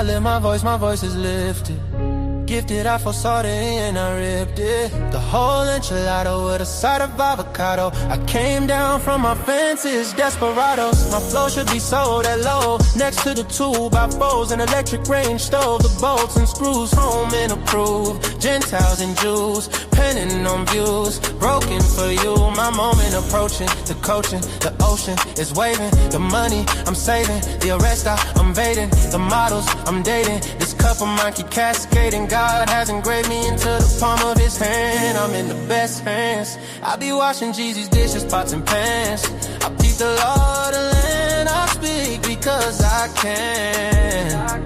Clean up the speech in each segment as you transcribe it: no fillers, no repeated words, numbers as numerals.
I lift my voice is lifted. Gifted, I foresaw the end, I ripped it. The whole enchilada with a side of avocado. I came down from my fences, desperados. My flow should be sold at low. Next to the 2x4s, an electric range stove. The bolts and screws, home and approved. Gentiles and Jews, penning on views. Broken for you, my moment approaching. The coaching, the ocean is waving. The money I'm saving, the arrest I'm evading. The models I'm dating, this cup of mine keep cascading. God has engraved me into the palm of his hand. I'm in the best hands. I be washing Jeezy's dishes, pots and pans. I peep the law of the land. I speak because I can.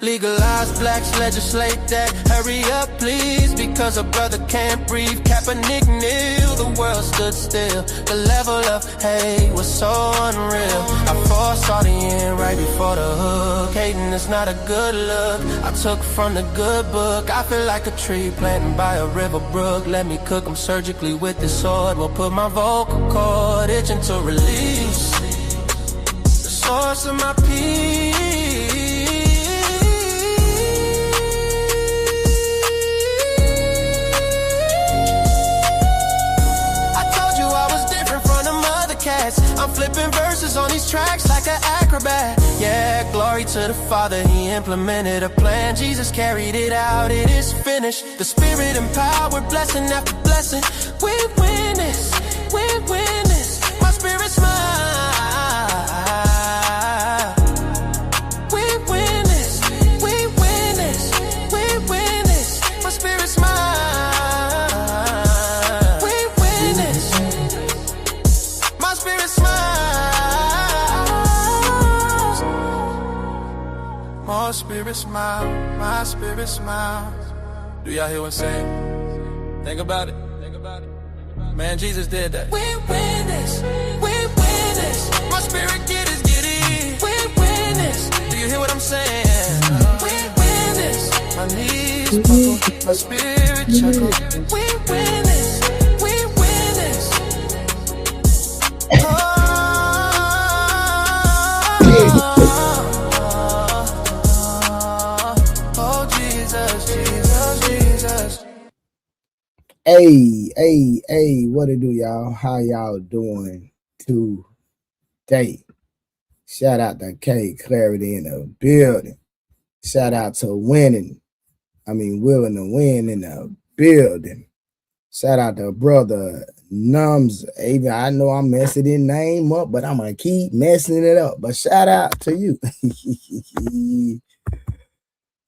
Legalize blacks, legislate that. Hurry up, please, because a brother can't breathe. Kaepernick kneel, the world stood still. The level of hate was so unreal. I foresaw the end right before the hook. Hating is not a good look. I took from the good book. I feel like a tree planted by a river brook. Let me cook them surgically with this sword. Will put my vocal cord itching to release the source of my peace. I'm flipping verses on these tracks like an acrobat. Yeah, glory to the Father, he implemented a plan. Jesus carried it out, it is finished. The Spirit empowered, blessing after blessing. We win this, we win this. My spirit's mine. We win this, we win this, we win this. My spirit's mine. My spirit smile, my spirit smiles. Do y'all hear what I'm saying? Think about it, think about it. Man, Jesus did that. We win this, we win this. My spirit get it. We win this. Do you hear what I'm saying? We win this. My knees buckle, my spirit chuckle. We win this, we win this. Oh. Hey, what it do, y'all? How y'all doing today? Shout out to K Clarity in the building. Shout out to willing to win in the building. Shout out to brother Nums. Even I know I'm messing his name up, but I'm gonna keep messing it up. But shout out to you.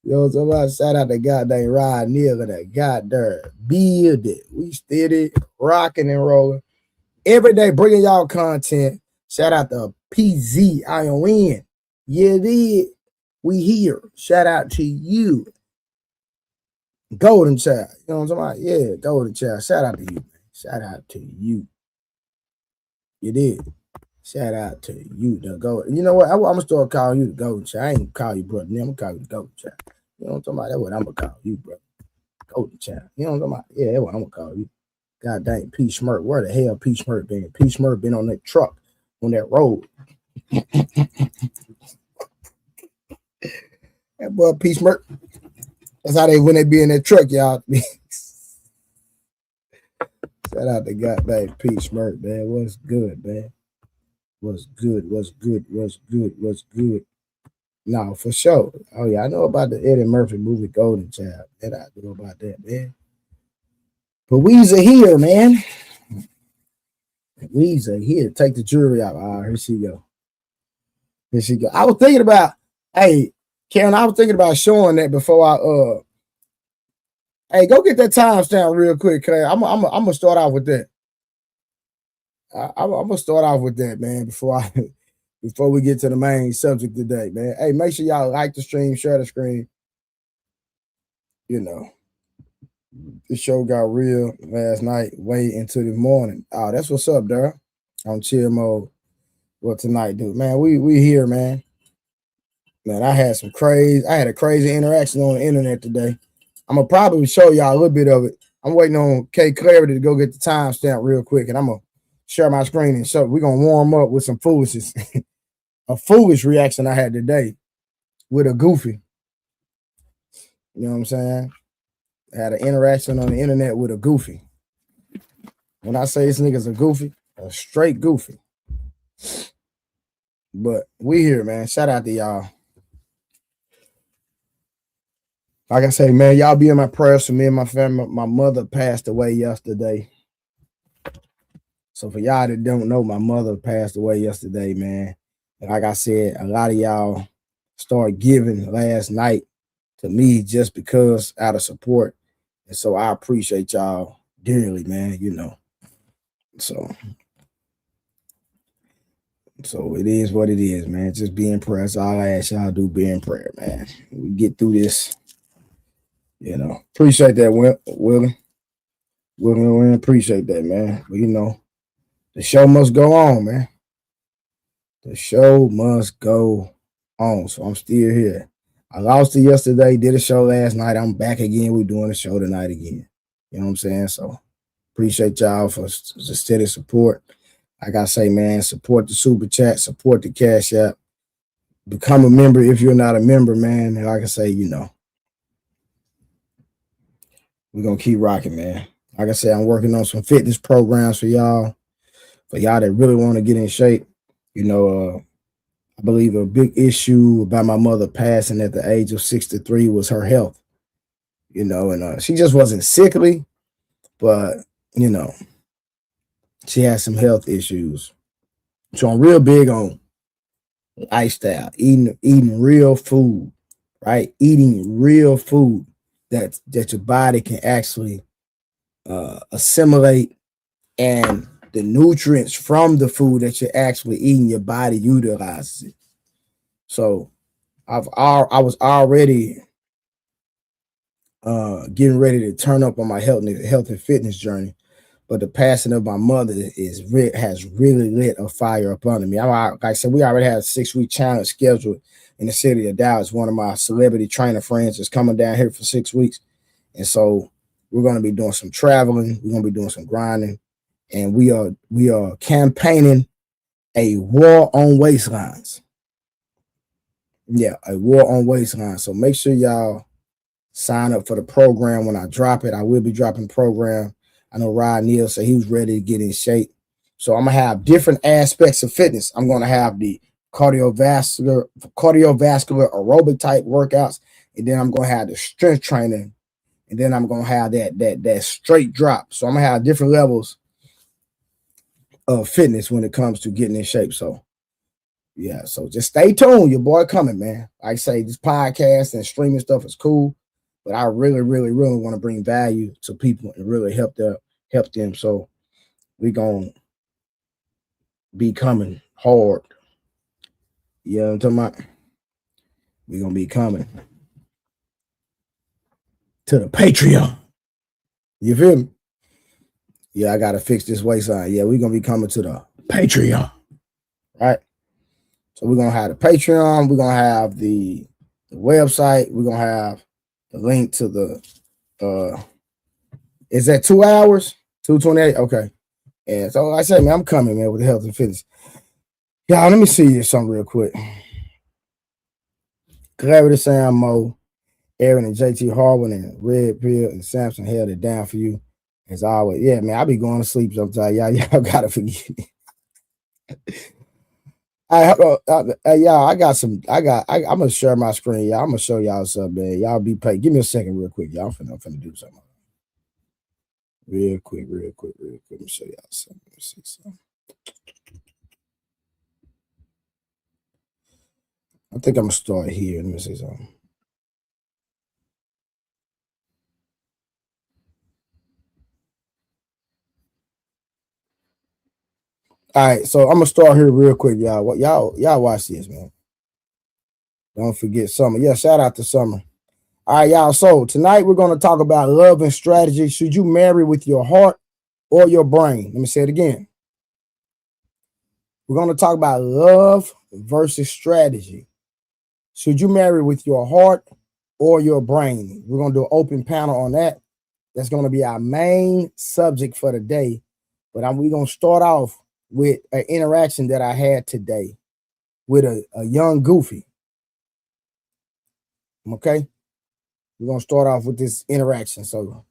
Yo, somebody shout out to goddamn Rod Neal and the goddamn building. We steady rocking and rolling every day, bringing y'all content. Shout out to PZ ION. Yeah, we here. Shout out to you, Golden Child. You know what I'm talking about? Yeah, Golden Child. Shout out to you, man. Shout out to you. You did. Shout out to you, the Golden. You know what? I'm gonna start calling you the Golden Child. I ain't gonna call you brother. I'm gonna call you the Golden Child. You know what I'm talking about? That's what I'm gonna call you, bro. Golden Child. You know what I'm talking about? Yeah, that's what I'm gonna call you. God dang, P. Schmurk. Where the hell P. Schmurk been? P. Schmurk been on that truck, on that road. That boy P. Schmurk. That's how when they be in that truck, y'all. Shout out to goddamn P. Schmurk, man. What's good, man? What's good? What's good? What's good? What's good? No, for sure. Oh, yeah, I know about the Eddie Murphy movie Golden Child. That I know about that, man. But we's here, man. We's here. Take the jury out. All right, here she go. Here she go. I was thinking about, hey, Karen, I was thinking about showing that before hey, go get that timestamp real quick, Karen. I'm gonna start off with that. I'm gonna start off with that, man, before we get to the main subject today, man. Hey, make sure y'all like the stream, share the screen. You know, this show got real last night, way into the morning. Oh, that's what's up, Daryl. On chill mode. What tonight, dude? Man, we here, man. Man, I had a crazy interaction on the internet today. I'm gonna probably show y'all a little bit of it. I'm waiting on K Clarity to go get the timestamp real quick, and I'm gonna share my screen and show. We're gonna warm up with some foolishness. A foolish reaction I had today with a goofy. You know what I'm saying? I had an interaction on the internet with a goofy. When I say this nigga's a goofy, a straight goofy. But we here, man. Shout out to y'all. Like I say, man, y'all be in my prayers for me and my family. My mother passed away yesterday. So for y'all that don't know, my mother passed away yesterday, man. And like I said, a lot of y'all started giving last night to me just because out of support. And so I appreciate y'all dearly, man, you know. So it is what it is, man. Just be in prayer. That's all I ask y'all to do, be in prayer, man. We get through this. You know, appreciate that, Willie. We appreciate that, man. But you know, the show must go on, man. The show must go on. So I'm still here. I lost it yesterday, did a show last night. I'm back again. We're doing a show tonight again. You know what I'm saying? So appreciate y'all for the steady support. Like I say, man, support the super chat, support the Cash App. Become a member if you're not a member, man. And like I say, you know, we're going to keep rocking, man. Like I said, I'm working on some fitness programs for y'all that really want to get in shape. You know, I believe a big issue about my mother passing at the age of 63 was her health. You know, and she just wasn't sickly, but, you know, she had some health issues. So I'm real big on lifestyle, eating real food, right? Eating real food that your body can actually assimilate, and the nutrients from the food that you're actually eating, your body utilizes it. So I was already getting ready to turn up on my health and fitness journey, but the passing of my mother has really lit a fire up under me. Like I said, we already have a 6-week challenge scheduled in the city of Dallas. One of my celebrity trainer friends is coming down here for 6 weeks, and so we're going to be doing some traveling. We're going to be doing some grinding, and we are campaigning a war on waistlines. Yeah, a war on waistlines. So make sure y'all sign up for the program when I drop it. I will be dropping the program. I know Rod Neal said he was ready to get in shape. So I'm going to have different aspects of fitness. I'm going to have the cardiovascular aerobic type workouts, and then I'm going to have the strength training, and then I'm going to have that straight drop. So I'm going to have different levels of fitness when it comes to getting in shape. So yeah, so just stay tuned. Your boy coming, man. Like I say, this podcast and streaming stuff is cool, but I really, really, really want to bring value to people and really help them. So we gonna be coming hard. You know what I'm talking about? We gonna be coming to the Patreon. You feel me? Yeah, I gotta fix this waistline. Yeah, we're gonna be coming to the Patreon, right? So we're gonna have the Patreon. We're gonna have the website. We're gonna have the link to the is that 2 hours? 228? Okay. And so like I said, man, I'm coming, man, with the health and fitness. Y'all, let me see something real quick. Clarity Sam Mo, Aaron and JT Harwin and Red Pill and Samson held it down for you as always. Yeah, man, I be going to sleep sometimes. Y'all gotta forgive me. Y'all, I'm gonna share my screen, y'all. I'm gonna show y'all something, man. Y'all be paid. Give me a second, real quick, y'all. I'm finna do something. Real quick. Let me show y'all something. Let me see something. I think I'm gonna start here. Let me see something. All right, so I'm gonna start here real quick, y'all. Y'all watch this, man. Don't forget Summer. Yeah, shout out to Summer. All right, y'all. So tonight we're gonna talk about love and strategy. Should you marry with your heart or your brain? Let me say it again. We're gonna talk about love versus strategy. Should you marry with your heart or your brain? We're gonna do an open panel on that. That's gonna be our main subject for the day. But we're gonna start off with an interaction that I had today with a young goofy. Okay, we're gonna start off with this interaction. So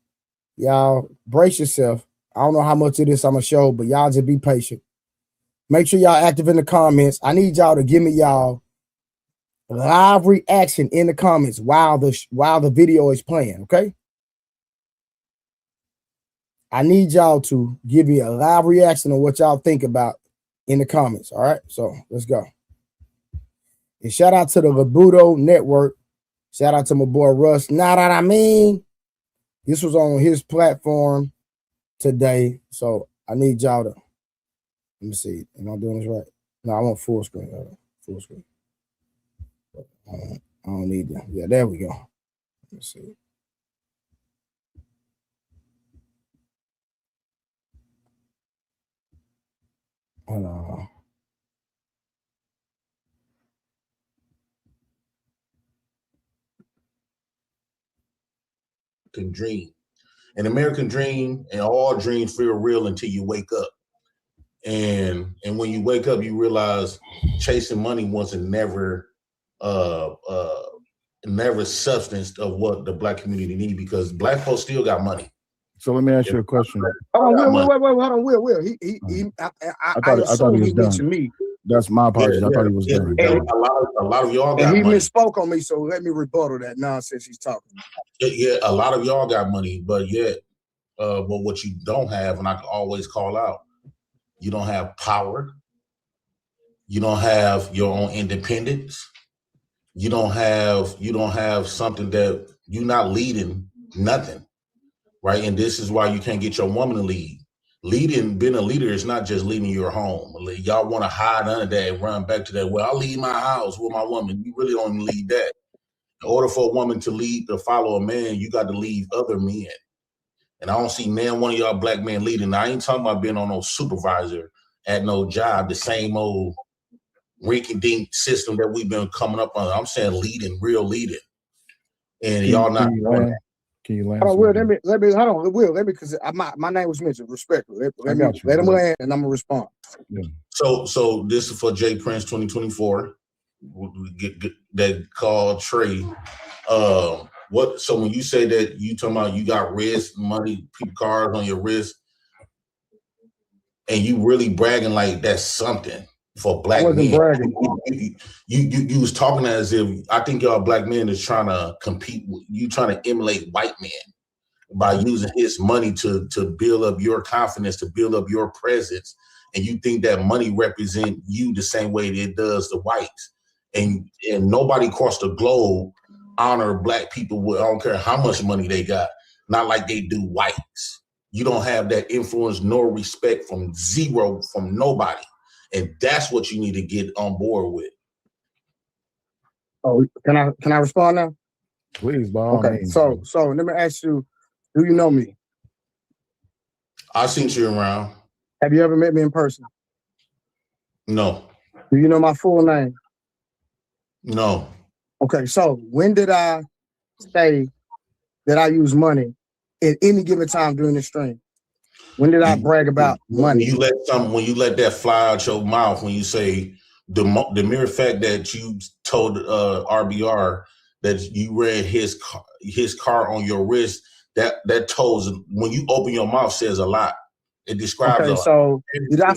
y'all brace yourself. I don't know how much of this I'm gonna show, but y'all just be patient. Make sure y'all active in the comments. I need y'all to give me y'all live reaction in the comments while the video is playing. Okay, I need y'all to give me a live reaction of what y'all think about in the comments. All right, so let's go. And shout out to the Labuto Network. Shout out to my boy Russ. Know what I mean? This was on his platform today. So I need y'all to, let me see. Am I doing this right? No, I want full screen. Full screen. I don't need that. Yeah, there we go. Let me see. Hold on. Dream. An American dream, and all dreams feel real until you wake up. And when you wake up, you realize chasing money wasn't never substance of what the Black community need, because Black folks still got money. So let me ask you a question. Hold on, wait, hold on, Will. I assume he mentioned me. That's my apology. I thought he was done. A lot of y'all got money. And he misspoke on me, so let me rebuttal that nonsense he's talking. Yeah, a lot of y'all got money, but yet, but what you don't have, and I can always call out, you don't have power. You don't have your own independence. You don't have something that you're not leading nothing, right? And this is why you can't get your woman to lead. Being a leader is not just leading your home. Y'all want to hide under that and run back to that. Well, I'll leave my house with my woman. You really don't lead that. In order for a woman to follow a man, you got to lead other men. And I don't see one of y'all Black men leading. Now, I ain't talking about being on no supervisor at no job, the same old rinky-dink system that we've been coming up on. I'm saying leading, real leading. And y'all not doing that. Can you land? Hold on, Will, let me, because my name was mentioned. Respectfully. Let him land, and I'm gonna respond. Yeah. So this is for J Prince 2024. We get that call Trey. So when you say that, you talking about you got wrist money, cars on your wrist, and you really bragging like that's something for Black men. Bragging. You was talking as if, I think y'all Black men is trying to compete with you, trying to emulate white men by using his money to build up your confidence, to build up your presence. And you think that money represent you the same way that it does the whites. And nobody across the globe honor Black people with, I don't care how much money they got, not like they do whites. You don't have that influence nor respect from nobody. And that's what you need to get on board with. Oh, can I respond now? Please, by all means. So let me ask you, do you know me? I've seen you around. Have you ever met me in person? No. Do you know my full name? No. Okay, so when did I say that I use money at any given time during the stream? When did I brag about money? When you let that fly out your mouth, when you say the mere fact that you told RBR that you read his car on your wrist, that tells, when you open your mouth, says a lot. It describes a lot. So did I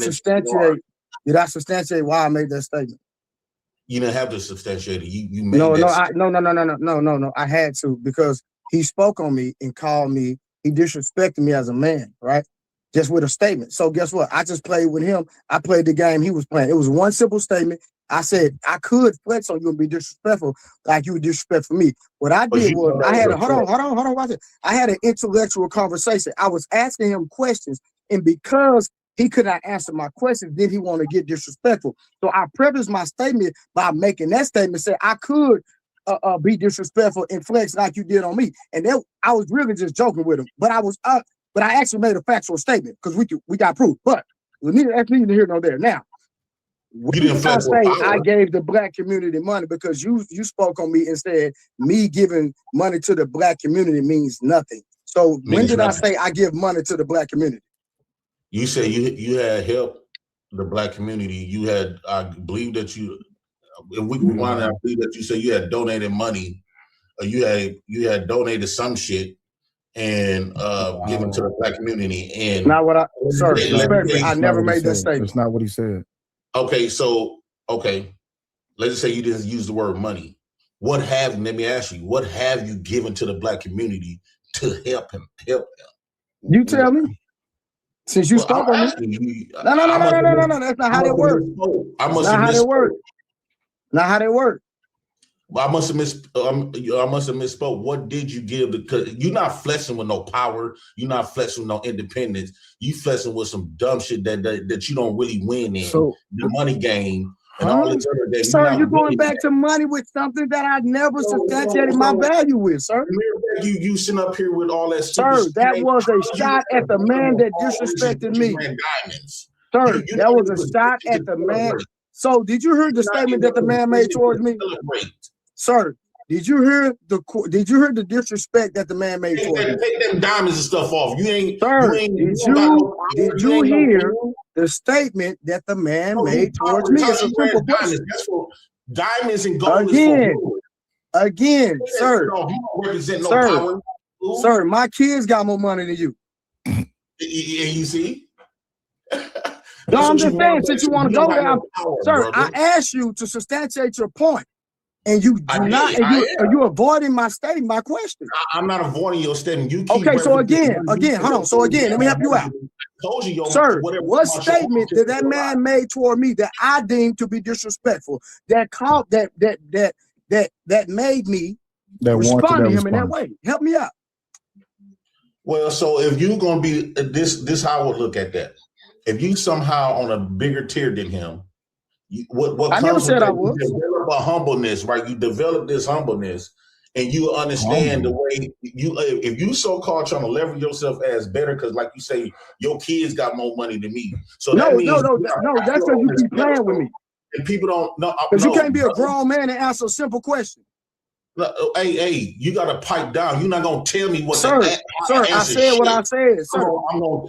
substantiate why I made that statement? You didn't have to substantiate it. You made No. I had to, because he spoke on me and called me. He disrespected me as a man, right? Just with a statement. So guess what? I just played with him. I played the game he was playing. It was one simple statement. I said I could flex on you and be disrespectful like you were disrespectful for me. What I did was I had I had an intellectual conversation. I was asking him questions, and because he could not answer my questions, then he wanted to get disrespectful. So I prefaced my statement by making that statement, say I could be disrespectful and flex like you did on me. And then I was really just joking with him. But I actually made a factual statement because we got proof. But we need to hear no there. Now, when did I say I gave the Black community money? Because you spoke on me and said me giving money to the Black community means nothing. So when did I say I give money to the Black community? You said you had helped the Black community. You had, I believe that you, if we rewind, I believe that you said you had donated money you had donated some shit and given to the black community. And not what sir, respectfully, I never made that statement. That's not what he said. Okay, so let's just say you didn't use the word money. Let me ask you, what have you given to the black community to help him? You tell me. Since you spoke on me. No. That's not how that works. Not how that works. Not how that works. I must have misspoke. What did you give? Because you're not flexing with no power. You're not flexing with no independence. You flexing with some dumb shit that you don't really win in. So the money game and all this other that. Sir, you're going back to money with something that I never substantiated my value with, sir. You sitting up here with all that. Sir, that was a shot at the man that disrespected me. Sir, that was a shot at the man. So did you hear the statement that the man made towards me? Sir, did you hear the disrespect that the man made towards me? Take them diamonds and stuff off. Did you hear the statement that the man made towards me? It's a simple question. Diamonds and gold. Again, sir. Sir, my kids got more money than you. And you see? No, I'm just saying, since you want to go there, sir, I asked you to substantiate your point. And you do not, are you avoiding my statement, my question? I'm not avoiding your statement. You keep okay, so again, hold on. So again, let me help you out. Sir, what statement did that man made toward me that I deemed to be disrespectful, that made me respond to him in that way? Help me out. Well, so if you're gonna be this how I would look at that. If you somehow on a bigger tier than him, what I never said I was. You develop a humbleness, right? You develop this humbleness, and you understand the way if you so-called trying to leverage yourself as better, because like you say, your kids got more money than me. So no, that's because you keep playing with me. And people don't know because you can't be a grown man and answer a simple question. Hey, you got to pipe down. You're not gonna tell me what. Sir, I said what I said, sir.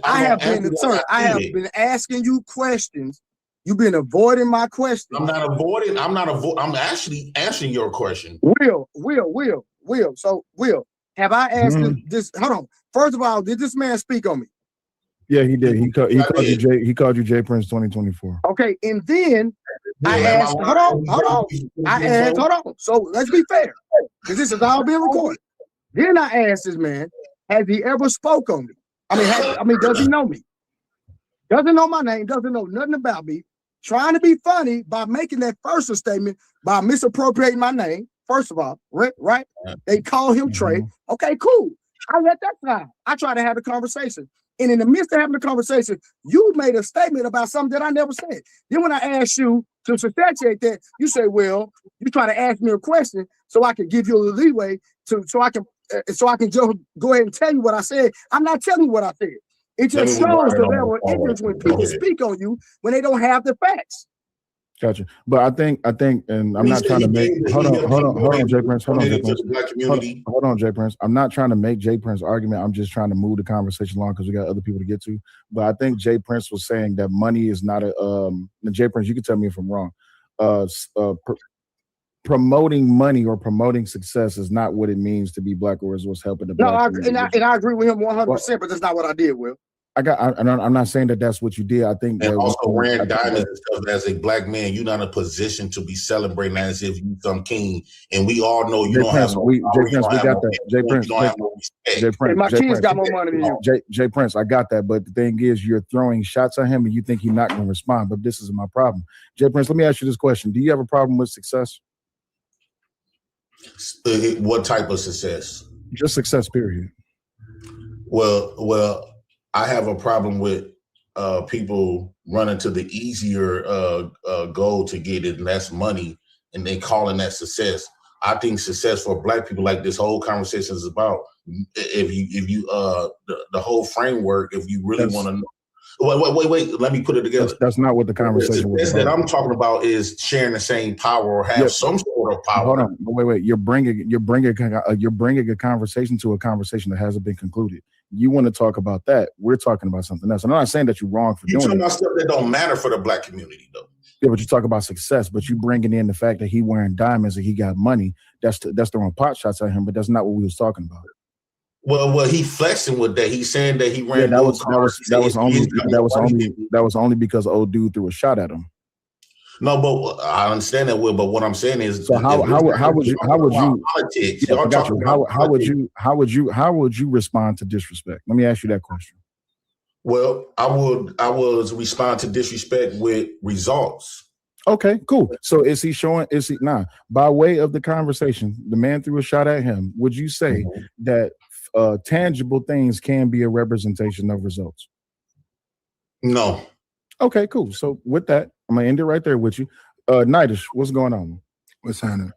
I have been asking you questions. You've been avoiding my question. I'm not avoiding. I'm actually answering your question. Will. So, Will, have I asked this? Hold on. First of all, did this man speak on me? Yeah, he did. He called you J Prince 2024. Okay, and then I asked. Hold on. So let's be fair, because this is all being recorded. Then I asked this man, has he ever spoke on me? I mean, does he know me? Doesn't know my name. Doesn't know nothing about me. Trying to be funny by making that first statement by misappropriating my name. First of all, right? They call him Trey. Okay, cool. I let that slide. I try to have a conversation. And in the midst of having a conversation, you made a statement about something that I never said. Then when I asked you to substantiate that, you say, well, you try to ask me a question so I can give you a little leeway so I can just go ahead and tell you what I said. I'm not telling you what I said. It just shows the level of ignorance when people speak on you when they don't have the facts. Gotcha. But I think, and I'm not trying to make. Hold on, J Prince. Hold on, J Prince. I'm not trying to make J Prince argument. I'm just trying to move the conversation along because we got other people to get to. But I think J Prince was saying that money is not a. J Prince, you can tell me if I'm wrong. Promoting money or promoting success is not what it means to be black, or is what's helping the black. And I agree with him 100%, but that's not what I did, Will. I'm not saying that that's what you did. I think and also wearing diamonds and stuff as a black man, you're not in a position to be celebrating that as if you some king. And we all know you don't have no. J Prince, my kids got more money than you. J Prince, I got that. But the thing is, you're throwing shots at him, and you think he's not going to respond. But this is my problem. J Prince, let me ask you this question: do you have a problem with success? What type of success? Just success, period. Well, I have a problem with people running to the easier goal to get it, and that's money, and they calling that success. I think success for black people, like this whole conversation is about, if you the whole framework, if you really want to know. Wait, let me put it together. That's not what the conversation was about. That I'm talking about is sharing the same power or have some sort of power. Hold on, wait. You're bringing a conversation to a conversation that hasn't been concluded. You want to talk about that. We're talking about something else. I'm not saying that you're wrong for doing it. You're talking about stuff that don't matter for the black community, though. Yeah, but you talk about success, but you bringing in the fact that he wearing diamonds and he got money. That's throwing pot shots at him, but that's not what we was talking about. Well, he flexing with that. He's saying that he ran. Yeah, that was only because old dude threw a shot at him. No, but I understand that, Will. But what I'm saying is, so how would you politics? How would you respond to disrespect? Let me ask you that question. Well, I would respond to disrespect with results. Okay, cool. So by way of the conversation, the man threw a shot at him. Would you say that tangible things can be a representation of results? No. Okay, cool. So with that, I'm gonna end it right there with you. Nidish, what's going on? What's happening?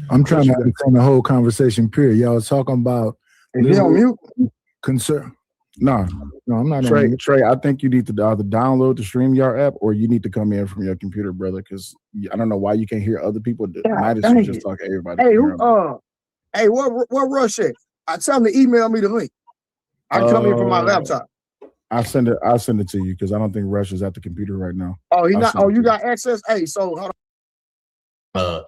I'm trying to understand the whole conversation period. Y'all was talking about is he on mute? Concern. No, I'm not. Trey, I think you need to either download the StreamYard app or you need to come in from your computer, brother, because I don't know why you can't hear other people. Nidish just talk to everybody. Hey, what Rush at? I tell him to email me the link. I come in from my laptop. I'll send it to you because I don't think Rush is at the computer right now. Oh, he's not. Oh, you got access? Hey, so hold on.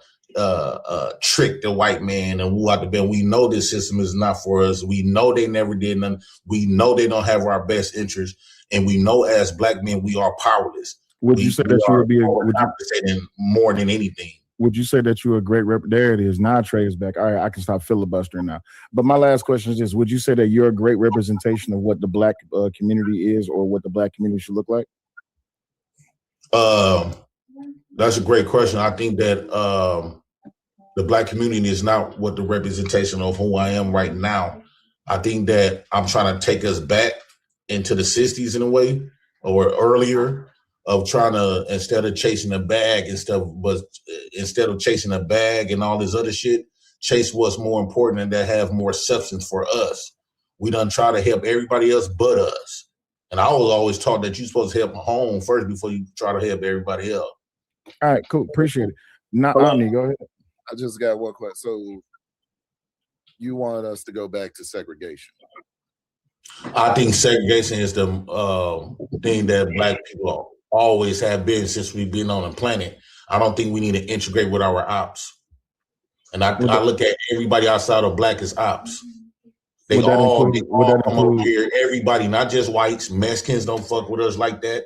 Trick the white man and woo out the bed. We know this system is not for us. We know they never did nothing. We know they don't have our best interest, and we know as black men we are powerless. Would you say that you would be more than anything? Would you say that you're a great there it is. Now Trey is back. All right, I can stop filibustering now. But my last question is this: would you say that you're a great representation of what the black community is, or what the black community should look like? That's a great question. I think that the black community is not what the representation of who I am right now. I think that I'm trying to take us back into the 60s in a way, or earlier, of trying to, instead of chasing a bag and stuff, but instead of chasing a bag and all this other shit, chase what's more important and that have more substance for us. We done try to help everybody else but us. And I was always taught that you're supposed to help home first before you try to help everybody else. All right, cool. Appreciate it. Now, Omni, go ahead. I just got one question. So you want us to go back to segregation? I think segregation is the thing that black people always have been since we've been on the planet. I don't think we need to integrate with our ops. And I look at everybody outside of black as ops. They all come up here, everybody, not just whites. Mexicans don't fuck with us like that.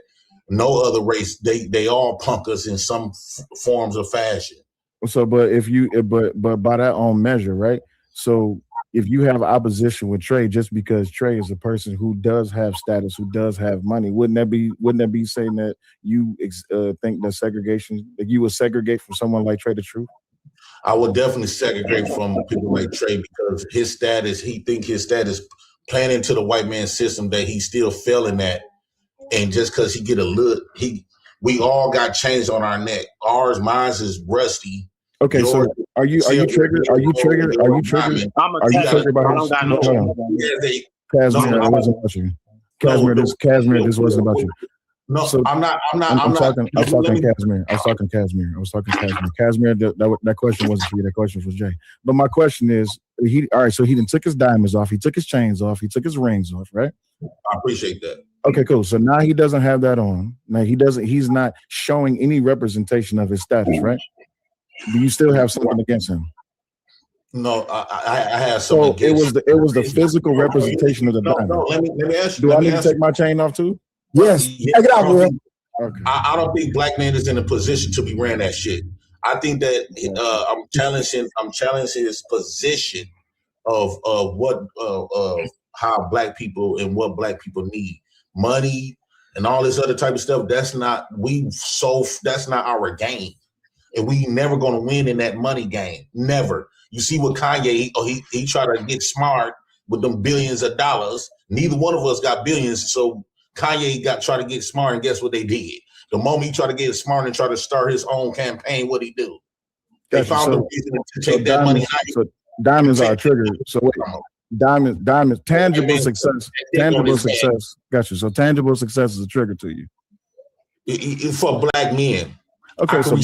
No other race, they all punk us in some forms of fashion. So, but by that own measure, right? So if you have opposition with Trey, just because Trey is a person who does have status, who does have money, wouldn't that be saying that you think that segregation, that you would segregate from someone like Trey the Truth? I would definitely segregate from people like Trey because his status, he think his status playing into the white man's system that he's still failing at. And just because he get a look, we all got chains on our neck. Mine is rusty. Okay, so are you triggered? Are you triggered? Are you triggered? Are you triggered by his? Casimir, it wasn't about you. Casimir, this wasn't about you. No, so I'm not. I was talking Casimir. Casimir, that question wasn't for you. That question was Jay. But my question is, so he then took his diamonds off, he took his chains off, he took his rings off, right? I appreciate that. Okay, cool. So now he doesn't have that on. Now he's not showing any representation of his status, right? Do you still have something against him? No, I have something. So it was the physical representation of the diamond. No, let me ask you. Do I need to take my chain off too? Yes. Take it out, bro. Okay. I don't think black man is in a position to be wearing that shit. I think that I'm challenging his position of how black people and what black people need. Money and all this other type of stuff. That's not our game. And we never gonna win in that money game. Never. You see what Kanye, he tried to get smart with them billions of dollars. Neither one of us got billions, so Kanye tried to get smart, and guess what they did? The moment he tried to get smart and try to start his own campaign, what'd he do? They found a reason to take that money. So diamonds are triggered. So wait, diamonds, tangible success. Got you. So tangible success is a trigger to you. It's for black men. Okay, so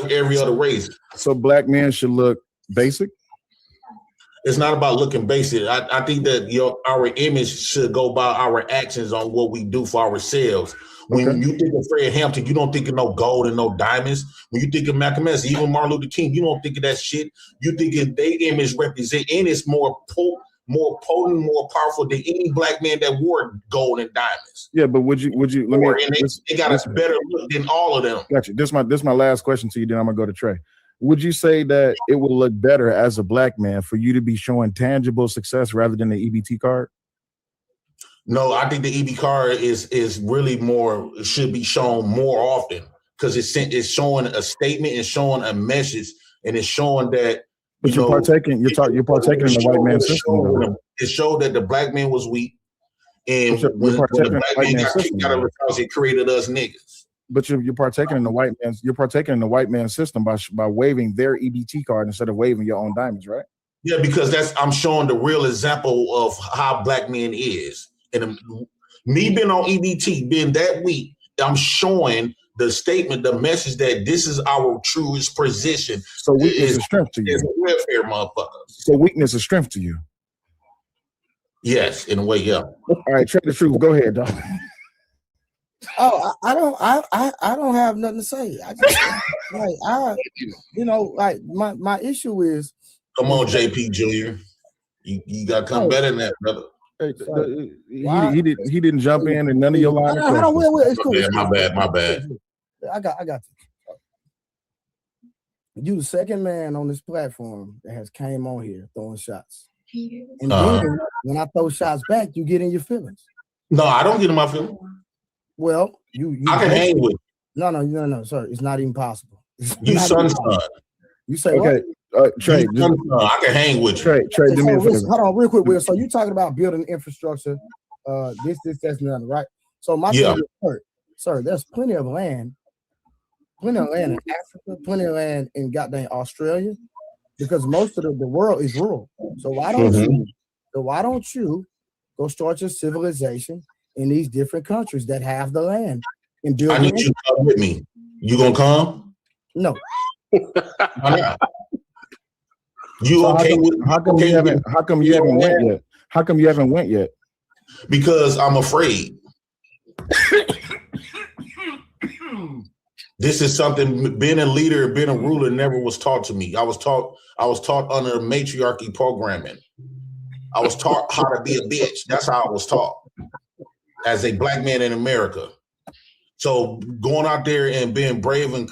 every other race. So black men should look basic. It's not about looking basic. I think that our image should go by our actions on what we do for ourselves. When you think of Fred Hampton, you don't think of no gold and no diamonds. When you think of Malcolm X, even Martin Luther King, you don't think of that shit. You think of their image represent, and it's more potent, more powerful than any black man that wore gold and diamonds. Yeah, but would you let me? They got a better look than all of them. Gotcha. This my last question to you. Then I'm gonna go to Trey. Would you say that it will look better as a black man for you to be showing tangible success rather than the EBT card? No, I think the EB card is really should be shown more often because it's showing a statement and showing a message and it's showing that. But you're partaking in the white man system. It showed that the black man was weak, and when the black man got kicked out of the house, it created us niggas. But you're partaking in the white man's. You're partaking in the white man system by waving their EBT card instead of waving your own diamonds, right? Yeah, because I'm showing the real example of how black man is, and me being on EBT, being that weak, I'm showing the statement, the message that this is our truest position. So weakness is strength to you. It's a welfare motherfucker. So weakness is strength to you. Yes, in a way, yeah. All right, Trey the truth. Go ahead, dog. Oh, I don't have nothing to say. I just my issue is. Come on, JP Jr. You got to come better than that, brother. He didn't jump in and none of your line. It's cool. Yeah, my bad. I got you. You the second man on this platform that has came on here throwing shots. And then when I throw shots back, you get in your feelings. No, I don't get in my feelings. Well, you I can hang with. No, sir. It's not even possible. You son. You say okay. Trey, I can hang with you. Trey, do me a favor. Hold on, real quick, Will. So you talking about building infrastructure, this, that's another, right? So my thing is, sir, there's plenty of land in Africa, plenty of land in goddamn Australia, because most of the world is rural. So why don't you go start your civilization in these different countries that have the land and build? I need you to come with me. You gonna come? No. Why not? How come you haven't went yet? How come you haven't went yet? Because I'm afraid. This is something, being a leader, being a ruler never was taught to me. I was taught under matriarchy programming. I was taught how to be a bitch. That's how I was taught as a black man in America. So going out there and being brave and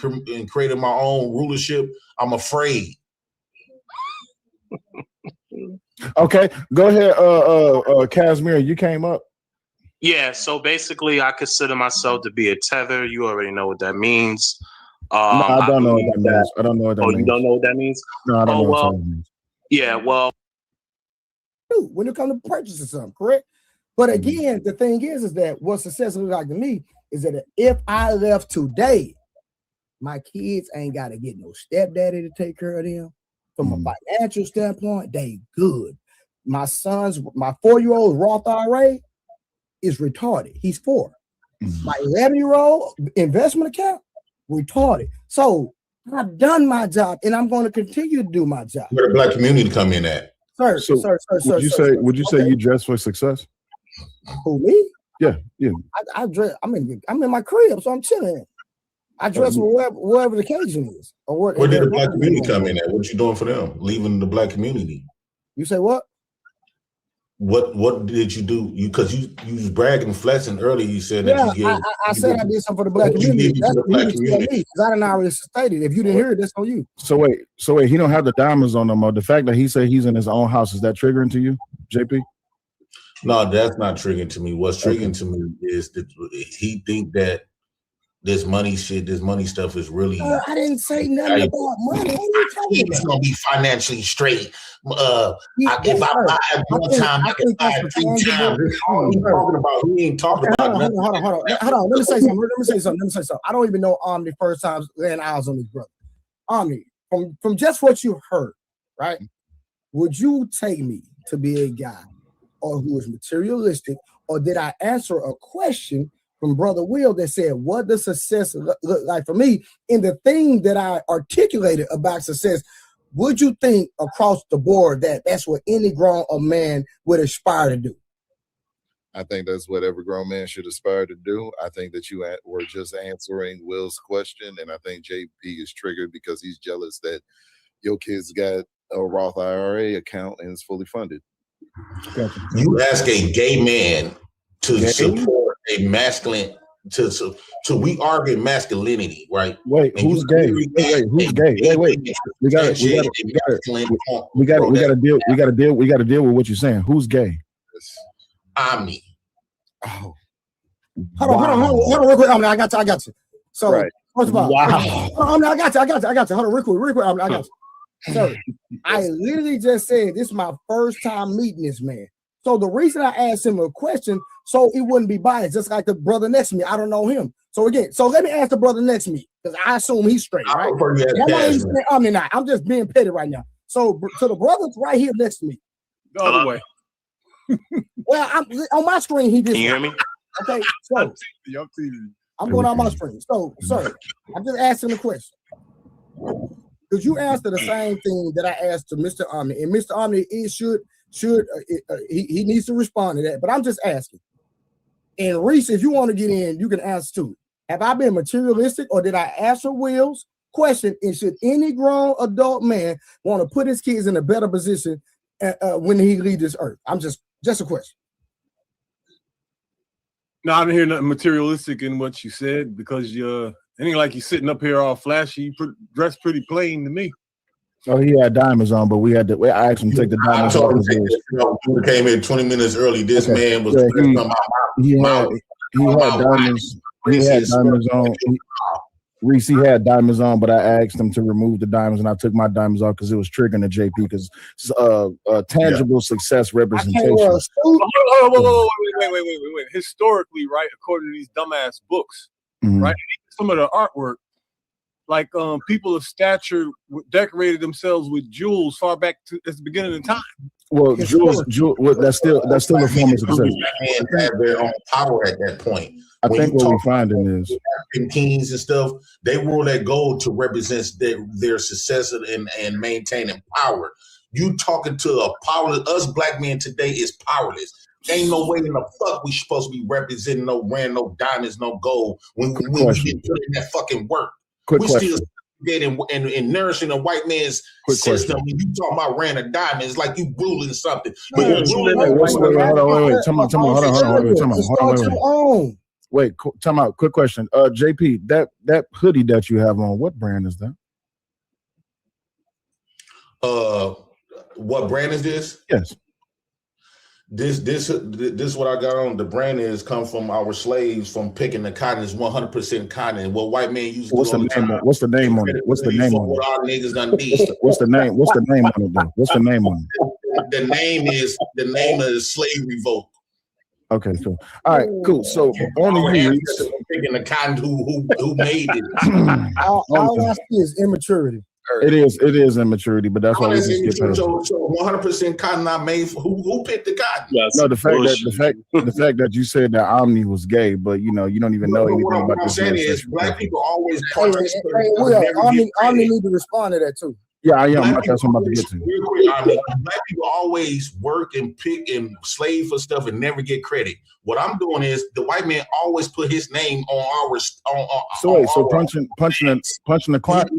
creating my own rulership, I'm afraid. Okay, go ahead, Casimir. You came up. Yeah, so basically, I consider myself to be a tether. You already know what that means. No, I don't know what that means. I don't know what that means. You don't know what that means? No, I don't know what that means. Yeah, well, when it comes to purchasing something, correct? But again, the thing is that what success looks like to me is that if I left today, my kids ain't got to get no stepdaddy to take care of them. From a financial standpoint, they good. My 4-year-old Roth IRA is retarded. He's 4. My 11-year-old investment account, retarded. So I've done my job, and I'm going to continue to do my job. Where the black community come in at? Sir, would you say you dress for success? Who, me? Yeah. I dress. I'm in my crib, so I'm chilling. I dress wherever the occasion is. Or where did the black community come in at? What you doing for them? Leaving the black community? You say what? What did you do? Because you was bragging, flexing earlier. You said that you gave. I said I did something for the black community. That's the black community. Because I didn't already stated. If you didn't hear it, that's on you. So wait. He don't have the diamonds on them. The fact that he said he's in his own house, is that triggering to you, JP? No, that's not triggering to me. What's triggering to me is that he think that this money stuff is really. I didn't say nothing about money. What are you talking about? He's gonna be financially straight. If I buy it one time, I can buy it 2 times. He ain't talking about nothing. Hold on. Let me say something. I don't even know Omni first time laying eyes on his brother. Omni, from just what you heard, right? Would you take me to be a guy or who is materialistic, or did I answer a question from Brother Will that said, what does success look like for me? In the thing that I articulated about success, would you think across the board that that's what any grown man would aspire to do? I think that's what every grown man should aspire to do. I think that you were just answering Will's question, and I think JP is triggered because he's jealous that your kids got a Roth IRA account and it's fully funded. You ask a gay man to support a masculine we argue masculinity, right? Wait, and who's gay? Wait, who's gay? Wait. We gotta deal with what you're saying. Who's gay? Omni. Oh. Hold on, real quick. I got you. So right. First of all, I got you. Hold on, real quick. I got you. So I literally just said this is my first time meeting this man. So the reason I asked him a question, so it wouldn't be biased, just like the brother next to me. I don't know him. So let me ask the brother next to me, because I assume he's straight, right? I'm just being petty right now. So to the brothers right here next to me. The other way. Well, I'm on my screen. He just. Can you hear me? Okay, so I'm going on my screen. So, sir, I'm just asking a question. Could you answer the same thing that I asked to Mr. Omni? And Mr. Omni he needs to respond to that. But I'm just asking. And Reese, if you want to get in, you can answer too. Have I been materialistic, or did I answer Will's question? And should any grown adult man want to put his kids in a better position when he leaves this earth? I'm just a question. No, I didn't hear nothing materialistic in what you said, because it ain't like you sitting up here all flashy. You dressed pretty plain to me. Oh, he had diamonds on, but I asked him to take the diamonds off. We came in 20 minutes early. This man was he had diamonds on. Reese, he had diamonds on, but I asked him to remove the diamonds, and I took my diamonds off because it was triggering the JP, because tangible success representation. Wait. Historically, right, according to these dumbass books, right, some of the artwork, like people of stature decorated themselves with jewels far back at the beginning of time. Well, jewels, that's still a form of success. And have their own power at that point. I think what we're finding is kings and stuff, they wore that gold to represent their success and maintaining power. You talking to a powerless, us black men today is powerless. Ain't no way in the fuck we supposed to be representing no rand, no diamonds, no gold when we get put in that fucking work. We still getting and nourishing a white man's system. When you talk about rand or diamonds, like you ruling something. Wait, time out. Quick question. JP, that hoodie that you have on, what brand is that? What brand is this? Yes. This what I got on. The brand come from our slaves from picking the cotton. It's 100% cotton. What white men use. What's the name on it? What's the name on it? What our niggas done did. What's the name on it? Though? What's the name on it? The name is slave revolt. Okay, cool. All right, cool. So only you picking the cotton who made it. All I see is immaturity. It is immaturity, but that's why we just get past. So 100% cotton not made. Who picked the cotton? Yes. No, the fact that you said that Omni was gay, but you don't even know anything about this. What I'm saying is, black people always Omni need to respond to that too. Yeah, I am. That's what I'm about to get to. Real quick, black people always work and pick and slave for stuff and never get credit. What I'm doing is the white man always put his name on our. So punching the clock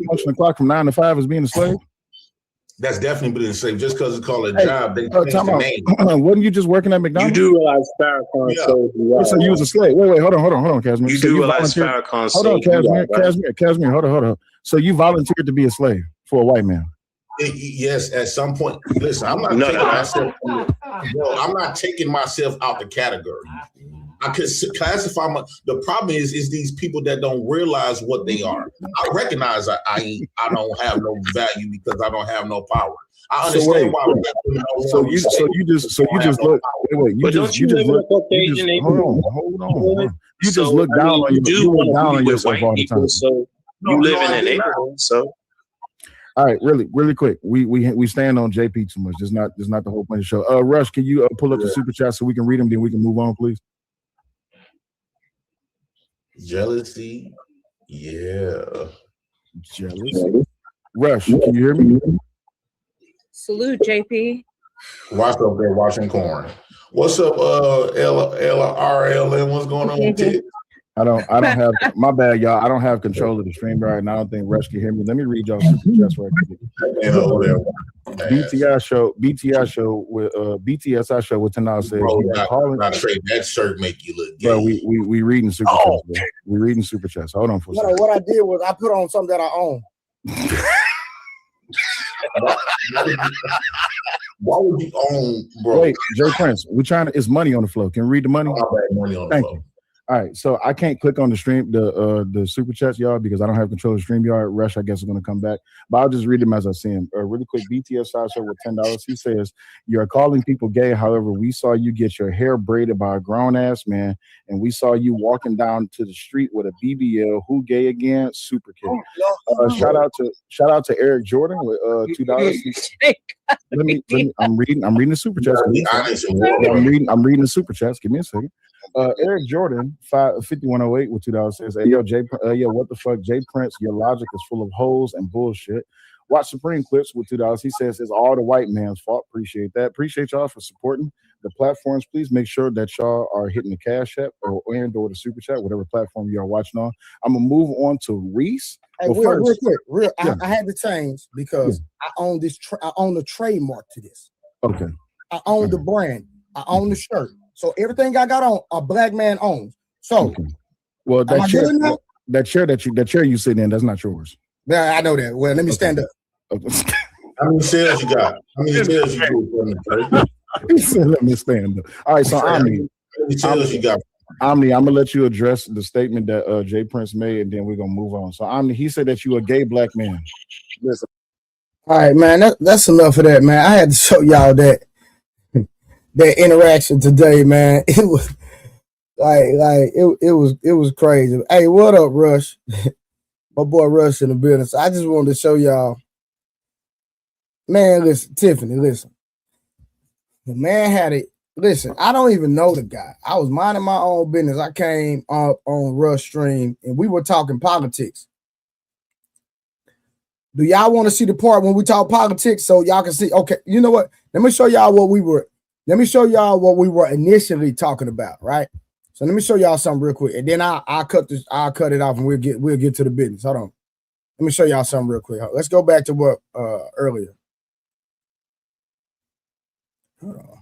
from 9 to 5 is being a slave. That's definitely being a slave. Just because it's called a job, they change the name. Wasn't you just working at McDonald's? You do realize Farrakhan so you was a slave. Wait, hold on, Casimir. You do realize Farrakhan. Hold on, Casimir. Hold on. So you volunteered to be a slave for a white man? Yes, at some point. Listen, I'm not taking myself out the category. I could classify the problem is these people that don't realize what they are. I recognize I don't have no value because I don't have no power. I understand why. Hold on. You just look down on yourself all the time. So you live in a neighborhood, so. All right, really quick. We stand on JP too much. That's not the whole point of the show. Rush, can you pull up the super chat so we can read them, then we can move on, please? Jealousy, yeah. Jealous. Rush, can you hear me? Salute, JP. Watch up there watching corn. What's up, LRLN? What's going on with it? I don't have my bad, y'all. I don't have control of the stream right, and I don't think Rush can hear me. Let me read y'all super chats right quick. BTSI show with BTSI show with $10 says that shirt make you look gay. Bro, we reading super chats. Bro. We reading super chats. Hold on for a second. What I did was I put on something that I own. Why would you own, bro? Wait, Jay Prince, it's money on the floor. Can we read the money? Money on the Thank floor. you. All right, so I can't click on the stream, the super chats, y'all, because I don't have control of the StreamYard. Rush, I guess, is going to come back, but I'll just read them as I see them. Really quick, BTS show with $10. He says, "You're calling people gay. However, we saw you get your hair braided by a grown ass man, and we saw you walking down to the street with a BBL. Who gay again? Super kid." Shout out to Eric Jordan with $2. I'm reading the super chats. I'm reading the super chats. Give me a second. Eric Jordan, 5108 with $2 says, "Hey yo, what the fuck, Jay Prince? Your logic is full of holes and bullshit." Watch Supreme Clips with $2. He says it's all the white man's fault. Appreciate that. Appreciate y'all for supporting the platforms. Please make sure that y'all are hitting the Cash App or the super chat, whatever platform you are watching on. I'm gonna move on to Reese. Hey, real quick. Yeah. I had to change because I own this. I own the trademark to this. Okay. I own the brand. I own the shirt. So everything I got on, a black man owns. So, well, that chair you sitting in, that's not yours. Yeah, I know that. Well, let me stand up. How many sales you got? How many sales you do? He said, "Let me stand up." All right, so Omni, how many sales you got? Omni, I'm gonna let you address the statement that Jay Prince made, and then we're gonna move on. So Omni, he said that you a gay black man. Listen. All right, man. That's enough of that, man. I had to show y'all that interaction today, man. It was it was crazy. Hey, what up, Rush? My boy Rush in the building. So I just wanted to show y'all, man. Listen, Tiffany, listen. The man had it. Listen, I don't even know the guy. I was minding my own business. I came up on Rush stream and we were talking politics. Do y'all want to see the part when we talk politics so y'all can see? Okay, you know what? Let me show y'all what we were initially talking about, right? So let me show y'all something real quick, and then I'll cut it off, and we'll get to the business. Hold on, let me show y'all something real quick. Let's go back to what earlier. Hold on.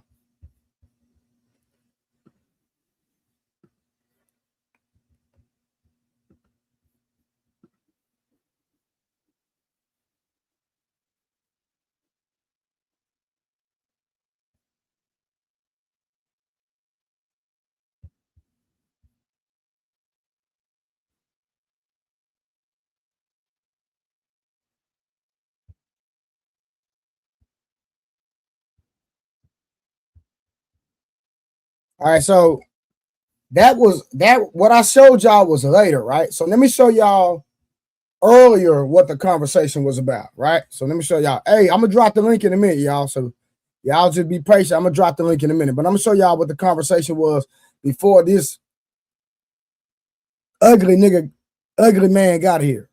All right, so what I showed y'all was later, right? So let me show y'all earlier what the conversation was about, right? So let me show y'all. Hey, I'm gonna drop the link in a minute, y'all. So y'all just be patient. I'm gonna drop the link in a minute, but I'm gonna show y'all what the conversation was before this ugly man got here.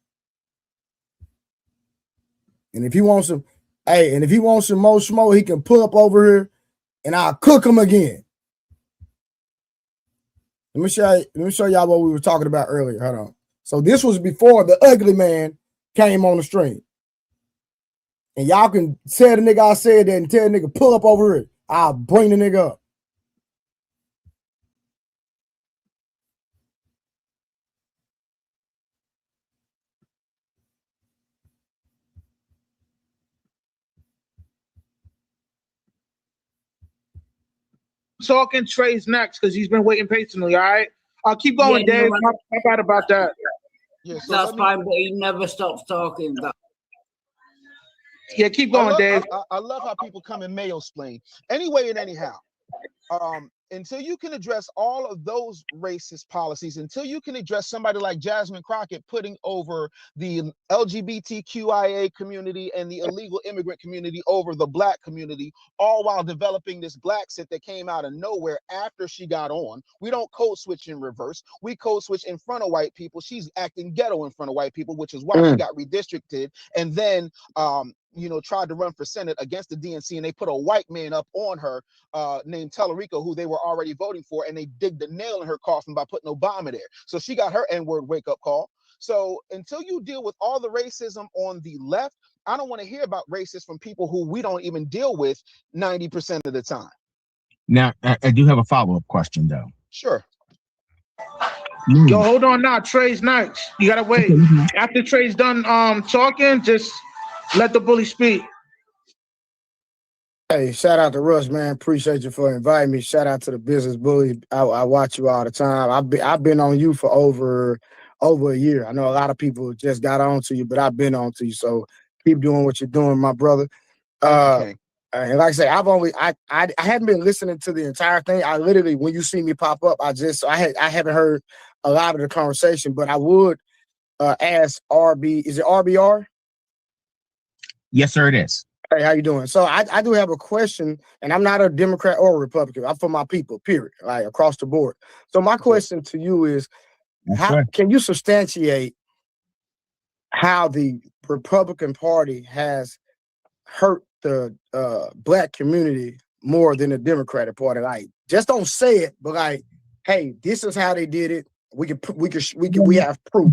And if he wants some more smoke, he can pull up over here and I'll cook him again. Let me show y'all what we were talking about earlier. Hold on. So this was before the ugly man came on the stream. And y'all can tell the nigga I said that and tell the nigga pull up over here. I'll bring the nigga up. Talking Trey's next because he's been waiting patiently. All right, I'll keep going, Dave. I'm bad about that. Yeah, so that's fine, but he never stops talking. Yeah, keep going, Dave. I love how people come and mayo explain. Anyway and anyhow, until you can address all of those racist policies, until you can address somebody like Jasmine Crockett putting over the LGBTQIA community and the illegal immigrant community over the black community, all while developing this black sit that came out of nowhere after she got on. We don't code switch in reverse. We code switch in front of white people. She's acting ghetto in front of white people, which is why she got redistricted. And then, you know, tried to run for Senate against the DNC, and they put a white man up on her named Tellerico, who they were already voting for, and they digged the nail in her coffin by putting Obama there. So she got her N-word wake-up call. So until you deal with all the racism on the left, I don't want to hear about racists from people who we don't even deal with 90% of the time. Now, I do have a follow-up question, though. Sure. Yo, hold on now. Trey's next. You gotta wait. After Trey's done talking, just let the bully speak. Hey, shout out to Russ, man. Appreciate you for inviting me. Shout out to the business bully. I watch you all the time. I've been on you for over a year. I know a lot of people just got on to you, but I've been on to you. So keep doing what you're doing, my brother. And like I say, I hadn't been listening to the entire thing. I literally, when you see me pop up, I haven't heard a lot of the conversation, but I would ask RB. Is it RBR? Yes, sir, it is. Hey, how you doing? So I do have a question, and I'm not a Democrat or a Republican. I'm for my people, period, like across the board. So my question to you is, how can you substantiate how the Republican Party has hurt the black community more than the Democratic Party? Like, just don't say it, but like, hey, this is how they did it. We have proof.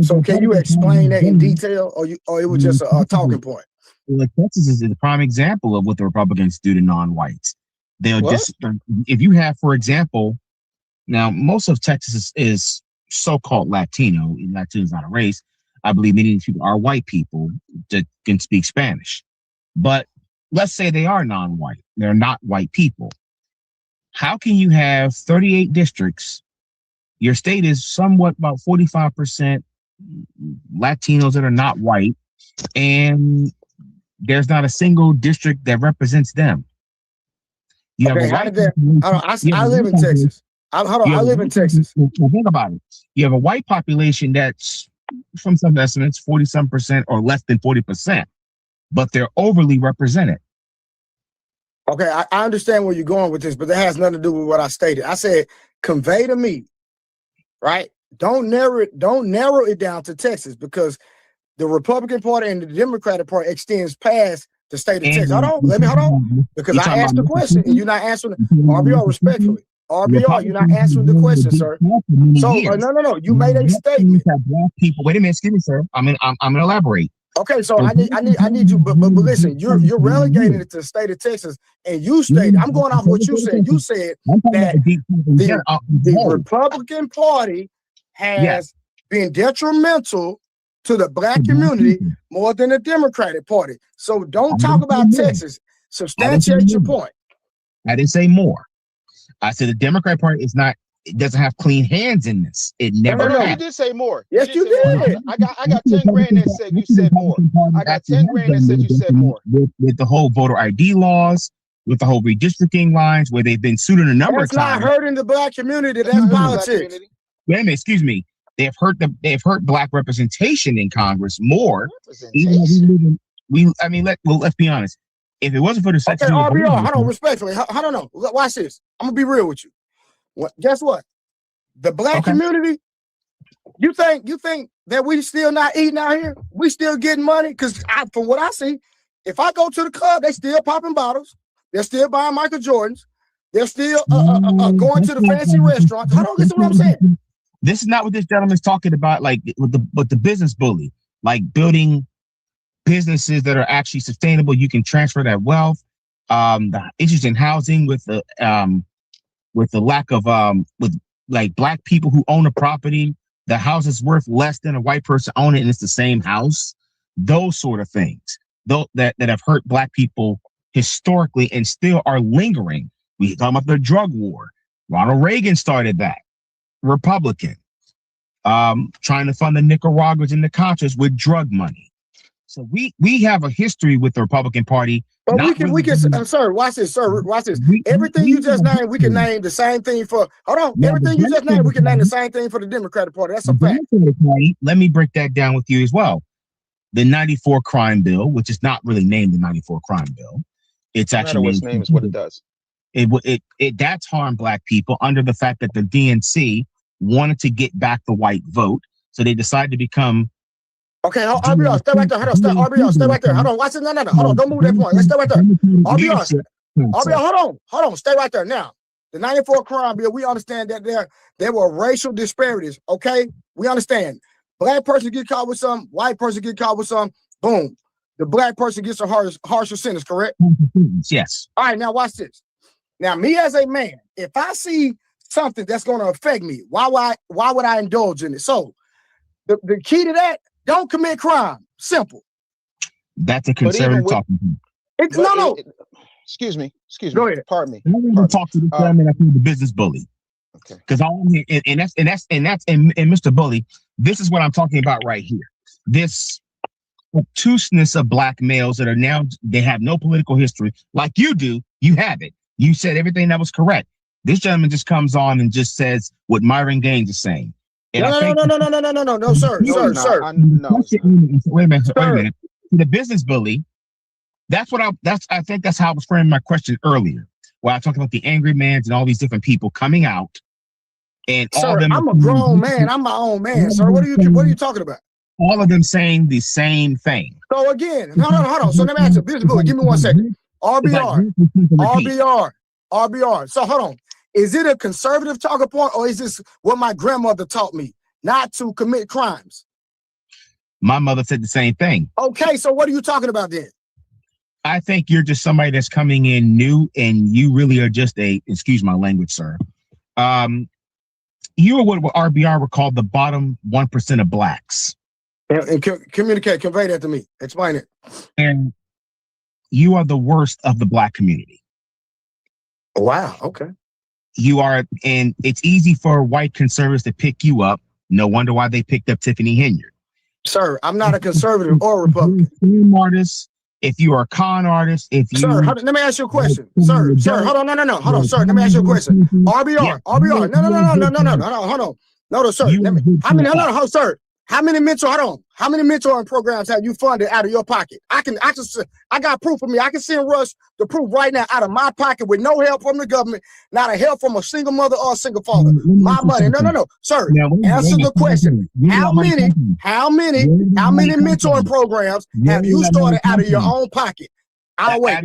So can you explain that in detail, or it was just a talking point? Like, Texas is a prime example of what the Republicans do to non-whites. They'll if you have, for example, now most of Texas is so-called Latino. Latino is not a race. I believe many of these people are white people that can speak Spanish. But let's say they are non-white. They're not white people. How can you have 38 districts? Your state is somewhat about 45% Latinos that are not white, and there's not a single district that represents them. You have I live in Texas. I live in Texas. Well, think about it. You have a white population that's, from some estimates, 40-some% or less than 40%, but they're overly represented. Okay, I understand where you're going with this, but that has nothing to do with what I stated. I said, convey to me, right? Don't narrow it down to Texas, because the Republican Party and the Democratic Party extends past the state of Texas. Hold on, because I asked the question and you're not answering. RBR, respectfully, RBR, you're not answering the question, sir. So no, you made a statement. Black people. Wait a minute, excuse me, sir. I'm gonna elaborate. Okay, so I need you, but listen, you're relegating it to the state of Texas, and you stated, I'm going off what you said. You said that the Republican Party has been detrimental to the black community more than the Democratic Party. So don't talk about Texas. Substantiate your point. I didn't say more. I said the Democratic Party it doesn't have clean hands in this. It never. No, you did say more. Yes, you did. I got 10 grand that said you said more. I got 10 grand that said you said more. With the whole voter ID laws, with the whole redistricting lines, where they've been sued a number of times. That's not hurting the black community. That's politics. Wait a minute, excuse me. They've hurt black representation in Congress more. Let's be honest. If it wasn't for the section, RBR, hold on, respectfully, hold on. Watch this. I'm gonna be real with you. Guess what? The black community. You think that we still not eating out here? We still getting money? Because from what I see, if I go to the club, they still popping bottles. They're still buying Michael Jordans. They're still going to the fancy restaurants. Hold on, listen to what I'm saying. This is not what this gentleman's talking about, like with the business bully, like building businesses that are actually sustainable. You can transfer that wealth. The issues in housing with the lack of with like black people who own a property, the house is worth less than a white person owning it, and it's the same house. Those sort of things, that have hurt black people historically and still are lingering. We talk about the drug war. Ronald Reagan started that. Republican, trying to fund the Nicaraguans and the Contras with drug money. So we have a history with the Republican Party. But we can sir, watch this, sir. Watch this. Everything you just named, we can name the same thing for everything you just named, we can name the same thing for the Democratic Party. That's a fact. Let me break that down with you as well. The 94 crime bill, which is not really named the 94 crime bill. It's actually what's name is what it does. It that's harmed black people under the fact that the DNC wanted to get back the white vote. So they decided to become. Okay, RBR, stay right there. Hold on, RBR, stay right there. Hold on, watch it. No. Hold on, don't move that point. Let's stay right there. RBR, hold on, stay right there. Now, the 94 crime bill, we understand that there were racial disparities. Okay, we understand. Black person get caught with some, white person get caught with some. Boom, the black person gets a harsher sentence. Correct? Yes. All right, now watch this. Now, me as a man, if I see something that's going to affect me, why would I indulge in it? So, the key to that. Don't commit crime. Simple. That's a conservative talking. Excuse me. Go ahead. Pardon me. I'm going to talk to the chairman of the business bully. Okay. Because and Mr. Bully, this is what I'm talking about right here. This obtuseness of black males that are now, they have no political history like you do. You have it. You said everything that was correct. This gentleman just comes on and just says what Myron Gaines is saying. No, sir. Wait a minute. The business bully. I think that's how I was framing my question earlier. Where I talked about the angry mans and all these different people coming out, and sir, all of them. I'm a grown man. I'm my own man, sir. What are you talking about? All of them saying the same thing. So again, hold on. So let me ask you, business bully. Give me 1 second. RBR. So hold on. Is it a conservative talking point, or is this what my grandmother taught me? Not to commit crimes. My mother said the same thing. Okay, so what are you talking about then? I think you're just somebody that's coming in new, and you really are just excuse my language, sir. You are what RBR would call the bottom 1% of blacks. And convey that to me. Explain it. And you are the worst of the black community. Wow, okay. You are, and it's easy for white conservatives to pick you up. No wonder why they picked up Tiffany Henyard. Sir, I'm not a conservative or a Republican. Artist, if you are a con artist, if you... Sir, let me ask you a question. Sir, hold on, no. Hold on, sir, let me ask you a question. RBR, no, sir. How many mentoring programs have you funded out of your pocket? I got proof of me. I can send Russ the proof right now out of my pocket with no help from the government, not a help from a single mother or a single father. My money. No, sir. Answer the question. How many mentoring programs have you started out of your own pocket? Where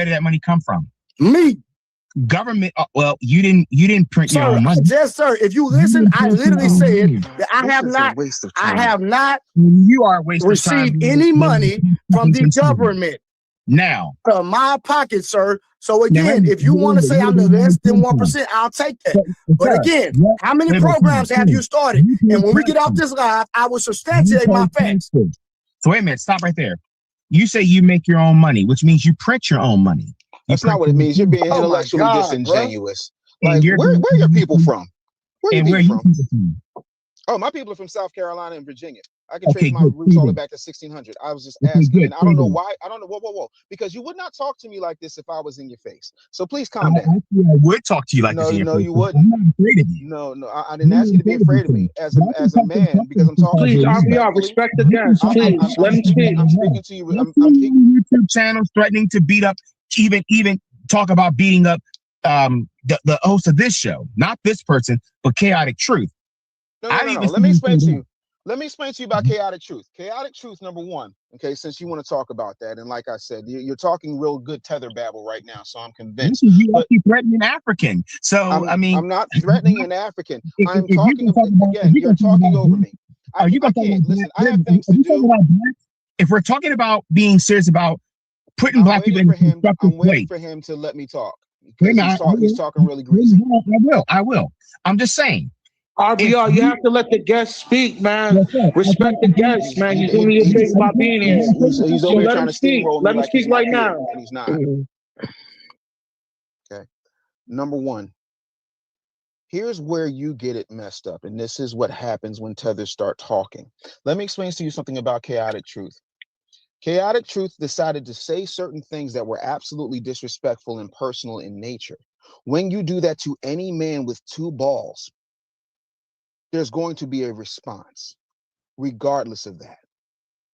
did that money come from? Me. Government. Well, you didn't print your own money. Yes, sir. If you listen, I literally said that I have not you are wasting received any money from the government. Now, from my pocket, sir. So again, if you want to say I'm the less than 1%, I'll take that. But again, how many programs have you started? And when we get off this live, I will substantiate my facts. So wait a minute, stop right there. You say you make your own money, which means you print your own money. That's not what it means. You're being intellectually disingenuous. Like, where are your people from? Where are you from? Oh, my people are from South Carolina and Virginia. I can trace my roots all the way back to 1600. I was just asking, and I don't know why. I don't know. Whoa. Because you would not talk to me like this if I was in your face. So please calm down. I would talk to you like this. No, you wouldn't. I'm not afraid of you. No, I didn't ask you to be afraid of me as a man because I'm talking. Please, RBR, respect the guest. Please, let me speak. I'm speaking to you. I'm YouTube channels threatening to beat up, even talk about beating up the host of this show, not this person, but Chaotic Truth. No. Let me explain to you. Let me explain to you about Chaotic Truth. Chaotic Truth, number one, okay, since you want to talk about that. And like I said, you're talking real good tether babble right now, so I'm convinced. You are threatening African. So, I'm not threatening an African. I'm talking, again, you're talking over me. I can't. Listen, I have things to do. If we're talking about being serious about putting black people in a constructive I'm waiting for him to let me talk. He's talking really greasy. I will. I'm just saying. RBR, you have to let the guest speak, man. Respect the guest, man. He's doing your thing by being here. He's over here trying to steamroll me. Let him speak right now. And he's not. Okay. Number one, here's where you get it messed up. And this is what happens when tethers start talking. Let me explain to you something about Chaotic Truth. Chaotic Truth decided to say certain things that were absolutely disrespectful and personal in nature. When you do that to any man with two balls, there's going to be a response, regardless of that.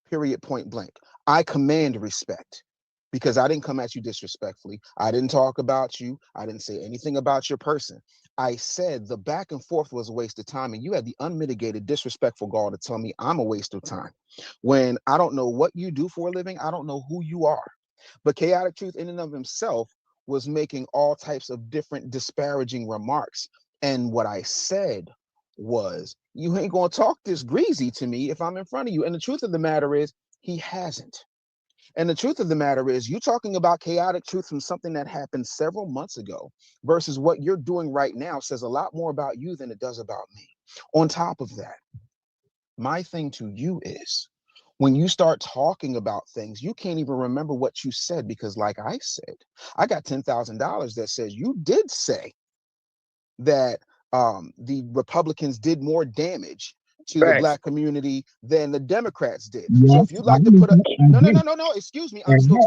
Period, point blank. I command respect because I didn't come at you disrespectfully. I didn't talk about you. I didn't say anything about your person. I said the back and forth was a waste of time, and you had the unmitigated disrespectful gall to tell me I'm a waste of time when I don't know what you do for a living. I don't know who you are. But Chaotic Truth in and of himself was making all types of different disparaging remarks. And what I said was, you ain't gonna talk this greasy to me if I'm in front of you. And the truth of the matter is, he hasn't. And the truth of the matter is, you talking about Chaotic Truth from something that happened several months ago versus what you're doing right now says a lot more about you than it does about me. On top of that, my thing to you is, when you start talking about things, you can't even remember what you said because, like I said, I got $10,000 that says you did say that the Republicans did more damage to the Black community than the Democrats did. Yes, so if you'd like to put up, no, excuse me, I'm still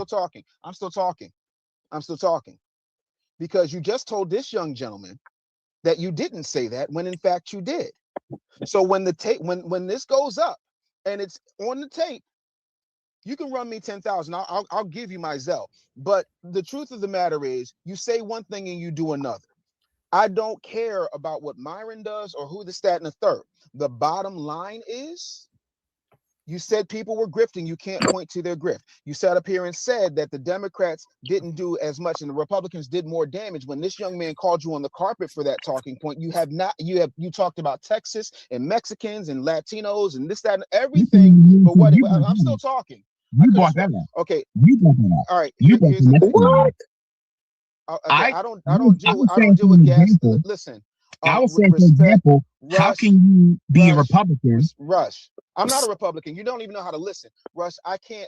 talking. I'm still talking because you just told this young gentleman that you didn't say that when in fact you did. So when the tape, when this goes up and it's on the tape, you can run me 10,000. I'll give you my Zelle. But the truth of the matter is, you say one thing and you do another. I don't care about what Myron does or who the stat and the third. The bottom line is, you said people were grifting. You can't point to their grift. You sat up here and said that the Democrats didn't do as much and the Republicans did more damage. When this young man called you on the carpet for that talking point, you talked about Texas and Mexicans and Latinos and this, that, and everything. But what? I'm still talking. You brought that up. Okay. You brought that up. All right. You brought that up. I don't deal with gas. Listen. I was saying, for example, Rush, how can you be a Republican? Rush, I'm not a Republican. You don't even know how to listen. Rush, I can't,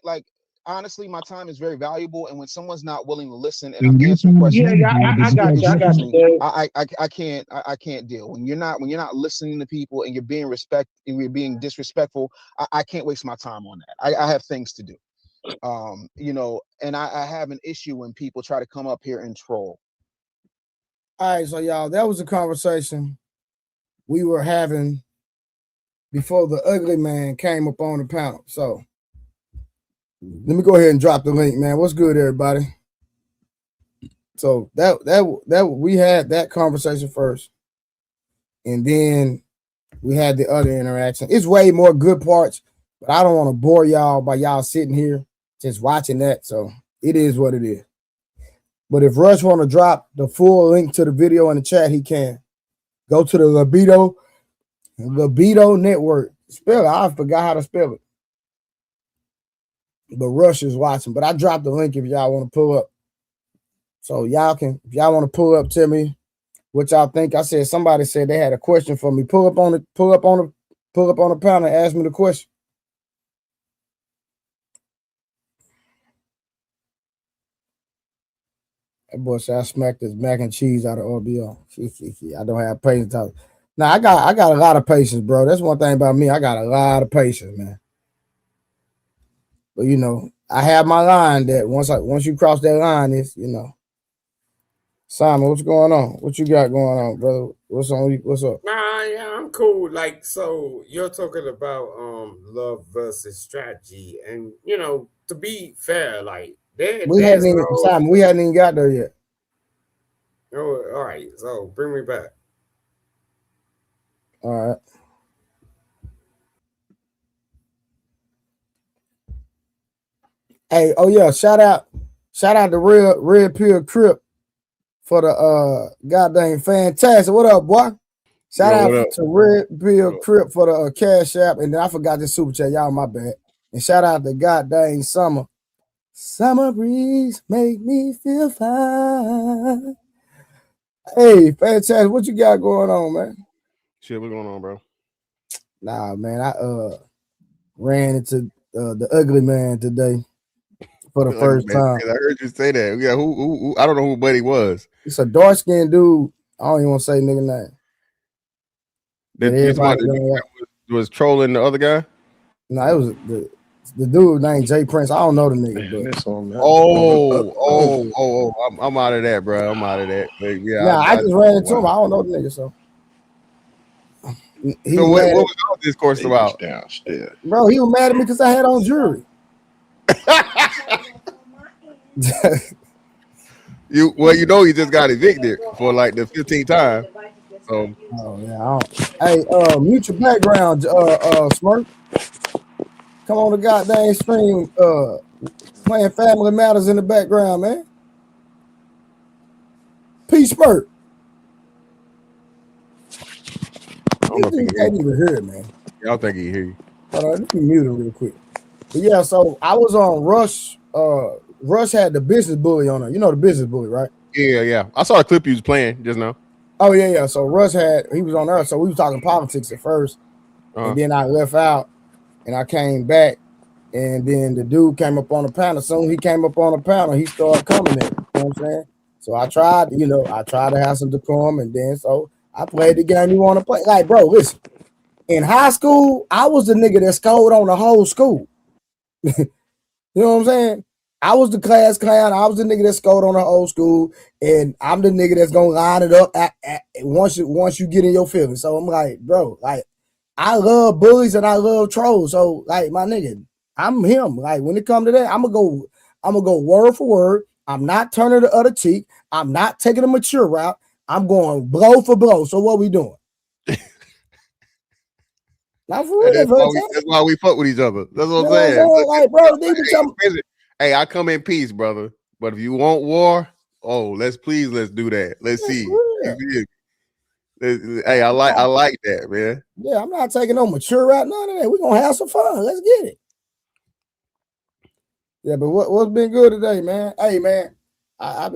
honestly, my time is very valuable. And when someone's not willing to listen and I'm answering questions, I got you. I can't deal. When you're not listening to people and you're being disrespectful, I can't waste my time on that. I have things to do. And I have an issue when people try to come up here and troll. All right, so y'all, that was a conversation we were having before the ugly man came up on the panel. So let me go ahead and drop the link, man. What's good, everybody? So that we had that conversation first, and then we had the other interaction. It's way more good parts, but I don't want to bore y'all by y'all sitting here just watching that. So it is what it is. But if Rush want to drop the full link to the video in the chat, he can. Go to the Libido Network. Spell it. I forgot how to spell it. But Rush is watching. But I dropped the link if y'all want to pull up. So if y'all want to pull up, tell me what y'all think. I said somebody said they had a question for me. Pull up on the panel and ask me the question. That boy said I smacked this mac and cheese out of RBO. I don't have patience. Now I got a lot of patience, bro. That's one thing about me. I got a lot of patience, man. But I have my line that once you cross that line, it's Simon, what's going on? What you got going on, brother? What's up? Nah, yeah, I'm cool. So you're talking about love versus strategy, and to be fair, we hadn't even got there yet. Oh, all right. So bring me back. All right. Hey, oh yeah, shout out to Red Pill Crip for the goddamn fantastic. What up, boy? Shout out to Red Pill Crip for the Cash App, and then I forgot the super chat. Y'all, my bad. And shout out to goddamn Summer. Summer breeze make me feel fine. Hey, fantastic. What you got going on, man? Shit, what's going on, bro? Nah, man. I ran into the ugly man today for the first time. I heard you say that. Yeah, who I don't know who Buddy was. It's a dark-skinned dude. I don't even want to say nigga name. That was trolling the other guy? No, it was The dude named Jay Prince. I don't know the nigga, but I'm out of that, bro. I'm out of that. But yeah, nah, I just ran into him. I don't know the nigga, so he was what mad was all this course about? Downstairs. bro, he was mad at me because I had on jewelry. You just got evicted for like the 15th time. So hey, mute your background, Smirk. Come on the goddamn stream, playing Family Matters in the background, man. Peace, Smirk. I don't know if he can't even hear it, man. I don't think he hear you. Hold on, let me mute him real quick. But yeah, so I was on Rush. Rush had the business bully on her. You know the business bully, right? Yeah. I saw a clip you was playing just now. Oh yeah. So Rush he was on there. So we was talking politics at first, and then I left out, and I came back, and then the dude came up on the panel. Soon he came up on the panel, he started coming in. You know what I'm saying? So I tried to have some decorum, and then so I played the game you want to play. Like, bro, listen. In high school, I was the nigga that scored on the whole school. You know what I'm saying? I was the class clown. I was the nigga that scored on the whole school, and I'm the nigga that's gonna line it up once you get in your feelings. So I'm like, bro, like I love bullies and I love trolls. So like my nigga, I'm him. Like when it comes to that, I'm gonna go word for word. I'm not turning the other cheek. I'm not taking a mature route. I'm going blow for blow. So what we doing? Not for real, that's why we fuck with each other. That's what I'm saying. Like, bro, hey, I come in peace, brother. But if you want war, let's do that. Let's see. Hey, I like that, man. Yeah, I'm not taking no mature route. None of that. We're gonna have some fun. Let's get it. Yeah, but what's been good today, man? Hey, man, I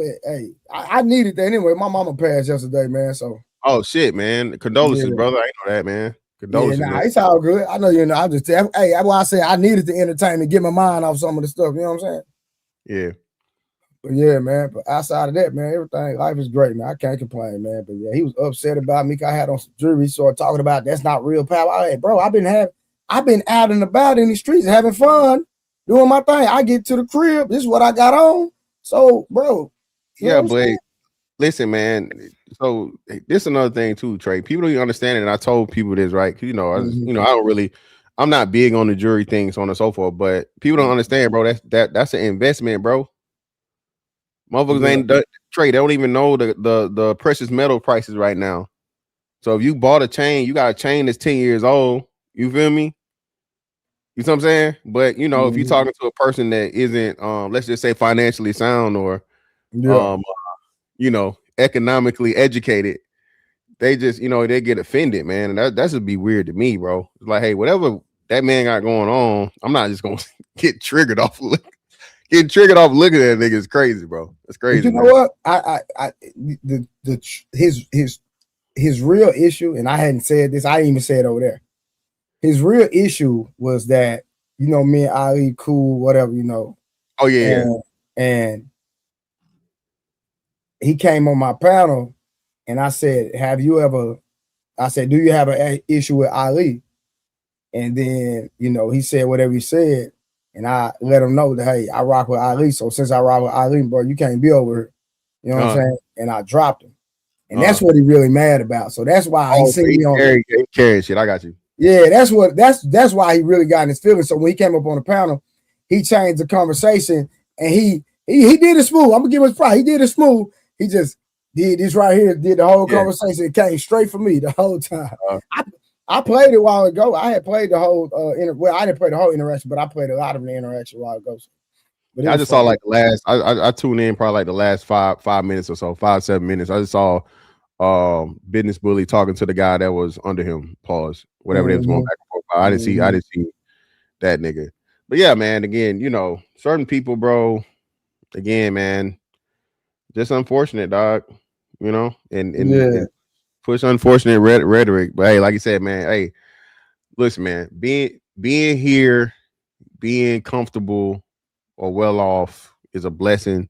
needed that anyway. My mama passed yesterday, man. So shit, man. Condolences, brother. I ain't know that, man. It's all good. I know I just that's why I say I needed the entertainment, get my mind off some of the stuff. You know what I'm saying? Yeah. But yeah, man. But outside of that, man, everything, life is great, man. I can't complain, man. But yeah, he was upset about me. I had on some jewelry, started talking about that's not real power. Bro, I've been out and about in the streets having fun, doing my thing. I get to the crib, this is what I got on. So, bro. Yeah, but listen, man. So this is another thing too, Trey. People don't even understand it. And I told people this, right? I don't really, I'm not big on the jury thing, so on and so forth. But people don't understand, bro. That's an investment, bro. Motherfuckers ain't Trey. They don't even know the precious metal prices right now. So if you bought a chain, you got a chain that's 10 years old. You feel me? You know what I'm saying? But if you're talking to a person that isn't, let's just say financially sound or, economically educated, they just they get offended, man, and that should be weird to me, bro. It's like, hey, whatever that man got going on, I'm not just gonna get triggered off looking at that nigga is crazy, bro. That's crazy. But you know what? His real issue, and I hadn't said this, I didn't even say it over there. His real issue was that me and Ali cool, whatever, Oh yeah, and he came on my panel. And I said, do you have an issue with Ali? And then, he said whatever he said. And I let him know that, hey, I rock with Ali. So since I rock with Ali, bro, you can't be over here. You know what I'm saying? And I dropped him. And that's what he really mad about. So that's why he seen me on carry shit. I got you. Yeah, that's why he really got in his feelings. So when he came up on the panel, he changed the conversation and he did it smooth. I'm gonna give him his pride. He did it smooth. He just did this right here, did the whole conversation. It came straight for me the whole time. I played it a while ago. I had played the whole I didn't play the whole interaction, but I played a lot of the interaction a while ago. But I just saw like the last. I tuned in probably like the last 5 minutes or so, 5-7 minutes. I just saw Business Bully talking to the guy that was under him. Pause. Whatever they was going back and forth. I didn't see that nigga. But yeah, man. Again, certain people, bro. Again, man. Just unfortunate, dog. And push unfortunate rhetoric. But hey, like you said, man. Hey, listen, man. Being here, being comfortable or well off is a blessing,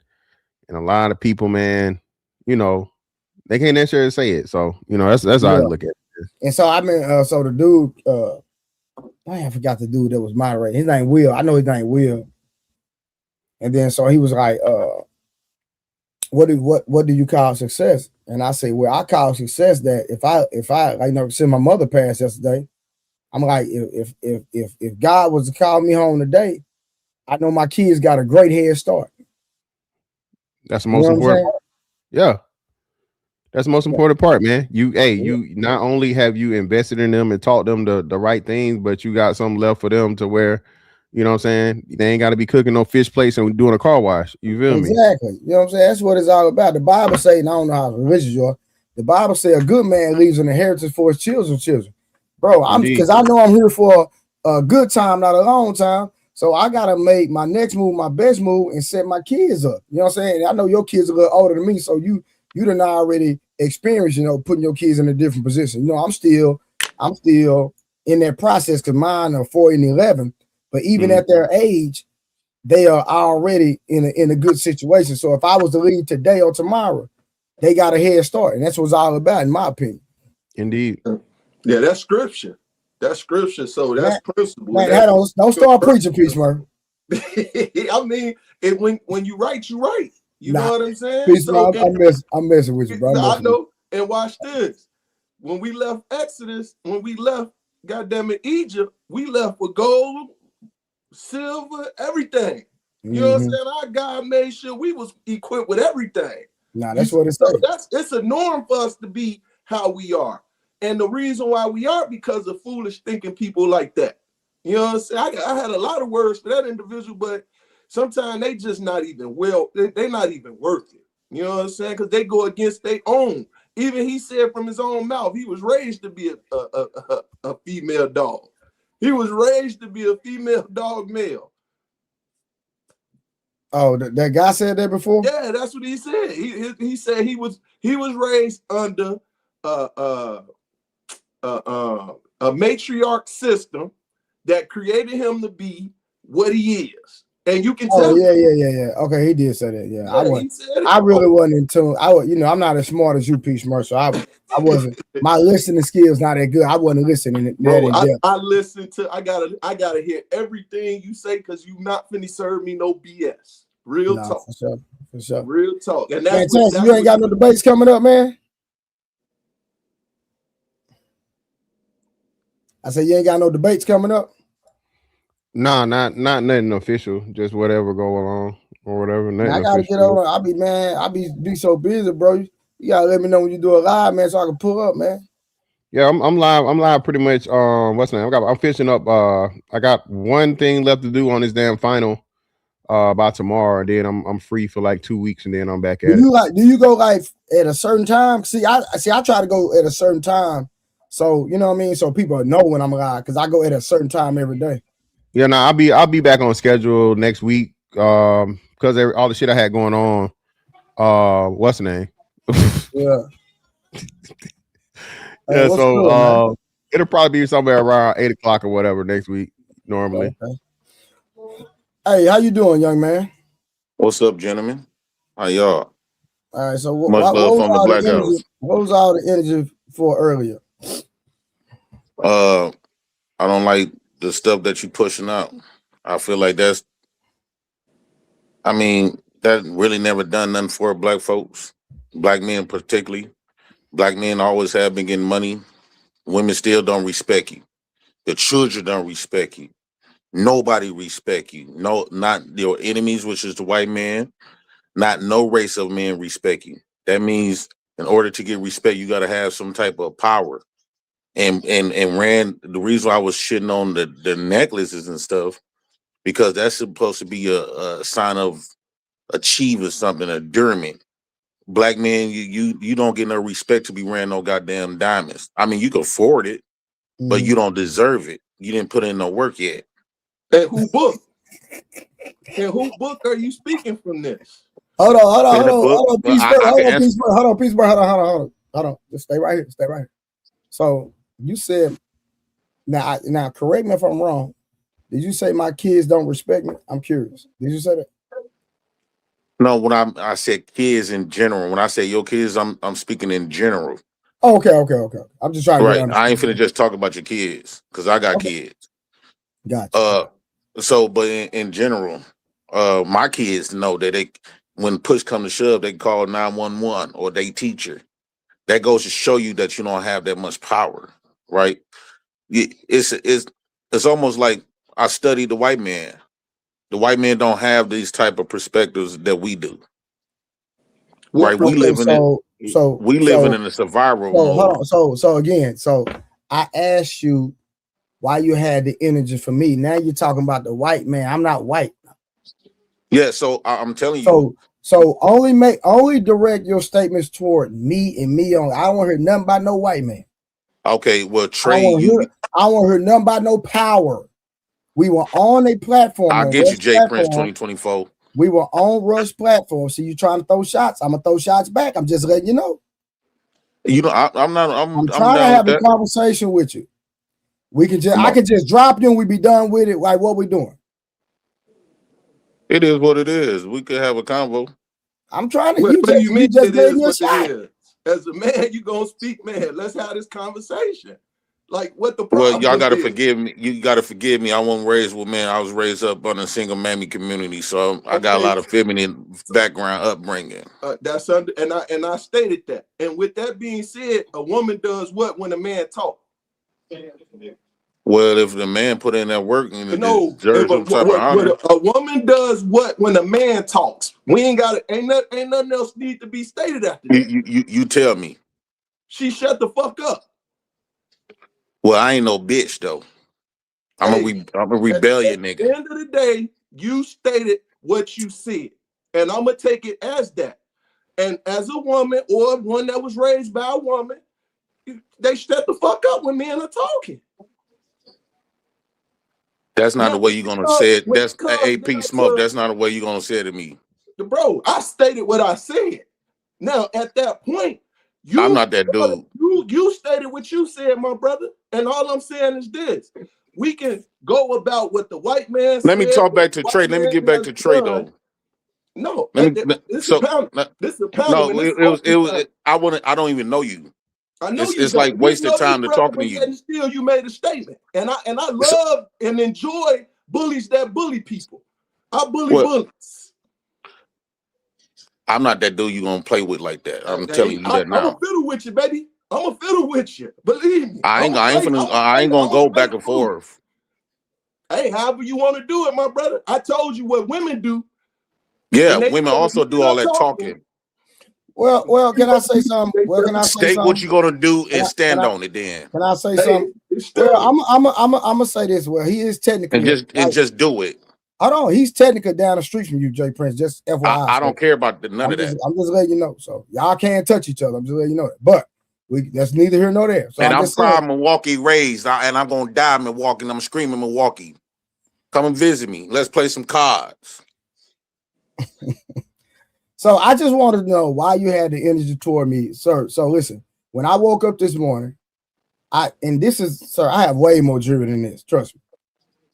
and a lot of people, man, they can't necessarily say it. So that's how I look at it. And so I mean, so the dude, I forgot the dude that was moderating. His name Will. I know his name Will. And then so he was like, what do you call success? And I say, well, I call success that if I like send my mother passed yesterday, I'm like, if God was to call me home today, I know my kids got a great head start. That's the most important part. Yeah. That's the most important part, man. You not only have you invested in them and taught them the right things, but you got something left for them to where, you know what I'm saying? They ain't got to be cooking no fish plates and doing a car wash. You feel me? Exactly. You know what I'm saying? That's what it's all about. The Bible say, and I don't know how religious you are, the Bible say a good man leaves an inheritance for his children's children. Bro, because I know I'm here for a good time, not a long time. So I gotta make my next move my best move and set my kids up. You know what I'm saying? And I know your kids are a little older than me, so you done already experienced, putting your kids in a different position. I'm still in that process because mine are 4 and 11. But even at their age, they are already in a good situation. So if I was to leave today or tomorrow, they got a head start, and that's what it's all about, in my opinion. Indeed. Yeah, that's scripture. That's scripture. So that's principle. Man, don't start preaching, Peace, man. I mean, when you write, you write. You know what I'm saying? Peace, so, I'm messing with you, bro. I know. And watch this. When we left Exodus, when we left, goddamn it, Egypt, we left with gold, silver, everything. You know what I'm saying? Our God made sure we was equipped with everything. Nah, that's what it's saying. It's a norm for us to be how we are. And the reason why we are because of foolish thinking people like that. You know what I'm saying? I had a lot of words for that individual, but sometimes they just not even they're not even worth it. You know what I'm saying? Because they go against their own. Even he said from his own mouth, he was raised to be a female dog. He was raised to be a female dog male. Oh, that guy said that before? Yeah, that's what he said. He said he was raised under a matriarch system that created him to be what he is. And you can tell. Yeah. Okay, he did say that. Yeah, I really wasn't in tune. I'm not as smart as you, Peace Mercer. So I wasn't. My listening skills not that good. I wasn't listening. I listen to. I gotta hear everything you say because you not finna serve me no BS. Real talk. For sure. Real talk. And that's you ain't got no debates coming up, man. I said you ain't got no debates coming up. Nah, not nothing official. Just whatever going on or whatever. Man, I gotta get over. I be so busy, bro. You gotta let me know when you do a live, man, so I can pull up, man. Yeah, I'm live. I'm live pretty much. What's the name? I'm finishing up. I got one thing left to do on this damn final. By tomorrow, and then I'm free for like 2 weeks, and then I'm back at it. Do you go like at a certain time? See, I try to go at a certain time, so you know what I mean. So people know when I'm live because I go at a certain time every day. Yeah, no, I'll be back on schedule next week. Because all the shit I had going on. What's the name? Yeah. Yeah. So it'll probably be somewhere around 8 o'clock or whatever next week normally. Okay. Hey, how you doing, young man? What's up, gentlemen? How y'all? All right, so much love from the Black House. What was all the energy for earlier? I don't like the stuff that you pushing out. I feel like that really never done nothing for black folks, black men particularly. Black men always have been getting money. Women still don't respect you. The children don't respect you. Nobody respect you. No, not your enemies, which is the white man. Not no race of men respect you. That means in order to get respect, you got to have some type of power. And the reason why I was shitting on the necklaces and stuff, because that's supposed to be a sign of achieving something, endearment. Black men, you don't get no respect to be wearing no goddamn diamonds. I mean, you can afford it, but you don't deserve it. You didn't put in no work yet. And who book? And who book are you speaking from this? Hold on, Peace Bird. Hold on. Just stay right here. So you said now correct me if I'm wrong. Did you say my kids don't respect me? I'm curious. Did you say that? No, when I said kids in general. When I say your kids, I'm speaking in general. Oh, okay. I'm just trying to I ain't finna just talk about your kids because I got kids. Gotcha. So, but in general, my kids know that when push come to shove, they call 911 or they teacher. That goes to show you that you don't have that much power, right? It's almost like I studied the white man. The white man don't have these type of perspectives that we do, right? We living in a survival mode. So again, I asked you why you had the energy for me. Now you're talking about the white man. I'm not white. Yeah, so I'm telling you. So only direct your statements toward me and me only. I don't want to hear nothing about no white man. Okay, well, Trey, I want to hear nothing about no power. We were on a platform. I'll get you, Jay Prince 2024. We were on Rush platform. So you trying to throw shots? I'm gonna throw shots back. I'm just letting you know. You know, I'm trying to have a conversation with you. We can just I can just drop you and we be done with it. Like what we doing? It is what it is. We could have a convo. I'm trying to. What do you mean? Just it is what it is. As a man, you gonna speak, man. Let's have this conversation. Like what the problem? Well, y'all gotta forgive me. You gotta forgive me. I wasn't raised with men. I was raised up on a single mammy community, so I got a lot of feminine background upbringing. That's under, and I stated that. And with that being said, a woman does what when a man talks? Well, if the man put in that work and a woman does what when a man talks? We ain't got it. Ain't nothing else need to be stated after that. You tell me. She shut the fuck up. Well, I ain't no bitch though. I'm a rebellion nigga. At the end of the day, you stated what you said, and I'm gonna take it as that. And as a woman or one that was raised by a woman, they shut the fuck up when men are talking. That's not the way you're gonna say it. That's AP Smoke. That's not the way you're gonna say it to me. Bro, I stated what I said. Now, at that point, I'm not that dude. You stated what you said, my brother. And all I'm saying is this. We can go about what the white man said. Let me talk back to Trey. Let me get back to Trey though. No, this is a panel. I don't even know you. I know it's like wasted time to talk to you. Still, you made a statement, and I love and enjoy bullies that bully people. I bully bullies. I'm not that dude you gonna play with like that. I'm telling you that now. I'm a fiddle with you, baby. I'm a fiddle with you. Believe me. I ain't gonna go back and forth. Hey, however you want to do it, my brother. I told you what women do. Yeah, women also do all that talking. Well, can I say something? Well, can I say state something? What you're gonna do and stand on it then. Can I say something? Well, I'm gonna say this. Well, he is technically and just do it. Hold on, he's technically down the street from you, Jay Prince. Just FYI. I don't care about none of that. I'm just letting you know. So y'all can't touch each other. I'm just letting you know that. But that's neither here nor there. So and I'm proud Milwaukee raised, and I'm gonna die Milwaukee, and I'm screaming Milwaukee. Come and visit me. Let's play some cards. So I just wanted to know why you had the energy toward me, sir. So listen, when I woke up this morning, I have way more jewelry than this. Trust me.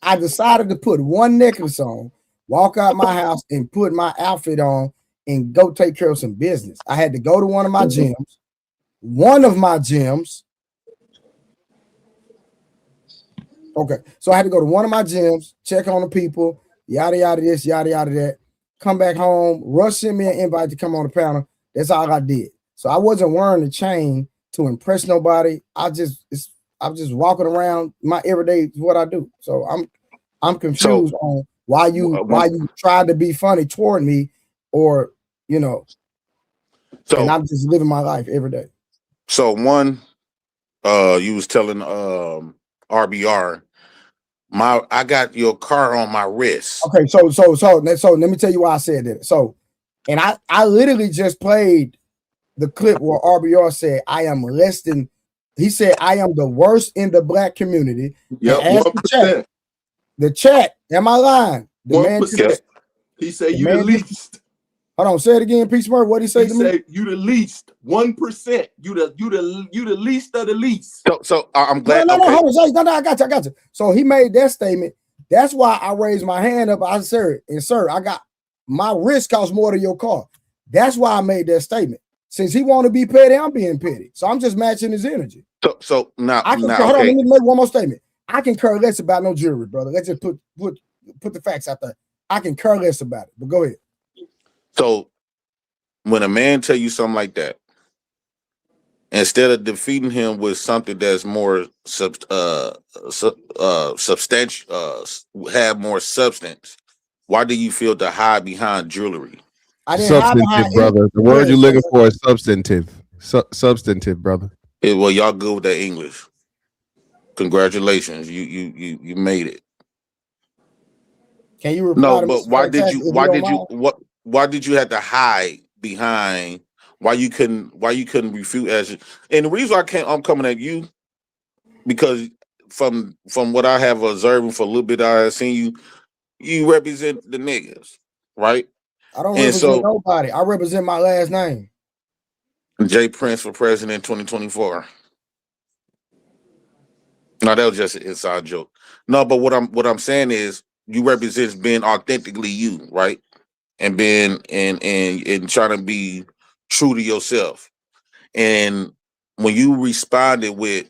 I decided to put one necklace on, walk out my house, and put my outfit on and go take care of some business. I had to go to one of my gyms. Okay, so I had to go to one of my gyms, check on the people, yada yada this, yada yada that. Come back home. Rush sent me an invite to come on the panel. That's all I did. So I wasn't wearing a chain to impress nobody. I'm just walking around. My everyday is what I do. So I'm confused on why you tried to be funny toward me, or and I'm just living my life every day. So one, you was telling RBR. I got your car on my wrist. Okay, so let me tell you why I said that. So, and I literally just played the clip where RBR said I am less than. He said I am the worst in the black community. Yeah, the chat. Am I lying? The man said, he said you the least. Hold on, say it again, P. Smurf. What did he say to me? He said you the least. 1%. You the least of the least. So I'm glad. No, hold on. No, I got you. So he made that statement. That's why I raised my hand up. I said, sir, I got my wrist costs more than your car. That's why I made that statement. Since he want to be petty, I'm being petty. So I'm just matching his energy. So now, hold on, let me make one more statement. I can care less about no jewelry, brother. Let's just put the facts out there. I can care less about it. But go ahead. So when a man tell you something like that, instead of defeating him with something that's more substantial, have more substance, why do you feel to hide behind jewelry? I didn't hide behind brother. The word you're looking for is substantive. Substantive, brother. Well, y'all good with that English. Congratulations, you made it. Can you reply to but why did you have to hide behind? Why you couldn't refute as? And the reason I'm coming at you, because from what I have observed, for a little bit I have seen you represent the niggas, right? I don't represent nobody. I represent my last name. Jay Prince for president 2024. No, that was just an inside joke. No, but what I'm saying is you represent being authentically you, right? And being and trying to be true to yourself. And when you responded with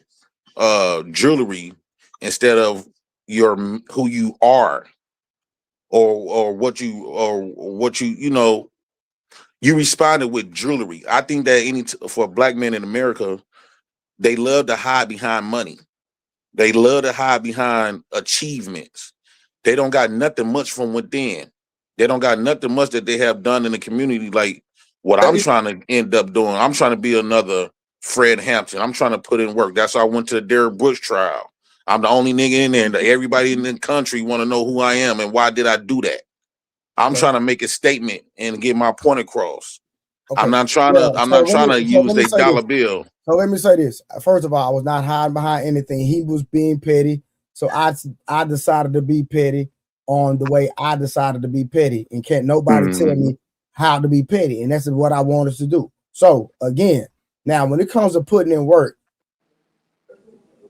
jewelry instead of who you are or what you you responded with jewelry. I think that for black men in America, they love to hide behind money. They love to hide behind achievements. They don't got nothing much from within. They don't got nothing much that they have done in the community like what I'm trying to end up doing. I'm trying to be another Fred Hampton. I'm trying to put in work. That's why I went to the Derek Bush trial. I'm the only nigga in there, and everybody in the country want to know who I am and why did I do that. I'm trying to make a statement and get my point across. Okay. I'm not trying to use a dollar bill. So let me say this. First of all, I was not hiding behind anything. He was being petty. So I decided to be petty on the way I decided to be petty. And can't nobody tell me how to be petty. And that's what I wanted to do. So again, now when it comes to putting in work,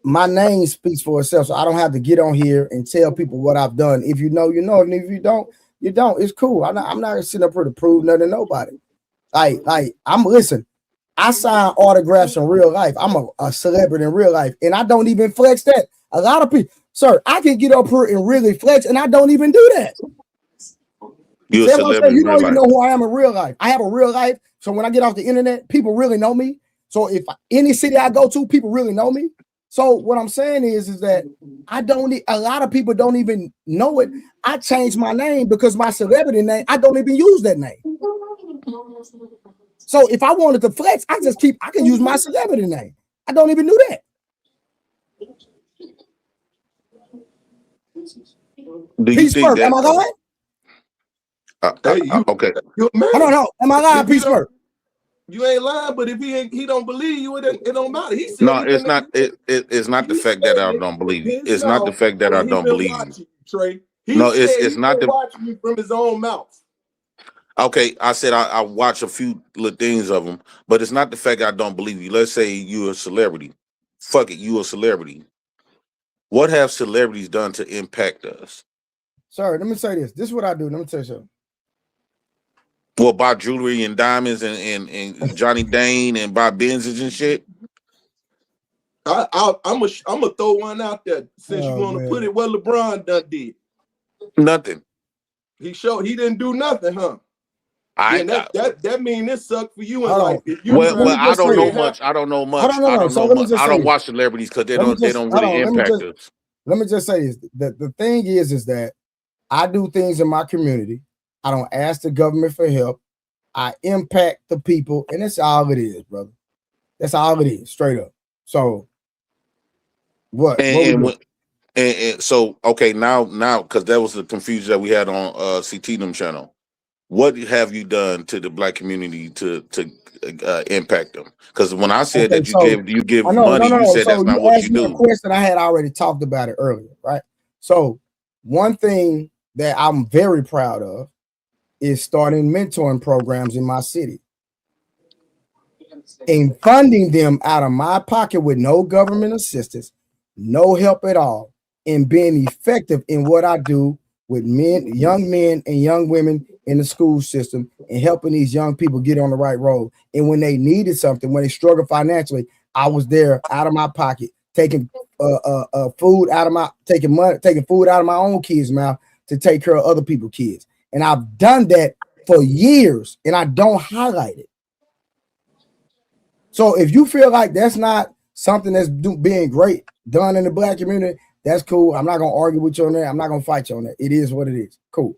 my name speaks for itself. So I don't have to get on here and tell people what I've done. If you know, you know. And if you don't, you don't. It's cool. I'm not sitting up here to prove nothing to nobody. Listen, I sign autographs in real life. I'm a celebrity in real life, and I don't even flex that. A lot of people, sir, I can get up here and really flex, and I don't even do that. You're a celebrity. You don't even know who I am in real life. I have a real life, so when I get off the internet, people really know me. So if any city I go to, people really know me. So what I'm saying is that a lot of people don't even know it. I changed my name because my celebrity name, I don't even use that name. So if I wanted to flex, I can use my celebrity name. I don't even do that. Peace Murph, am I lying? Okay. No. Am I lying, Peace Murph? You ain't lying, but if he don't believe you, it don't matter. He said no, it's not. It's not the fact that I don't believe you. It's not the fact that I don't believe you, Trey. It's not the watching you from his own mouth. Okay, I said I watch a few little things of them, but it's not the fact I don't believe you. Let's say you're a celebrity. Fuck it, you a celebrity. What have celebrities done to impact us? Sorry, let me say this. This is what I do. Let me tell you something. Well, buy jewelry and diamonds and Johnny Dane and buy Benzes and shit. I'm gonna throw one out there since you want to put it. What LeBron done did? Nothing. He didn't do nothing, huh? That mean it sucked for you in life. But I don't know much. I don't know much. I don't watch celebrities because they don't really impact us. Let me just say this. The thing is that I do things in my community. I don't ask the government for help. I impact the people, and that's all it is, brother. That's all it is, straight up. So what? So okay, now because that was the confusion that we had on CT channel. What have you done to the black community to impact them? Because when I said that you give money, you said that's not what you do. A question I had already talked about it earlier, right? So one thing that I'm very proud of is starting mentoring programs in my city and funding them out of my pocket with no government assistance, no help at all, and being effective in what I do with young men and young women in the school system and helping these young people get on the right road. And when they needed something, when they struggled financially, I was there out of my pocket taking food out of my taking food out of my own kids' mouth to take care of other people's kids. And I've done that for years, and I don't highlight it. So if you feel like that's not something that's being great done in the Black community, that's cool. I'm not gonna argue with you on that. I'm not gonna fight you on that. It is what it is. Cool.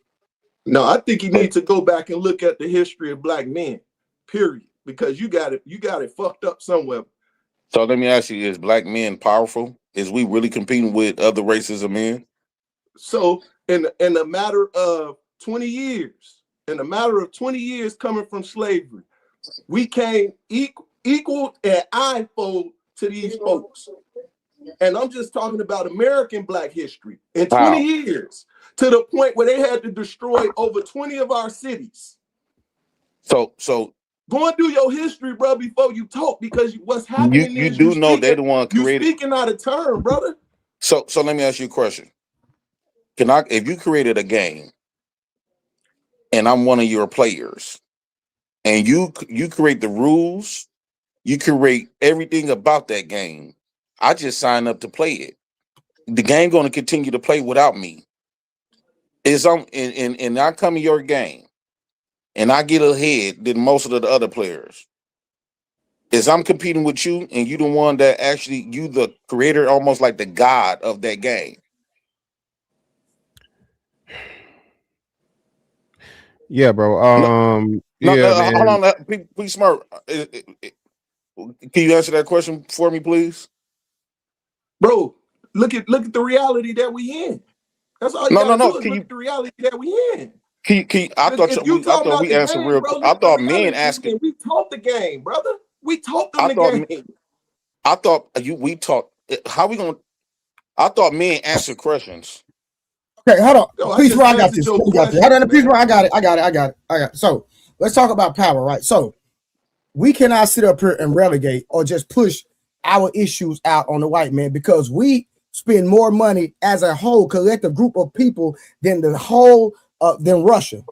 No, I think you need to go back and look at the history of Black men, period, because you got it fucked up somewhere. So let me ask you: is Black men powerful? Is we really competing with other races of men? So in a matter of 20 years, coming from slavery, we came equal and eyefold to these folks. And I'm just talking about American Black history in 20 years, to the point where they had to destroy over 20 of our cities. So go and do your history, bro, before you talk, because what's happening you is do know they're the one created. You speaking out of turn, brother. So let me ask you a question. If you created a game and I'm one of your players, and you create the rules, you create everything about that game, I just sign up to play it. The game going to continue to play without me. And I come in your game and I get ahead than most of the other players. Is I'm competing with you, and you the one that actually, you the creator, almost like the god of that game. Yeah, bro. Man. Hold on, please, Smart. Can you answer that question for me, please? Bro, look at the reality that we in. That's all you gotta do is look at the reality that we in. I thought we answered game, real. Bro, I thought men asking. We taught the game, brother. We taught them the game. We taught. How we gonna? I thought men answer questions. Okay, hold on. Please, I got this. Hold on, please, I got it. So let's talk about power, right? So we cannot sit up here and relegate or just push our issues out on the white man, because we spend more money as a whole collective group of people than the whole than Russia.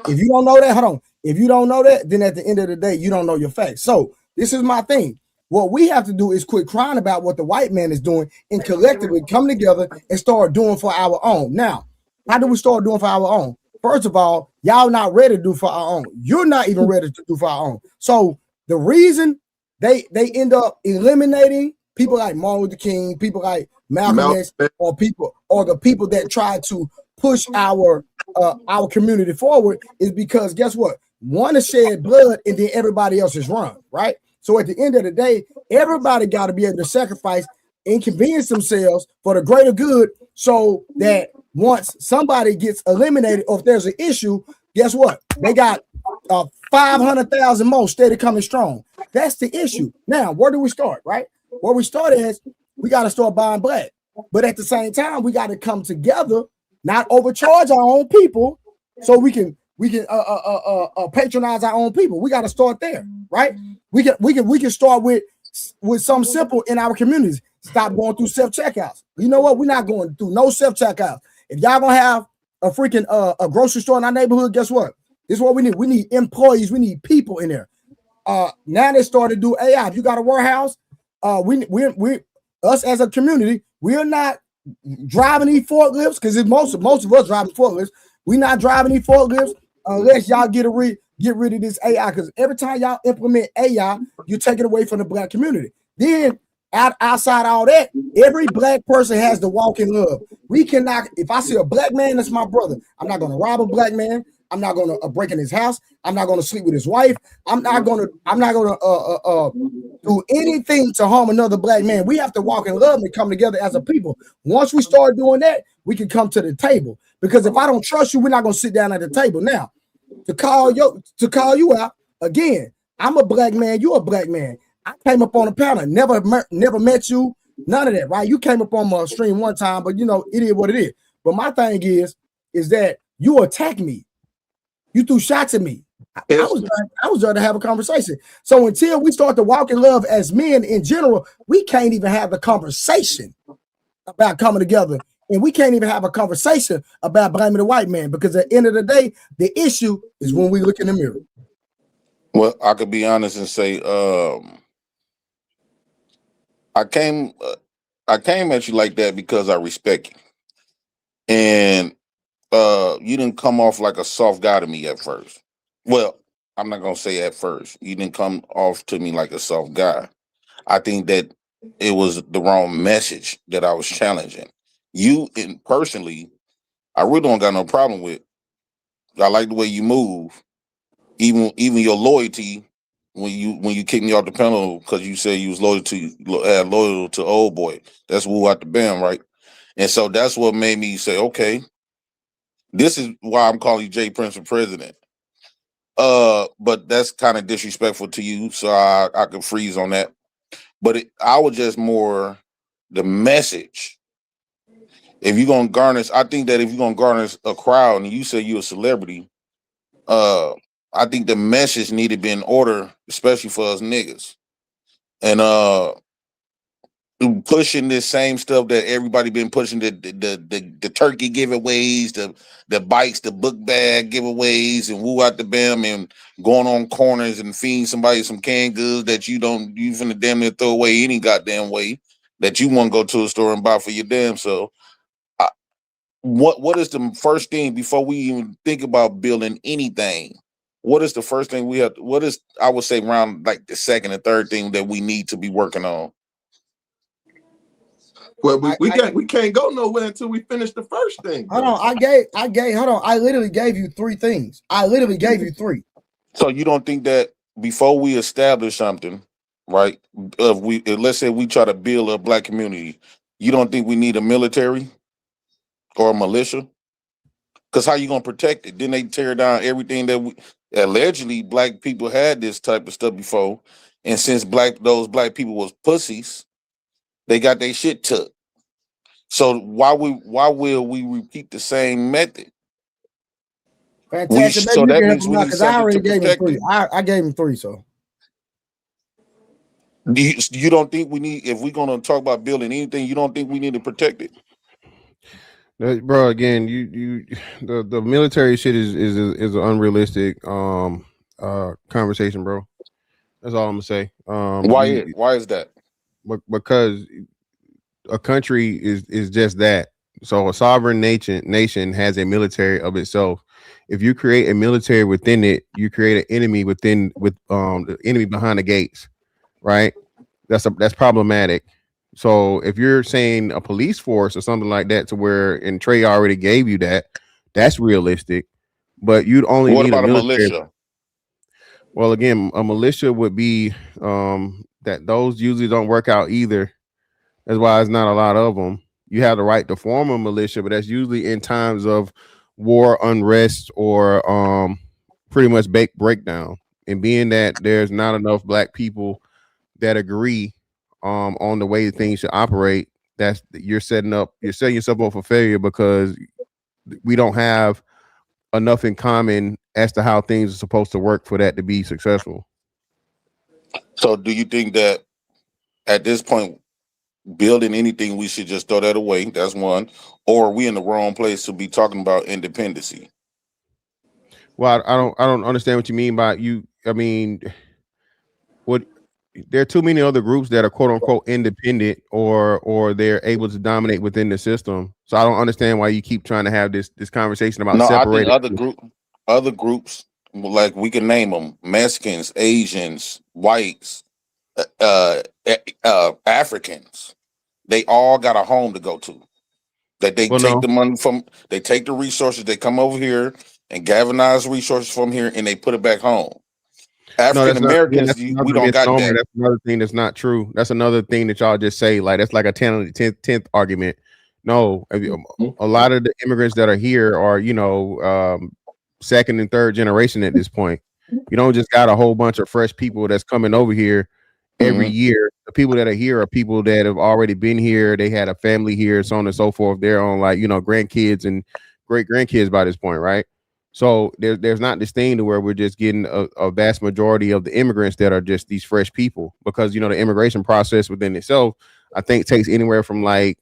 If you don't know that, hold on. If you don't know that, then at the end of the day, you don't know your facts. So this is my thing. What we have to do is quit crying about what the white man is doing and collectively come together and start doing for our own. Now, how do we start doing for our own? First of all, y'all not ready to do for our own. You're not even ready to do for our own. So the reason they end up eliminating people like Martin Luther King, people like Malcolm X, or the people that try to push our community forward is because guess what? One is shed blood and then everybody else is run, right? So at the end of the day, everybody got to be able to sacrifice, inconvenience themselves for the greater good, so that once somebody gets eliminated or if there's an issue, guess what? They got 500,000 more steady coming strong. That's the issue. Now, where do we start, right? Where we start is we got to start buying black. But at the same time, we got to come together, not overcharge our own people, so we can patronize our own people. We got to start there, right? We can start with something simple in our communities. Stop going through self-checkouts. You know what? We're not going through no self-checkouts. If y'all gonna have a freaking a grocery store in our neighborhood, guess what? This is what we need. We need employees. We need people in there. Now they started to do AI. If you got a warehouse, we us as a community, we're not driving these forklifts, because most of us driving forklifts. We're not driving these forklifts unless y'all get rid of this AI, because every time y'all implement AI, you take it away from the black community. Then outside all that, every black person has to walk in love. We cannot, if I see a black man, that's my brother. I'm not going to rob a black man. I'm not going to break in his house. I'm not going to sleep with his wife. I'm not going to do anything to harm another black man. We have to walk in love and come together as a people. Once we start doing that, we can come to the table. Because if I don't trust you, we're not going to sit down at the table. Now, to call you out again, I'm a black man. You're a black man. I came up on a panel, never met you, none of that, right? You came up on my stream one time, but you know it is what it is. But my thing is that you attacked me. You threw shots at me. I was there to have a conversation. So until we start to walk in love as men in general, we can't even have the conversation about coming together. And we can't even have a conversation about blaming the white man, because at the end of the day, the issue is when we look in the mirror. Well, I could be honest and say, I came I came at you like that because I respect you. And you didn't come off like a soft guy to me at first. Well, I'm not gonna say at first. You didn't come off to me like a soft guy. I think that it was the wrong message that I was challenging. You and personally, I really don't got no problem with. I like the way you move. Even your loyalty when you kicked me off the panel because you said you was loyal to old boy. That's woo out the band, right? And so that's what made me say, okay, this is why I'm calling you Jay Prince for president. But that's kind of disrespectful to you, so I could freeze on that. But I was just more the message. If you're gonna garnish, I think that if you're gonna garnish a crowd and you say you're a celebrity, I think the message need to be in order, especially for us niggas. And pushing this same stuff that everybody been pushing, the turkey giveaways, the bikes, the book bag giveaways, and woo out the bam, and going on corners and feeding somebody some canned goods that you finna damn near throw away any goddamn way, that you want to go to a store and buy for your damn self. What is the first thing before we even think about building anything? What is the first thing we have? What is, I would say, around like the second and third thing that we need to be working on? Well, we can't go nowhere until we finish the first thing. Hold on, I literally gave you three things. I literally gave you three. So you don't think that before we establish something, right? Let's say we try to build a black community, you don't think we need a military or a militia? Because how you gonna protect it? Then they tear down everything that allegedly black people had this type of stuff before, and since those black people was pussies, they got their shit took. So why will we repeat the same method? Fantastic. So that means we need because I something already to gave him protect three. it. I gave him three. So You don't think we need, if we're gonna talk about building anything, you don't think we need to protect it? Bro, again, the military shit is an unrealistic conversation, bro. That's all I'm gonna say. Why is that? Because a country is just that. So a sovereign nation has a military of itself. If you create a military within it, you create an enemy with the enemy behind the gates, right? That's problematic. So if you're saying a police force or something like that, to where, and Trey already gave you that, that's realistic. But you'd only What need about a military. militia? Well, again, a militia would be that those usually don't work out either. That's why it's not a lot of them. You have the right to form a militia, but that's usually in times of war, unrest, or pretty much breakdown. And being that there's not enough black people that agree on the way things should operate, you're setting yourself up for failure, because we don't have enough in common as to how things are supposed to work for that to be successful. So do you think that at this point, building anything, we should just throw that away? That's one. Or are we in the wrong place to be talking about independency? Well, I don't understand what you mean by you. I mean, there are too many other groups that are quote unquote independent, or they're able to dominate within the system. So I don't understand why you keep trying to have this conversation about separating. I think other groups, like we can name them: Mexicans, Asians, whites, Africans. They all got a home to go to. That they take the money from, they take the resources, they come over here and galvanize resources from here, and they put it back home. African Americans, we don't got that. That's another thing that's not true. That's another thing that y'all just say, like that's like a 10th argument. No, a lot of the immigrants that are here are, second and third generation at this point. You don't just got a whole bunch of fresh people that's coming over here every year. The people that are here are people that have already been here. They had a family here, so on and so forth. They're on grandkids and great grandkids by this point, right? So there's not this thing to where we're just getting a vast majority of the immigrants that are just these fresh people, because the immigration process within itself, I think, takes anywhere from like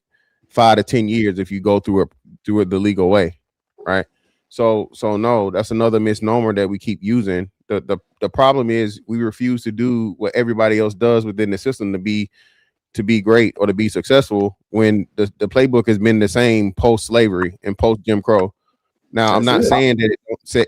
5 to 10 years if you go through it the legal way, right? So no, that's another misnomer that we keep using. The problem is we refuse to do what everybody else does within the system to be to be great or to be successful when the playbook has been the same post-slavery and post-Jim Crow. Now, I'm not saying that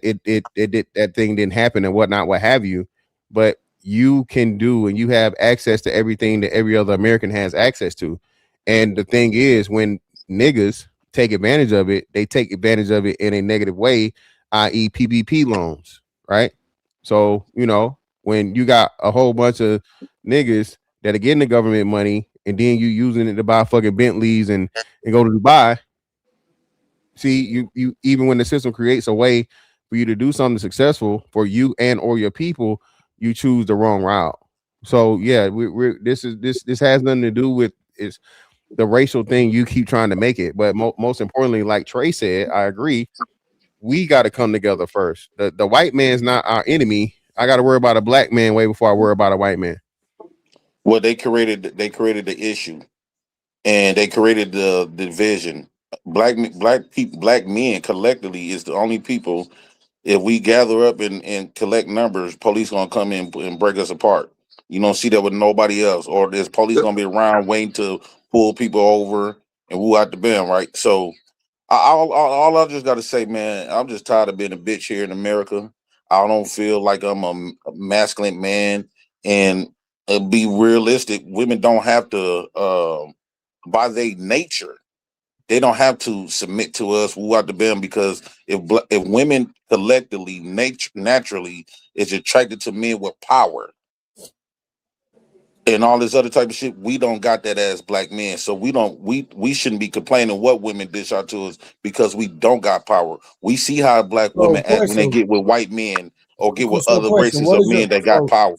it that thing didn't happen and whatnot, what have you, but you can do and you have access to everything that every other American has access to. And the thing is, when niggas take advantage of it, they take advantage of it in a negative way, i.e. PPP loans, right? So, you know, when you got a whole bunch of niggas that are getting the government money and then you using it to buy fucking Bentleys and go to Dubai. See, you even when the system creates a way for you to do something successful for you and or your people, you choose the wrong route. So yeah, this has nothing to do with is the racial thing you keep trying to make it, but most importantly, like Trey said, I agree. We got to come together first. The white man's not our enemy. I got to worry about a black man way before I worry about a white man. Well, they created the issue, and they created the division. Black men collectively is the only people. If we gather up and collect numbers, police gonna come in and break us apart. You don't see that with nobody else, or there's police gonna be around waiting to pull people over and woo out the band, right? So, all I just got to say, man, I'm just tired of being a bitch here in America. I don't feel like I'm a masculine man, and be realistic. Women don't have to, by their nature, they don't have to submit to us, woo out the band, because if women collectively, naturally is attracted to men with power and all this other type of shit, we don't got that as black men. So we shouldn't be complaining what women dish out to us because we don't got power. We see how black women act when they get with white men or get with other races of men that got power.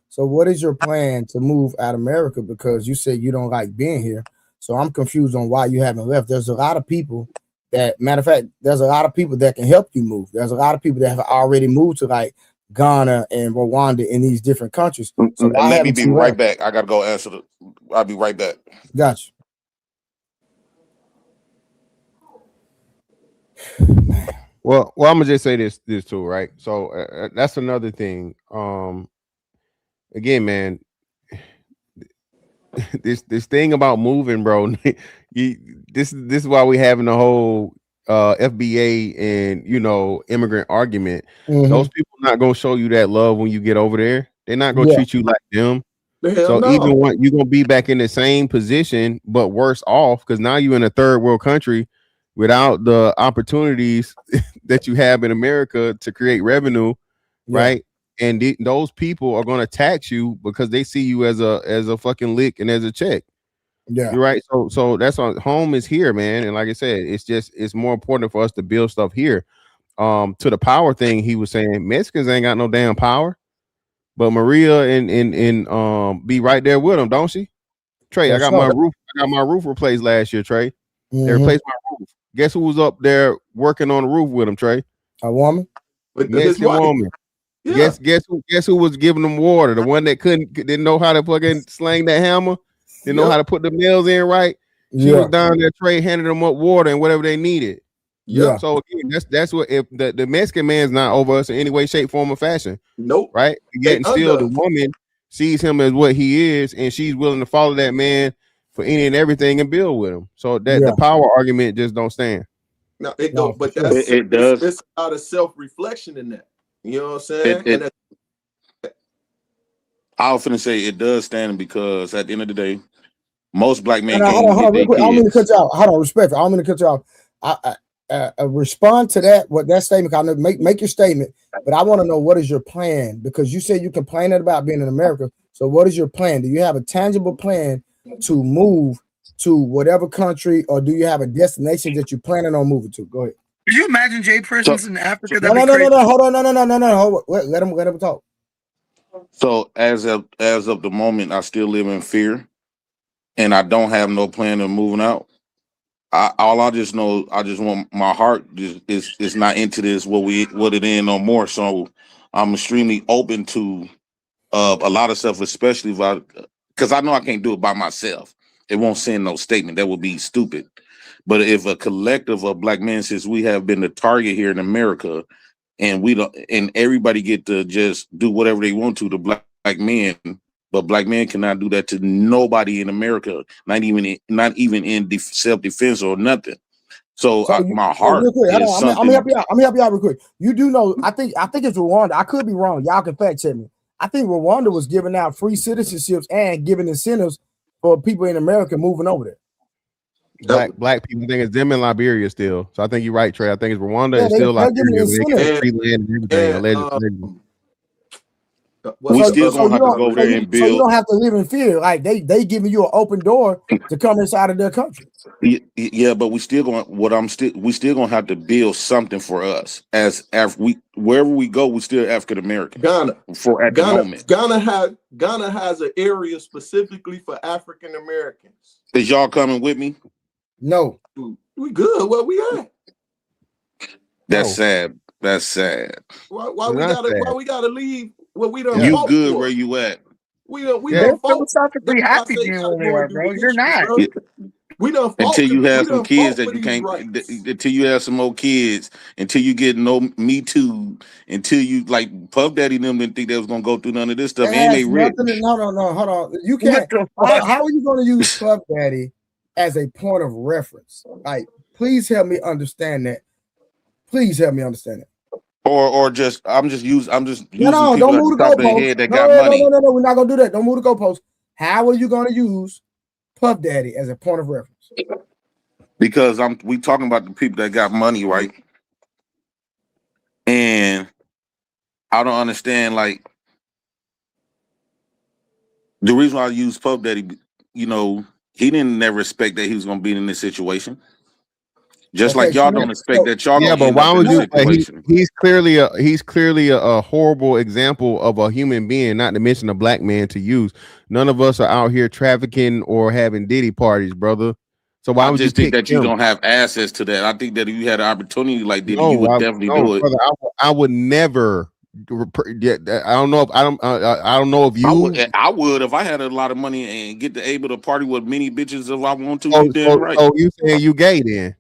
So what is your plan to move out of America? Because you said you don't like being here. So I'm confused on why you haven't left. There's a lot of people that, matter of fact, there's a lot of people that can help you move. There's a lot of people that have already moved to like Ghana and Rwanda in these different countries. So Let me be right back. I gotta go answer I'll be right back. Gotcha. Well, I'm gonna just say this too, right? So that's another thing. Again, man, this thing about moving, bro. This is why we having the whole FBA and immigrant argument. Those people not gonna show you that love when you get over there. They're not gonna treat you like them. Even when you're gonna be back in the same position, but worse off, because now you're in a third world country without the opportunities that you have in America to create revenue, right? And those people are going to tax you because they see you as a fucking lick and as a check. You're right. So that's on home is here, man. And like I said, it's more important for us to build stuff here. To the power thing, he was saying Mexicans ain't got no damn power, but Maria and be right there with them, don't she? Trey, I got my roof replaced last year, Trey. They replaced my roof. Guess who was up there working on the roof with him, Trey? A woman? Mexican woman. Yeah. Guess who was giving them water? The one that didn't know how to fucking slang that hammer, didn't know how to put the nails in right. She was down there, Trey, handing them up water and whatever they needed. Yeah. So again, that's what if the Mexican man's not over us in any way, shape, form, or fashion. Nope. Right? Yet still the woman sees him as what he is, and she's willing to follow that man for any and everything and build with him. So that the power argument just don't stand. No, it don't. But it does. It's a lot of self-reflection in that. You know what I'm saying? I was finna say it does stand because at the end of the day, most black men hold on, real quick. I don't mean to cut you off. Hold on, respect. I don't mean to cut you off. I respond to that statement. I know make your statement, but I want to know what is your plan, because you said you complained about being in America. So what is your plan? Do you have a tangible plan to move to whatever country, or do you have a destination that you're planning on moving to? Go ahead. Could you imagine Jay Prison's in Africa? No, hold on, no. Let him talk. So as of the moment, I still live in fear, and I don't have no plan of moving out. All I just know, I just want my heart is not into this what it in no more. So I'm extremely open to a lot of stuff, especially because I know I can't do it by myself. It won't send no statement. That would be stupid. But if a collective of black men, since we have been the target here in America, and we don't, and everybody get to just do whatever they want to the black men, But black men cannot do that to nobody in America, not even in self-defense or nothing. So, my heart real quick, is something. I'm gonna help you out. I'm gonna help you out real quick. You do know, I think it's Rwanda. I could be wrong. Y'all can fact check me. I think Rwanda was giving out free citizenships and giving incentives for people in America moving over there. Black people, I think it's them in Liberia still. So I think you're right, Trey. I think it's Rwanda Yeah, and still they're giving Liberia. They get incentives. free land and everything. Allegedly. We still gonna have to go there and build. So you don't have to live in fear. Like they giving you an open door to come inside of their country. Yeah, but we still gonna have to build something for us as wherever we go, we still African American. Ghana moment. Ghana has an area specifically for African Americans. Is y'all coming with me? No, we good. Where we at? That's sad. That's sad. Why we gotta leave? What we done? You good where you at? We They're philosophically happy being where they are, bro. You're not. Yeah. We done until you have some kids that you can't. Until you have some more kids. Until you get no Me Too. Until you like Puff Daddy and them didn't think they was gonna go through none of this stuff. And they rich. No, hold on. You can't. How are you going to use Puff Daddy as a point of reference? Like, please help me understand that. Please help me understand that. Or just I'm just using don't people move the at the top of their head that got money. No, we're not gonna do that. Don't move the goalpost. How are you gonna use Puff Daddy as a point of reference? Because we talking about the people that got money, right? And I don't understand, like, the reason why I use Puff Daddy, he didn't never expect that he was gonna be in this situation. Just like y'all don't expect that y'all. Yeah, but why would you? He's clearly a horrible example of a human being, not to mention a black man to use. None of us are out here trafficking or having Diddy parties, brother. So why would you think that you don't have access to that? I think that if you had an opportunity like Diddy, you would definitely do it. Brother, I would never. I don't know if you. I would if I had a lot of money and get to able to party with many bitches if I want to. Right. Oh, you saying you gay then?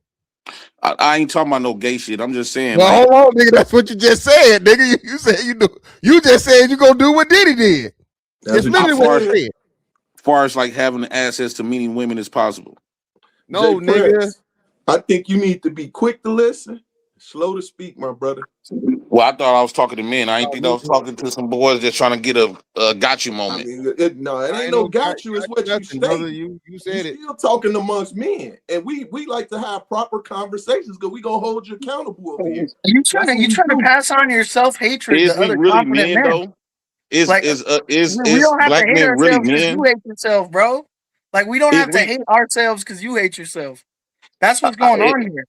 I ain't talking about no gay shit. I'm just saying. Well, hold on, nigga. That's what you just said, nigga. You said you do. You just said you gonna do what Diddy did. It's literally what you said. As far as like having access to many women as possible. No, nigga. I think you need to be quick to listen, slow to speak, my brother. Well, I thought I was talking to men. I ain't think I was talking to some boys that's trying to get a got you moment. I mean, it ain't no got you. It's what you state. Brother, you said it. Still talking amongst men, and we like to have proper conversations because we gonna hold you accountable over here. You trying to pass on your self hatred to other really confident men? Though? Is we don't have black to hate men really ourselves because men? you hate yourself, bro. Like we don't have to hate ourselves because you hate yourself. That's what's going on here.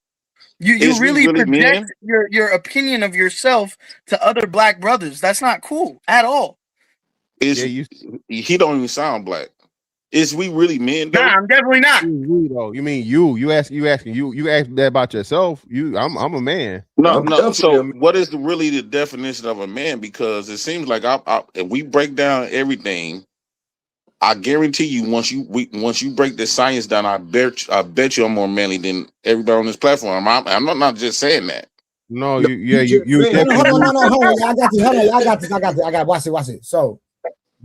You really project your opinion of yourself to other black brothers. That's not cool at all. He don't even sound black. Is we really men though? Nah, I'm definitely not. You mean you? You ask that about yourself. I'm a man. No. So what is really the definition of a man? Because it seems like if we break down everything, I guarantee you once you break the science down, I bet you I'm more manly than everybody on this platform. I'm not just saying that. No, Hold on. I got this. I got watch it. So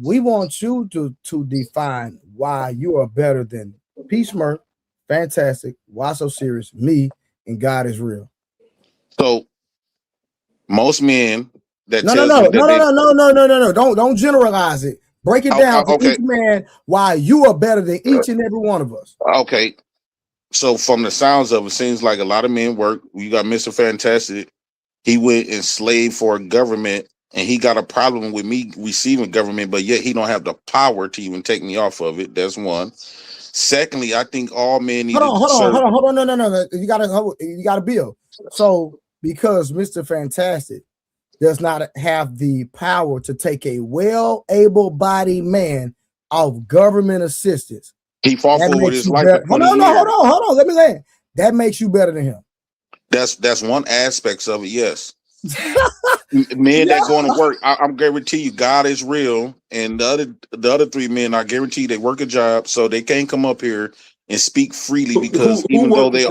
we want you to define why you are better than Peace Murph, Fantastic, Why So Serious, me, and God Is Real. So most men that no. Don't generalize it. Break it down for each man why you are better than each and every one of us. Okay. So from the sounds of it, seems like a lot of men work. You got Mr. Fantastic. He went and slaved for a government, and he got a problem with me receiving government, but yet he don't have the power to even take me off of it. That's one. Secondly, I think all men need hold on. No. You gotta build. So because Mr. Fantastic does not have the power to take a able-bodied man off government assistance. He fought for with his life. Hold on. Let me land. That makes you better than him. That's one aspect of it. Yes. Men that going to work, I'm guarantee you, God is real, and the other three men, I guarantee they work a job, so they can't come up here and speak freely because even though they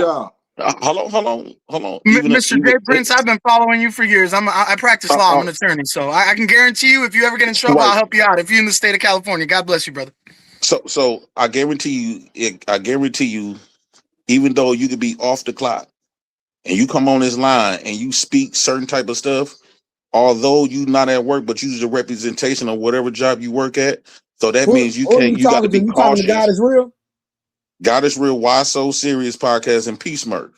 Hold on. Mr. J. Prince, I've been following you for years. I practice law. I'm an attorney, so I can guarantee you, if you ever get in trouble, I'll help you out. If you're in the state of California, God bless you, brother. So I guarantee you, even though you could be off the clock and you come on this line and you speak certain type of stuff, although you not at work, but you the representation of whatever job you work at. So that means you got to be you cautious. talking to God is real? God is real. Why So Serious podcast and Peace Merc.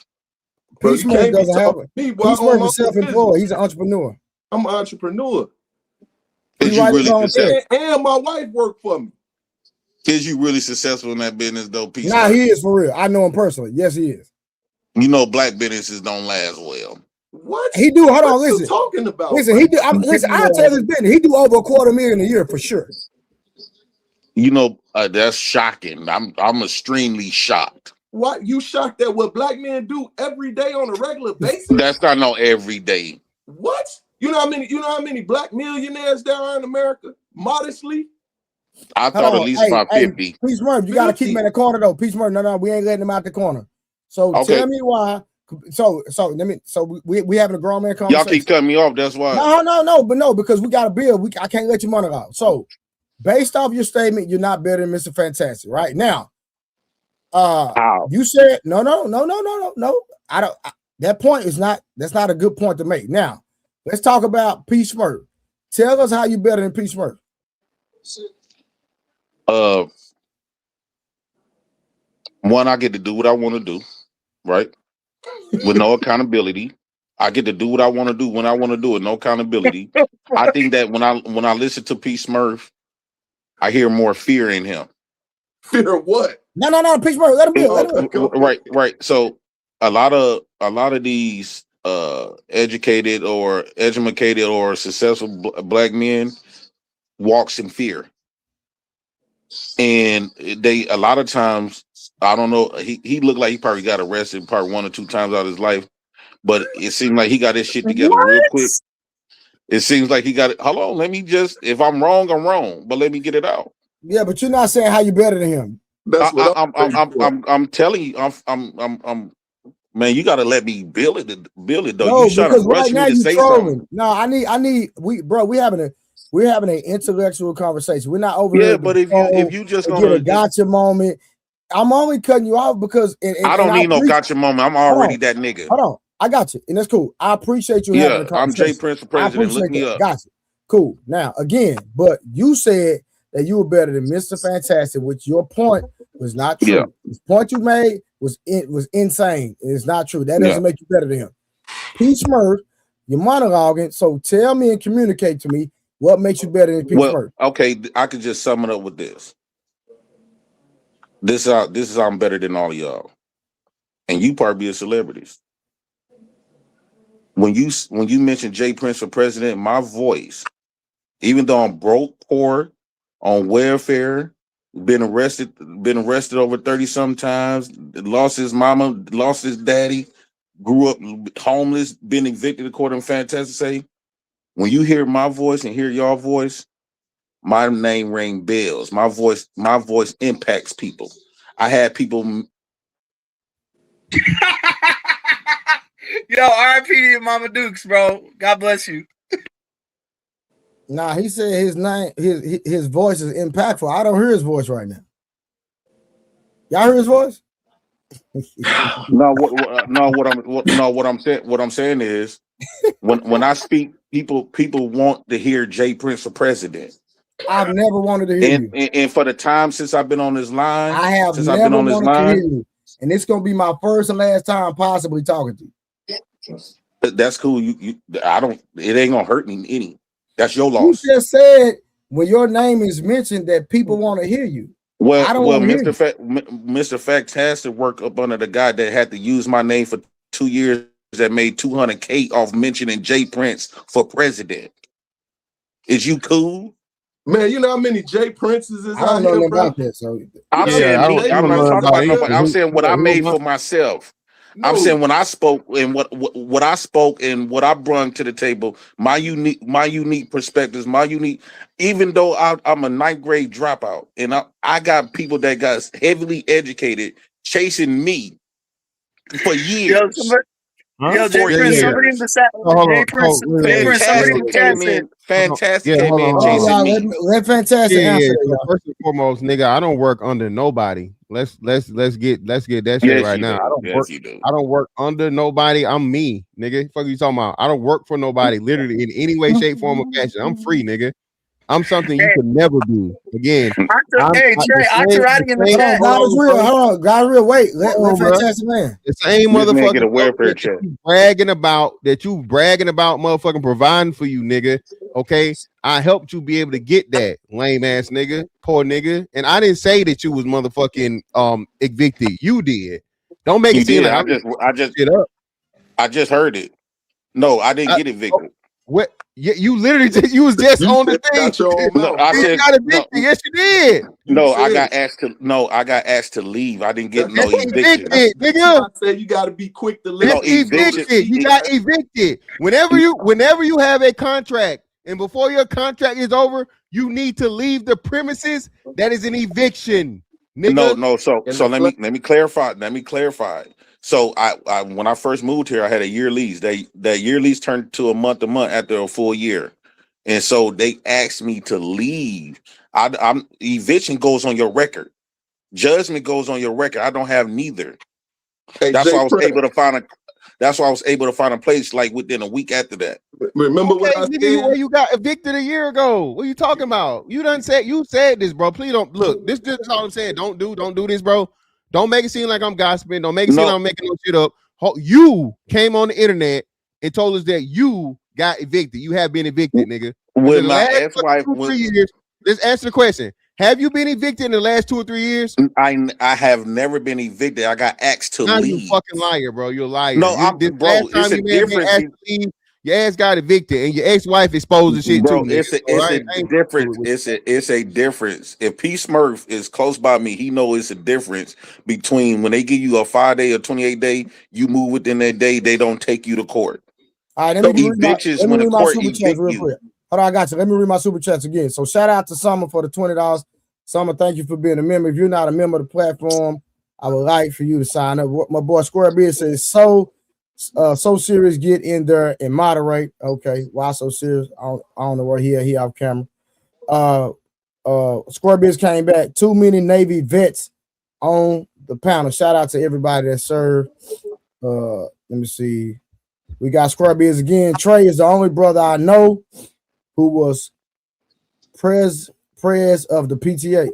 Peace Merc doesn't have it. Peace Merc is self-employed. He's an entrepreneur. I'm an entrepreneur. Is you really successful? And my wife worked for me. Is you really successful in that business though, Peace Nah, Merc? he is for real. I know him personally. Yes, he is. You know, black businesses don't last well. What? He do. Hold on, what listen. You talking about? Listen, he do. Listen, I'll tell this business. He do over $250,000 a year for sure. You know, that's shocking. I'm extremely shocked. What, you shocked at what black men do every day on a regular basis? That's not no every day. What? You know how many black millionaires there are in America? Modestly. I thought at least about 50. Peace Merc, you gotta keep him in the corner though. Peace Merc, no, we ain't letting him out the corner. So tell me why. So we having a grown man conversation. Y'all keep cutting me off. That's why. No, because we got a bill. I can't let you money out. So based off your statement, you're not better than Mr. Fantastic, right? Now, you said no. I don't. That point is not. That's not a good point to make. Now, let's talk about Peace Merc. Tell us how you better than Peace Merc. One, I get to do what I want to do, right? With no accountability. I get to do what I want to do when I want to do it. No accountability. I think that when I listen to Peace Murph, I hear more fear in him. Fear of what? No, Peace Murph, let him be. Right. So a lot of these educated or educated or successful black men walks in fear, and they a lot of times, I don't know, he looked like he probably got arrested probably 1 or 2 times out of his life, but it seemed like he got his shit together real quick. It seems like he got it. Hold on, let me just, if I'm wrong, I'm wrong, but let me get it out. Yeah, but you're not saying how you better than him. That's what I'm telling you, I'm man, you gotta let me build it though. No, You trying to rush me to say something. No, I need we're having an intellectual conversation. We're not over here. Yeah, but if you just gonna get a gotcha moment, I'm only cutting you off because I don't need no gotcha moment. I'm already that nigga. Hold on, I got you, and that's cool. I appreciate you having a conversation. I'm J Prince for president. Look me up. Got you. Cool. Now again, but you said that you were better than Mr. Fantastic, which your point was not true. Yeah. The point you made was insane. It's not true. That doesn't make you better than him. Peace Murph, you're monologuing. So tell me and communicate to me what makes you better than Peace Murph. Okay, I could just sum it up with this. This is how I'm better than all of y'all, and you probably be a celebrities. When you mention J Prince for president, my voice, even though I'm broke, poor, on welfare, been arrested over 30 sometimes, lost his mama, lost his daddy, grew up homeless, been evicted according to Fantastic say. When you hear my voice and hear your voice, my name ring bells. My voice impacts people. I had people. Yo, RIP to your Mama Dukes, bro. God bless you. Nah, he said his voice is impactful. I don't hear his voice right now. Y'all hear his voice? What I'm saying is when I speak, people want to hear J Prince for president. I've never wanted to hear you. And for the time since I've been on this line, I have never wanted to hear you. And it's gonna be my first and last time possibly talking to you. That's cool. It ain't gonna hurt me any. That's your loss. You just said when your name is mentioned that people want to hear you. Well, Mr. Fantastic worked up under the guy that had to use my name for 2 years that made $200K off mentioning J Prince for president. Is you cool? Man, you know how many J Princes is I don't know nothing about that. So I'm saying what I made for myself. No. I'm saying when I spoke and what I spoke and what I brought to the table, my unique perspectives, even though I'm a 9th grade dropout and I got people that got heavily educated chasing me for years. Jay Prince, somebody in the chat. Jay Prince, somebody in the chat said. Fantastic came in chasing me. Let Fantastic answer that, y'all. First and foremost, nigga, I don't work under nobody. Let's get that shit right now. I don't work under nobody. I'm me, nigga. Fuck you talking about? I don't work for nobody, literally in any way, shape, form, or fashion. I'm free, nigga. I'm something you could never be. Again, Trey, Octorati in the chat. God is real. Hold on. God real. Wait. Let Fantastic man. The same motherfucker that you bragging about motherfucking providing for you, nigga. Okay. I helped you be able to get that, lame ass nigga, poor nigga. And I didn't say that you was motherfucking evicted. You did. Don't make it seem like I just heard it. No, I didn't get evicted. What? You literally you was just on the thing. No, I you got evicted. Yes, you did. No, I got asked to leave. I didn't get no eviction. Nigga. I said you got to be quick to leave. No eviction. You got evicted. Whenever you have a contract and before your contract is over, you need to leave the premises. That is an eviction. Nigga. No. So let me clarify. So I when I first moved here, I had a year lease. That year lease turned to a month after a full year, and so they asked me to leave. I'm eviction goes on your record. Judgment goes on your record. I don't have neither. That's why I was able to find a place like within a week after that. Remember what I said? Where you got evicted a year ago? What are you talking about? You said this, bro. Please don't look. This is all I'm saying. Don't do this, bro. Don't make it seem like I'm gossiping. Don't make it seem like I'm making no shit up. You came on the internet and told us that you got evicted. You have been evicted, nigga. With my ex-wife. Let's answer the question. Have you been evicted in the last 2 or 3 years? I have never been evicted. I got asked to leave. You fucking liar, bro. You're a liar. No, it's a difference. Your ass got evicted and your ex-wife exposed the shit too. It's a difference. If P Smurf is close by me, he knows it's a difference between when they give you a 5-day or 28-day, you move within that day, they don't take you to court. All right, let me read my super chats real quick. Hold on, I got you. Let me read my super chats again. So shout out to Summer for the $20. Summer, thank you for being a member. If you're not a member of the platform, I would like for you to sign up. My boy Square Beard says so serious, get in there and moderate. Okay, why so serious? I don't know where he off camera. Scorpius came back. Too many Navy vets on the panel. Shout out to everybody that served. Let me see. We got Scorpius again. Trey is the only brother I know who was pres of the PTA.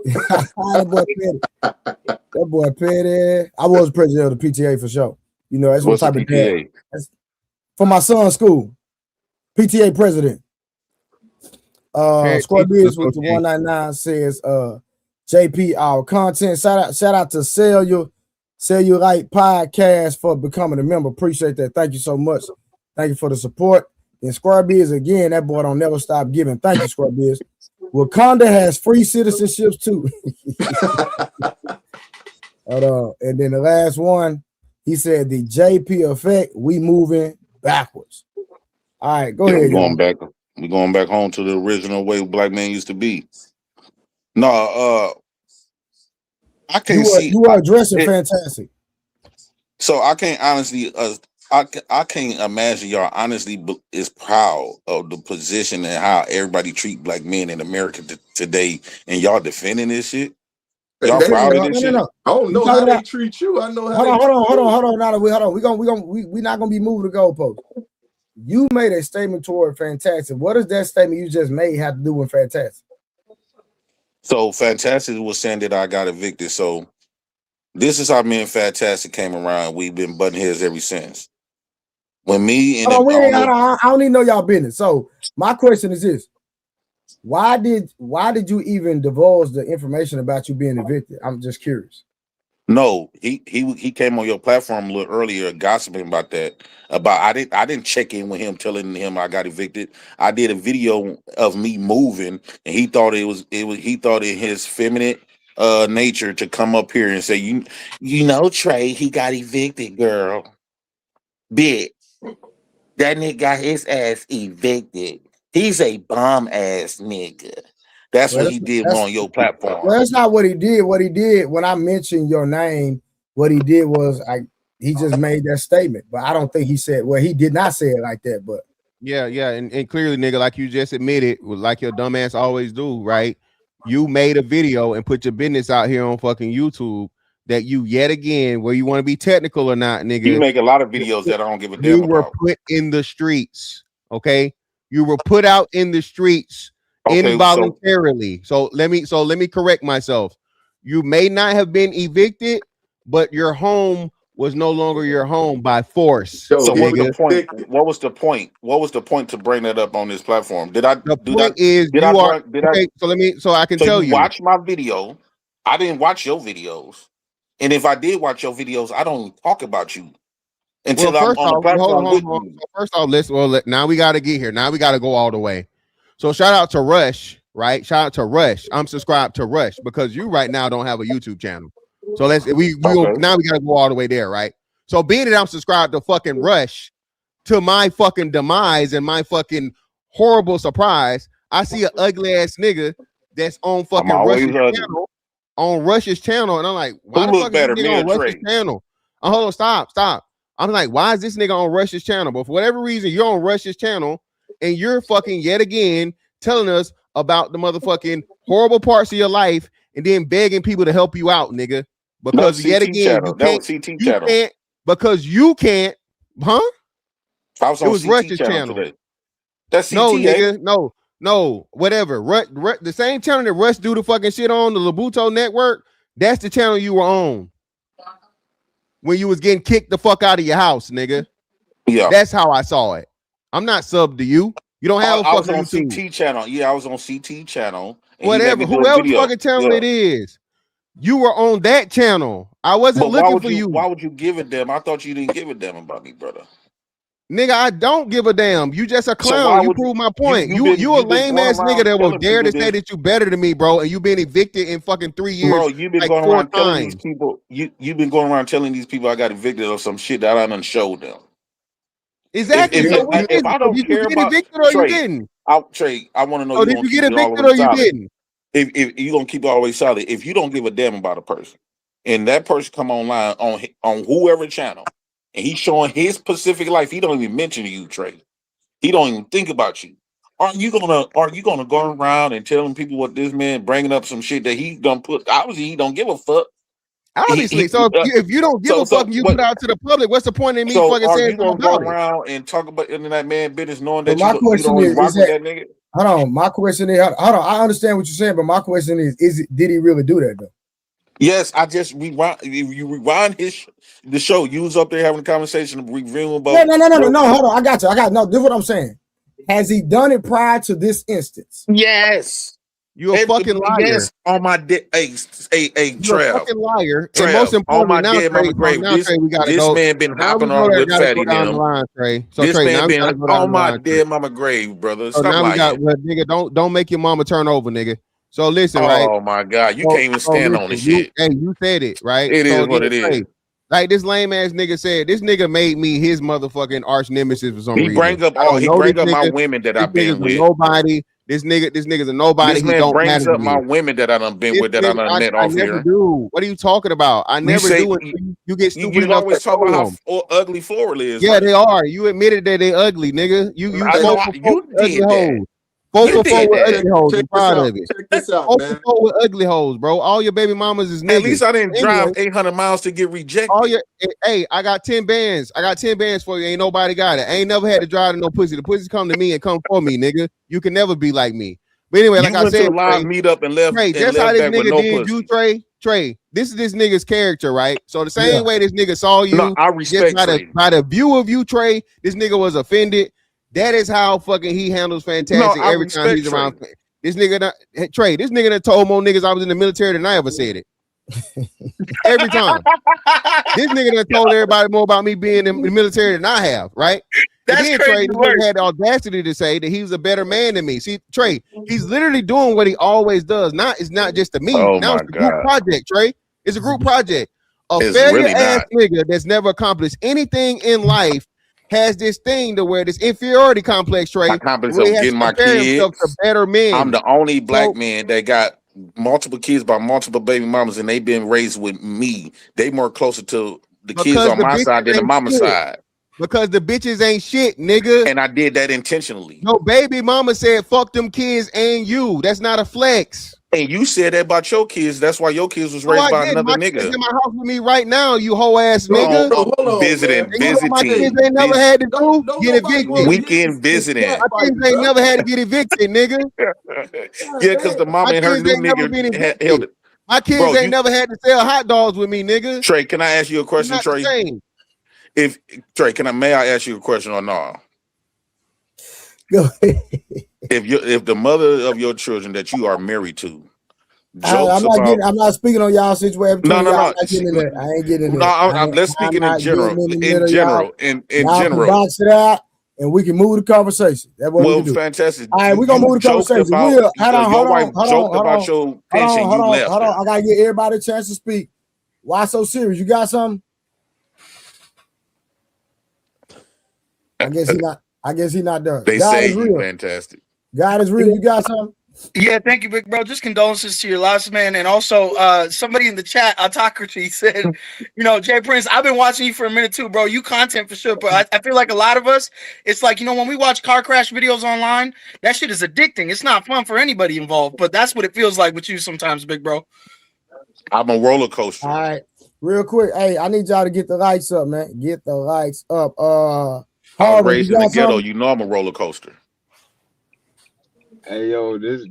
that boy petty. I was president of the PTA for sure. You know, that's what type of PTA? For my son's school. PTA president. Scorpius with the 199 says JP, our content. Shout out to Sell You Right Podcast for becoming a member. Appreciate that. Thank you so much. Thank you for the support. And Scorpius, again, that boy don't never stop giving. Thank you, Scorpius. Wakanda has free citizenships too. And then the last one, he said the JP effect, we moving backwards. All right, go ahead. We're going back home to the original way black man used to be. No, I can't see. You are addressing fantastic. So I can't honestly, I can't imagine y'all honestly is proud of the position and how everybody treat black men in America today, and y'all defending this shit. Y'all proud of this shit? I don't know how they treat you. I know how. Hold on. Now we're not gonna be moving the goalpost. You made a statement toward Fantastic. What does that statement you just made have to do with Fantastic? So Fantastic was saying that I got evicted. So this is how me and Fantastic came around. We've been butting heads ever since. When me and I don't even know y'all business. So my question is this: Why did you even divulge the information about you being evicted? I'm just curious. No, he came on your platform a little earlier gossiping about that. I didn't check in with him telling him I got evicted. I did a video of me moving, and he thought he thought in his feminine nature to come up here and say, you know, Trey, he got evicted, girl. Bitch. That nigga got his ass evicted. He's a bomb ass nigga. That's what he did on your platform. Well, that's not what he did. What he did when I mentioned your name, what he did was he just made that statement. But I don't think he said, well, he did not say it like that, but yeah, and clearly, nigga, like you just admitted, like your dumb ass always do, right? You made a video and put your business out here on fucking YouTube that you yet again, where you want to be technical or not, nigga. You make a lot of videos that I don't give a damn You were about. put in the streets, okay? You were put out in the streets involuntarily. So let me correct myself. You may not have been evicted, but your home was no longer your home by force. So what was the point? What was the point? What was the point to bring that up on this platform? Did I the do point that? is Did you I are okay, so I can tell you watch my video. I didn't watch your videos. And if I did watch your videos, I don't talk about you until I'm on the platform with you. So first off, now we got to get here. Now we got to go all the way. So shout out to Rush, right? Shout out to Rush. I'm subscribed to Rush because you right now don't have a YouTube channel. So now we got to go all the way there, right? So being that I'm subscribed to fucking Rush, to my fucking demise and my fucking horrible surprise, I see an ugly ass nigga that's on fucking Rush's channel. On Rush's channel, and I'm like, why the fuck is this nigga on Rush's channel? Hold on, stop. I'm like, why is this nigga on Rush's channel? But for whatever reason, you're on Rush's channel, and you're fucking yet again telling us about the motherfucking horrible parts of your life, and then begging people to help you out, nigga. Because yet again, you can't, because you can't, huh? I was on Rush's channel today. That's CT, nigga, no, whatever. The same channel that Rush do the fucking shit on, the Labuto network, that's the channel you were on when you was getting kicked the fuck out of your house, nigga. Yeah, that's how I saw it. I'm not subbed to you. You don't have a fucking I was on YouTube. CT channel. Yeah, I was on CT channel. Whatever, whoever fucking channel it is, you were on that channel. I wasn't looking for you. Why would you give a damn? I thought you didn't give a damn about me, brother. Nigga, I don't give a damn. You just a clown. You prove my point. You a lame ass nigga that will dare to say that you better than me, bro, and you been evicted in fucking 3 years. Bro, you've been going around telling these people. You've been going around telling these people I got evicted of some shit that I done showed them. Exactly. If I don't care about evicted or you didn't? Trey, I want to know. Oh, did you get evicted or you didn't? If you gonna keep it always solid, if you don't give a damn about a person, and that person come online on whoever channel, and he's showing his specific life, he don't even mention you, Trey. He don't even think about you. Are you gonna go around and telling people what this man bringing up some shit that he done put? Obviously, he don't give a fuck. Obviously, if you don't give a fuck, you put out to the public. What's the point in me fucking saying you gonna go around and talk about that man business, knowing that my question you don't rock with that that nigga? Hold on, my question is, hold on. I understand what you're saying, but my question is did he really do that though? Yes, I just rewind. You rewind the show. You was up there having a conversation, reviewing about. No. Hold on, I got no. This is what I'm saying. Has he done it prior to this instance? Yes. You a fucking liar. Yes, on my dick. Hey, you're a fucking liar. Trev, and most importantly, now, Trey, this man been hopping on with Fatty now. So this Trey, man been on my dead mama grave, brother. So now we got, nigga, don't make your mama turn over, nigga. So listen, right? Oh my God, you can't even stand on this shit. Hey, you said it, right? It is what it is. Like this lame ass nigga said, this nigga made me his motherfucking arch nemesis for some reason. He bring up my women that I've been with. Nobody. This nigga's a nobody. This man brings up my women that I done been with, that I done met off here. I never do. What are you talking about? I never do it. You get stupid you enough always to talk about how ugly Floral is. Yeah, they are. You admitted that they ugly, nigga. You did that. 4 for 4 with ugly hoes. I'm proud of it. Check this out, 4 man. for 4 with ugly hoes, bro. All your baby mamas is niggas. At least I didn't drive 800 miles to get rejected. Hey, I got 10 bands. I got 10 bands for you. Ain't nobody got it. I ain't never had to drive to no pussy. The pussy come to me and come for me, nigga. You can never be like me. But anyway, like I said, live meet up and left. Trey, that's how this nigga did you, Trey. Trey, this is this nigga's character, right? So the same way this nigga saw you, I respect by the view of you, Trey, this nigga was offended. That is how fucking he handles fantastic every time he's around. This nigga, Trey, this nigga that told more niggas I was in the military than I ever said it. Every time. This nigga that told everybody more about me being in the military than I have, right? That's and then Trey had the audacity to say that he was a better man than me. See, Trey, he's literally doing what he always does. It's not just to me. Now it's a group project, Trey. It's a group project. A failure ass nigga that's never accomplished anything in life has this thing to where this inferiority complex, Trey. My complex of getting my kids to better men. I'm the only black man that got multiple kids by multiple baby mamas, and they've been raised with me. They more closer to the kids on my side than the mama side. Because the bitches ain't shit, nigga. And I did that intentionally. No, baby mama said, fuck them kids and you. That's not a flex. And you said that about your kids. That's why your kids was raised by another my nigga. Kids in my house with me right now, you hoe ass nigga. Hold on, visiting. You know what my kids ain't never had to do? Get evicted. Weekend visiting. My kids ain't never had to get evicted, nigga. Yeah, because the mama and her new nigga held it. My kids ain't never had to sell hot dogs with me, nigga. Trey, can I ask you a question, Trey? If Trey, may I ask you a question or not? Go ahead. If the mother of your children that you are married to, I'm not speaking on y'all situation. No. I ain't getting in there. Let's speak in general. In general, box it out, and we can move the conversation. That's what we can do. Fantastic. All right, we're gonna move the conversation. Hold on. About your pension. Hold on. I gotta give everybody a chance to speak. Why so serious? You got something? I guess he not done. They God say is real. Fantastic. God is real. You got something? Yeah, thank you, big bro. Just condolences to your loss, man. And also, somebody in the chat, Autocracy, said, Jay Prince, I've been watching you for a minute too, bro. You content for sure. But I feel like a lot of us, it's like, when we watch car crash videos online, that shit is addicting. It's not fun for anybody involved, but that's what it feels like with you sometimes, big bro. I'm a roller coaster. All right, real quick. Hey, I need y'all to get the lights up, man. Get the lights up. I was raised in the ghetto. You know I'm a roller coaster. Hey yo, this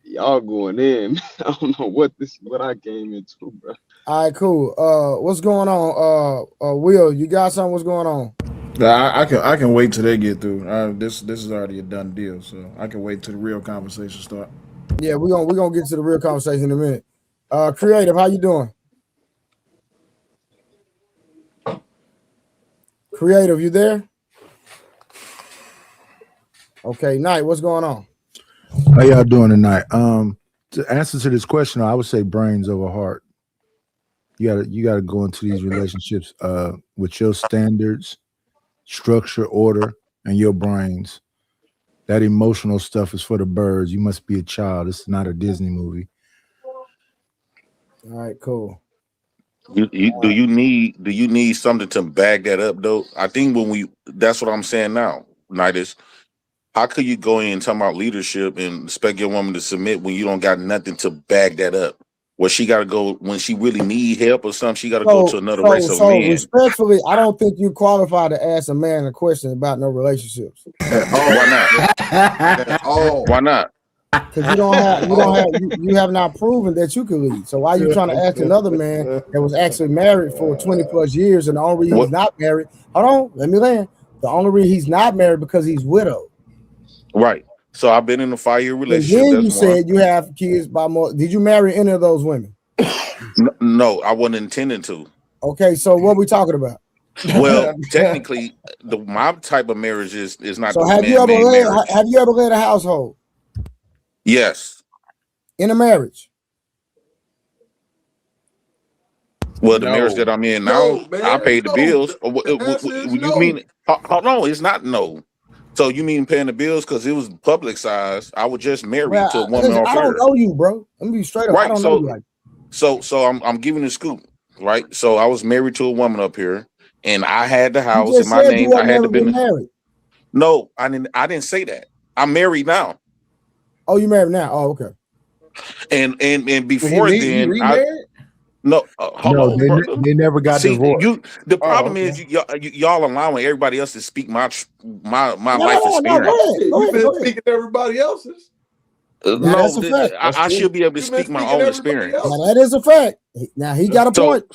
y'all going in. I don't know what I came into, bro. All right, cool. What's going on? Will, you got something? What's going on? I can wait till they get through. This is already a done deal, so I can wait till the real conversation start. Yeah, we're gonna get to the real conversation in a minute. Creative, how you doing? Creative, you there? Okay, Knight, what's going on? How y'all doing tonight? To answer to this question, I would say brains over heart. You gotta go into these relationships with your standards, structure, order, and your brains. That emotional stuff is for the birds. You must be a child. It's not a Disney movie. All right, cool. Do you need something to back that up though? I think that's what I'm saying now, Nidus. How could you go in and talk about leadership and expect your woman to submit when you don't got nothing to back that up? Where she got to go when she really need help or something, she got to go to another race of men. Respectfully, I don't think you qualify to ask a man a question about no relationships. Why not? Why not? Because you have not proven that you can lead. So why are you trying to ask another man that was actually married for 20 plus years and the only reason he's not married? Hold on, let me land. The only reason he's not married because he's widowed. Right. So I've been in a 5-year relationship. And then you said you have kids by more. Did you marry any of those women? No, I wasn't intending to. Okay, so what are we talking about? Well, technically, my type of marriage is not. So have you ever led a household? Yes. In a marriage. Well, the marriage that I'm in now, I pay the bills. You mean? Hold on, it's not no. So you mean paying the bills because it was publicized? I was just married to a woman. I don't know you, bro. Let me be straight up. Right. I don't know you like So I'm giving the scoop. Right. So I was married to a woman up here, and I had the house in my name. I had to be married. No, I didn't say that. I'm married now. Oh, you married now? Oh, okay. And before then, hold on. They never got divorced. The problem is y'all allowing everybody else to speak my life experience. You've been speaking everybody else's. That's a fact. I should be able to speak my own experience. Now, that is a fact. Now he got a point.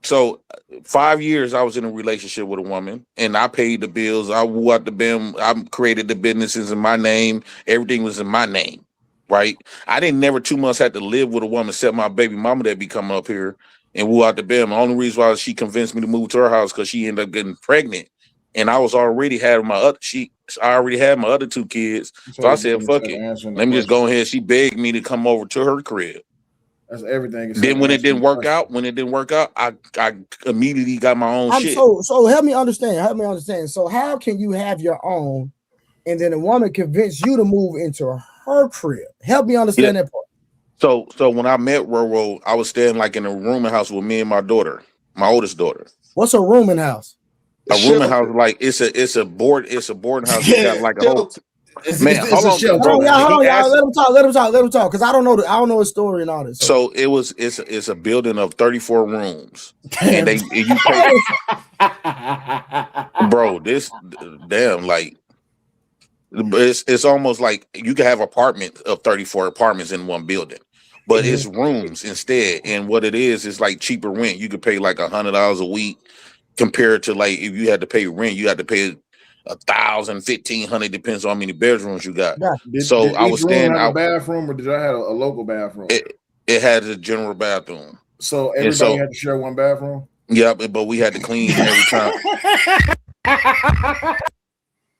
So 5 years I was in a relationship with a woman, and I paid the bills. I wore out the BIM. I created the businesses in my name. Everything was in my name. Right. I didn't never 2 months had to live with a woman except my baby mama that be coming up here and woo out the bed. The only reason why she convinced me to move to her house because she ended up getting pregnant. And I was already had I already had my other 2 kids. So I said, fuck it. Let me just go ahead. She begged me to come over to her crib. That's everything. Then when it didn't work out, I immediately got my own shit. So help me understand. So how can you have your own and then a woman convince you to move into her crib? Help me understand that part. So when I met Roro, I was staying like in a rooming house with me and my daughter. My oldest daughter. What's a rooming house? A rooming house, like it's a boarding house. It got like a whole man. Hold on, Hold bro. on, y'all. Let him talk. Because I don't know his story and all this. So it's a building of 34 rooms, and you pay. Bro, this damn like it's almost like you can have apartment of 34 apartments in one building, but it's rooms instead. And what it is like cheaper rent. You could pay like $100 a week compared to like if you had to pay rent, you had to pay 1,000, 1,500, depends on how many bedrooms you got. Did I was staying have out. a bathroom, or did I have a local bathroom? It had a general bathroom. So everybody had to share one bathroom. Yeah, but we had to clean every time.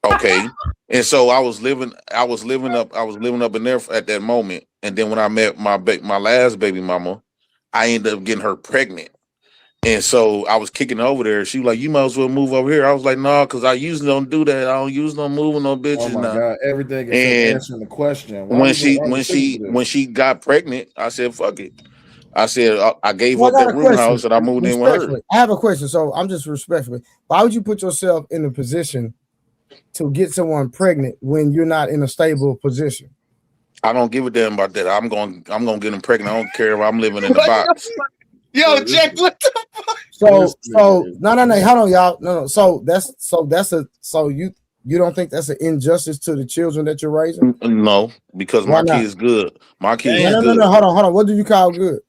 Okay, and so I was living up in there at that moment. And then when I met my last baby mama, I ended up getting her pregnant. And so I was kicking over there. She was like, "You might as well move over here." I was like, "No, because I usually don't do that. I don't usually move with no bitches." Oh my God, everything is answering the question. When she got pregnant, I said, "Fuck it." I said I gave up that room house and I moved in with her. I have a question. So I'm just respectfully. Why would you put yourself in a position to get someone pregnant when you're not in a stable position? I don't give a damn about that. I'm gonna get them pregnant. I don't care if I'm living in the box. Yo, Jack, what the fuck? So no, hold on, y'all. No. So you don't think that's an injustice to the children that you're raising? No, because my kid's good. My kids is good. No. Hold on. What do you call good?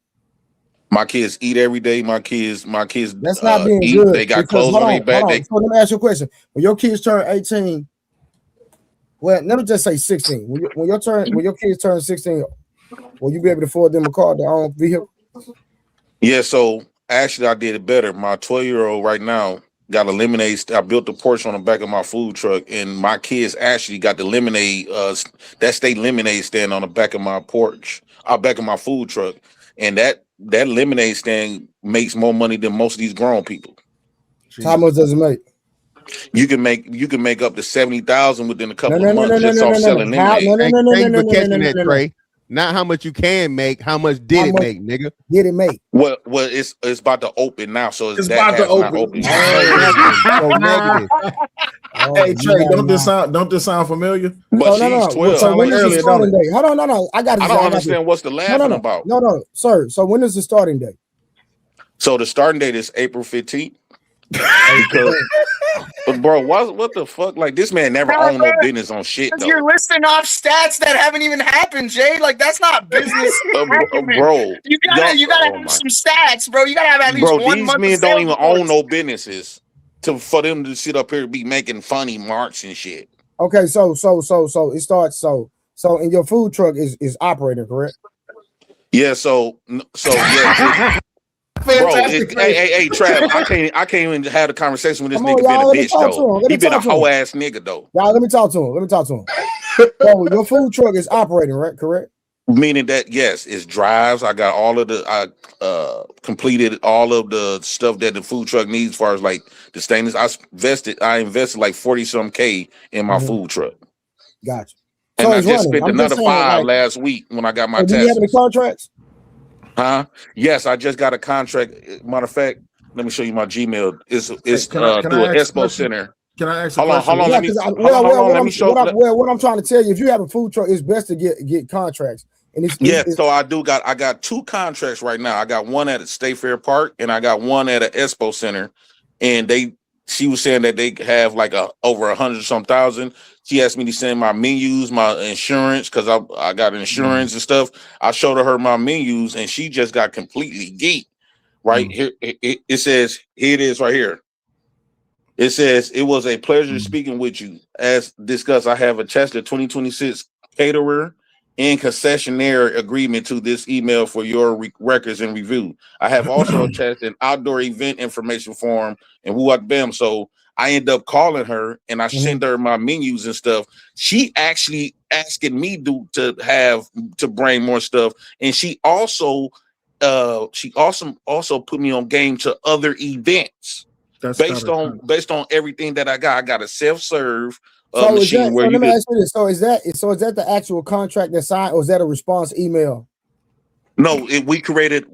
My kids eat every day. My kids. That's not being eat. good. They got clothes on their back. So let me ask you a question. When your kids turn 18, well, let me just say 16. When your kids turn 16, will you be able to afford them a car, their own vehicle? Yeah. So actually, I did it better. My 12-year-old right now got a lemonade. I built the porch on the back of my food truck, and my kids actually got the lemonade. That state lemonade stand on the back of my porch, back of my food truck, and that lemonade stand makes more money than most of these grown people. How much does it make? You can make up to 70,000 within a couple of months just off selling lemonade. Thank you for catching that, Trey. Not how much you can make, how much did it make, nigga? Did it make? Well, it's about to open now, so it's about to open. Hey Trey, don't this sound familiar? But she's 12. So when is the starting date? Hold on, no. I don't understand what's the laughing about. No, sir. So when is the starting date? So the starting date is April 15th. But bro, what the fuck? Like this man never owned no business on shit though. You're listing off stats that haven't even happened, Jay. Like that's not business. Bro, you gotta have some stats, bro. You gotta have at least 1 month. These men don't even own no businesses for them to sit up here and be making funny marks and shit. Okay, so it starts so in your food truck is operating, correct? Yeah, so yeah. Bro, hey, Trav, I can't even have a conversation with this nigga being a bitch though. He been a hoe ass nigga though. Y'all, let me talk to him. So your food truck is operating, right? Correct. Meaning that yes, it's drives. I got all of I completed all of the stuff that the food truck needs as far as like the stainless. I invested like 40-some K in my food truck. Gotcha. And I just spent another 5 last week when I got my do you have any contracts? Huh? Yes, I just got a contract. Matter of fact, let me show you my Gmail. It's through an Expo Center. Can I ask? Hold on. Let me show. What I'm trying to tell you, if you have a food truck, it's best to get contracts. And so I got 2 contracts right now. I got one at State Fair Park, and I got one at an Expo Center. And she was saying that they have like over 100-some thousand. She asked me to send my menus, my insurance, because I got insurance and stuff. I showed her my menus, and she just got completely geeked. Right here, it says, here it is right here. It says, it was a pleasure speaking with you. As discussed, I have attached the 2026 caterer and concessionaire agreement to this email for your records and review. I have also attached an outdoor event information form and bam. So I end up calling her and I send her my menus and stuff. She actually asking me to bring more stuff. And she also put me on game to other events. Based on everything that I got. I got a self-serve machine where let me ask you this. So is that the actual contract that's signed, or is that a response email? No, we created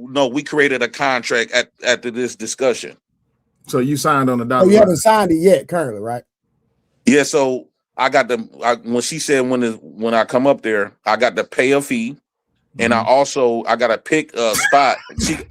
a contract after this discussion. So you signed on the Oh, dotted you line. haven't signed it yet, currently, right? Yeah, so I got when she said when I come up there, I got to pay a fee, and I got to pick a spot.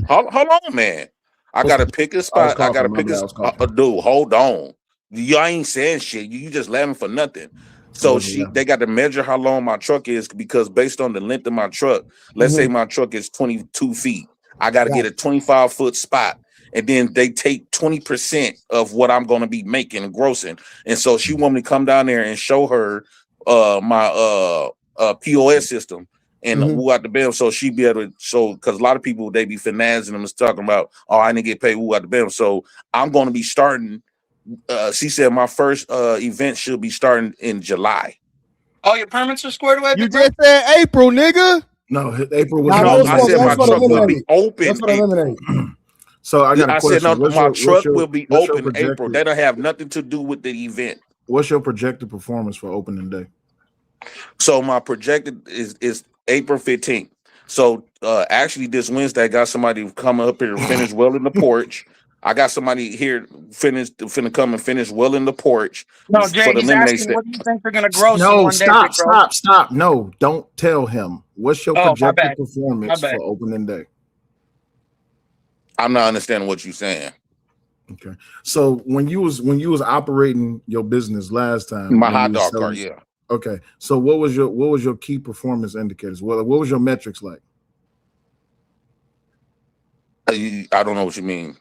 Hold on, man. I got to pick a spot. I got to pick a dude. Hold on, y'all ain't saying shit. You just laughing for nothing. So they got to measure how long my truck is because based on the length of my truck, let's say my truck is 22 feet. I got to get a 25-foot spot. And then they take 20% of what I'm going to be making and grossing. And so she want me to come down there and show her my POS system and who got the bill. So she be able to show, because a lot of people, they be financing them and talking about, oh, I didn't get paid, who got the bill. So I'm going to be starting. She said my first event should be starting in July. All your permits are squared away? You just said April, nigga. No, April was no, I said my truck will be open. That's what eliminate. So I got a question. I said, no, my truck will be open in projected, April. That don't have nothing to do with the event. What's your projected performance for opening day? So my projected is April 15th. So actually this Wednesday, I got somebody coming up here to finish welding the porch. I got somebody here finna come and finish welding the porch. No, Jay, he's asking, what do you think they're going to gross No, in one day? Stop. No, don't tell him. What's your projected performance for opening day? I'm not understanding what you're saying. Okay. So when you was operating your business last time, my hot dog cart, yeah. Okay. So what was your key performance indicators? What was your metrics like? I don't know what you mean.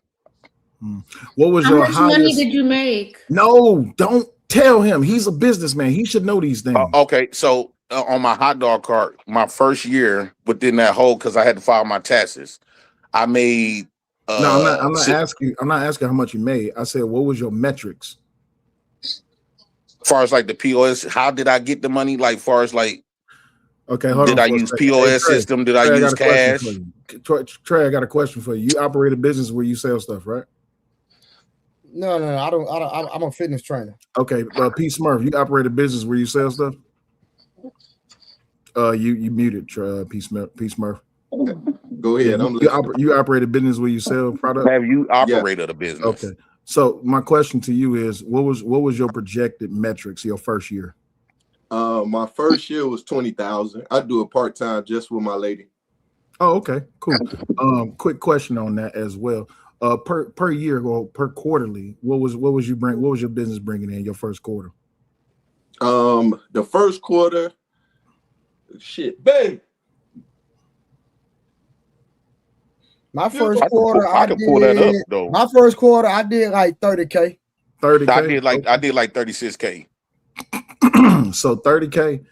What was How your much money did you make? No, don't tell him. He's a businessman. He should know these things. Okay, so on my hot dog cart, my first year within that whole, because I had to file my taxes, I made. No, I'm not asking. I'm not asking how much you made. I said, what was your metrics? As far as like the POS, how did I get the money? Like, far as like, okay, hold did on. I use POS system? Did I use cash? Trey, I got a question for you. You operate a business where you sell stuff, right? No, I don't. I'm a fitness trainer. Okay, Pete Smurf, you operate a business where you sell stuff? You muted, Pete Smurf. Go ahead. You operate a business where you sell product? Have you operated a business? Okay. So my question to you is, what was your projected metrics your first year? My first year was 20,000. I do it part-time just with my lady. Oh, okay, cool. Quick question on that as well. Per year or per quarterly, what was your business bringing in your first quarter? The first quarter, babe. My first quarter, I did like 30K. 30K. I did like 36K. So 30K.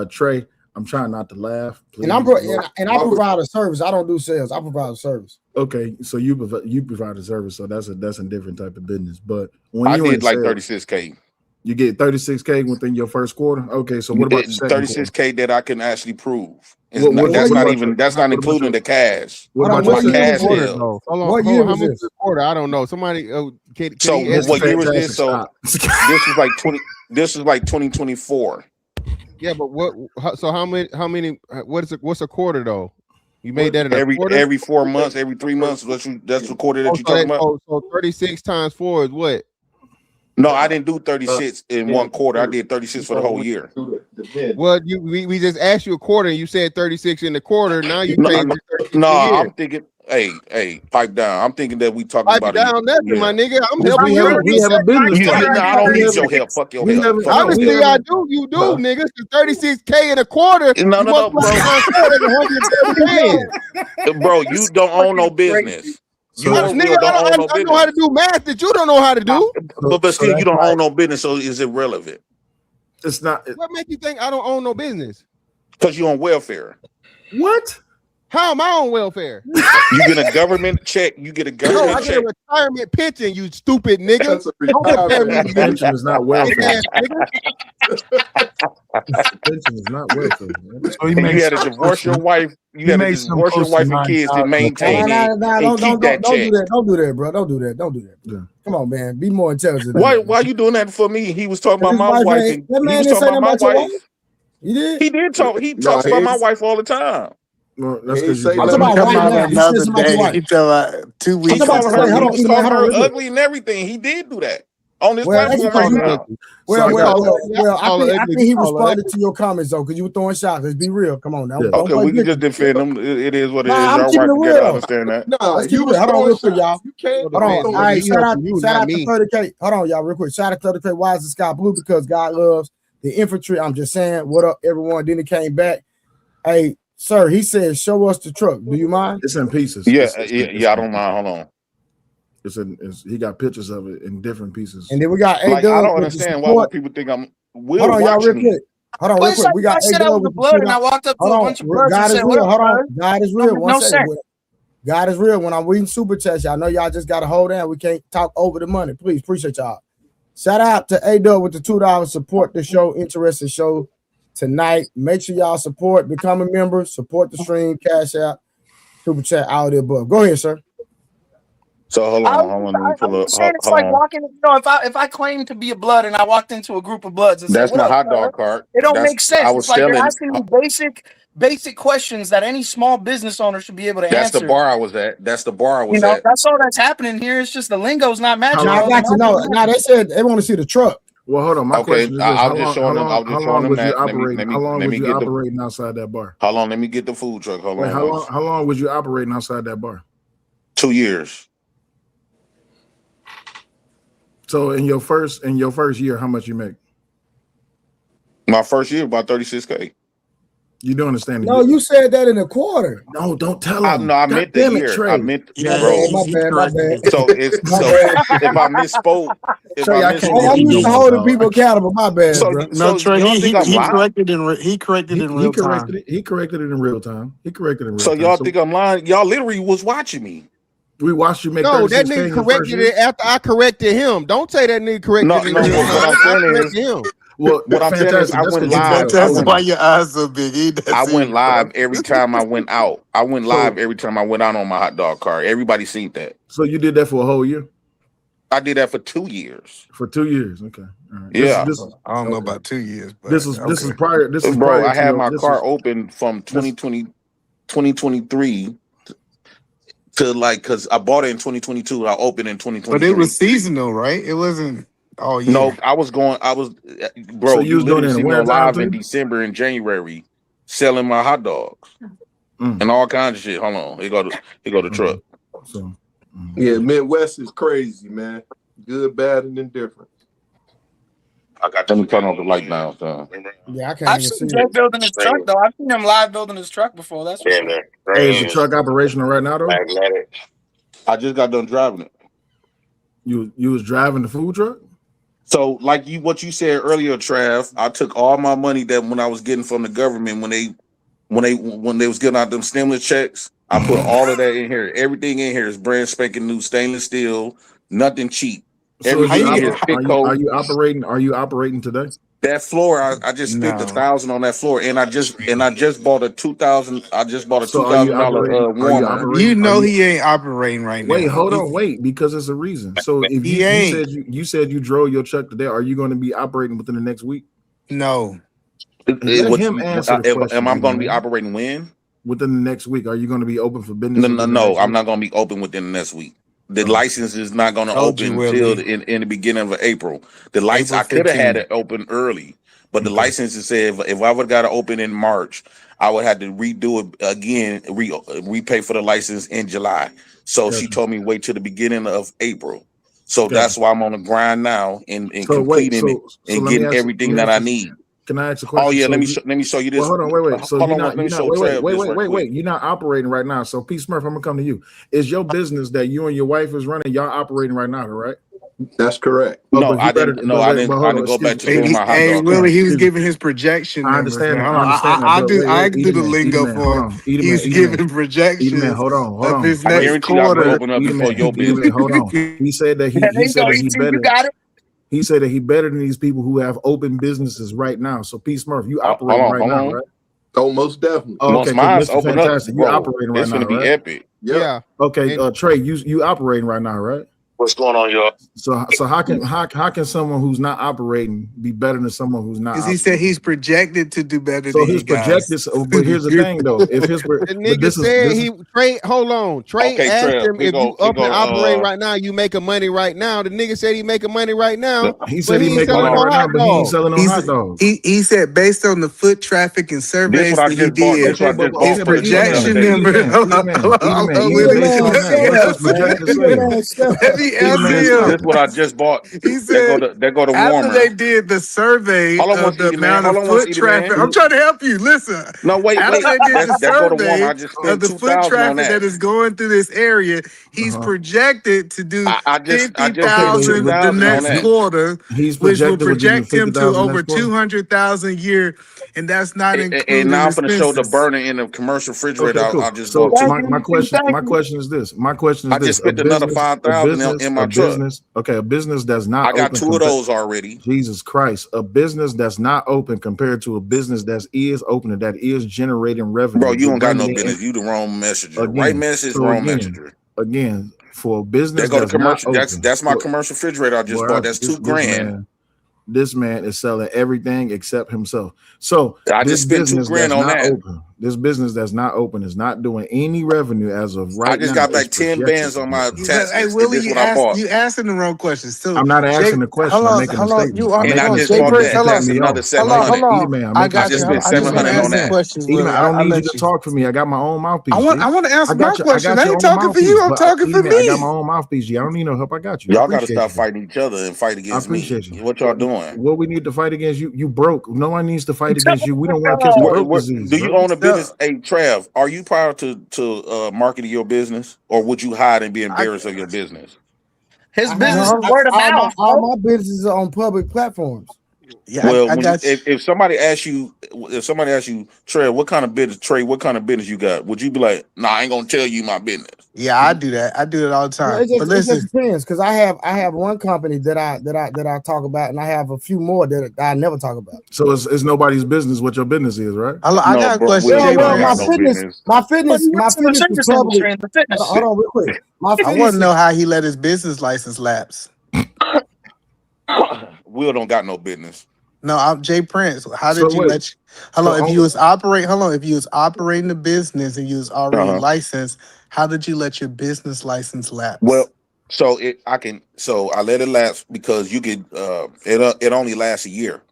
Trey, I'm trying not to laugh. Please. And I provide a service. I don't do sales. I provide a service. Okay, so you provide a service. So that's a different type of business. But when I you did like sales, 36K. You get 36K within your first quarter. Okay, so what about 36K that I can actually prove? That's not including the cash. What about my cash quarter, bill? though? Hold on, how much is the quarter? I don't know. Somebody can So what year was this? So this was like 20. This is like 2024. Yeah, but so how many? What's a quarter though? You made that in every 4 months, every 3 months. That's the quarter that you're talking about. So 36 times 4 is what? No, I didn't do 36 in one quarter. I did 36 for the whole year. Well, we just asked you a quarter, and you said 36 in the quarter. Now you changed it. No, I'm thinking. Hey, pipe down. I'm thinking that we talking pipe about down nothing, my nigga. I'm helping you. We have a business. I don't need your help. Fuck your help. Honestly, I do. You do, nigga. 36K in a quarter. No, bro. Bro, you don't own no business. Nigga, I know how to do math that you don't know how to do. But still, you don't own no business, so it's irrelevant. It's not. What make you think I don't own no business? Because you're on welfare. What? How am I on welfare? You get a government check. You get a government check. I get a retirement pension, you stupid nigga. Don't compare me to pension is not welfare. Pension is not welfare. So you had to divorce your wife. You had to divorce your wife and kids to maintain it. Don't do that, bro. Don't do that. Yeah. Come on, man. Be more intelligent. Why you doing that for me? He was talking about my wife. He was talking about my wife. He did. He did talk. He talks about my wife all the time. Well, that's He because ain't say I'm that. talking about Come right out now. He said another somebody day. right. He tell about 2 I'm He weeks talking about called ago. today. her. Hold He on, was E-Man, calling hold on her real quick. ugly and everything. He did do that on this Well, that's platform right because you. now. Well, So I got I think he responded to your comments though, because you were throwing shots. Let's be real. Come on now, Yeah. don't Okay, play we can victim. just defend him. It is what it Nah, is. I'm Y'all keeping work it real together. I though. understand that. Nah, Let's keep you it was real. Hold on, throwing real quick, shots. y'all. You can't Hold on. defend All what right, you shout out, you, shout not out to me. 30K. Hold on, y'all, real quick. Shout out to 30K. Why is the sky blue? Because God loves the infantry. I'm just saying, what up, everyone? Then he came back. Hey, sir, he said, show us the truck. Do you mind? It's in pieces. Yeah, It's I don't mind. Hold on. he got pictures of it in different pieces. And then we got Like, I A-Dub don't with the understand why support. would people think I'm Hold Will on, y'all, real watching me. quick. Hold on, Well, real it's quick. like We if I got said I was A-Dub the with the blood and I shootout. walked up to Hold a on. bunch of bloods and God is said, "What real. up, Hold on. blood?" God is Don't real. make One no second. sense. God is real. When I'm reading super chats, y'all know y'all just got to hold down. We can't talk over the money. Please, appreciate y'all. Shout out to A-Dub with the $2. Support the show. Interesting show tonight. Make sure y'all support. Become a member. Support the stream. Cash out. Super chat. All the above. Go ahead, sir. So hold on. Let me I'm pull up. just saying it's Hold like on. walking. You know, if I claim to be a blood and I walked into a group of bloods and said, That's "What my up, hot blood?" dog cart. It don't make I sense. was It's like you're selling. asking me basic questions that any small business owner should be able to That's the answer. bar I was at. That's the bar I You was know, at. that's all that's happening here. It's just the lingo's not matching, Now I bro. got you. No, they said they want to see the truck. Well, hold on. My Okay, question is this: I was just showing them. I was just how showing long them was you that. operating? How long Let was me you get the. operating outside that bar? How long? Let me get the food truck. Hold Wait, on. how long was you operating outside that bar? 2 years. So in your first year, how much you make? My first year, about 36K. You do understand? No, you said that in a quarter. No, don't tell him. No, I God meant the damn it, year. I Trey. meant, My bro. bad. So it's My so bad. if I misspoke, Trey, I can't I'm with you no used to more, holding dog. people accountable. My bad, bro. No, Trey, y'all think I'm he lying? corrected in real time. He corrected it in real time. So y'all think I'm lying? Y'all literally was watching me. We watched you make No, that 36K nigga in your first corrected year. it after I corrected him. Don't say that nigga corrected it in real What I'm time. I saying is, corrected him. Well, what I'm saying is, fantastic. I That's went because you live. That's why your eyes so big. He doesn't I see went you, live bro. every time I went out. I went So- live every time I went out on my hot dog cart. Everybody seen that. So you did that for a whole year? I did that for 2 years. For 2 years, okay. All right. Yeah. I don't know about 2 years, but This is prior. This is Bro, prior I to had your. my This car is, open from 2023 to like, because I bought it in 2022. I opened in 2023. But it was seasonal, right? It wasn't all year. No, bro, So you you was doing literally it in see the me winter on time live too? in December and January selling my hot dogs and all kinds of shit. Hold on. Here go the truck. So yeah, Midwest is crazy, man. Good, bad, and indifferent. Let me turn off the light now. So. Yeah, I can't I've even see seen Jay it. building his truck though. I've seen him live building his truck before. That's for sure. hey, is the truck operational right now though? Magnetic. I just got done driving it. You was driving the food truck? So, like what you said earlier, Trav, I took all my money that when I was getting from the government when they was giving out them stimulus checks, I put all of that in here. Everything in here is brand spanking new stainless steel, nothing cheap. So Everything is are you operating? Are you operating today? That floor, I just spent $1,000 on that floor, and I just bought a $2,000. I just bought a So are you $2,000 warmer. You know he ain't operating right now. Wait, hold on, wait, because it's a reason. So if He ain't. you said you drove your truck today, are you going to be operating within the next week? No. Let him answer the question. Am I going to be operating when? Within the next week, are you going to be open for business? No, I'm not going to be open within the next week. The license is not going to open until in the beginning of April. The license I could have had it open early, but the license said if I would have got it open in March, I would have to redo it again, repay for the license in July. So she told me wait till the beginning of April. So that's why I'm on the grind now and completing it and getting everything that I need. Can I ask a question? Oh yeah, let me show you this. Well, hold on, wait. So you're not, wait. You're not operating right now. So P. Smurf, I'm gonna come to you. Is your business that you and your wife is running? Y'all operating right now, right? That's correct. No, I didn't go back to doing my hot Hey, dog. Willie, he was giving his projection numbers. I understand. I do the lingo for him. He's giving projections Hold on. of his I next guarantee I quarter. can open up before your business. Hold on. He said that he better. You got it. He said that he better than these people who have open businesses right now. So P. Smurf, you operating right now, right? Oh, most definitely. Oh, Once okay, mine's Mr. open Fantastic, up, you bro, operating right it's now, gonna be right? epic. Yeah. Okay, Trey, you operating right now, right? What's going on, y'all? So how can someone who's not operating be better than someone who's not? Because he said he's projected to do better So than his you guys. projected. But here's the thing, though. If his The nigga said Trey. Hold on, Trey Okay, asked Trev, him if you up and operating right now, you making money right now. The nigga said he making money right now. he said he ain't making selling money no right now, hot but he ain't dogs. selling no hot dogs. He said based on the foot traffic and This surveys what I that he just bought. did, This what I just bought his for the truck the other projection day. number. Based on that, what's his projected sales? Let me answer him. This what I just bought. He said they go to after warmer. they did the survey Hold on, of once the Edie, man. amount Hold of on, once foot Edie, traffic, man. I'm trying to help you. Listen, No, wait. after they did the That go to survey warmer. I just of spent the foot $2,000 on traffic that. that is going through this area, he's projected to do I just spent 50,000 the 2,000 on next that. quarter, He's which will projected to give you project him to 50,000 over next quarter. 200,000 a year, and that's not And including now I'm gonna show the expenses. burner in the commercial refrigerator. Okay, cool. I just So bought two. my question is this. I just spent another 5,000 in my truck. A business that's not I got open. two of those already. Jesus Christ, a business that's not open compared to a business that is open and that is generating revenue. Bro, you don't got no business. You the wrong messenger. Right message, wrong messenger. Again, for a business They go to that's commercial. not open, That's my commercial refrigerator I just bought. That's $2,000. This man is selling everything except himself. So I this just spent business $2,000 that's on not that. open. This business that's not open is not doing any revenue as of right now. I just got back 10 bands on my tax. Hey And Willie, this is what I bought. you asking the wrong questions. So I'm not asking the question. I'm making a statement. And I just bought that. That's another 700. I got you. just spent I just want to 700 on ask you that. questions, Edie, Willie. I don't need you let to talk for me. I got my own mouthpiece. I want to answer my question. I your ain't own talking for you. I'm mouthpiece, talking for Edie, I got my me. own mouthpiece. G. I don't need no help. I got you. Y'all got to stop fighting each other and fight against me. What y'all doing? What we need to fight against you? You broke. No one needs to fight against you. We don't want to catch the broke disease. Do you own a business? Hey, Trav, are you proud to market your business, or would you hide and be embarrassed of your business? His business is word of mouth. All my businesses are on public platforms. Yeah, well, I got you. If somebody asks you, Trey, what kind of business you got? Would you be like, nah, I ain't gonna tell you my business? Yeah, I do that. I do it all the time. It just depends, because I have one company that I talk about, and I have a few more that I never talk about. So it's nobody's business what your business is, right? I got a question. My fitness is public. Hold on, real quick. I want to know how he let his business license lapse. Will don't got no business. No, I'm Jay Prince. How did you let you? If you was operating the business and you was already licensed, how did you let your business license lapse? Well, I let it lapse because you could it only lasts a year.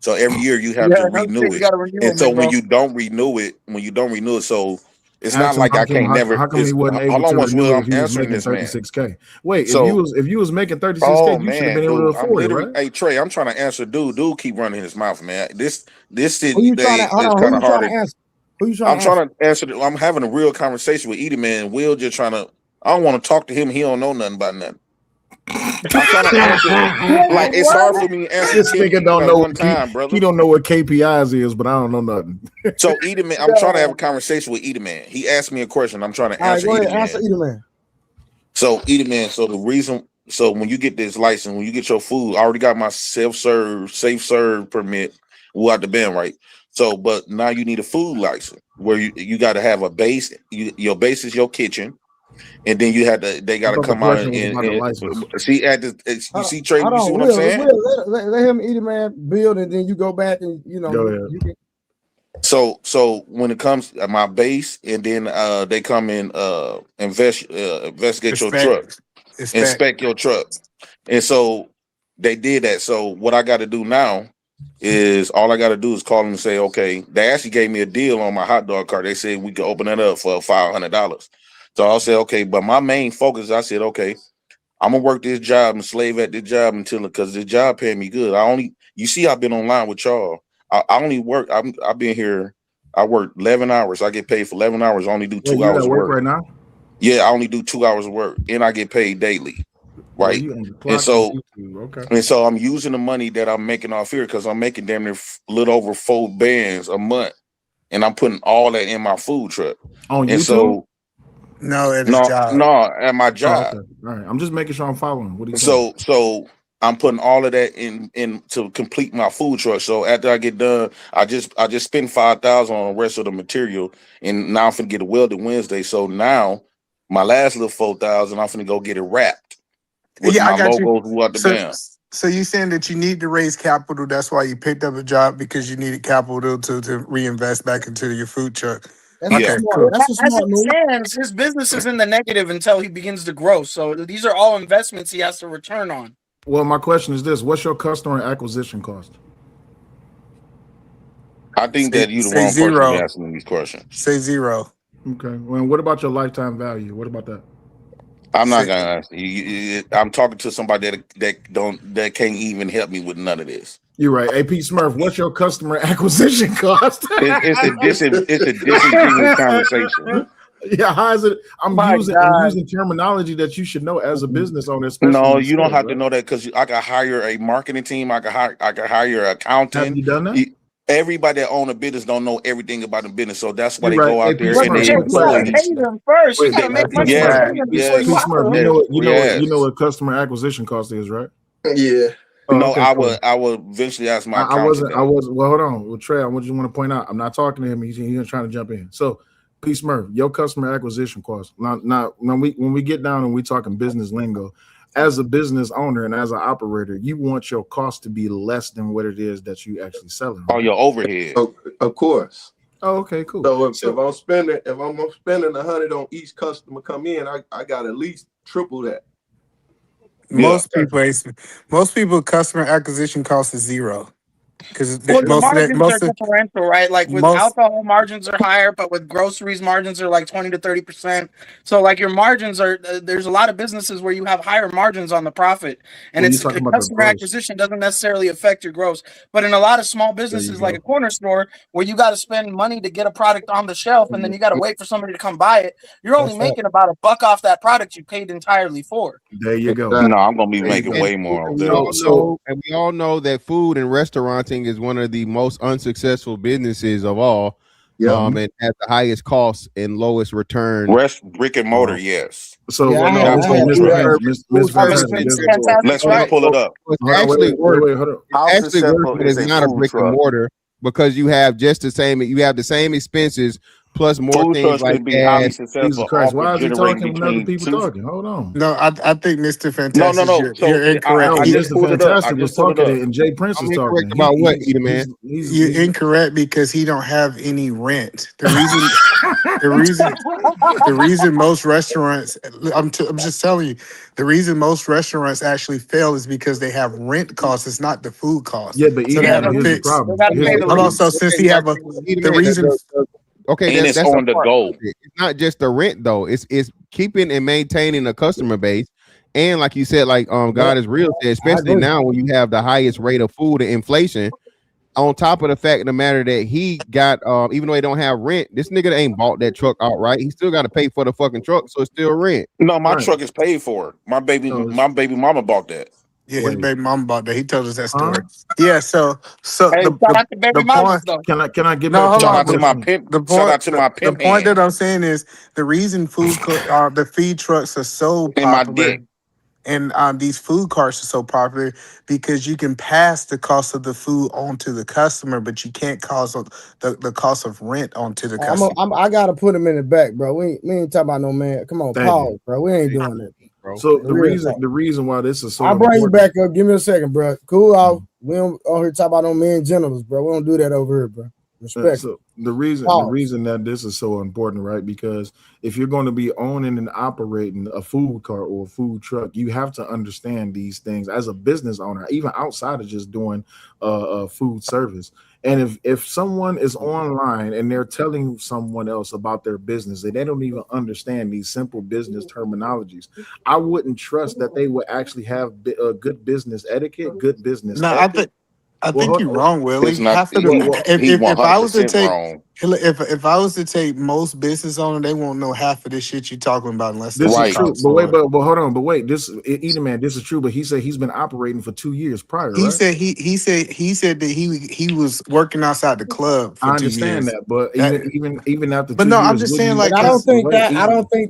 So every year you have to renew it. And so when you don't renew it, so it's not like I can't never. How come he wasn't able to renew it if he was making 36K? Wait, if you was making 36K, you should have been able to afford it, right? Hey Trey, I'm trying to answer dude keep running his mouth, man. This shit Who you trying to answer? I'm trying to answer. I'm having a real conversation with Edie, man. Will just trying to. I don't want to talk to him. He don't know nothing about nothing. I'm trying to answer. Like it's hard for me to answer. This nigga don't know one time, brother. He don't know what KPIs is, but I don't know nothing. So Edie, man, I'm trying to have a conversation with Edie, man. He asked me a question. I'm trying to answer Edie, man. Answer Edie, man. So Edie, man. So the reason. So when you get this license, when you get your food, I already got my safe serve permit. We out the band, right? So, but now you need a food license where you got to have a base. Your base is your kitchen, and then they got to come out and see at the. You see, Trey. You see what I'm saying? Let him Edie, man, build, and then you go back and you can. So when it comes to my base, and then they come in investigate your truck, inspect your truck, and so they did that. So what I got to do now is all I got to do is call them and say, okay. They actually gave me a deal on my hot dog cart. They said we could open that up for $500. So I'll say, okay. But my main focus, I said, okay, I'm gonna work this job and slave at this job because this job paying me good. You see, I've been online with y'all. I only work. I've been here. I work 11 hours. I get paid for 11 hours. I only do 2 hours of work right now. Yeah, I only do 2 hours of work, and I get paid daily. Right. And so I'm using the money that I'm making off here because I'm making damn near a little over 4 bands a month, and I'm putting all that in my food truck. On and YouTube? So no, at his job. No, at my job. Oh, okay. All right. I'm just making sure I'm following. What are you saying? So I'm putting all of that in to complete my food truck. So after I get done, I just spend $5,000 on the rest of the material, and now I'm finna get a welded Wednesday. So now my last little $4,000, I'm finna go get it wrapped. with Yeah, my I got you. logos what the damn. So you saying that you need to raise capital? That's why you picked up a job because you needed capital to reinvest back into your food truck. That's Yeah. a smart. Cool. That's a As smart it move. stands, his business is in the negative until he begins to grow. So these are all investments he has to return on. Well, my question is this: what's your customer acquisition cost? I think that you're the Say wrong person to be zero. asking these questions. Say zero. Okay. Well, what about your lifetime value? What about that? I'm not gonna ask you. I'm talking to somebody that can't even help me with none of this. You're right. AP Smurf, what's your customer acquisition cost? It's a disingenuous conversation. Yeah, how is it? I'm My using terminology that you should know as a business owner. Especially No, in you don't sales, have right? to know that because I could hire a marketing team. I could hire an accountant. Have you done that? Everybody that own a business don't know everything about the business, so that's why You're they right. go Hey, out there P. and But they Jay, Smurf, you gotta employ. pay them first. You gotta make money yes, to pay them before you P. hire Smurf, them. you know what customer acquisition cost is, right? Yeah. Oh, No, okay, cool. I would eventually ask my I accountant. wasn't. Well, hold on. Well, Trey, I want to point out. I'm not talking to him. He's trying to jump in. So, P. Smurf, your customer acquisition cost. Now, when we get down and we talking business lingo, as a business owner and as an operator, you want your cost to be less than what it is that you actually selling. Right? Oh, your overhead. Of course. Oh, okay, cool. So if I'm spending $100 on each customer come in, I got at least triple that. Most people customer acquisition cost is zero. Because Well, the margins are most of differential, right? Like with most alcohol, margins are higher, but with groceries, margins are like 20 to 30%. So, like your margins are, there's a lot of businesses where you have higher margins on the profit, and Well, it's you're talking about the customer gross. acquisition doesn't necessarily affect your gross. But in a lot of small businesses, like a corner store, where you got to spend money to get a product on the shelf, and then you got to wait for somebody to come buy it, you're only making about $1 off that product you paid entirely for. There you go. No, I'm gonna be making way more. We all know that food and restauranting is one of the most unsuccessful businesses of all. And at the highest cost and lowest return. Brick and mortar, yes. So let's go pull it up. It's actually worse. It's actually worse when it's not a brick and mortar because you have just the same. You have the same expenses plus more food things like gas. Jesus Christ! Why is he talking when other people talking? Hold on. No, I think Mr. Fantastic. No. You're incorrect. Mr. Fantastic was talking and Jay Prince was talking. Incorrect about what, Eater Man? You're incorrect because he don't have any rent. The reason most restaurants, I'm just telling you, the reason most restaurants actually fail is because they have rent costs. It's not the food cost. Yeah, but here's the problem. Hold on. So since he have the reason. Okay, and it's on the go. It's not just the rent though. It's keeping and maintaining a customer base, and like you said, like God is real, especially now when you have the highest rate of food and inflation. On top of the fact of the matter that he got, even though he don't have rent, this nigga ain't bought that truck outright. He still got to pay for the fucking truck, so it's still rent. No, my truck is paid for. My baby mama bought that. Yeah, his baby mama bought that. He told us that story. Yeah, so hey, the point. Can I get back to my pimp? The point, shout out to my pimp. The point that I'm saying is the reason the feed trucks are so popular and these food carts are so popular because you can pass the cost of the food on to the customer, but you can't cause the cost of rent onto the customer. I gotta put him in the back, bro. We ain't talking about no man. Come on, pause, bro. We ain't doing that. So the reason why this is so I'll bring you back up. Give me a second, bro. Cool off. We don't on here talk about no men genitals, bro. We don't do that over here, bro. Respect. So the reason that this is so important, right? Because if you're going to be owning and operating a food cart or a food truck, you have to understand these things as a business owner, even outside of just doing food service. And if someone is online and they're telling someone else about their business and they don't even understand these simple business terminologies, I wouldn't trust that they would actually have a good business etiquette, good business. No, I think you're wrong, Willie. If I was to take most business owners, they won't know half of this shit you're talking about unless this is true. But hold on, this Eater Man, this is true. But he said he's been operating for 2 years prior. He right? said he said that he was working outside the club for 2 years. I understand that, but even after 2 years. But no, I'm just saying like I don't think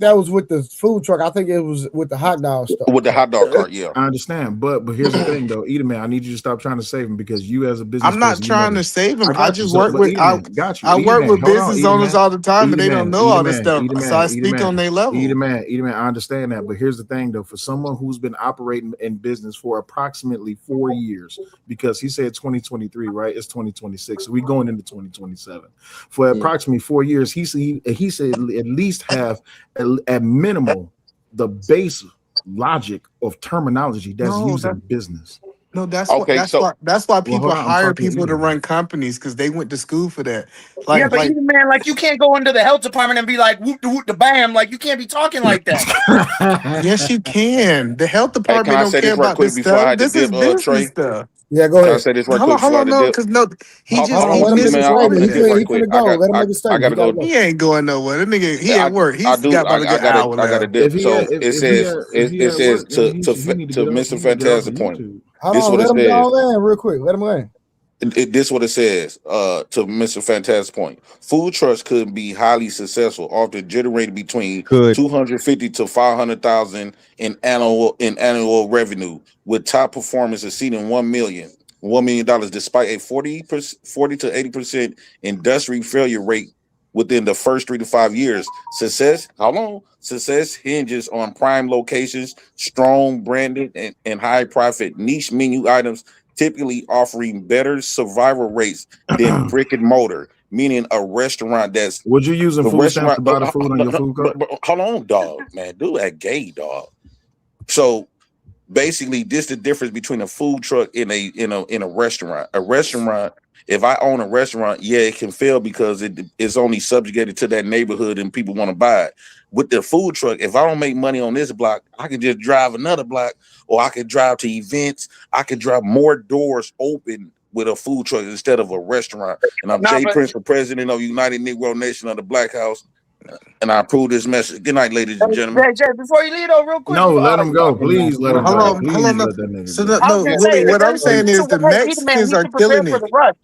that was with the food truck. I think it was with the hot dog stuff. With the hot dog cart, yeah. I understand, but here's the thing though, Eater Man, I need you to stop trying to save him because because you as a business I'm not person, trying to save him. I I got you. just So, work but with I work with Hold on, business owners all the time, and they don't know all this stuff. So I speak on their level. I understand that, but here's the thing, though. For someone who's been operating in business for approximately 4 years, because he said 2023, right? It's 2026, so we're going into 2027. For approximately 4 years, he said at least have at minimal the base logic of terminology that's used in business. No, that's why people hire people to run companies, because they went to school for that. Yeah, but even man, like you can't go into the health department and be like whoop the whoop the bam, like you can't be talking like that. Yes, you can. The health Hey, can department I don't say care this right about quick this before I stuff. had to This is dip, business Trey? stuff. Yeah, go Can I ahead. say this right Hold quick on, before I had to no, dip? because no, he Hold on, Let him make a man. statement. Let me dip right He quick. finna go. Let him make a statement. I gotta go. He ain't going nowhere. That nigga, he I at work. He's got about a good hour I gotta left. dip. So it says to Mr. Fantastic point. Hold This is on, what it let him says. go in real quick. Let him in. This is what it says to Mr. Fantastic point. Food trucks could be highly successful, often generating between 250 to 500,000 in annual revenue, with top performance exceeding $1 million despite a 40 to 80% industry failure rate within the first 3 to 5 years. Success hinges on prime locations, strong branded and high profit niche menu items, typically offering better survival rates than brick and mortar, meaning a restaurant that's would you using the food stamps restaurant. to buy the food on your food cart? Hold on, dog, man, do that gay, dog. So basically, this the difference between a food truck and a restaurant. A restaurant, if I own a restaurant, yeah, it can fail because it's only subjugated to that neighborhood and people want to buy it. With the food truck, if I don't make money on this block, I can just drive another block, or I could drive to events. I could drive more doors open with a food truck instead of a restaurant. And I'm Jay Prince, the president of United Negro Nation of the Black House, and I approve this message. Good night, ladies and gentlemen. Jay, before you leave though, real quick. No, let him go. Please let him go. Hold on. Please let that nigga So go. I was gonna say, what I'm saying is the he Mexicans needs are to prepare killing for it. the rush.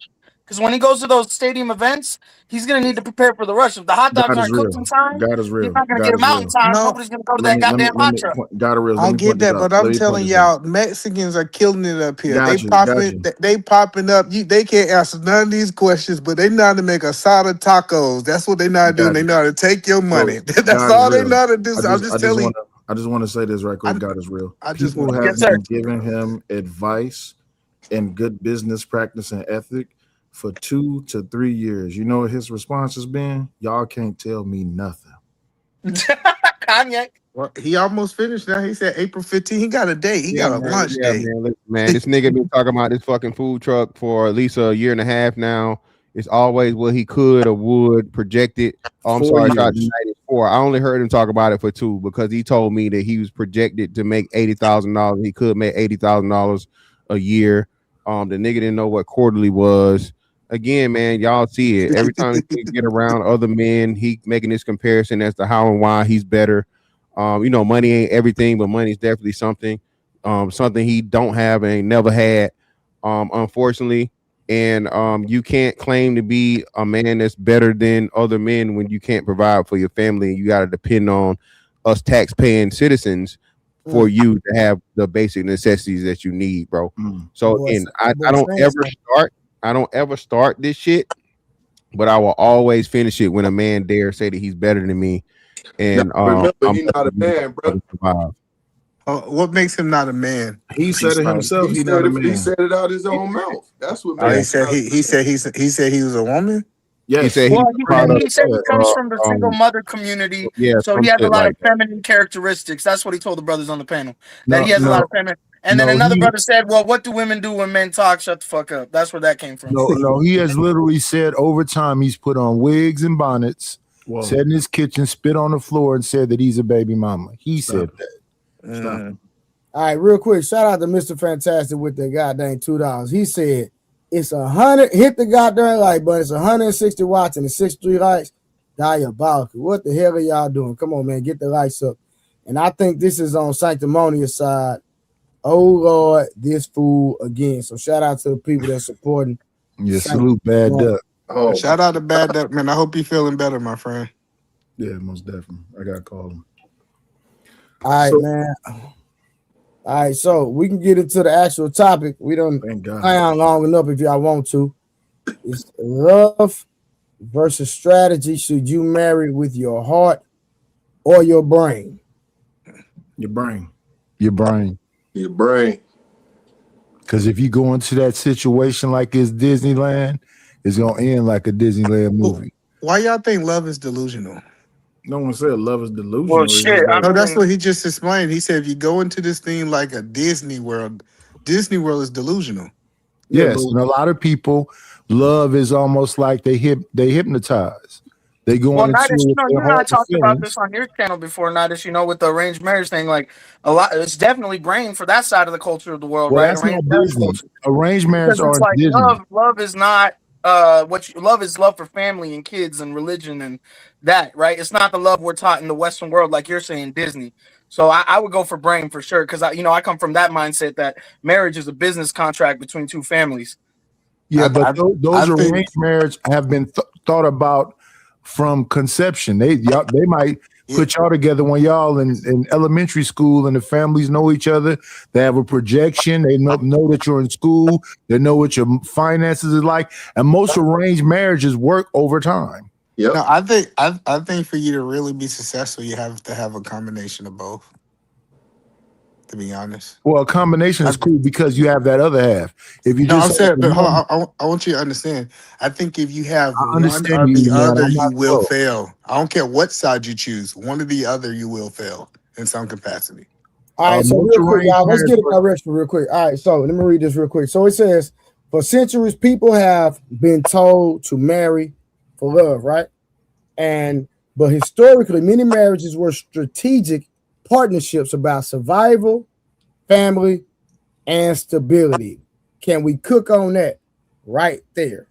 Because when he goes to those stadium events, he's gonna need to prepare for the rush. If the hot dogs God is aren't cooked real. in time, God is he's real. not gonna get God them is out in real. time. No, Nobody's gonna go to that goddamn hot truck. God is real. I Let me get point this that, out. but I'm Let me point telling this out. y'all, Mexicans are killing it up here. Got you. They popping up. They can't answer none of these questions, but they know how to make asada tacos. That's what they know how to do. And they know how to take your money. That's God is all they real. know how to do. So I'm just telling you. I just want to say this right quick. God is real. I just People want have to. been giving him advice and good business practice and ethic for 2 to 3 years. You know what his response has been? Y'all can't tell me nothing. Kanye. Well, he almost finished now. He said April 15th. He got a date. He got a lunch date. Man, this nigga been talking about this fucking food truck for at least a year and a half now. It's always what he could or would project it. Oh, I'm 4 sorry, years. shot United 4. I only heard him talk about it for 2 because he told me that he was projected to make $80,000. He could make $80,000 a year. The nigga didn't know what quarterly was. Again, man, y'all see it every time he get around other men. He making this comparison as to how and why he's better. Money ain't everything, but money is definitely something. Something he don't have and ain't never had, unfortunately. And you can't claim to be a man that's better than other men when you can't provide for your family and you got to depend on us tax-paying citizens for you to have the basic necessities that you need, bro. So again, I don't ever start this shit, but I will always finish it when a man dare say that he's better than me. And remember, he's not a man, bro. What makes him not a man? He said it himself. He's not a man. He said it out his own mouth. That's what He makes said he said he was a woman. Yes. He said he said he comes from the single mother community, so he has a lot of feminine characteristics. That's what he told the brothers on the panel. That he has a lot of feminine. And then another brother said, "Well, what do women do when men talk? Shut the fuck up." That's where that came from. No, he has literally said over time he's put on wigs and bonnets, sat in his kitchen, spit on the floor, and said that he's a baby mama. He said that. All right, real quick, shout out to Mr. Fantastic with the goddamn $2. He said it's 100. Hit the goddamn like button. It's 160 watts and the 63 lights. Diabolical. What the hell are y'all doing? Come on, man, get the lights up. And I think this is on Sanctimonious side. Oh Lord, this fool again. So shout out to the people that's supporting. Yeah, salute Bad Duck. Oh, shout out to Bad Duck, man. I hope you're feeling better, my friend. Yeah, most definitely. I gotta call him. All right, man. All right, so we can get into the actual topic. We don't hang on long enough if y'all want to. It's love versus strategy. Should you marry with your heart or your brain? Your brain. Your brain. Your brain. Because if you go into that situation like it's Disneyland, it's gonna end like a Disneyland movie. Why y'all think love is delusional? No one said love is delusional. Well, shit. No, that's what he just explained. He said if you go into this thing like a Disney World is delusional. Yes, and a lot of people, love is almost like they hypnotize. They go Well, into Nadish, it with you their and I heart and talked about feelings. this on your channel before, Nadish, with the arranged marriage thing. Like a lot, it's definitely brain for that side of the culture of the world, Well, right? that's not Arranged marriage Disney. culture. Arranged marriage Because it's aren't like Disney. love is not love is love for family and kids and religion and that, right? It's not the love we're taught in the Western world, like you're saying, Disney. So I would go for brain for sure, because I come from that mindset that marriage is a business contract between two families. Yeah, but those think- arranged marriage have been thought about from conception. They might put y'all together when y'all in elementary school and the families know each other. They have a projection. They know that you're in school. They know what your finances is like. And most arranged marriages work over time. No, I think for you to really be successful, you have to have a combination of both. To be honest. Well, a combination is cool because you have that other half. If you No, just I'm saying, but hold on, I want you to understand. I think if you have one understand or you, the man. other, I'm you not will slow. fail. I don't care what side you choose. One or the other, you will fail in some capacity. All right, so most real quick, arranged y'all, let's marriage get in direction real quick. All right, so let me read this real quick. So it says, for centuries, people have been told to marry for love, right? But historically, many marriages were strategic partnerships about survival, family, and stability. Can we cook on that right there?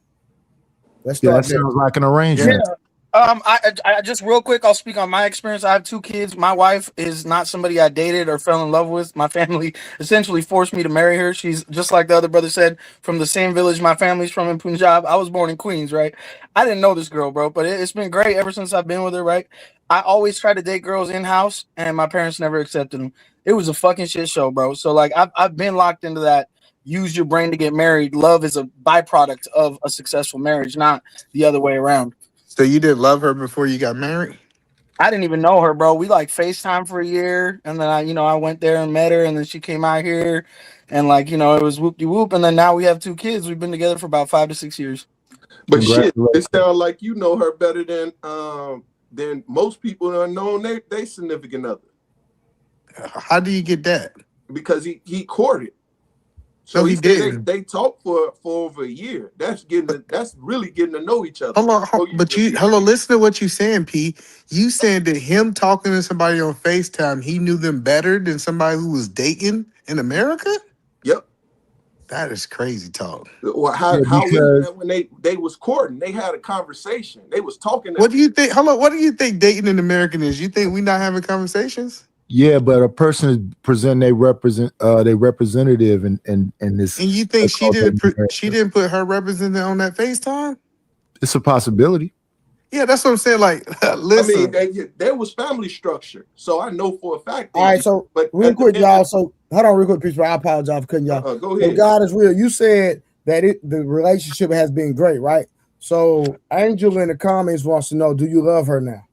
Let's Yeah, start that there. sounds like an arrangement. Yeah. I just real quick, I'll speak on my experience. I have two kids. My wife is not somebody I dated or fell in love with. My family essentially forced me to marry her. She's just like the other brother said, from the same village my family's from in Punjab. I was born in Queens, right? I didn't know this girl, bro, but it's been great ever since I've been with her, right? I always try to date girls in house, and my parents never accepted them. It was a fucking shit show, bro. So like I've been locked into that. Use your brain to get married. Love is a byproduct of a successful marriage, not the other way around. So you didn't love her before you got married? I didn't even know her, bro. We like FaceTime for a year, and then I went there and met her, and then she came out here, and it was whoop de whoop, and then now we have two kids. We've been together for about 5 to 6 years. But shit, it sounds like you know her better than most people that know they significant other. How do you get that? Because he courted. So no, he didn't. They talked for over a year. That's really getting to know each other. Hold on, listen to what you're saying, P. You saying that him talking to somebody on FaceTime, he knew them better than somebody who was dating in America? Yep. That is crazy talk. Well, how is that when they was courting? They had a conversation. They was talking. What do you think? Hold on, what do you think dating an American is? You think we not having conversations? Yeah, but a person is presenting their representative in this. And you think she didn't put her representative on that FaceTime? It's a possibility. Yeah, that's what I'm saying. Like, listen. I mean, there was family structure, so I know for a fact. All right, so real quick, y'all. So hold on, real quick, Peace. I apologize for cutting y'all. Go ahead. So God is real. You said that the relationship has been great, right? So Angel in the comments wants to know, do you love her now?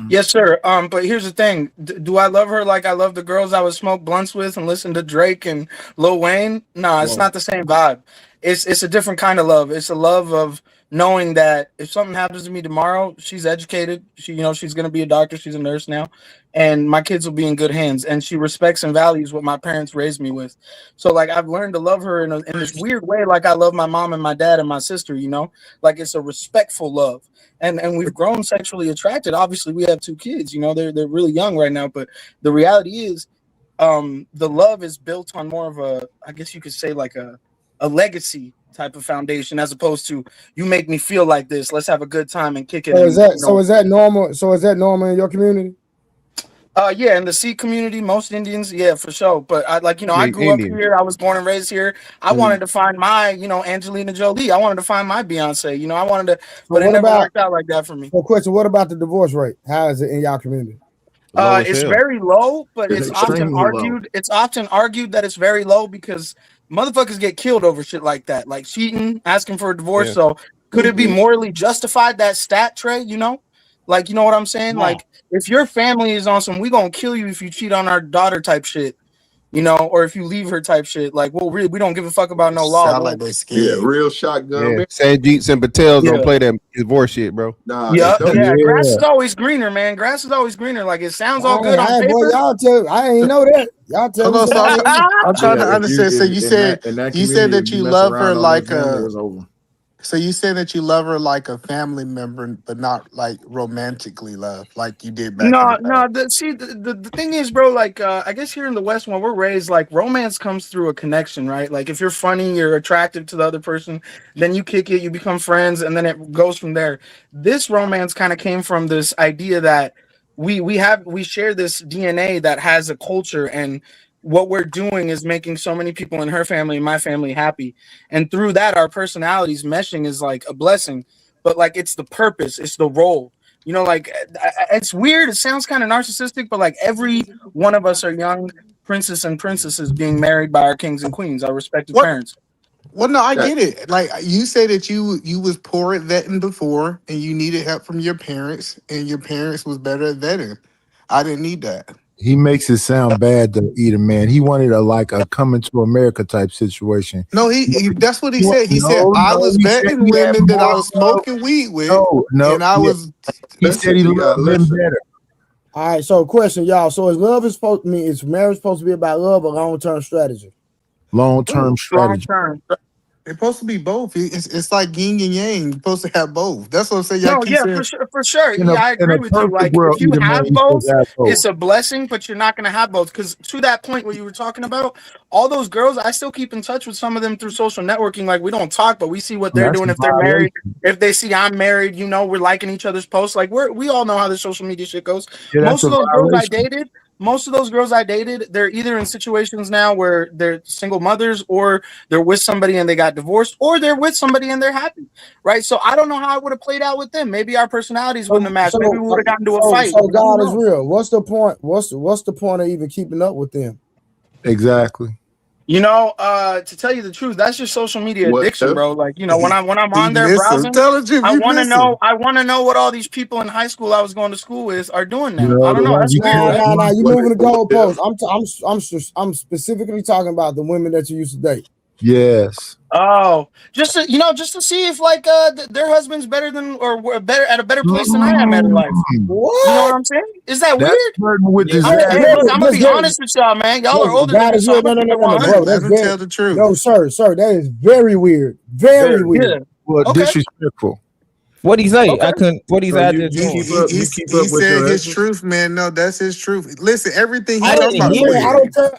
Yes, sir. But here's the thing: do I love her like I love the girls I would smoke blunts with and listen to Drake and Lil Wayne? No, it's not the same vibe. It's a different kind of love. It's a love of knowing that if something happens to me tomorrow, she's educated. She's gonna be a doctor. She's a nurse now, and my kids will be in good hands. And she respects and values what my parents raised me with. So like I've learned to love her in this weird way, like I love my mom and my dad and my sister. Like it's a respectful love. And we've grown sexually attracted. Obviously, we have two kids. They're really young right now. But the reality is, the love is built on more of a, I guess you could say, like a legacy type of foundation, as opposed to you make me feel like this. Let's have a good time and kick it. So is that normal? So is that normal in your community? Yeah, in the Sikh community, most Indians, yeah, for sure. But I grew up here. I was born and raised here. I wanted to find my, Angelina Jolie. I wanted to find my Beyonce. I wanted to, but it never worked out like that for me. So, question: what about the divorce rate? How is it in y'all community? Low as It's hell. very low, but It's it's often extremely low. argued. It's often argued that it's very low because motherfuckers get killed over shit like that, like cheating, asking for a divorce. Yeah. So could it be morally justified, that stat, Trey? You know what I'm saying? No. Like if your family is on some, we gonna kill you if you cheat on our daughter type shit, or if you leave her type shit. Like, well, really, we don't give a fuck about no law. Sound like they Yeah, scared. real shotgun. Yeah. Sanjeets and Patels Yeah. don't play that divorce shit, bro. Nah, Yeah, they don't. yeah. Grass is always greener, man. Grass is always greener. Like it sounds all good on Hey, boy, paper. y'all tell. I ain't know that. Y'all tell Hold me on, so something. I'm trying to Yeah, understand. So you said in that you said community, that if you mess love around her on like that family, a. it's over. So you said that you love her like a family member, but not like romantically love, like you did back in the No. past. The thing is, bro. Like, I guess here in the West, when we're raised, like, romance comes through a connection, right? Like, if you're funny, you're attractive to the other person, then you kick it, you become friends, and then it goes from there. This romance kind of came from this idea that we share this DNA that has a culture, and what we're doing is making so many people in her family and my family happy, and through that, our personalities meshing is like a blessing. But like, it's the purpose, it's the role. Like it's weird. It sounds kind of narcissistic, but like every one of us are young princes and princesses being married by our kings and queens, our respective What? parents. Well, no, I get it. Like you say that you was poor at vetting before, and you needed help from your parents, and your parents was better at vetting. I didn't need that. He makes it sound bad to eat a man. He wanted a coming to America type situation. No, that's what he said. He said No, I was he said vetting he had women that I more was love. smoking weed with, No, and I yeah. was. He said he loved men better. All right, so question, y'all. So is marriage supposed to be about love or long-term strategy? Long-term strategy. Long term. It's supposed to be both. It's like yin and yang. You're supposed to have both. That's what I'm saying. Y'all No, keep yeah, saying. for sure. In Yeah, I in agree a with you. perfect Like, world, if you either man, have he's supposed both, to have both. it's a blessing, but you're not gonna have both. Because to that point where you were talking about, all those girls, I still keep in touch with some of them through social networking. Like, we don't talk, but we see what they're That's doing. a If they're married, violation. if they see I'm married, we're liking each other's posts. Like, we all know how the social media shit goes. Yeah, that's Most a of those girls I violation. dated. Most of those girls I dated, they're either in situations now where they're single mothers, or they're with somebody and they got divorced, or they're with somebody and they're happy, right? So I don't know how it would have played out with them. Maybe our personalities wouldn't have matched. Maybe we would have gotten to a fight. So God is real. What's the point? What's the point of even keeping up with them? Exactly. To tell you the truth, that's just social media addiction, bro. Like, when I'm He on there miss him. browsing, Tell him, Jim, I you want to miss him. know what all these people in high school I was going to school with are doing now. You know, I don't the know. ones That's weird, right? Nah. You moving the goalposts. I'm specifically talking about the women that you used to date. Yes. Oh, just to see if like their husband's better than or at a better place than I am at in life. What? You know what I'm saying? Is that That's weird? flirting with Hey, disaster. listen, I'm gonna be honest with y'all, man. Y'all are older than God me, is so real. I'm gonna keep it No, 100. bro. Let That's him very, tell the truth. no, sir. That is very weird. Very weird. Yeah. Well, Okay. disrespectful. What he say? Okay. I couldn't. What he's So at you this keep point? up. You keep He up with said your his exes. truth, man. No, that's his truth. Listen, everything he I talking didn't about is hear weird.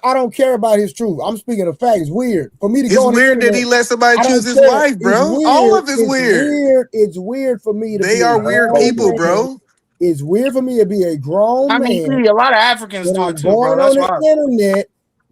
I don't care about his truth. I'm speaking of facts. It's weird for me to It's go on the weird that internet. he let somebody I choose don't his care. wife, It's bro. All weird. of it's weird. It's weird for me to They be a are weird grown people, man. bro. It's weird for me to be a grown I mean, man a lot of Africans when do it I'm too, bro. going That's on wild. the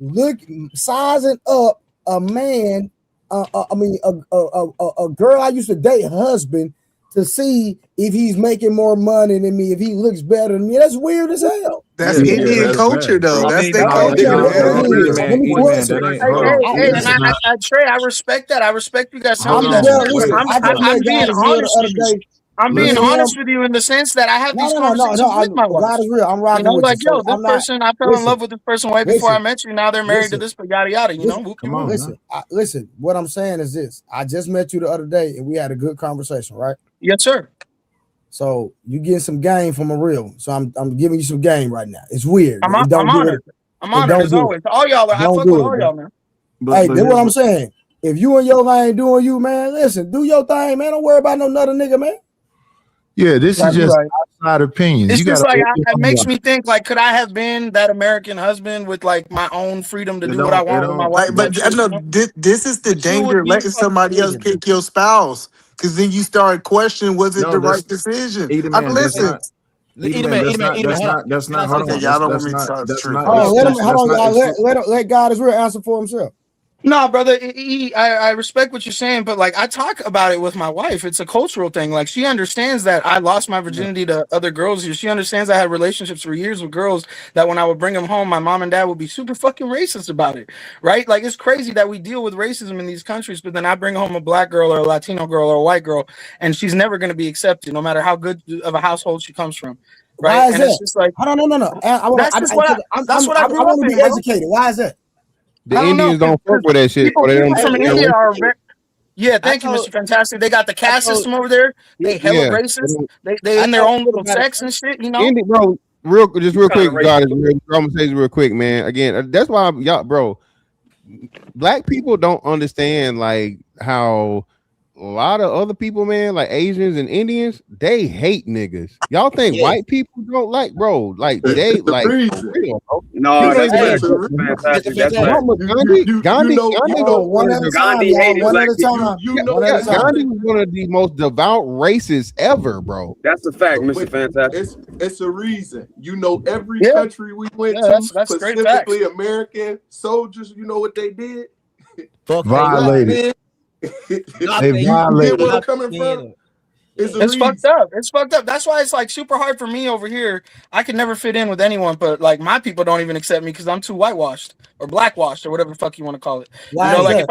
internet, sizing up a man. A girl I used to date, husband, to see if he's making more money than me, if he looks better than me. That's weird as hell. That's Yeah, Indian that's culture, bad. though. I That's mean, their that's No, culture, okay. man. Eat a man. That ain't. Hold on. And Listen. Trey, I respect that. I respect you guys telling Hold me I'm that just shit. on. But listen. Wait. I just met I'm being God is real the honest other with you. day. I'm being Me and honest him. with you in the sense that I have these No. conversations with my wife. God is real. I'm rocking with you. Like, So yo, this I'm not. person, I fell in Listen. love with this person way before I met you. Now they're married to this, but yada yada. Come on. Listen. Listen. What I'm saying is this: I just met you the other day, and we had a good conversation, right? Yes, sir. So you getting some game from a real. So I'm giving you some game right now. It's weird. I'm honored. I'm honored Don't as do always. All y'all are. I Don't fuck do with it, all bro. y'all, man. Hey, that's what I'm saying. If you and your lane doing you, man, listen, do your thing, man. Don't worry about no another nigga, man. Yeah, this is just Right. outside opinions. It's You just gotta. like it makes me think like, could I have been that American husband with like my own freedom to do what I want with my wife? Like, but I know this is the danger of letting somebody else pick your spouse, because then you start questioning, was it the right decision? Eat a I man. listen. Eat a man. That's not. Hold Okay, on. y'all don't want me to tell the truth. Let God is real answer for himself. No, brother, I respect what you're saying, but like I talk about it with my wife. It's a cultural thing. Like she understands that I lost my virginity to other girls here. She understands I had relationships for years with girls that when I would bring them home, my mom and dad would be super fucking racist about it, right? Like it's crazy that we deal with racism in these countries, but then I bring home a black girl or a Latino girl or a white girl, and she's never going to be accepted, no matter how good of a household she comes from, right? Why is And that? it's just like Hold on, no. that's just what I grew I up want to in, be bro. educated. Why is that? The I don't know. Indians don't fuck with that shit, People, or they people don't. from They don't India are respect very. it. Yeah, thank you, Mr. Fantastic. They got the caste system over there. They hella Yeah, racist. They in their own little sects and shit, you know. Indy, bro. Real You kind of quick, God, racist. real conversation, real quick, man. Again, that's why y'all, bro. Black people don't understand like how a lot of other people, man, like Asians and Indians, they hate niggas. Y'all think white people don't like, bro? Like they The like for reason. real, bro. No, People don't that's even facts. know. Fantastic. That's facts. Gandhi You was know, One at a time, Gandhi y'all. hated One black at a people. time. you know, One at a time. Gandhi was one of the most devout racists ever, bro. That's a fact, Mr. Fantastic. It's a reason. You know, every Yeah. country we went Yeah, to, that's straight facts. specifically American soldiers, you know what they did? Violated. They You get violated. where I'm coming from? It's fucked up. It's fucked up. That's why it's like super hard for me over here. I can never fit in with anyone, but like my people don't even accept me because I'm too whitewashed or blackwashed or whatever the fuck you want to call it. Why You know, is like that?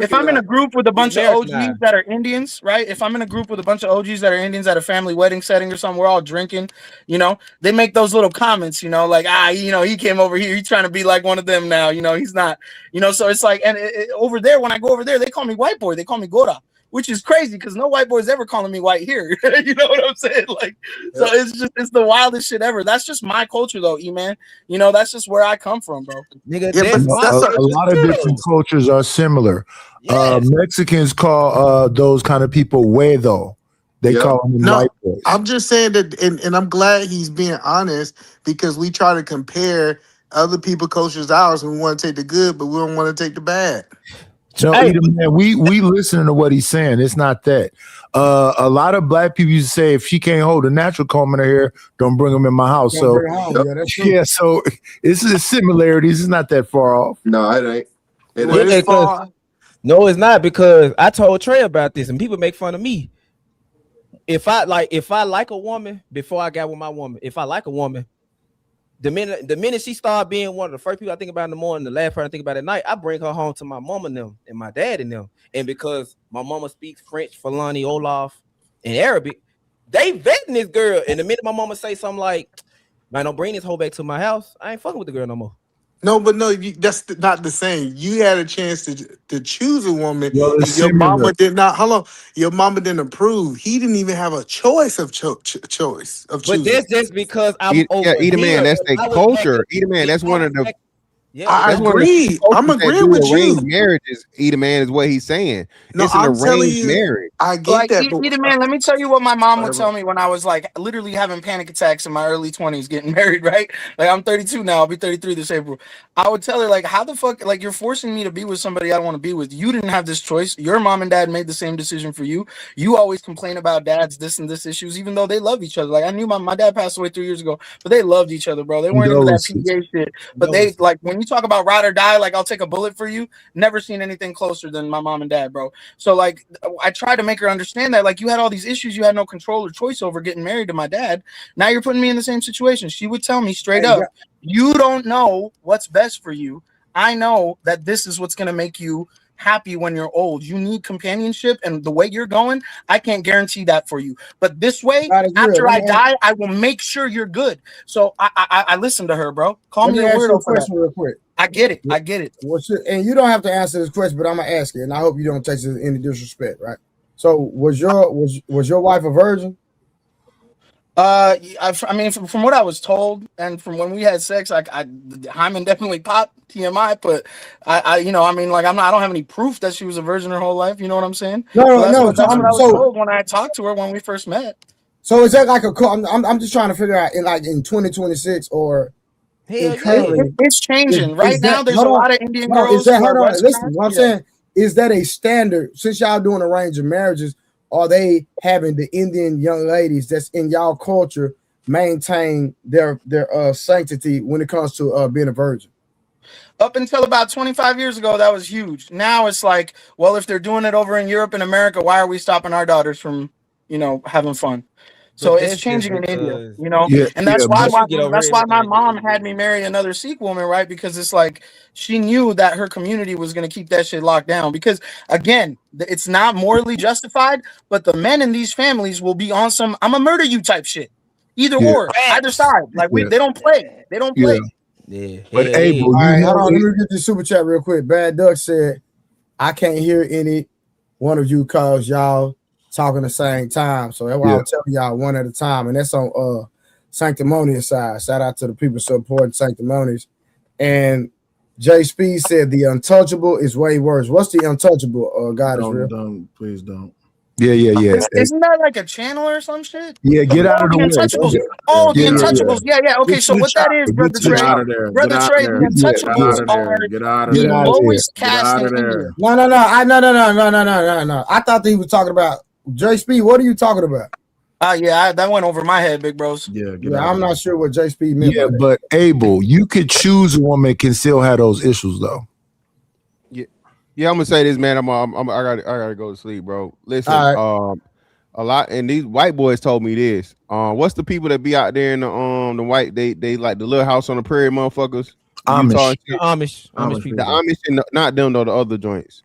if I'm in a group with a bunch of OGs that are Indians, right? If I'm in a group with a bunch of OGs that are Indians at a family wedding setting or something, we're all drinking, you know, they make those little comments, you know, like, you know, he came over here, he's trying to be like one of them now, you know, he's not, you know, so it's like, and over there, when I go over there, they call me white boy, they call me Gora. Which is crazy because no white boy's ever calling me white here. You know what I'm saying? Like, so it's the wildest shit ever. That's just my culture though, E-man. You know, that's just where I come from, bro. Nigga, Yeah, but that's A lot of different cultures are similar. Mexicans call those kind of people huedo. They call them no. white boys. I'm just saying that, and I'm glad he's being honest because we try to compare other people cultures to ours. And we want to take the good, but we don't want to take the bad. No, man, we listening to what he's saying. It's not that. A lot of black people used to say, if she can't hold a natural comb in her hair, don't bring them in my house. So so it's similarities. It's not that far off. No, it ain't. No, it's not, because I told Trey about this and people make fun of me. If I like a woman before I got with my woman, if I like a woman, the minute she started being one of the first people I think about in the morning, the last person I think about at night, I bring her home to my mama and them and my dad and them. And because my mama speaks French, Fulani, Olaf, and Arabic, they vetting this girl. And the minute my mama say something like, man, don't bring this hoe back to my house, I ain't fucking with the girl no more. No, but no, that's not the same. You had a chance to choose a woman. Well, And it's your similar. mama did not. Hold on, your mama didn't approve. He didn't even have a choice of choice of choosing. But that's just because I'm over Eat a man, here. that's their I was culture. back- Eat a man, that's one of the. I That's one of the agree. I'm cultures that agreeing do with you. arranged marriages. Eat a man is what he's saying. No, It's an I'm telling arranged you, marriage. I get Like, that. But either man, let me tell you what my mom would tell me when I was like literally having panic attacks in my early 20s getting married, right? Like, I'm 32 now, I'll be 33 this April. I would tell her, like, how the fuck, like, you're forcing me to be with somebody I don't want to be with. You didn't have this choice. Your mom and dad made the same decision for you. You always complain about dad's this and this issues, even though they love each other. Like, I knew my dad passed away 3 years ago, but they loved each other, bro. They weren't into that PGA shit. But they, like, when you talk about ride or die, like, I'll take a bullet for you, never seen anything closer than my mom and dad, bro. So, like, I try to make her understand that, like, you had all these issues you had no control or choice over getting married to my dad. Now you're putting me in the same situation. She would tell me straight up, you don't know what's best for you. I know that this is what's going to make you happy when you're old. You need companionship, and the way you're going, I can't guarantee that for you. But this way, after I die, I will make sure you're good. So I listen to her, bro. Call me a weirdo for that. Real quick. I get it. I get it. And you don't have to answer this question, but I'm gonna ask it, and I hope you don't take this any disrespect, right? So was your wife a virgin? I mean, from what I was told, and from when we had sex, hymen definitely popped. TMI, but I you know, I mean, like, I don't have any proof that she was a virgin her whole life. You know what I'm saying? No. That's what I was told when I talked to her when we first met. So is that like I'm just trying to figure out in 2026 or it's changing right now. There's a lot of Indian girls. Listen, what I'm saying is that a standard since y'all doing arranged marriages. Are they having the Indian young ladies that's in y'all culture maintain their sanctity when it comes to being a virgin? Up until about 25 years ago, that was huge. Now it's like, well, if they're doing it over in Europe and America, why are we stopping our daughters from, having fun? So But it's that's just changing in India, because and that's why once you get over here, that's why my everything mom get had me marry another Sikh woman, right? Because it's like she knew that her community was going to keep that shit locked down. Because again, it's not morally justified, but the men in these families will be on some "I'm gonna murder you" type shit, either or, either side. Like they don't play. They don't play. Yeah. But Hell Abel, All you right, know, hold on. Let me get this super chat real quick. Bad Duck said, "I can't hear any one of you cause y'all talking the same time. So that's why I'm telling y'all one at a time, and that's on Sanctimonious side. Shout out to the people supporting Sanctimonious." And Jay Speed said the untouchable is way worse. What's the untouchable? God is real. Please don't. Yeah. Isn't that like a channel or some shit? Yeah, get out of the The way. Untouchables. Yeah. Oh, the Yeah. Untouchables. Yeah. Okay, Get so to the what that chopper. is, Get Brother to the Trey? chopper. Brother Trey, the Untouchables are Get out of the there. lowest Get caste out in of there. India. No. No. I thought that he was talking about Jay Speed. What are you talking about? That went over my head, big bros. Yeah, I'm not sure what Jay Speed meant. Yeah, but Abel, you could choose a woman can still have those issues though. Yeah, I'm gonna say this, man. I gotta go to sleep, bro. Listen, a lot, and these white boys told me this. What's the people that be out there in the white? They like the little house on the prairie, motherfuckers. Utah and shit. Amish people. The Amish and not them though. The other joints.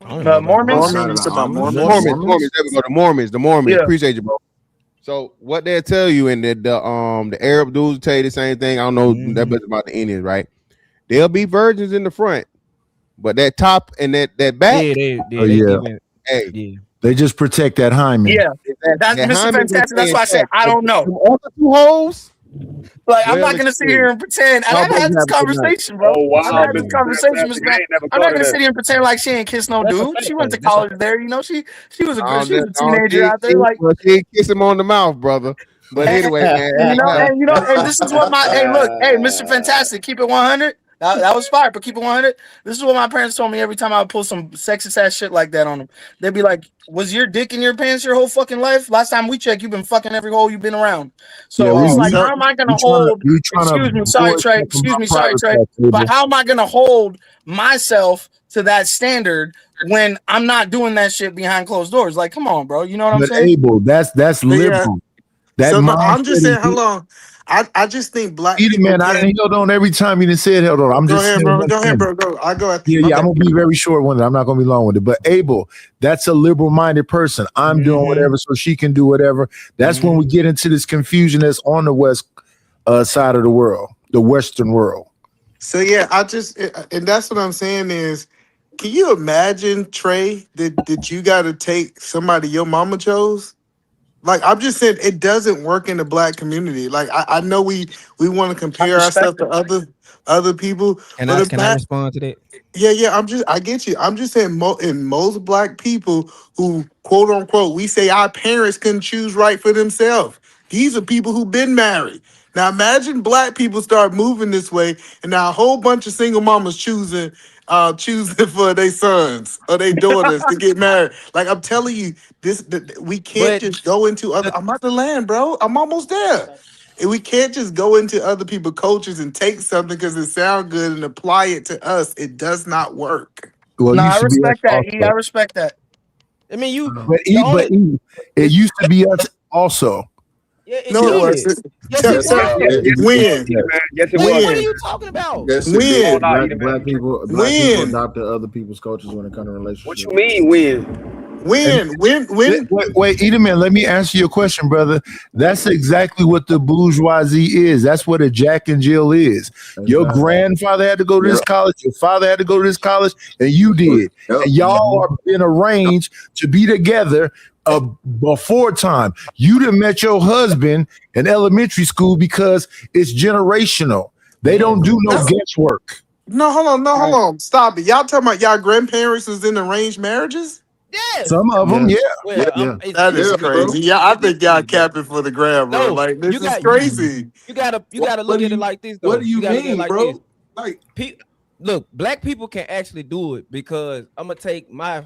Mormons. Mormons. There we go. The Mormons. Yeah. Appreciate you, bro. So what they'll tell you, and the Arab dudes tell you the same thing. I don't know that much about the Indians, right? There'll be virgins in the front, but that top and that back. They just protect that hymen. Yeah, that's Mr. Fantastic. That's why I said I don't know. All the two holes. Like I'm not gonna sit here and pretend. And I've had this conversation, bro. I've had this conversation, Mr. Man. I'm not gonna sit here and pretend like she ain't kissed no dude. She went to college there, she was a teenager out there. Like she ain't kiss him on the mouth, brother. But anyway, man. And this is what Mr. Fantastic, keep it 100. That was fire, but keep it 100. This is what my parents told me every time I would pull some sexist ass shit like that on them. They'd be like, "Was your dick in your pants your whole fucking life? Last time we checked, you've been fucking every hole you've been around." So it's like, how am I gonna hold? Excuse me, sorry, Trey. But how am I gonna hold myself to that standard when I'm not doing that shit behind closed doors? Like, come on, bro. You know what I'm saying? Abel, that's liberal. I'm just saying, hold on. I just think black people. Man, I didn't held on every time you didn't say it. Held on. I'm Go just ahead, saying, bro. Go ahead, bro. Go. I go after you. Yeah, I'm gonna be very short with it. I'm not gonna be long with it. But Abel, that's a liberal-minded person. I'm doing whatever, so she can do whatever. That's when we get into this confusion that's on the west side of the world, the Western world. So yeah, and that's what I'm saying is, can you imagine, Trey, that you got to take somebody your mama chose? Like, I'm just saying, it doesn't work in the black community. Like, I know we want to compare ourselves to other people. Can I respond to that? Yeah. I get you. I'm just saying, in most black people who quote unquote, we say our parents couldn't choose right for themselves. These are people who've been married. Now imagine black people start moving this way, and now a whole bunch of single mamas choosing for their sons or their daughters to get married. Like, I'm telling you, we can't just go into other. I'm at the land, bro. I'm almost there. And we can't just go into other people's cultures and take something because it sounds good and apply it to us. It does not work. Well, I respect that. I respect that. I mean, it used to be us also. Yeah, no, it wasn't. When? Yes, it was. What are you talking about? When? Black people adopted other people's cultures when it comes to relationships. What you mean when? When? Wait, Edelman, let me answer your question, brother. That's exactly what the bourgeoisie is. That's what a Jack and Jill is. Your grandfather had to go to this college, your father had to go to this college, and you did. And y'all are being arranged to be together before time. You done met your husband in elementary school because it's generational. They don't do no guesswork. No, hold on. Stop it. Y'all talking about y'all grandparents was in arranged marriages? Yeah. Some of them, yeah. That is crazy. Yeah, I think y'all capping for the grab, bro. No, like, this is crazy. You gotta look at it like this, though. What do you mean, bro? Look, black people can actually do it because I'm gonna take my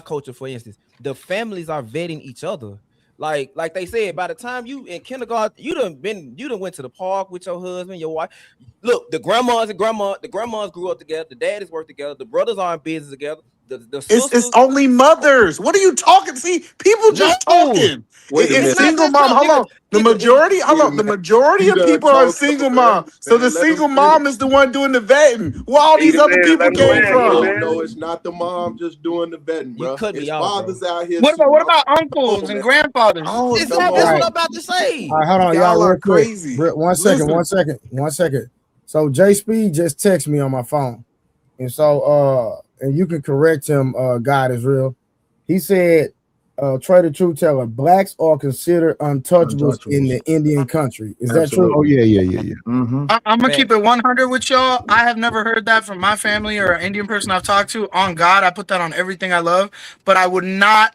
culture for instance. The families are vetting each other. Like they said, by the time you in kindergarten, you done went to the park with your husband, your wife. Look, the grandmas grew up together, the daddies work together, the brothers are in business together, the sisters. It's only mothers. What are you talking? See, people just talking. It's single mom. Hold on. The majority of people are single mom. So the single mom is the one doing the vetting. Where all these other people came from? No, it's not the mom just doing the vetting, bro. It's fathers out here. What about uncles and grandfathers? Oh, that's what I'm about to say. All right, hold on, y'all real quick. Crazy. One second. So J Speed just texted me on my phone. And so and you can correct him, God is real. He said, Trey the Truth Teller, blacks are considered untouchables in the Indian country. Is that true? Oh, yeah. Mm-hmm. I'm gonna keep it 100 with y'all. I have never heard that from my family or an Indian person I've talked to. On God, I put that on everything I love, but I would not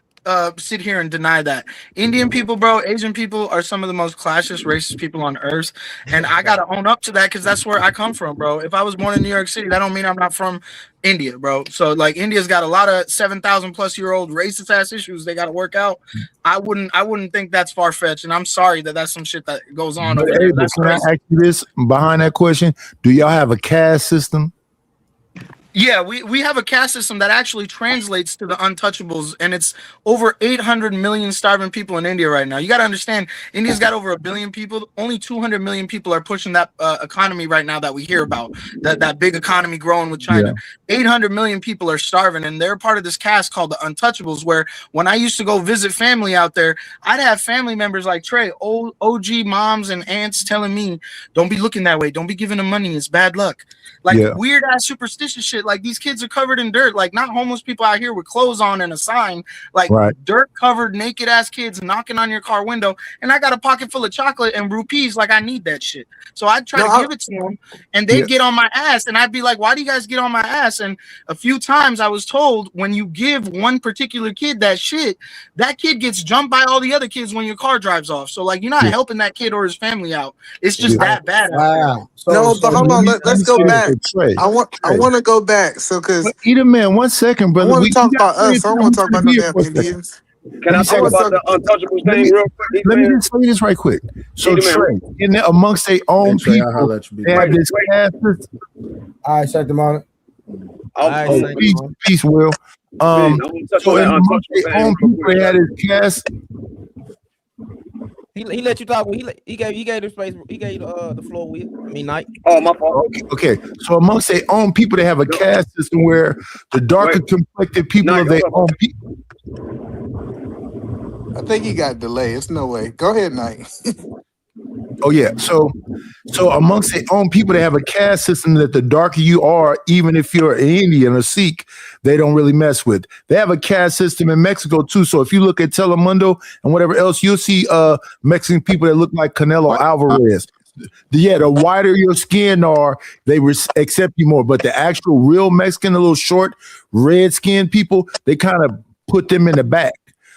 sit here and deny that. Indian people, bro, Asian people are some of the most classist, racist people on earth, and I gotta own up to that because that's where I come from, bro. If I was born in New York City, that don't mean I'm not from India, bro. So like, India's got a lot of 7,000+ year old racist ass issues they got to work out. I wouldn't think that's far fetched, and I'm sorry that that's some shit that goes on over there. That's can I crazy. ask you this behind that question? Do y'all have a caste system? Yeah, we have a caste system that actually translates to the untouchables, and it's over 800 million starving people in India right now. You got to understand, India's got over 1 billion people. Only 200 million people are pushing that economy right now that we hear about, that big economy growing with China. Yeah. 800 million people are starving, and they're part of this caste called the untouchables, where when I used to go visit family out there, I'd have family members like Trey, old OG moms and aunts telling me, don't be looking that way. Don't be giving them money. It's bad luck. Like weird ass superstitious shit. Like these kids are covered in dirt. Like not homeless people out here with clothes on and a sign. Like dirt covered naked ass kids knocking on your car window. And I got a pocket full of chocolate and rupees. Like I need that shit. So I'd try to give it to them, and they'd get on my ass. And I'd be like, why do you guys get on my ass? And a few times I was told, when you give one particular kid that shit, that kid gets jumped by all the other kids when your car drives off. So like, you're not helping that kid or his family out. It's just that bad. Wow. No, but hold on. Let's go back. I want to go back. So, because Eat a man, 1 second, brother. I want to talk about us. I don't want to talk about no damn Indians. Can I talk about the untouchables thing real quick? Let me just say this right quick. So, Trey, in there amongst their own people, they have this caste system. All right, check them out. Peace, Will. So in amongst their own people, they had this caste. He let you talk. He gave the space. He gave the floor with. Night. Oh, my fault. Okay. So amongst their own people, they have a caste system where the darker complected people of their own people. I think he got delayed. It's no way. Go ahead, Knight. Oh yeah. So amongst their own people, they have a caste system that the darker you are, even if you're an Indian or Sikh, they don't really mess with. They have a caste system in Mexico too. So if you look at Telemundo and whatever else, you'll see Mexican people that look like Canelo Alvarez. The whiter your skin are, they accept you more. But the actual real Mexican, the little short, red-skinned people, they kind of put them in the back.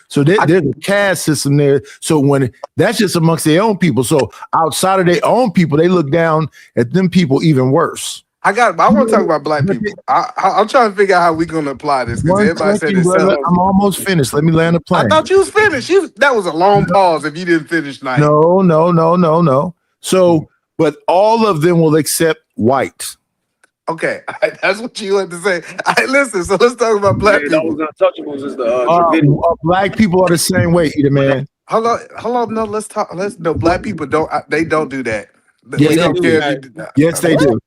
So there's a caste system there. So when that's just amongst their own people. So outside of their own people, they look down at them people even worse. I want to talk about black people. I'm trying to figure out how we're going to apply this, because everybody said it. I'm almost finished. Let me land the plane. I thought you was finished. That was a long pause if you didn't finish, Knight. No. So, but all of them will accept white. Okay, that's what you had to say. Listen, so let's talk about black people. Those untouchables is the black people are the same way, either man. Hold on. No, let's talk. No, black people don't. They don't do that. Yes, they do. Yes, they do.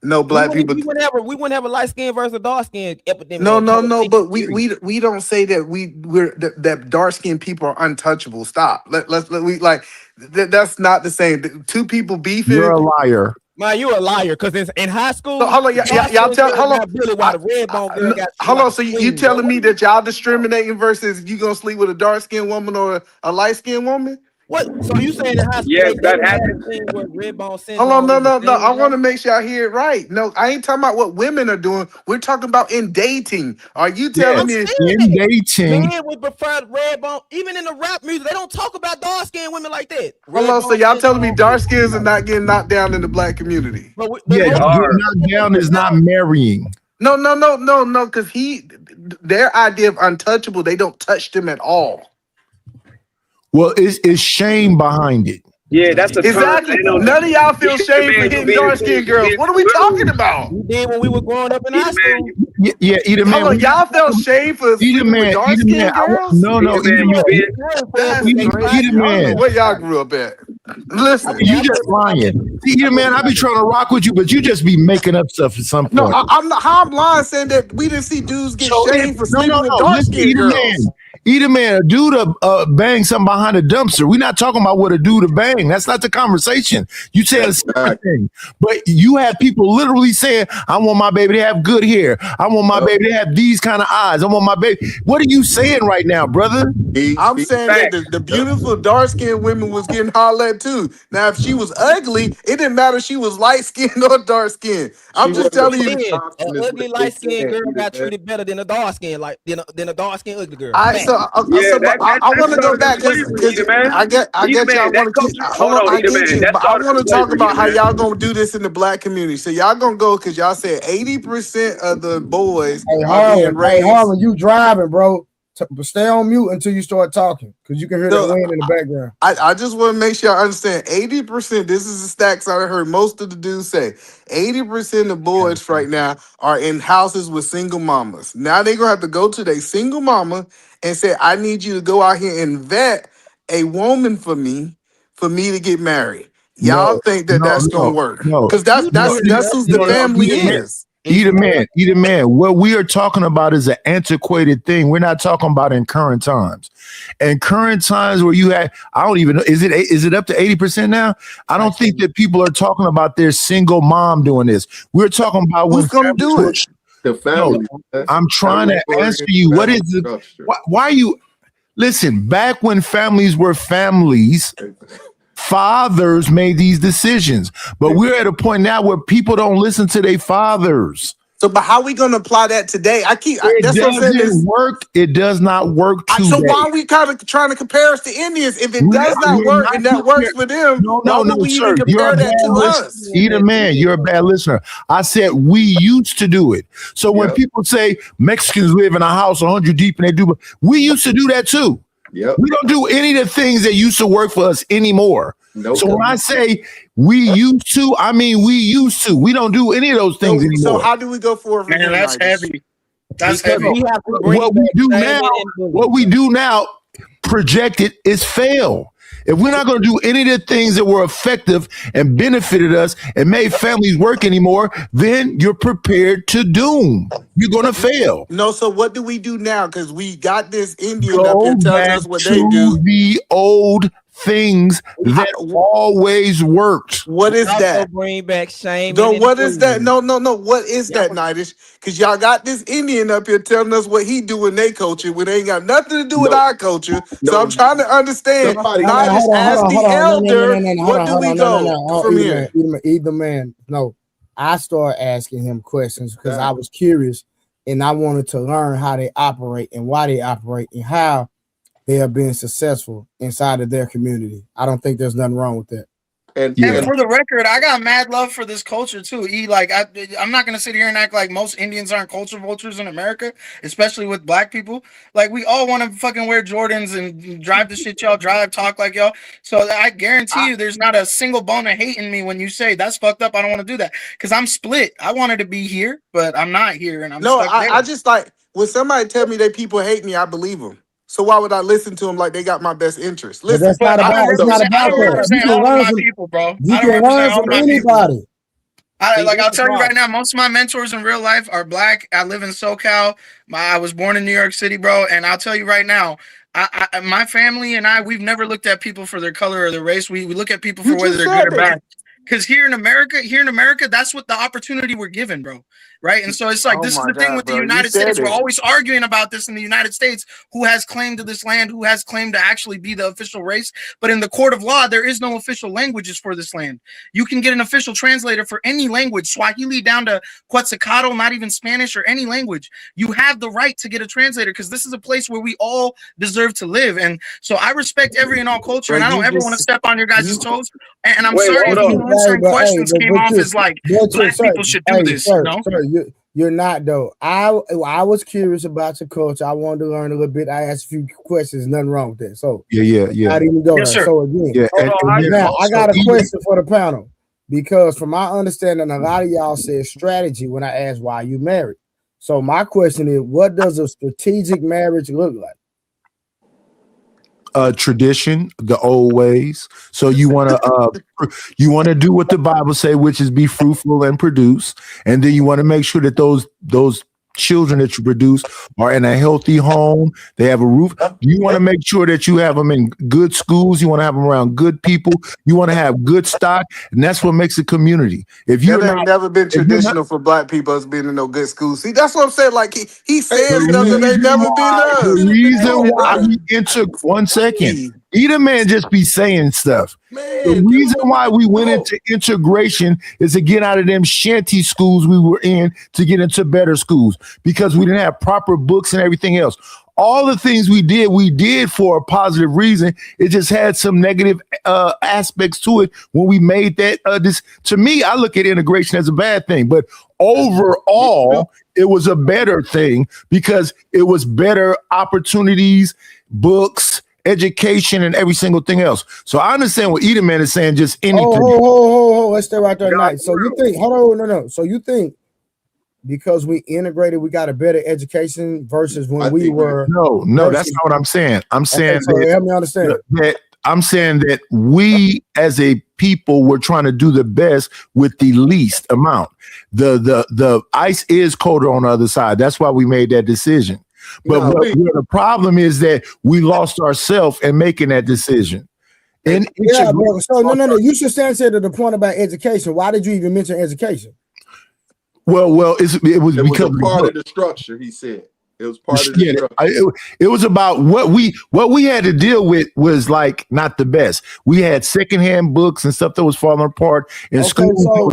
No, black people. We wouldn't have a light skin versus a dark skin epidemic. No. But we don't say that that dark skinned people are untouchable. Stop. That's not the same. Two people beefing. You're a liar. Man, you're a liar, because in high school. So hold on, y'all tell. Hold on. Really, why the red bone girl got hold on. So you telling me that y'all discriminating versus you gonna sleep with a dark skinned woman or a light skinned woman? What? So you saying in high school? Yes, that happens. Hold on, no. I want to make sure I hear it right. No, I ain't talking about what women are doing. We're talking about in dating. Are you telling me in dating? Men would prefer red bone. Even in the rap music, they don't talk about dark skinned women like that. Hold on, so y'all telling me dark skins are not getting knocked down in the black community? Getting knocked down is not marrying. No, because their idea of untouchable, they don't touch them at all. Well, it's shame behind it. Yeah, that's the term. Exactly. None of y'all feel shame for hitting dark-skinned girls. What are we talking about? We did when we were growing up in high school. Yeah, either man. Hold on, y'all felt shame for sleeping with dark-skinned girls? No, either I don't know man. where y'all grew up at. Listen, You just lying. See, either man, I be trying to rock with you, but you just be making up stuff at some point. No, I'm not. How I'm lying saying that we didn't see dudes get shamed for sleeping with dark-skinned girls. Either man, a dude bang something behind a dumpster. We're not talking about what a dude to bang. That's not the conversation. You saying a separate thing, but you have people literally saying, "I want my baby to have good hair. I want my baby to have these kind of eyes. I want my baby." What are you saying right now, brother? I'm saying that the beautiful dark-skinned women was getting hollered at too. Now, if she was ugly, it didn't matter if she was light-skinned or dark-skinned. I'm just telling you. An ugly light-skinned girl got treated better than a dark-skinned than a dark-skinned ugly girl. I want to go back because I get y'all want to keep. Hold on, I get you, but I want to talk about how y'all gonna do this in the black community. So y'all gonna go because y'all said 80% of the boys are being raised. Hey, Harlan, you driving, bro? Stay on mute until you start talking because you can hear the wind in the background. I just want to make sure I understand. 80%. This is the stacks I heard most of the dudes say. 80% of boys right now are in houses with single mamas. Now they're gonna have to go to their single mama and say, "I need you to go out here and vet a woman for me to get married." Y'all think that's gonna work? Because that's who the family is. Either man. What we are talking about is an antiquated thing. We're not talking about in current times. And current times where you had, I don't even know, is it up to 80% now? I don't think that people are talking about their single mom doing this. We're talking about who's going to do it. The family. I'm trying to answer you. What is it? Why are you? Listen, back when families were families, fathers made these decisions, but we're at a point now where people don't listen to their fathers. So, but how are we going to apply that today? That's what I'm saying. It does not work today. So why are we kind of trying to compare us to Indians? If it does not work and that works for them, why would we even compare that to us? Either man, you're a bad listener. I said we used to do it. So when people say Mexicans live in a house 100 deep and they do, we used to do that too. Yep. We don't do any of the things that used to work for us anymore. So when I say we used to, I mean we used to. We don't do any of those things anymore. So how do we go forward? Man, that's heavy. That's heavy. What we do now, projected, is fail. If we're not going to do any of the things that were effective and benefited us and made families work anymore, then you're prepared to doom. You're going to fail. No, so what do we do now? Because we got this Indian up here telling us what they do. The old things that always worked. What is that? Bring back shame. No, what is that? No. What is that, Nightish? Because y'all got this Indian up here telling us what he do in their culture when they ain't got nothing to do with our culture. So I'm trying to understand. Nightish, as the elder, what do we go from here? Either man. No, I started asking him questions because I was curious and I wanted to learn how they operate and why they operate and how they are being successful inside of their community. I don't think there's nothing wrong with that. And for the record, I got mad love for this culture too. I'm not gonna sit here and act like most Indians aren't culture vultures in America, especially with black people. Like we all want to fucking wear Jordans and drive the shit y'all drive, talk like y'all. So I guarantee you, there's not a single bone of hate in me when you say that's fucked up. I don't want to do that because I'm split. I wanted to be here, but I'm not here, and I'm stuck there. I just like when somebody tell me that people hate me, I believe them. So why would I listen to them like they got my best interest? Listen, it's not about that. You can learn from people, bro. You can learn from anybody. I'll tell you right now, most of my mentors in real life are black. I live in SoCal. I was born in New York City, bro. And I'll tell you right now, my family and we've never looked at people for their color or their race. We look at people for whether they're good or bad. Because here in America, that's what the opportunity we're given, bro. Right. And so it's like, this is the thing with the United States. We're always arguing about this in the United States, who has claim to this land, who has claim to actually be the official race. But in the court of law, there is no official languages for this land. You can get an official translator for any language, Swahili down to Quetzalcoatl, not even Spanish or any language. You have the right to get a translator because this is a place where we all deserve to live. And so I respect every and all culture, and I don't ever want to step on your guys' toes. And I'm sorry if certain questions came off as like black people should do this. You're not though. I was curious about your culture. I wanted to learn a little bit. I asked a few questions. Nothing wrong with that. So Yeah. I didn't even go Yes, there. sir. So again, Yeah. And now I got a even- question for the panel because from my understanding, a lot of y'all said strategy when I asked why you married. So my question is, what does a strategic marriage look like? Tradition, the old ways. So you want to do what the Bible say, which is be fruitful and produce, and then you want to make sure that those children that you produce are in a healthy home. They have a roof. You want to make sure that you have them in good schools. You want to have them around good people. You want to have good stock, and that's what makes a community. If you're That ain't never been traditional for black people as being in no good school. See, that's what I'm saying. Like he says stuff that ain't never been the done. reason why we took 1 second. Either man just be saying stuff. The reason why we went into integration is to get out of them shanty schools we were in to get into better schools because we didn't have proper books and everything else. All the things we did for a positive reason. It just had some negative aspects to it when we made that. To me, I look at integration as a bad thing, but overall, it was a better thing because it was better opportunities, books, education, and every single thing else. So I understand what Edelman is saying. Just anything. Let's stay right there. Night. So you think? Hold on, no. So you think because we integrated, we got a better education versus when we were? No, that's not what I'm saying. I'm saying so help me understand. I'm saying that we as a people were trying to do the best with the least amount. The ice is colder on the other side. That's why we made that decision. But what the problem is that we lost ourselves in making that decision. So no. You should stand to the point about education. Why did you even mention education? Well, it was because a part of the structure. He said it was part of the structure. It was about what we had to deal with was like not the best. We had secondhand books and stuff that was falling apart in school. Who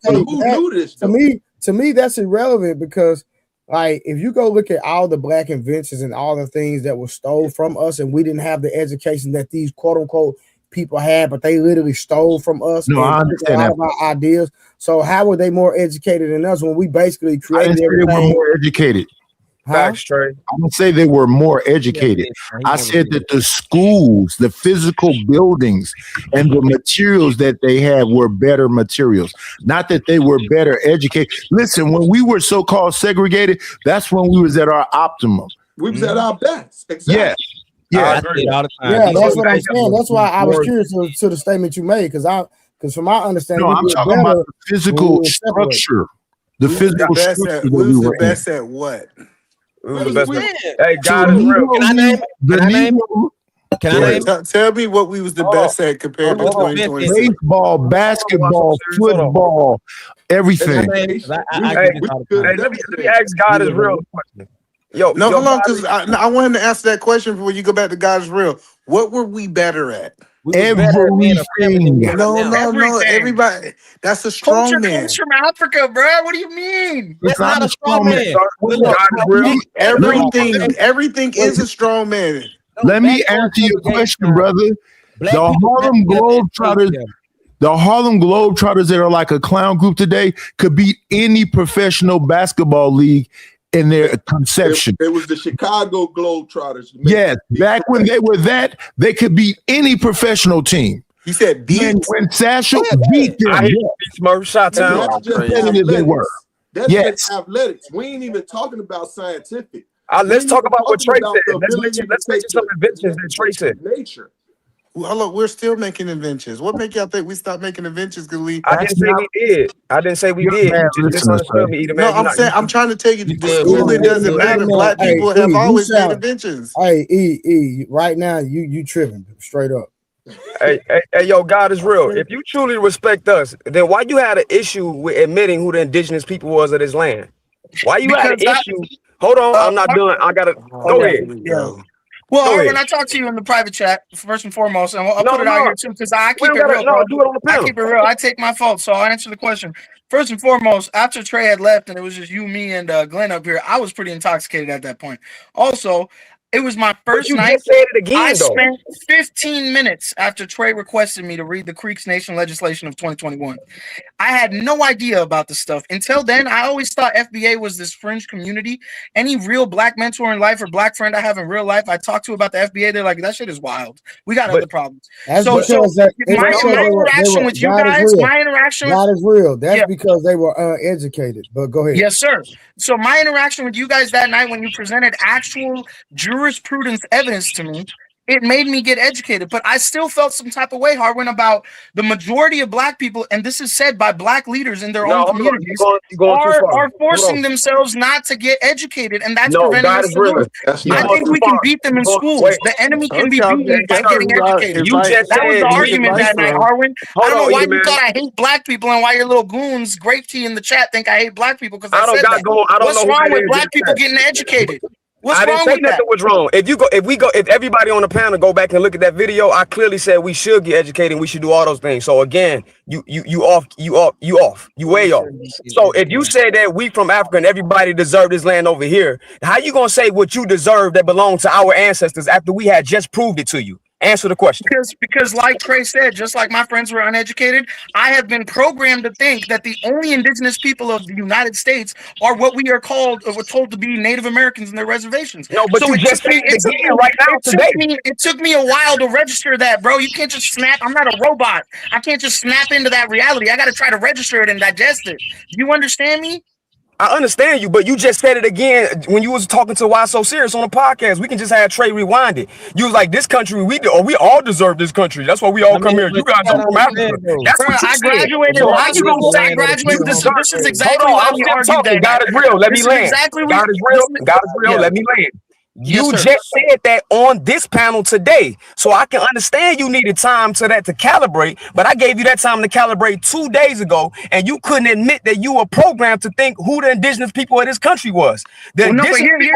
knew this? To me, that's irrelevant because. Like, if you go look at all the black inventions and all the things that were stole from us, and we didn't have the education that these quote unquote people had, but they literally stole from us. No, I understand that. Of our ideas. So how were they more educated than us when we basically created everything? They were more educated. Facts, Trey. I don't say they were more educated. I said that the schools, the physical buildings, and the materials that they had were better materials. Not that they were better educated. Listen, when we were so-called segregated, that's when we was at our optimum. We was at our best. Exactly. Yeah. Yeah, that's what I'm saying. That's why I was curious to the statement you made because from my understanding, I'm talking about the physical structure. The physical structure. We was the best at what? Hey, God is real. Can I name? Tell me what we was the best at compared to 2020. Baseball, basketball, football, everything. Let me ask God is real question. Hold on, because I want him to answer that question before you go back to God is real. What were we better at? Everything. No. Everybody. That's a strong man. Comes from Africa, bro. What do you mean? That's not a strong man. Everything is a strong man. Let me answer your question, brother. The Harlem Globetrotters that are like a clown group today could beat any professional basketball league in their conception. It was the Chicago Globetrotters. Yes, back when they were that, they could beat any professional team. He said beat. When Satchel beat them. I hear Smurf shot town. They were. That's just athletics. We ain't even talking about scientific. Let's talk about what Trey said. Let's mention some inventions that Trey said. Nature. Hello, we're still making inventions. What make y'all think we stopped making inventions? Because I didn't say we did. I didn't say we did. You just misunderstood me, No, I'm trying to tell you, the schooling doesn't matter. Black people have always made inventions. Hey, E, right now you tripping straight up. Hey, yo, God is real. If you truly respect us, then why you had an issue with admitting who the indigenous people was of this land? Why you had an issue? Hold on, I'm not done. I gotta go ahead. Well, when I talk to you in the private chat, first and foremost, and I'll put it out here too, because I keep it real. Do it on the panel. I keep it real. I take my fault, so I'll answer the question. First and foremost, after Trey had left and it was just you, me, and Glenn up here, I was pretty intoxicated at that point. Also, It was my first night. Just said it again, I though. spent 15 minutes after Trey requested me to read the Creeks Nation legislation of 2021. I had no idea about this stuff. Until then, I always thought FBA was this fringe community. Any real black mentor in life or black friend I have in real life, I talk to about the FBA, they're like, that shit is wild. We got other problems. That's So my interaction with you guys, my interaction God is real. That's yeah. because they were uneducated. But go ahead. Yes, sir. So my interaction with you guys that night when you presented actual jurisprudence evidence to me, it made me get educated, but I still felt some type of way, Harwin, about the majority of black people, and this is said by black leaders in their own communities, are forcing themselves not to get educated, and that's preventing us from doing it. I think we can beat them in schools. The enemy can be beaten by getting educated. That was the argument that night, Harwin. I don't know why you thought I hate black people and why your little goons, Grape Tea in the chat, think I hate black people because I said that. What's wrong with black people getting educated? What's wrong with that? Was wrong. If everybody on the panel go back and look at that video, I clearly said we should get educated and we should do all those things. So again, you way off. So if you say that we from Africa and everybody deserve this land over here, how you gonna say what you deserve that belonged to our ancestors after we had just proved it to you? Answer the question. Because like Trey said, just like my friends were uneducated, I have been programmed to think that the only indigenous people of the United States are what we are called, or we're told to be Native Americans in their reservations. No, but so you just said it again right now today. It took me a while to register that, bro. You can't just snap. I'm not a robot. I can't just snap into that reality. I got to try to register it and digest it. Do you understand me? I understand you, but you just said it again when you was talking to Why So Serious on the podcast. We can just have Trey rewind it. You was like, this country, we all deserve this country. That's why we all come here. You guys are from Africa. That's what you I graduated. So how you gonna say I graduated. This is exactly why we argued that. God is real. Let me land. God is real. God is real. Let me land. You just said that on this panel today. So I can understand you needed time to calibrate, but I gave you that time to calibrate 2 days ago, and you couldn't admit that you were programmed to think who the indigenous people of this country was. Here's the reality.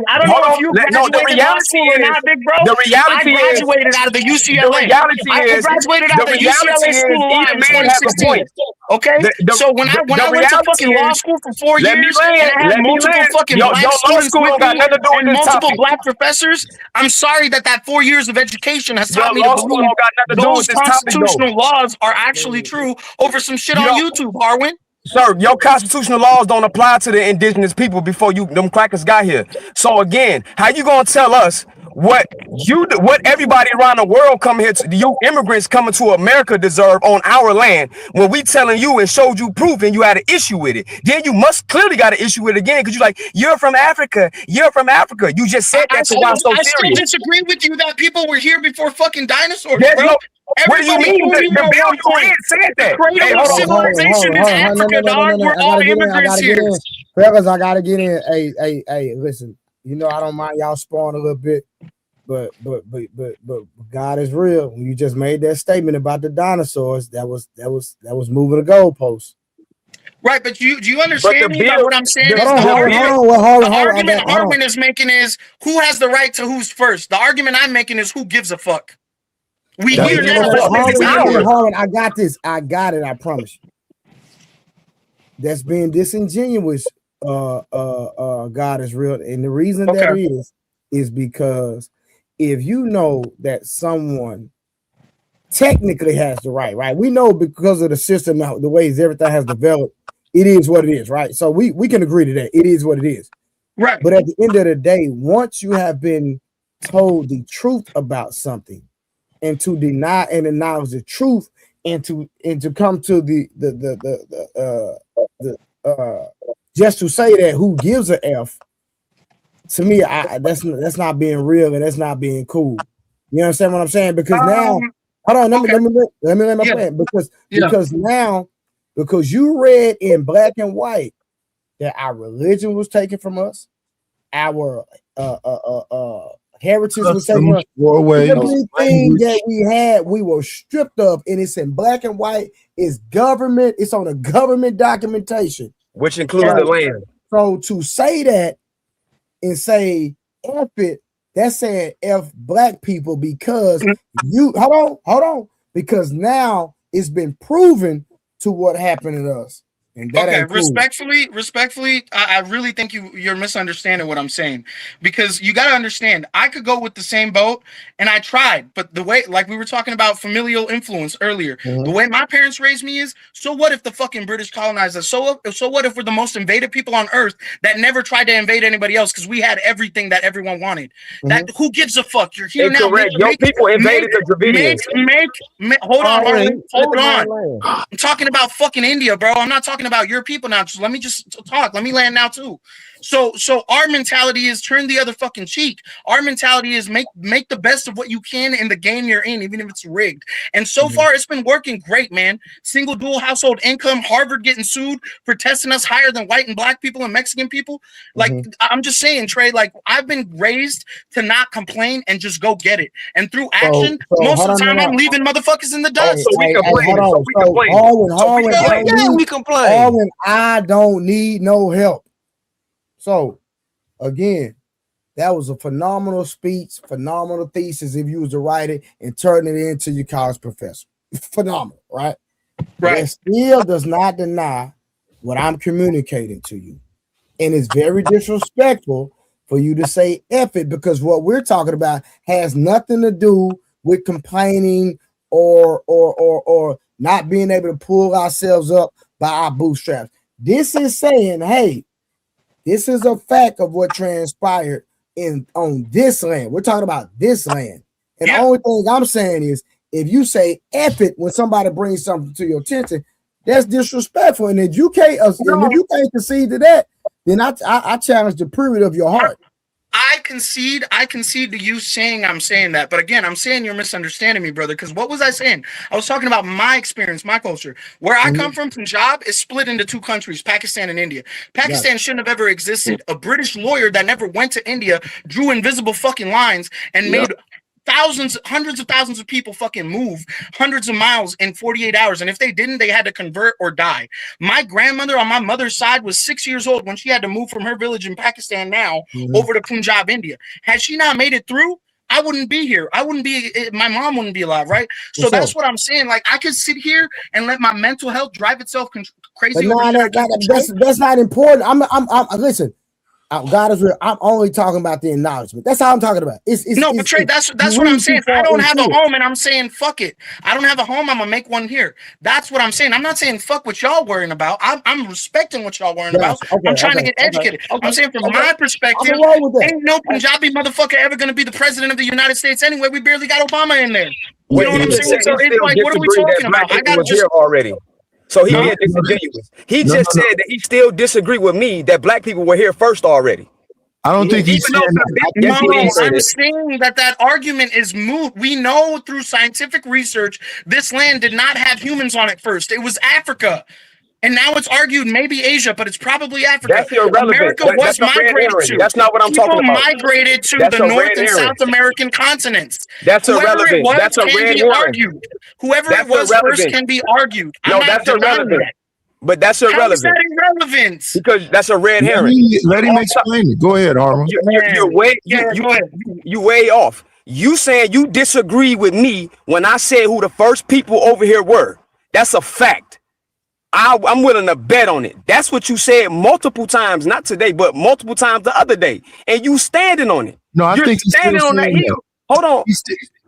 I don't know if you graduated law school or not, big bro. The reality I graduated out of the UCLA. The reality I graduated out of the UCLA school of law in 2016. Okay, so when I went to fucking law school for 4 years and I had multiple fucking black students with me and multiple black professors, I'm sorry that 4 years of education has taught me to believe those constitutional laws are actually true over some shit on YouTube, Harwin. Sir, your constitutional laws don't apply to the indigenous people before them crackers got here. So again, how you gonna tell us what everybody around the world come here to, you immigrants coming to America deserve on our land, when we telling you and showed you proof and you had an issue with it? Then you must clearly got an issue with it again, because you're like, you're from Africa. You just said that. I still disagree with you that people were here before fucking dinosaurs, bro. What do you mean? The bill you read said that. Cradle of civilization is Africa, dog. We're all immigrants here. Fellas, I gotta get in. Hey, listen. You know I don't mind y'all spawn a little bit, but God is real. When you just made that statement about the dinosaurs, that was moving the goalposts. Right, but do you understand me about what I'm saying? The argument Harwin is making is who has the right to who's first. The argument I'm making is who gives a fuck. We hear Harwin, I got this. I got it. I promise you. That's being disingenuous. God is real, and the reason that is because if you know that someone technically has the right, we know because of the system, the ways everything has developed, it is what it is, right? So we can agree to that. It is what it is, right? But at the end of the day, once you have been told the truth about something, and to deny and acknowledge the truth, and to come to the just to say that who gives a F, to me, that's not being real, and that's not being cool. You understand what I'm saying? Because now, hold on, let me let my plan. Because now, because you read in black and white that our religion was taken from us, our heritage was taken from us, everything that we had, we were stripped of, and it's in black and white. It's government. It's on a government documentation, which includes the land. So to say that and say F it, that's saying F black people, because you hold on, because now it's been proven to what happened to us. And that Okay, ain't cool. respectfully, I really think you're misunderstanding what I'm saying, because you got to understand, I could go with the same boat, and I tried, but the way, like we were talking about familial influence earlier, the way my parents raised me is, so what if the fucking British colonized us? So what if we're the most invaded people on earth that never tried to invade anybody else because we had everything that everyone wanted? That who gives a fuck? You're here now. Incorrect. Your people invaded the Dravidians. Hold on, Harlan. Hold on. Land. I'm talking about fucking India, bro. I'm not talking about your people now. Just let me just talk. Let me land now too. So our mentality is turn the other fucking cheek. Our mentality is make the best of what you can in the game you're in, even if it's rigged. And so far, it's been working great, man. Single dual household income, Harvard getting sued for testing us higher than white and black people and Mexican people. Like, I'm just saying, Trey, like, I've been raised to not complain and just go get it. And through action, most of the time, I'm leaving motherfuckers in the dust. So we complain. We complain. Harlan, I don't need no help. So, again, that was a phenomenal speech, phenomenal thesis if you was to write it and turn it into your college professor. Phenomenal, right? Right. That still does not deny what I'm communicating to you. And it's very disrespectful for you to say F it, because what we're talking about has nothing to do with complaining or not being able to pull ourselves up by our bootstraps. This is saying, hey, this is a fact of what transpired on this land. We're talking about this land. And the only thing I'm saying is, if you say F it when somebody brings something to your attention, that's disrespectful. And if you can't, concede to that, then I challenge the purity of your heart. I concede to you saying I'm saying that. But again, I'm saying you're misunderstanding me, brother, because what was I saying? I was talking about my experience, my culture. Where I come from, Punjab, is split into two countries, Pakistan and India. Pakistan shouldn't have ever existed. A British lawyer that never went to India drew invisible fucking lines and made hundreds of thousands of people fucking move hundreds of miles in 48 hours. And if they didn't, they had to convert or die. My grandmother on my mother's side was 6 years old when she had to move from her village in Pakistan over to Punjab, India. Had she not made it through, I wouldn't be here. My mom wouldn't be alive, right? So that's what I'm saying. Like, I could sit here and let my mental health drive itself crazy. But that's not important. I'm listen. God is real. I'm only talking about the acknowledgement. That's how I'm talking about. But Trey, that's what I'm saying. I don't have a home, and I'm saying fuck it. I don't have a home. I'm gonna make one here. That's what I'm saying. I'm not saying fuck what y'all worrying about. I'm respecting what y'all worrying about. I'm trying to get educated. I'm saying from my perspective, ain't no Punjabi motherfucker ever gonna be the president of the United States anyway. We barely got Obama in there. You know what I'm saying? So it's like, what are we talking about? I got here already. So he being disingenuous. He just said that he still disagree with me that black people were here first already. I don't think he's saying that. I'm saying that argument is moot. We know through scientific research this land did not have humans on it first. It was Africa. And now it's argued maybe Asia, but it's probably Africa. That's irrelevant. America was migrated to. That's not what I'm talking about. Migrated to the North and South American continents. That's irrelevant. That's a red herring. Whoever it was first can be argued. No, that's irrelevant. But that's irrelevant. How is that irrelevant? Because that's a red herring. Let him explain it. Go ahead, Harlan. You way off. You saying you disagree with me when I said who the first people over here were. That's a fact. I'm willing to bet on it. That's what you said multiple times, not today, but multiple times the other day. And you standing on it. No, I think he's standing on that hill. Hold on.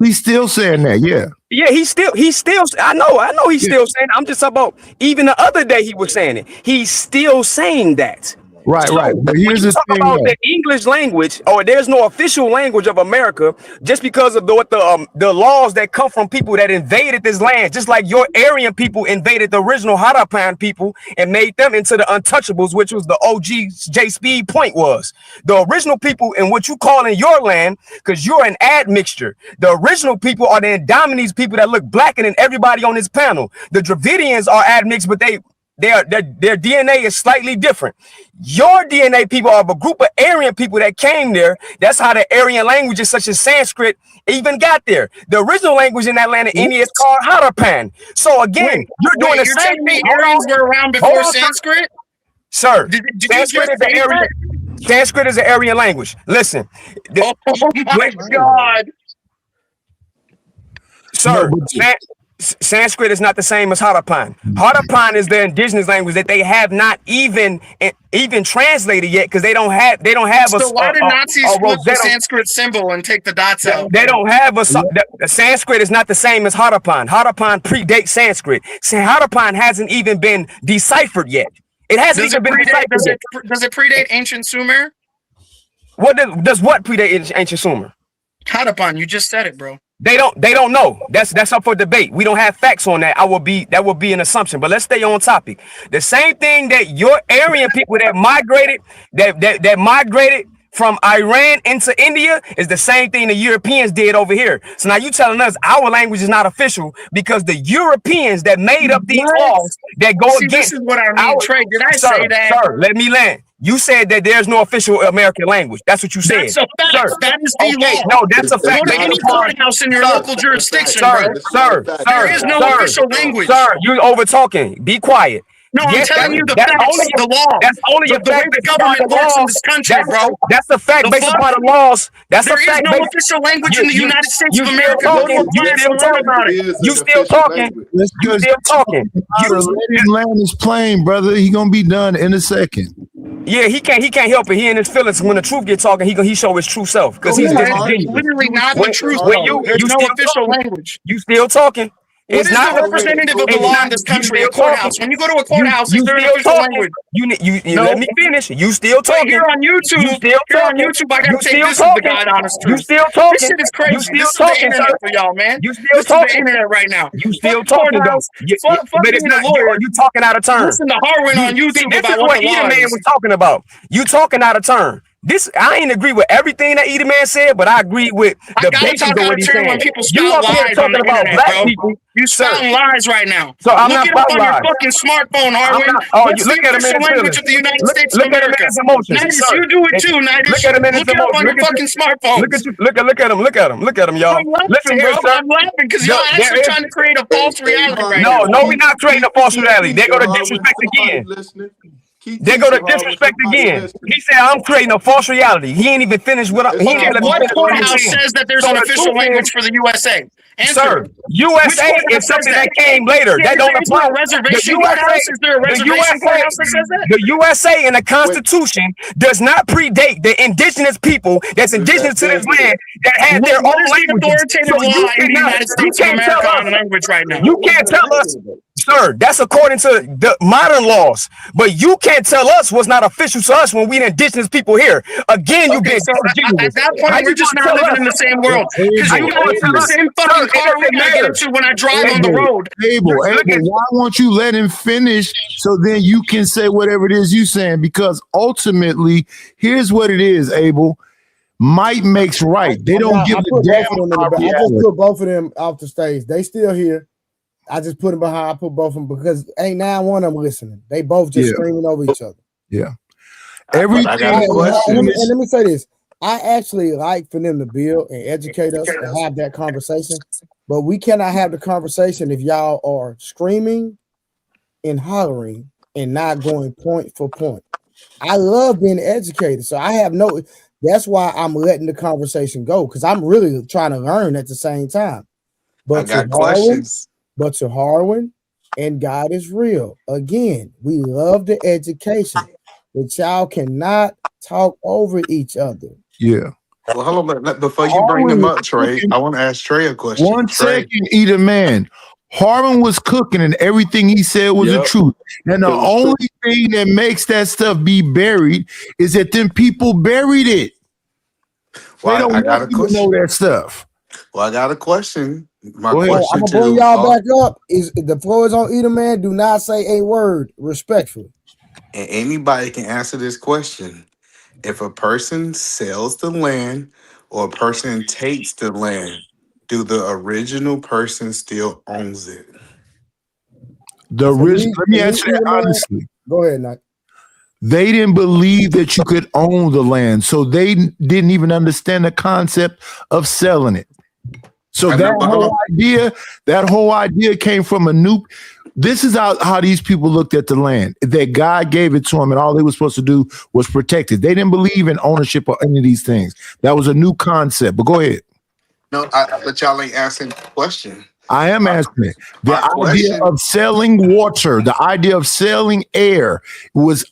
He's still saying that, yeah. Yeah, he's still I know he's still saying it. I'm just about even the other day he was saying it. He's still saying that. Right. But here's the thing about the English language, or there's no official language of America, just because of the laws that come from people that invaded this land, just like your Aryan people invaded the original Harappan people and made them into the untouchables, which was the OG J Speed point was. The original people in what you call in your land, because you're an admixture. The original people are the Indominese people that look blacker than everybody on this panel. The Dravidians are admixed, but their DNA is slightly different. Your DNA people are a group of Aryan people that came there. That's how the Aryan languages such as Sanskrit even got there. The original language in that land of India is called Harappan. So again, you're doing the same thing. Aryans were around before Sanskrit? Sir, Sanskrit is an Aryan language. Listen. Oh my God. Sir, Sanskrit is not the same as Harappan. Harappan is the indigenous language that they have not even translated yet because they don't have So why did Nazis a flip the Rosetta. Sanskrit symbol and take the dots out? They don't have the Sanskrit is not the same as Harappan. Harappan predates Sanskrit. Harappan hasn't even been deciphered yet. It hasn't even been deciphered yet. Does it predate ancient Sumer? What does what predate ancient Sumer? Harappan, you just said it, bro. They don't know. That's up for debate. We don't have facts on that. That would be an assumption. But let's stay on topic. The same thing that your Aryan people that migrated from Iran into India is the same thing the Europeans did over here. So now you telling us our language is not official because the Europeans that made up these laws that go against. This is what I mean, Trey. Did I say that? Sir, let me land. You said that there's no official American language. That's what you said. That's a fact. Sir, that is the law. No, that's a fact. Go to any courthouse in your local jurisdiction, bro. There is no official language. Sir, you over talking. Be quiet. No, I'm telling you the facts, the law. That's only a the way fact the government works in this country, bro. That's a fact based upon the laws. There is no official language in the United States of America. You still talking. You still talking. Let him land his plane, brother. He gonna be done in a second. Yeah, he can't help it. He in his feelings. When the truth get talking, he show his true self because he's literally not the truth. There's no official language. You still talking? What is the representative of the law in this country? A courthouse. When you go to a courthouse, is there an official language? Let me finish. You still talking? Here on YouTube, I gotta take this as the God honest truth. You still talking? This shit is crazy. You still this talking, is the internet for y'all, man. You still this talking? Is the internet right now. You still talking though? Fuck being a lawyer. You talking out of turn? Listen to Harwin on YouTube this about is what Eda Man was talking about. You talking out of turn. I ain't agree with everything that Eda Man said, but I agree with the basis of what he's saying. When people You spout up here lies on talking the about internet, black bro. people. You spouting lies right now. So I'm look not it up on lies. your fucking smartphone, Harwin. You look at him in his language of the United States of Look at him America. in his emotions. Nidus, you do it too, Nidus. Look at him in his Look it up on emotions. your fucking smartphone. Look at him, y'all. Listen, bro. I'm laughing because y'all actually trying to create a false reality right now. No, we're not creating a false reality. They go to disrespect again. They go to disrespect again. He said, I'm creating a false reality. He ain't even finished what what courthouse says that there's an official language for the USA? Sir, USA is something that came later. That don't apply. Reservation courthouse? Is there a reservation courthouse that says that? The USA and the Constitution does not predate the indigenous people that's indigenous to this land that had their own language. Authoritative law in the United States of America on language right now. You can't tell us. Sir, that's according to the modern laws, but you can't tell us what's not official to us when we the indigenous people here. Again, you get at that point, we're just not living in the same world. Because you know it's the same fucking car we get into when I drive on the road. Abel, why won't you let him finish so then you can say whatever it is you saying? Because ultimately, here's what it is, Abel. Might makes right. They don't give a damn. I just put both of them off the stage. They still here. I just put them behind. I put both of them because ain't now one of them listening. They both just screaming over each other. Yeah. Everything. And let me say this. I actually like for them to build and educate us and have that conversation, but we cannot have the conversation if y'all are screaming and hollering and not going point for point. I love being educated, so I have no. That's why I'm letting the conversation go because I'm really trying to learn at the same time. But I got questions. But to Harwin and God is real. Again, we love the education, but y'all cannot talk over each other. Yeah. Well, hold on. Before you bring them up, Trey, I want to ask Trey a question. One second, Eda Man. Harwin was cooking and everything he said was the truth. And the only thing that makes that stuff be buried is that them people buried it. Well, I got a question. Know that stuff. Well, I got a question. My I'm question gonna bring y'all back up. Is the floor is on Eda Man? Do not say a word respectfully. And anybody can answer this question. If a person sells the land or a person takes the land, do the original person still owns it? Let me answer that honestly. Go ahead, Nike. They didn't believe that you could own the land, so they didn't even understand the concept of selling it. So that whole idea came from a new. This is how these people looked at the land. That God gave it to them, and all they were supposed to do was protect it. They didn't believe in ownership or any of these things. That was a new concept. But go ahead. No, but y'all ain't answering the question. I am asking it. The My idea question. of selling water, the idea of selling air was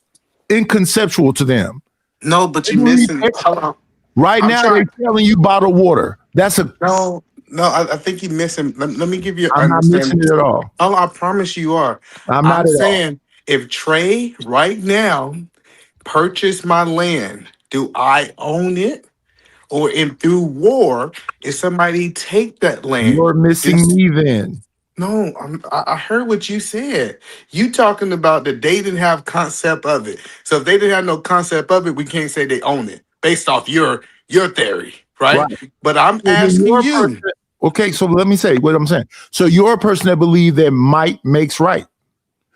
inconceptual to them. No, but you're missing. Hold on. Right I'm now, trying. they're selling you bottled water. That's a No, I think you're missing. Let me give you an I'm not missing understanding. it at all. Oh, I promise you are. I'm not I'm at all. saying if Trey right now purchased my land, do I own it? Or in through war, if somebody take that land? You're missing me then. No, I heard what you said. You talking about that they didn't have concept of it. So if they didn't have no concept of it, we can't say they own it based off your theory, right? Right. But I'm So then asking you're a you. person- Okay, so let me say what I'm saying. So you're a person that believes that might makes right.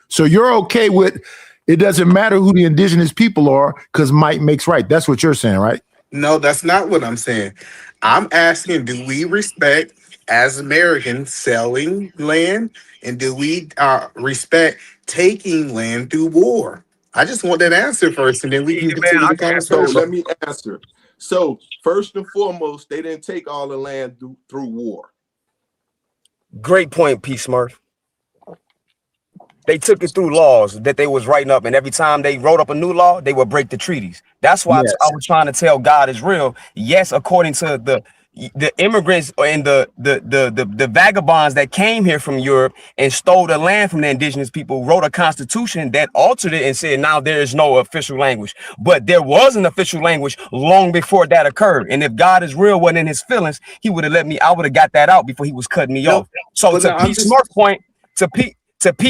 So you're okay with it doesn't matter who the indigenous people are because might makes right. That's what you're saying, right? No, that's not what I'm saying. I'm asking, do we respect as Americans selling land, and do we respect taking land through war? I just want that answer first, and then we can Man, continue the so conversation. let me answer. So first and foremost, they didn't take all the land through war. Great point, P. Smurf. They took it through laws that they was writing up, and every time they wrote up a new law, they would break the treaties. That's why Yes. I was trying to tell God is real. Yes, according to the immigrants and the vagabonds that came here from Europe and stole the land from the indigenous people, wrote a constitution that altered it and said now there is no official language. But there was an official language long before that occurred. And if God is real wasn't in his feelings, he would have let me. I would have got that out before he was cutting me off. So but to no, I'm P. just Smurf point, to P.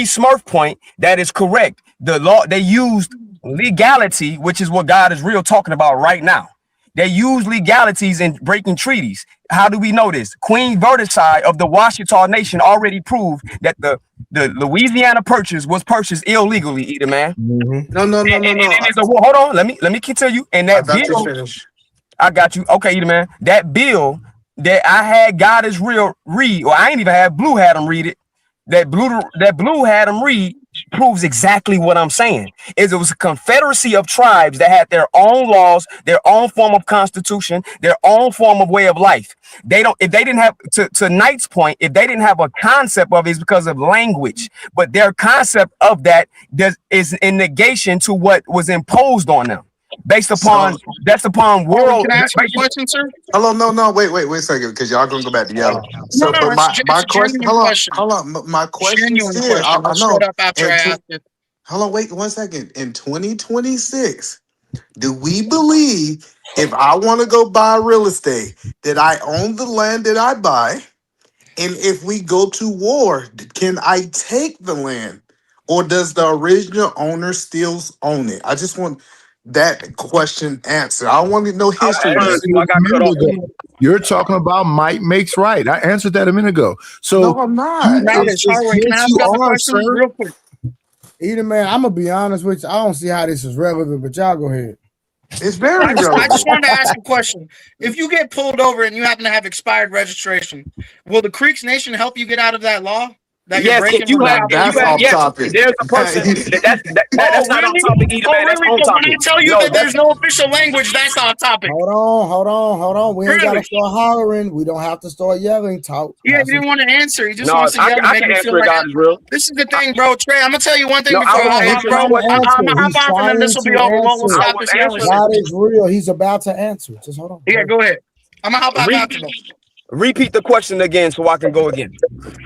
Smurf point, that is correct. The law, they used legality, which is what God is real talking about right now. They use legalities in breaking treaties. How do we know this? Queen Versailles of the Washita Nation already proved that the Louisiana Purchase was purchased illegally, either man. no. And it is a war. Hold on, let me continue. And I that thought you bill, finished. I got you. Okay, either man. That bill that I had God is real read, or I ain't even had Blue had him read it. That Blue had him read proves exactly what I'm saying. Is it was a confederacy of tribes that had their own laws, their own form of constitution, their own form of way of life. They don't, if they didn't have to Knight's point, if they didn't have a concept of it, it's because of language. But their concept of that is in negation to what was imposed on them. Based upon world. Can I ask you a question, sir? Hello, no, wait a second, because y'all gonna go back to yelling. No, So, but it's my a question, genuine question. hold on, my question Genuine still, question. I I'll know. shut up after I ask it. Hold on, wait 1 second. In 2026, do we believe if I want to go buy real estate that I own the land that I buy, and if we go to war, can I take the land, or does the original owner still own it? I just want that question answered. I don't want to know history. You're talking about might makes right. I answered that a minute ago. So No, I'm not. Can I ask a couple questions real quick? Either man, I'm gonna be honest with you. I don't see how this is relevant, but y'all go ahead. It's very I just relevant. wanted to ask a question. If you get pulled over and you happen to have expired registration, will the Creeks Nation help you get out of that law? That Yes, you're breaking? if you have, yes, there's a person that's not on topic either, man. That's on But when topic. I tell you No, that there's no official language, that's on topic. Hold on. We ain't gotta Really? start hollering. We don't have to start yelling. Talk. Yeah, he didn't want to answer. He just No, wants to yell and I make can me answer feel it, like God is real. this is the thing, bro. Trey, I'm gonna tell you one thing No, before I was I hop answering off, what bro. I'm gonna He's hop off and then this will be trying over. to We'll stop I was this yelling. God is real. He's about to answer. Just hold on. Yeah, go ahead. I'm gonna hop off after this. Repeat the question again so I can go again.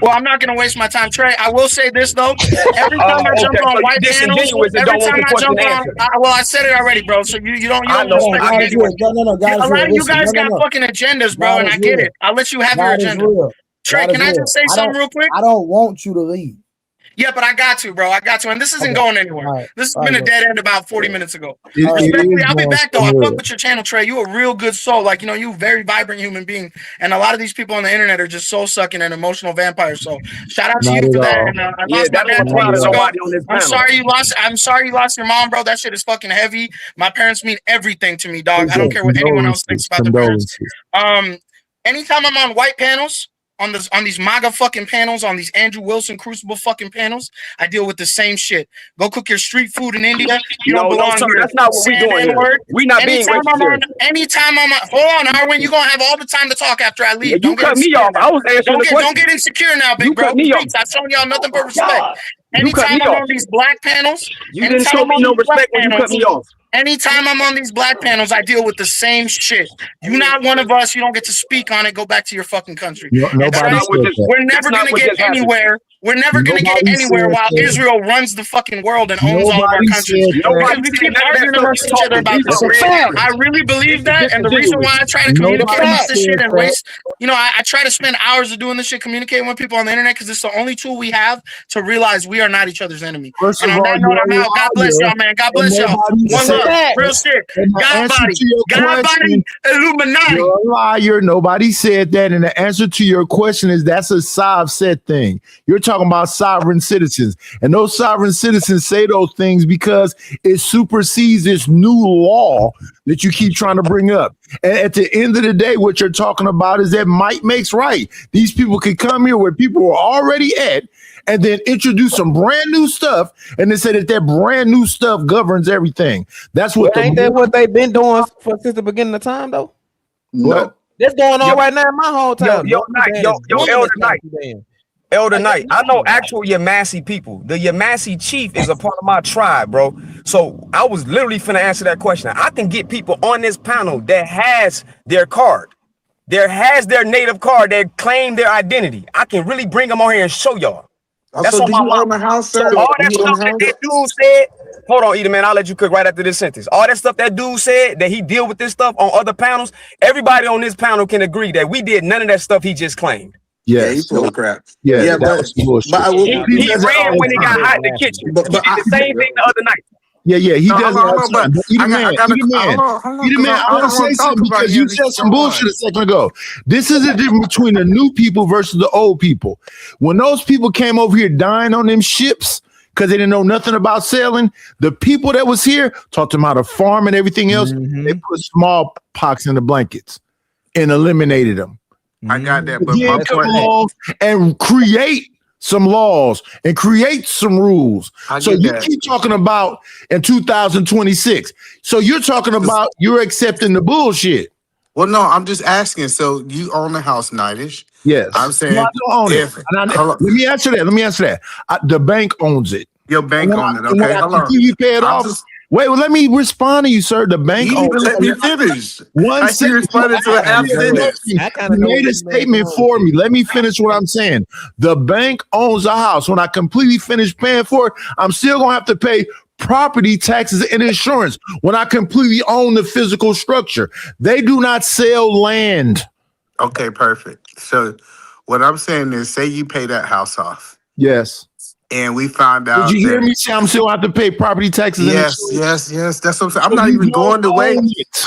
Well, I'm not gonna waste my time, Trey. I will say this though: every time I jump Okay, so on you white panels, disingenuous and every don't want time the I question jump on, answered. well, I said it already, bro. So you don't I know. respect I me get you. anyway. God A is lot real. of you Listen, guys got fucking agendas, bro, God and is I get real. it. I'll let you have your God is agenda. real. Trey, God is can I real. just say something real quick? I don't want you to leave. Yeah, but I got to, bro. I got to. And this isn't Okay. going anywhere. All right. This has All been right, a dead end about 40 minutes ago. It Respectfully, is I'll be going back though. I fuck somewhere. with your channel, Trey. You a real good soul. Like, you a very vibrant human being. And a lot of these people on the internet are just soul sucking and emotional vampires. So shout out to Not you at for that. all. And I Yeah, lost my that don't dad 2 apply to years ago. nobody on this panel. I'm sorry you lost your mom, bro. That shit is fucking heavy. My parents mean everything to me, dog. I don't care what anyone else thinks about their parents. Condolences. Anytime I'm on white panels, on these MAGA fucking panels, on these Andrew Wilson Crucible fucking panels, I deal with the same shit. Go cook your street food in India. You don't belong sir, here. that's not what we doing here. N-word. We not being racist here. Anytime I'm on, hold on, Arwin, you're gonna have all the time to talk after I leave. You cut me off. I was answering the question. Don't get insecure now, big You bro. cut me off. I've shown y'all nothing but respect. You cut Anytime me I'm off. on these black panels, You didn't show me no respect when you cut me off. anytime I'm on these black panels, I deal with the same shit. You're not one of us. You don't get to speak on it. Go back to your fucking country. Nobody said that. We're never going to get anywhere. We're never going to get Nobody anywhere said while that. Israel runs the fucking world and owns all of our Nobody countries. said that. We keep arguing amongst each other about this. I really believe that, and the reason why I try to communicate about this shit and waste, I try to spend hours of doing this shit, communicating with people on the internet, because it's the only tool we have to realize we are not each other's enemy. First And of on all, that note, I'm you're a out. God bless liar. y'all, man. God bless And y'all. nobody One said love. that. Real shit. And the God answer body. to your God body. question, Illuminati. you're a liar. Nobody said that. And the answer to your question is that's a Sav said thing. You're talking about sovereign citizens. And those sovereign citizens say those things because it supersedes this new law that you keep trying to bring up. And at the end of the day, what you're talking about is that might makes right. These people could come here where people are already at and then introduce some brand new stuff and they say that brand new stuff governs everything. That's what ain't that what they've been doing since the beginning of time, though? No. That's going on right now in my hometown. Elder Knight, I know actual Yamasee people. The Yamasee chief is a part of my tribe, bro. So I was literally finna answer that question. I can get people on this panel that has their card, has their native card, that claim their identity. I can really bring them on here and show y'all. That's Also, on do my you own mama. a house, So sir? all Do that you own stuff a that dude said, hold on, Eda, man, I'll let you cook right after this sentence. All that stuff that dude said, that he deal with this stuff on other panels, everybody on this panel can agree that we did none of that stuff he just claimed. Yes. Yeah, he's full of crap. Yeah, Yeah, that was bullshit. but I will. He ran when it got hot in the kitchen. But He did the same thing the other night. Yeah, he No, doesn't hold have on, time. but Eda I man, gotta- Eda man, hold on, Eda man, I want to say something because you said some bullshit a second ago. This is the difference between the new people versus the old people. When those people came over here dying on them ships because they didn't know nothing about sailing, the people that was here taught them how to farm and everything else. They put smallpox in the blankets and eliminated them. I got that, but Then my come point. along and create some laws and create some rules. So you keep talking about in 2026. So you're talking about you're accepting the bullshit. Well, no, I'm just asking. So you own the house, Nightish? Yes. I'm saying. No, I don't own it. Let me answer that. The bank owns it. Your bank owns it. When Okay, I hold on. completely pay it off. Wait, let me respond to you, sir. The bank You owns didn't it. let me finish. One I see second. you responded to a half sentence. You made a statement for me. Let me finish what I'm saying. The bank owns the house. When I completely finish paying for it, I'm still going to have to pay property taxes and insurance when I completely own the physical structure. They do not sell land. Okay, perfect. So what I'm saying is, say you pay that house off. Yes. And we found out. Did you hear me say I'm still have to pay property taxes? Yes. That's what I'm saying. I'm not even going the way.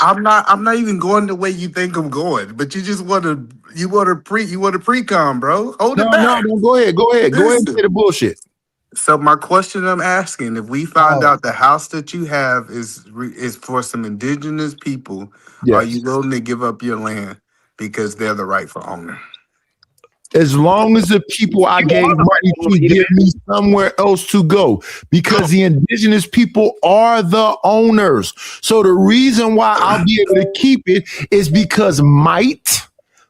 I'm not even going the way you think I'm going. But you just want to pre-com, bro. Hold it back. No, go ahead. Go ahead and say the bullshit. So my question I'm asking, if we find out the house that you have is for some indigenous people, are you willing to give up your land because they're the rightful owner? As long as the people I gave money to give me somewhere else to go, because the indigenous people are the owners. So the reason why I'll be able to keep it is because might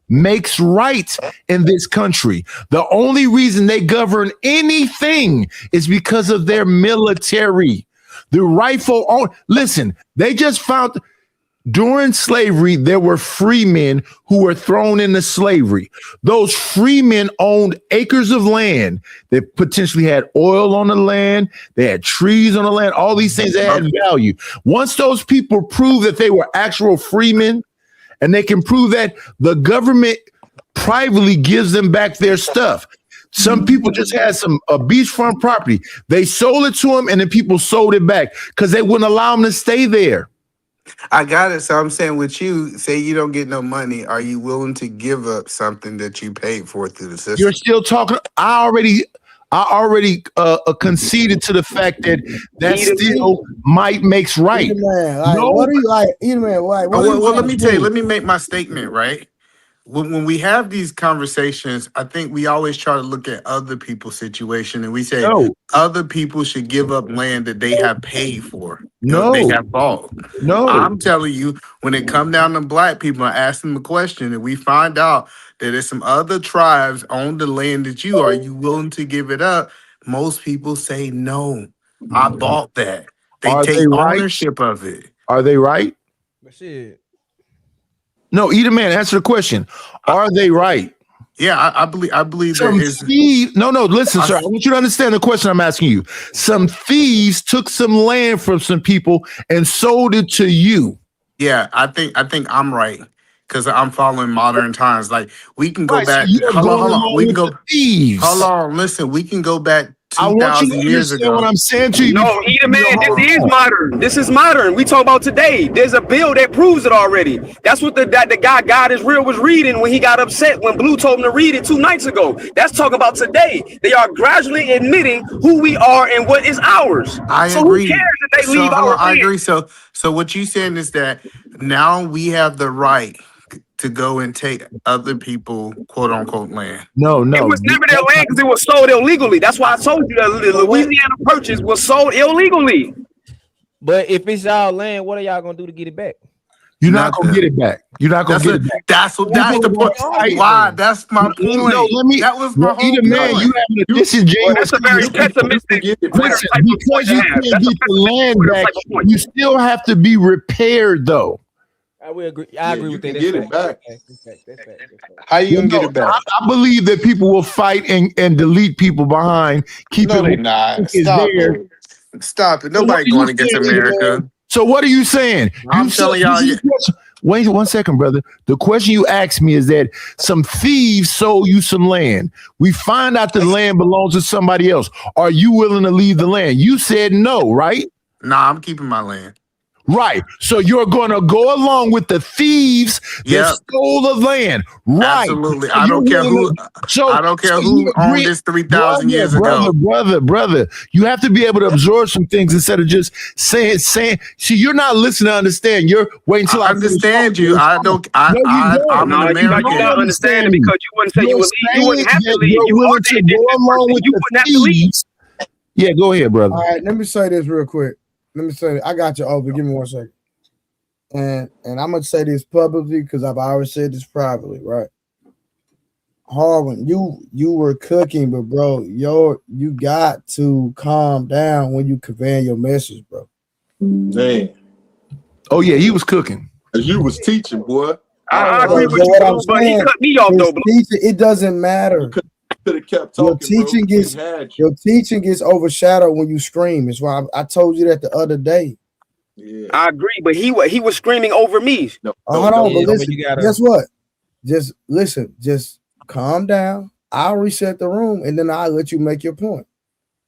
makes right in this country. The only reason they govern anything is because of their military. The rightful owner. Listen, they just found. During slavery, there were free men who were thrown into slavery. Those free men owned acres of land that potentially had oil on the land. They had trees on the land, all these things that had value. Once those people prove that they were actual free men, and they can prove that, the government privately gives them back their stuff. Some people just had a beachfront property. They sold it to them, and then people sold it back because they wouldn't allow them to stay there. I got it. So I'm saying with you, say you don't get no money, are you willing to give up something that you paid for through the system? You're still talking. I already conceded to the fact that still might makes right. Man, like, what are you like? Either man, like, well, let me tell you. Let me make my statement right. when we have these conversations, I think we always try to look at other people's situation and we say other people should give up land that they have paid for. They have bought. I'm telling you, when it come down to black people, I ask them a question and we find out that there's some other tribes on the land that you are you willing to give it up? Most people say no. I bought that. They take ownership of it. Are they right? But shit. No, either man, answer the question. Are they right? Yeah, I believe some there is. No, listen, sir. I want you to understand the question I'm asking you. Some thieves took some land from some people and sold it to you. Yeah, I think I'm right because I'm following modern times. Like we can go back. So hold on. We can go. Thieves. Hold on. Listen, we can go back I want you to 2,000 years understand ago. what I'm saying to you. No, either man, this is modern. This is modern. We talk about today. There's a bill that proves it already. That's what the guy God is real was reading when he got upset when Blue told him to read it 2 nights ago. That's talking about today. They are gradually admitting who we are and what is ours. I so agree. Who cares if they leave hold on, our I land? agree. So what you saying is that now we have the right to go and take other people quote unquote land. No. It was never their land because it was sold illegally. That's why I told you that the Louisiana Purchase was sold illegally. But if it's y'all land, what are y'all gonna do to get it back? You're not gonna get it back. You're not gonna get it back. That's the point. Why? That's my point. No, that was my whole point. Man, you having a disingenuous. That's a very pessimistic. Listen, because you can't get the land back, you still have to be repaired, though. I will agree. I agree with that. Get it back. How you gonna get it back? I believe that people will fight and delete people behind. No, they not. Stop it. Stop it. Nobody going against America. So what are you saying? I'm telling y'all. Wait 1 second, brother. The question you asked me is that some thieves sold you some land. We find out the land belongs to somebody else. Are you willing to leave the land? You said no, right? Nah, I'm keeping my land. Right. So you're going to go along with the thieves that stole the land. Right. Absolutely. So I don't care who owned this 3,000 years ago. Brother, you have to be able to absorb some things instead of just saying. See, you're not listening to understand. You're waiting until I understand you. I'm an American. You're not understanding because you wouldn't say you would leave. You wouldn't have to leave. You're willing to go along with the thieves. Yeah, go ahead, brother. All right, let me say this real quick. I got you over. Give me 1 second. And I'm gonna say this publicly because I've already said this privately, right? Harwin, you were cooking, but bro, you got to calm down when you convey your message, bro. Man. Oh yeah, he was cooking. You was teaching, boy. I agree with you, but he cut me off though, bro. It doesn't matter. Could have kept talking. Your teaching gets overshadowed when you scream. It's why I told you that the other day. Yeah. I agree, but he was screaming over me. Hold on, but listen, guess what? Just listen, just calm down. I'll reset the room and then I'll let you make your point.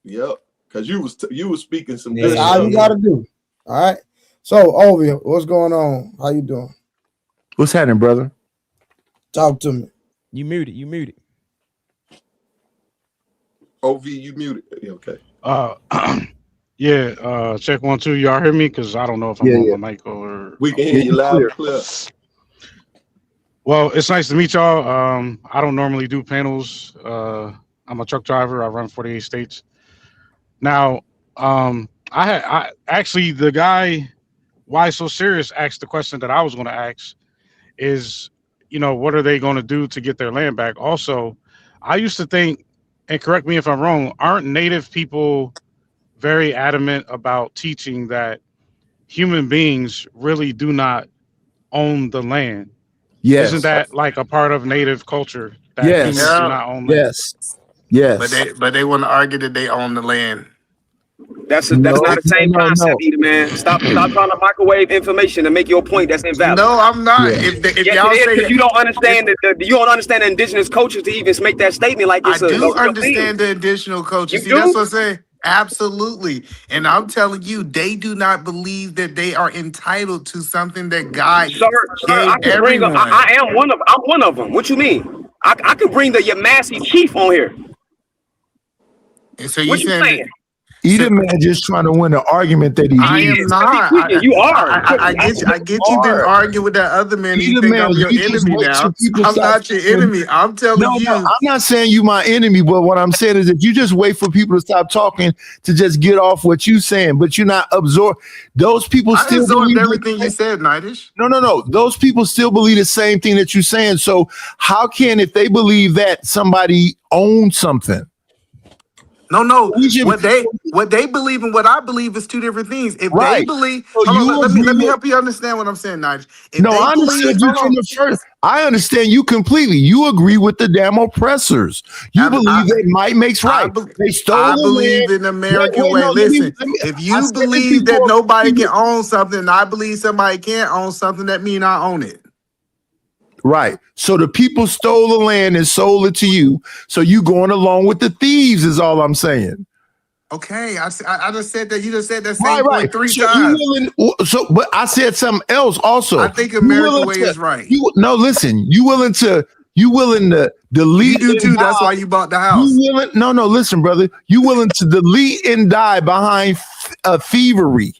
Yep, because you was speaking some That's good all stuff. you gotta do. All right. So Ovi, what's going on? How you doing? What's happening, brother? Talk to me. You muted. OV, you muted. Okay. Check 1 2. Y'all hear me? Because I don't know if I'm on my mic or we can hear you loud and clear. Well, it's nice to meet y'all. I don't normally do panels. I'm a truck driver. I run 48 states. Now, I actually the guy Why So Serious asked the question that I was going to ask is, what are they going to do to get their land back? Also, I used to think, and correct me if I'm wrong, aren't Native people very adamant about teaching that human beings really do not own the land? Yes. Isn't that like a part of Native culture that Yes. humans do not own land? Yes. But they want to argue that they own the land. That's not the same concept, either, man. Stop trying to microwave information to make your point that's invalid. No, I'm not. Yeah. If y'all say you don't understand you don't understand the indigenous culture to even make that statement like it's I do understand the additional culture. See, that's what I'm saying. Absolutely. And I'm telling you, they do not believe that they are entitled to something that God Sir, gave I can bring everyone. I'm one of them. What you mean? I can bring the Yamasi chief on here. And so what you saying? Either man just trying to win an argument that he I am not. You are. I get you been arguing with that other man. You think I'm your enemy now. I'm not your enemy. I'm telling you. No, I'm not saying you my enemy, but what I'm saying is that you just wait for people to stop talking to just get off what you saying, but you're not absorb. Those people still absorbed everything you said, Nightish. No. Those people still believe the same thing that you're saying. So how can, if they believe that, somebody owns something? No. What they believe and what I believe is two different things. If they believe, so let me help you understand what I'm saying, Nigel. I understand you from the first. I understand you completely. You agree with the damn oppressors. You believe that might makes right. They stole. I believe in the American way. Listen, if you believe that nobody can own something, and I believe somebody can't own something, that means I own it. Right. So the people stole the land and sold it to you. So you going along with the thieves is all I'm saying. Okay, I just said that. You just said that same point three so times. But I said something else also. I think American way is right. Listen. You willing to delete? You do too. That's why you bought the house. Listen, brother. You willing to delete and die behind thievery?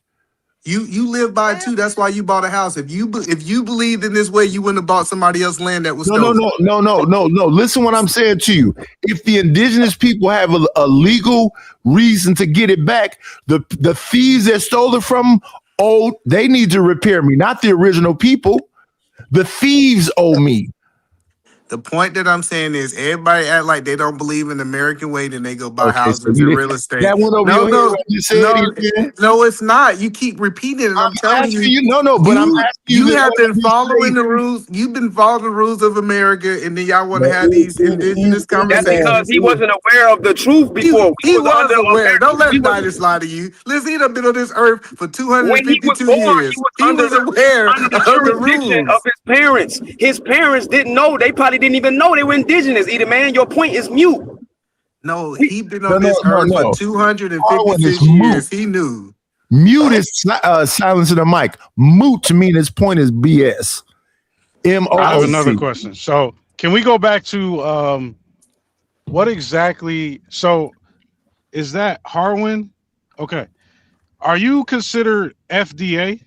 You live by it too. That's why you bought a house. If you believed in this way, you wouldn't have bought somebody else's land that was stolen. No. Listen what I'm saying to you. If the indigenous people have a legal reason to get it back, the thieves that stole it from, they need to repair me, not the original people. The thieves owe me. The point that I'm saying is everybody act like they don't believe in the American way, then they go buy houses and real estate. That went over your head when you said no, it's not. You keep repeating it. I'm telling you. But I'm asking you. You have been following the rules. You've been following the rules of America, and then y'all want to have these indigenous conversations. That's because he wasn't aware of the truth before. He was aware. Don't let Nightish lie to you. Listen, he done been on this earth for 252 years. He was aware of the rules of his parents. His parents didn't know. They probably didn't even know they were indigenous. Either man, your point is mute. No, he been on this earth for 256 years. He knew. Mute is silencing the mic. Moot to me, this point is BS. M-O-O-T. I have another question. So can we go back to what exactly? So is that Harwin? Okay. Are you considered FDA?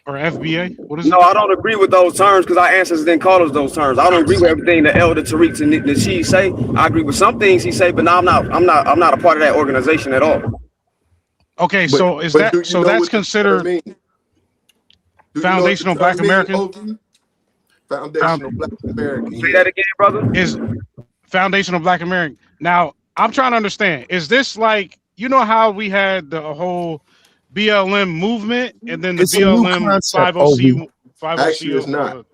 Or FBA? What is it? No, I don't agree with those terms because our ancestors didn't call us those terms. I don't agree with everything the Elder Tariq and Nasheed say. I agree with some things he say, but no, I'm not a part of that organization at all. Okay, so that's considered foundational Black American? Foundational Black American. Say that again, brother. Is foundational Black American. Now, I'm trying to understand. Is this like, you know how we had the whole BLM movement and then the BLM 50C? Actually, it's not.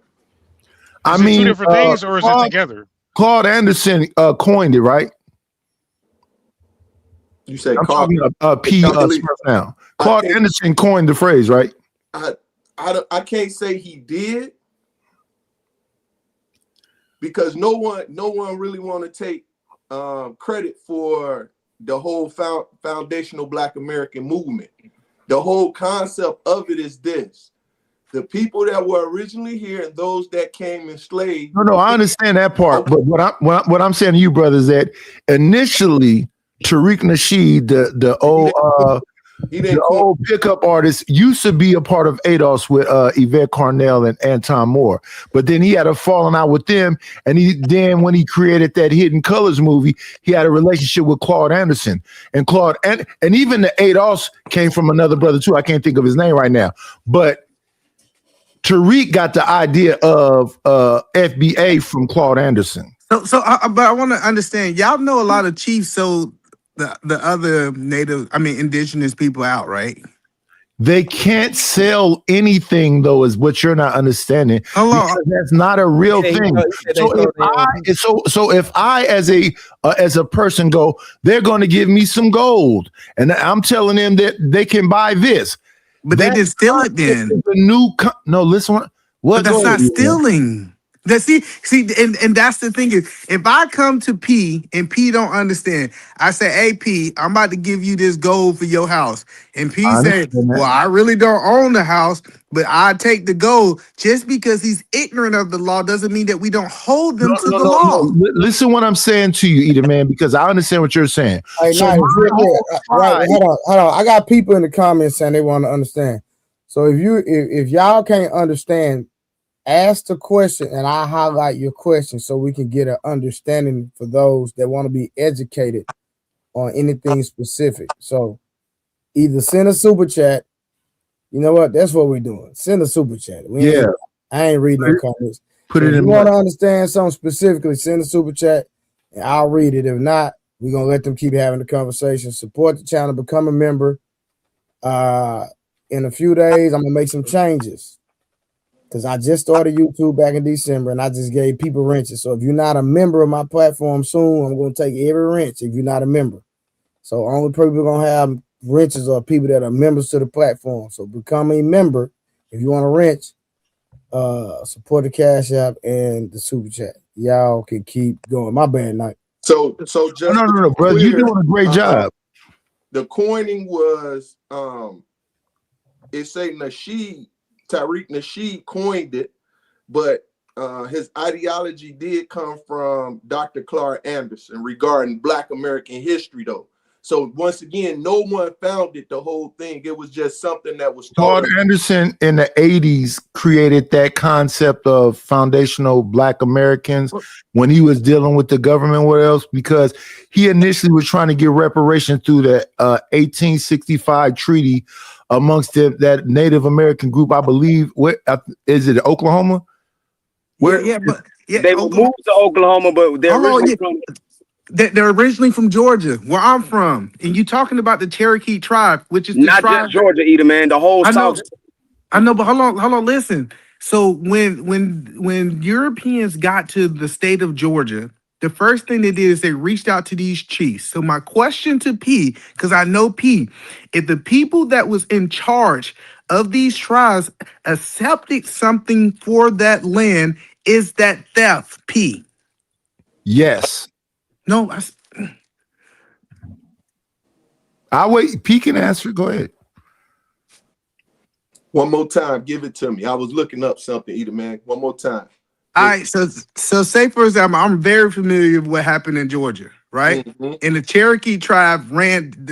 I mean, mean, two different things, or is it together? Claude Anderson coined it, right? You say I'm Claude? talking Smith now. Claude Anderson coined the phrase, right? I can't say he did because no one really want to take credit for the whole foundational Black American movement. The whole concept of it is this: the people that were originally here and those that came enslaved. No, I understand that part, but what I'm saying to you, brother, is that initially Tariq Nasheed, the old pickup artist, used to be a part of ADOS with Yvette Carnell and Anton Moore, but then he had a falling out with them, and then when he created that Hidden Colors movie, he had a relationship with Claude Anderson, and even the ADOS came from another brother too. I can't think of his name right now, but Tariq got the idea of FBA from Claude Anderson. But I want to understand. Y'all know a lot of chiefs sold the other indigenous people out, right? They can't sell anything, though, is what you're not understanding. Because that's not a real thing. So if I as a person go, they're going to give me some gold, and I'm telling them that they can buy this, but they didn't steal it. Then listen, what? But that's not stealing. See, and that's the thing is, if I come to P and P don't understand, I say, "Hey P, I'm about to give you this gold for your house," and P I said, understand "Well, that. I really don't own the house, but I take the gold." Just because he's ignorant of the law doesn't mean that we don't hold them to the law. Listen, what I'm saying to you, Edom, man, because I understand what you're saying. Hey, So nice, my real quick. whole Right, pride, hold on. I got people in the comments saying they want to understand. So if y'all can't understand, ask the question and I highlight your question so we can get an understanding for those that want to be educated on anything specific. So either send a super chat. You know what? That's what we're doing. Send a super chat. I ain't reading no comments. Put So it if you in want to money. understand something specifically, send a super chat and I'll read it. If not, we're gonna let them keep having the conversation. Support the channel, become a member. In a few days, I'm gonna make some changes because I just started YouTube back in December and I just gave people wrenches. So if you're not a member of my platform soon, I'm gonna take every wrench if you're not a member. So only people gonna have wrenches are people that are members to the platform. So become a member if you want a wrench. Support the Cash App and the super chat. Y'all can keep going. My bad, Night. So just no, to be brother, you're clear, doing a great job. The coining was it's say Nasheed, Tariq Nasheed coined it, but his ideology did come from Dr. Clark Anderson regarding Black American history, though. So once again, no one founded the whole thing. It was just something that was Claude thought of. Anderson in the 80s created that concept of foundational Black Americans when he was dealing with the government. What else? Because he initially was trying to get reparations through the 1865 treaty amongst that Native American group. I believe, what is it, Oklahoma? But they were moved to Oklahoma, but they're originally from. They're originally from Georgia, where I'm from, and you talking about the Cherokee tribe, which is the Not tribe. just Georgia either, man. The whole I know, South. but hold on, listen. So when Europeans got to the state of Georgia, the first thing they did is they reached out to these chiefs. So my question to P, because I know P, if the people that was in charge of these tribes accepted something for that land, is that theft? P. Yes. No, I'll wait. P can answer. Go ahead. One more time, give it to me. I was looking up something, Edom, man. One more time. All right, so say for example, I'm very familiar with what happened in Georgia, right? And the Cherokee tribe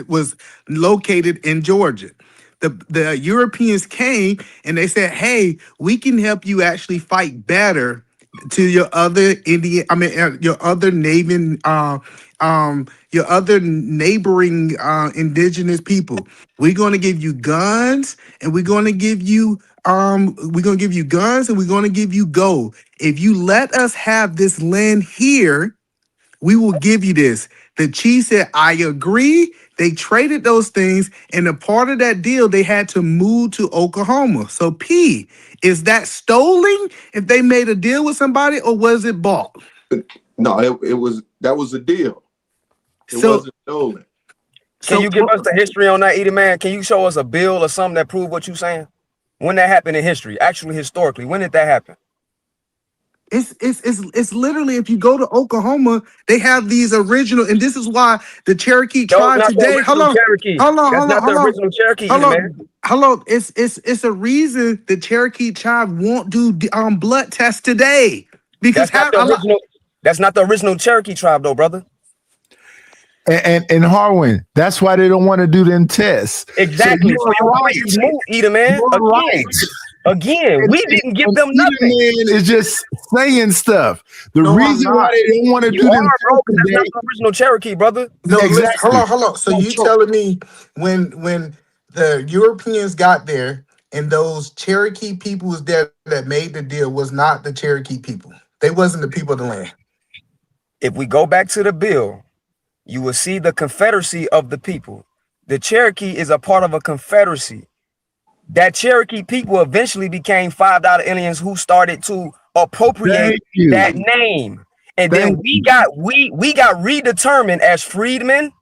was located in Georgia. The Europeans came and they said, "Hey, we can help you actually fight better to your other your other your other neighboring indigenous people. We're going to give you guns, and we're going to give you guns, and we're going to give you gold. If you let us have this land here, we will give you this." The chief said, "I agree." They traded those things, and a part of that deal, they had to move to Oklahoma. So P, is that stolen if they made a deal with somebody, or was it bought? No, that was a deal. It wasn't stolen. Can you give us the history on that, Edom, man? Can you show us a bill or something that prove what you're saying? When that happened in history, actually historically, when did that happen? It's literally, if you go to Oklahoma, they have these original, and this is why the Cherokee tribe today. Hold on. It's a reason the Cherokee tribe won't do blood tests today because that's not the original Cherokee tribe, though, brother. And Harwin, that's why they don't want to do them tests. Exactly. So you're right, Edom, man. Again, we didn't give them nothing. Man is just saying stuff. The reason why they don't want to do them tests that's not the original Cherokee, brother. No, exactly. Hold on. So you telling me when the Europeans got there and those Cherokee people was there that made the deal was not the Cherokee people. They wasn't the people of the land. If we go back to the bill, you will see the confederacy of the people. The Cherokee is a part of a confederacy. That Cherokee people eventually became $5 aliens who started to appropriate that name. And then we got redetermined as freedmen,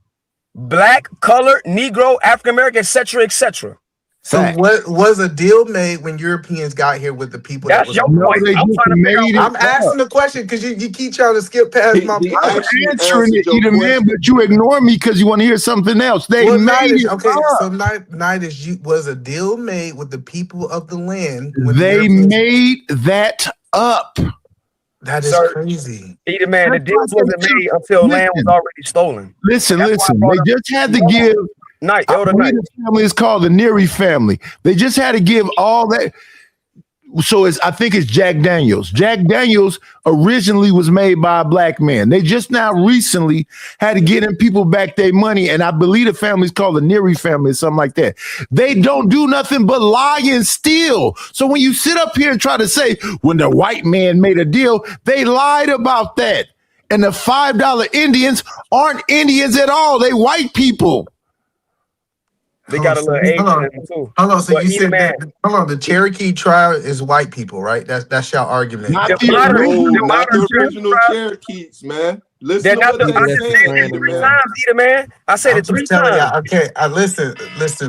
black, colored, Negro, African American, etc., etc. So what was a deal made when Europeans got here with the people that That's was your on the point. land? I'm trying to figure out. I'm asking the question because you keep trying to skip past my He point. I'm actually answering answered it, your Eat Man, question. but you ignore me because you want to hear something else. They Well, made Night is it okay. up. So Night is was a deal made with the people of the land when the They Europeans. made that up. That is Sir, crazy. either man, the That's what deals I wasn't said too. made until land was already stolen. Listen. That's why I brought They up. just had to Hold give. on. Night, I Elder believe Night. the family is called the Neary family. They just had to give all that. So I think it's Jack Daniels. Jack Daniels originally was made by a black man. They just now recently had to get them people back their money. And I believe the family's called the Neary family or something like that. They don't do nothing but lie and steal. So when you sit up here and try to say, when the white man made a deal, they lied about that. And the $5 Indians aren't Indians at all. They white people. They got a little Asian in them too. Hold on. So But you either said man, that? Hold on. The Cherokee tribe is white people, right? That's your argument. Not the the modern, original. the Not modern the Cherokee original tribe, Cherokees, man. Listen they're to not what the. he I is just saying, said it Eater 3 man. times, either man. I said I'm it 3 just telling times. y'all. Okay, I listen.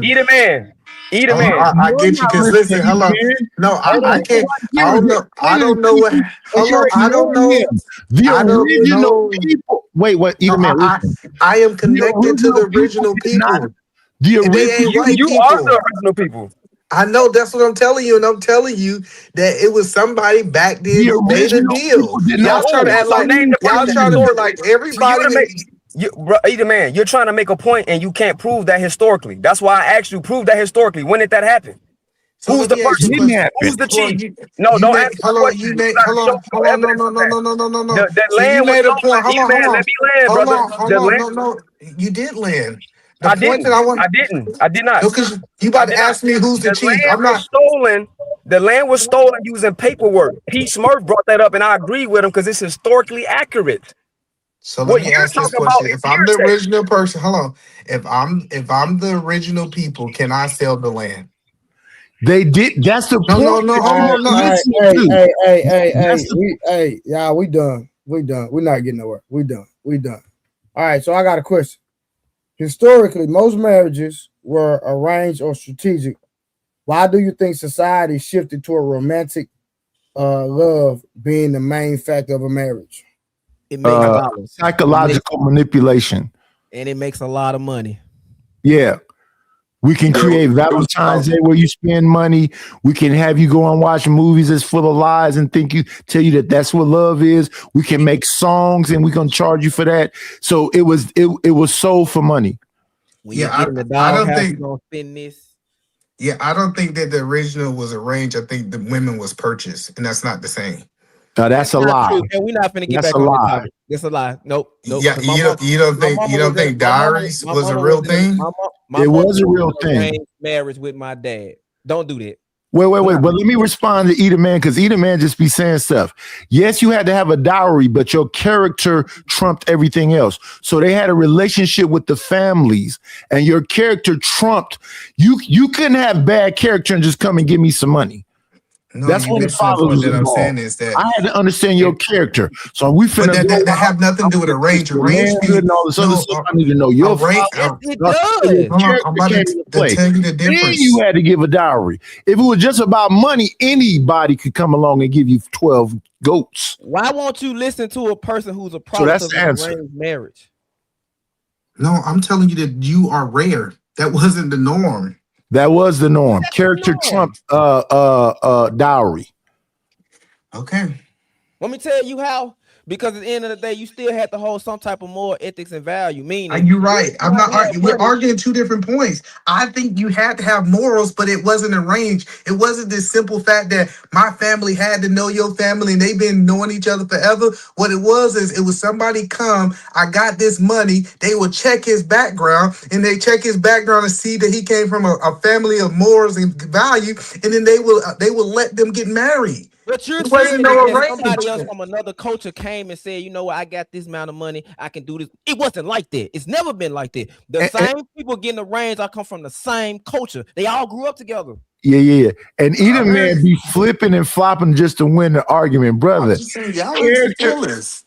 Either man, either Oh, man. I You're get you. not Cause listening, listen, hold on. man. No, Hold I on. can't. I don't know. I don't know what. And Hold you're on. I don't ignoring know. him. The I don't original know. people. Wait, what? No, Either man, listen. I am The connected to original the people original did not. people. The They original ain't white You are people. the original people. I know that's what I'm telling you, and I'm telling you that it was somebody back then the who made a original deal. people did So not Y'all trying to who? act So like name the y'all person trying to feel historically. like For you everybody. to make you, bro, either man, you're trying to make a point and you can't prove that historically. That's why I asked you prove that historically. When did that happen? So Who's let the me ask you a person? didn't question. happen. Who's the Well, chief? No, you don't made answer my question. You gotta show no hold on, evidence of that. no. The So you land was made a stolen. point. Hold Either on, man, let me land, brother. The land. no. You did land. The I point that didn't. I want. I didn't. I did not. No, because you I about to did not. ask me who's the The chief. land I'm was not. stolen. The land was stolen using paperwork. P. Smurf brought that up, and I agree with him because it's historically accurate. So let What me you're ask this talking about question: is if I'm the hearsay. original person, hold on. If I'm the original people, can I sell the land? They did. That's the No, point that hold you're on, not no. listening to. That's the, Y'all, we done. We done. We're not getting nowhere. We done. All right, so I got a question. Historically, most marriages were arranged or strategic. Why do you think society shifted toward romantic love being the main factor of a marriage? It makes dollars. psychological manipulation. And it makes a lot of money. Yeah. We can create Valentine's Day where you spend money. We can have you go and watch movies that's full of lies and tell you that that's what love is. We can make songs and we can charge you for that. So it was sold for money. When you get in the doghouse, you gonna spend this. Yeah, I don't think that the original was arranged. I think the women was purchased, and that's not the same. That's a Not lie. true. And we're not finna get That's back a on that lie. topic. That's a lie. Nope. Yeah, you don't think diaries was a real thing? It was a real thing. Marriage with my dad. Don't do that. Wait. But let me respond to Eater Man because Eater Man just be saying stuff. Yes, you had to have a dowry, but your character trumped everything else. So they had a relationship with the families, and your character trumped. You couldn't have bad character and just come and give me some money. No, That's when the father was involved. saying is that I had to understand your character. So we finna that have nothing to do with arrange manhood and all this other stuff. I need to know your father. It does. I'm about to tell you the Then difference. you had to give a dowry. If it was just about money, anybody could come along and give you 12 goats. Why won't you listen to a person who's a product of an arranged marriage? No, I'm telling you that you are rare. That wasn't the norm. That was the norm. Character trumped dowry. Okay. Let me tell you how. Because at the end of the day, you still have to hold some type of moral ethics and value. Meaning, You're right. I'm not arguing. We're arguing two different points. I think you had to have morals, but it wasn't arranged. It wasn't this simple fact that my family had to know your family and they've been knowing each other forever. What it was is it was somebody come, I got this money. They will check his background and they check his background and see that he came from a family of morals and value, and then they will let them get married. But you're It saying wasn't no that somebody else arrangement. from another culture came and said, you know what, I got this amount of money, I can do this. It wasn't like that. It's never been like that. The same people getting arranged, I come from the same culture. They all grew up together. Yeah. And Eater Man be flipping and flopping just to win the argument, brother.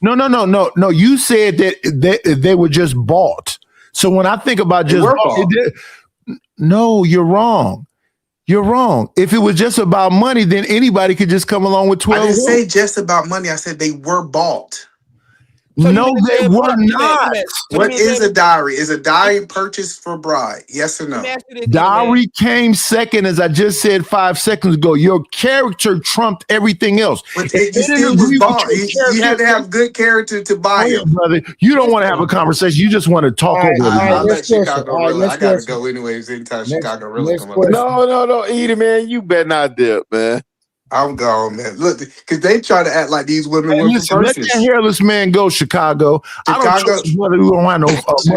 No. You said that they were just bought. So when I think about just bought, no, you're wrong. You're wrong. If it was just about money, then anybody could just come along with 12 I didn't women. say just about money. I said they were bought. So no, they were not. What is a dowry? Is a dowry purchased for bride? Yes or no? Dowry came second, as I just said 5 seconds ago. Your character trumped everything else. But you still was bought. You had to have good character to buy him. Brother, you don't want to have a conversation. You just want to talk over everybody. I'll let Chicago Rilla. I gotta go anyways. Anytime Chicago Rilla come up. No, Edie, man, you better not dip, man. I'm gone, man. Look, because they try to act like these women were Listen, let purchased. that hairless man go, Chicago. I don't trust whether we don't have no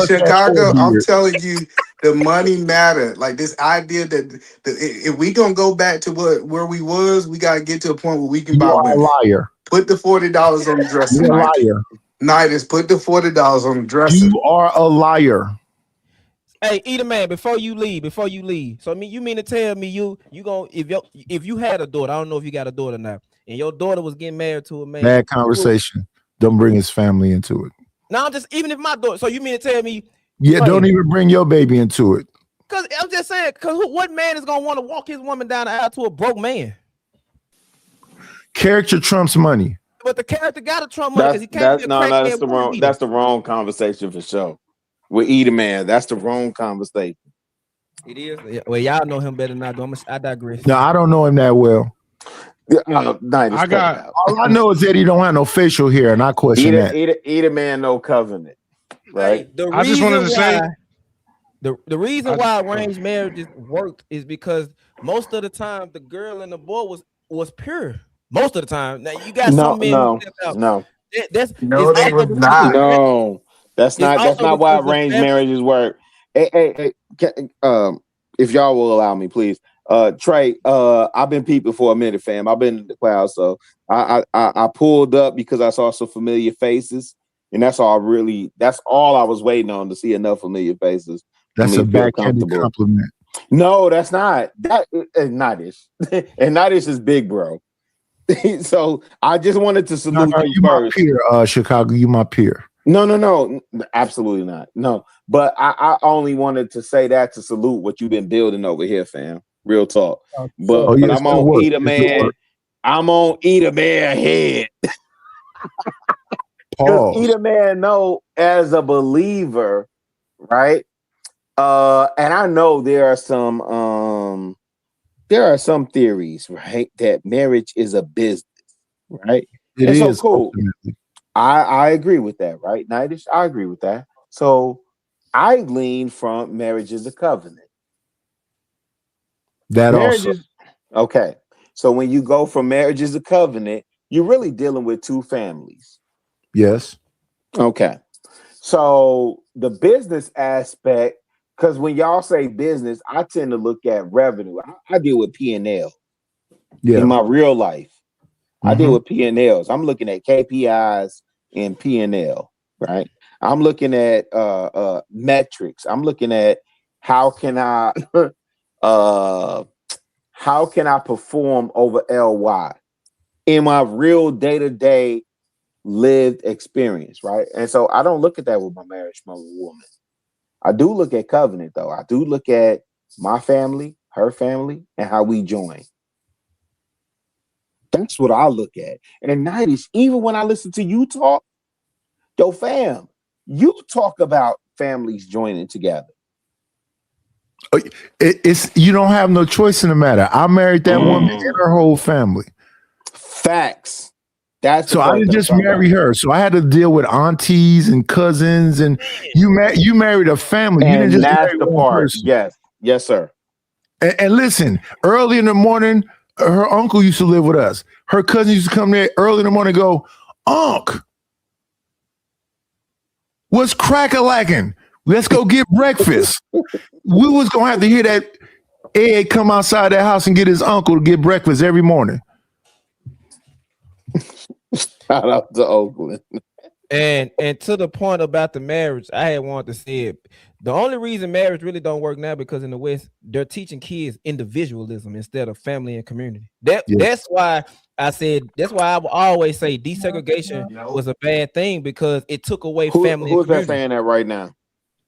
Chicago, I'm telling you, the money matter. Like this idea that if we gonna go back to where we was, we gotta get to a point where we can buy women. Liar. Put the $40 on the dresser. You're a liar. Nidus, put the $40 on the dresser. You are a liar. Hey, Edie man, before you leave. So you mean to tell me you gonna if you had a daughter, I don't know if you got a daughter now, and your daughter was getting married to a man. Bad conversation. Don't bring his family into it. Now just even if my daughter, so you mean to tell me? Yeah, don't even bring your baby into it. Cause I'm just saying, what man is gonna want to walk his woman down the aisle to a broke man? Character trumps money. But the character got to trump money because he can't be a crackhead. That's the wrong conversation for sure. With Edie man, that's the wrong conversation. It is. Well, y'all know him better than I do. I digress. No, I don't know him that well. All I know is that he don't have no facial hair, and I question that. Edie man, no covenant, right? I just wanted to say the reason why arranged marriages worked is because most of the time the girl and the boy was pure. Most of the time. Now you got some men. No. That's they was not. No. That's not why arranged marriages work. Hey, if y'all will allow me, please. Trey, I've been peeping for a minute, fam. I've been in the cloud, so I pulled up because I saw some familiar faces, and that's all I was waiting on, to see enough familiar faces. That's a backhanded compliment. No, that's not. That not this. And not this is big, bro. So I just wanted to salute you my peer, Chicago. You my peer. No, absolutely not. No, but I only wanted to say that to salute what you've been building over here, fam. Real talk. But I'm on Edie man. I'm on Edie man head. Because Edie man know as a believer, right? And I know there are some theories, right, that marriage is a business, right? It is cool. Ultimately. I agree with that, right? Nidus, I agree with that. So I lean from marriage is a covenant. Okay. So when you go from marriage is a covenant, you're really dealing with two families. Yes. Okay. So the business aspect, because when y'all say business, I tend to look at revenue. I deal with P&L in my real life. I deal with P&Ls. I'm looking at KPIs and P&L, right? I'm looking at metrics. I'm looking at how can I perform over LY in my real day-to-day lived experience, right? And so I don't look at that with my marriage, my woman. I do look at covenant, though. I do look at my family, her family, and how we join. That's what I look at. And Nidus, even when I listen to you talk, yo, fam, you talk about families joining together. It's you don't have no choice in the matter. I married that woman and her whole family. Facts. That's so I didn't just marry her. So I had to deal with aunties and cousins, and you married a family. And you didn't just that's marry the one part. person. Yes, sir. And listen, early in the morning, her uncle used to live with us. Her cousin used to come there early in the morning and go, Unc, what's crack-a-lacking? Let's go get breakfast. We was going to have to hear that Ed come outside that house and get his uncle to get breakfast every morning. Shout out to Oakland. And to the point about the marriage, I had wanted to say it. The only reason marriage really don't work now because in the West, they're teaching kids individualism instead of family and community. That's why I said, that's why I will always say desegregation was a bad thing because it took away family. Who's that saying that right now?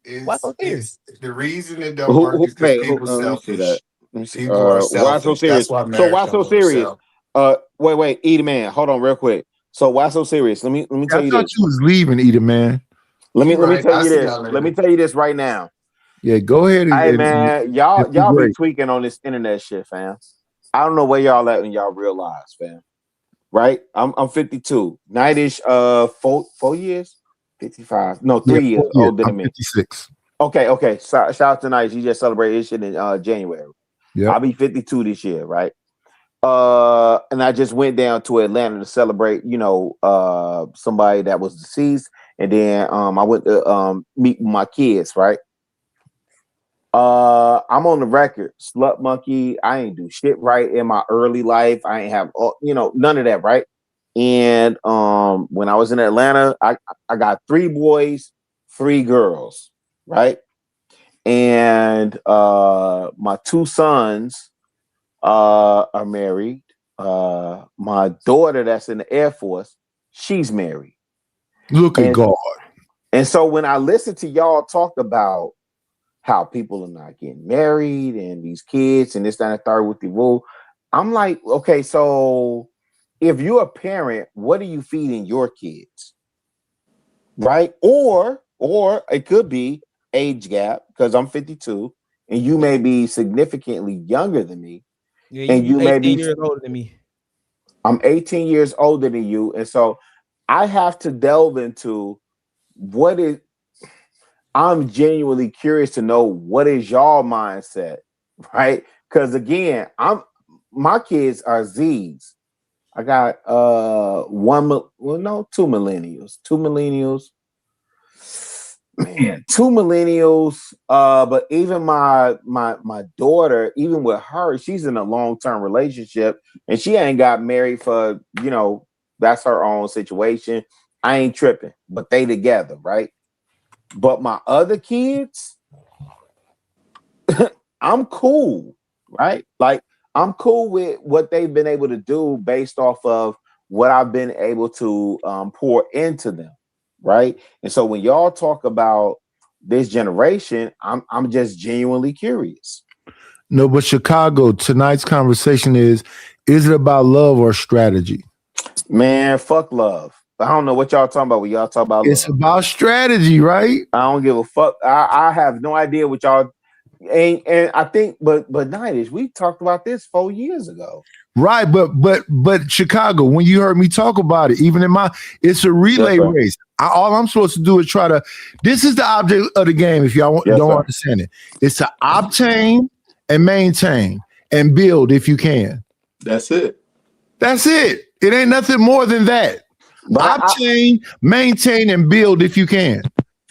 It's the reason it don't work is because people selfish. Let me see. People are Why so selfish. serious? That's why So marriage why don't so go to serious? sell. Wait, Edie man, hold on real quick. So why so serious? Let me I tell you thought this. you was leaving, Edie, man. Let me Right. tell I you see this. y'all Let me later. tell you this right now. Yeah, go ahead Hey and man, be y'all be great. tweaking on this internet shit, fam. I don't know where y'all at when y'all realize, fam. Right? I'm 52. Nightish, 4 years, 55. No, Yeah, 3 years 4 years. older I'm than me. 56. Okay. Shout out to Night. He just celebrated his shit in January. Yep. I'll be 52 this year, right? And I just went down to Atlanta to celebrate, somebody that was deceased, and then I went to meet my kids, right? I'm on the record, slut monkey. I ain't do shit right in my early life. I ain't have, none of that, right? And when I was in Atlanta, I got 3 boys, 3 girls, right? And my 2 sons are married. My daughter that's in the Air Force, she's married. Look at God. And so when I listen to y'all talk about how people are not getting married and these kids and this, that, and the third with the rule, I'm like, okay, so if you're a parent, what are you feeding your kids? Right? Or it could be age gap, because I'm 52 and you may be significantly younger than me. Yeah, And you may be 18 years older than me. I'm 18 years older than you. And so I have to delve into I'm genuinely curious to know what is y'all mindset, right? Because again, my kids are Z's. I got 2 millennials. 2 millennials. Man, 2 millennials. But even my daughter, even with her, she's in a long-term relationship and she ain't got married for, that's her own situation. I ain't tripping, but they together, right? But my other kids, I'm cool, right? Like I'm cool with what they've been able to do based off of what I've been able to pour into them, right? And so when y'all talk about this generation, I'm just genuinely curious. No, but Chicago, tonight's conversation is it about love or strategy? Man, fuck love. I don't know what y'all talking about when y'all talk about It's love. about strategy, right? I don't give a fuck. I have no idea what y'all and I think but Nightish, we talked about this 4 years ago. Right, but Chicago, when you heard me talk about it, even in it's a relay race. All I'm supposed to do is try to. This is the object of the game. If y'all don't understand it, it's to obtain and maintain and build if you can. That's it. That's it. It ain't nothing more than that. But obtain, maintain, and build if you can.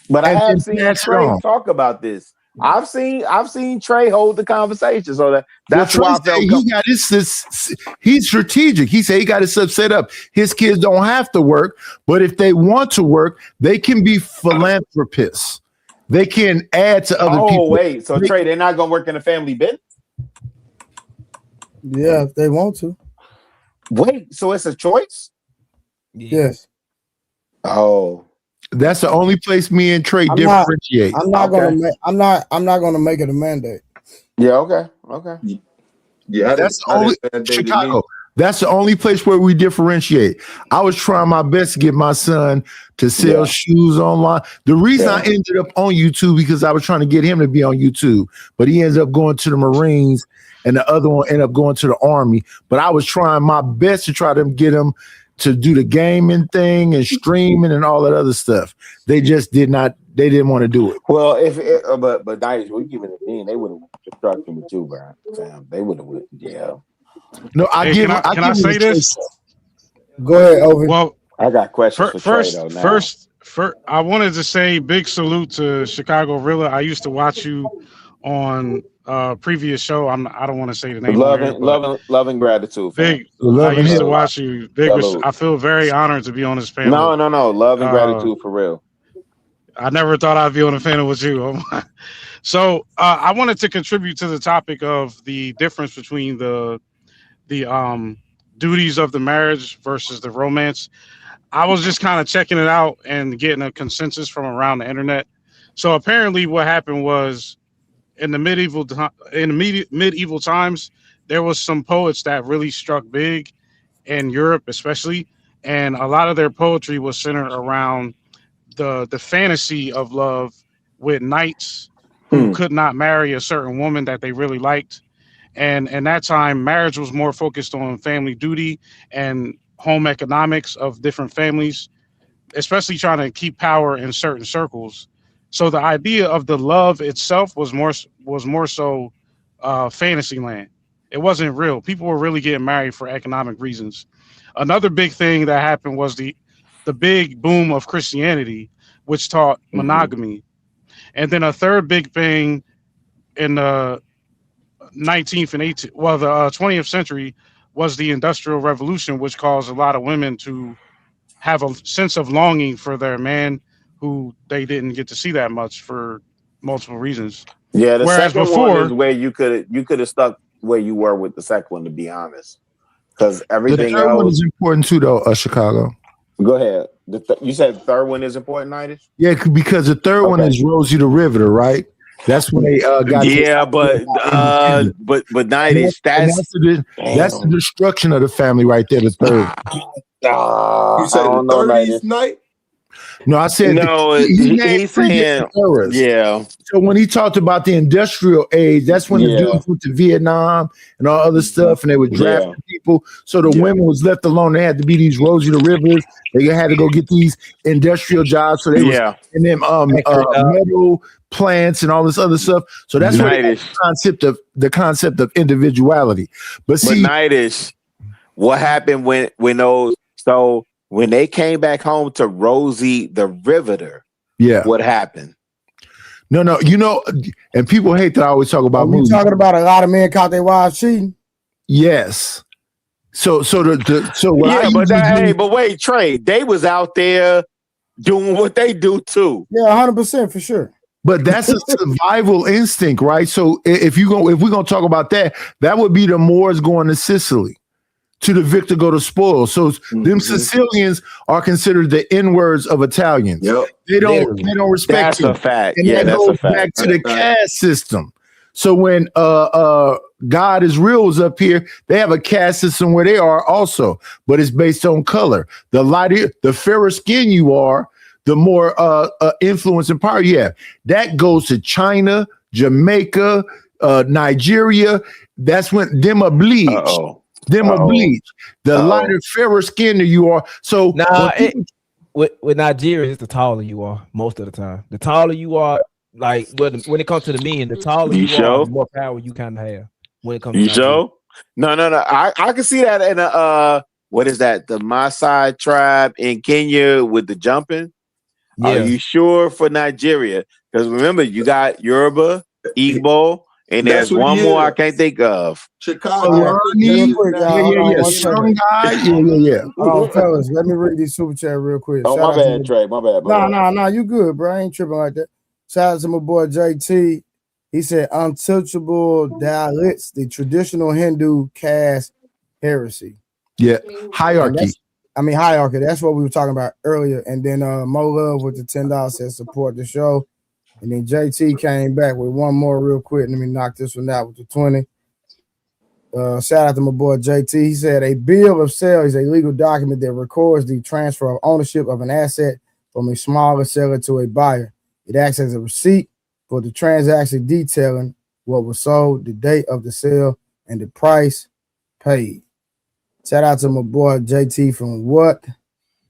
But I have seen Trey talk about this. I've seen Trey hold the conversation, so that's why I felt he got he's strategic. He said he got his stuff set up. His kids don't have to work, but if they want to work, they can be philanthropists. They can add to other people. Oh wait, so Trey, they're not gonna work in a family business? Yeah, if they want to. Wait, so it's a choice? Yes. Oh. That's the only place me and Trey differentiate. I'm not gonna make it a mandate. Yeah, okay. Yeah, that's the only Chicago. That's the only place where we differentiate. I was trying my best to get my son to sell shoes online. The reason I ended up on YouTube because I was trying to get him to be on YouTube, but he ends up going to the Marines and the other one ended up going to the Army. But I was trying my best to try to get him to do the gaming thing and streaming and all that other stuff. They just did not. They didn't want to do it. Well, but Nice, we give it a bean. They would have constructed with you, bro. Fam. They would have, yeah. No, Can I say this? Go ahead, Ovi. Well, I got questions for Trey, though, now. First, I wanted to say big salute to Chicago Rilla. I used to watch you on previous show. I don't want to say the name on here, but love and gratitude, fam. Big. I used to watch you. Big. I feel very honored to be on this panel. No. Love and gratitude for real. I never thought I'd be on a panel with you. So I wanted to contribute to the topic of the difference between the duties of the marriage versus the romance. I was just kind of checking it out and getting a consensus from around the internet. So apparently what happened was in the medieval times, there was some poets that really struck big in Europe, especially, and a lot of their poetry was centered around the fantasy of love with knights who could not marry a certain woman that they really liked. And in that time, marriage was more focused on family duty and home economics of different families, especially trying to keep power in certain circles. So the idea of the love itself was more so fantasy land. It wasn't real. People were really getting married for economic reasons. Another big thing that happened was the big boom of Christianity, which taught monogamy. And then a third big thing in the 19th and 18th, well, the 20th century was the Industrial Revolution, which caused a lot of women to have a sense of longing for their man who they didn't get to see that much for multiple reasons. Yeah, the Whereas second one before, is where you could have stuck where you were with the second one, to be honest, because The everything third one else. is important too, though. Chicago. Go ahead. You said the third one is important, Nightish? Yeah, because the third one is Rosie the Riveter, right? That's when they got. Yeah, but Nightish, that's the destruction of the family right there. The third. You said the 30s night? No, I said no. He's saying yeah. So when he talked about the industrial age, that's when the dudes went to Vietnam and all other stuff, and they were drafting people. So the women was left alone. They had to be these Rosie the Rivers. They had to go get these industrial jobs. So they was in them metal plants and all this other stuff. So that's where the concept of individuality. But see, Nightish, what happened when they came back home to Rosie the Riveter? What happened? No, and people hate that I always talk about movies. Talking about a lot of men caught their wives cheating. Yes. So but wait, Trey, they was out there doing what they do too. Yeah, 100% for sure. But that's a survival instinct, right? So if we're gonna talk about that, that would be the Moors going to Sicily. To the victor go to spoil. So them Sicilians are considered the N-words of Italians. They don't respect that's a fact. And that goes back to the caste system. So when God is Real was up here, they have a caste system where they are also, but it's based on color. The lighter, the fairer skin you are, the more influence and power you have. That goes to China, Jamaica, Nigeria. That's when them are bleached. Them are bleached. The lighter, fairer skin that you are. So with Nigeria, it's the taller you are most of the time. The taller you are, like when it comes to the men, the taller you are, the more power you kind of have. When it comes to Nigeria. No. I can see that in what is that? The Maasai tribe in Kenya with the jumping. Yeah. Are you sure for Nigeria? Because remember, you got Yoruba, Igbo. And there's one more I can't think of. Chicago. Some guy. Yeah. Oh, fellas, let me read these super chat real quick. Oh, my bad, Trey. My bad. No, you good, bro. I ain't tripping like that. Shout out to my boy JT. He said untouchable Dalits, the traditional Hindu caste heresy. Yeah, hierarchy. Hierarchy. That's what we were talking about earlier. And then Mo Love with the $10 says support the show. And then JT came back with one more real quick. Let me knock this one out with the 20. Shout out to my boy JT. He said a bill of sale is a legal document that records the transfer of ownership of an asset from a smaller seller to a buyer. It acts as a receipt for the transaction detailing what was sold, the date of the sale, and the price paid. Shout out to my boy JT from What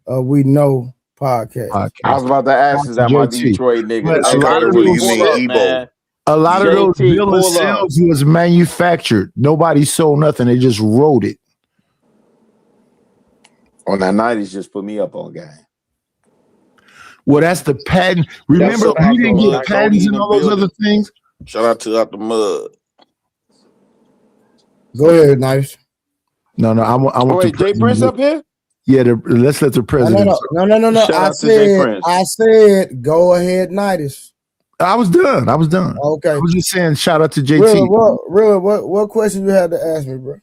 We Know podcast. I was about to ask, is that my Detroit nigga? A lot of those bill of sales was manufactured. Nobody sold nothing. They just wrote it. On that night, he's just put me up on game. Well, that's the patent. Remember, we didn't get patents and all those other things. Shout out to Out the Mud. Go ahead, Nice. No, I want. Wait, Jay Prince up here? Yeah, let's let the president. No. I said, go ahead, Nightish. I was done. Okay. I was just saying, shout out to JT. What question you had to ask me, bro?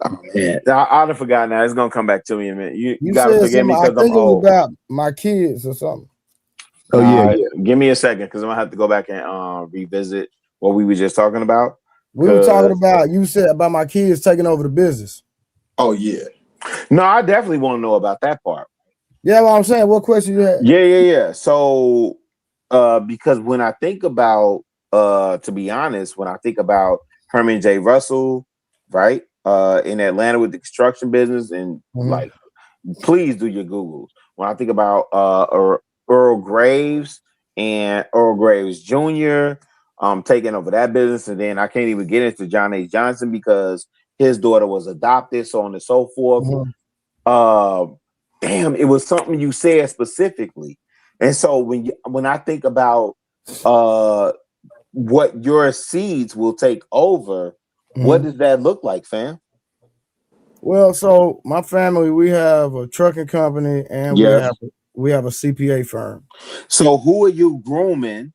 Oh, man. I'd have forgotten that. It's gonna come back to me in a minute. You gotta said forgive me because I think I'm old. it was about my kids or something. Oh yeah. Give me a second because I'm gonna have to go back and revisit what we were just talking about. We were talking about, you said about my kids taking over the business. Oh yeah. No, I definitely want to know about that part. Yeah, well, I'm saying, what question you had? Yeah. So, because when I think about, to be honest, when I think about Herman J. Russell, right, in Atlanta with the construction business, and like, please do your Googles. When I think about Earl Graves and Earl Graves Jr. Taking over that business, and then I can't even get into John H. Johnson because his daughter was adopted, so on and so forth. Damn, it was something you said specifically. And so when I think about what your seeds will take over, what does that look like, fam? Well, so my family, we have a trucking company and we have a CPA firm. So who are you grooming,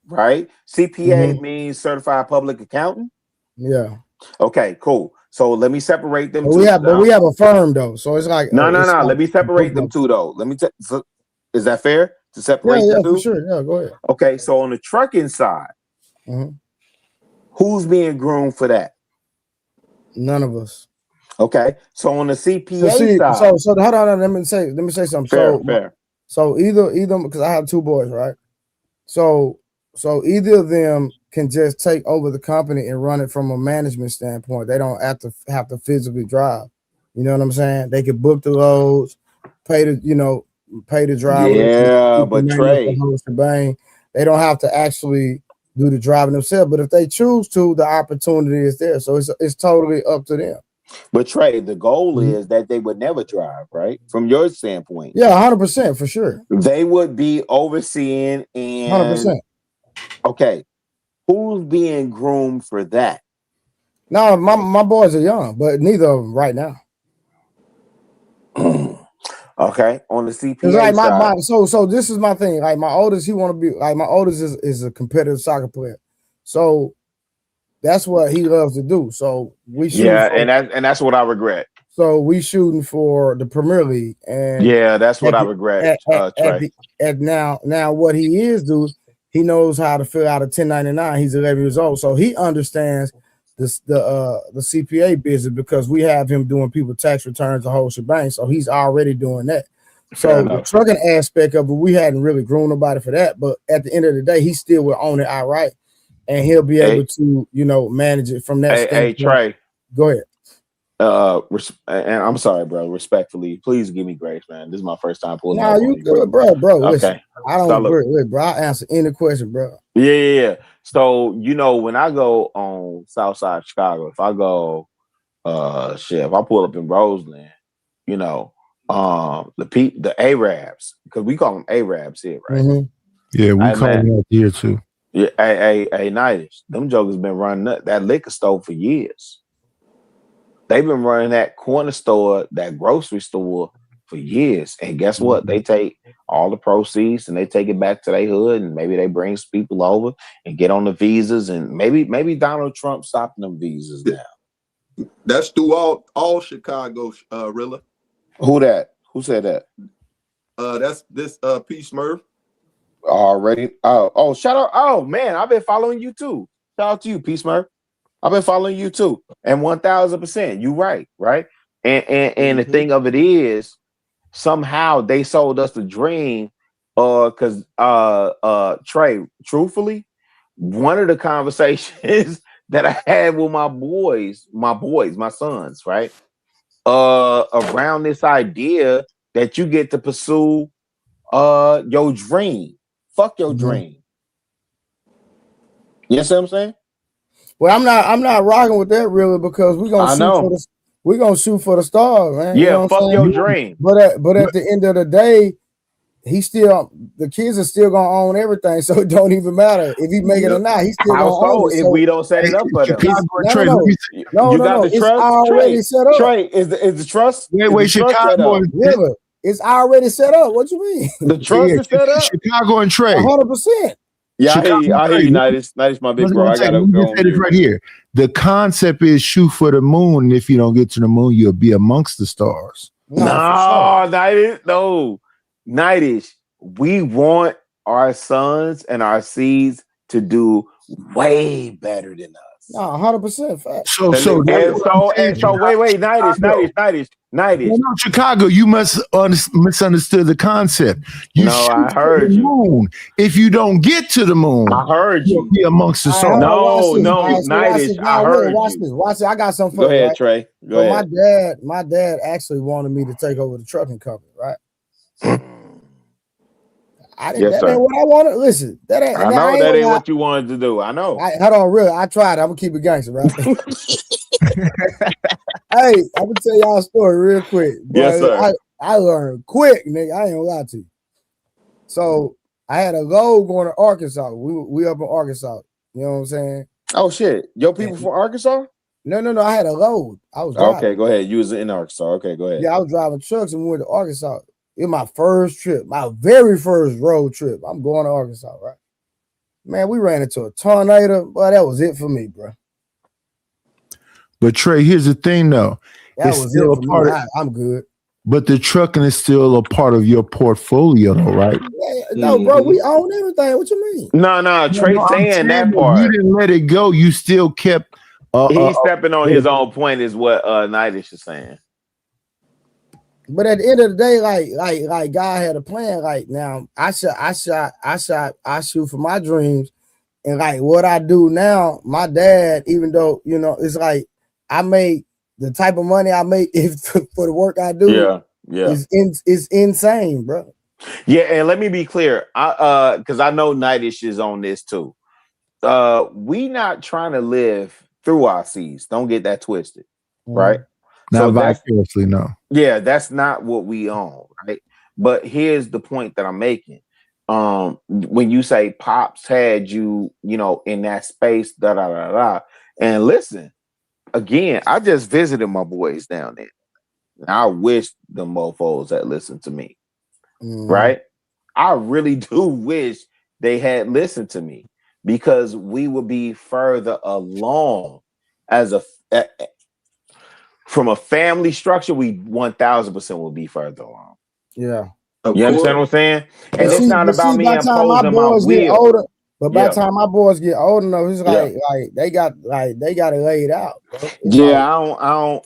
right? CPA means certified public accountant? Yeah. Okay, cool. So let me separate them But two. we have a firm though. So it's like no. Let me separate them two though. Is that fair to separate the two? For sure. Yeah, go ahead. Okay, so on the trucking side, who's being groomed for that? None of us. Okay, so on the CPA side. So hold on, let me say something. Fair. So either because I have two boys, right? So either of them can just take over the company and run it from a management standpoint. They don't have to physically drive. You know what I'm saying? They could book the loads, pay the driver. Yeah, but Trey, the whole shebang. They don't have to actually do the driving themselves. But if they choose to, the opportunity is there. So it's totally up to them. But Trey, the goal is that they would never drive, right? From your standpoint. Yeah, 100% for sure. They would be overseeing and 100%. Okay. Who's being groomed for that? No, my boys are young, but neither of them right now. Okay, on the CPA like side. So this is my thing. Like my oldest, he want to be like my oldest is a competitive soccer player. So that's what he loves to do. So we shoot. Yeah, and that's what I regret. So we shooting for the Premier League, and yeah, that's what I regret. Now what he is do, he knows how to fill out a 1099. He's 11 years old, so he understands the CPA business because we have him doing people tax returns, the whole shebang. So he's already doing that. So the trucking aspect of it, we hadn't really grown nobody for that. But at the end of the day, he still will own it outright, and he'll be able to, manage it from that standpoint. Hey, Trey, go ahead. And I'm sorry, bro. Respectfully, please give me grace, man. This is my first time pulling. Nah, you good, bro. Okay, listen, I don't agree, bro. I answer any question, bro. Yeah. So when I go on South Side Chicago, if I go, if I pull up in Roseland, the Arabs, because we call them Arabs here, right? Yeah, we call them out here too. Yeah, hey, Nightish, them jokers been running that liquor store for years. They've been running that corner store, that grocery store for years. And guess what? They take all the proceeds and they take it back to their hood, and maybe they bring people over and get on the visas, and maybe Donald Trump stopping them visas now. That's through all Chicago, Rilla. Who that? Who said that? That's this P. Smurf. Already. Oh, shout out. Oh man, I've been following you too. Shout out to you, P. Smurf. I've been following you too, and 1,000%. You right? And the thing of it is, somehow they sold us the dream. Because Trey, truthfully, one of the conversations that I had with my sons, right, around this idea that you get to pursue your dream. Fuck your dream. You know what I'm saying? Well, I'm not rocking with that really, because we're gonna shoot for the stars, man. Yeah, you know fuck your dream. But at the end of the day, the kids are still gonna own everything, so it don't even matter if he make it or not. He's still gonna own it. If we don't set it up for them, no, the it's trust already set up. Trey, is the trust? Wait, Chicago. It's already set up. What you mean? The trust is set up. Chicago and Trey. 100%. Yeah, I hear you, Nightish, my big bro. I gotta go. Say this right here. The concept is shoot for the moon, and if you don't get to the moon, you'll be amongst the stars. No, Nightish, no. Nightish, we want our sons and our seeds to do way better than us. No, 100% fact. So wait, Nightish. Chicago, you must misunderstood the concept. You shoot I heard the you. moon. If you don't get to the moon, I heard you. Be amongst the stars. Nightish. I heard watch you. this. Watch it. I got something for Go you. ahead, right? Trey. Go ahead. My dad actually wanted me to take over the trucking company, right? That ain't what I wanted. Listen, that ain't. I know that ain't what you wanted to do. I know. Hold on, really. I tried. I'm gonna keep it gangster, right? Hey, I'm gonna tell y'all a story real quick. Boy, yes, sir. I learned quick, nigga. I ain't gonna lie to you. So I had a load going to Arkansas. We up in Arkansas. You know what I'm saying? Oh shit, your people from Arkansas? No. I had a load. I was driving. Okay, go ahead. You was in Arkansas. Okay, go ahead. Yeah, I was driving trucks and we went to Arkansas. It was my first trip, my very first road trip. I'm going to Arkansas, right? Man, we ran into a tornado. Boy, that was it for me, bro. But Trey, here's the thing, though. That was still it for me. I'm good. But the trucking is still a part of your portfolio, though, right? No, bro, we own everything. What you mean? No. Trey saying that part. You didn't let it go. You still kept. He's stepping on his own point, is what Nightish is saying. But at the end of the day, like God had a plan. Like now, I shoot for my dreams, and like what I do now, my dad, even though it's like I make the type of money I make for the work I do. Yeah, is insane, bro. Yeah, and let me be clear, because I know Nightish is on this too. We not trying to live through our seeds. Don't get that twisted, right? Not vicariously, no. Yeah, that's not what we own, right? But here's the point that I'm making. When you say Pops had you, in that space, and listen, again, I just visited my boys down there. I wish the mofos had listened to me, right? I really do wish they had listened to me because we would be further along from a family structure. We 1000% will be further along. Yeah. You understand what I'm saying? And it's not about me by the time my imposing boys my get will. older, but by the time my boys get older, no, it's like they got it laid out. Bro. Yeah,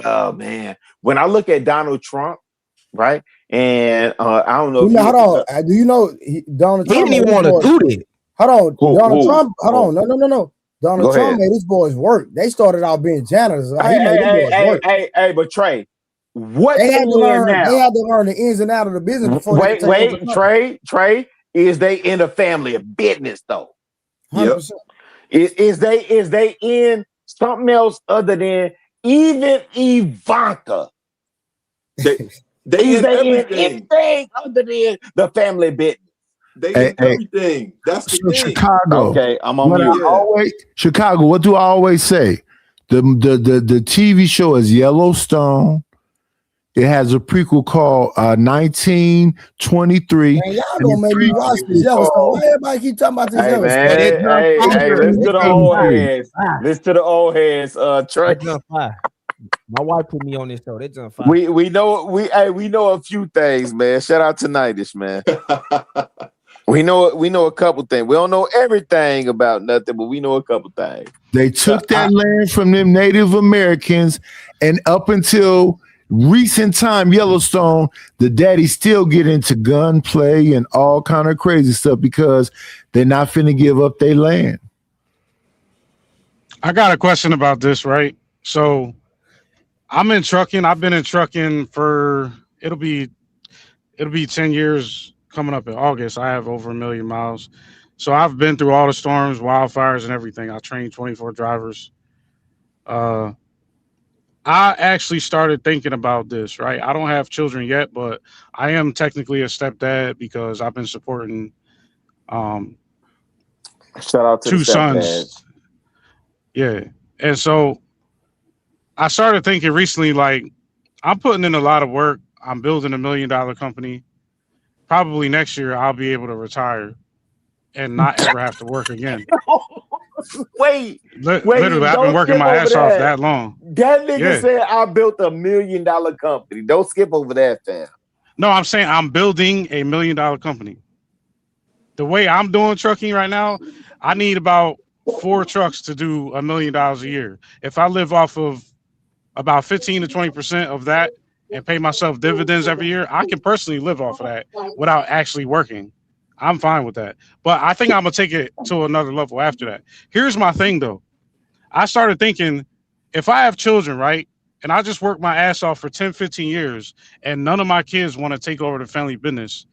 oh man. When I look at Donald Trump, right? And I don't know. Hold on. Do you know Donald Trump? He didn't even want to do that. Hold on. Donald Trump. Hold on. No. Donald Go Trump ahead. made his boys work. They started out being janitors. Like, he made his boys work. Hey, but Trey, what they had to learn? now? They had to learn the ins and outs of the business before they could take over the company. Trey, is they in a family of business though? 100%. Is they in something else other than even Ivanka? They in everything. anything other than the family business? They in everything. That's the thing. Chicago. Okay, I'm on mute. Chicago. What do I always say? The TV show is Yellowstone. It has a prequel called 1923. Man, y'all gonna make me watch this Yellowstone. Why everybody keep talking about this Yellowstone? Hey, listen to the old heads. Listen to the old heads, Trey. My wife put me on this show. They done fine. We know a few things, man. Shout out to Nightish, man. We know a couple things. We don't know everything about nothing, but we know a couple things. They took that land from them Native Americans, and up until recent time, Yellowstone, the daddies still get into gunplay and all kind of crazy stuff because they're not finna give up their land. I got a question about this, right? So I'm in trucking. I've been in trucking for it'll be 10 years coming up in August. I have over 1 million miles. So I've been through all the storms, wildfires, and everything. I trained 24 drivers. I actually started thinking about this, right? I don't have children yet, but I am technically a stepdad because I've been supporting shout out to 2 the sons. Yeah. And so I started thinking recently, like, I'm putting in a lot of work. I'm building $1 million company. Probably next year I'll be able to retire and not ever have to work again. Wait, literally, I've been working my ass off that long. That nigga said I built $1 million company. Don't skip over that, fam. No, I'm saying I'm building $1 million company. the way I'm doing trucking right now, I need about 4 trucks to do $1 million a year. If I live off of about 15 to 20% of that and pay myself dividends every year, I can personally live off of that without actually working. I'm fine with that. But I think I'm gonna take it to another level after that. Here's my thing though. I started thinking, if I have children, right, and I just work my ass off for 10, 15 years and none of my kids want to take over the family business,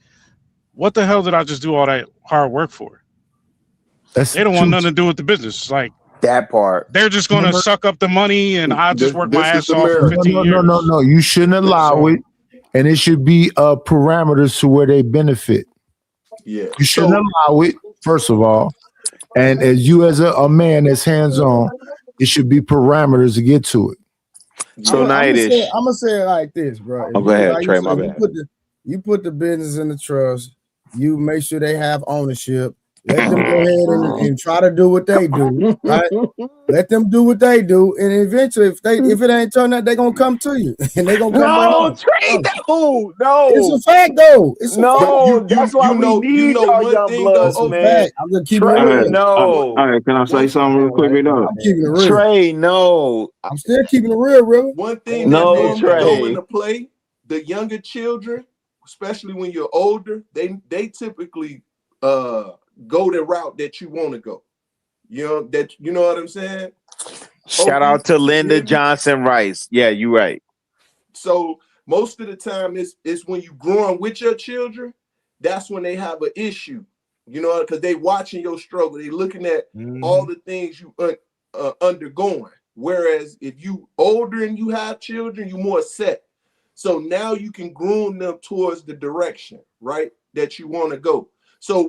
what the hell did I just do all that hard work for? They don't want nothing to do with the business. Like that part. They're just gonna suck up the money and I just work my ass off for 15 years. No. You shouldn't allow it. And it should be parameters to where they benefit. Yeah. You shouldn't allow it, first of all. And as you as a man that's hands-on, it should be parameters to get to it. So I'm gonna say it like this, bro. Oh, go ahead, Trey. My bad. You put the business in the trust. You make sure they have ownership. Let them go ahead and try to do what they do, right? Let them do what they do, and eventually, if it ain't turn out, they're gonna come to you, and they're gonna come. No, Trey, no, it's a fact, though. It's a fact. That's why we need y'all young bloods, man. I'm just keeping Trey, it real. no. All right, can I say something real quick, though? I'm keeping it real. Trey, no. I'm still keeping it real, really. One thing No, that normally Trey. go into play, the younger children, especially when you're older, they typically go the route that you want to go. You know what I'm saying? Shout out to Linda Johnson Rice. Yeah, you're right. So most of the time it's when you growing with your children, that's when they have an issue. You know, because they watching your struggle. They looking at all the things you undergoing. Whereas if you older and you have children, you more set. So now you can groom them towards the direction, right, that you want to go. So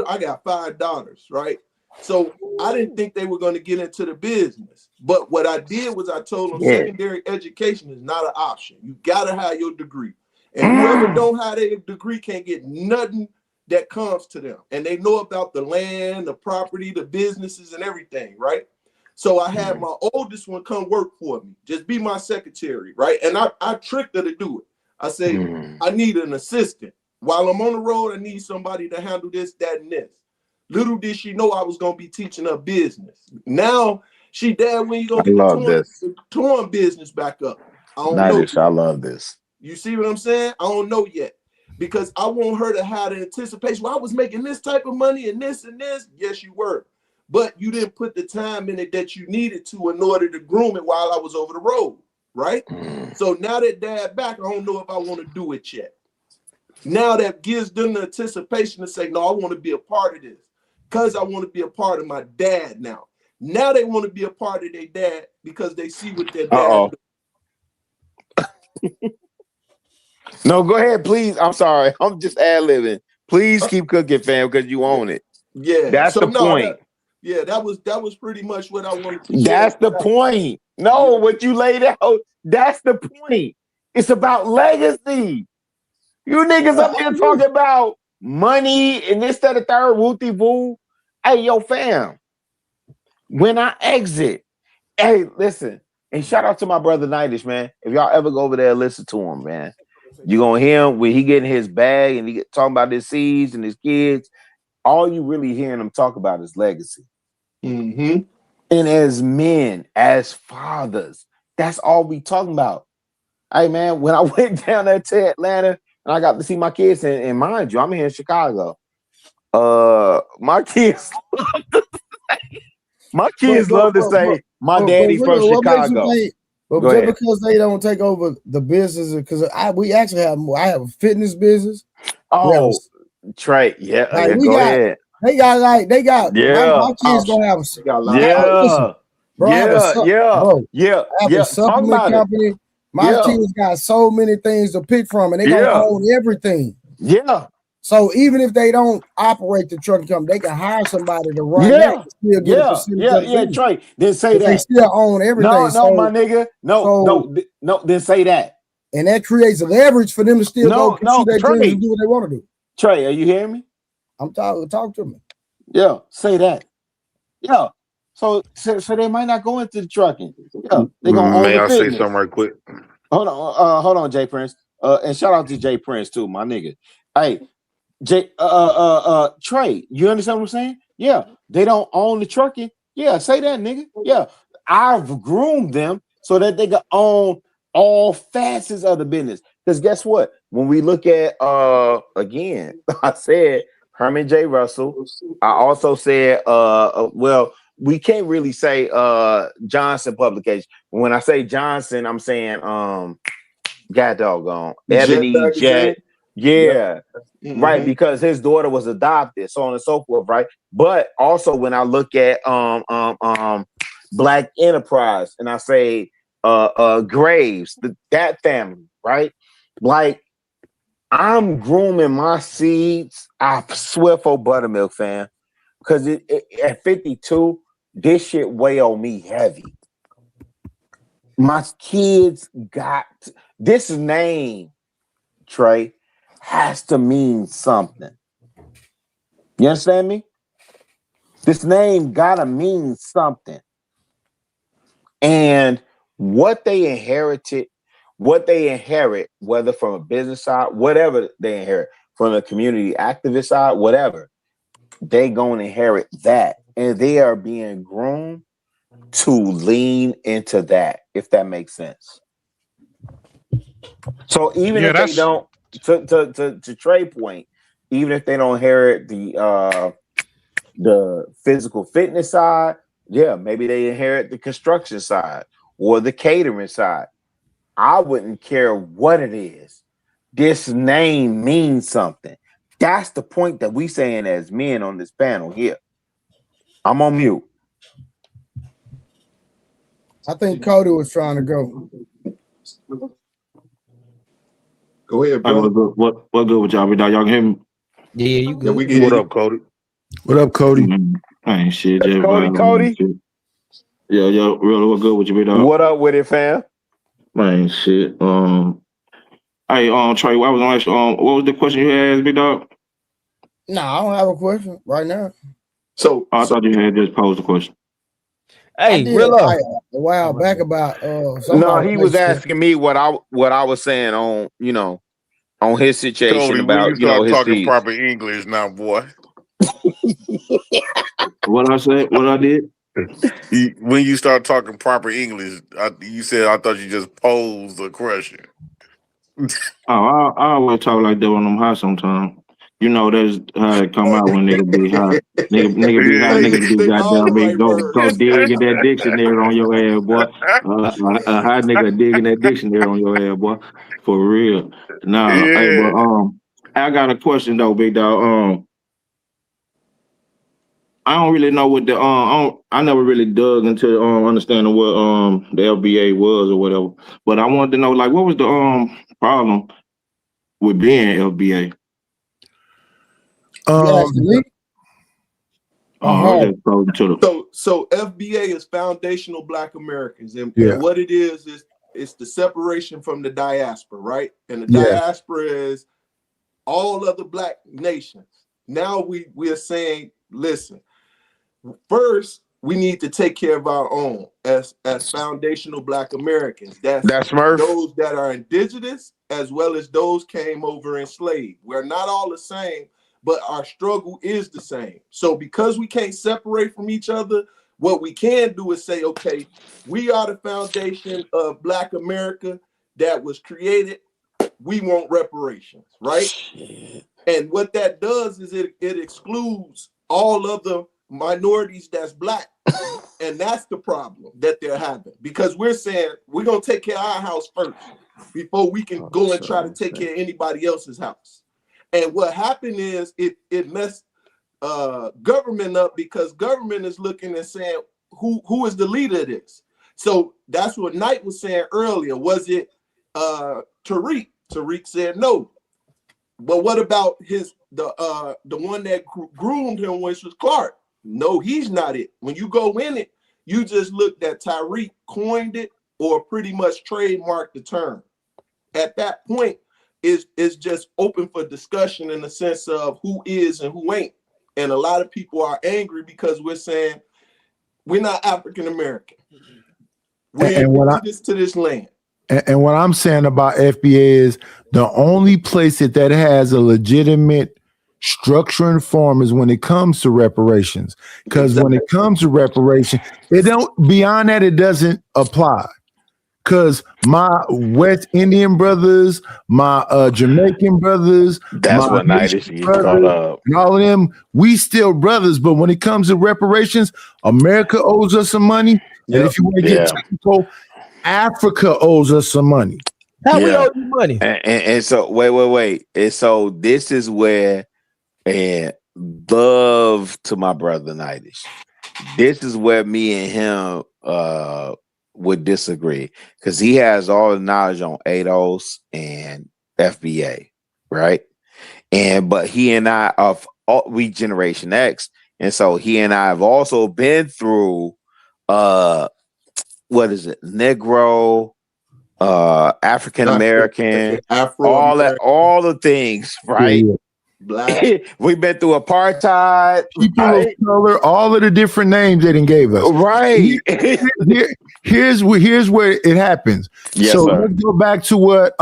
I got 5 daughters, right? So I didn't think they were going to get into the business. But what I did was I told them secondary education is not an option. You got to have your degree. And whoever don't have their degree can't get nothing that comes to them. And they know about the land, the property, the businesses and everything, right? So I had my oldest one come work for me. Just be my secretary, right? And I tricked her to do it. I say, I need an assistant. While I'm on the road, I need somebody to handle this, that, and this. Little did she know I was going to be teaching her business. Now, Dad, when you going to get the touring business back up? I don't know. I love this. You see what I'm saying? I don't know yet. Because I want her to have the anticipation. Well, I was making this type of money and this and this. Yes, you were. But you didn't put the time in it that you needed to in order to groom it while I was over the road, right? So now that Dad back, I don't know if I want to do it yet. Now that gives them the anticipation to say, no, I want to be a part of this because I want to be a part of my dad now. Now they want to be a part of their dad because they see what their dad does. No, go ahead, please. I'm sorry. I'm just ad-libbing. Please keep cooking, fam, because you own it. Yeah. That's the point. That was pretty much what I wanted to That's the point. No, what you laid out, that's the point. It's about legacy. You niggas up here talking about money and this, that, and third, wooty woo. Hey, yo, fam. When I exit, hey, listen, and shout out to my brother Lineage, man. If y'all ever go over there and listen to him, man, you gonna hear him when he getting his bag and he talking about his seeds and his kids. All you really hearing him talk about is legacy. And as men, as fathers, that's all we talking about. Hey, man, when I went down there to Atlanta and I got to see my kids, and mind you, I'm here in Chicago. My kids love to say my daddy from Chicago. But just because they don't take over the business, because we actually I have a fitness business. Oh, Trey, yeah, like go ahead. They got my kids gonna have a supplement company. My kids got so many things to pick from, and they gonna own everything. Yeah. So even if they don't operate the trucking company, they can hire somebody to run that and still get a percentage of it. Trey. Then say that. They still own everything. No, my nigga. No, then say that. And that creates a leverage for them to still go pursue their dreams and do what they want to do. Trey, are you hearing me? I'm talking. Talk to me. Yeah, say that. Yeah. So they might not go into the trucking. Yeah, they gonna own May the I say fitness. something right quick? Hold on, Jay Prince. And shout out to Jay Prince too, my nigga. Hey, Trey, you understand what I'm saying? Yeah, they don't own the trucking. Yeah, say that, nigga. Yeah, I've groomed them so that they can own all facets of the business. Because guess what? When we look at again, I said Herman J. Russell. I also said well, we can't really say Johnson publication. When I say Johnson, I'm saying God doggone Ebony Jet. Yeah. Right, because his daughter was adopted, so on and so forth, right? But also when I look at Black Enterprise and I say Graves, that family, right? Like I'm grooming my seeds. I swear for buttermilk, fam. Because at 52, this shit weigh on me heavy. My kids got this name, Trey, has to mean something. You understand me? This name gotta mean something. And what they inherit, whether from a business side, whatever they inherit, from a community activist side, whatever, they gonna inherit that. And they are being groomed to lean into that, if that makes sense. So even if they don't, to Trey point, even if they don't inherit the physical fitness side, yeah, maybe they inherit the construction side or the catering side. I wouldn't care what it is. This name means something. That's the point that we saying as men on this panel here. I'm on mute. I think Cody was trying to go. Go ahead, bro. What good with y'all? Y'all can hear me? Yeah, you good. Yeah, we get What up, Cody? What up, Cody? Ain't shit, just Cody. Yeah, really, what good with you, big dog? What up with it, fam? Man, shit. Hey, Trey, I was gonna ask you, what was the question you had asked, big dog? No, I don't have a question right now. So I thought you had just posed a question. Hey, real a while back about No, he was asking me what I was saying on on his situation Cody, about when you start his talking fees. proper English now, boy. What I said? What I did? When you start talking proper English, you said I thought you just posed a question. I always talk like that when I'm high sometimes. You know, that's how it come out when nigga be high. Nigga be high, niggas be goddamn me. Go dig in that dictionary on your ass, boy. A high nigga dig in that dictionary on your ass, boy. For real. Nah, hey, but I got a question though, big dog. I don't really know what the I never really dug into understanding what the FBA was or whatever. But I wanted to know, like, what was the problem with being FBA? So FBA is Foundational Black Americans, and what it is it's the separation from the diaspora, right? And the diaspora is all other Black nations. Now we are saying, listen, first we need to take care of our own as Foundational Black Americans. That's those that are indigenous as well as those came over enslaved. We're not all the same, but our struggle is the same. So because we can't separate from each other, what we can do is say, okay, we are the foundation of Black America that was created. We want reparations, right? And what that does is it excludes all of the minorities that's Black. And that's the problem that they're having, because we're saying we're going to take care of our house first before we can go and try to take care of anybody else's house. And what happened is it messed government up, because government is looking and saying, who is the leader of this? So that's what Knight was saying earlier. Was it Tariq? Tariq said no. But what about the one that groomed him, which was Clark? No, he's not it. When you go in it, you just look that Tariq coined it or pretty much trademarked the term. At that point, it's just open for discussion in the sense of who is and who ain't. And a lot of people are angry because we're saying we're not African American. We're indigenous to this land. And what I'm saying about FBA is the only place that has a legitimate structure and form is when it comes to reparations. Because when it comes to reparation, it don't beyond that, it doesn't apply. Because my West Indian brothers, my Jamaican brothers, That's my what night is you brought up. and all of them, we still brothers. But when it comes to reparations, America owes us some money. And if you want to get technical, Africa owes us some money. How we owe you money? And so wait. And so this is where, and love to my brother Nightish. This is where me and him would disagree, because he has all the knowledge on ADOS and FBA, right? But he and I we Generation X, and so he and I have also been through what is it, Negro, African American, all the things, right? Yeah. Black. We've been through apartheid, people of color, all of the different names they done gave us. Right. Here's where it happens. Yes, so sir. let's go back to what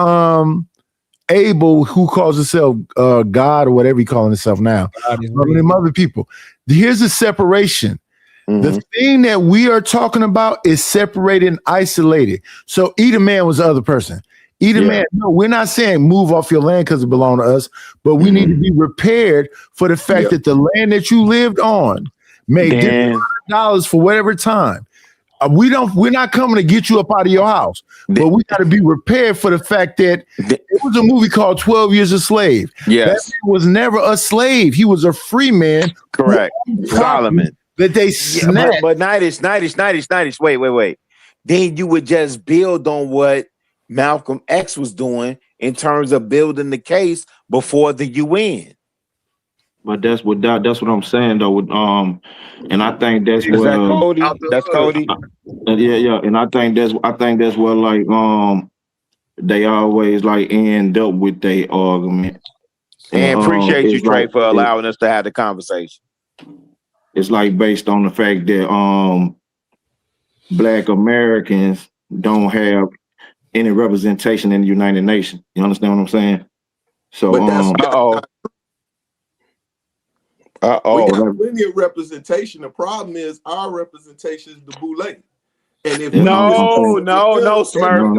Abel, who calls himself God or whatever he calling himself now, them other people. Here's the separation. The thing that we are talking about is separated and isolated. So Edom Man was the other person. Edom Man, no, we're not saying move off your land because it belongs to us, but we need to be prepared for the fact that the land that you lived on made different dollars for whatever time. We're not coming to get you up out of your house, but we got to be prepared for the fact that it was a movie called 12 Years a Slave. Yes. That man was never a slave. He was a free man. Correct. Solomon. That they snapped. But Nightish, wait. Then you would just build on what Malcolm X was doing in terms of building the case before the UN. But that's what I'm saying though. And I think that's Is what that Cody? That's Cody. Yeah. And I think that's what like they always like end up with their argument. And appreciate you, Trey, like, for allowing us to have the conversation. It's like based on the fact that Black Americans don't have any representation in the United Nations. You understand what I'm saying? So We got plenty of representation. The problem is our representation is the boule. And if No, Smurf.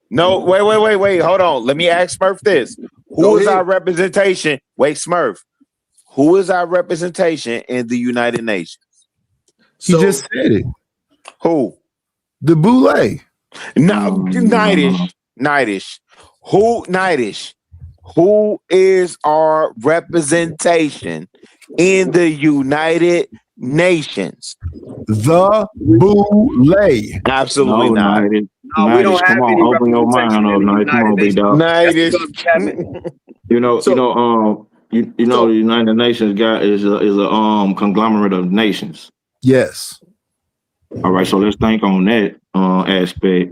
No, wait. Hold on. Let me ask Smurf this. Who is our representation? Wait, Smurf. Who is our representation in the United Nations? He just said it. Who? The boule. No, Nightish. Who is our representation in the United Nations? The boule. Absolutely not. No, we don't have any open your mind up, Night. Come on, big dog. The United Nations is a conglomerate of nations. Yes. All right, so let's think on that aspect.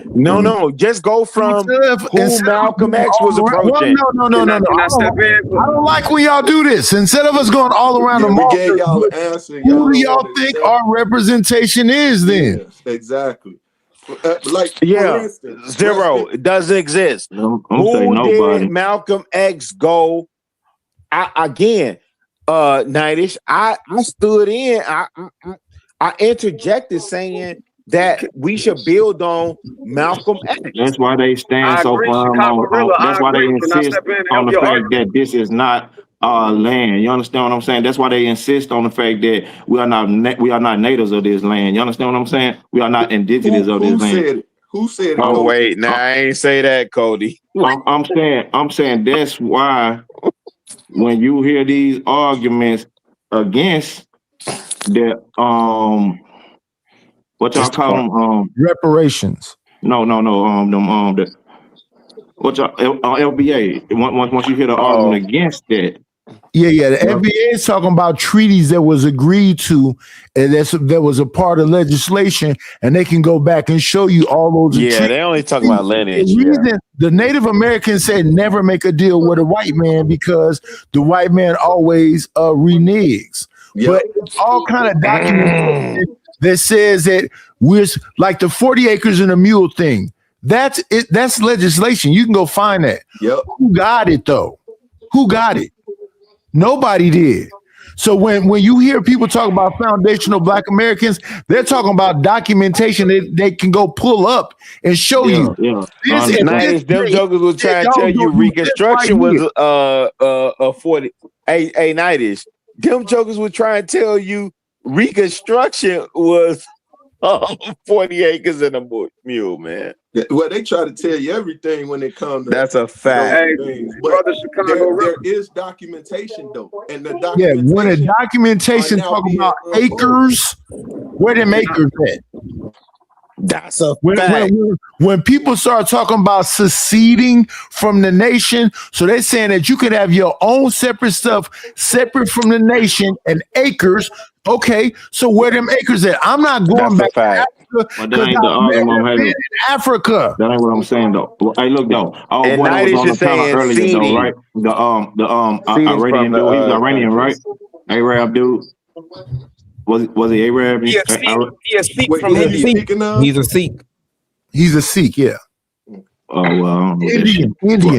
No, just go from who Malcolm X was approaching. No. I don't like when y'all do this. Instead of us going all around the mark, who do y'all think our representation is then? Yes, exactly. For instance, zero. It doesn't exist. Who did Malcolm X go? Again, Nightish, I stood in. I interjected saying that we should build on Malcolm X. That's why they stand so firm on. That's why they insist on the fact that this is not our land. You understand what I'm saying? That's why they insist on the fact that we are not natives of this land. You understand what I'm saying? We are not indigenous of this land. Who said it? Oh wait, now I ain't say that, Cody. I'm saying that's why when you hear these arguments against that, what y'all call them? Reparations. No. What y'all LBA? Once you hear the argument against that. Yeah. The FBA is talking about treaties that was agreed to, and that was a part of legislation, and they can go back and show you all those. Yeah, they only talking about lineage. The Native Americans said never make a deal with a white man because the white man always reneges. Yep. But it's all kind of documents that says that we're like the 40 acres and a mule thing. That's it. That's legislation. You can go find that. Yep. Who got it though? Who got it? Nobody did. So when you hear people talk about foundational Black Americans, they're talking about documentation that they can go pull up and show you. Nice. Them jokers was trying to tell you Reconstruction was 40. Hey, Nightish. Them jokers were trying to tell you Reconstruction was 40 acres and a mule, man. Well, they try to tell you everything when it comes to that's a fact. But there is documentation though, and the documentation. Yeah, when a documentation talk about acres, where them acres at? That's a fact. When people start talking about seceding from the nation, so they're saying that you can have your own separate stuff, separate from the nation, and acres. Okay, so where them acres at? I'm not going back to Africa. But that ain't the argument I'm having. In Africa. That ain't what I'm saying though. Hey, look though. Oh, boy, that was on the panel earlier though, right? The Iranian dude. He was Iranian, right? Arab dude. Was he Arab? He's a Sikh. He's a Sikh, yeah. Oh well, Indian.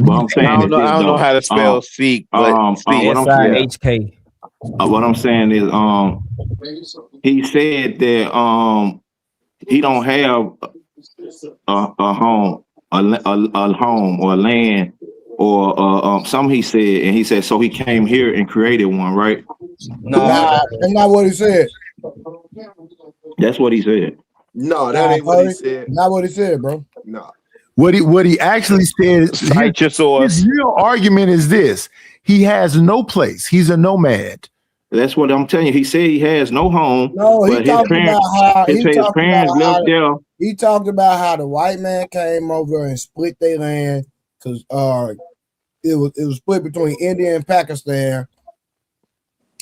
What I'm saying I don't know how to spell Sikh, but SIHK. What I'm saying is, he said that he don't have a home, a home or land or something. He said, and he said so he came here and created one, right? No, that's not what he said. That's what he said. No, that ain't what he said. Not what he said, bro. No. What he actually said. His real argument is this: he has no place. He's a nomad. That's what I'm telling you. He said he has no home. No, he talked about how his parents left there. He talked about how the white man came over and split their land because it was split between India and Pakistan.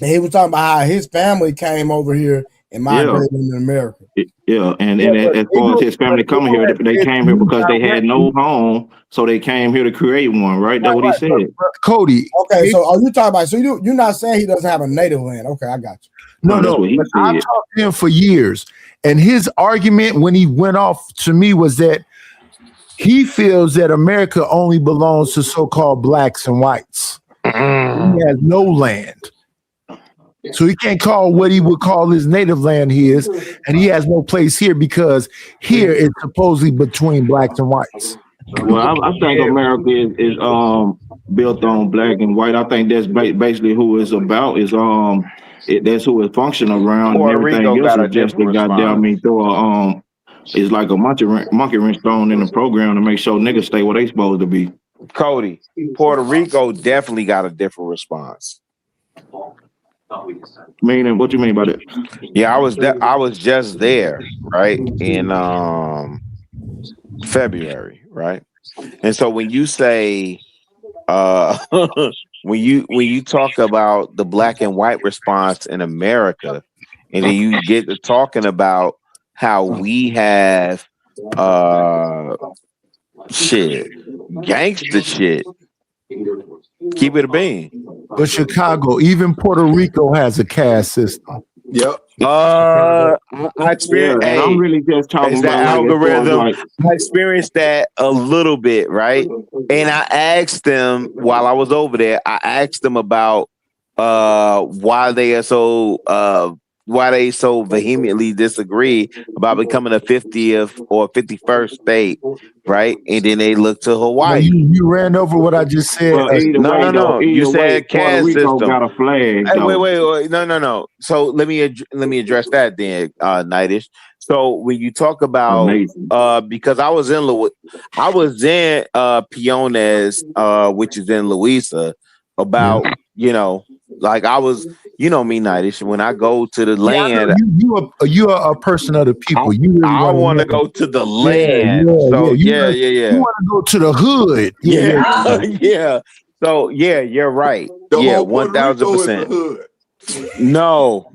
And he was talking about how his family came over here and migrated into America. Yeah, and as far as his family coming here, they came here because they had no home, so they came here to create one, right? That's what he said. Cody. Okay, so are you talking about? So you're not saying he doesn't have a native land? Okay, I got you. No. I've talked to him for years, and his argument when he went off to me was that he feels that America only belongs to so-called blacks and whites. He has no land. So he can't call what he would call his native land his, and he has no place here because here it's supposedly between blacks and whites. Well, I think America is built on black and white. I think that's basically who it's about. Is that's who it functions around, and everything else is just a goddamn it's like a monkey wrench thrown in the program to make sure niggas stay where they supposed to be. Cody, Puerto Rico definitely got a different response. Meaning, what you mean by that? Yeah, I was just there, right, in February, right? And so when you say when you talk about the black and white response in America, and then you get to talking about how we have gangster shit. Keep it a bean. But Chicago, even Puerto Rico has a caste system. Yep. I experienced. Yeah, I'm really just talking about that algorithm. I experienced that a little bit, right? And I asked them while I was over there. I asked them about why they so vehemently disagree about becoming a 50th or 51st state, right? And then they look to Hawaii. You ran over what I just said. No. You said caste system. Got a flag. Hey, wait. No. So let me address that then, Nightish. So when you talk about because I was in Peones, which is in Louisa, about like I was, me, Nightish. When I go to the land, you are a person of the people. I want to go to the land. You want to go to the hood. Yeah. So you're right. 1000%. No,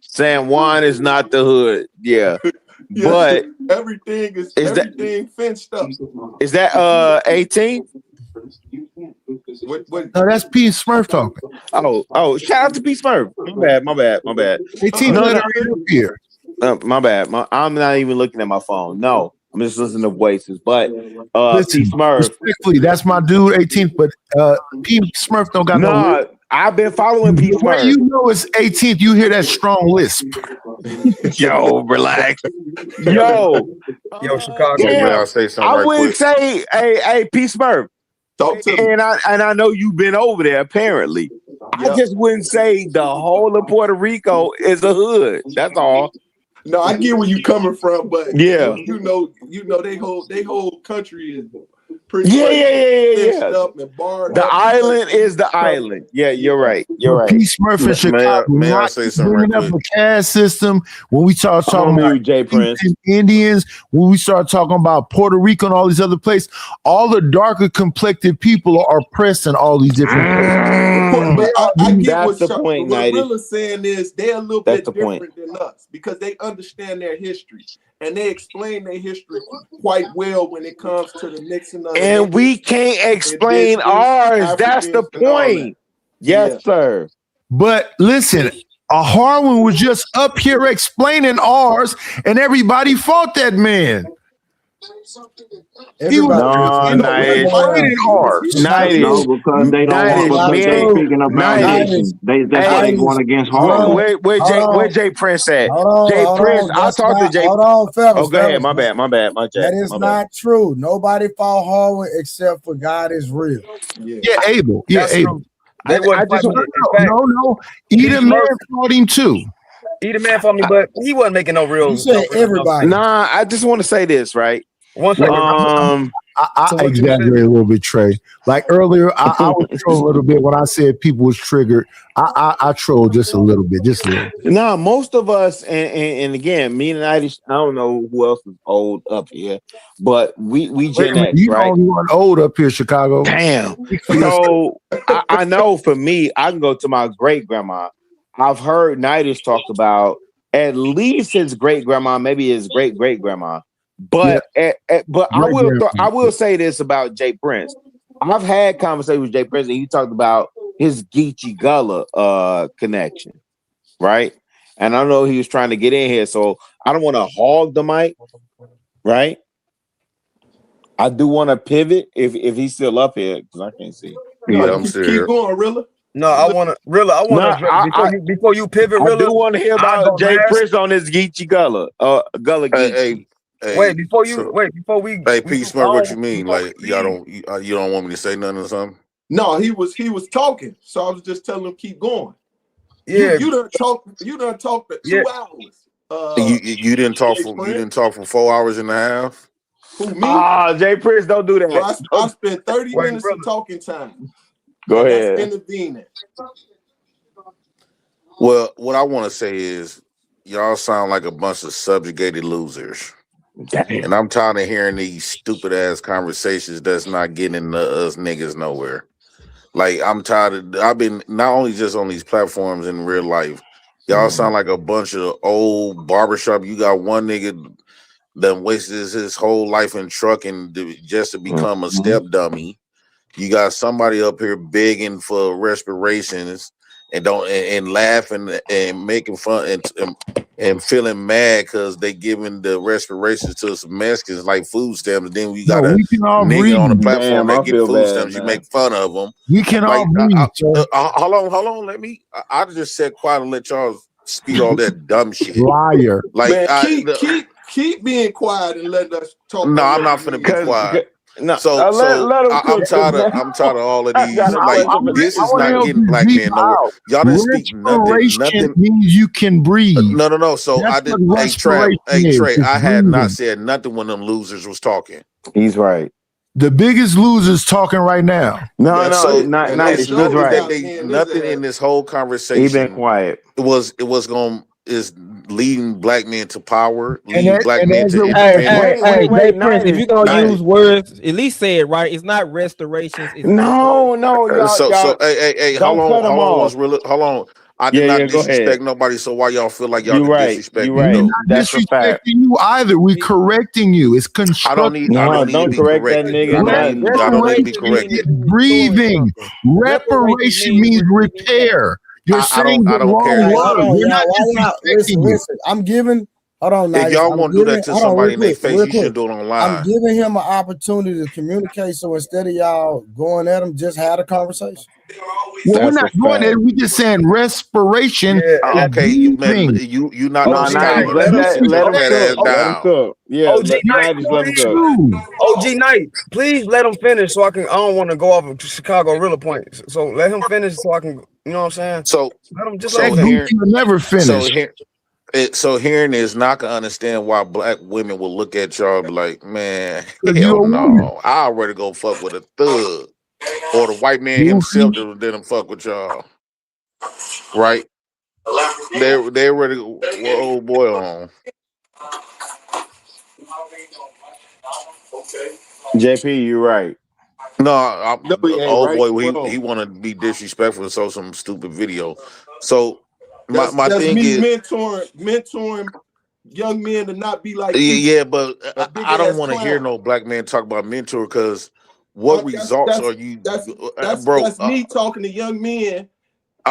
San Juan is not the hood. Yeah. But everything fenced up. Is that 18? No, that's P. Smurf talking. Oh! Shout out to P. Smurf. My bad. 18 here. My bad. I'm not even looking at my phone. No, I'm just listening to voices. But Listen, P Smurf, respectfully, that's my dude, 18th. But P Smurf don't got no lisp. I've been following P The way Smurf. you know it's 18th, you hear that strong lisp. Yo, relax. Yo, Chicago. May I damn. say something I right wouldn't quick? say, hey, P Smurf. Talk to me. And I know you've been over there, apparently. I just wouldn't say the whole of Puerto Rico is a hood. That's all. No, I get where you coming from, but Yeah. you know, they whole country is pretty Yeah, much yeah. fenced up and barred The up. island is the island. Yeah, you're right. You're right. P Smurf in Chicago, May I not say something right bringing up quick? a caste system. When we start talking about Jay Prince. Indians, when we start talking about Puerto Rico and all these other places, all the darker complected people are oppressed in all these different places. But I get That's the point, what Nighty. Rilla's saying is they're a little That's bit the point. different than us because they understand their history and they explain their history quite well when it comes to the mixing of And we can't explain ours. That's the point. Yes, sir. But listen, Harwin was just up here explaining ours, and everybody fought that man. He was explaining ours. No, because they don't want, because they speaking of foundation. That's why they going against Harlem. Where Jay Prince at? Jay Prince, I'll talk to Jay. Hold on, fellas. Oh, go ahead. My bad. That is not true. Nobody fought Harwin except for God is real. Yeah, Abel. Yeah, That's Abel. true. I just no. Either man fought him too. Either man fought me, but he wasn't making no real. You said everybody. Nah, I just want to say this, right? One second. I exaggerated a little bit, Trey. Like earlier, I was trolling a little bit when I said people was triggered. I trolled just a little bit, Nah, most of us, and again, me and I don't know who else is old up here, but we Gen X, you right? only one old up here, Chicago. Damn. So I know for me, I can go to my great grandma. I've heard Nidus talk about at least his great grandma, maybe his great great grandma. But but I will say this about Jay Prince. I've had conversations with Jay Prince, and he talked about his Geechee Gullah connection, right? And I know he was trying to get in here, so I don't want to hog the mic, right? I do want to pivot if he's still up here because I can't see. Yeah, I'm still here. Keep going, Rilla. No, I want to before you pivot. I do want to hear about Jay Prince on his Geechee Gullah, Gullah Geechee. Hey, before we. Hey, P Smurf, what you mean? Like you don't want me to say nothing or something? No, he was talking, so I was just telling him keep going. Yeah, you done talked for 2 hours. You didn't talk for 4 hours and a half. Who, me? Jay Prince, don't do that. Bro, I spent 30 minutes of talking time. Go ahead. That's intervening. Well, what I want to say is y'all sound like a bunch of subjugated losers. Damn. And I'm tired of hearing these stupid ass conversations that's not getting us niggas nowhere. Like I've been not only just on these platforms in real life. Y'all sound like a bunch of old barbershop. You got one nigga that wasted his whole life in trucking just to become a step dummy. You got somebody up here begging for respirations and laughing and making fun and feeling mad because they giving the respirations to some Mexicans like food stamps. And then we got a nigga on the platform that get food stamps. You make fun of them. We can all breathe. Hold on. Let me. I just said quiet and let y'all speak all that dumb shit. Liar. Like Man, keep being quiet and let us talk. No, I'm not finna be quiet. No, I'm tired of all of these. Like this is not getting black men nowhere. Y'all didn't speak nothing. Means you can breathe. No. So I didn't. Hey Trey, I had not said nothing when them losers was talking. He's right. The biggest losers talking right now. Not right. Nothing in this whole conversation. He been quiet. It was leading black men to power, leading black men to independence. Hey, Prince, if you're gonna use words, at least say it right. It's not restorations. It's no. Hey, hold on. I did not disrespect nobody, so why y'all feel like y'all disrespect me? We're not disrespecting you either. We're correcting you. It's constructive. I don't need to be corrected. I don't need to be corrected. Breathing. Reparation means repair. You're saying the wrong word. Listen. I'm giving Hold on, If Nice. y'all want to do that to somebody in their face, you should do it online. I'm giving him an opportunity to communicate. So instead of y'all going at him, just have a conversation. Well, we're not going there. We just saying respiration. Yeah, okay, man, you not no scholar. Let him ass cook. Let him down. cook. Yeah, OG Knight, just let him cook. OG Knight, please let him finish so I don't want to go off of Chicago Real Point. So let him finish so I can, you know what I'm saying? So let him just so let him finish. He will never finish. So hearing this, not gonna understand why black women will look at y'all and be like, man, You're hell a woman. no. I already go fuck with a thug or the white man himself that didn't fuck with y'all. Right? They ready to old boy on. JP, you're right. No, he ain't old right. boy, he want to be disrespectful and show some stupid video. So my That's thing me is mentoring young men to not be like yeah, but I don't ass want to hear clown. no black man talk about mentor because what results are you, bro? That's me talking to young men.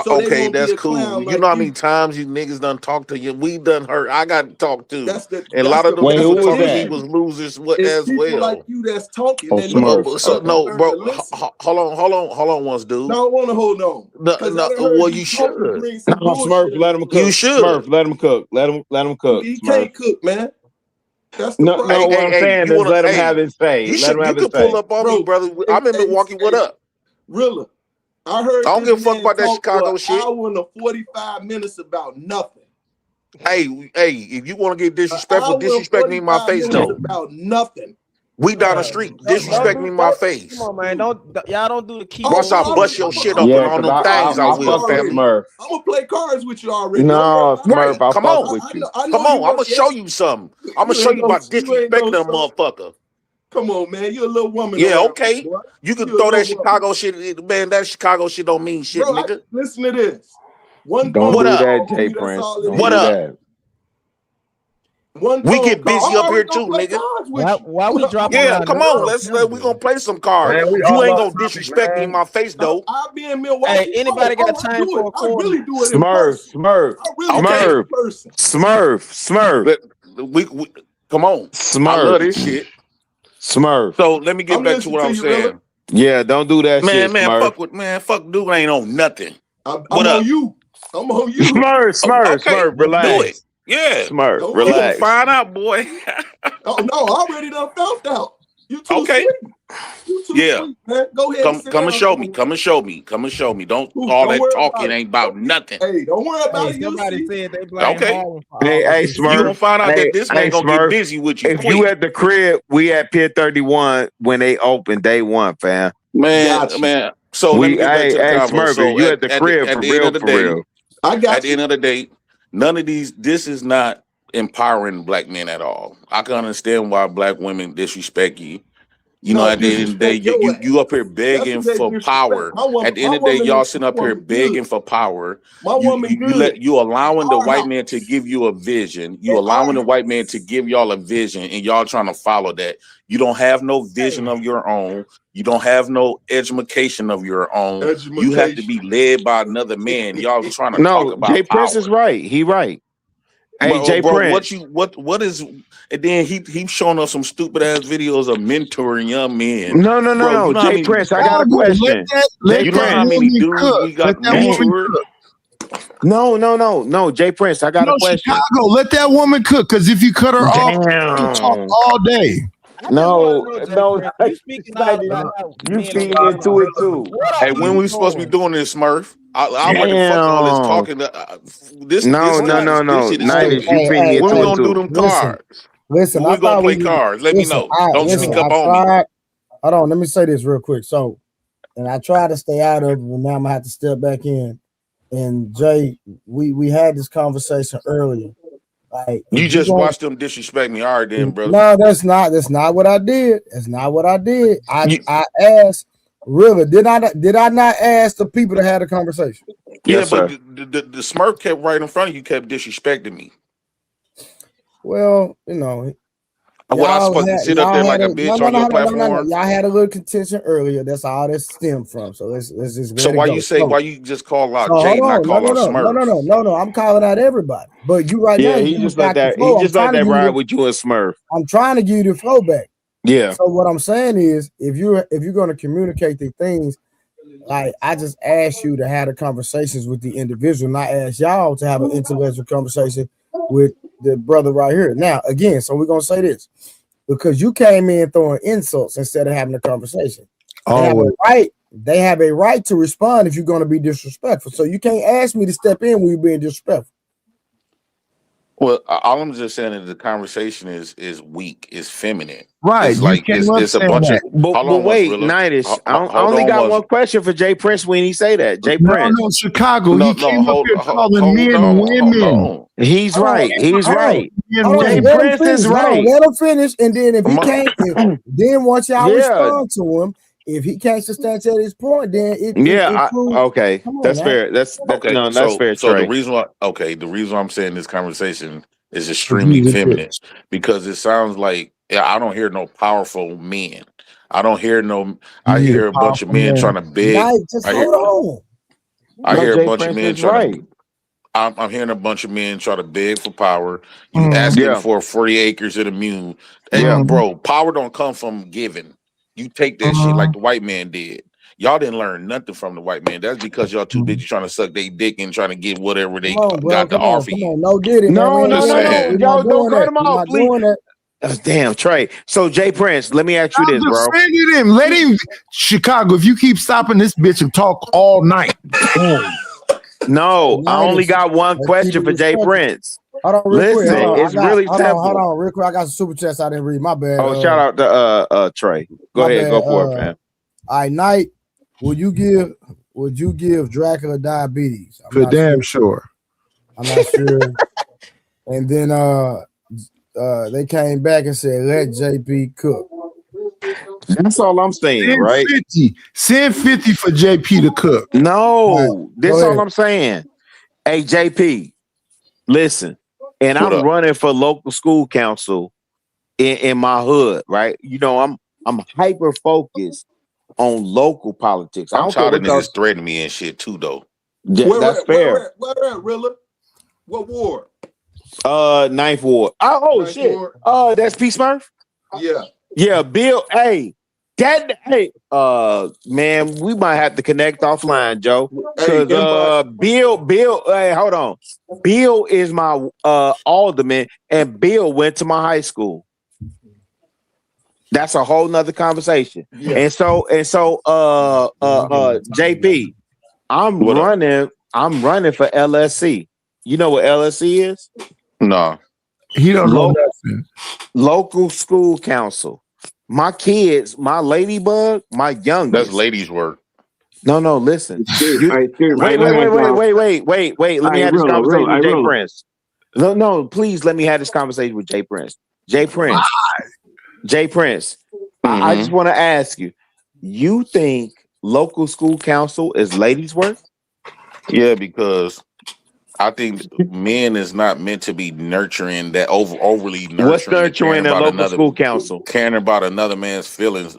So they Okay, won't be that's a cool. clown You like know how you. many times you niggas done talked to you? We done heard. I got to talk to, and a That's lot of the them people talk to me issue. was losers It's as people like well. you that's talking Oh, and niggas Smurf. So no, learn to bro. listen. Hold on, once, dude. No, I want to hold on because I done heard Well, you you talking should. bring some bullshit. Smurf, let him cook. You should. Smurf, let him cook. Let him cook. He Smurf. can't cook, man. That's the problem. No. What I'm saying is let him have his say. You Let him have his could pull say. up on me, brother. I'm in Milwaukee. What up? Rilla, I heard I don't this give a fuck man about that talk Chicago for shit. an hour and 45 minutes about nothing. Hey, if you want to get disrespectful, An hour and disrespect me in my 45 face minutes though. about nothing. We down the street. Disrespect me in my face. Come on, man. Y'all don't do the key. Watch I bust your shit open on them things. I will, family. Smurf. I'm gonna play cards with you already. No, Smurf, I'll Come fuck on. with you. Come on. I'm gonna show you something. I'm gonna show you about disrespecting a motherfucker. Come on, man. You're a little woman. Yeah, around okay. here, boy. You can You're throw a that little Chicago shit, man. That Chicago shit don't mean shit, nigga. Listen to this. One Don't phone do call, that, Jay homie, that's Prince. all it Don't is. What do up? that. One We phone get call. busy up here We're gonna too, play nigga. cards with you. Why we dropping Yeah, down? come on. We gonna play some cards. Man, we You all ain't off gonna topic, disrespect me in man. my face though. I'll be in Milwaukee. Hey, anybody got I time do for it. a quarter? I really do it in person. I really do it in person. Smurf. We come on. I love this shit. Smurf. So let me get I'm back to listening what I to was you, Rilla. saying. Yeah, don't do that shit, Smurf. Fuck dude ain't on nothing. I'm What up? on you. I'm on you. Okay, relax. do it. Yeah. Smurf, Don't You gonna relax. find out, boy. Oh no, I already done found out. You too Okay. sweet. You too Yeah. sweet, man. Go ahead and sit Come and down. show me. Come and show me. Come and show me. Don't Ooh, all don't that worry talking about it. ain't about nothing. Hey, don't worry about Hey, it. You'll somebody see. said they blame Okay. Harlem for all Hey, of this. Smurf. You gonna find out that this man gonna Smurf, get busy with you if quick. you at the crib, we at Pier 31 when they open day one, fam. Man. So let me get back to the convo. Smurf, So you at the crib at for the end real, of the for day, real. I got at the end of the day, none of these. This is not empowering black men at all. I can understand why black women disrespect you. You know, No, at the end of the day, disrespect your you ass. up here That's begging what they for disrespect. power. At the end of the day, y'all sitting up here begging for power. My woman good. You allowing the Our white house. man to give you a vision. You At allowing the our white man to give y'all a vision, and y'all trying to follow that. You don't have no vision of your own. You don't have no education of your own. You have to be led by another man. Y'all trying to talk No, Jay about Prince power. is right. He right. Hey, Jay Bro, Prince. what is? And then he's showing us some stupid ass videos of mentoring young men. No. Bro, you know how Jay many? Prince, I got a question. You know how many dudes we got mentored? No. Jay Prince, I got a question. Chicago, let that woman cook, because if you cut her off, she'll talk Damn. all day. No. You speaking all about how You men feeding are into it too. Hey, when we supposed to be doing this, Smurf? I already fuck all this Damn. talking. This No. shit is 90s, stupid. you feeding When we into it gonna do too. them cards? Listen, When I we gonna thought play cards? Let me know. Don't Listen, sneak up I on me. tried. Hold on, let me say this real quick. So, and I tried to stay out of it, but now I'm gonna have to step back in. And Jay, we had this conversation earlier. Like, You just watched them disrespect me. All right, then, brother. No, that's not what I did. That's not what I did. I asked, really, did I not ask the people to have a conversation? Yeah, but the Smurf kept right in front of you, kept disrespecting me. Well, you know, What I supposed to sit up there like a bitch on your platform? Y'all had a little contention earlier. That's all that stemmed from. So let's just So let it go. why you just call out So Jay, hold not on. call out Smurf? No. I'm calling out everybody. But you right now, Yeah, he just let that. He just let that ride with you and Smurf. I'm trying to give you the flow back. Yeah. So what I'm saying is, if you're going to communicate the things, like I just asked you to have the conversations with the individual, and I asked y'all to have an intellectual conversation with the brother right here. Now, again, so we're gonna say this because you came in throwing insults instead of having a conversation. They have a right to respond if you're going to be disrespectful. So you can't ask me to step in when you're being disrespectful. Well, all I'm just saying is the conversation is weak, is feminine. Right. It's like it's a bunch of. But wait, Nightish, I only got one question for Jay Prince when he say that. Jay Prince. No, Chicago. He came up here calling men women. He's right. He's right. Jay Let Prince is right. Let him finish, and then if he can't, then once y'all respond to him, if he can't substantiate his point, then okay, that's fair. That's fair. So Trey. the reason why I'm saying this conversation is extremely feminine because it sounds like I don't hear no powerful men. I don't hear no. I hear a bunch of men trying to beg. I hear a bunch of men trying to. I'm hearing a bunch of men try to beg for power. You asking for 40 acres of the mule. Hey, bro, power don't come from giving. You take that shit like the white man did. Y'all didn't learn nothing from the white man. That's because y'all too busy trying to suck their dick and trying to get whatever they got to offer you. No, did it? No. Y'all don't cut him off, please. Damn, Trey. So Jay Prince, let me ask you this, bro. Let him, Chicago. If you keep stopping this bitch and talk all night. No, I only got one question for Jay Prince. Hold on, real quick. It's really simple. Hold on, real quick. I got some super chats I didn't read. My bad. Oh, shout out to Trey. Go ahead, go for it, man. All right, Knight, would you give Dracula diabetes? For damn sure. I'm not sure. And then they came back and said, let JP cook. That's all I'm saying, right? Send 50 for JP to cook. No, this is all I'm saying. Hey, JP, listen, and I'm running for local school council in my hood, right? You know, I'm hyper focused on local politics. I'm tired of niggas threatening me and shit too, though. Yeah, that's fair. Where at, Rilla? What ward? 9th Ward. Oh shit. Ward. That's P Smurf? Yeah. Yeah, Bill. Hey, man, we might have to connect offline, Joe. Because Bill, hey, hold on. Bill is my alderman, and Bill went to my high school. That's a whole nother conversation. Yeah. And so JP, I'm running for LSC. You know what LSC is? No. He don't know nothing. Local school council. My kids, my ladybug, my youngest. That's ladies' work. No, listen. Wait. Let me have this conversation with Jay Prince. No, please let me have this conversation with Jay Prince. Jay Prince. Mm-hmm. I just want to ask you, you think local school council is ladies' work? Yeah, because I think men is not meant to be nurturing that overly nurturing. What's nurturing in local school council? Caring about another man's feelings.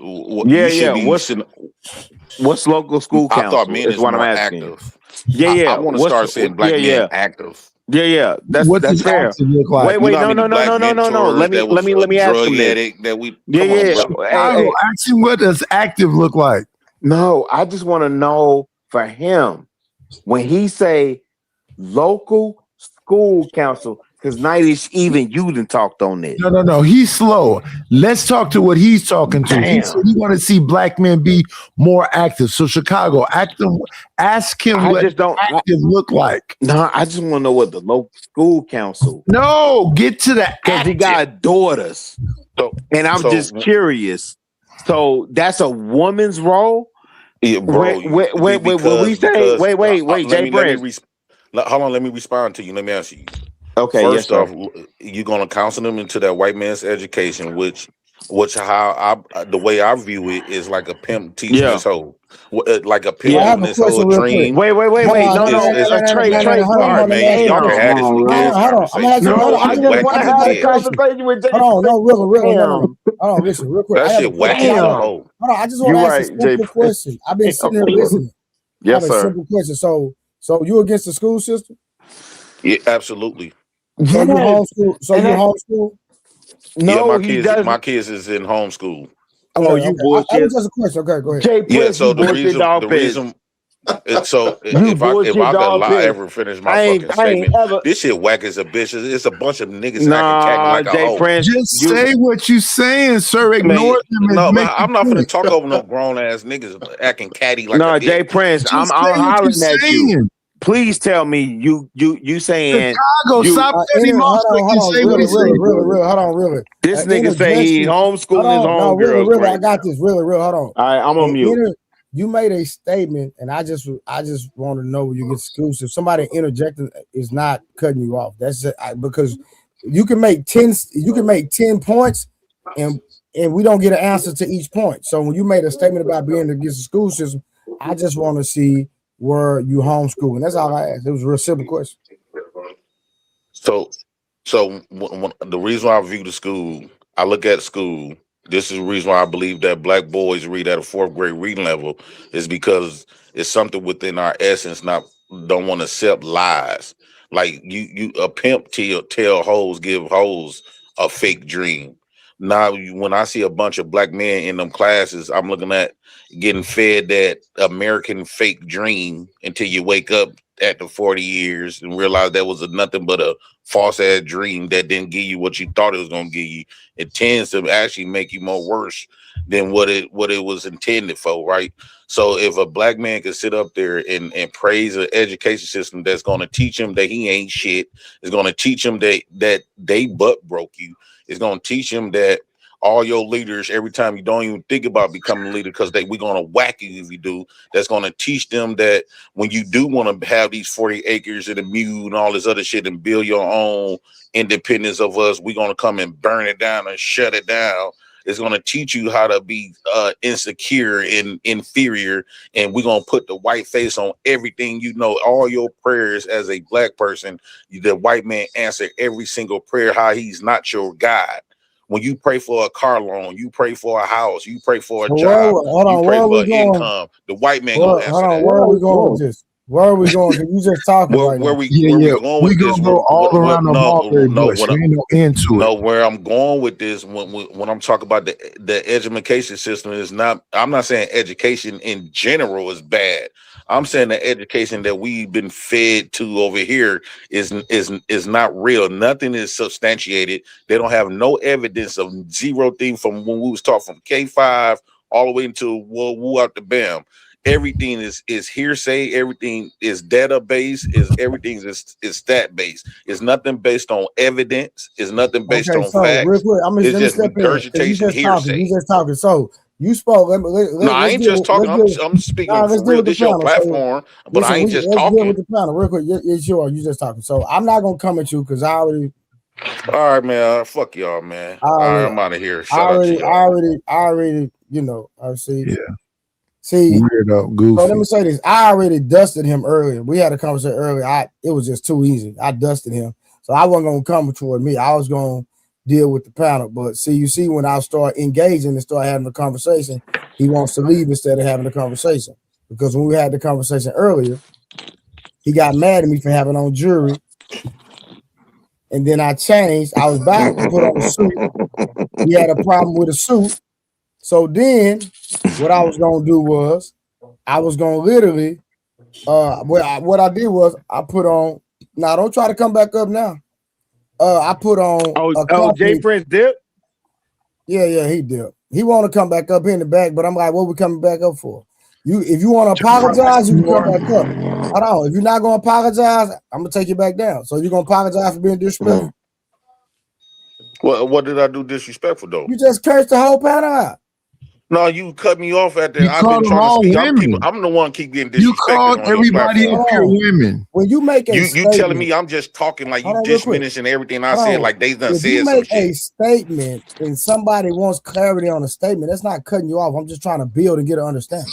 What's local school council? I thought men is what I'm asking. Active. Yeah. I want to start saying black men active. Yeah. That's fair. Look like? Wait, no. Let me ask him this. Ask him what does active look like? No, I just want to know for him when he say local school council, because Nightish, even you done talked on this. No. He's slow. Let's talk to what he's talking to. He said he want to see black men be more active. So Chicago, ask him what active look like. No, I just want to know what the local school council. No, get to the because he got daughters. And I'm just curious. So that's a woman's role? Yeah, bro. Wait, Jay Prince. Hold on, let me respond to you. Let me ask you. Okay. First off, you're gonna counsel them into that white man's education, which the way I view it is like a pimp teaching his hoe. like a I pimp have living a his whole question real quick. dream. Wait. No. Trey. All right, Hold on, man. Y'all can have this. We can have this hold on. I'm gonna ask conversation, you. man. Hold No, on. I'm I Shit just, just whack want I'm to as a just have a got a bitch. question. conversation with Jay. Hold on, no, really, no. Damn. Hold on, listen, real quick. I That have a shit question. whack as a Damn. hoe. Hold on, I just want You to ask a right, Jay. simple question. I've been sitting here listening. I Yes, have a sir. simple question. So you against the school system? Yeah, absolutely. So you Yes. homeschool? So And you that, homeschool? Yeah, no, he doesn't. my kids is in homeschool. Okay, Oh, you okay. I bullshit. was just a question. Okay, go ahead. Jay Yeah, Prince, you so bullshit dog the piss. reason so You if bullshit I could dog piss. ever finish my I fucking ain't statement, ever. this shit whack as a bitch. It's a bunch of niggas acting Nah, like a Jay hoe. Prince, Just you. say what you saying, sir. Man, Ignore them and no, make but the I'm not gonna point. talk over no grown ass niggas acting catty like a Nah, Jay bitch. Prince, I'm Just say what you're hollering at you. saying. Please tell me you saying Chicago, you. stop cutting him off so he can say what he Really, said. hold on, really. This nigga say he Interjection. Hold homeschooling his on, no, homegirls really, I right got now. this. Really, hold on. All right, I'm on mute. You made a statement, and I just want to know where you get exclusive. Somebody interjecting is not cutting you off. That's it, because you can make 10 points, and we don't get an answer to each point. So when you made a statement about being against the school system, I just want to see where you homeschooling. That's all I asked. It was a real simple question. So the reason why I view the school, I look at school. This is the reason why I believe that black boys read at a 4th grade reading level is because it's something within our essence. Not don't want to accept lies. Like you a pimp tell hoes give hoes a fake dream. Now when I see a bunch of black men in them classes, I'm looking at getting fed that American fake dream until you wake up after 40 years and realize that was nothing but a false ass dream that didn't give you what you thought it was gonna give you. It tends to actually make you more worse than what it was intended for, right? So if a black man can sit up there and praise an education system that's gonna teach him that he ain't shit, is gonna teach him that they butt broke you, is gonna teach him that all your leaders, every time you don't even think about becoming a leader, because we're gonna whack you if you do. That's gonna teach them that when you do want to have these 40 acres and a mule and all this other shit and build your own independence of us, we're gonna come and burn it down and shut it down. It's gonna teach you how to be insecure and inferior, and we're gonna put the white face on everything. You know, all your prayers as a black person, the white man answer every single prayer how he's not your God. When you pray for a car loan, you pray for a house, you pray for a job, you pray for income, the white man gonna answer that. Where are we going with this? Where are we going? Because you just talking right now. Where we going with this? Go all around the mulberry bush. There ain't no end to it. No, where I'm going with this when I'm talking about the education system is not. I'm not saying education in general is bad. I'm saying the education that we've been fed to over here is not real. Nothing is substantiated. They don't have no evidence of zero thing from when we was taught from K5 all the way into woo out the bam. Everything is hearsay. Everything is database. Everything is stat based. It's nothing based on evidence. It's nothing based Okay, on so real facts. quick, It's let me just step in because you regurgitation, just talking. hearsay. You just talking. So you spoke. No, I ain't just talking. I'm speaking let's for deal real. with the This your panel. So platform, but I listen, ain't just let's deal with talking. the panel real quick. It's yours. You just talking. So I'm not gonna come at you because I already. All right, man. Fuck y'all, man. All right, I'm out of here. Shout out to y'all. I already, you know, I see. Yeah. See, weirdo, goofy. so let me say this. I already dusted him earlier. We had a conversation earlier. It was just too easy. I dusted him. So I wasn't gonna come toward me. I was gonna deal with the panel. But see, when I start engaging and start having a conversation, he wants to leave instead of having a conversation. Because when we had the conversation earlier, he got mad at me for having on jewelry. And then I changed. I was back to put on a suit. He had a problem with a suit. So then what I was gonna do was I was gonna literally what I did was I put on. Now don't try to come back up now. I put on Jay Prince dip. Yeah, he did. He want to come back up in the back, but I'm like, what we coming back up for? If you want to apologize, you can come back up. Hold on. If you're not gonna apologize, I'm gonna take you back down. So you're gonna apologize for being disrespectful? What did I do disrespectful though? You just cursed the whole panel out. No, you cut me off at that. You I've been called them trying to all speak. women. I'm the one keep getting You disrespected called on your everybody platform. up here women. When you make a You statement, telling me I'm just talking like you diminishing everything I said, like they done if you said some make a shit. statement and somebody wants clarity on a statement, that's not cutting you off. I'm just trying to build and get an understanding.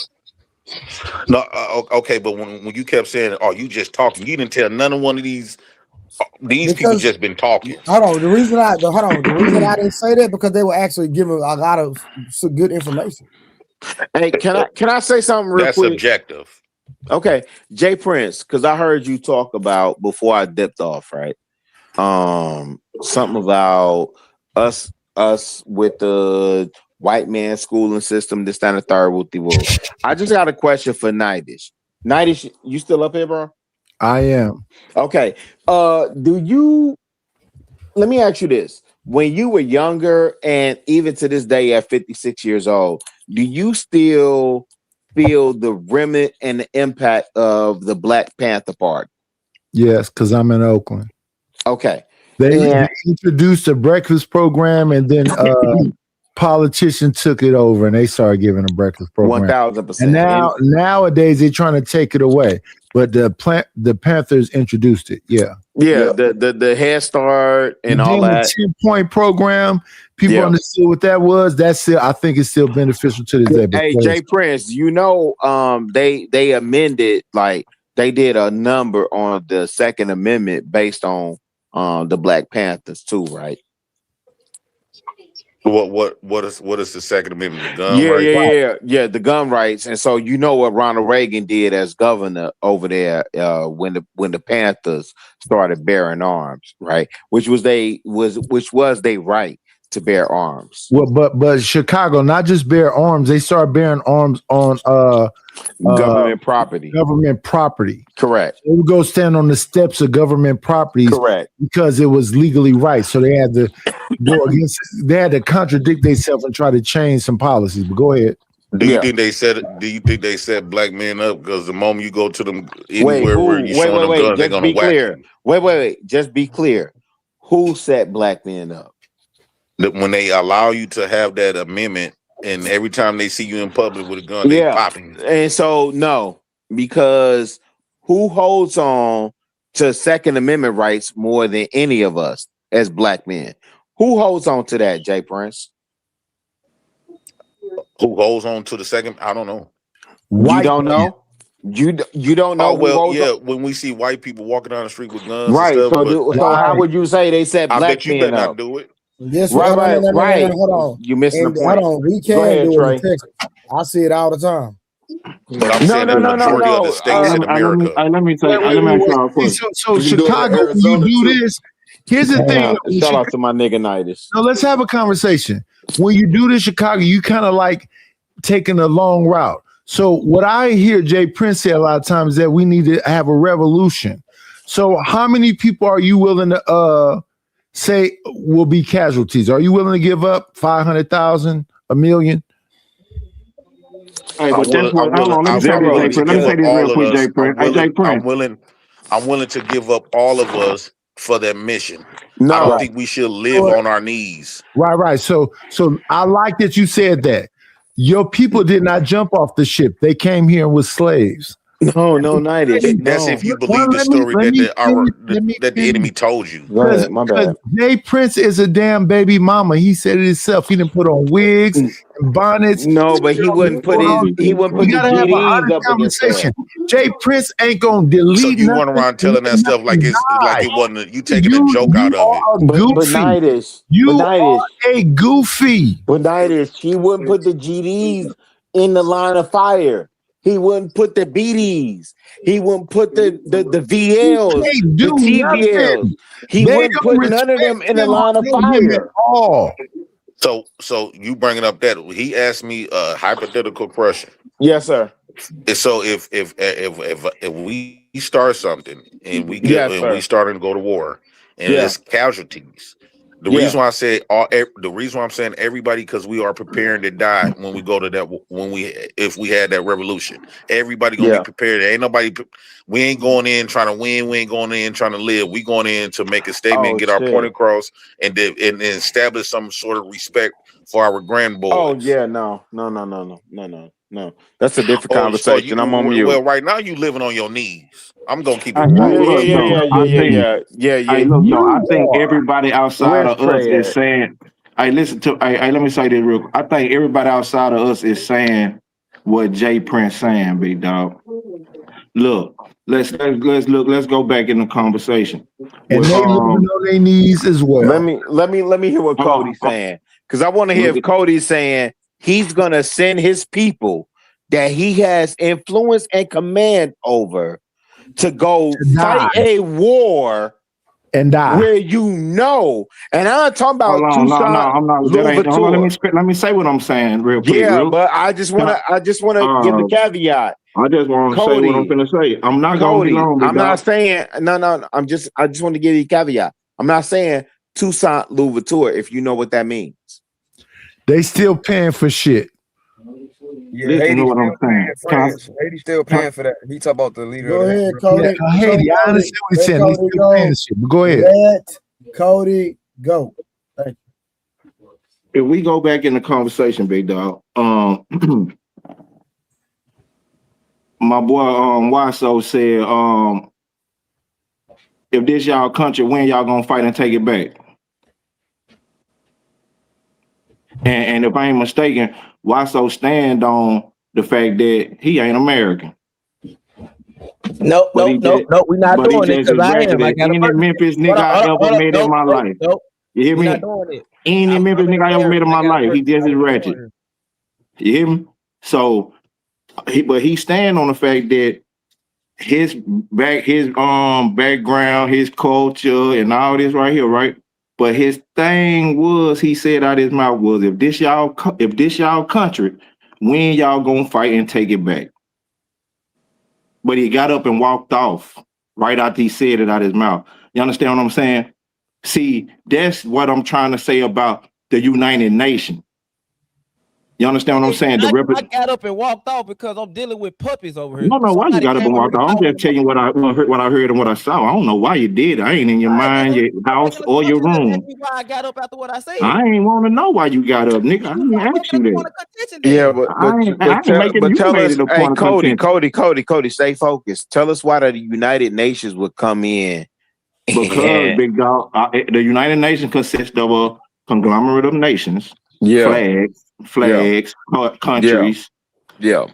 No, okay, but when you kept saying, "Oh, you just talking," you didn't tell none of one of these. These people Because just been talking. hold on, the reason I didn't say that because they were actually giving a lot of some good information. Hey, can I say something real That's quick? subjective. Okay, Jay Prince, because I heard you talk about before I dipped off, right? Something about us with the white man schooling system, this, that, and the third, with the world. I just got a question for Nightish. Nightish, you still up here, bro? I am. Okay. Let me ask you this. When you were younger, and even to this day at 56 years old, do you still feel the remnant and the impact of the Black Panther Party? Yes, because I'm in Oakland. Okay. They introduced a breakfast program, and then politician took it over, and they started giving a breakfast program. 1000%. And nowadays they're trying to take it away, but the Panthers introduced it. Yeah. The Head Start and all then that. The 10-point program. People understood what that was. That's still, I think, it's still beneficial to this day. Hey, Jay Prince, they amended, like they did a number on the Second Amendment based on the Black Panthers too, right? What is the Second Amendment? The gun rights? Yeah, the gun rights. And so you know what Ronald Reagan did as governor over there when the Panthers started bearing arms, right? Which was their right to bear arms. Well, but Chicago, not just bear arms, they started bearing arms on government property. Government property. Correct. They would go stand on the steps of government properties. Correct. Because it was legally right. So they had to go against, they had to contradict themselves and try to change some policies. But go ahead. Do you think they set black men up? Because the moment you go to them anywhere where you showing them guns, they're gonna whack you. Wait. Just be clear. Who set black men up? When they allow you to have that amendment, and every time they see you in public with a gun, they popping. And so no, because who holds on to Second Amendment rights more than any of us as black men? Who holds on to that, Jay Prince? Who holds on to the second? I don't know. You don't know? You don't know? Oh well, yeah. When we see white people walking down the street with guns, right? And stuff, so how would you say they set black men up? I bet you better not do it. Yes, right. Hold on. You missing the point. Hold on. We can do it in Texas. I see it all the time. But I'm saying the majority of the states in America. Let me ask you. So Chicago, when you do this, here's the thing. Shout out to my nigga Nightish. So let's have a conversation. When you do this, Chicago, you kind of like taking a long route. So what I hear Jay Prince say a lot of times is that we need to have a revolution. So how many people are you willing to say will be casualties? Are you willing to give up 500,000, 1 million? Hey, but that's what. Hold on, let me say this real quick, Jay Prince. I'm willing to give up all of us for that mission. No, I don't think we should live on our knees. Right. So I like that you said that. Your people did not jump off the ship. They came here and was slaves. No, Nightish. That's if you believe the story that the enemy told you. Right, my bad. Jay Prince is a damn baby mama. He said it himself. He didn't put on wigs and bonnets. No, but he wouldn't put the GDs up conversation. Jay Prince ain't gonna delete. So you run around telling that stuff like it wasn't. You taking a joke out of it. But Nightish, you are a goofy. But Nightish, he wouldn't put the GDs in the line of fire. He wouldn't put the BDs. He wouldn't put the VLs, the TVLs. He wouldn't put none of them in the line of fire. So you bringing up that he asked me a hypothetical question. Yes, sir. So if we start something and we get we start to go to war and it's casualties. The reason why I say the reason why I'm saying everybody, because we are preparing to die when we go to that, if we had that revolution, everybody gonna be prepared. Ain't nobody, we ain't going in trying to win, we ain't going in trying to live. We going in to make a statement, get our point across, and establish some sort of respect for our grandboys. Oh yeah, no. That's a different conversation. I'm on mute. Well, right now you living on your knees. I'm gonna keep it. I think everybody outside of us is saying. Let me say this real quick. I think everybody outside of us is saying what Jay Prince saying, big dog. Look, let's go back in the conversation. And they living on their knees as well. Let me hear what Cody's saying, because I want to hear if Cody's saying he's gonna send his people that he has influence and command over to go fight a war and die. Where and I'm talking about I'm not. Let me say what I'm saying real quick. Yeah, but I just want to give the caveat. I just want to say what I'm going to say. I'm not going to be long. I'm not saying no. I just want to give you a caveat. I'm not saying Toussaint Louverture, if you know what that means. They still paying for shit. Yeah, Haiti's still paying for that. He talk about the leader. Go ahead, Cody. Yeah, Haiti, I understand what he's saying. He's still paying shit, but go ahead. Let Cody go. Thank you. If we go back in the conversation, big dog, my boy Waso said, if this y'all country, when y'all gonna fight and take it back? And if I ain't mistaken, Waso stand on the fact that he ain't American. No, we're not doing it because I am. Any Memphis nigga I ever met in my life. You hear me? Any Memphis nigga I ever met in my life, he just as ratchet. You hear me? So, he stand on the fact that his background, his culture, and all this right here, right? But his thing was, he said out his mouth was, if this y'all country, when y'all gonna fight and take it back? But he got up and walked off right after he said it out his mouth. You understand what I'm saying? See, that's what I'm trying to say about the United Nations. You understand what I'm saying? I got up and walked off because I'm dealing with puppies over here. No, why you got up and walked off? I'm just telling you what I heard and what I saw. I don't know why you did. I ain't in your mind, your house, or your room. Why I got up after what I said? I ain't want to know why you got up, nigga. I didn't ask you that. Yeah, but tell us, hey, Cody, stay focused. Tell us why the United Nations would come in. Because, big dog, the United Nations consists of a conglomerate of nations, flags, countries. Yeah.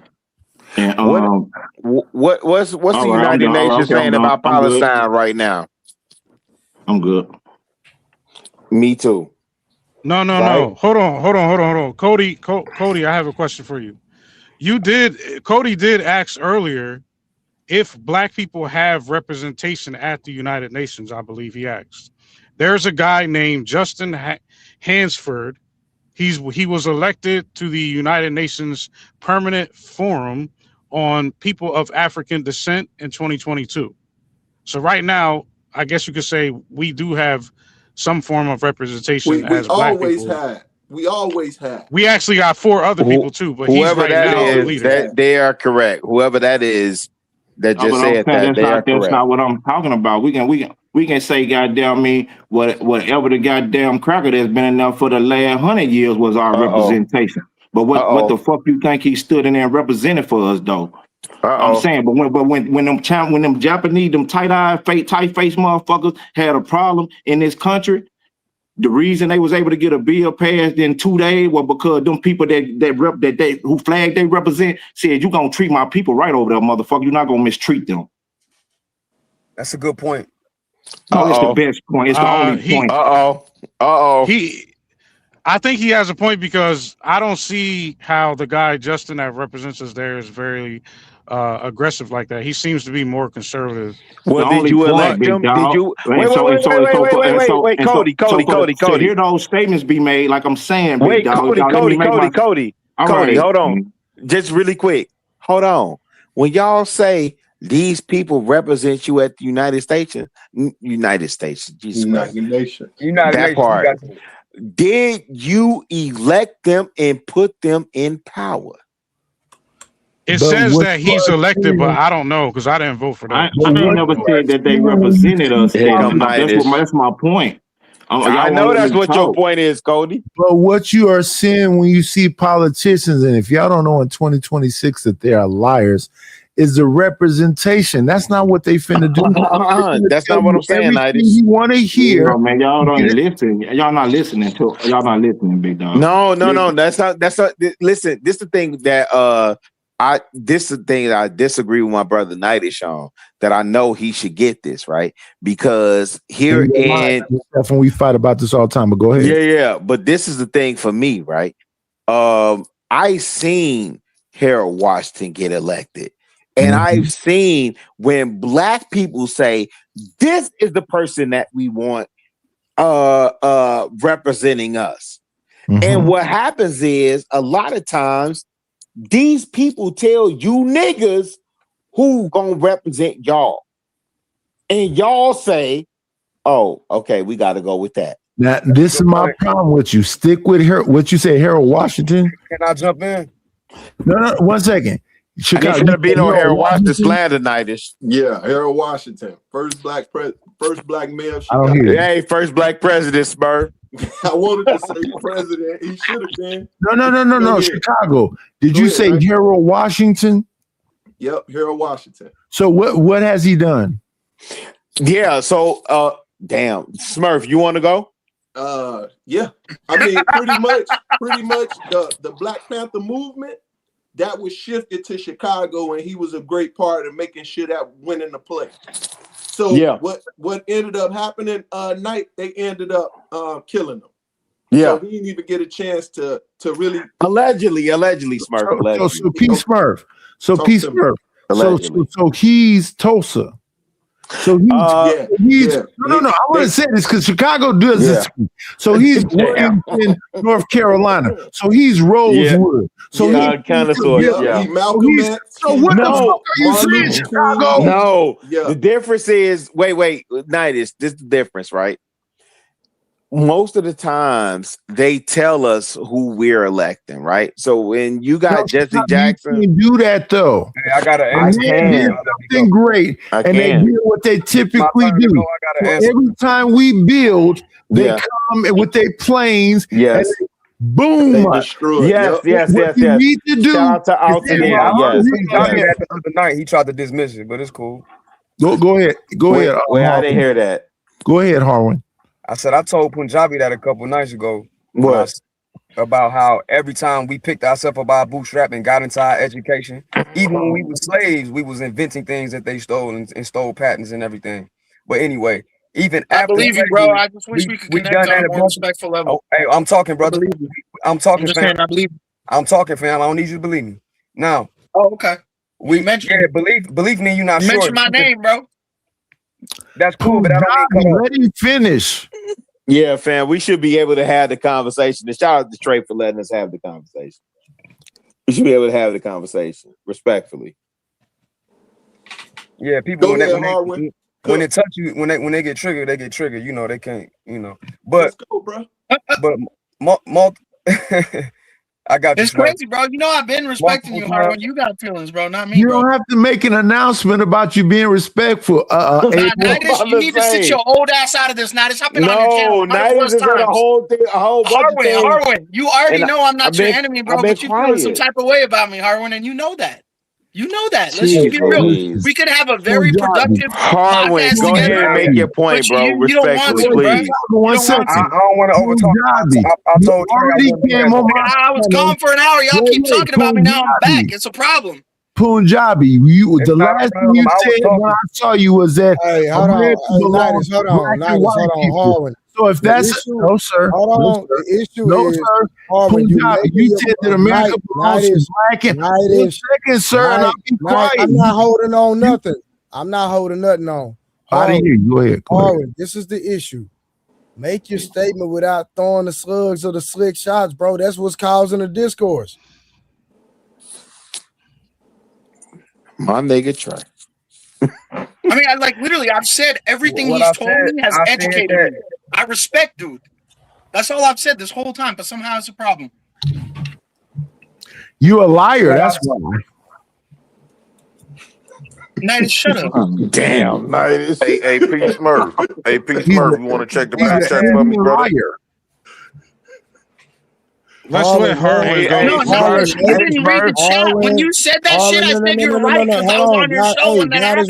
And, what's the United Nations saying about Palestine right now? I'm good. Me too. No. Hold on. Cody, I have a question for you. Cody did ask earlier if black people have representation at the United Nations. I believe he asked. There's a guy named Justin Hansford. He was elected to the United Nations Permanent Forum on People of African Descent in 2022. So right now, I guess you could say we do have some form of representation as black people. We always have. We actually got 4 other people too, but whoever he's right now the leader. They are correct. Whoever that is that just said that, they are correct. That's not what I'm talking about. We can say goddamn me whatever the goddamn cracker that's been enough for the last 100 years was our representation. But what the fuck you think he stood in there and represented for us though? I'm saying, but when them Japanese, them tight face motherfuckers had a problem in this country, the reason they was able to get a bill passed in 2 days was because them people who flag they represent said, you gonna treat my people right over there, motherfucker. You're not gonna mistreat them. That's a good point. Oh, it's the best point. It's the only point. I think he has a point because I don't see how the guy Justin that represents us there is very aggressive like that. He seems to be more conservative. Well, did you elect him? Did you wait, Cody. So hear those statements be made, like I'm saying. Wait, Cody. Hold on. Just really quick. Hold on. When y'all say these people represent you at the United Nations, that part. Did you elect them and put them in power? It says that he's elected, but I don't know because I didn't vote for that. I never said that they represented us. That's my point. I know that's what your point is, Cody. But what you are seeing when you see politicians, and if y'all don't know in 2026 that they are liars, is the representation. That's not what they finna do. That's not what I'm saying, Nidus. You want to hear? No, man, y'all don't listen. Y'all not listening to. Y'all not listening, big dog. No. That's not. Listen, this is the thing that this is the thing that I disagree with my brother Nightish on, that I know he should get this, right? Because here in when we fight about this all the time, but go ahead. Yeah. But this is the thing for me, right? I seen Harold Washington get elected. And I've seen when black people say, this is the person that we want representing us. And what happens is a lot of times these people tell you niggas who gonna represent y'all. And y'all say, oh, okay, we gotta go with that. Now, this is my problem with you. Stick with what you say, Harold Washington. Can I jump in? No, 1 second. Chicago, I ain't gonna be no Harold Washington slander tonight. Yeah, Harold Washington, first black male. Hey, first black president, Spur. I wanted to say president. He should have been. No. Chicago. Did you say right? Harold Washington? Yep, Harold Washington. So what has he done? Yeah. So damn, Smurf, you want to go? Yeah. I mean, pretty much the Black Panther movement that was shifted to Chicago, and he was a great part of making sure that went into play. So what ended up happening? Night they ended up killing him. Yeah, so he didn't even get a chance to really allegedly Smurf. So P Smurf. So P Smurf. So he's Tulsa. So he's no. I want to say this because Chicago does this. So he's Wilmington, North Carolina. So he's Rosewood. So he kind of sort. He Malcolm X. So what the fuck are you saying, Chicago? No. The difference is wait. Nightish. This is the difference, right? Most of the times they tell us who we're electing, right? So when you got Jesse Jackson, you can do that though. Hey, I gotta something great, and they do what they typically do. Every time we build, they come with their planes. Yes. And boom! Yes. You need to do. Shout out to them. The other night he tried to dismiss it, but it's cool. Go ahead. Wait, I didn't hear that. Go ahead, Harwin. I said I told Punjabi that a couple nights ago. What? About how every time we picked ourselves up by bootstrap and got into our education, even when we were slaves, we was inventing things that they stole and stole patents and everything. But anyway, even after I believe you, bro. I just wish we could connect on a more respectful level. Oh, hey, I'm talking, brother. I'm talking, fam. I believe. I'm talking, fam. I don't need you to believe me. Now. Oh, okay. We mentioned. Yeah, believe me. You're not sure. Mention my name, bro. That's cool, but I don't need. Let him finish. Yeah, fam. We should be able to have the conversation. And shout out to Trey for letting us have the conversation. We should be able to have the conversation respectfully. Yeah, people when they touch you, when they get triggered, they get triggered. You know, they can't. You know, but let's go, bro. But I got it's crazy, bro. You know I've been respecting you, Harwin. You got feelings, bro, not me. You don't have to make an announcement about you being respectful. You need to sit your old ass out of this. Nightish, I've been on your channel Nightish is a whole Harwin, you already know I'm not your enemy, bro. But you feeling some type of way about me, Harwin, and you know that. You know that. Let's just be real. We could have a very productive Harwin, go ahead and make your point, bro. You don't want to, bro. I don't want to overtalk. I told you I was gone for an hour. Y'all keep talking about me. Now I'm back. It's a problem. Punjabi, the last thing you said when I saw you was that. Hey, hold on, Harwin. So if that's no, sir. Hold on. The issue is, Harwin, you said that America belongs to black and second, sir, and I'll be quiet. I'm not holding on nothing. I'm not holding nothing on. I didn't hear you. Go ahead. Harwin, this is the issue. Make your statement without throwing the slugs or the slick shots, bro. That's what's causing the discourse. My nigga Trey. I mean, literally, I've said everything he's told me has educated me. I respect, dude. That's all I've said this whole time, but somehow it's a problem. You a liar. That's why. Nightish, shut up. Damn, Nightish. Hey, P Smurf. Hey, P Smurf, you want to check the back check for me, brother? Let's let Harwin go. You didn't read the chat. When you said that shit, I said you're right because I was on your show when that happened.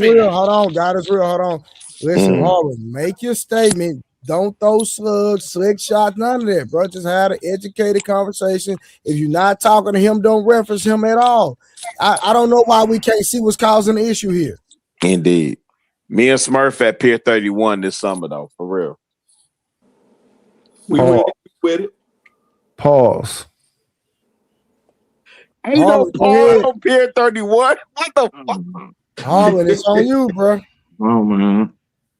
God is real. Hold on. Listen, Harwin, make your statement Don't throw slugs, slick shots, none of that, bro. Just have an educated conversation. If you're not talking to him, don't reference him at all. I don't know why we can't see what's causing the issue here. Indeed. Me and Smurf at Pier 31 this summer, though, for real. We with it. Pause. Ain't no pause on Pier 31. What the fuck? Harlan, it's on you, bro. Oh man.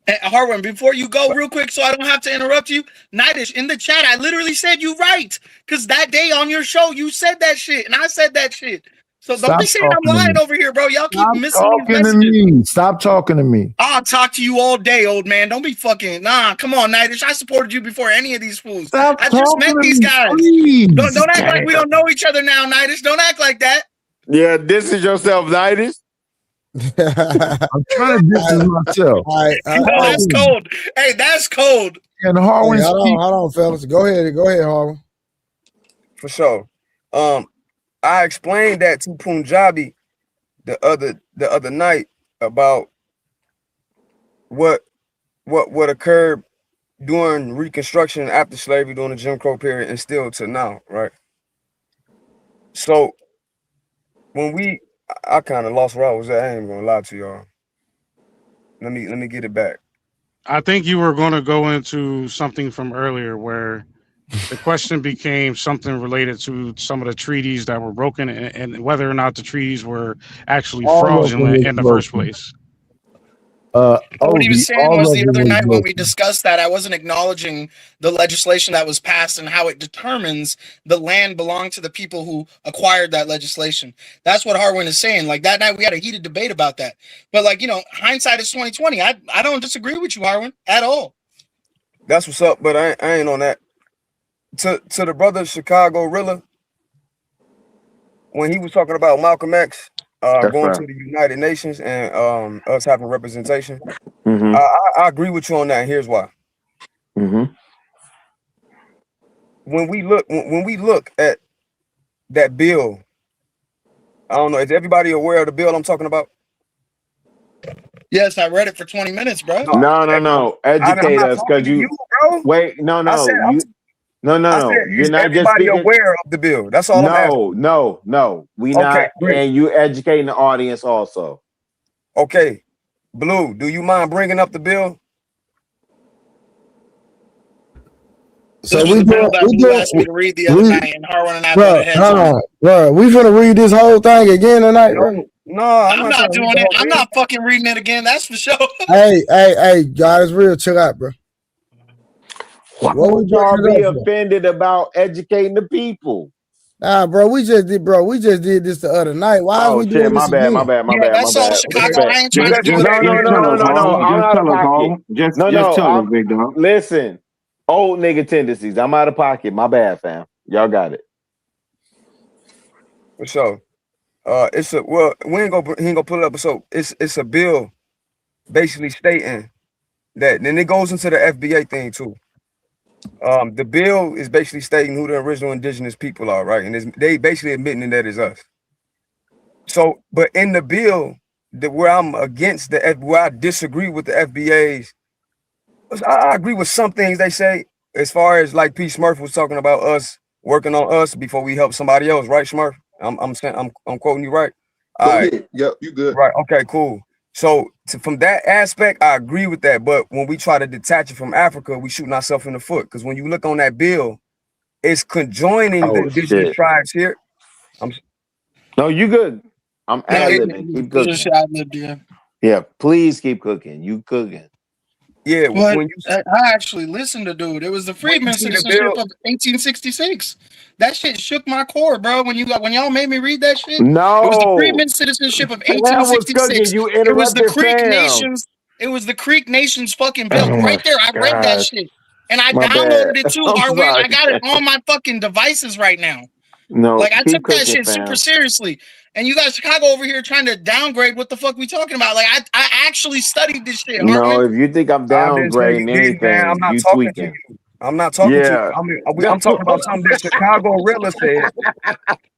Harwin, before you go real quick, so I don't have to interrupt you, Nightish, in the chat, I literally said you right. Because that day on your show, you said that shit, and I said that shit. So don't be saying I'm lying over here, bro. Y'all keep missing these messages. Stop talking to me. I'll talk to you all day, old man. Don't be fucking come on, Nightish. I supported you before any of these fools. Stop I just met these guys. Please. Don't act like we don't know each other now, Nightish. Don't act like that. Yeah, this is yourself, Nightish. I'm trying to distance myself. All right, that's cold. Hey, that's cold. And Harwin, hold on, fellas. Go ahead, Harwin. For sure. I explained that to Punjabi the other night about what occurred during Reconstruction after slavery during the Jim Crow period and still to now, right? So when I kind of lost where I was at. I ain't gonna lie to y'all. Let me get it back. I think you were going to go into something from earlier where the question became something related to some of the treaties that were broken and whether or not the treaties were actually fraudulent in the first place. What he was saying was the other night when we discussed that, I wasn't acknowledging the legislation that was passed and how it determines the land belonged to the people who acquired that legislation. That's what Harwin is saying. Like that night we had a heated debate about that. But like, hindsight is 2020. I don't disagree with you, Harwin, at all. That's what's up, but I ain't on that. To the brother Chicago Rilla, when he was talking about Malcolm X going to the United Nations and us having representation, I agree with you on that. And here's why. When we look at that bill, I don't know. Is everybody aware of the bill I'm talking about? Yes, I read it for 20 minutes, bro. No. Educate us, because you bro. Wait, no. You're not just speaking. Aware of the bill. That's all I'm asking. No. We not, and you educating the audience also. Okay, Blue, do you mind bringing up the bill? So we asked me to read the other night, and Harwin and I butted heads on it. Bro, we finna read this whole thing again tonight, bro. No, I'm not doing it. I'm not fucking reading it again. That's for sure. Hey, God is real. Chill out, bro. What would y'all be offended about educating the people? Nah, bro, we just did this the other night. Why are we doing this again? My bad. That's all, Chicago. I ain't trying to do it. No. I'm out of pocket. Just tell us, big dog. Listen, old nigga tendencies. I'm out of pocket. My bad, fam. Y'all got it. For sure. We ain't gonna pull it up. So it's a bill basically stating that, then it goes into the FBA thing too. The bill is basically stating who the original indigenous people are, right? And they basically admitting that it's us. So, but in the bill, where I'm against where I disagree with the FBA's, I agree with some things they say, as far as like P. Smurf was talking about us working on us before we help somebody else, right, Smurf? I'm quoting you right. All right. Yep, you good. Right. Okay, cool. So from that aspect, I agree with that. But when we try to detach it from Africa, we shooting ourselves in the foot. Because when you look on that bill, it's conjoining the indigenous tribes here. No, you good. I'm ad-libbing. Keep cooking. Yeah, please keep cooking. You cooking. Yeah, but I actually listened to dude. It was the Freedmen Citizenship of 1866. That shit shook my core, bro. When y'all made me read that shit. No, it was the Freedmen Citizenship of 1866. It was the Creek Nations. It was the Creek Nations fucking bill right there. I read that shit, and I downloaded it too. I got it on my fucking devices right now. No, like I took that shit super seriously. And you guys, Chicago over here trying to downgrade what the fuck we talking about. Like I actually studied this shit. No, if you think I'm downgrading anything, I'm not you talking tweaking. to you. I'm not talking to you. I'm talking about something that Chicago Rilla said.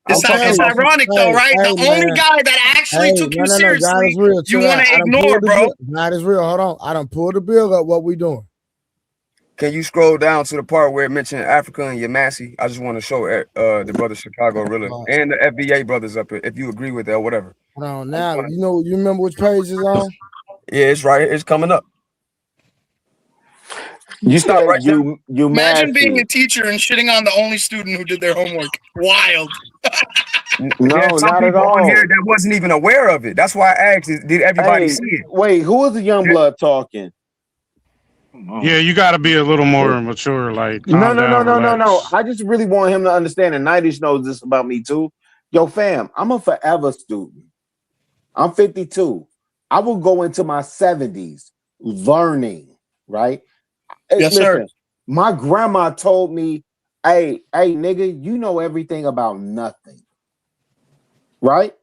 It's ironic though, right? The only guy that actually took you seriously, you want to ignore, bro. God is real. Hold on. I done pulled the bill up. What we doing? Can you scroll down to the part where it mentioned Africa and Yamasi? I just want to show the brother Chicago really and the FBA brothers up here, if you agree with that or whatever. Hold on, now you remember which page is on? Yeah, it's right. It's coming up. You stop said right there. you Imagine being a massy. teacher and shitting on the only student who did their homework. Wild. No, There's some not at people on here all. that wasn't even aware of it. That's why I asked, did everybody Hey, see it? wait, who is the young blood talking? Yeah, you got to be a little more mature. Like, No, calm no, no, down, no, no, no. relax. I just really want him to understand, and Nightish knows this about me too. Yo, fam, I'm a forever student. I'm 52. I will go into my 70s learning, right? Yes, Listen, sir. my grandma told me, hey, nigga, you know everything about nothing. Right?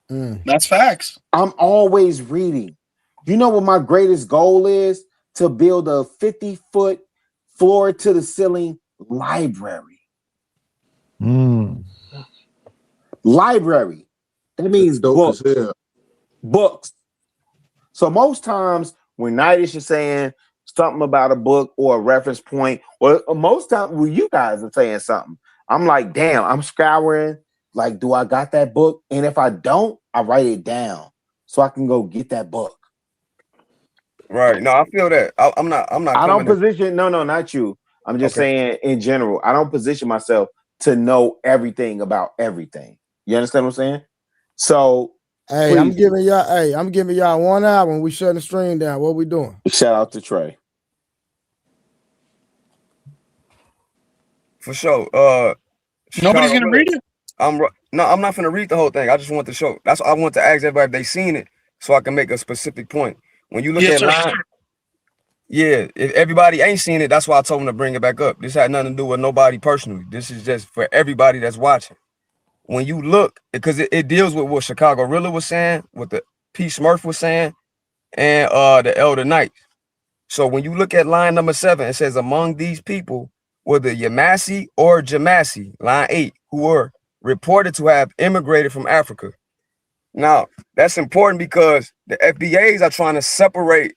That's facts. I'm always reading. You know what my greatest goal is? To build a 50-foot floor to the ceiling library. Library. That means books. Books. So most times when Nightish is saying something about a book or a reference point, or most times when you guys are saying something, I'm like, damn, I'm scouring. Like, do I got that book? And if I don't, I write it down so I can go get that book. Right. No, I feel that. I'm not. I don't position. No, not you. I'm just saying in general. I don't position myself to know everything about everything. You understand what I'm saying? So, hey, I'm giving y'all 1 hour when we shutting the stream down. What we doing? Shout out to Trey. For sure. Nobody's Chicago gonna read it. I'm not gonna read the whole thing. I just want to show. That's I want to ask everybody if they seen it, so I can make a specific point. When you look at line, yeah, if everybody ain't seen it, that's why I told them to bring it back up. This had nothing to do with nobody personally. This is just for everybody that's watching. When you look, because it deals with what Chicago really was saying, what the P. Smurf was saying, and the Elder Knight. So when you look at line number 7, it says among these people were the Yamasi or Jamasi, line 8, who were reported to have immigrated from Africa. Now, that's important because the FBAs are trying to separate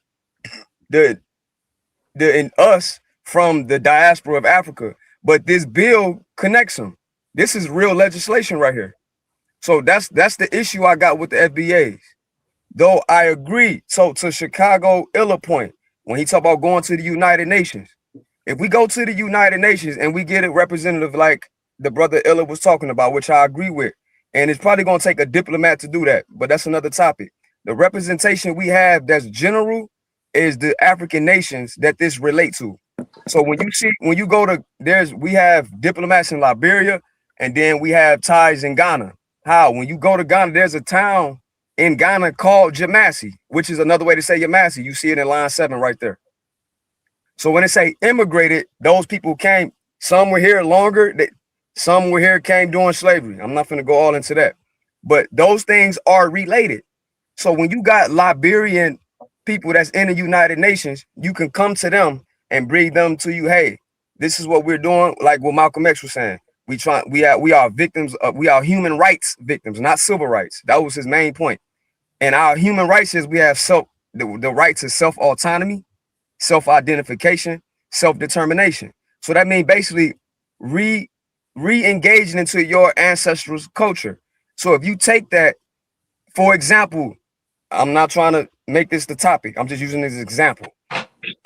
in us from the diaspora of Africa, but this bill connects them. This is real legislation right here. So that's the issue I got with the FBAs. Though I agree. So to Chicago Illa point, when he talk about going to the United Nations, if we go to the United Nations and we get a representative like the brother Illa was talking about, which I agree with, and it's probably going to take a diplomat to do that, but that's another topic. The representation we have that's general is the African nations that this relate to. So when you go to, we have diplomats in Liberia, and then we have ties in Ghana. How? When you go to Ghana, there's a town in Ghana called Jamasi, which is another way to say Yamasi. You see it in line 7 right there. So when they say immigrated, those people came, some were here longer, some were here, came during slavery. I'm not going to go all into that, but those things are related. So when you got Liberian people that's in the United Nations, you can come to them and bring them to you. Hey, this is what we're doing. Like what Malcolm X was saying, we are victims of, we are human rights victims, not civil rights. That was his main point. And our human rights is we have the right to self-autonomy, self-identification, self-determination. So that means basically re-engaging into your ancestral culture. So if you take that, for example, I'm not trying to make this the topic, I'm just using this as an example.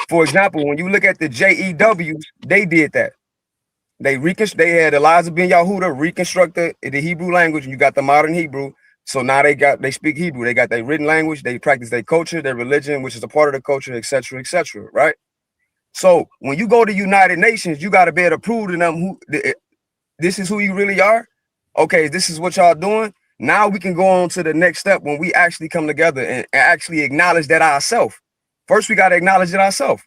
For example, when you look at the JEWs, they did that. They had Eliza Ben Yahuda reconstruct the Hebrew language, and you got the modern Hebrew. So now they speak Hebrew. They got their written language. They practice their culture, their religion, which is a part of the culture, etc., right? So when you go to United Nations, you got to be able to prove to them this is who you really are. Okay, this is what y'all doing. Now we can go on to the next step when we actually come together and actually acknowledge that ourselves. First, we got to acknowledge it ourselves.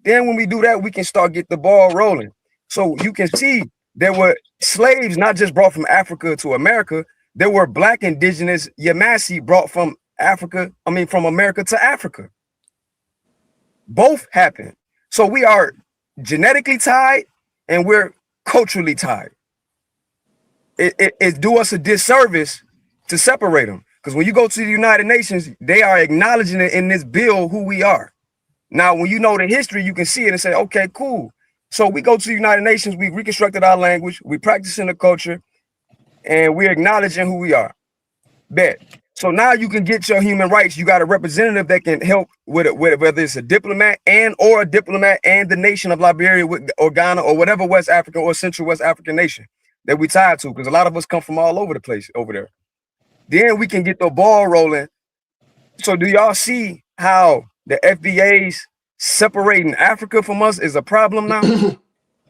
Then when we do that, we can start get the ball rolling. So you can see there were slaves not just brought from Africa to America. There were Black indigenous Yamasi brought from from America to Africa. Both happened. So we are genetically tied and we're culturally tied. It do us a disservice to separate them. Because when you go to the United Nations, they are acknowledging it in this bill who we are. Now, when you know the history, you can see it and say, okay, cool. So we go to the United Nations, we reconstructed our language, we practicing the culture, and we're acknowledging who we are. Bet. So now you can get your human rights. You got a representative that can help with it, whether it's a diplomat and the nation of Liberia or Ghana or whatever West African or Central West African nation that we tied to, because a lot of us come from all over the place over there. Then we can get the ball rolling. So do y'all see how the FBA's separating Africa from us is a problem now?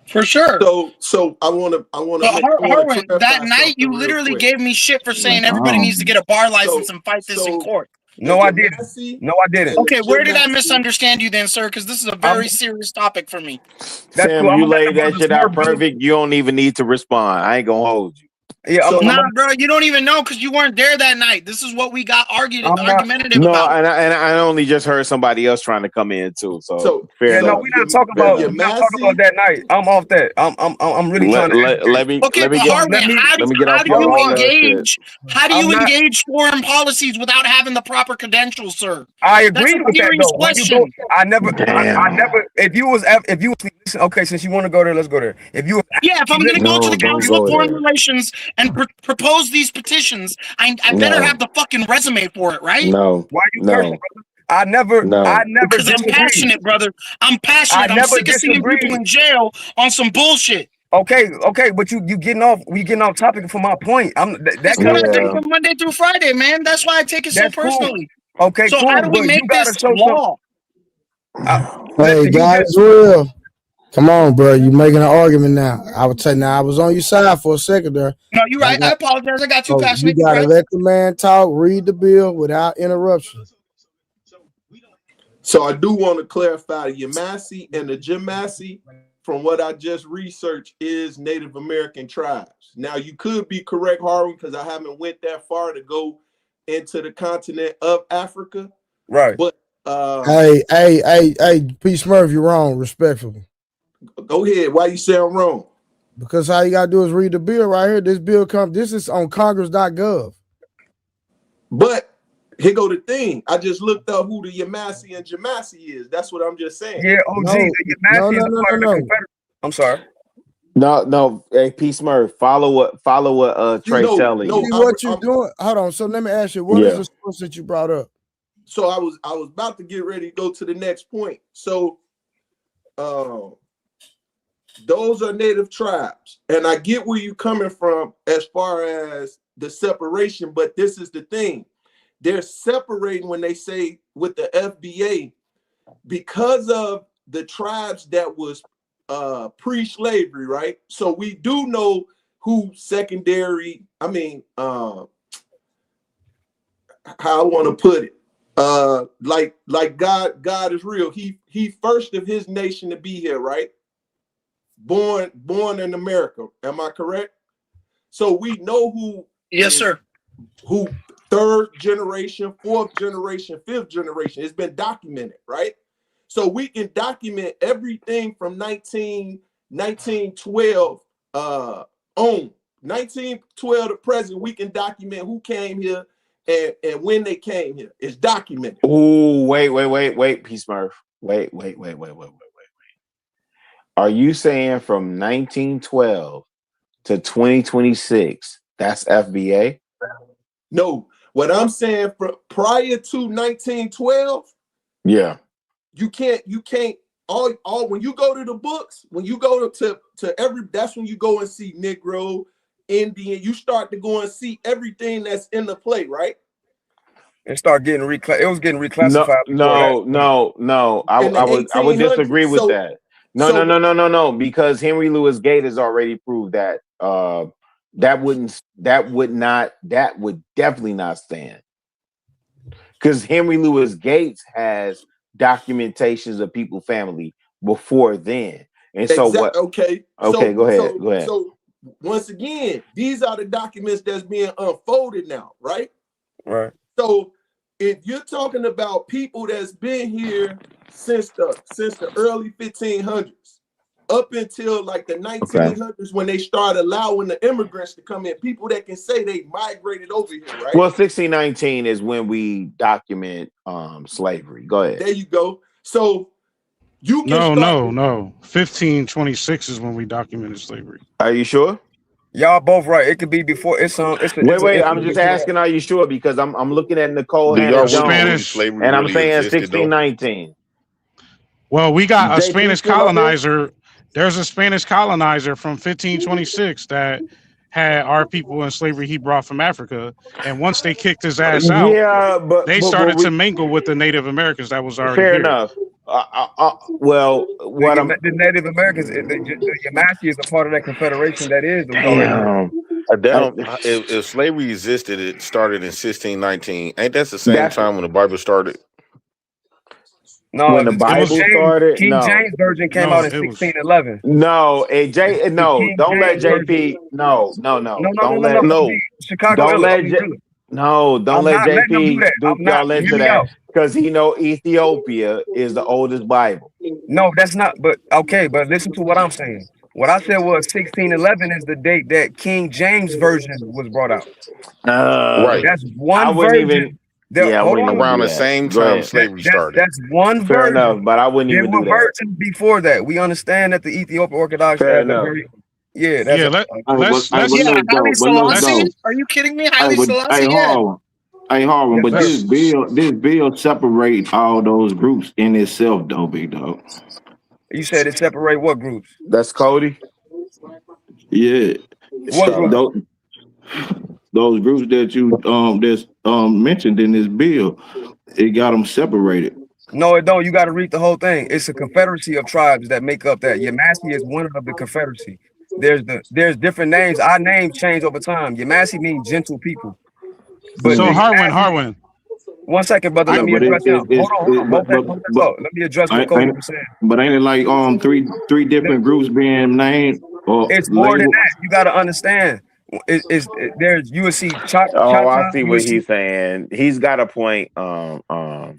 For sure. So I want to Harwin, that night you literally gave me shit for saying everybody needs to get a bar license and fight this in court. No, I didn't. No, I didn't. Okay, where did I misunderstand you then, sir? Because this is a very serious topic for me. Sam, you laid that shit out perfect. You don't even need to respond. I ain't gonna hold you. Yeah, nah, bro, you don't even know because you weren't there that night. This is what we got argumentative No, about. and I only just heard somebody else trying to come in too. So fair enough. No, we not talking about that night. I'm off that. I'm really trying to let me Harwin, how do you engage? How do you engage foreign policies without having the proper credentials, sir? I agree with that though. Question. I never. If you was okay, since you want to go there, let's go there. If I'm going to go to the Council of Foreign Relations and propose these petitions, I better have the fucking resume for it, right? No. Why you cursing, brother? I never Because I'm passionate, brother. I'm passionate. I'm sick of seeing people in jail on some bullshit. Okay, but you getting off topic from my point. That's what I do from Monday through Friday, man. That's why I take it so personally. Cool. Okay, so how do we make this law? Hey, God is real. Come on, bro. You making an argument now. I would say now I was on your side for a second there. No, you're right. I apologize. I got too passionate. You gotta let the man talk, read the bill without interruption. So I do want to clarify the Yamasee and the Jamasee, from what I just researched, is Native American tribes. Now you could be correct, Harvey, because I haven't went that far to go into the continent of Africa. Right. But hey, P. Smurf, you're wrong, respectfully. Go ahead. Why you say I'm wrong? Because all you gotta do is read the bill right here. This is on Congress.gov. But here go the thing. I just looked up who the Yamasee and Jamasee is. That's what I'm just saying. Yeah, OG. The Yamasee is part of the Confederate. I'm sorry. No. Hey, P. Smurf, follow what Trey telling you. What you're doing? Hold on. So let me ask you, what is the source that you brought up? So I was about to get ready to go to the next point. So those are native tribes, and I get where you're coming from as far as the separation, but this is the thing. They're separating when they say with the FBA because of the tribes that was pre-slavery, right? So we do know who secondary, how I want to put it. Like God is real. He first of his nation to be here, right? Born in America. Am I correct? So we know who. Yes, sir. Who third generation, fourth generation, fifth generation. It's been documented, right? So we can document everything from 1912 on 1912 to present. We can document who came here and when they came here. It's documented. Oh, wait, P. Smurf. Wait. Are you saying from 1912 to 2026, that's FBA? No, what I'm saying prior to 1912, yeah, you can't all when you go to the books, when you go to every, that's when you go and see Negro, Indian, you start to go and see everything that's in the play, right? It started getting it was getting reclassified. No. I would disagree with that. No, because Henry Louis Gates has already proved that that would definitely not stand. Because Henry Louis Gates has documentations of people family before then. And so what? Okay, go ahead. So once again, these are the documents that's being unfolded now, right? Right. So if you're talking about people that's been here since the early 1500s up until like the 1900s, when they started allowing the immigrants to come in, people that can say they migrated over here, right? Well, 1619 is when we document slavery. Go ahead. There you go. So you can No. 1526 is when we documented slavery. Are you sure? Y'all both right. It could be before. Wait. I'm just asking. Are you sure? Because I'm looking at Nicole Do Hannah y'all Jones, really believe Spanish. slavery and I'm really saying existed though? 1619. Well, we got a JP Spanish still up here? colonizer. There's a Spanish colonizer from 1526 that had our people in slavery he brought from Africa. And once they kicked his ass out, Yeah, they started to mingle with the Native Americans that was already fair here. enough. Well, what I'm the Native Americans, the Yamasee is a part of that confederation that is already there. If slavery existed, it started in 1619. Ain't that the same time when the Bible started? No, when the Bible started, King James version came out in 1611. No, don't let JP. No. Don't let Chicago Don't Illinois. don't let JP dupe y'all into that because he know Ethiopia is the oldest Bible. No, that's not. But okay, but listen to what I'm saying. What I said was 1611 is the date that King James version was brought out. Right. That's one I wouldn't version. even. I wouldn't even around do the that. same Go time ahead. slavery started. That's one Fair version. enough, but I wouldn't There even were do that. versions before that. We understand that the Ethiopian Orthodox Fair at the enough. very let's Yeah, Haile Selassie. Are you kidding me? Haile Selassie. Yeah. Harvin, but Yes, this bill separates all those groups in itself, though, big dog. You said it separate what groups? That's Cody. Yeah. What group? Those groups that you that's mentioned in this bill, it got them separated. No, it don't. You got to read the whole thing. It's a confederacy of tribes that make up that. Yamasee is one of the confederacy. There's different names. Our names change over time. Yamasee means gentle people. But So the Harwin. One second, brother. Let me address him. Hold on. Hold that. Let me address what Cody was saying. But ain't it like three different groups being named or It's more than labeled? that. You got to understand. There's you will see Oh, I see what he's saying. He's got a point. I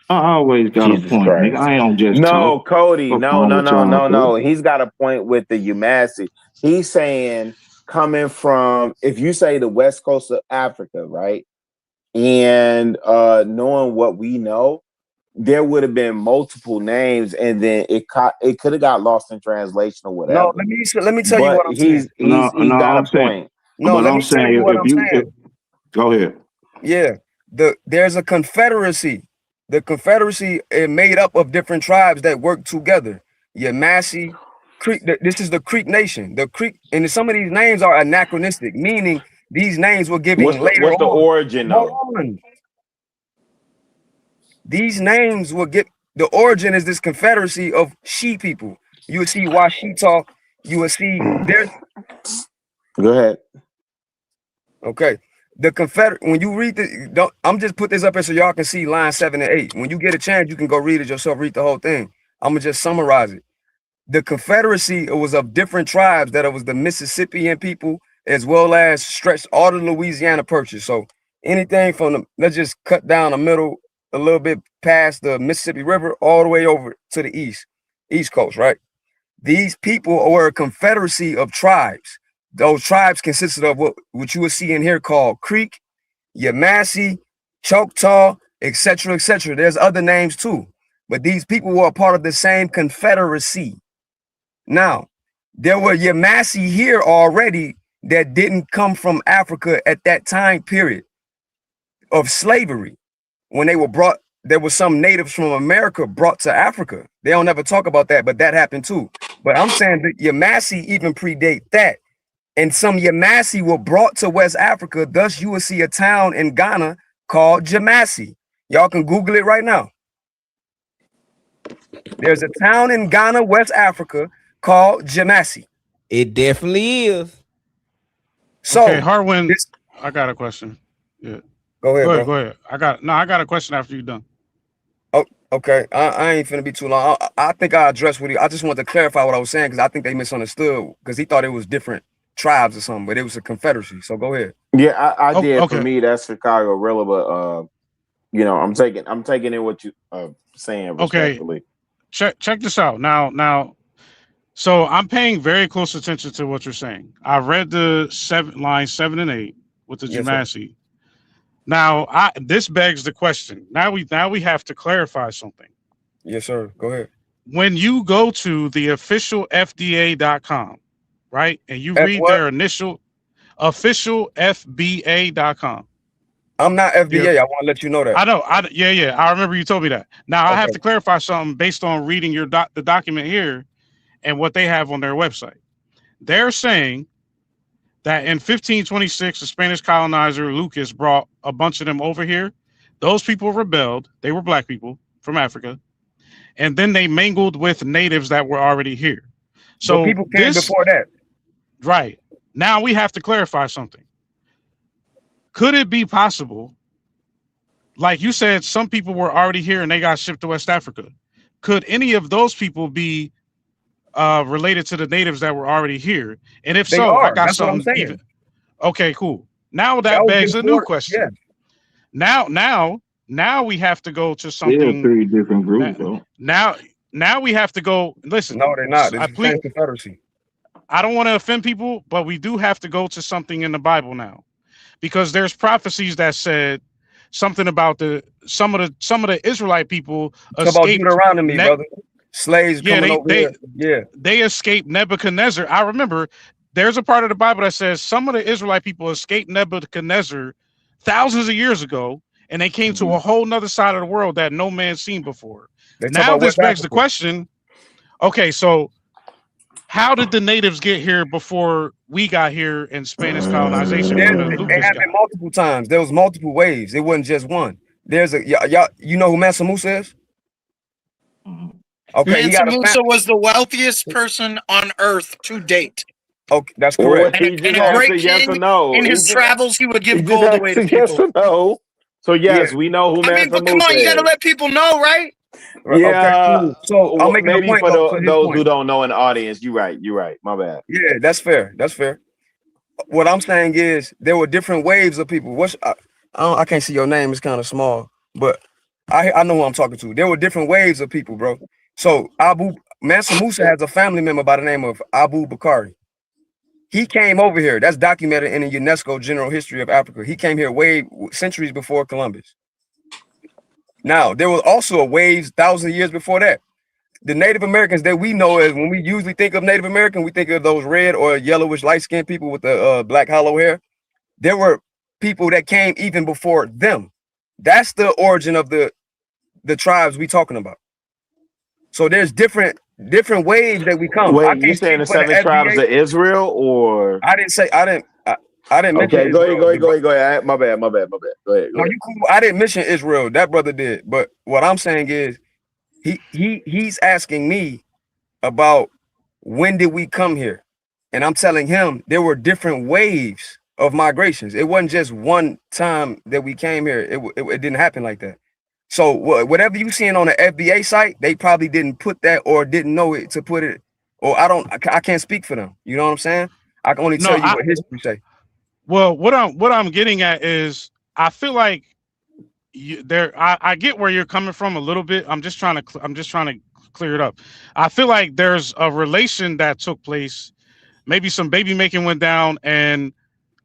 always got Jesus a point, Christ. nigga. I don't just No, talk. Cody. No. No. He's got a point with the Yamasee. He's saying coming from, if you say the west coast of Africa, right? And knowing what we know, there would have been multiple names, and then it could have got lost in translation or whatever. No, let me tell you what I'm saying. He's got a point. No, let me tell you what I'm saying. Go ahead. Yeah, there's a confederacy. The confederacy is made up of different tribes that work together. Yamasee, Creek. This is the Creek Nation. The Creek, and some of these names are anachronistic, meaning these names were given later on. What's the origin Hold though? on. These names will get the origin is this confederacy of she people. You will see Washita. You will see there's. Go ahead. Okay. The Confederate, when you read I'm just put this up here so y'all can see line 7 and 8. When you get a chance, you can go read it yourself, read the whole thing. I'm gonna just summarize it. The Confederacy, it was of different tribes that it was the Mississippian people as well as stretched all the Louisiana Purchase. So anything from let's just cut down the middle a little bit past the Mississippi River all the way over to the East Coast, right? These people were a confederacy of tribes. Those tribes consisted of what you will see in here called Creek, Yamasee, Choctaw, etc., etc. There's other names too, but these people were a part of the same confederacy. Now, there were Yamasee here already that didn't come from Africa at that time period of slavery. When they were brought, there were some natives from America brought to Africa. They don't ever talk about that, but that happened too. But I'm saying that Yamasee even predate that. And some Yamasee were brought to West Africa. Thus, you will see a town in Ghana called Jamasee. Y'all can Google it right now. There's a town in Ghana, West Africa called Jamasee. It definitely is. So, okay, Harwin, I got a question. Yeah. Go ahead, Go ahead. I got a question after you're done. Oh, okay. I ain't finna be too long. I think I addressed what I just wanted to clarify what I was saying because I think they misunderstood because he thought it was different tribes or something, but it was a confederacy. So go ahead. Yeah, I did. Okay. For me, that's Chicago Rilla, but I'm taking in what you saying respectfully. Okay. Check this out. Now, so I'm paying very close attention to what you're saying. I read the lines 7 and 8 with the Jamasee. Now, this begs the question. Now we have to clarify something. Yes, sir. Go ahead. When you go to the official FDA.com, right, and you read their initial official FBA.com. I'm not FBA. I want to let you know that. I know. Yeah. I remember you told me that. Now I have to clarify something based on reading the document here and what they have on their website. They're saying that in 1526, the Spanish colonizer Lucas brought a bunch of them over here. Those people rebelled. They were black people from Africa. And then they mingled with natives that were already here. So but people came before that. Right. Now we have to clarify something. Could it be possible, like you said, some people were already here and they got shipped to West Africa? Could any of those people be related to the natives that were already here? And if so, I got something even. Okay, cool. Now that begs a new question. Yeah. Now we have to go to something. There are 3 different groups, though. Now we have to go. Listen. No, they're not. It's the same Confederacy. I don't want to offend people, but we do have to go to something in the Bible now, because there's prophecies that said something about some of the Israelite people escaped. Deuteronomy, brother. Slaves coming over here. Yeah, they escaped Nebuchadnezzar. I remember there's a part of the Bible that says some of the Israelite people escaped Nebuchadnezzar thousands of years ago, and they came to a whole nother side of the world that no man's seen before. Now this begs the question. Okay, so how did the natives get here before we got here in Spanish colonization? It happened multiple times. There was multiple waves. It wasn't just one. There's y'all. You know who Mansa Musa is? Okay, Mansa Musa was the wealthiest person on earth to date. Okay, that's correct. And a great yes or no. In his travels, he would give gold away to people. Yes or no. So yes, we know who Mansa Musa come on, you got to let people know, right? Yeah. Okay, so I'm making maybe a point for those who don't know in the audience. You're right. My bad. Yeah, that's fair. What I'm saying is there were different waves of people. I can't see your name. It's kind of small, but I know who I'm talking to. There were different waves of people, bro. So Mansa Musa has a family member by the name of Abu Bakari. He came over here. That's documented in the UNESCO General History of Africa. He came here centuries before Columbus. Now, there was also a wave thousands of years before that. The Native Americans that we know as when we usually think of Native American, we think of those red or yellowish light-skinned people with the black hollow hair. There were people that came even before them. That's the origin of the tribes we talking about. So there's different waves that we come. Wait, you saying the 7 tribes of Israel, or I didn't mention. Okay, go ahead. My bad. Go ahead. No, you cool. I didn't mention Israel. That brother did. But what I'm saying is, he's asking me about when did we come here, and I'm telling him there were different waves of migrations. It wasn't just one time that we came here. It didn't happen like that. So whatever you seeing on the FBA site, they probably didn't put that or didn't know it to put it. Or I can't speak for them. You know what I'm saying? I can only tell you what history say. Well, what I'm getting at is I feel like I get where you're coming from a little bit. I'm just trying to clear it up. I feel like there's a relation that took place. Maybe some baby making went down, and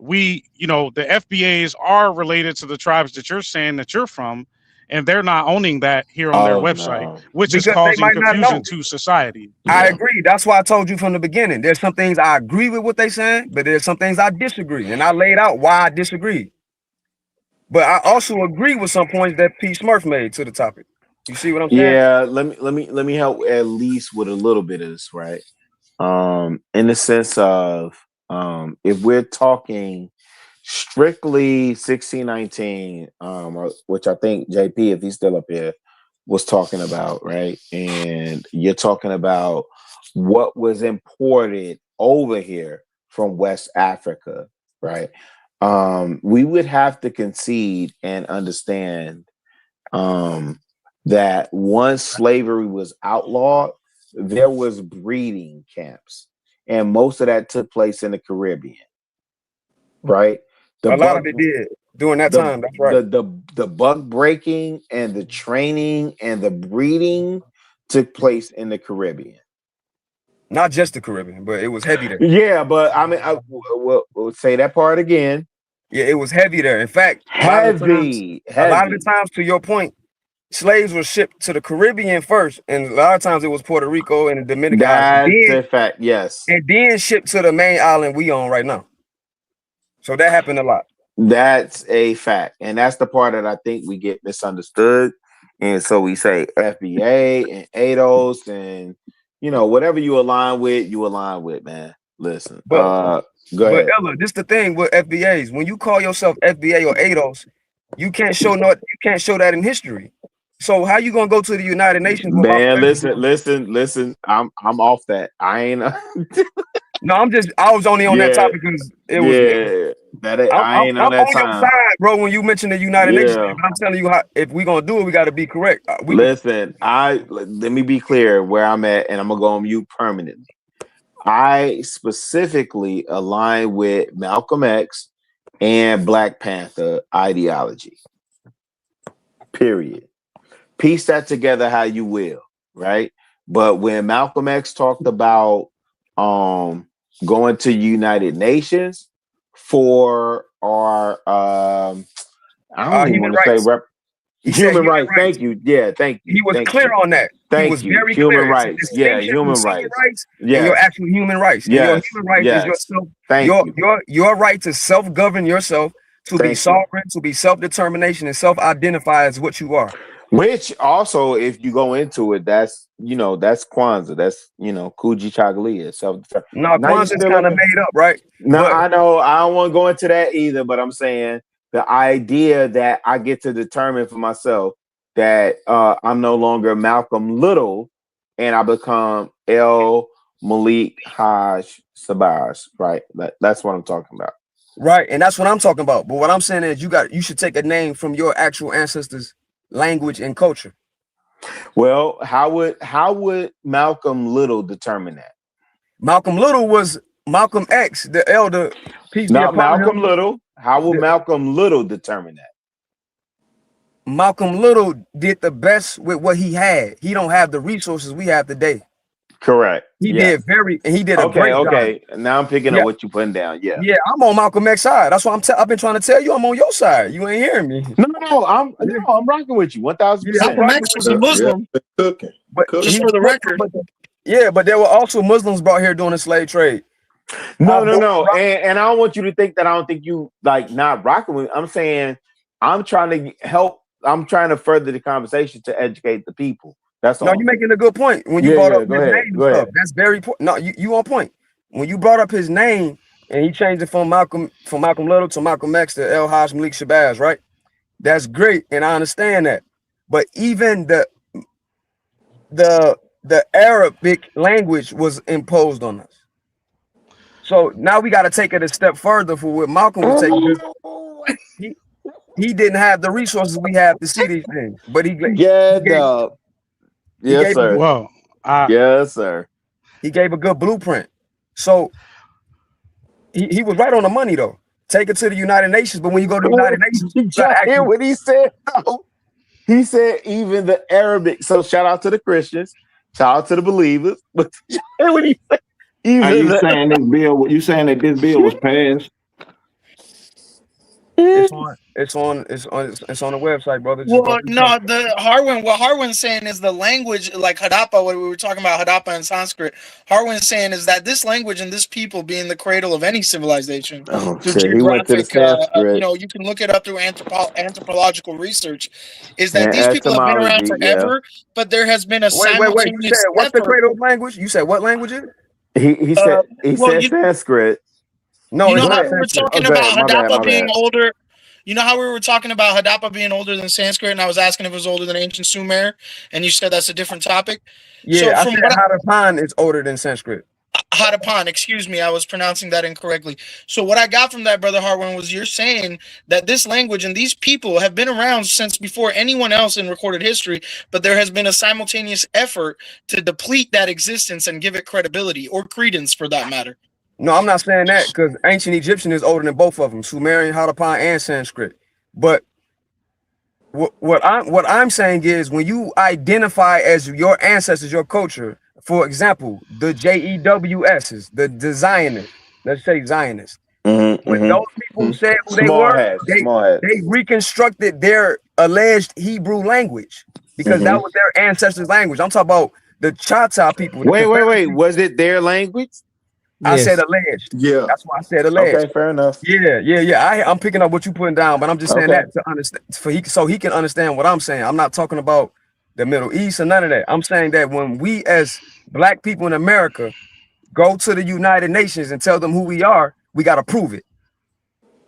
the FBAs are related to the tribes that you're saying that you're from, and they're not owning that here on their website, which is causing confusion to society. I agree. That's why I told you from the beginning. There's some things I agree with what they're saying, but there's some things I disagree, and I laid out why I disagree. But I also agree with some points that P. Smurf made to the topic. You see what I'm saying? Yeah. Let me help at least with a little bit of this, right? In the sense of if we're talking strictly 1619, which I think JP, if he's still up here, was talking about, right? And you're talking about what was imported over here from West Africa, right? We would have to concede and understand that once slavery was outlawed, there was breeding camps, and most of that took place in the Caribbean, right? A lot of it did during that time. That's right. The buck breaking and the training and the breeding took place in the Caribbean. Not just the Caribbean, but it was heavy there. Yeah, but I mean, we'll say that part again. Yeah, it was heavy there. In fact, a lot of the times, to your point, slaves were shipped to the Caribbean first, and a lot of times it was Puerto Rico and the Dominican Islands. That's a fact. Yes. And then shipped to the main island we on right now. So that happened a lot. That's a fact. And that's the part that I think we get misunderstood. And so we say FBA and ADOS and, you know, whatever you align with, man. Listen, go ahead. Ella, this the thing with FBAs. When you call yourself FBA or ADOS, you can't show that in history. So how you gonna go to the United Nations? Man, listen. I'm off that. I ain't. No, I was only on that topic because it was. I ain't on that time. Your side, bro. When you mentioned the United Nations, I'm telling you how. If we gonna do it, we got to be correct. Listen, let me be clear where I'm at, and I'm gonna go on mute permanently. I specifically align with Malcolm X and Black Panther ideology. Period. Piece that together how you will, right? But when Malcolm X talked about going to United Nations for our I don't even want to say human rights. Thank you. Yeah, thank you. He was clear on that. He was very human clear. rights. Yeah, human rights. And your actual human rights. And your human rights is yourself. Your right to self-govern yourself, to be sovereign, to be self-determination, and self-identify as what you are. Which also, if you go into it, that's Kwanzaa. That's Kuji Chagalia. No, Kwanzaa is kind of made up, right? No, I know. I don't want to go into that either, but I'm saying the idea that I get to determine for myself that I'm no longer Malcolm Little and I become El Malik Haj Sabaz, right? That's what I'm talking about. Right, and that's what I'm talking about. But what I'm saying is you should take a name from your actual ancestors' language and culture. Well, how would Malcolm Little determine that? Malcolm Little was Malcolm X, the elder. Not Malcolm Little. How will Malcolm Little determine that? Malcolm Little did the best with what he had. He don't have the resources we have today. Correct. He did a great job. Okay. Now I'm picking up what you're putting down. Yeah, I'm on Malcolm X's side. That's why I've been trying to tell you I'm on your side. You ain't hearing me. No, I'm rocking with you 1,000%. Malcolm X was a Muslim. Cooking. Just for the record. But there were also Muslims brought here during the slave trade. No. And I don't want you to think that I don't think you like not rocking with me. I'm saying I'm trying to help. I'm trying to further the conversation to educate the people. That's all. No, you're making a good point when you brought up his name and stuff. That's very important. No, you on point. When you brought up his name and he changed it from Malcolm Little to Malcolm X to El Haj Malik Shabazz, right? That's great, and I understand that. But even the Arabic language was imposed on us. So now we got to take it a step further for what Malcolm was taking. He didn't have the resources we have to see these things, but he gave, yes, sir. Yes, sir. He gave a good blueprint. So he was right on the money, though. Take it to the United Nations, but when you go to the United Nations, you hear what he said? He said even the Arabic. So shout out to the Christians, shout out to the believers. But you hear what he said? Are you saying that this bill was passed? It's on the website, brother. Well, no, what Harwin's saying is the language, like Hadappa, what we were talking about, Hadappa and Sanskrit. Harwin's saying is that this language and this people being the cradle of any civilization. He went to the Sanskrit. You can look it up through anthropological research. Is that these people have been around forever, but there has been a simultaneous. You said, what's the cradle of language? You said what language is it? He said Sanskrit. No, you know how we were talking about Hadappa being older. You know how we were talking about Hadappa being older than Sanskrit, and I was asking if it was older than ancient Sumer, and you said that's a different topic. Yeah, so I said Hadappan is older than Sanskrit. Hadappan, excuse me, I was pronouncing that incorrectly. So what I got from that, Brother Harwin, was you're saying that this language and these people have been around since before anyone else in recorded history, but there has been a simultaneous effort to deplete that existence and give it credibility or credence, for that matter. No, I'm not saying that because ancient Egyptian is older than both of them, Sumerian, Hadappan, and Sanskrit. But what I'm saying is when you identify as your ancestors, your culture, for example, the JEWSs, the Zionists, let's say Zionists, When those people said who they Small were, hats, small hats. they reconstructed their alleged Hebrew language because that was their ancestors' language. I'm talking about the Choctaw people. Wait. Was it their language? I said alleged. Yeah. That's why I said alleged. Okay, fair enough. Yeah. I'm picking up what you putting down, but I'm just saying Okay. that to understand, so he can understand what I'm saying. I'm not talking about the Middle East or none of that. I'm saying that when we as Black people in America go to the United Nations and tell them who we are, we got to prove it.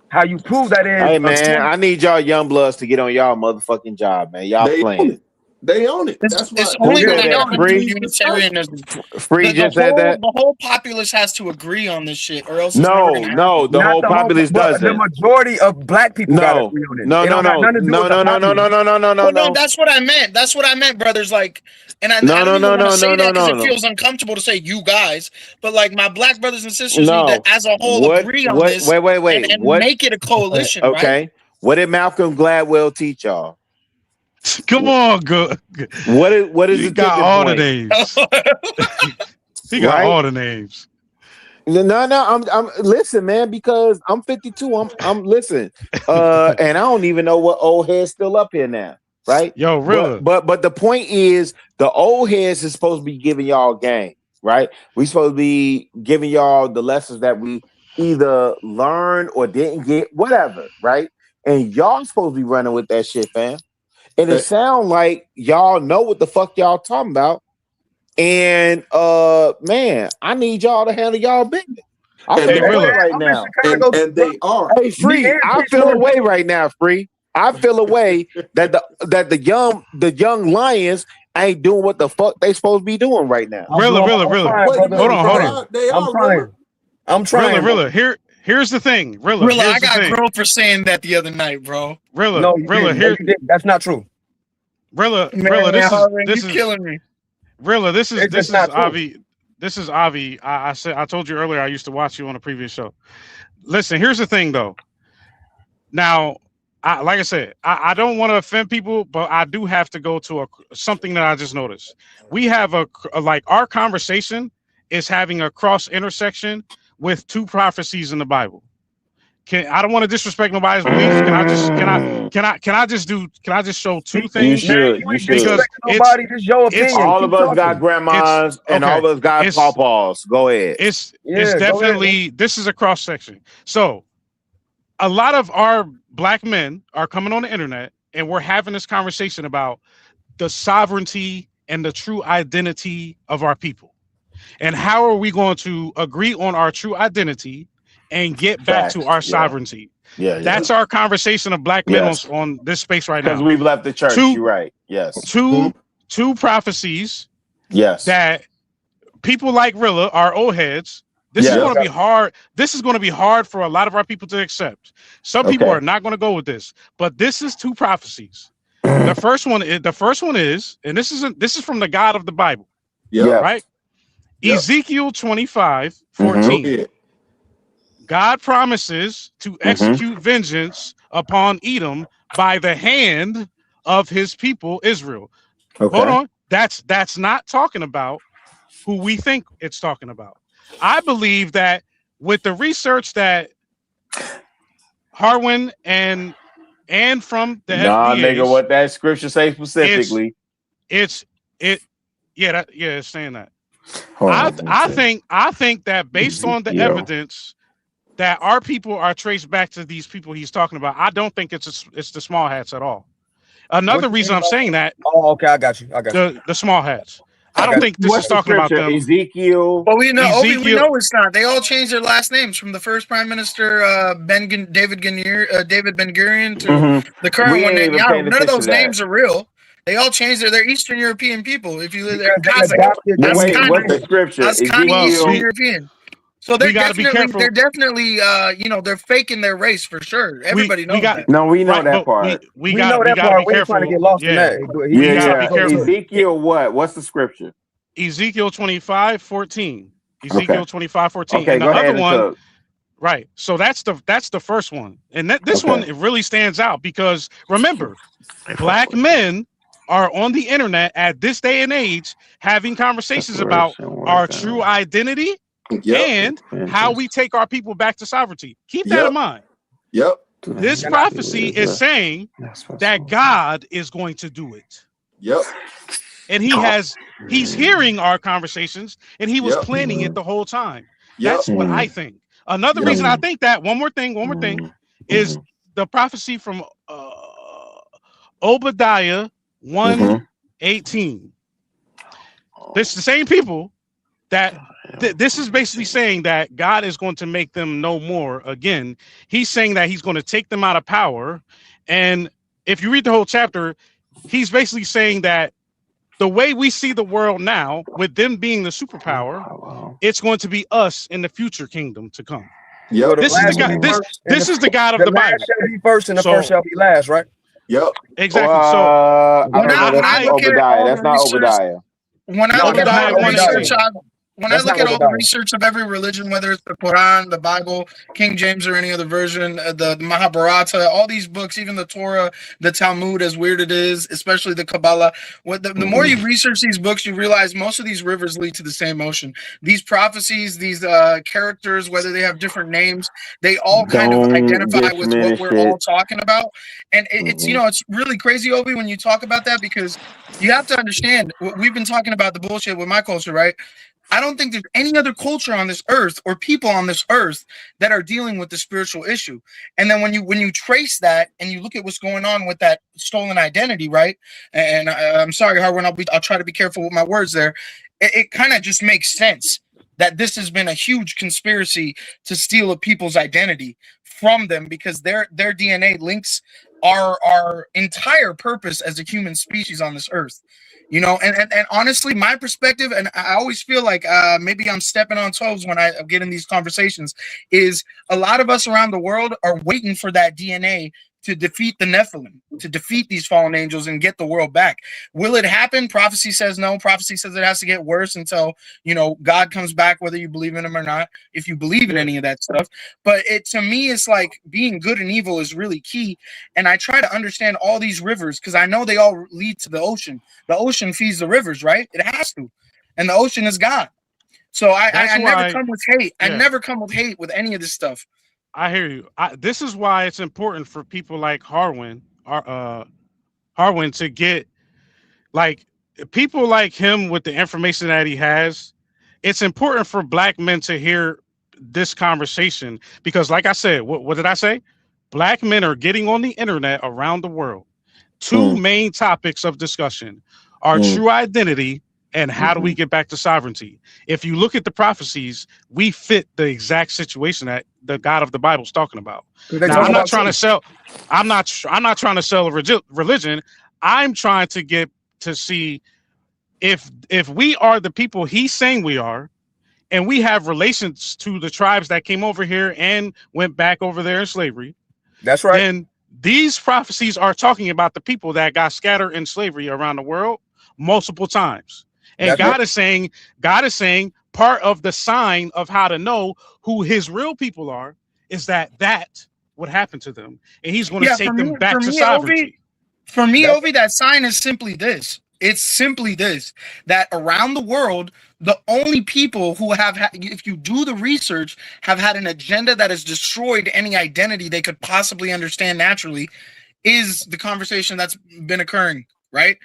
How you prove that is, Hey man, I need y'all young bloods to get on y'all motherfucking job, man. Y'all playing. They own it. That's why. It's only said going to that? happen Free? through Unitarianism. Free just said that. The whole populace has to agree on this shit, or else it's never No, going to happen. no, the whole populace but the doesn't. majority of Black people got to agree on it. No, It don't got nothing to do with the populace. Well, no, that's what I meant. That's what I meant, brothers. Like, and I don't even want to say that because it feels uncomfortable to say you guys. But like, my Black brothers and sisters need to, as a whole, agree on this. Wait. And What? make it a coalition, right? Okay. What did Malcolm Gladwell teach y'all? Come on, go. What is He the got tipping all point? the names. He got all the names. No, I'm listen, man, because I'm 52. I'm listen. And I don't even know what old head's still up here now, right? Yo, really. But the point is the old heads is supposed to be giving y'all game, right? We supposed to be giving y'all the lessons that we either learned or didn't get, whatever, right? And y'all supposed to be running with that shit, fam. And it sounds like y'all know what the fuck y'all talking about. And man, I need y'all to handle y'all business. I feel away right now. And they are. Hey, Free, I feel away right now, Free. I feel away that the young lions ain't doing what the fuck they supposed to be doing right now. Really. Hold on. I'm trying. Rilla. Here's the thing. Rilla, I got grilled for saying that the other night, bro. Rilla, that's not true. Rilla, this is killing me. Rilla, this is Avi. This is Avi. I told you earlier I used to watch you on a previous show. Listen, here's the thing though. Now, like I said, I don't want to offend people, but I do have to go to something that I just noticed. We have our conversation is having a cross intersection with two prophecies in the Bible. I don't want to disrespect nobody's beliefs. Can I just show two things? You should. Because nobody, this your opinion. All of us got grandmas and all of us got pawpaws. Go ahead. It's definitely this is a cross section. So a lot of our Black men are coming on the internet and we're having this conversation about the sovereignty and the true identity of our people. And how are we going to agree on our true identity and get back to our sovereignty? That's our conversation of Black men on this space right now. Because we've left the church. You're right. Yes. Two prophecies. Yes. That people like Rilla, our old heads, this is going to be hard. This is going to be hard for a lot of our people to accept. Some people are not going to go with this, but this is two prophecies. The first one is, and this is from the God of the Bible. Right? Ezekiel 25:14. God promises to execute vengeance upon Edom by the hand of his people Israel. Hold on. That's not talking about who we think it's talking about. I believe that with the research that Harwin and from the FBAs, nigga, what that scripture say specifically? It's saying that. I think that based on the evidence that our people are traced back to these people he's talking about, I don't think it's the small hats at all. Another reason I'm saying that. Oh, okay, I got you. The small hats. I don't think this is talking about them. Ezekiel. Well, we know it's not. They all changed their last names from the first Prime Minister David Ben Gurion to the current one. None of those names are real. They all changed they're Eastern European people. If you live there, what's the scripture? That's kind of Eastern European. So they're definitely they're faking their race for sure. Everybody knows that. No, we know that part. We know that part. We're trying to get lost in that. Ezekiel what? What's the scripture? Ezekiel 25:14. Ezekiel 25:14. Okay, and the go ahead other one, right. So that's the first one. And this one, it really stands out because remember, Black men are on the internet at this day and age having conversations about our true identity and how we take our people back to sovereignty. Keep that in mind. This prophecy is saying that God is going to do it. And he's hearing our conversations, and he was planning it the whole time. That's what I think. Another reason I think that, one more thing, is the prophecy from Obadiah 1:18. This is the same people that this is basically saying that God is going to make them no more again. He's saying that he's going to take them out of power. And if you read the whole chapter, he's basically saying that the way we see the world now, with them being the superpower, it's going to be us in the future kingdom to come. This is the God. This is the God of the Bible. Last shall be first, and the first shall be last, right? Exactly. So I don't know. That's Obadiah. That's not Obadiah. When I look at all the research, when I look at all the research of every religion, whether it's the Quran, the Bible, King James, or any other version, the Mahabharata, all these books, even the Torah, the Talmud, as weird it is, especially the Kabbalah, the more you research these books, you realize most of these rivers lead to the same ocean. These prophecies, these characters, whether they have different names, they all kind of identify with what we're all talking about. And it's, it's really crazy, Obi, when you talk about that, because you have to understand, we've been talking about the bullshit with my culture, right? I don't think there's any other culture on this earth or people on this earth that are dealing with the spiritual issue. And then when you trace that and you look at what's going on with that stolen identity, right? And I'm sorry, Harwin, I'll try to be careful with my words there. It kind of just makes sense that this has been a huge conspiracy to steal a people's identity from them, because their DNA links our entire purpose as a human species on this earth. And honestly, my perspective, and I always feel like maybe I'm stepping on toes when I get in these conversations, is a lot of us around the world are waiting for that DNA to defeat the Nephilim, to defeat these fallen angels and get the world back. Will it happen? Prophecy says no. Prophecy says it has to get worse until, God comes back, whether you believe in him or not, if you believe in any of that stuff. But to me, it's like being good and evil is really key. And I try to understand all these rivers, because I know they all lead to the ocean. The ocean feeds the rivers, right? It has to. And the ocean is God. So I never come with hate. I never come with hate with any of this stuff. I hear you. This is why it's important for people like Harwin to get, like, people like him with the information that he has. It's important for black men to hear this conversation, because, like I said, what did I say? Black men are getting on the internet around the world. Two main topics of discussion are true identity and how do we get back to sovereignty. If you look at the prophecies, we fit the exact situation that the God of the Bible is talking about. Now, I'm not trying to sell a religion. I'm trying to get to see if we are the people he's saying we are, and we have relations to the tribes that came over here and went back over there in slavery. That's right. Then these prophecies are talking about the people that got scattered in slavery around the world multiple times. And God is saying part of the sign of how to know who his real people are is that would happen to them. And he's going to take them back to sovereignty. Ovi, that sign is simply this. It's simply this, that around the world, the only people who have, if you do the research, have had an agenda that has destroyed any identity they could possibly understand naturally, is the conversation that's been occurring, right?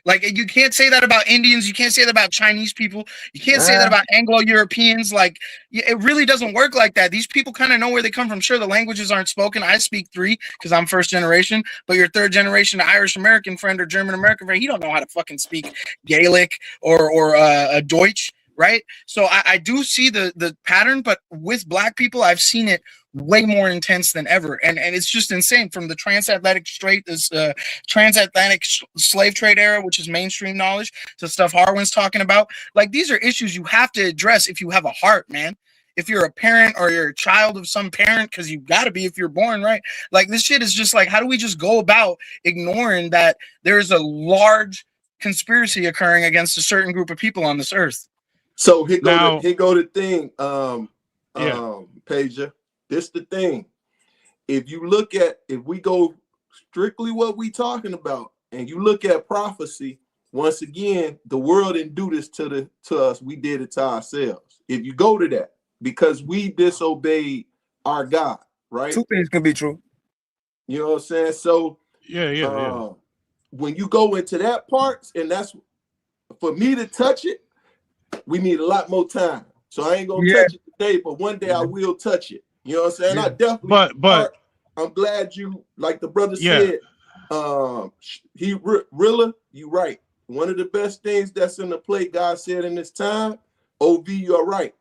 Like, you can't say that about Indians. You can't say that about Chinese people. You can't say that about Anglo-Europeans. Like, it really doesn't work like that. These people kind of know where they come from. Sure, the languages aren't spoken. I speak 3 because I'm first generation, but your third generation Irish-American friend or German-American friend, he don't know how to fucking speak Gaelic or Deutsch, right? So I do see the pattern, but with black people, I've seen it way more intense than ever, and it's just insane. From the transatlantic slave trade era, which is mainstream knowledge, to stuff Harwin's talking about. Like, these are issues you have to address if you have a heart, man. If you're a parent or you're a child of some parent, because you got to be if you're born, right? Like, this shit is just like, how do we just go about ignoring that there's a large conspiracy occurring against a certain group of people on this earth? So here go the thing, Pager. This the thing. If we go strictly what we talking about, and you look at prophecy, once again, the world didn't do this to us. We did it to ourselves. If you go to that, because we disobeyed our God, right? Two things can be true. You know what I'm saying? So yeah. When you go into that part, and that's for me to touch it, we need a lot more time. So I ain't gonna touch it today, but one day I will touch it. You know what I'm saying? I definitely. But I'm glad you, like the brother said, Rilla, you right. One of the best things that's in the play, God said in this time, OV, you're right.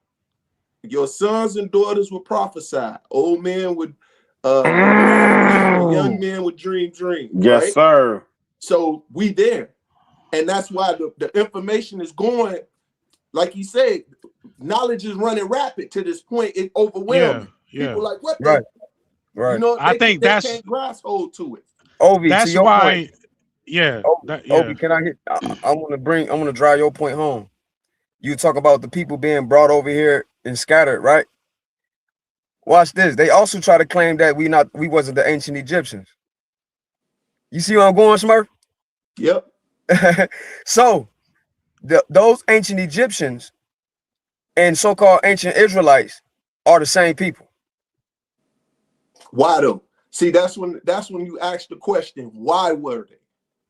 Your sons and daughters will prophesy. Old men would young men would dream dreams. Yes, right? sir. So we there. And that's why the information is going, like he said, knowledge is running rapid to this point. It overwhelming. People like, what the? Right. You know, I think that's can't grasp hold to it. Ovi, that's to your why. point. Yeah. Ovi, can I hit? I want to drive your point home. You talk about the people being brought over here and scattered, right? Watch this. They also try to claim that we wasn't the ancient Egyptians. You see where I'm going, Smurf? Yep. So those ancient Egyptians and so-called ancient Israelites are the same people. Why though? See, that's when you ask the question, why were they?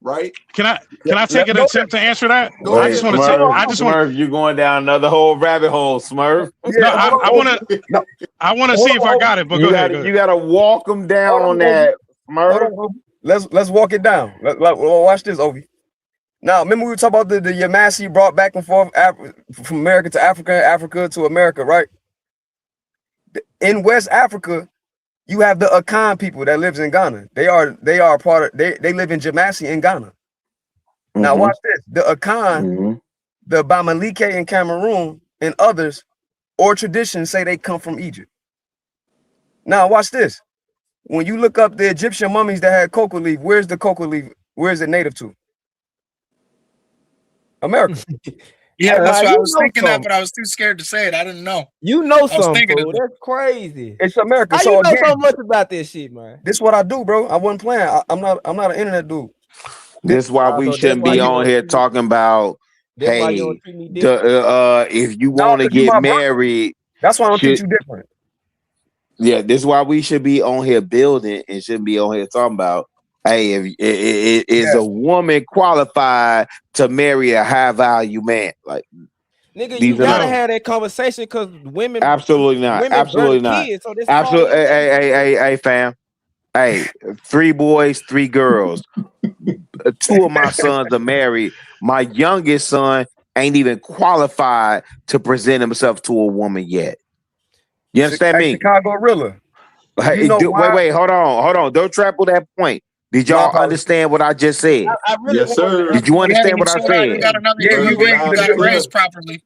Right? Can I take an attempt to answer that? I just want to Smurf, you're going down another whole rabbit hole, Smurf. No, I want to see if I got it, but go ahead. You got to walk them down on that, Smurf. Let's walk it down. Watch this, Ovi. Now, remember we were talking about the Yamasi brought back and forth from America to Africa, Africa to America, right? In West Africa, you have the Akan people that lives in Ghana. They are part of they live in Jamasi in Ghana. Now watch this. The Akan, the Bamalike in Cameroon, and others, or traditions say they come from Egypt. Now watch this. When you look up the Egyptian mummies that had cocoa leaf, where's the cocoa leaf? Where's it native to? America. Yeah, that's why I was thinking that, but I was too scared to say it. I didn't know. You know something, fool. That's crazy. It's America. How so you know again, so much about this shit, man? This is what I do, bro. I wasn't playing. I'm not an internet dude. This is why we shouldn't be on here talking about, hey, if you want to get married. That's why I don't treat you different. Yeah, this is why we should be on here building and shouldn't be on here talking about, hey, is a woman qualified to marry a high value man? Like, nigga, you gotta have that conversation because women absolutely not. Women Absolutely not. Kids, so absolutely. Hey, fam. Hey, 3 boys, 3 girls. 2 of my sons are married. My youngest son ain't even qualified to present himself to a woman yet. You understand me? Chicago Rilla. Hey, wait, hold on. Don't trample that point. Did y'all understand what I just said? I really yes, sir. Did you understand what I said? You got another you got to raise properly.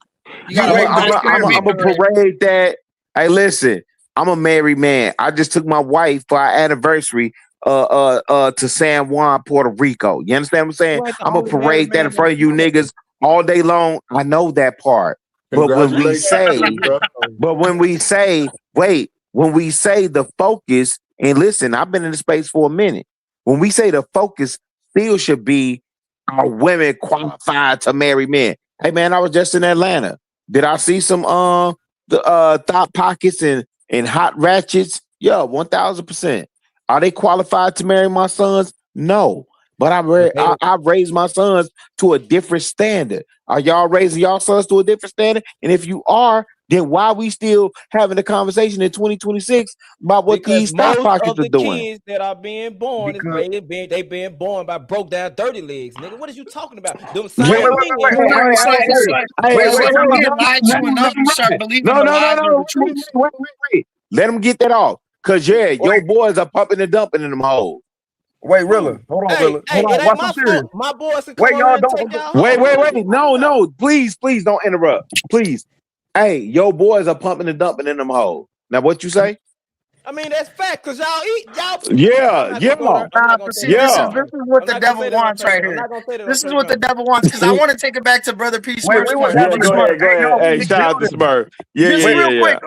I'm gonna parade that. Hey, listen, I'm a married man. I just took my wife for our anniversary to San Juan, Puerto Rico. You understand what I'm saying? I'm gonna parade that in front of you niggas all day long. I know that part. But when we say, when we say the focus, and listen, I've been in the space for a minute. When we say the focus still should be, are women qualified to marry men? Hey man, I was just in Atlanta. Did I see some thought pockets and hot ratchets? Yeah, 1000%. Are they qualified to marry my sons? No. But I raised my sons to a different standard. Are y'all raising y'all sons to a different standard? And if you are, then why are we still having a conversation in 2026 about what these stock pockets are doing? Kids that are being born they being born by broke down dirty legs, nigga. What is you talking about? Them same Wait. Let them get that off. Cause your boys are pumping and dumping in them holes. Wait, Rilla. Hold on, Rilla. Hold on. Watch serious. My boys can wait, y'all don't. Wait. No. Please don't interrupt. Please. Hey, your boys are pumping and dumping in them holes. Now, what you say? I mean, that's fact, because y'all eat. Yeah. This is what the devil wants right here. This is what the devil wants, because I want to take it back to Brother P. Smurf's point. Go ahead. Hey, shout out to Smurf. Yeah. Real quick.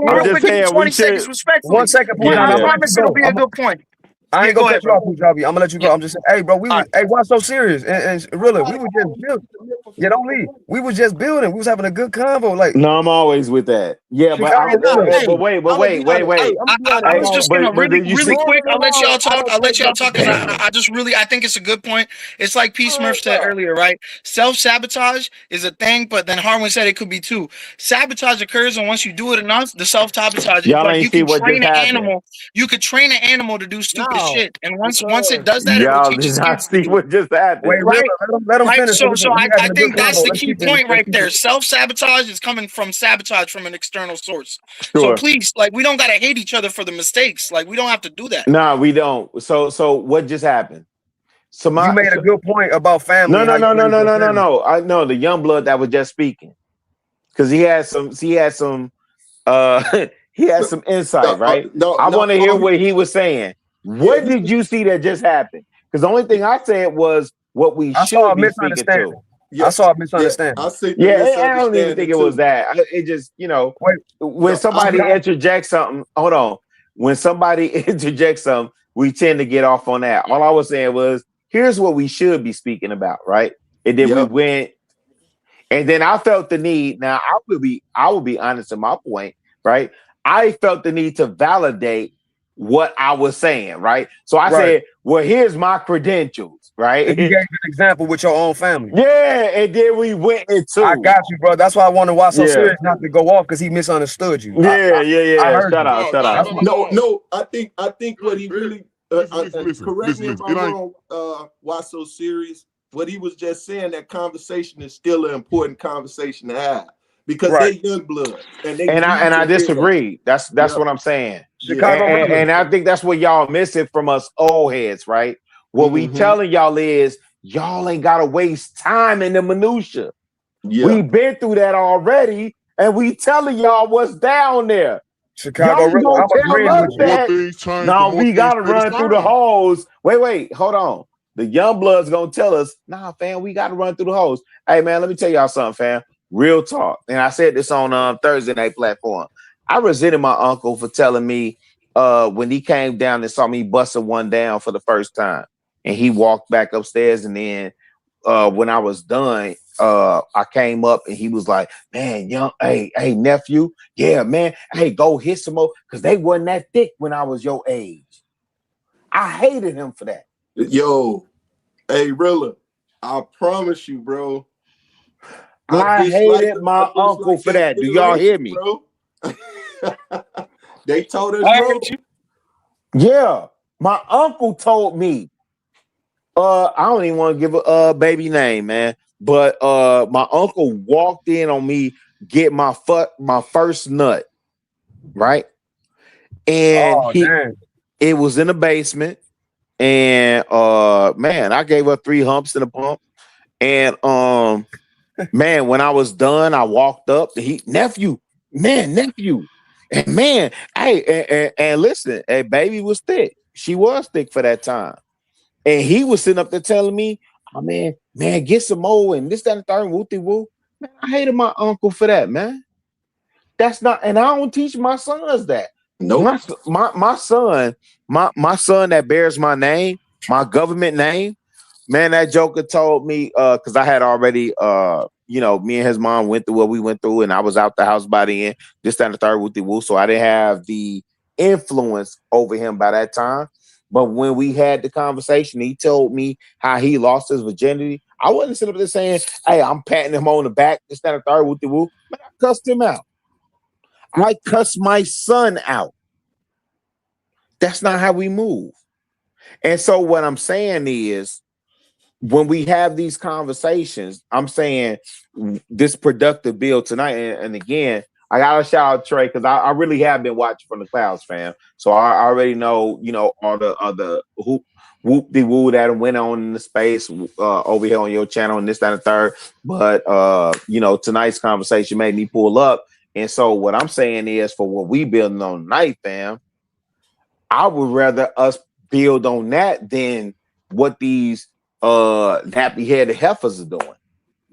I'm just saying, 20 seconds, respectfully. 1 second, I promise it'll be a good point. I ain't gonna cut you off, Punjabi. I'm gonna let you go. I'm just saying, hey, bro, why so serious? And really, we were just building. Yeah, don't leave. We was just building. We was having a good convo. Like, no, I'm always with that. Yeah, but wait. I was just gonna really quick. I'll let y'all talk. Because I think it's a good point. It's like P. Smurf said earlier, right? Self-sabotage is a thing, but then Harwin said it could be too. Sabotage occurs, and once you do it enough, the self-sabotage. It's like you can train an animal. You could train an animal to do stupid shit, and once it does that, it will Y'all teach did its not kids to see do it. what just happened. Right? Let him Right? finish. So I think that's the Let's key keep it- point let's right keep there. it- Self-sabotage is coming from sabotage from an external source. So Sure. please, like, we don't gotta hate each other for the mistakes. Like, we don't have to do that. No, we don't. So what just happened? You made a good point about family. No. I know the young blood that was just speaking. Because he had some he had some insight, right? I want to hear what he was saying. What did you see that just happened? Because the only thing I said was what we should be speaking to. I saw a misunderstanding. I don't even think it was that. It just, when somebody interjects something, hold on. When somebody interjects something, we tend to get off on that. All I was saying was, here's what we should be speaking about, right? And then we went, and then I felt the need. Now I will be honest in my point, right? I felt the need to validate what I was saying, right? So I said, well, here's my credentials, right? And you gave an example with your own family. Yeah, and then we went into. I got you, bro. That's why I wonder why so serious not to go off, because he misunderstood you. Yeah. I heard Shut up. No. I think what he really correct me if I'm wrong. Why so serious? What he was just saying, that conversation is still an important conversation to have because they're young blood, and I disagree. That's what I'm saying. And I think that's what y'all missing from us old heads, right? What we telling y'all is y'all ain't gotta waste time in the minutia. We've been through that already, and we telling y'all what's down there. Chicago, y'all gonna tell us that. No, we gotta run through the holes. Wait, hold on. The young blood's gonna tell us, nah, fam, we gotta run through the holes. Hey, man, let me tell y'all something, fam. Real talk. And I said this on Thursday night platform. I resented my uncle for telling me when he came down and saw me busting one down for the first time. And he walked back upstairs, and then when I was done, I came up and he was like, man, hey, nephew, yeah, man, hey, go hit some more, because they wasn't that thick when I was your age. I hated him for that. Yo, hey, Rilla, I promise you, bro. I hated my uncle for that. Do y'all hear me? Bro? They told us, bro. Yeah, my uncle told me. I don't even want to give a baby name, man. But my uncle walked in on me get my first nut, right? And it was in the basement. And man, I gave her 3 humps and a pump. And man, when I was done, I walked up to nephew. And man, hey, and listen, hey, baby was thick. She was thick for that time. And he was sitting up there telling me, oh, man, get some more and this, that, and the third, woo-de-woo. Man, I hated my uncle for that, man. That's not, and I don't teach my sons that. No, my son that bears my name, my government name, man, that joker told me, because I had already, me and his mom went through what we went through, and I was out the house by the end, this, that, and the third, woo-de-woo. So I didn't have the influence over him by that time. But when we had the conversation, he told me how he lost his virginity. I wasn't sitting up there saying, hey, I'm patting him on the back, this, that, and the third, woo-de-woo. Man, I cussed him out. I cussed my son out. That's not how we move. And so what I'm saying is, when we have these conversations, I'm saying this productive build tonight. And again, I gotta shout out Trey, because I really have been watching from the clouds, fam. So I already know, all the other whoop-de-woo that went on in the space over here on your channel and this, that, and the third. But tonight's conversation made me pull up. And so what I'm saying is, for what we building on tonight, fam, I would rather us build on that than what these nappy-headed heifers are doing.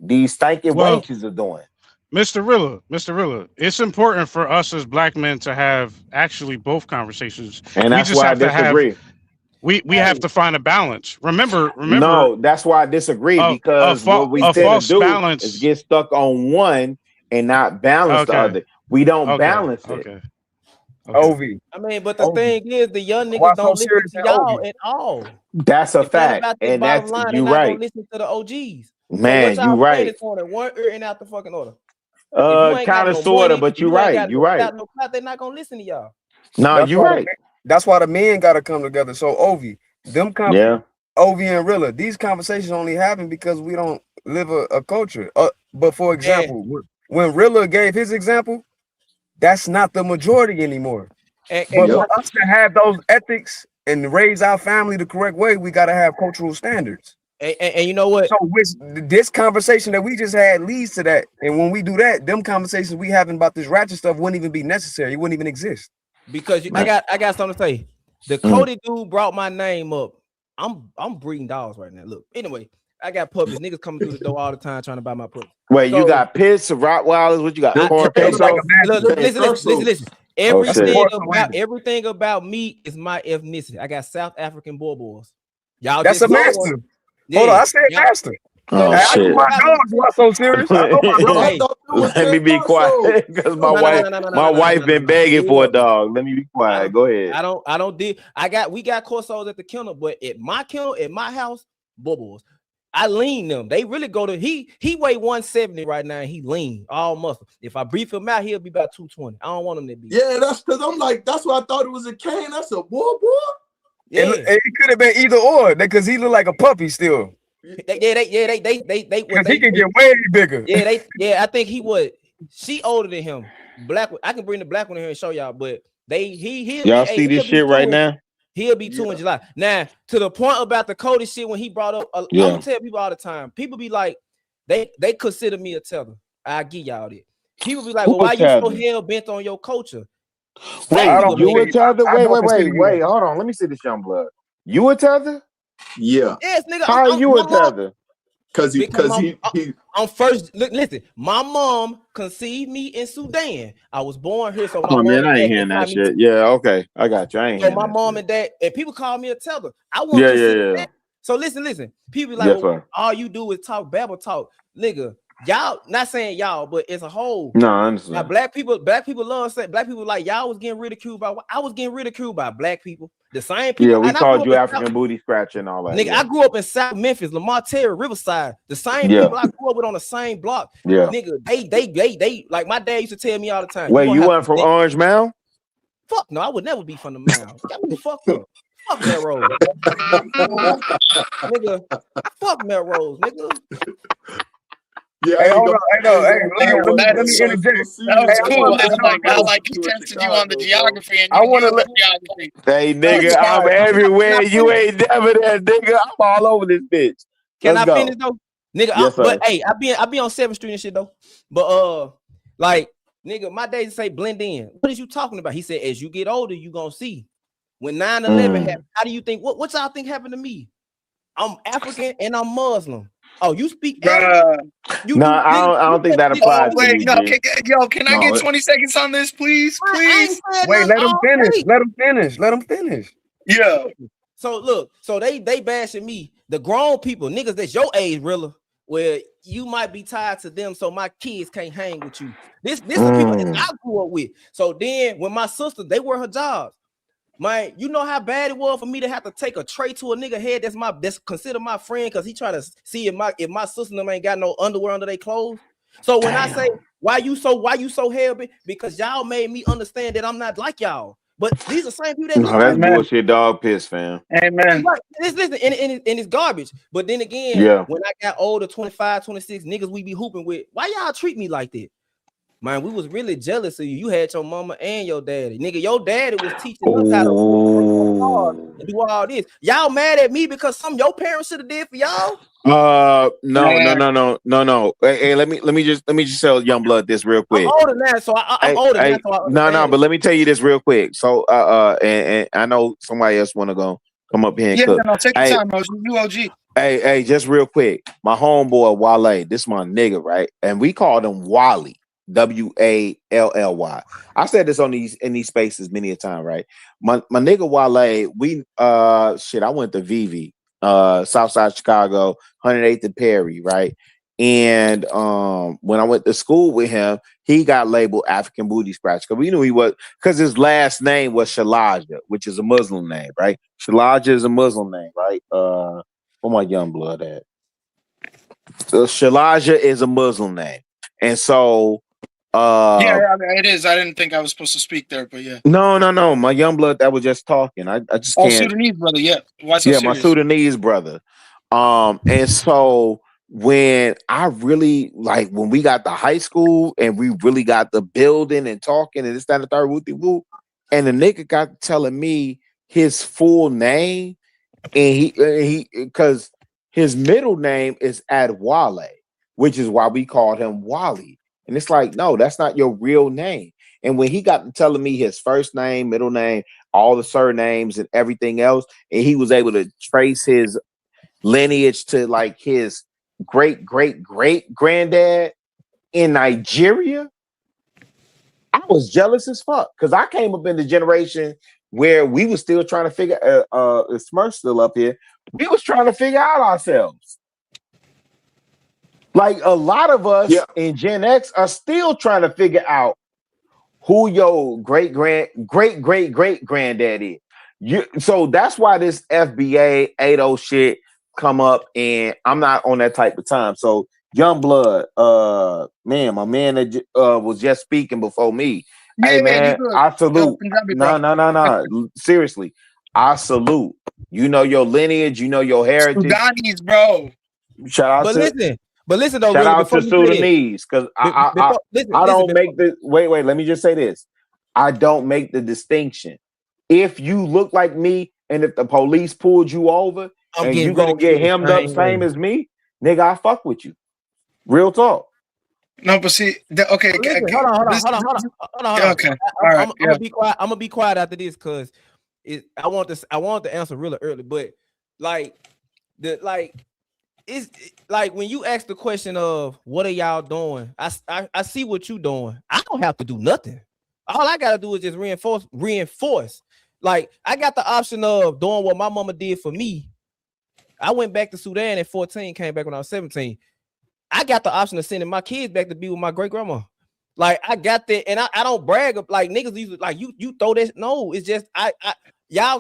These stinking wenches are doing. Mr. Rilla, it's important for us as black men to have actually both conversations. And that's why I disagree. We have to find a balance. Remember. No, that's why I disagree, because what we tend to do is get stuck on one and not balance the other. We don't balance it. Okay. Ovi. I mean, but the thing is, the young Why niggas so don't listen serious to at y'all Ovi? at all. That's a If that fact, about this and bottom that's line, they're you not gonna right, listen to the OGs. So what man. You y'all saying right. is on in one ear and out the fucking order. If you ain't got Kind of, no sort of, money, but if you you ain't right. got You right. no clout, they're not gonna listen to y'all. No, That's you why right. that's why the men gotta come together. So Ovi, Yeah. Ovi and Rilla, these conversations only happen because we don't live a culture. But for example, when Rilla gave his example, that's not the majority anymore. But for us to have those ethics and raise our family the correct way, we gotta have cultural standards. And you know what? So this conversation that we just had leads to that. And when we do that, them conversations we having about this ratchet stuff wouldn't even be necessary. It wouldn't even exist. Because I got something to say. The Cody dude brought my name up. I'm breeding dogs right now. Look, anyway, I got puppies. Niggas coming through the door all the time trying to buy my puppy. Wait, you got pits, Rottweilers? What you got? Corn queso? Listen. Oh, shit. Everything about me is my ethnicity. I got South African Borbors. Y'all That's just a master. Hold on, I said master. Oh, I shit. know my dogs not so serious. I know my dogs. Let me be quiet because my wife been begging for a dog. Let me be quiet. Go ahead. I don't do. We got Corsos at the kennel, but at my kennel, at my house, Borbors. I lean them. They really go to he weigh 170 right now. And he lean all muscle. If I brief him out, he'll be about 220. I don't want him to be. Yeah, that's because I'm like, that's why I thought it was a cane. That's a boy. Yeah, it could have been either or because he look like a puppy still. They because he can get way bigger. Yeah, I think he would. She older than him. Black. I can bring the black one here and show y'all, but y'all see this shit right now. He'll be 2 in July. Now, to the point about the Cody shit, when he brought up, I'm gonna tell people all the time. People be like, they consider me a tether. I give y'all that. People be like, well, why you so hell bent on your culture? Wait, you a tether? Wait. Hold on. Let me see this young blood. You a tether? Yeah. Yes, nigga. How are you a tether? Because I'm first. Listen, my mom conceived me in Sudan. I was born here, so my Oh mom man, and I dad ain't hearing that consigned me shit. Yeah, okay, I got you. I ain't So hearing my that mom shit. and dad, and people call me a tether. I won't consider that. So listen. People be like, Yes, well, sir. all you do is talk babble talk, nigga. Y'all, not saying y'all, but as a whole. No, I understand. Now, black people love saying black people like y'all was getting ridiculed by. I was getting ridiculed by black people. The same people. Yeah, we and called you African booty scratcher and all that. Nigga, yeah. I grew up in South Memphis, Lamar Terry, Riverside. The same Yeah. people I grew up with on the same block. Yeah. Nigga, they like my dad used to tell me all the time. Wait, you weren't from Orange Mound? Fuck no, I would never be from the Mound. Got me fucked up. Fuck Melrose. Nigga, fuck Melrose, nigga. Yeah, hey, hold on. Let me interject. That was cool. I like he tested you on the geography and you knew the geography. Hey, nigga, I'm everywhere. You ain't never there, nigga. I'm all over this bitch. Can I finish though? Nigga, yes, but hey, I be on 7th Street and shit though. But like, nigga, my days say blend in. What is you talking about? He said, as you get older, you gonna see. When 9/11 happened, how do you think what y'all think happened to me? I'm African and I'm Muslim. Oh, you speak Arabic? I don't think that applies to wait, you, no, G. can I get 20 seconds on this, please? Please. Wait, let him finish. Yeah. So look, so they bashing me. The grown people, niggas that's your age, really, where you might be tied to them, so my kids can't hang with you. This is people that I grew up with. So then when my sister, they were her jobs. Man, you know how bad it was for me to have to take a tray to a nigga head that's considered my friend because he trying to see if my sister and them ain't got no underwear under their clothes. So when I say why you so hell bit, because y'all made me understand that I'm not like y'all. But these are same people that No, that's bullshit, dog piss, fam. Amen. Right. Listen, and it's garbage. But then again, when I got older, 25, 26, niggas we be hooping with, why y'all treat me like that? Man, we was really jealous of you. You had your mama and your daddy. Nigga, your daddy was teaching us how to and do all this. Y'all mad at me because some of your parents should have did for y'all? No. Hey, let me just tell young blood this real quick. I'm older now, so I'm older now. So No, but let me tell you this real quick. So and I know somebody else want to come up here and cook. No, take your time, you OG. Hey, just real quick. My homeboy Wale, this my nigga, right? And we called him Wally. W-A-L-L-Y. I said this in these spaces many a time, right? My nigga Wale, we I went to Vivi, Southside Chicago, 108th and Perry, right? And when I went to school with him, he got labeled African Booty Scratch because we knew he was, because his last name was Shalaja, which is a Muslim name, right? Shalaja is a Muslim name, right? Where my young blood at? So Shalaja is a Muslim name, and so yeah, I mean, it is. I didn't think I was supposed to speak there, but yeah. No, my young blood that was just talking. I just can't. Sudanese brother, yeah. Why so Yeah, serious? my Sudanese brother. And so when I really like when we got to high school and we really got the building and talking and this, that, and the third, woo, and the nigga got telling me his full name, and he because his middle name is Adwale, which is why we called him Wally. And it's like, no, that's not your real name. And when he got to telling me his first name, middle name, all the surnames and everything else, and he was able to trace his lineage to like his great granddad in Nigeria, I was jealous as fuck because I came up in the generation where we was still trying to figure Smurf's still up here. We was trying to figure out ourselves. Like a lot of us in Gen X are still trying to figure out who your great granddad is. So that's why this FBA 80 shit come up, and I'm not on that type of time. So young blood, man, my man that was just speaking before me. Yeah, hey man, I salute. No. No. Seriously, I salute. You know your lineage, you know your heritage. Sudanese, bro. Shout out but listen though, shout really, out to Sudanese, because I don't make the wait. Let me just say this. I don't make the distinction. If you look like me, and if the police pulled you over, and you gonna get hemmed up same as me, nigga, I fuck with you. Real talk. No, but see, okay. Hold on. Okay, all right. I'm gonna be quiet. I'm gonna be quiet after this because I want the answer really early. But it's like when you ask the question of what are y'all doing, I see what you doing. I don't have to do nothing. All I gotta do is just reinforce. Like I got the option of doing what my mama did for me. I went back to Sudan at 14, came back when I was 17. I got the option of sending my kids back to be with my great grandma. Like I got that, and I don't brag of like niggas usually like you throw that. No, it's just y'all.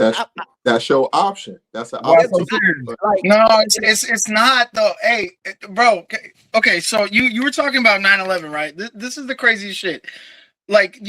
That's your option. That's an option. No, it's not though. Hey, bro. Okay, so you were talking about 9/11, right? This is the craziest shit. Like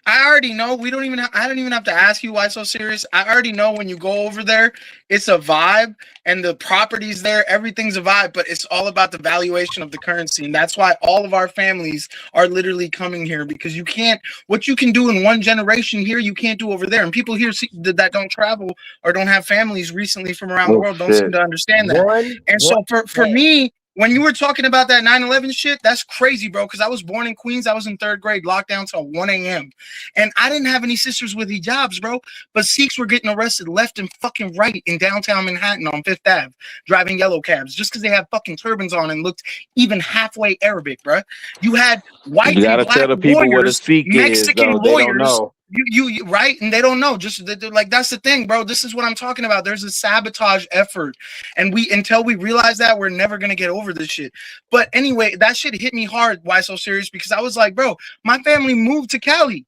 I already know. I don't even have to ask you why so serious. I already know when you go over there, it's a vibe, and the properties there, everything's a vibe. But it's all about the valuation of the currency, and that's why all of our families are literally coming here because you can't. What you can do in one generation here, you can't do over there. And people here that don't travel or don't have families recently from around the world don't seem to understand that. So for me. When you were talking about that 9/11 shit, that's crazy, bro, because I was born in Queens. I was in 3rd grade, locked down till 1 a.m. And I didn't have any sisters with hijabs, bro. But Sikhs were getting arrested left and fucking right in downtown Manhattan on 5th Ave, driving yellow cabs, just because they had fucking turbans on and looked even halfway Arabic, bro. You had white You gotta and black tell the people what a lawyers, Sikh Mexican is, though. They don't lawyers. know. You right, and they don't know. Just like that's the thing, bro. This is what I'm talking about. There's a sabotage effort, and until we realize that, we're never gonna get over this shit. But anyway, that shit hit me hard. Why so serious? Because I was like, bro, my family moved to Cali.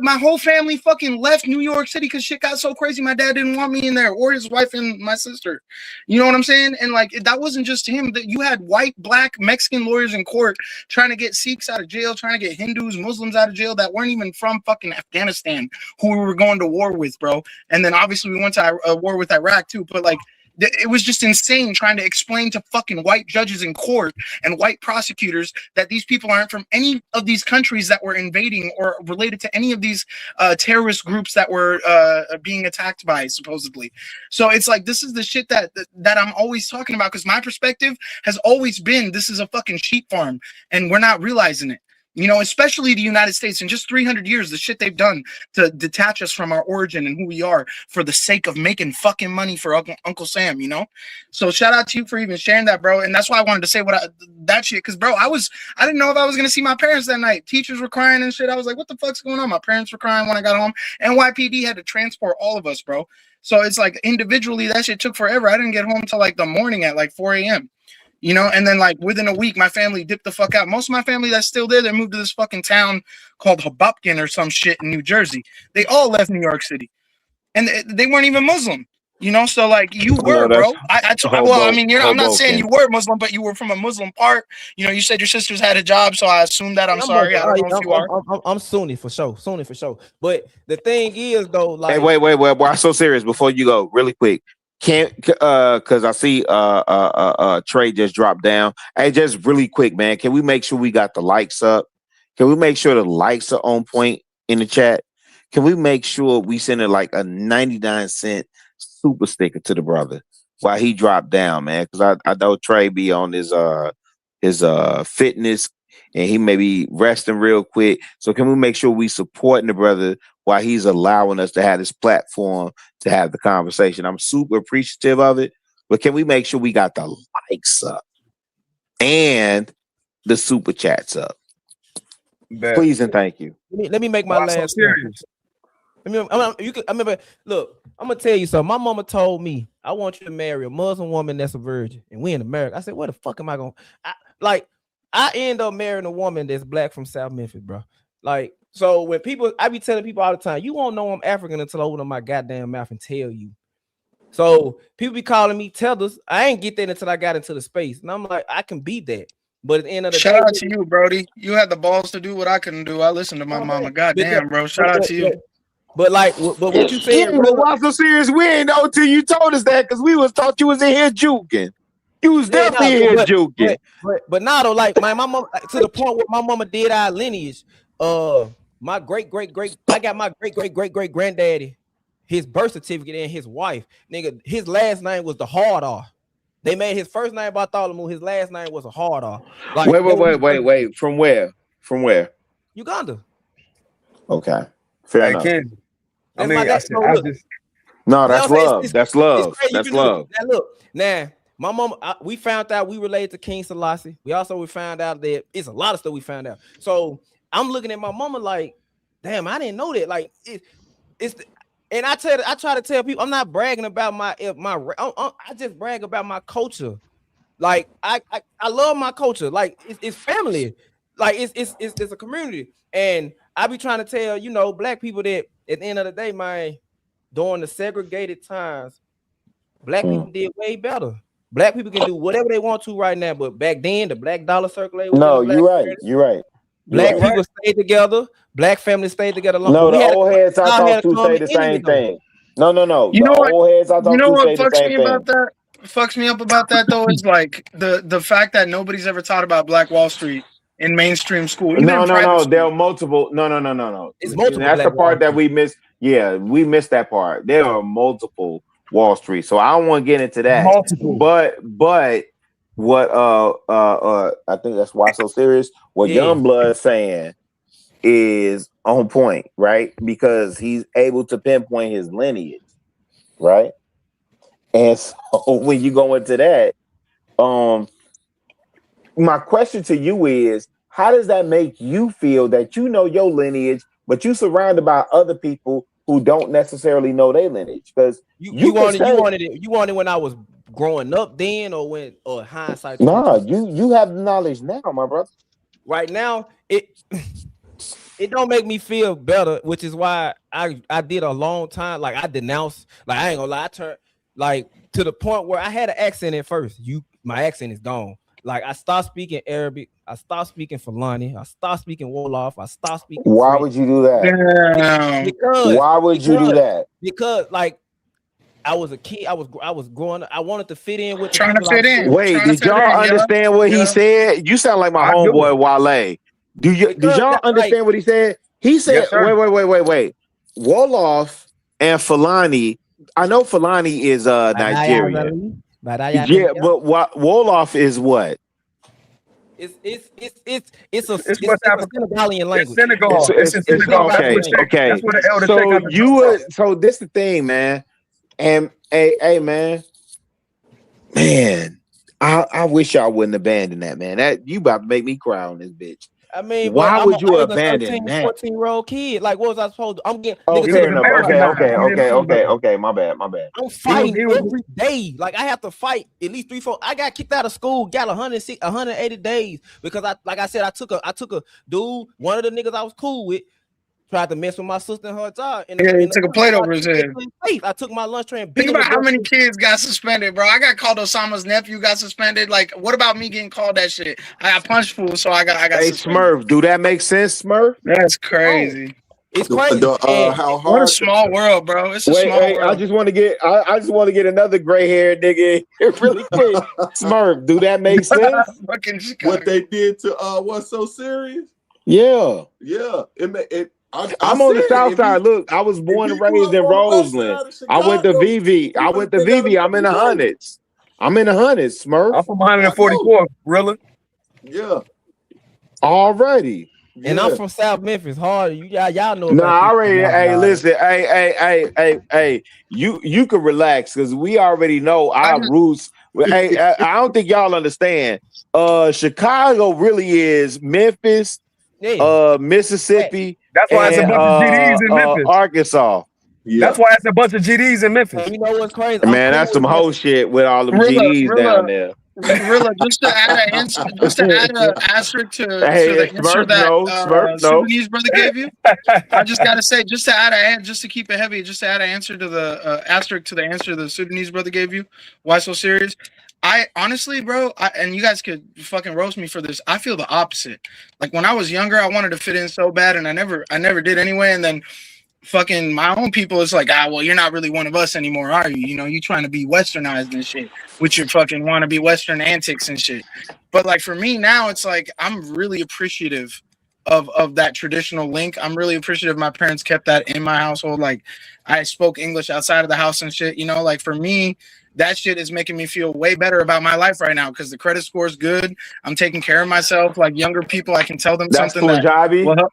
My whole family fucking left New York City because shit got so crazy. My dad didn't want me in there, or his wife and my sister. You know what I'm saying? And like that wasn't just him. That you had white, black, Mexican lawyers in court trying to get Sikhs out of jail, trying to get Hindus, Muslims out of jail that weren't even from fucking Afghanistan, who we were going to war with, bro. And then obviously we went to a war with Iraq too. But like it was just insane trying to explain to fucking white judges in court and white prosecutors that these people aren't from any of these countries that were invading or related to any of these terrorist groups that were being attacked by, supposedly. So it's like, this is the shit that I'm always talking about, because my perspective has always been this is a fucking sheep farm and we're not realizing it. You know, especially the United States in just 300 years, the shit they've done to detach us from our origin and who we are for the sake of making fucking money for Uncle Sam, you know? So shout out to you for even sharing that, bro. And that's why I wanted to say that shit. Cause bro, I didn't know if I was going to see my parents that night. Teachers were crying and shit. I was like, what the fuck's going on? My parents were crying when I got home. NYPD had to transport all of us, bro. So it's like individually that shit took forever. I didn't get home till like the morning at like 4 a.m. You know, and then like within a week, my family dipped the fuck out. Most of my family that's still there, they moved to this fucking town called Hoboken or some shit in New Jersey. They all left New York City, and they weren't even Muslim. You know, so like you were, No, that's bro. Well, I mean, I'm not saying Hoboken. you were Muslim, but you were from a Muslim part. You know, you said your sisters had a job, so I assumed that. I'm sorry, I don't know if you are. I'm Sunni for sure, Sunni for sure. But the thing is, though, like, hey, wait, boy, I'm so serious. Before you go, really quick, because I see Trey just dropped down. Hey, just really quick, man. Can we make sure we got the likes up? Can we make sure the likes are on point in the chat? Can we make sure we send it like a 99-cent super sticker to the brother while he dropped down, man? Because I know Trey be on his fitness and he may be resting real quick. So can we make sure we supporting the brother while he's allowing us to have this platform to have the conversation? I'm super appreciative of it, but can we make sure we got the likes up and the super chats up? Please and thank you. Let me make my last point. I remember. Look, I'm gonna tell you something. My mama told me, "I want you to marry a Muslim woman that's a virgin," and we in America. I said, "Where the fuck am I going?" I end up marrying a woman that's black from South Memphis, bro. Like, so when I be telling people all the time, you won't know I'm African until I open up my goddamn mouth and tell you. So people be calling me tethers. I ain't get that until I got into the space, and I'm like, I can be that. But at the end of the day, shout out to you, Brody. You had the balls to do what I couldn't do. I listened to my mama. Goddamn, bro. Shout out to you. But what you said, but why so serious? We ain't know till you told us that because we was thought you was in here juking. You was definitely in here juking. But now though, like my mama, to the point where my mama did our lineage. My great, I got my great granddaddy, his birth certificate and his wife. Nigga, his last name was the hard R. They made his first name Bartholomew. His last name was a hard R. Like, wait. From where? Uganda. Okay, fair enough. That's love. That's love. That's love. Now look, now my mama, we found out we related to King Selassie. We found out that it's a lot of stuff we found out. So I'm looking at my mama like, damn, I didn't know that. Like and I try to tell people, I'm not bragging about I just brag about my culture. Like I love my culture. Like it's family. Like it's a community. And I be trying to tell, black people that at the end of the day, man, during the segregated times, black people did way better. Black people can do whatever they want to right now, but back then, the black dollar circulated. No, you're right. Black people stayed together. Black families stayed together. No, the old heads I talked to say the same thing. No. You know what? Old heads I talked to say the same thing. About that? Fucks me up about that though is like the fact that nobody's ever taught about Black Wall Street in mainstream school. No. There are multiple. No. It's multiple. That's the part that we missed. Yeah, we missed that part. There are multiple Wall Street, so I don't want to get into that. Multiple. But what I think that's why so serious. What Youngblood is saying is on point, right? Because he's able to pinpoint his lineage, right? And so when you go into that, my question to you is, how does that make you feel that you know your lineage, but you surrounded by other people who don't necessarily know their lineage? Because you wanted it when I was growing up then, or hindsight? Nah, you have the knowledge now, my brother. Right now, it don't make me feel better, which is why I did a long time. Like I denounced, like I ain't gonna lie, I turned like to the point where I had an accent at first. My accent is gone. Like I stopped speaking Arabic, I stopped speaking Fulani, I stopped speaking Wolof, I stopped speaking Why French. would you do that? Because like I was a kid, I was growing up, I wanted to fit in with trying to fit in. Wait, did y'all understand what he said? You sound like my homeboy Wale. Did y'all understand what he said? He said, wait. Wolof and Fulani. I know Fulani is Nigerian. Yeah, but Wolof is what? It's a Senegalian language. It's Senegal. Okay. That's what the elder so this the thing, man. And hey, man, I wish y'all wouldn't abandon that, man. That you about to make me cry on this bitch. I mean, but Why would you I was a abandon 13, that? 14-year-old kid. Like, what was I supposed to? I'm getting Oh, nigga, fair enough. Okay. My bad. I'm fighting every day. Like, I have to fight at least 3-4. I got kicked out of school, got 180 days because I said, I took a dude, one of the niggas I was cool with, tried to mess with my sister and her job. And he took a plate over his head. I took my lunch tray and Think about how many kids got suspended, bro. I got called Osama's nephew got suspended. Like, what about me getting called that shit? I got punched fool, so I got Hey, suspended. Smurf, do that make sense, Smurf? That's crazy. It's crazy. How hard? What a small world, bro. It's a small world. I just want to get another gray haired nigga really quick. Smurf, do that make sense? What they did to What's So Serious? Yeah. Yeah. I'm on the south side. Look, I was born and raised in Roseland. I went to VV. I'm in the hundreds. Smurf. I'm from 144, Rilla. Yeah. Already. And I'm from South Memphis. Hard. Y'all know. Nah, I already. Hey, listen. Hey. You can relax because we already know our roots. Hey, I don't think y'all understand. Chicago really is Memphis, Mississippi. That's why it's a bunch of GDs in Memphis. Arkansas. Yeah. That's why it's a bunch of GDs in Memphis. You know what's crazy? Man, that's some whole shit with all them GDs down there. Rilla, just to add an answer, just to add an asterisk to the answer that Sudanese brother gave you, I just gotta say, just to keep it heavy, just to add an answer to the asterisk to the answer the Sudanese brother gave you. Why so serious? I honestly, bro, and you guys could fucking roast me for this. I feel the opposite. Like when I was younger, I wanted to fit in so bad, and I never did anyway. And then fucking my own people, it's like, well, you're not really one of us anymore, are you? You know, you trying to be westernized and shit with your fucking want to be Western antics and shit. But like for me now, it's like I'm really appreciative of that traditional link. I'm really appreciative my parents kept that in my household. Like I spoke English outside of the house and shit. You know, like for me, that shit is making me feel way better about my life right now because the credit score is good. I'm taking care of myself. Like younger people, I can tell them That's something that.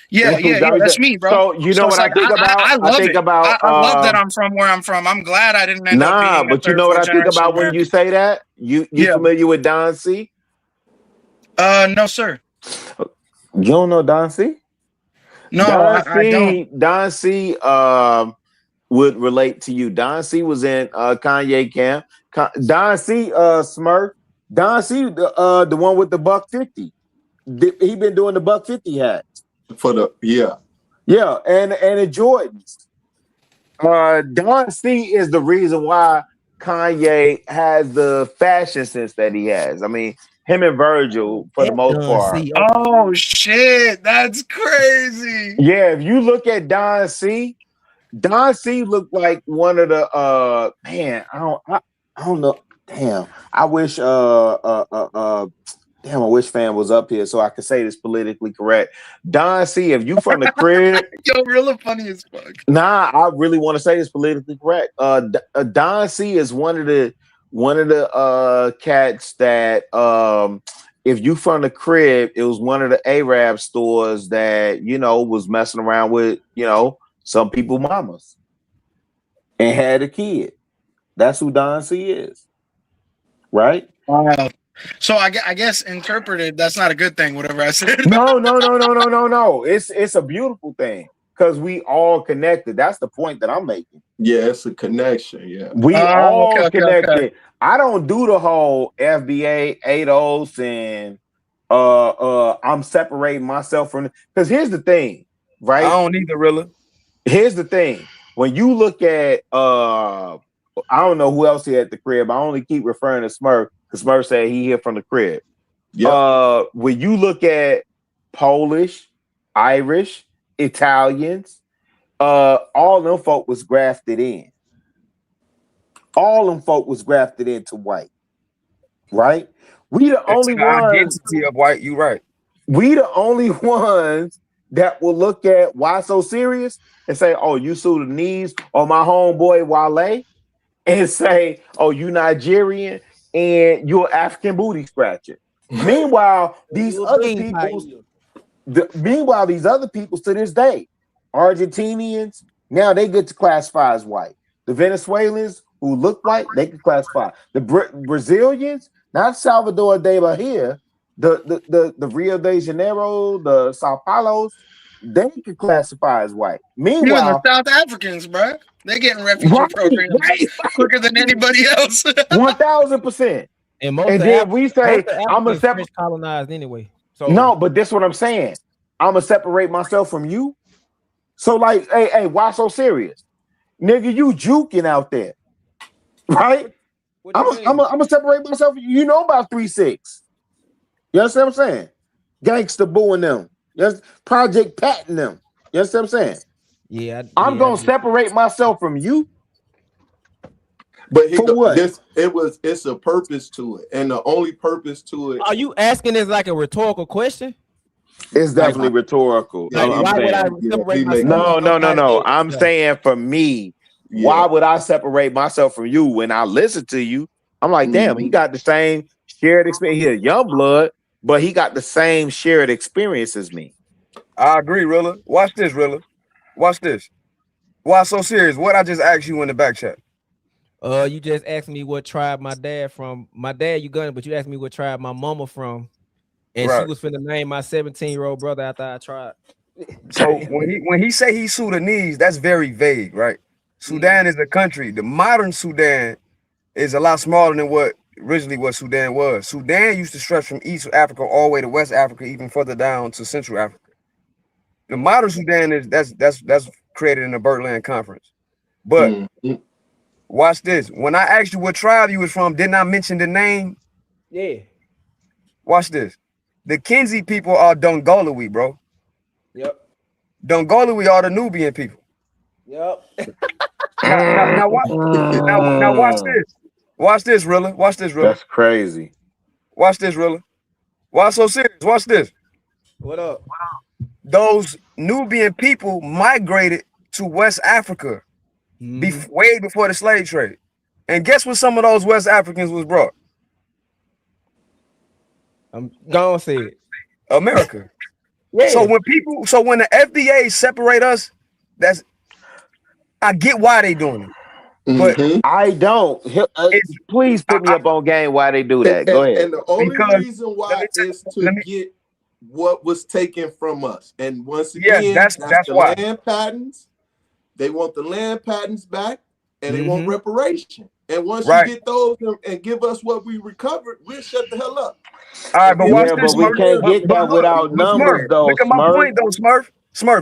Yeah, that's me, bro. So you know what I think about? I love that I'm from where I'm from. I'm glad I didn't end up being but you know what I think about when you say that? You familiar with Don C? No, sir. You don't know Don C? No, I don't. Don C would relate to you. Don C was in Kanye camp. Don C Smurf. Don C the one with the $150. He been doing the $150 hats. For the and the Jordans. Don C is the reason why Kanye has the fashion sense that he has. I mean, him and Virgil for the most part. Oh shit, that's crazy. Yeah, if you look at Don C looked like one of the man. I don't know. Damn, I wish Damn, I wish Fan was up here so I could say this politically correct. Don C, if you from the crib, yo, really funny as fuck. Nah, I really want to say this politically correct. Don C is one of the cats that if you from the crib, it was one of the Arab stores that was messing around with some people mamas and had a kid. That's who Don C is, right? So I guess interpreted, that's not a good thing, whatever I said. No. It's a beautiful thing because we all connected. That's the point that I'm making. Yeah, it's a connection. Yeah. We all connected. Okay. I don't do the whole FBA, ADOS, and I'm separating myself from because here's the thing, right? I don't either, really. Here's the thing. When you look at I don't know who else here at the crib. I only keep referring to Smurf. Smurf said he here from the crib. Yep. When you look at Polish, Irish, Italians, all them folk was grafted in. All them folk was grafted into white. Right? We the only ones. Identity of white, you right. We the only ones that will look at Why So Serious and say, oh, you Sudanese or my homeboy Wale, and say, oh, you Nigerian and you're African booty scratcher. Meanwhile, these other people to this day, Argentinians, now they get to classify as white. The Venezuelans who look white, they can classify. The Brazilians, not Salvador de Bahia, the Rio de Janeiro, the Sao Paulos, they can classify as white. Even the Meanwhile, South Africans, bro, they getting refugee programs quicker than anybody else. 1000%. And most And of then we say, I'm a Africans separate. French colonized anyway. So No, but this what I'm saying. I'm gonna separate myself from you. So like, hey, why so serious, nigga? You juking out there, right? I'm gonna separate myself. You know about 3-6. You understand what I'm saying? Gangsta Boo and them. Yes, Project Pat and them. You understand what I'm saying? Yeah, I'm gonna separate myself from you. But for what? It's a purpose to it, and the only purpose to it. Are you asking this like a rhetorical question? It's definitely rhetorical. Like, I'm why saying. would I separate myself? No. I'm saying for me, why would I separate myself from you when I listen to you? I'm like, damn, he got the same shared experience. He a young blood, but he got the same shared experience as me. I agree, Rilla. Watch this, Rilla. Watch this. Why so serious? What I just asked you in the back chat. You just asked me what tribe my dad from. My dad Ugandan, but you asked me what tribe my mama from, and she was finna name my 17-year-old brother after I tried. So when he say he's Sudanese, that's very vague, right? Sudan is a country. The modern Sudan is a lot smaller than what originally what Sudan was. Sudan used to stretch from East Africa all the way to West Africa, even further down to Central Africa. The modern Sudan is that's created in the Birdland Conference. But watch this. When I asked you what tribe you was from, didn't I mention the name? Yeah. Watch this. The Kenzie people are Dongolawi, bro. Yep. Dongolawi are the Nubian people. Yep. Now watch this. Watch this, Rilla. Watch this, Rilla. That's crazy. Watch this, Rilla. Why so serious? Watch this. What up? Those Nubian people migrated to West Africa way before the slave trade. And guess what some of those West Africans was brought? I'm gonna say it. America. Yeah. So when the FDA separate us, I get why they doing it. But I don't. Please put me up on game why they do that. Go ahead. And the only reason why is to get what was taken from us. And once again, that's the why. land patents. They want the land patents back, and they want reparation. And once you get those and give us what we recovered, we'll shut the hell up. All right, but watch this, but we can't get that without numbers, though. Look at my point, though, Smurf.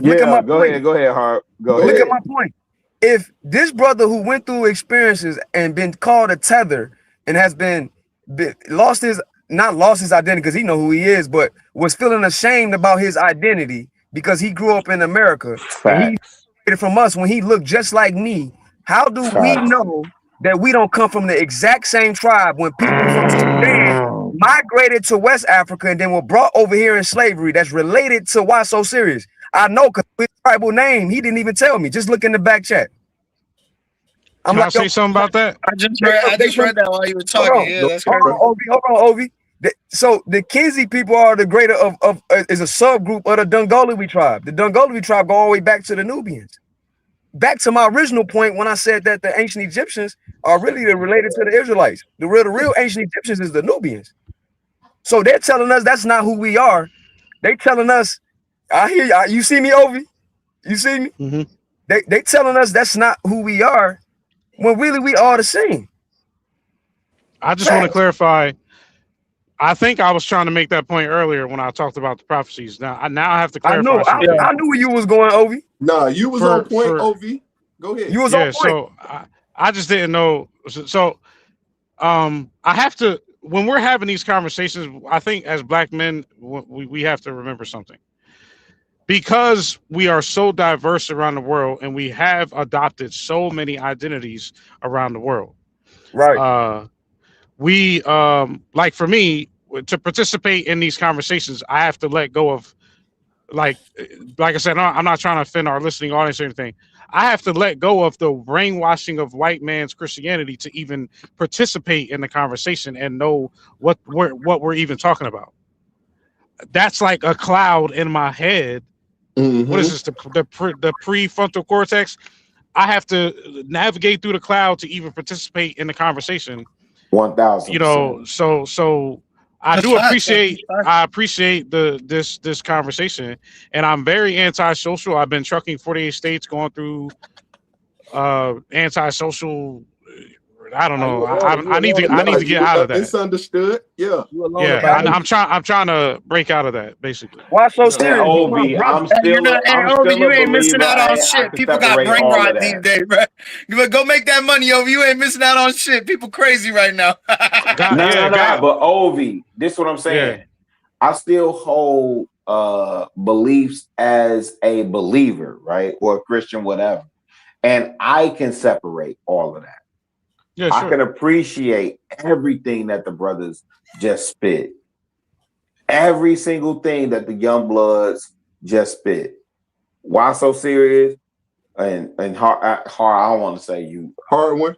Look at my point. Go ahead, Hart. Look at my point. If this brother who went through experiences and been called a tether and has been not lost his identity because he know who he is, but was feeling ashamed about his identity because he grew up in America and he separated from us when he looked just like me, how do we know that we don't come from the exact same tribe when people from Sudan migrated to West Africa and then were brought over here in slavery that's related to why so serious? I know because his tribal name, he didn't even tell me. Just look in the back chat. Can I say something about that? I just read that while you were talking. Yeah, that's crazy. Hold on, Ovi. So the Kenzie people are the greater of is a subgroup of the Dongolawi tribe. The Dongolawi tribe go all the way back to the Nubians. Back to my original point when I said that the ancient Egyptians are really related to the Israelites. The real ancient Egyptians is the Nubians. So they're telling us that's not who we are. They telling us, I hear you. You see me, Ovi? You see me? They telling us that's not who we are, when really we are the same. I just want to clarify. I think I was trying to make that point earlier when I talked about the prophecies. Now I have to clarify. I knew where you was going, Ovi. No, you was on point, Ovi. Go ahead. You was on point. So I just didn't know. So I have to, when we're having these conversations, I think as black men, we have to remember something. Because we are so diverse around the world and we have adopted so many identities around the world. Right. We like for me to participate in these conversations, I have to let go of like I said, I'm not trying to offend our listening audience or anything. I have to let go of the brainwashing of white man's Christianity to even participate in the conversation and know what we're even talking about. That's like a cloud in my head. What is this? The prefrontal cortex? I have to navigate through the cloud to even participate in the conversation. 1000%. You know, so I appreciate this conversation, and I'm very antisocial. I've been trucking 48 states, going through antisocial. I don't know. I need to get out of that. It's understood. Yeah. I'm trying to break out of that, basically. Why so serious? Ovi, I'm still you a ain't missing believer. out on I shit. can People got separate brain all rot of these that. days, bro. Go make that money, Ovi. You ain't missing out on shit. People crazy right now. No. But Ovi, this is what I'm saying. Yeah. I still hold beliefs as a believer, right? Or a Christian, whatever. And I can separate all of that. Yeah, sure. I can appreciate everything that the brothers just spit. Every single thing that the young bloods just spit. Why so serious? And hard, I don't want to say you. Hard one?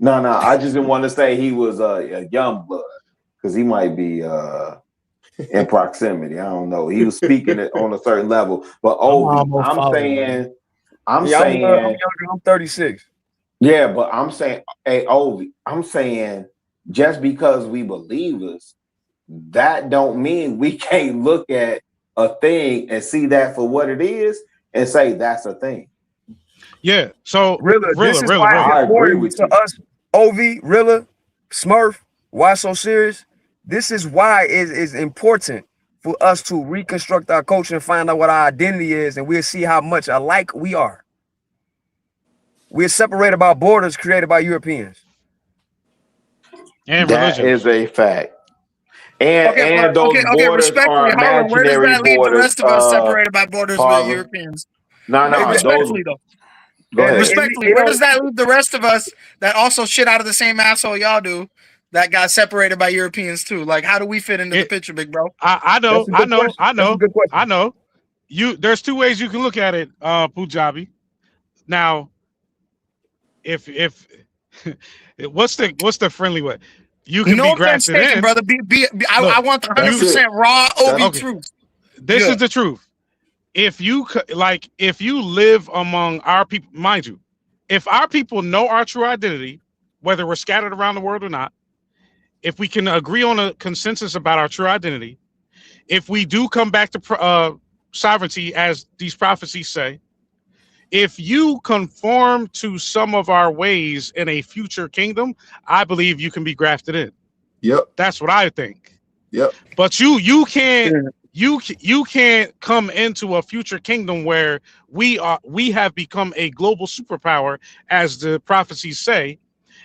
No. I just didn't want to say he was a young blood because he might be in proximity. I don't know. He was speaking it on a certain level. But I'm saying, I'm younger. I'm 36. Yeah, but I'm saying, hey, Ovi, I'm saying just because we believers, that don't mean we can't look at a thing and see that for what it is and say that's a thing. Yeah. So this is why it's important to us, Ovi, Rilla, Smurf. Why so serious? This is why it is important for us to reconstruct our culture and find out what our identity is, and we'll see how much alike we are. We're separated by borders created by Europeans. And that religion is a fact. And those borders are Howard, where does imaginary that leave the borders. rest of us separated by borders with Europeans? No. Respectfully, though. Go ahead. Respectfully, where does that leave the rest of us that also shit out of the same asshole y'all do that got separated by Europeans too? Like, how do we fit into the picture, big bro? I know. There's two ways you can look at it, Punjabi. Now, if what's the friendly way? You can be grafted in, brother. I want the 100% raw OB truth. This is the truth. If you live among our people, mind you, if our people know our true identity, whether we're scattered around the world or not, if we can agree on a consensus about our true identity, if we do come back to sovereignty, as these prophecies say, if you conform to some of our ways in a future kingdom, I believe you can be grafted in. Yep. That's what I think. Yep. But you can't come into a future kingdom where we have become a global superpower, as the prophecies say,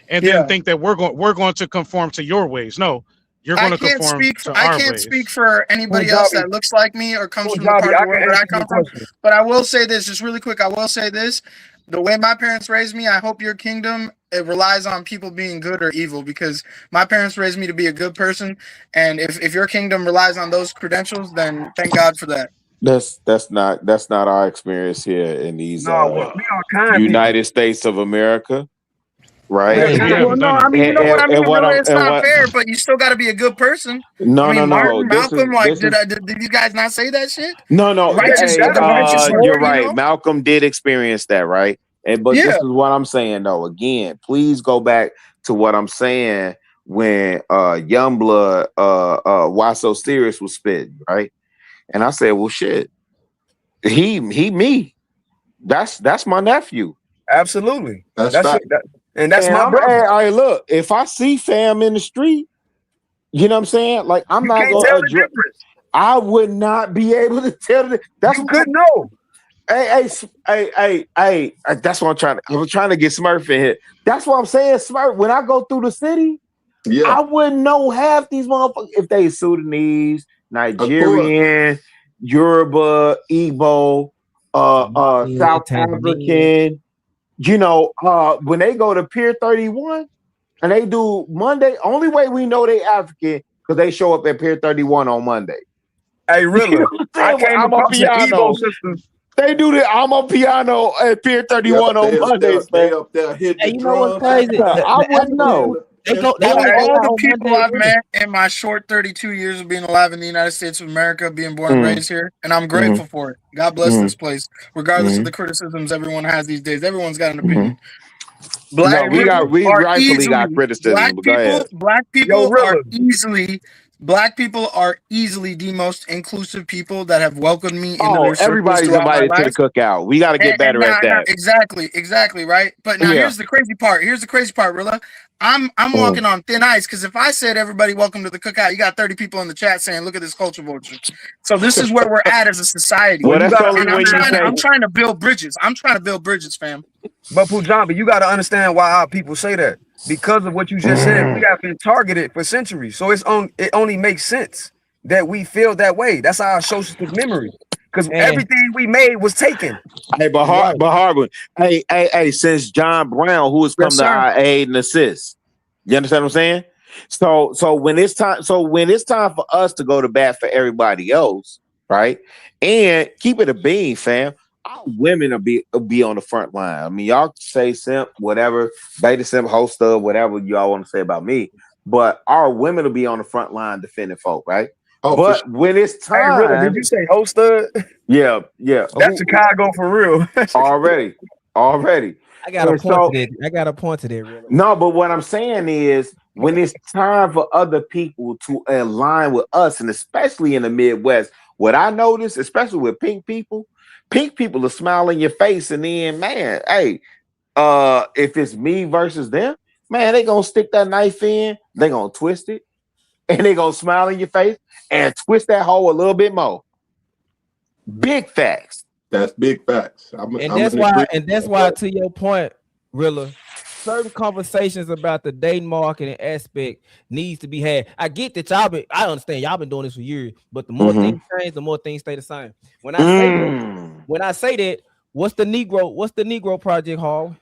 and then think that we're going to conform to your ways. No, you're going to conform to our ways. I can't speak for anybody else that looks like me or comes from the part of the world that I come from. But I will say this, just really quick. I will say this: the way my parents raised me, I hope your kingdom it relies on people being good or evil, because my parents raised me to be a good person, and if your kingdom relies on those credentials, then thank God for that. That's not our experience here in these United States of America. Right. Well, no, I mean, you know what I mean. It's not fair, but you still got to be a good person. No. Martin, Malcolm, did these guys not say that shit? No. Righteous, you're right. You know? Malcolm did experience that, right? But this is what I'm saying, though. Again, please go back to what I'm saying when Youngblood, Why So Serious was spitting, right? And I said, well, shit, he me. That's my nephew. Absolutely. That's my brother. All right, look, if I see fam in the street, you know what I'm saying? Like, I'm not going to address. I would not be able to tell it. That's what good know. Hey, that's what I'm trying to get Smurf in here. That's what I'm saying, Smurf. When I go through the city, I wouldn't know half these motherfuckers if they Sudanese, Nigerian, Yoruba, Igbo, South African. You know, when they go to Pier 31 and they do Monday, only way we know they African because they show up at Pier 31 on Monday. Hey, really? I'm a piano. They do the I'm a piano at Pier 31 on Mondays, man. They up there hit the you know what's crazy? I wouldn't know. All the people I've met in my short 32 years of being alive in the United States of America, being born and raised here, and I'm grateful for it. God bless this place, regardless of the criticisms everyone has these days. Everyone's got an opinion. We rightfully got criticism. Black people are easily Black people are easily the most inclusive people that have welcomed me into Oh, their circles everybody's throughout my invited to the life. cookout. We got to get And better at now, that. exactly, right? But now Yeah. here's the crazy part. Rilla. I'm walking on thin ice because if I said everybody welcome to the cookout, you got 30 people in the chat saying, look at this culture vulture. So this is where we're at as a society. Well, that's only And when you say. I'm trying to build bridges. I'm trying to build bridges, fam. But Pujambi, you got to understand why our people say that. Because of what you just said, we have been targeted for centuries. So it only makes sense that we feel that way. That's our associative memory. Because everything we made was taken. Hey, but Harvard. Hey, since John Brown, who has come to our aid and assist. You understand what I'm saying? So when it's time for us to go to bat for everybody else, right? And keep it a bean, fam. Our women will be on the front line. I mean, y'all say simp, whatever, beta simp, host of, whatever y'all want to say about me. But our women will be on the front line defending folk, right? Oh, but sure. when it's time, hey, really, did you say host of? Yeah. That's Chicago for real. already. I got a point to that. I got a point to that, really. No, but what I'm saying is when it's time for other people to align with us, and especially in the Midwest, what I notice, especially with pink people are smiling in your face, and then, man, hey, if it's me versus them, man, they gonna stick that knife in, they gonna twist it, and they gonna smile in your face and twist that hole a little bit more. Big facts. That's big facts. That's why, to your point, Rilla, certain conversations about the dating market and aspect needs to be had. I get that I understand y'all been doing this for years, but the more things change, the more things stay the same. When I say that, what's the Negro Project, Hall?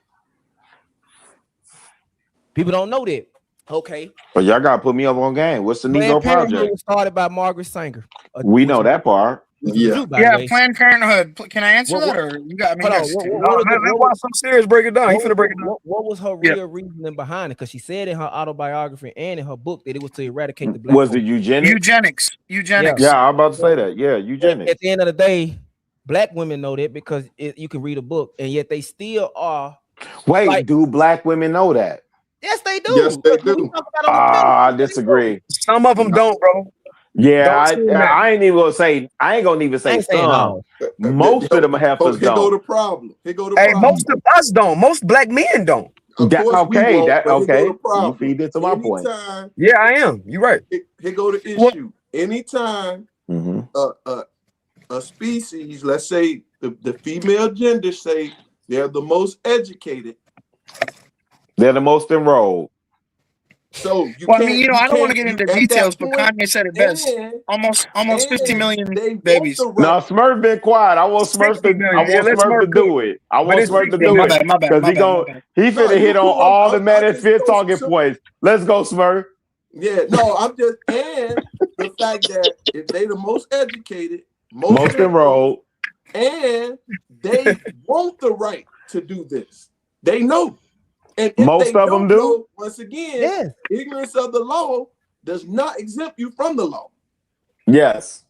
People don't know that. Okay. But y'all gotta put me up on game. What's the Negro Planned Parenthood Project? was started by Margaret Sanger. We know that part. Planned Parenthood. Can I answer that, or you got me? Let's watch some serious break it down. He finna break it down. What was her real reasoning behind it? Because she said in her autobiography and in her book that it was to eradicate the black. Was it eugenics? Eugenics. Yeah, I'm about to say that. Yeah, eugenics. At the end of the day, black women know that because you can read a book, and yet they still are. Wait, do black women know that? Yes, they do. Yes, they do. I disagree. Some of them don't, bro. Yeah, I ain't even gonna say. I ain't gonna even say some. Most of them heifers Here don't. go the problem. Most of us don't. Most black men don't. Okay. You feed into my point. Yeah, I am. You're right. Here go the issue. Anytime a species, let's say the female gender, say they're the most educated, they're the most enrolled. So I don't want to get into details, but Kanye said it best. Almost 50 million babies. No, Smurf been quiet. I want Smurf to do it. I want Smurf to do it. Because he finna hit on all the Manosphere talking points. Let's go, Smurf. Yeah, no, I'm just and the fact that if they the most educated, most enrolled, and they want the right to do this. They know. And if most of them do. Know, once again, ignorance of the law does not exempt you from the law. Yes.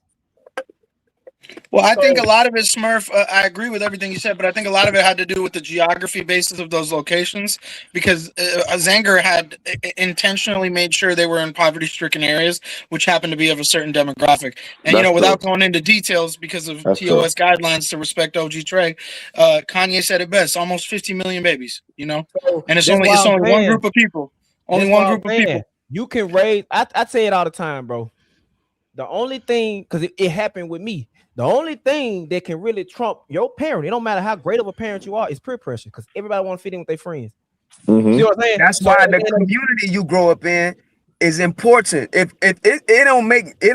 Well, I think a lot of it, Smurf, I agree with everything you said, but I think a lot of it had to do with the geography basis of those locations because Zanger had intentionally made sure they were in poverty-stricken areas, which happened to be of a certain demographic. And, without going into details because of TOS guidelines to respect OG Trey, Kanye said it best, almost 50 million babies, and it's only one group of people. Only one group of people. You can raise, I say it all the time, bro. The only thing, because it happened with me, the only thing that can really trump your parent, it don't matter how great of a parent you are, is peer pressure. Because everybody want to fit in with their friends. Mm-hmm. You know what I'm saying? That's why the community you grow up in is important. If it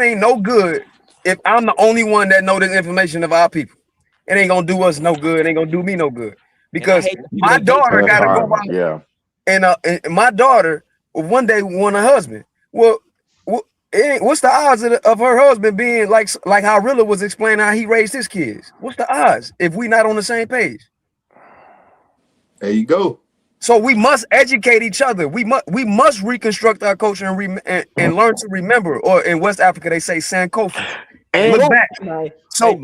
ain't no good if I'm the only one that know this information of our people. It ain't gonna do us no good. It ain't gonna do me no good. Because my daughter gotta go out. Yeah. And my daughter one day want a husband. Well, what's the odds of her husband being like how Rilla was explaining how he raised his kids? What's the odds if we not on the same page? There you go. So we must educate each other. We must reconstruct our culture and learn to remember. Or in West Africa they say Sankofa. And look back. So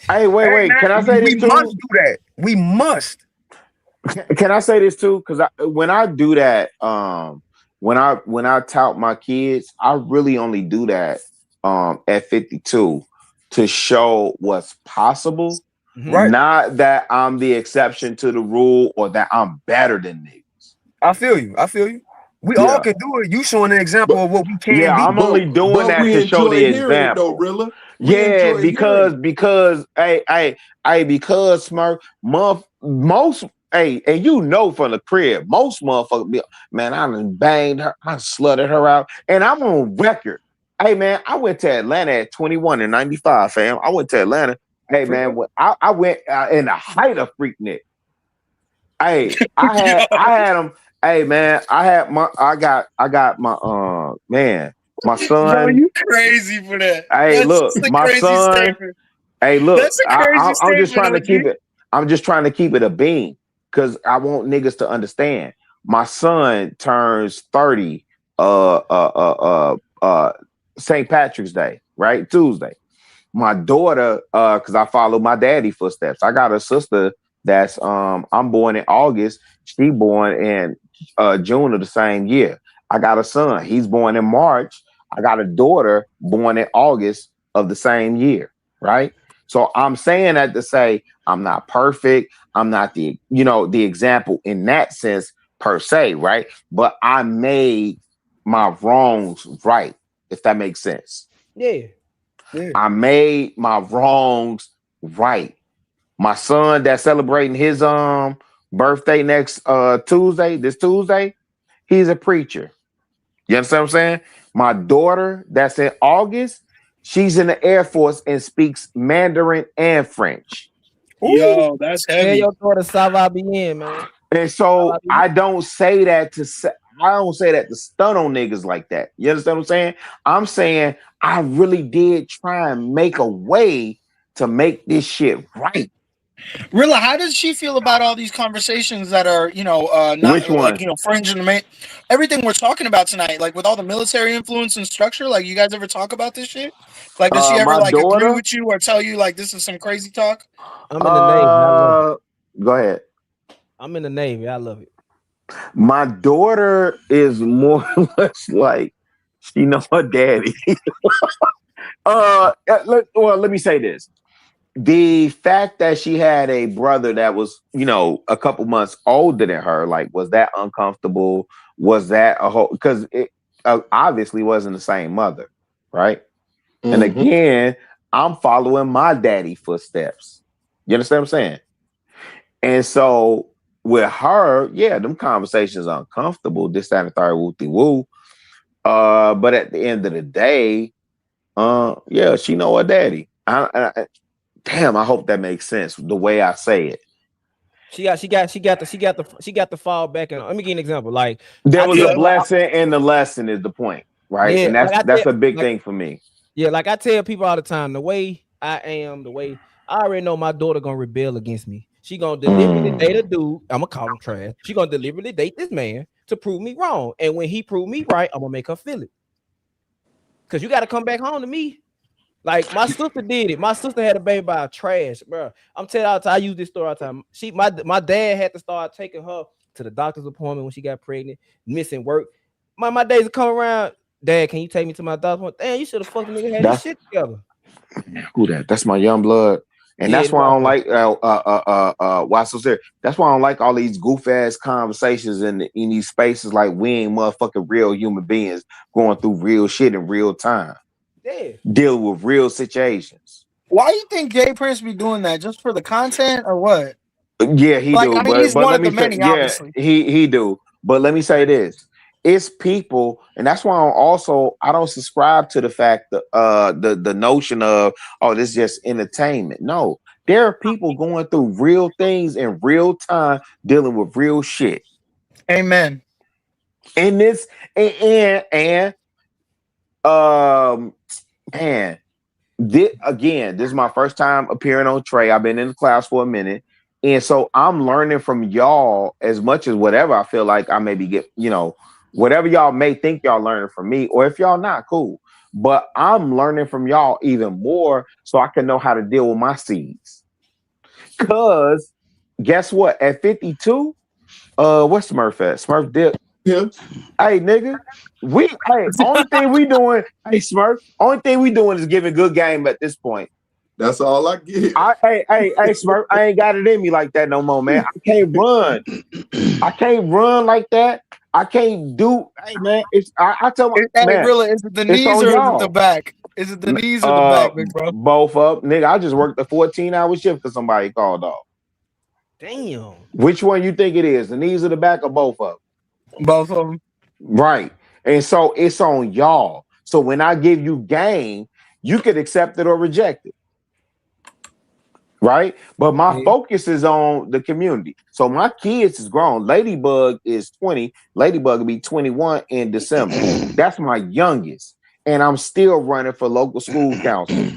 hey, wait. Can I say this too? We must do that. We must. Can I say this too? Because when I do that, when I tout my kids, I really only do that at 52 to show what's possible. Right. Not that I'm the exception to the rule or that I'm better than niggas. I feel you. We all can do it. You showing an example of what we can Yeah, be. I'm only doing that we to show the enjoy hearing it though, example. Rilla. Yeah, because Smurf, most and you know from the crib, most motherfuckers be, man, I done banged her, I slutted her out, and I'm on record. Hey man, I went to Atlanta at 21 in 95, fam. I went to Atlanta. Hey man, I went in the height of Freaknik. Hey, I had them. Hey man, I got my man, my Bro, son. you crazy for that. Hey, That's look, just a my crazy son. statement. Hey, look, That's a crazy I'm just statement, trying to OG. keep it. I'm just trying to keep it a beam because I want niggas to understand. My son turns 30 St. Patrick's Day, right? Tuesday. My daughter, because I follow my daddy footsteps. I got a sister that's I'm born in August. She born in June of the same year. I got a son. He's born in March. I got a daughter born in August of the same year, right? So I'm saying that to say I'm not perfect. I'm not the example in that sense per se, right? But I made my wrongs right, if that makes sense. Yeah. I made my wrongs right. My son that's celebrating his birthday next this Tuesday, he's a preacher. You understand what I'm saying? My daughter that's in August, she's in the Air Force and speaks Mandarin and French. Yo, that's Tell heavy. your daughter ça va bien, man. And so I don't say that to stun on niggas like that. You understand what I'm saying? I'm saying I really did try and make a way to make this shit right. Rilla, how does she feel about all these conversations that are, not Which one? like, fringe and everything we're talking about tonight, like with all the military influence and structure? Like, you guys ever talk about this shit? Like, does she ever My like agree daughter. with you or tell you like this is some crazy talk? I'm in the Navy. I love it. Go ahead. I'm in the Navy. I love it. My daughter is more or less like she knows her daddy. Let me say this. The fact that she had a brother that was, a couple months older than her, like, was that uncomfortable? Was that a whole? Because it obviously wasn't the same mother, right? Mm-hmm. And again, I'm following my daddy footsteps. You understand what I'm saying? And so with her, yeah, them conversations are uncomfortable. This, that, and the third, woo-de-woo. But at the end of the day, yeah, she know her daddy. Damn, I hope that makes sense the way I say it. She got the fall back. And let me give you an example. Like there was a blessing and the lesson is the point, right? Yeah, and that's a big thing for me. Yeah, like I tell people all the time, the way I am, the way I already know my daughter gonna rebel against me. She gonna deliberately date a dude. I'm gonna call him trash. She gonna deliberately date this man to prove me wrong. And when he prove me right, I'm gonna make her feel it. Cause you gotta come back home to me. Like my sister did it. My sister had a baby by trash, bro. I'm telling you all the time, I use this story all the time. My dad had to start taking her to the doctor's appointment when she got pregnant, missing work. My days come around. Dad, can you take me to my doctor's appointment? Damn, you should have fucking nigga had this shit together. Who that? That's my young blood. And that's why I don't like why so serious. That's why I don't like all these goof ass conversations in these spaces like we ain't motherfucking real human beings going through real shit in real time. Yeah. Dealing with real situations. Why do you think Jay Prince be doing that? Just for the content or what? Yeah, he do. I mean, he's one of the many, obviously. He do. But let me say this. It's people, and that's why I don't subscribe to the fact that the notion of this is just entertainment. No, there are people going through real things in real time, dealing with real shit. Amen. And this this is my first time appearing on Trey. I've been in the class for a minute. And so I'm learning from y'all as much as whatever I feel like I maybe whatever y'all may think y'all learning from me, or if y'all not, cool. But I'm learning from y'all even more so I can know how to deal with my seeds. Cause guess what? At 52, what's Smurf at? Smurf dip. Yeah. Hey, nigga, only thing we doing, hey, Smurf, only thing we doing is giving good game at this point. That's all I get. Hey, Smurf, I ain't got it in me like that no more, man. I can't run. I can't run like that. I can't do. Hey, man, I tell my man, Rilla, is it the it's knees on or is it y'all. the back? Is it the knees or the back, big bro? Both up, nigga. I just worked a 14-hour shift because somebody called off. Damn. Which one you think it is? The knees or the back or both of them? Both of them. Right. And so it's on y'all. So when I give you game, you could accept it or reject it. Right? But my focus is on the community. So my kids is grown. Ladybug is 20. Ladybug will be 21 in December. That's my youngest. And I'm still running for local school council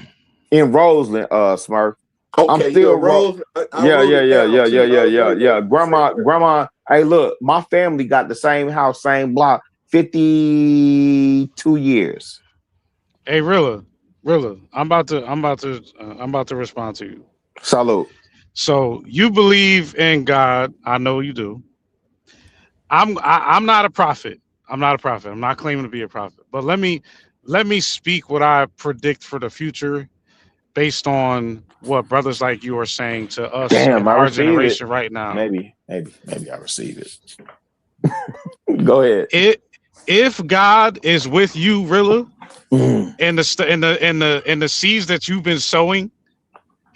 in Roseland, Smurf. Okay, I'm still Rose. Yeah. Grandma. Hey, look, my family got the same house, same block, 52 years. Hey, Rilla, I'm about to respond to you. Salute. So you believe in God? I know you do. I'm not a prophet. I'm not claiming to be a prophet. But let me speak what I predict for the future, based on what brothers like you are saying to us in our generation right now. Maybe I receive it. Go ahead. If God is with you, Rilla, and the seeds that you've been sowing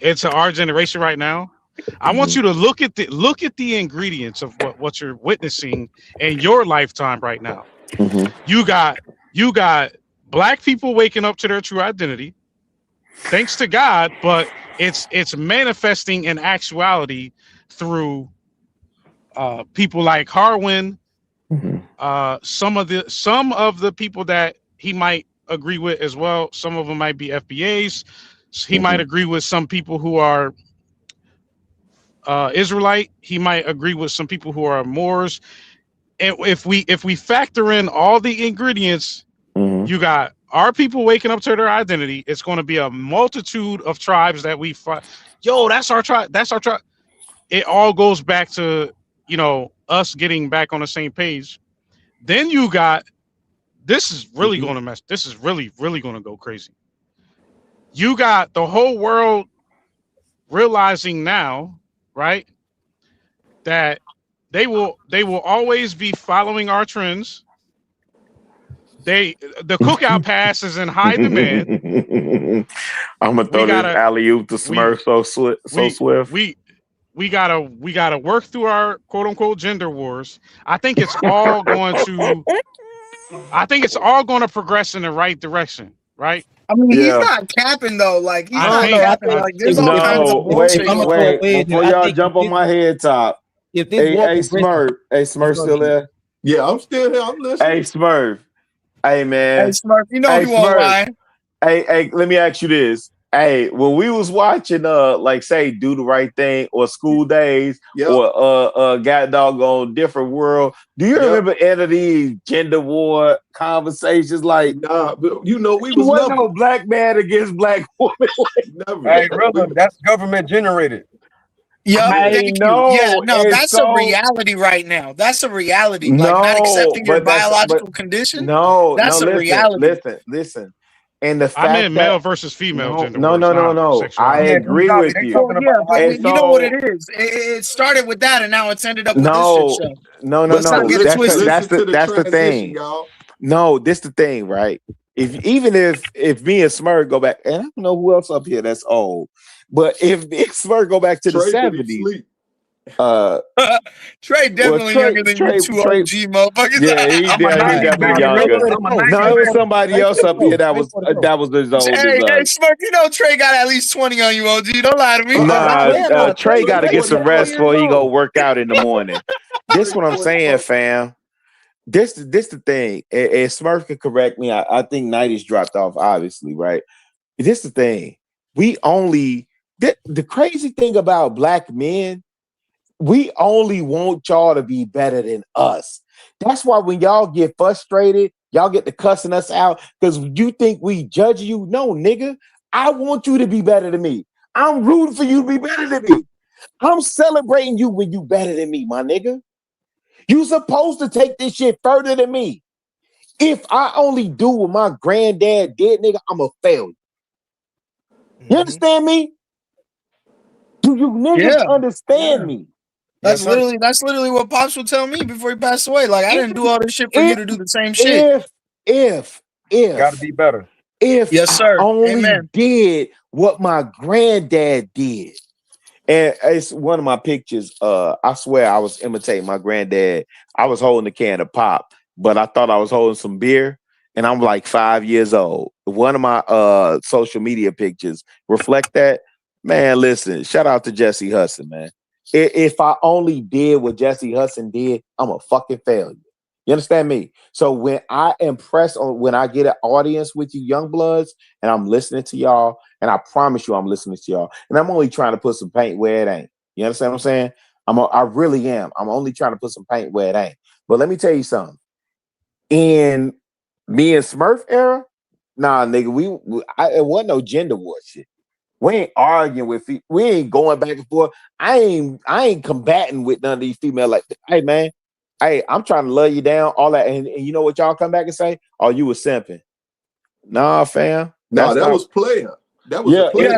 into our generation right now, I want you to look at the ingredients of what you're witnessing in your lifetime right now. You got black people waking up to their true identity, thanks to God, but it's manifesting in actuality through people like Harwin, some of the people that he might agree with as well. Some of them might be FBAs. He might agree with some people who are Israelite. He might agree with some people who are Moors. And if we factor in all the ingredients, you got our people waking up to their identity. It's going to be a multitude of tribes that we find. Yo, that's our tribe. That's our tribe. It all goes back to, us getting back on the same page. Then you got, this is really going to mess. This is really, really going to go crazy. You got the whole world realizing now, right, that they will always be following our trends. The cookout pass is in high demand. I'm gonna throw this alley-oop to Smurf so swift. We gotta work through our quote unquote gender wars. I think it's all going to progress in the right direction, right? I mean, he's not capping though. Like he's not capping. Like there's all kinds of bullshit. Wait, before y'all jump on my head top. If this Smurf still there? Yeah, I'm still here. I'm listening. Hey, Smurf. Hey, man. Hey, Smurf, you know he won't lie. Hey, let me ask you this. Hey, when we was watching, like say, Do the Right Thing or School Days or Got Doggone Different World, do you remember any of these gender war conversations? Like, nah, but we was no black man against black woman. Never. Hey, brother, that's government generated. Yeah, I know. Yeah, no, that's so, a reality right now. That's a reality. Like not accepting your biological condition. That's a reality. Listen. And the fact I meant male versus female gender. No. I agree with you. Well, yeah, but you know what it is. It started with that, and now it's ended up with this shit show. No. That's the thing. Y'all. No, this the thing, right? If me and Smurf go back, and I don't know who else up here that's old, but if Smurf go back to the 70s. Trey definitely younger than you two OG motherfuckers. Yeah, he's definitely younger. No, it was somebody else up here that was as old Hey, Smurf, you know Trey got at least 20 on you, OG. Don't lie to me. Nah, Trey got to get some rest before he go work out in the morning. This what I'm saying, fam. This the thing. And Smurf can correct me. I think Nighty's dropped off, obviously, right? This the thing. The crazy thing about black men, we only want y'all to be better than us. That's why when y'all get frustrated, y'all get to cussing us out because you think we judge you. No, nigga, I want you to be better than me. I'm rooting for you to be better than me. I'm celebrating you when you better than me, my nigga. You supposed to take this shit further than me. If I only do what my granddad did, nigga, I'm a failure. You understand me? Do you niggas understand me? That's literally what Pops would tell me before he passed away. Like, I didn't do all this shit for you to do the same shit. If gotta be better. If yes, sir. I only Amen. did what my granddad did. And it's one of my pictures. I swear I was imitating my granddad. I was holding a can of pop, but I thought I was holding some beer. And I'm like 5 years old. One of my social media pictures reflect that. Man, listen, shout out to Jesse Hudson, man. If I only did what Jesse Hudson did, I'm a fucking failure. You understand me? So when I impress on, when I get an audience with you young bloods and I'm listening to y'all, and I promise you I'm listening to y'all, and I'm only trying to put some paint where it ain't. You understand what I'm saying? I really am. I'm only trying to put some paint where it ain't. But let me tell you something. In me and Smurf era, nah, nigga, it wasn't no gender war shit. We ain't arguing with we ain't going back and forth. I ain't combating with none of these females like, hey man, hey, I'm trying to love you down, all that. And you know what y'all come back and say? Oh, you was simping. Nah, fam. No, that was player. That was a player.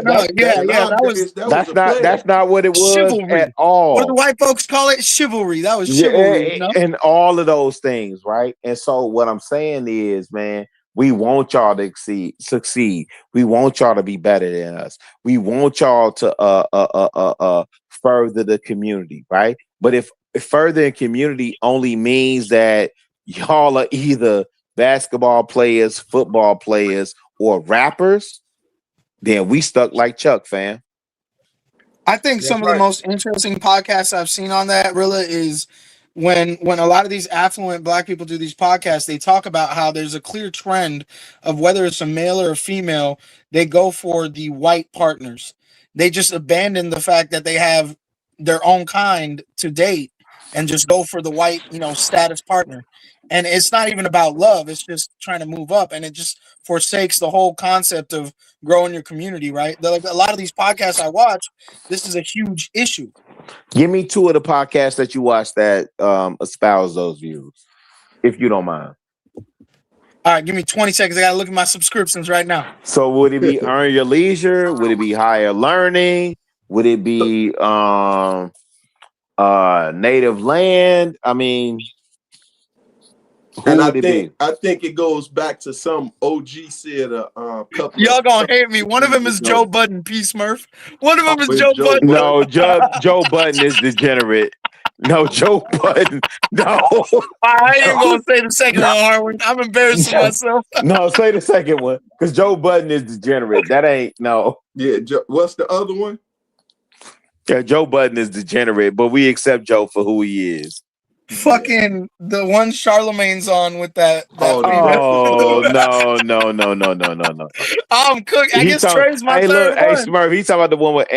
That's not what it was Chivalry. at all. What do the white folks call it? Chivalry. That was chivalry. You know? And all of those things, right? And so what I'm saying is, man, we want y'all to succeed. We want y'all to be better than us. We want y'all to further the community, right? But if furthering community only means that y'all are either basketball players, football players, or rappers, then we stuck like Chuck, fam. I think some of the most interesting podcasts I've seen on that, Rilla, is when a lot of these affluent black people do these podcasts, they talk about how there's a clear trend of whether it's a male or a female, they go for the white partners. They just abandon the fact that they have their own kind to date and just go for the white, status partner. And it's not even about love. It's just trying to move up. And it just forsakes the whole concept of growing your community, right? Like a lot of these podcasts I watch, this is a huge issue. Give me 2 of the podcasts that you watch that espouse those views, if you don't mind. All right, give me 20 seconds. I gotta look at my subscriptions right now. So would it be Earn Your Leisure? Would it be Higher Learning? Would it be Native Land? I mean, and I think it goes back to some OG said a couple. Y'all gonna hate me. One of them is Joe Budden, P. Smurf. One of them is Joe Budden. No, Joe Budden is degenerate. No, Joe Budden. No. I ain't gonna say the second one, Harwin. I'm embarrassing myself. No, say the second one. Because Joe Budden is degenerate. That ain't no. Yeah, what's the other one? Yeah, Joe Budden is degenerate, but we accept Joe for who he is. Fucking the one Charlemagne's on with that. No. I'm cooking. I guess Trey's my third one. Hey, Smurf, he's talking about the one with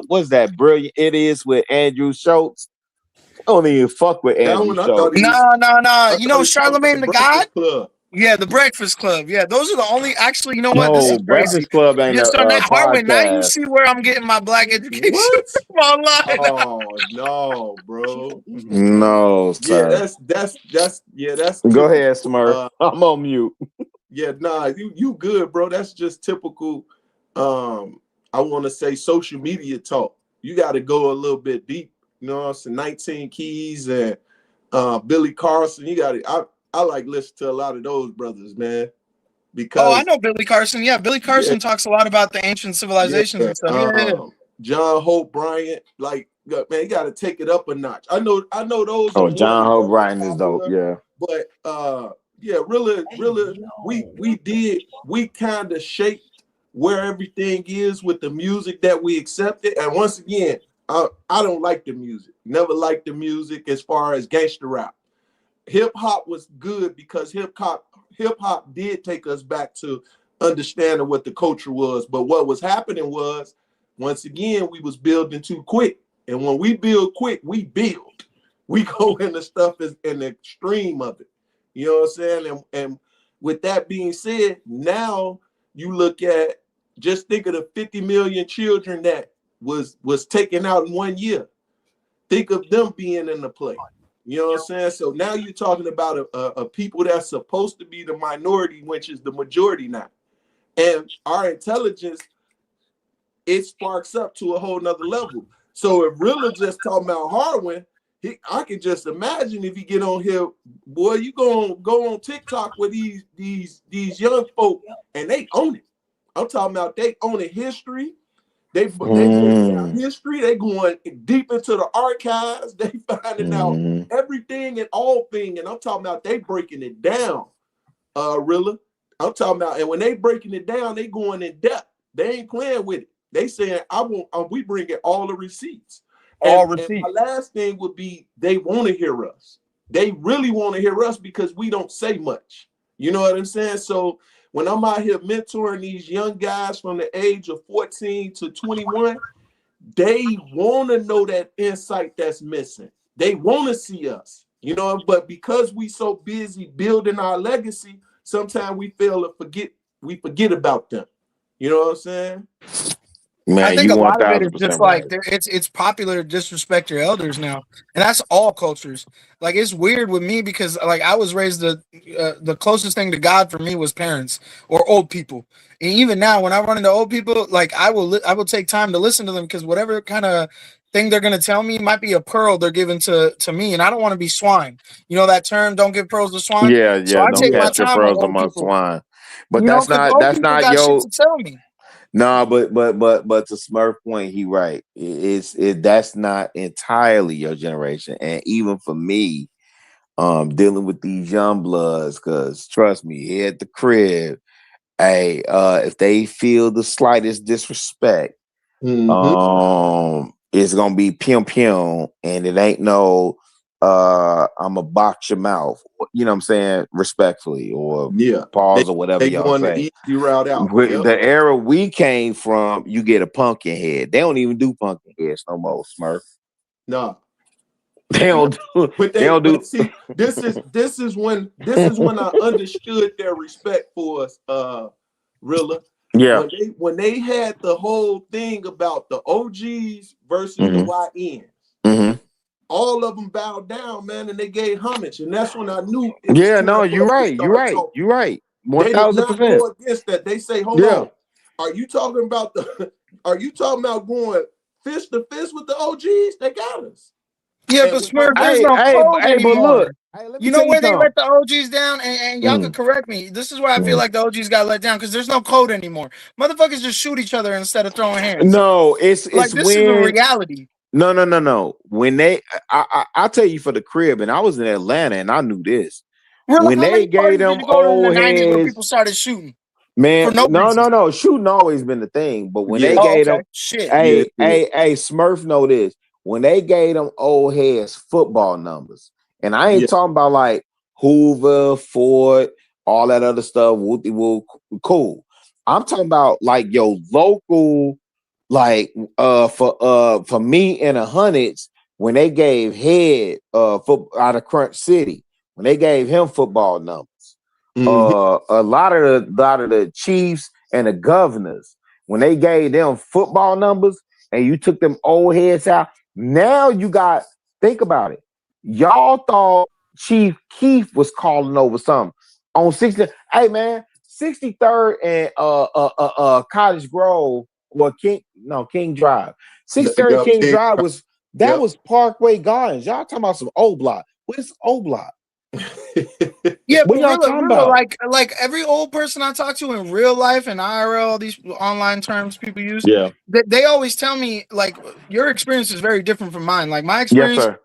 what's that? Brilliant It Is with Andrew Schultz. I don't even fuck with Andrew Schultz. No. You know Charlemagne the God? Yeah, the Breakfast Club. Yeah, those are the only. Actually, you know what? This is Breakfast Club ain't Harwin, now you see where I'm getting my black education from online. Oh no, bro. No, sir. Yeah, that's. Go ahead, Smurf. I'm on mute. Yeah, nah, you good, bro. That's just typical. I want to say social media talk. You got to go a little bit deep. You know, it's 19 Keys and Billy Carson. You got to. I like listen to a lot of those brothers, man. Because I know Billy Carson. Yeah, Billy Carson talks a lot about the ancient civilizations and stuff. Yeah. John Hope Bryant, like, man, you got to take it up a notch. I know those. Oh, John Hope Bryant is dope. Yeah. But really, we kind of shaped where everything is with the music that we accepted. And once again, I don't like the music. Never liked the music as far as gangster rap. Hip hop was good because hip hop did take us back to understanding what the culture was. But what was happening was, once again, we was building too quick. And when we build quick, we build. We go into stuff in the extreme of it. You know what I'm saying? And with that being said, now you look at, just think of the 50 million children that was taken out in 1 year. Think of them being in the play. You know what I'm saying? So now you're talking about a people that's supposed to be the minority, which is the majority now. And our intelligence, it sparks up to a whole nother level. So if Rilla just talking about Harwin, I can just imagine if you get on here, boy, you gonna go on TikTok with these young folk and they own it. I'm talking about they own a history. They breaking down history. They going deep into the archives. They finding out everything and all things. And I'm talking about they breaking it down, Rilla. I'm talking about, and when they breaking it down, they going in depth. They ain't playing with it. They saying, we bringing all the receipts. And my last thing would be, they want to hear us. They really want to hear us because we don't say much. You know what I'm saying? So when I'm out here mentoring these young guys from the age of 14 to 21, they want to know that insight that's missing. They want to see us, you know, but because we so busy building our legacy, sometimes we fail to forget about them. You know what I'm saying? Man, I think you a lot of it is 1000% just right. like it's popular to disrespect your elders now, and that's all cultures. Like it's weird with me because like I was raised the closest thing to God for me was parents or old people, and even now when I run into old people, like I will take time to listen to them because whatever kind of thing they're gonna tell me might be a pearl they're giving to me, and I don't want to be swine. You know that term, don't give pearls to swine. So I Don't take my catch your time with pearls old among people, swine. But you know, because old people that's got shit your to tell me. no, but to Smurf point, he right. That's not entirely your generation. And even for me, dealing with these young bloods, because trust me, here at the crib, hey, if they feel the slightest disrespect, it's gonna be pium, and it ain't no I'ma box your mouth. You know what I'm saying? Respectfully, or pause or whatever they y'all going say. the easy route out. With the era we came from, you get a pumpkin head. They don't even do pumpkin heads no more, Smurf. No. They don't do. But see, this is when I understood their respect for us, Rilla. Yeah. When they had the whole thing about the OGs versus the YNs, all of them bowed down, man, and they gave homage, and that's when I knew it was time for us to start talking. You're right. They did not 1000%. go against that. They say, hold on, are you talking about going fist to fist with the OGs? They got us. Yeah, but Smurf, there's no code anymore. You know where they let the OGs down, and y'all can correct me. This is where I feel like the OGs got let down because there's no code anymore. Motherfuckers just shoot each other instead of throwing hands. No, it's like this when is a reality. No. When I'll tell you for the crib, and I was in Atlanta, and I knew this. Really, When how they many gave parties did them you go to in the old 90s where heads, people started shooting? man, For no reason. no, shooting always been the thing. But when they Oh, gave okay. them, Shit. hey, Smurf know this. When they gave them old heads football numbers, and I ain't talking about like Hoover, Ford, all that other stuff, woo, cool. I'm talking about like your local, like for me in the hundreds, when they gave head out of Crunch City, when they gave him football numbers. A lot of the chiefs and the governors, when they gave them football numbers and you took them old heads out, now you got, think about it. Y'all thought Chief Keef was calling over something on 60. Hey man, 63rd and Cottage Grove or King Drive. 63rd King Drive was Parkway Gardens. Y'all talking about some old block. What is old block? Yeah, what but y'all talking about? like every old person I talk to in real life and IRL, all these online terms people use, they always tell me like your experience is very different from mine. Like my experience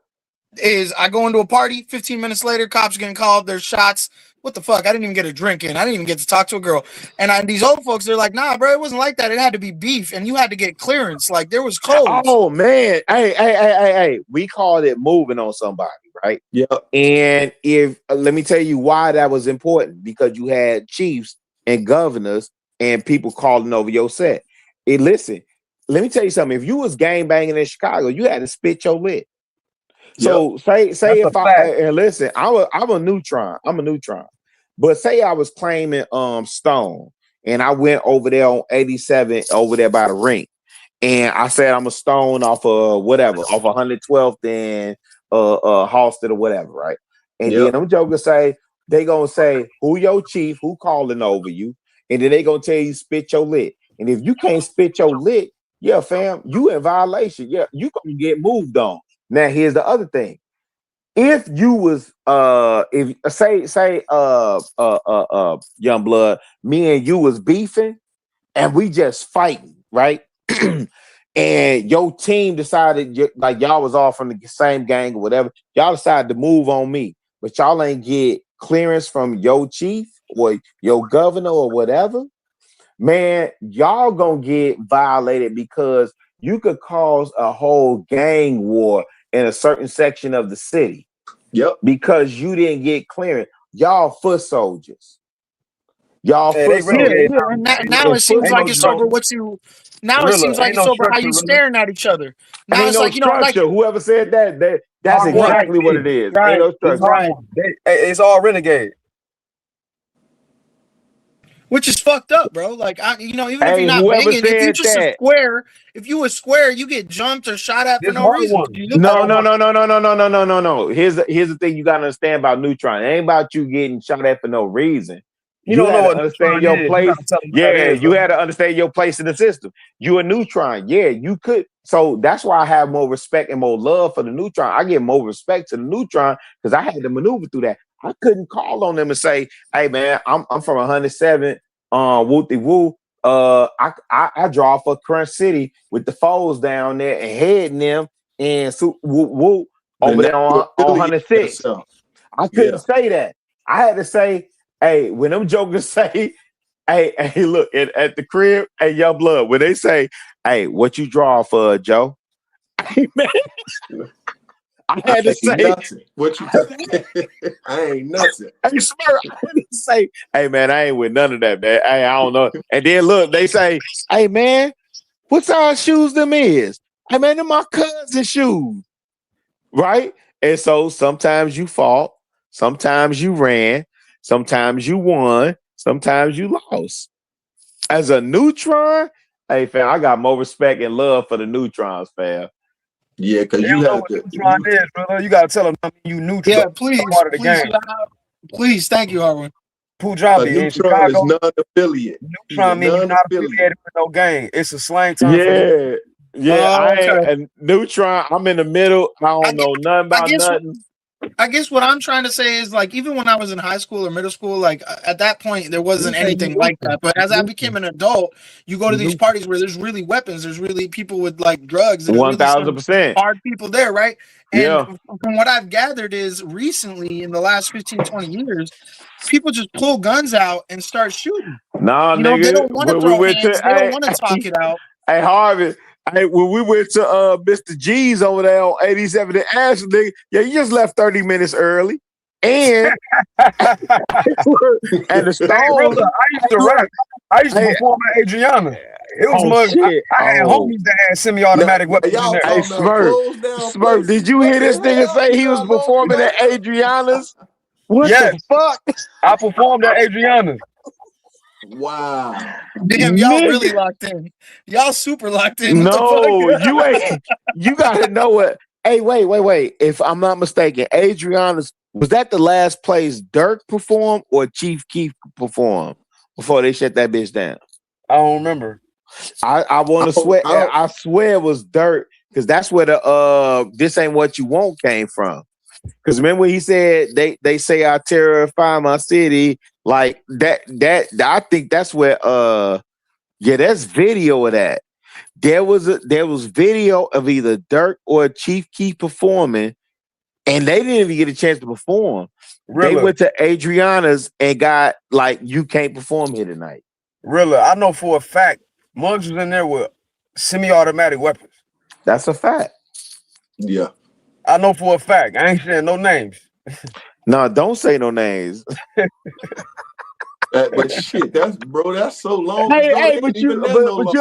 is I go into a party, 15 minutes later, cops getting called, there's shots. What the fuck? I didn't even get a drink in. I didn't even get to talk to a girl. And these old folks, they're like, nah, bro, it wasn't like that. It had to be beef, and you had to get clearance. Like there was codes. Oh man, hey, we called it moving on somebody, right? Yeah. And if let me tell you why that was important, because you had chiefs and governors and people calling over your set. Listen, let me tell you something. If you was gang banging in Chicago, you had to spit your lid. So say if and listen, I'm a neutron. But say I was claiming Stone and I went over there on 87 over there by the rink. And I said I'm a Stone off of whatever, off 112th and Halsted or whatever, right? And then them jokers say, they gonna say, who your chief, who calling over you, and then they gonna tell you spit your lit. And if you can't spit your lit, yeah, fam, you in violation. Yeah, you gonna get moved on. Now here's the other thing. If you was if say young blood, me and you was beefing and we just fighting, right? And your team decided like y'all was all from the same gang or whatever, y'all decided to move on me, but y'all ain't get clearance from your chief or your governor or whatever, man, y'all gonna get violated because you could cause a whole gang war in a certain section of the city. Yep. Because you didn't get clearance. Y'all foot soldiers. Y'all foot soldiers. Now it seems like it's over what you. Now it seems like it's over how you staring at each other. Now it's no like, you know, like whoever said that's exactly what it is. Right. Ain't no structure. It's all renegade. Which is fucked up, bro. Like, even if you're not whoever banging, if you said just a square, if you a square, you get jumped or shot at for no reason. No. Here's the thing you gotta understand about Neutron. It ain't about you getting shot at for no reason. You don't know what understand Neutron your is. place. You gotta tell them what that is, You bro. had to understand your place in the system. You a Neutron. Yeah, you could. So that's why I have more respect and more love for the Neutron. I give more respect to the Neutron because I had to maneuver through that. I couldn't call on them and say, "Hey, man, I'm from 107, woo-de-woo. I draw for Crunch City with the foes down there and heading them and woo over there on 106." I couldn't say that. I had to say, hey, when them jokers say, hey, look, at the crib, hey, young blood, when they say, hey, what you draw for, Joe? Hey, man, I had to say, nothing. What you I ain't nothing. Hey, Smurf, I had to say, hey, man, I ain't with none of that, man. Hey, I don't know. And then look, they say, hey, man, what size shoes them is? Hey, man, them my cousin's shoes. Right? And so sometimes you fought, sometimes you ran, sometimes you won, sometimes you lost. As a Neutron, hey, fam, I got more respect and love for the Neutrons, fam. Yeah, because you know what Neutron is, brother. You gotta tell them you Neutron. Yeah, please, part of the please, game. please, thank you, Harwin. Punjabi in Neutron Chicago. is non-affiliate. Neutron means you're not affiliated with no gang. It's a slang term Yeah. for Yeah, I ain't okay. a Neutron. I'm in the middle. I don't know nothing about nothing. I guess what I'm trying to say is, like, even when I was in high school or middle school, like at that point there wasn't anything like that. But as I became an adult, you go to these parties where there's really weapons, there's really people with like drugs, and there's really some 1000%. hard people there, right? And Yeah. from what I've gathered is recently in the last 15, 20 years, people just pull guns out and start shooting. Nah, You know, nigga. they don't want to When throw we went hands, to, they don't want to talk it out. Hey, Harvey. Hey, when we went to Mr. G's over there on 87 and Ashland, nigga, yeah, you just left 30 minutes early. And and the Stones. Hey, brother, I used to rap. I used to perform at Adriana. It was I had homies that had semi-automatic weapons in there. Hey, Smurf, did you hear this nigga say he was performing at Adriana's? What the fuck? I performed at Adriana's. Wow. Damn, y'all really locked in. Y'all super locked in. What the No, fuck? you ain't. You gotta know what. Hey, wait. If I'm not mistaken, Adriana's, was that the last place Dirk performed or Chief Keef performed before they shut that bitch down? I don't remember. I want to swear. I swear it was Dirk because that's where the "This Ain't What You Want" came from. Because remember he said they say I terrify my city like that. I think that's where there's video of that. There was video of either Dirk or Chief Keef performing, and they didn't even get a chance to perform. Really? They went to Adriana's and got like, you can't perform here tonight. Really, I know for a fact Muggs was in there with semi-automatic weapons. That's a fact. Yeah. I know for a fact. I ain't saying no names. No, don't say no names. But shit, that's so long Hey, ago. but you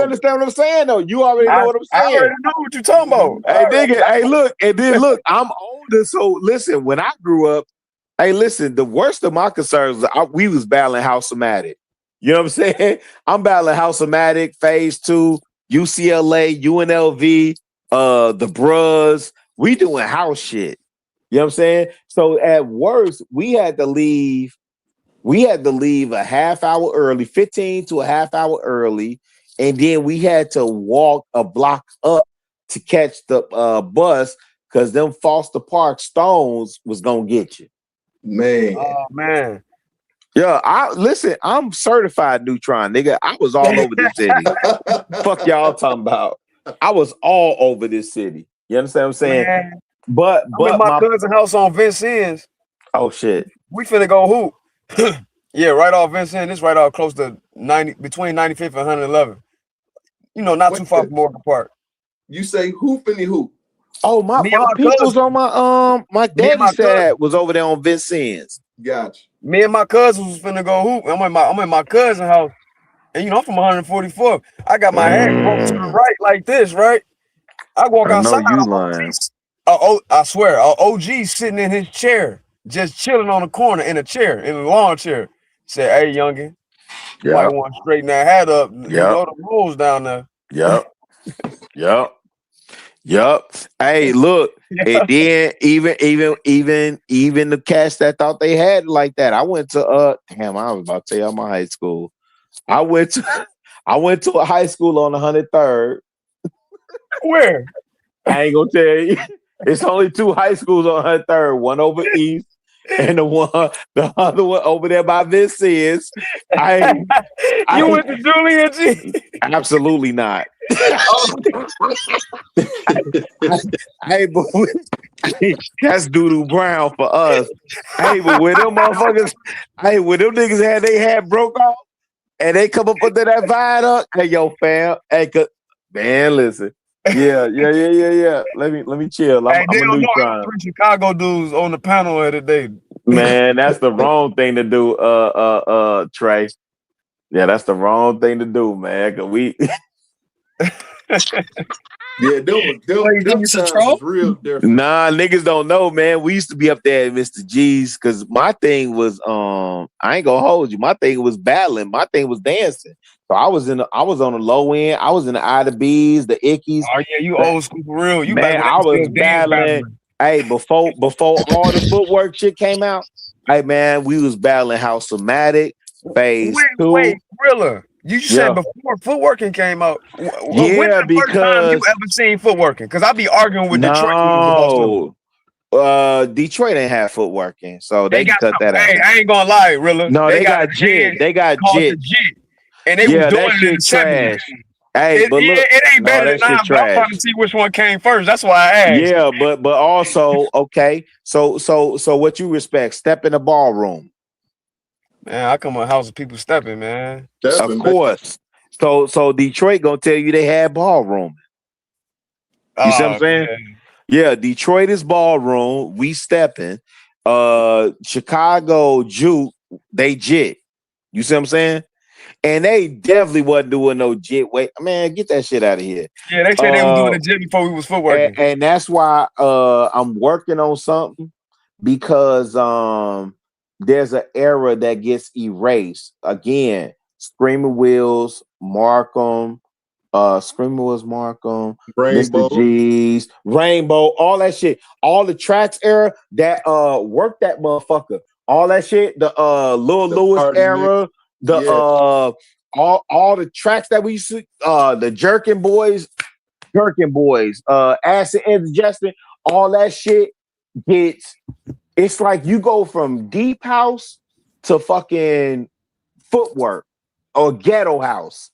understand what I'm saying though. You already know what I'm saying. I already know what you're talking about. Hey, nigga, hey, look, and then look, I'm older, so listen, when I grew up, hey, listen, the worst of my concerns, we was battling House-O-Matic. You know what I'm saying? I'm battling House-O-Matic, Phase 2, UCLA, UNLV, the Bruhs. We doing house shit. You know what I'm saying? So at worst, we had to leave a half hour early, 15 to a half hour early, and then we had to walk a block up to catch the bus because them Foster Park Stones was gonna get you. Man. Oh man. Yeah, I'm certified neutron, nigga. I was all over this city. Fuck y'all talking about. I was all over this city. You understand what I'm saying? Man. But I'm at my cousin's house on Vincennes. Oh shit. We finna go hoop. Yeah, right off Vincennes. It's right off close to 90, between 95th and 111. You know, not too far from Morgan Park. You say hooping hoop. Oh, my people's on my daddy side was over there on Vincennes. Gotcha. Me and my cousins was finna go hoop. I'm at my cousin's house. And you know, I'm from 144th. I got my head broke to the right like this, right? I walk outside. I know you lying. I swear, OG sitting in his chair, just chilling on the corner in a lawn chair. Said, "Hey, youngin, you might want to straighten that hat up. You know the rules down there." Yup. Hey, look, and then even the cats that thought they had it like that. I went to I was about to tell you my high school. I went to a high school on 103rd. Where? I ain't gonna tell you. It's only 2 high schools on 103rd, one over east and the other one over there by Vincennes. You went to Julian G? Absolutely not. Hey, but that's Doodoo Brown for us. Hey, but when them motherfuckers, when them niggas had they hat broke off and they come up under that viaduct, hey, yo, fam, hey, man, listen. Yeah. Let me chill. I'm they a don't know neutron. 3 Chicago dudes on the panel here today. Man, that's the wrong thing to do, Trey. Yeah, that's the wrong thing to do, man. Cause we Yeah, them times was real different. Nah, niggas don't know, man. We used to be up there at Mr. G's because my thing was I ain't gonna hold you. My thing was battling. My thing was dancing. So I was on the low end. I was in the I, the B's, the Ickies. Oh yeah, you old school for real. You man, I was battling. Hey, before all the footwork shit came out, hey man, we was battling House Thematic, Phase 2. Wait, Rilla. You said before footworking came out. When's the first time you ever seen footworking? Because I be arguing with Detroit No. Detroit ain't have footworking, so they can cut that out. Hey, I ain't gonna lie, Rilla. No, they got JIT. They got JIT. And they was doing it in the 70s. Hey, but look, it ain't better than now, but I'm trying to see which one came first. That's why I asked. Yeah, but also, okay. So what you respect? Step in the ballroom. Man, I come to a house of people stepping, man. Of course. So Detroit gonna tell you they had ballroom. You see what I'm saying? Man. Yeah, Detroit is ballroom. We stepping. Chicago juke, they JIT. You see what I'm saying? And they definitely wasn't doing no JIT. Wait, man, get that shit out of here. Yeah, they said they was doing the JIT before we was footworking. And that's why I'm working on something because there's an era that gets erased. Again, Screaming Wheels, Markham, Rainbow. Mr. G's, Rainbow, all that shit. All the tracks era that worked that motherfucker. All that shit, the Lil Lewis era, all the tracks that we used to, the Jerkin Boys, Acid Indigestion, all that shit gets, it's like you go from deep house to fucking footwork or ghetto house.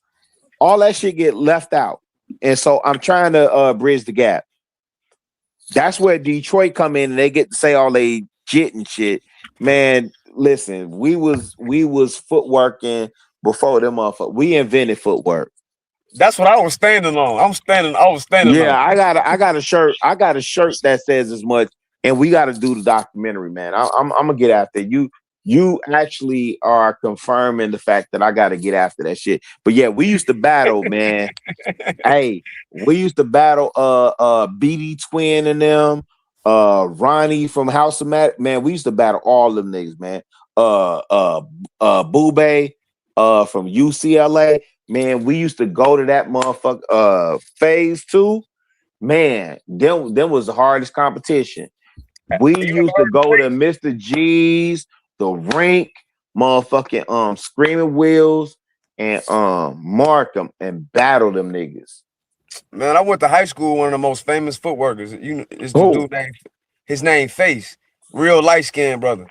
All that shit get left out. And so I'm trying to bridge the gap. That's where Detroit come in and they get to say all they JIT and shit. Man, listen, we was footworking before them motherfuckers. We invented footwork. That's what I was standing on. I was standing on. Yeah, I got a shirt. I got a shirt that says as much, and we got to do the documentary, man. I'm gonna get after you. You actually are confirming the fact that I got to get after that shit. But yeah, we used to battle, man. Hey, we used to battle BD Twin and them, Ronnie from House of Matt. Man, we used to battle all them niggas, man. Boobay from UCLA. Man, we used to go to that motherfucker Phase 2. Man, them was the hardest competition. We used to go to Mr. G's, the rink, motherfucking Screaming Wheels, and mark them and battle them niggas. Man, I went to high school. One of the most famous footworkers. It's the Oh. dude name. His name Face. Real light skinned brother.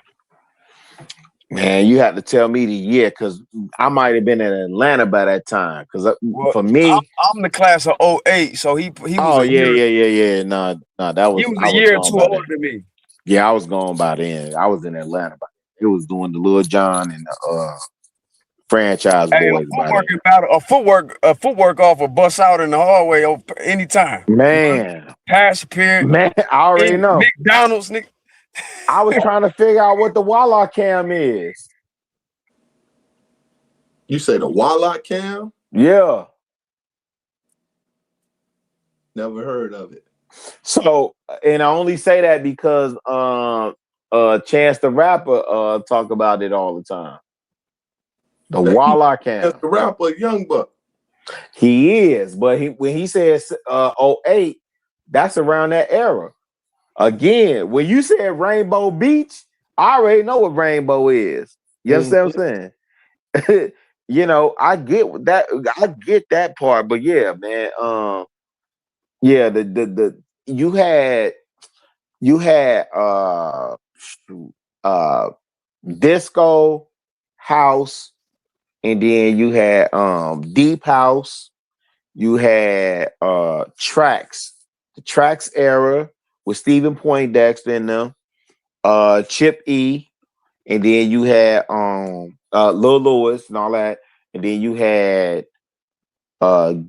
Man, you had to tell me the year because I might have been in Atlanta by that time. Because for me, I'm the class of 08, so he was. Oh a yeah, year, Nah, that was he was I a was year or gone two by older then. than me. Yeah, I was gone by then. I was in Atlanta by then. It was doing the Lil Jon and the Franchise Hey, Boys by then. a footwork off a bus out in the hallway anytime. Man, Pass period. man, I already know. McDonald's, nigga. I was trying to figure out what the Walla cam is. You say the Walla cam? Yeah. Never heard of it. So, and I only say that because Chance the Rapper talk about it all the time. The Walla cam. Chance the Rapper, Young Buck. He is, but when he says 08, that's around that era. Again, when you said Rainbow Beach, I already know what Rainbow is. You understand what I'm saying? I get that. I get that part, but yeah, man. Yeah, the you had disco house, and then you had deep house. You had tracks, the tracks era with Stephen Poindexter in them, Chip E, and then you had Lil Lewis and all that, and then you had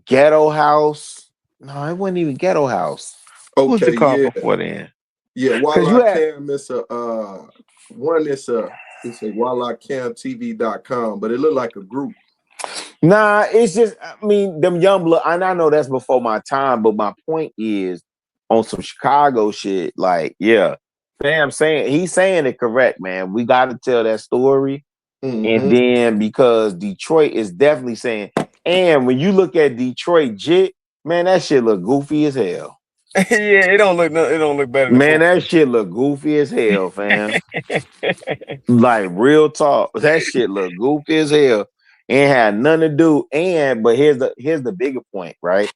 Ghetto House. No, it wasn't even Ghetto House. What was it called before then? Yeah, Walla Cam is it's a WallaCamTV.com, but it looked like a group. Nah, it's just, I mean, them young blood, and I know that's before my time, but my point is on some Chicago shit, like, yeah, Sam he's saying it correct, man. We got to tell that story. And then because Detroit is definitely saying, and when you look at Detroit Jit, man, that shit look goofy as hell. Yeah, it don't look better than Man, that shit look goofy as hell, fam. Like real talk, that shit look goofy as hell. Ain't had nothing to do. But here's the bigger point, right?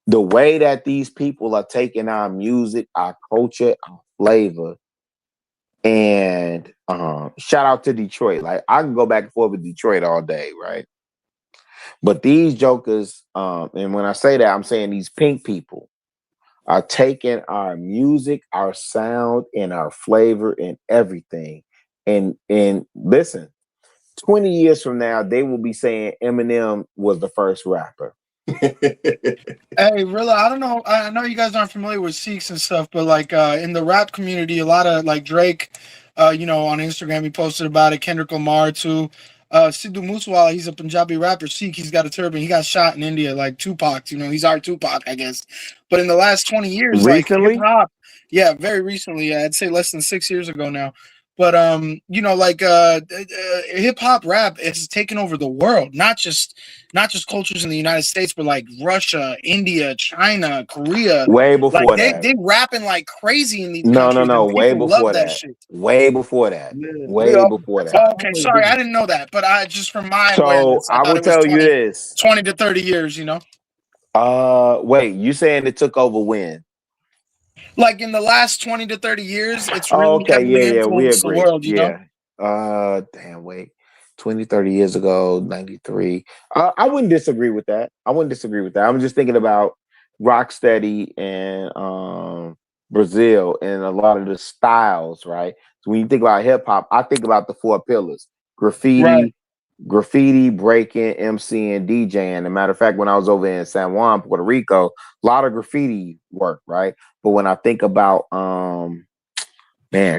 The way that these people are taking our music, our culture, our flavor, and shout out to Detroit. Like I can go back and forth with Detroit all day, right? But these jokers, and when I say that, I'm saying these pink people are taking our music, our sound, and our flavor and everything. And listen, 20 years from now, they will be saying Eminem was the first rapper. Hey, Rilla, I don't know. I know you guys aren't familiar with Sikhs and stuff, but like in the rap community, a lot of like Drake, on Instagram, he posted about it. Kendrick Lamar too. Sidhu Moosewala, he's a Punjabi rapper. Sikh, he's got a turban. He got shot in India, like Tupac. He's our Tupac, I guess. But in the last 20 years, recently, like hip hop, yeah, very recently. I'd say less than 6 years ago now. But hip hop rap has taken over the world, not just cultures in the United States, but like Russia, India, China, Korea. Way before like that. they rapping like crazy in these No, countries. way before love that. Shit. Way before that. Way before that. Oh, okay, sorry, I didn't know that, but I just from my awareness, I will tell you this: 20 to 30 years. Wait, you saying it took over when? Like in the last 20 to 30 years, it's really heavily influenced the world, Damn, wait. 20, 30 years ago, 93. I wouldn't disagree with that. I'm just thinking about Rocksteady and Brazil and a lot of the styles, right? So when you think about hip hop, I think about the four pillars: graffiti, breaking, MC, and DJing. As a matter of fact, when I was over in San Juan, Puerto Rico, a lot of graffiti work, right? But when I think about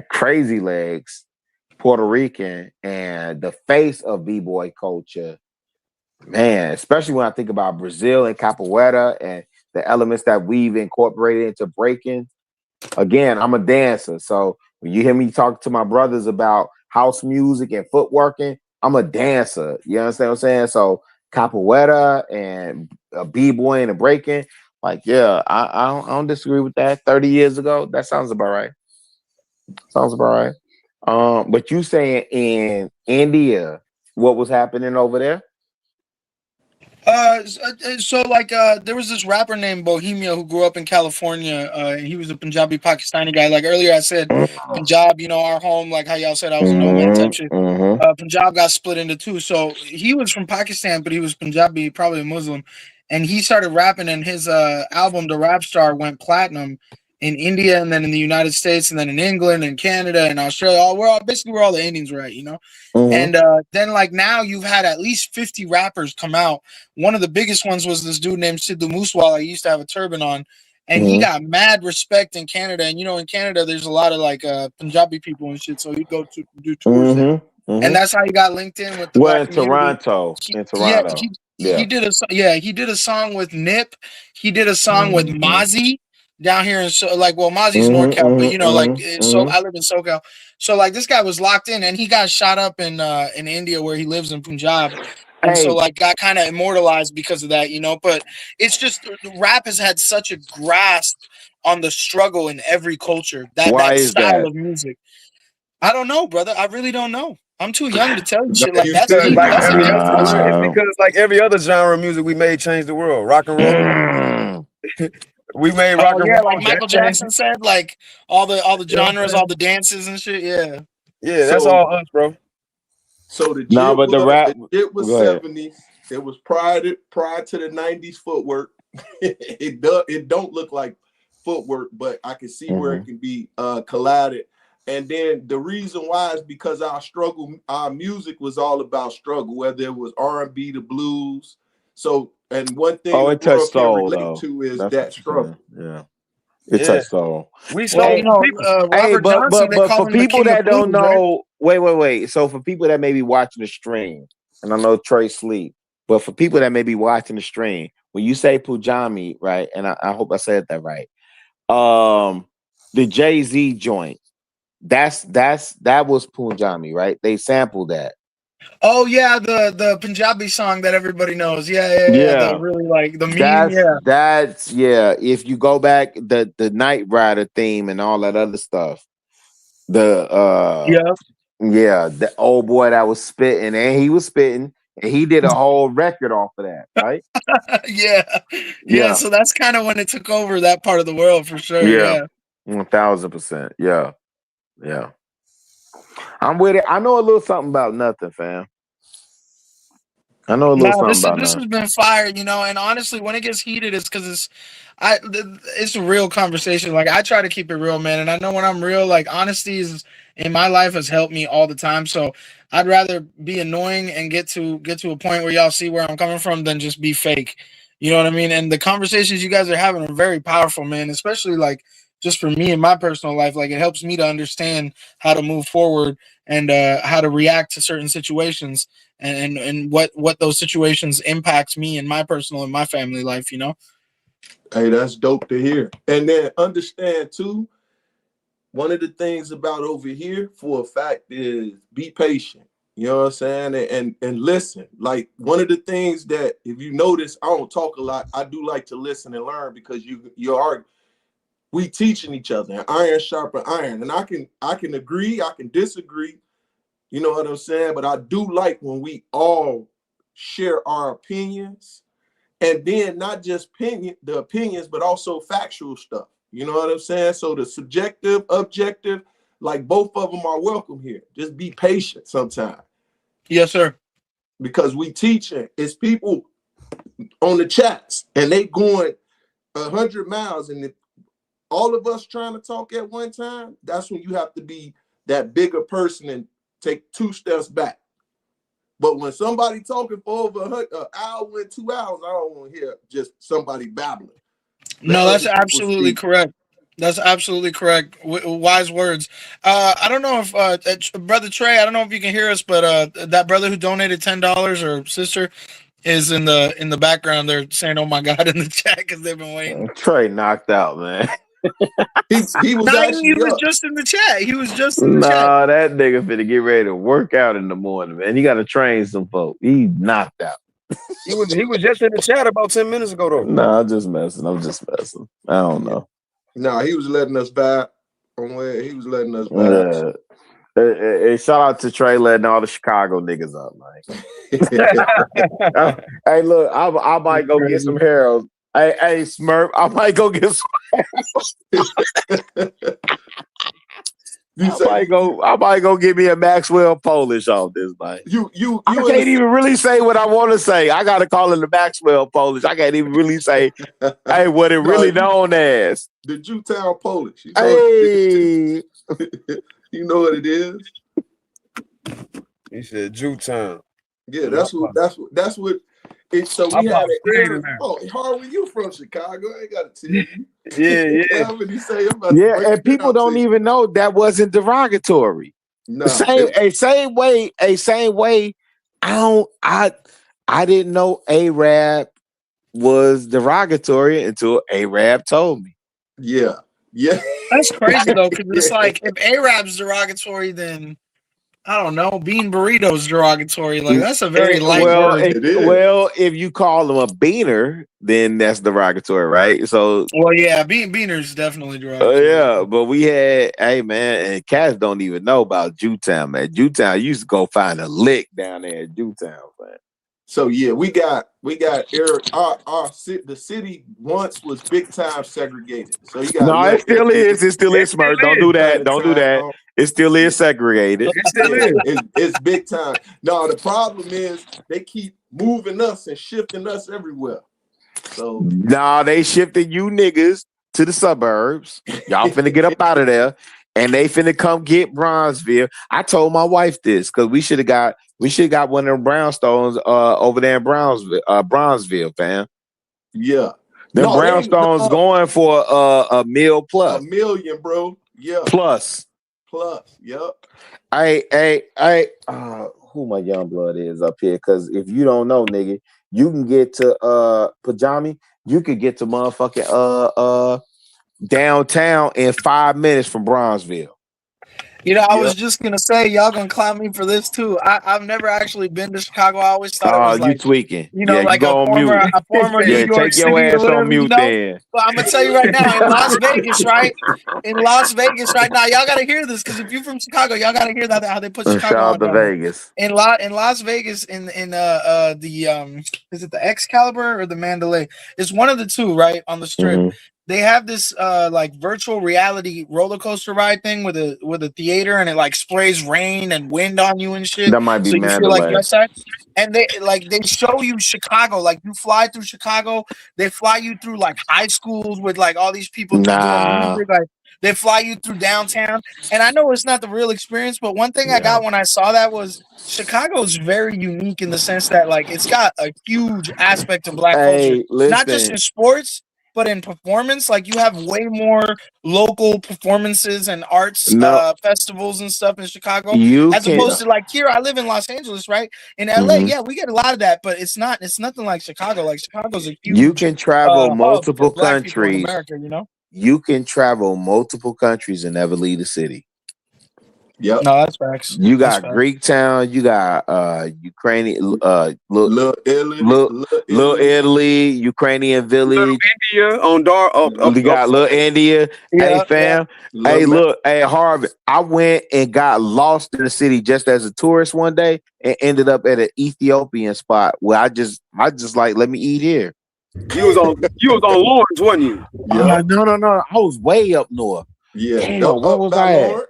Crazy Legs, Puerto Rican, and the face of b-boy culture, man, especially when I think about Brazil and capoeira and the elements that we've incorporated into breaking. Again, I'm a dancer, so when you hear me talk to my brothers about house music and footworking, I'm a dancer. You understand what I'm saying? So capoeira and b-boy and breaking, like, yeah, I don't disagree with that. 30 years ago, that sounds about right. Sounds about right. But you saying in India, what was happening over there? So like there was this rapper named Bohemia who grew up in California. He was a Punjabi Pakistani guy. Like earlier I said, Punjab, you know, our home, like how y'all said I was a nomad type shit. Punjab got split into two. So he was from Pakistan, but he was Punjabi, probably a Muslim. And he started rapping, and his album, The Rap Star, went platinum in India, and then in the United States, and then in England and Canada and Australia. Basically where all the Indians were at, you know. And then like now you've had at least 50 rappers come out. One of the biggest ones was this dude named Sidhu Moosewala. He used to have a turban on, and he got mad respect in Canada. And you know, in Canada, there's a lot of like Punjabi people and shit. So he'd go to do tours there, and that's how he got linked in with the black community. Toronto. He did a song with Nip. He did a song with Mozzie down here in Mozzie's NorCal, but you know, so I live in SoCal. So like this guy was locked in, and he got shot up in India where he lives in Punjab. And so like got kind of immortalized because of that, you know. But it's just rap has had such a grasp on the struggle in every culture. That style of music. I don't know, brother. I really don't know. I'm too young to tell you shit like that's deep. That's a deep question. It's because like every other genre of music we made changed the world. Rock and roll. We made rock and roll. Like Michael Jackson said, like all the genres, all the dances and shit. Yeah. Yeah, that's all us, bro. So the it was 70s. It was prior to the 90s footwork. it don't look like footwork, but I can see where it can be collided. And then the reason why is because our music was all about struggle, whether it was R&B, the blues. So, and one thing it touched soul, relate to is that struggle. Yeah. It touched soul. We saw, Robert Johnson, but for people that don't know, wait. So for people that may be watching the stream, and I know Trey sleep, but for people that may be watching the stream, when you say Punjabi, right? And I hope I said that right. The Jay-Z joint, that was Punjabi, right? They sampled that. Oh yeah, the Punjabi song that everybody knows. Yeah. The really like the meme. That's If you go back, the Knight Rider theme and all that other stuff. The old boy that was spitting, and he was spitting, and he did a whole record off of that, right? Yeah. So that's kind of when it took over that part of the world for sure. Yeah. 1000%. Yeah. I'm with it. I know a little something about nothing, fam. I know a little something about this has been fired, you know, and honestly, when it gets heated, it's because it's a real conversation. Like I try to keep it real, man, and I know when I'm real, like honesty is in my life has helped me all the time. So I'd rather be annoying and get to a point where y'all see where I'm coming from than just be fake. You know what I mean? And the conversations you guys are having are very powerful, man. Especially like just for me in my personal life, like it helps me to understand how to move forward and how to react to certain situations. And what those situations impacts me in my personal and my family life, you know? Hey, that's dope to hear. And then understand too, one of the things about over here for a fact is be patient. You know what I'm saying? And listen. Like one of the things that if you notice, I don't talk a lot. I do like to listen and learn because we teaching each other. Iron sharpen iron. And I can agree, I can disagree. You know what I'm saying? But I do like when we all share our opinions, and then not just the opinions, but also factual stuff. You know what I'm saying? So the subjective, objective, like both of them are welcome here. Just be patient sometimes. Yes, sir. Because we teaching. It's people on the chats, and they going 100 miles, and if all of us trying to talk at one time, that's when you have to be that bigger person and take 2 steps back. But when somebody talking for over an hour and 2 hours, I don't want to hear just somebody babbling. No, that's absolutely correct. That's absolutely correct. Wise words. I don't know if Brother Trey, I don't know if you can hear us, but that brother who donated $10 or sister is in the background. They're saying, "Oh my God," in the chat because they've been waiting. Trey knocked out, man. he was just in the chat. He was just in the chat. Nah, that nigga finna get ready to work out in the morning, man. He got to train some folk. He knocked out. He was just in the chat about 10 minutes ago, though. Nah, I'm just messing. I don't know. Nah, he was letting us vibe. on where he was letting us back. Hey, shout out to Trey letting all the Chicago niggas up, man. Hey, look, I might go get some Harold. Hey, Smurf, I might go get some. I might go get me a Maxwell Polish off this, man. I can't even really say what I want to say. I gotta call it the Maxwell Polish. I can't even really say, hey, what it really known as. The Jewtown Polish. You know what it is? He said Jewtown. Yeah, that's what it's so we had an air. Oh, Harvey, you from Chicago. I ain't gotta tell you. Yeah, and people don't even know that wasn't derogatory. No, same way. I didn't know Arab was derogatory until Arab told me. Yeah. That's crazy though, because it's like if Arab's derogatory, then I don't know, bean burritos derogatory. Like that's a very light word. Well, if you call them a beaner, then that's derogatory, right? So, well, yeah, beaner's definitely derogatory. Yeah, but we had, hey man, and cats don't even know about Jewtown, man. Jewtown used to go find a lick down there at Jewtown, man. So yeah, we got the city once was big time segregated. So you got it still is. It still is, Smart. Don't do that. Don't do that. It still is segregated. It still is. It's big time. No, the problem is they keep moving us and shifting us everywhere. So they shifted you niggas to the suburbs. Y'all finna get up out of there. And they finna come get Bronzeville. I told my wife this because we should have got one of them brownstones over there in Bronzeville, fam. Yeah. The brownstones going for $1 million plus. $1 million, bro. Yeah. Plus. Yep. Who my young blood is up here? Because if you don't know, nigga, you can get to Pajami, you could get to motherfucking downtown in 5 minutes from Bronzeville. You know, I was just gonna say, y'all gonna clown me for this too. I've never actually been to Chicago. I always thought it was like, you tweaking. You know, like a former New York take your City ass or whatever, on mute, you know? then. But I'm gonna tell you right now, in Las Vegas, right? In Las Vegas right now, y'all gotta hear this because if you're from Chicago, y'all gotta hear that how they put Chicago Shout out to on. Vegas. In Las Vegas, in the is it the Excalibur or the Mandalay? It's one of the two, right? On the strip. Mm-hmm. They have this like virtual reality roller coaster ride thing with a theater, and it like sprays rain and wind on you and shit. That might be so you feel like Mandalay. you're outside. And they show you Chicago, like you fly through Chicago. They fly you through like high schools with like all these people doing music. Like they fly you through downtown. And I know it's not the real experience, but one thing I got when I saw that was Chicago is very unique in the sense that like it's got a huge aspect of Black culture, not just in sports, but in performance. Like you have way more local performances and arts festivals and stuff in Chicago, opposed to like here. I live in Los Angeles, right? In LA, yeah, we get a lot of that, but it's nothing like Chicago. Like Chicago's a huge. You can travel multiple countries. In America, you know. You can travel multiple countries and never leave the city. Yep. No, that's facts. You got Greek town, you got Ukrainian, Little Italy, Ukrainian village, India on you got Little India. Hey fam, hey look, hey Harvey, I went and got lost in the city just as a tourist one day and ended up at an Ethiopian spot where I just like, let me eat here. You was on Lawrence, wasn't you? No. I was way up north. Yeah. Damn, where was I at?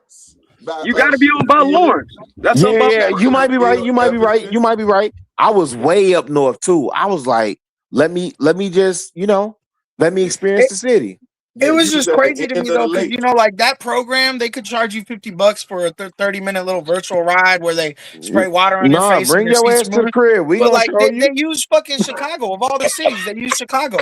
You got to be on by Lawrence. That's you might be right. You might be right. I was way up north too. I was like, let me just, let me experience the city. It was just crazy to me though, because like that program, they could charge you $50 for a 30-minute little virtual ride where they spray water on your face. Bring your ass to the crib. But like they use fucking Chicago of all the cities. They use Chicago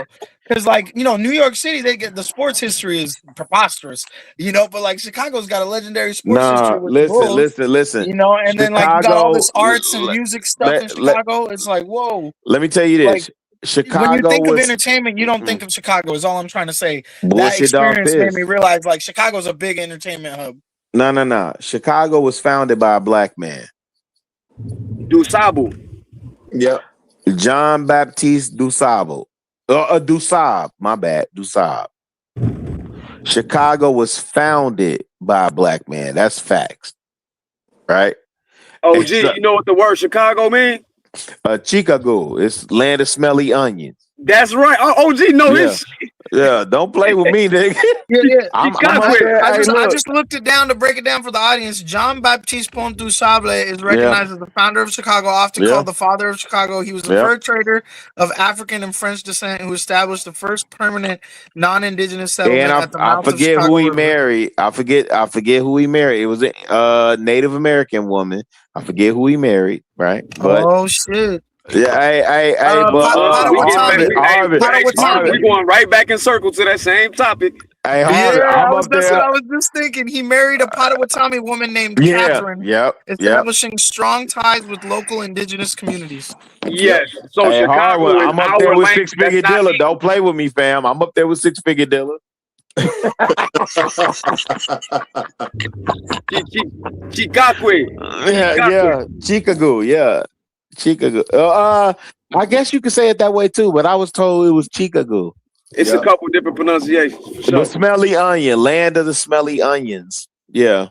because like New York City, they get the sports history is preposterous. But like Chicago's got a legendary sports history. With listen. And then like you got all this arts and music stuff in Chicago. It's like whoa. Let me tell you this. Chicago. When you think of entertainment, you don't think of Chicago. Is all I'm trying to say. That Bullshit experience made me realize like Chicago's a big entertainment hub. No. Chicago was founded by a black man. DuSable. Yep. John Baptiste DuSable. DuSable. My bad. DuSable. Chicago was founded by a black man. That's facts, right? OG, you know what the word Chicago mean? Chicago. It's land of smelly onions. That's right. OG know his shit. Yeah, don't play with me, nigga. Yeah. I'm up there. I just looked it down to break it down for the audience. John Baptiste Pontu Sable is recognized as the founder of Chicago, often called the father of Chicago. He was the first trader of African and French descent who established the first permanent non-indigenous settlement at the mouth of Chicago who he River. married. I forget who he married. It was a Native American woman. I forget who he married, right? But oh shit. Yeah, we going right back in circle to that same topic. Hey, Harvard, that's what I was just thinking. He married a Potawatomi woman named Catherine, establishing strong ties with local indigenous communities. Yes. So hey, Chicago Harvard, is I'm up there with Six Figure Dilla. Don't play with me, fam. I'm up there with Six Figure Dilla. Chicago. Chicago. I guess you could say it that way too, but I was told it was Chicago. It's a couple different pronunciations. Sure. The smelly onion, land of the smelly onions. Yeah.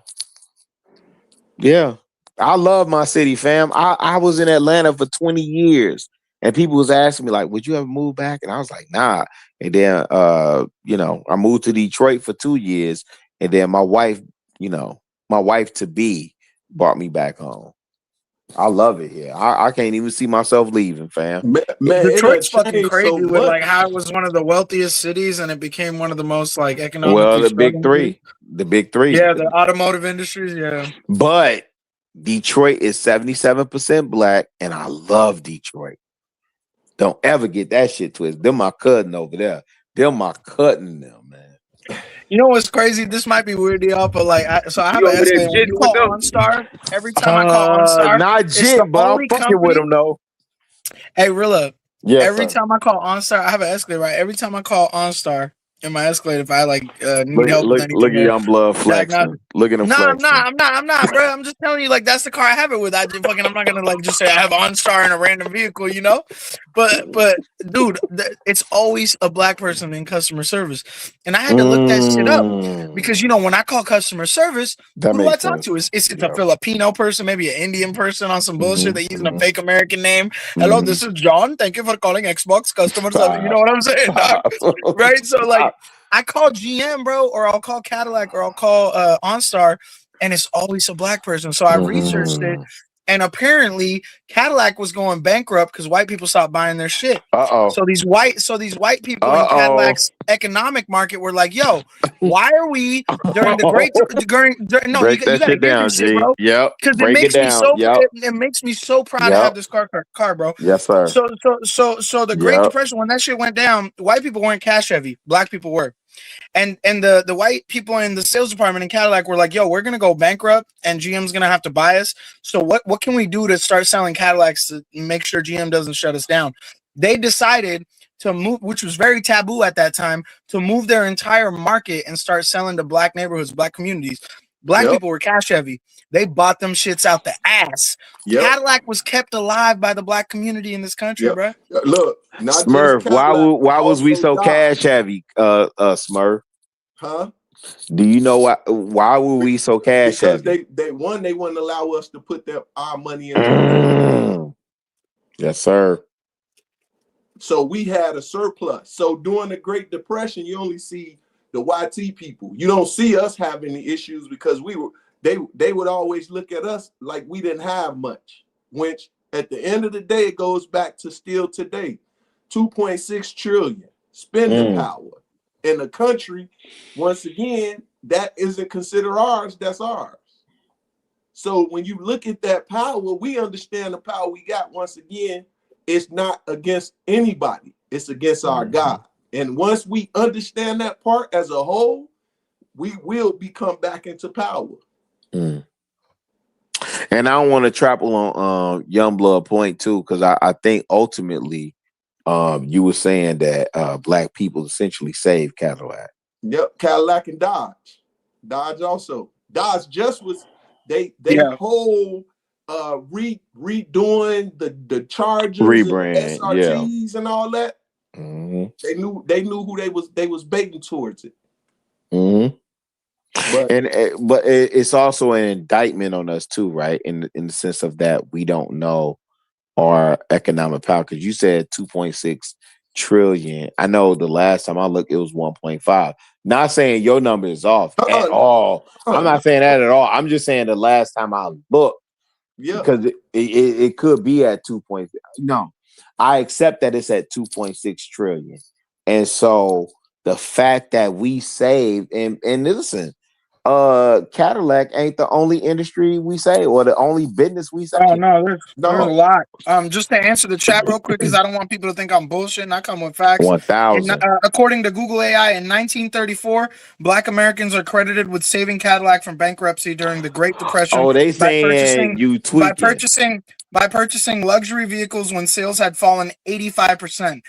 I love my city, fam. I was in Atlanta for 20 years, and people was asking me like, "Would you ever move back?" And I was like, "Nah." And then, I moved to Detroit for 2 years, and then my wife to be, brought me back home. I love it here. I can't even see myself leaving, fam. Man, Detroit's fucking crazy so with like how it was one of the wealthiest cities and it became one of the most like economically. Well, the big three. Yeah, the automotive industries. Yeah, but Detroit is 77% black, and I love Detroit. Don't ever get that shit twisted. They're my cousin over there. They're my cousin now, man. You know what's crazy? This might be weird to y'all, but like, I have an estimate. When you call OnStar, every time I call OnStar, not Jit, but I'm fucking with him though. Hey, Rilla. Yes, every time I call OnStar, I have an Escalade, right? Every time I call OnStar in my Escalade, if I like need help with anything, look at young blood flexing. Look at him flexing. I'm not, bro. I'm just telling you, like that's the car I have it with. I'm not gonna like just say I have OnStar in a random vehicle, you know. But dude, it's always a black person in customer service, and I had to look that shit up because when I call customer service, who do I talk to? It's a Filipino person, maybe an Indian person on some bullshit. They using a fake American name. Hello, this is John. Thank you for calling Xbox customer service. You know what I'm saying, dog? Right? So like, I call GM, bro, or I'll call Cadillac, or I'll call OnStar, and it's always a black person. So I researched it. And apparently Cadillac was going bankrupt because white people stopped buying their shit. So these white people in Cadillac's economic market were like, "Yo, why are we during the great no, break that shit down, G. Bro. Yep. Because it makes me so it makes me so proud to have this car, bro. Yes, sir. So the Great Depression, when that shit went down, white people weren't cash heavy, black people were. And the white people in the sales department in Cadillac were like, "Yo, we're gonna go bankrupt, and GM's gonna have to buy us. So what can we do to start selling Cadillacs to make sure GM doesn't shut us down?" They decided to move, which was very taboo at that time, to move their entire market and start selling to black neighborhoods, black communities. Black people were cash heavy. They bought them shits out the ass. Cadillac was kept alive by the black community in this country, bro. Look, not Smurf, just Cadillac, why was we so Dodge. cash heavy, Smurf? Huh? Do you know why were we so cash because heavy? they wouldn't allow us to put our money into Yes, sir. So we had a surplus. So during the Great Depression, you only see the YT people. You don't see us having the issues because they would always look at us like we didn't have much, which at the end of the day, it goes back to still today, 2.6 trillion spending power in the country. Once again, that isn't considered ours, that's ours. So when you look at that power, we understand the power we got. Once again, it's not against anybody, it's against our God. And once we understand that part as a whole, we will become back into power. And I don't want to trample on Youngblood point too, because I think ultimately you were saying that black people essentially saved Cadillac. Yep, Cadillac and Dodge. Dodge also. Dodge just was they whole redoing the Chargers, rebrand, and SRTs and all that. They knew who they was baiting towards it. But it's also an indictment on us too, right? In the sense of that we don't know our economic power, because you said 2.6 trillion. I know the last time I looked, it was 1.5. Not saying your number is off at all. I'm not saying that at all. I'm just saying the last time I looked, because it could be at 2. No, I accept that it's at 2.6 trillion, and so the fact that we saved and listen, Cadillac ain't the only industry we say or the only business we say. Oh no, there's a lot. Just to answer the chat real quick, because I don't want people to think I'm bullshitting. I come with facts. 1,000. According to Google AI, in 1934, Black Americans are credited with saving Cadillac from bankruptcy during the Great Depression. Oh, they saying you tweaking. By purchasing luxury vehicles when sales had fallen 85%,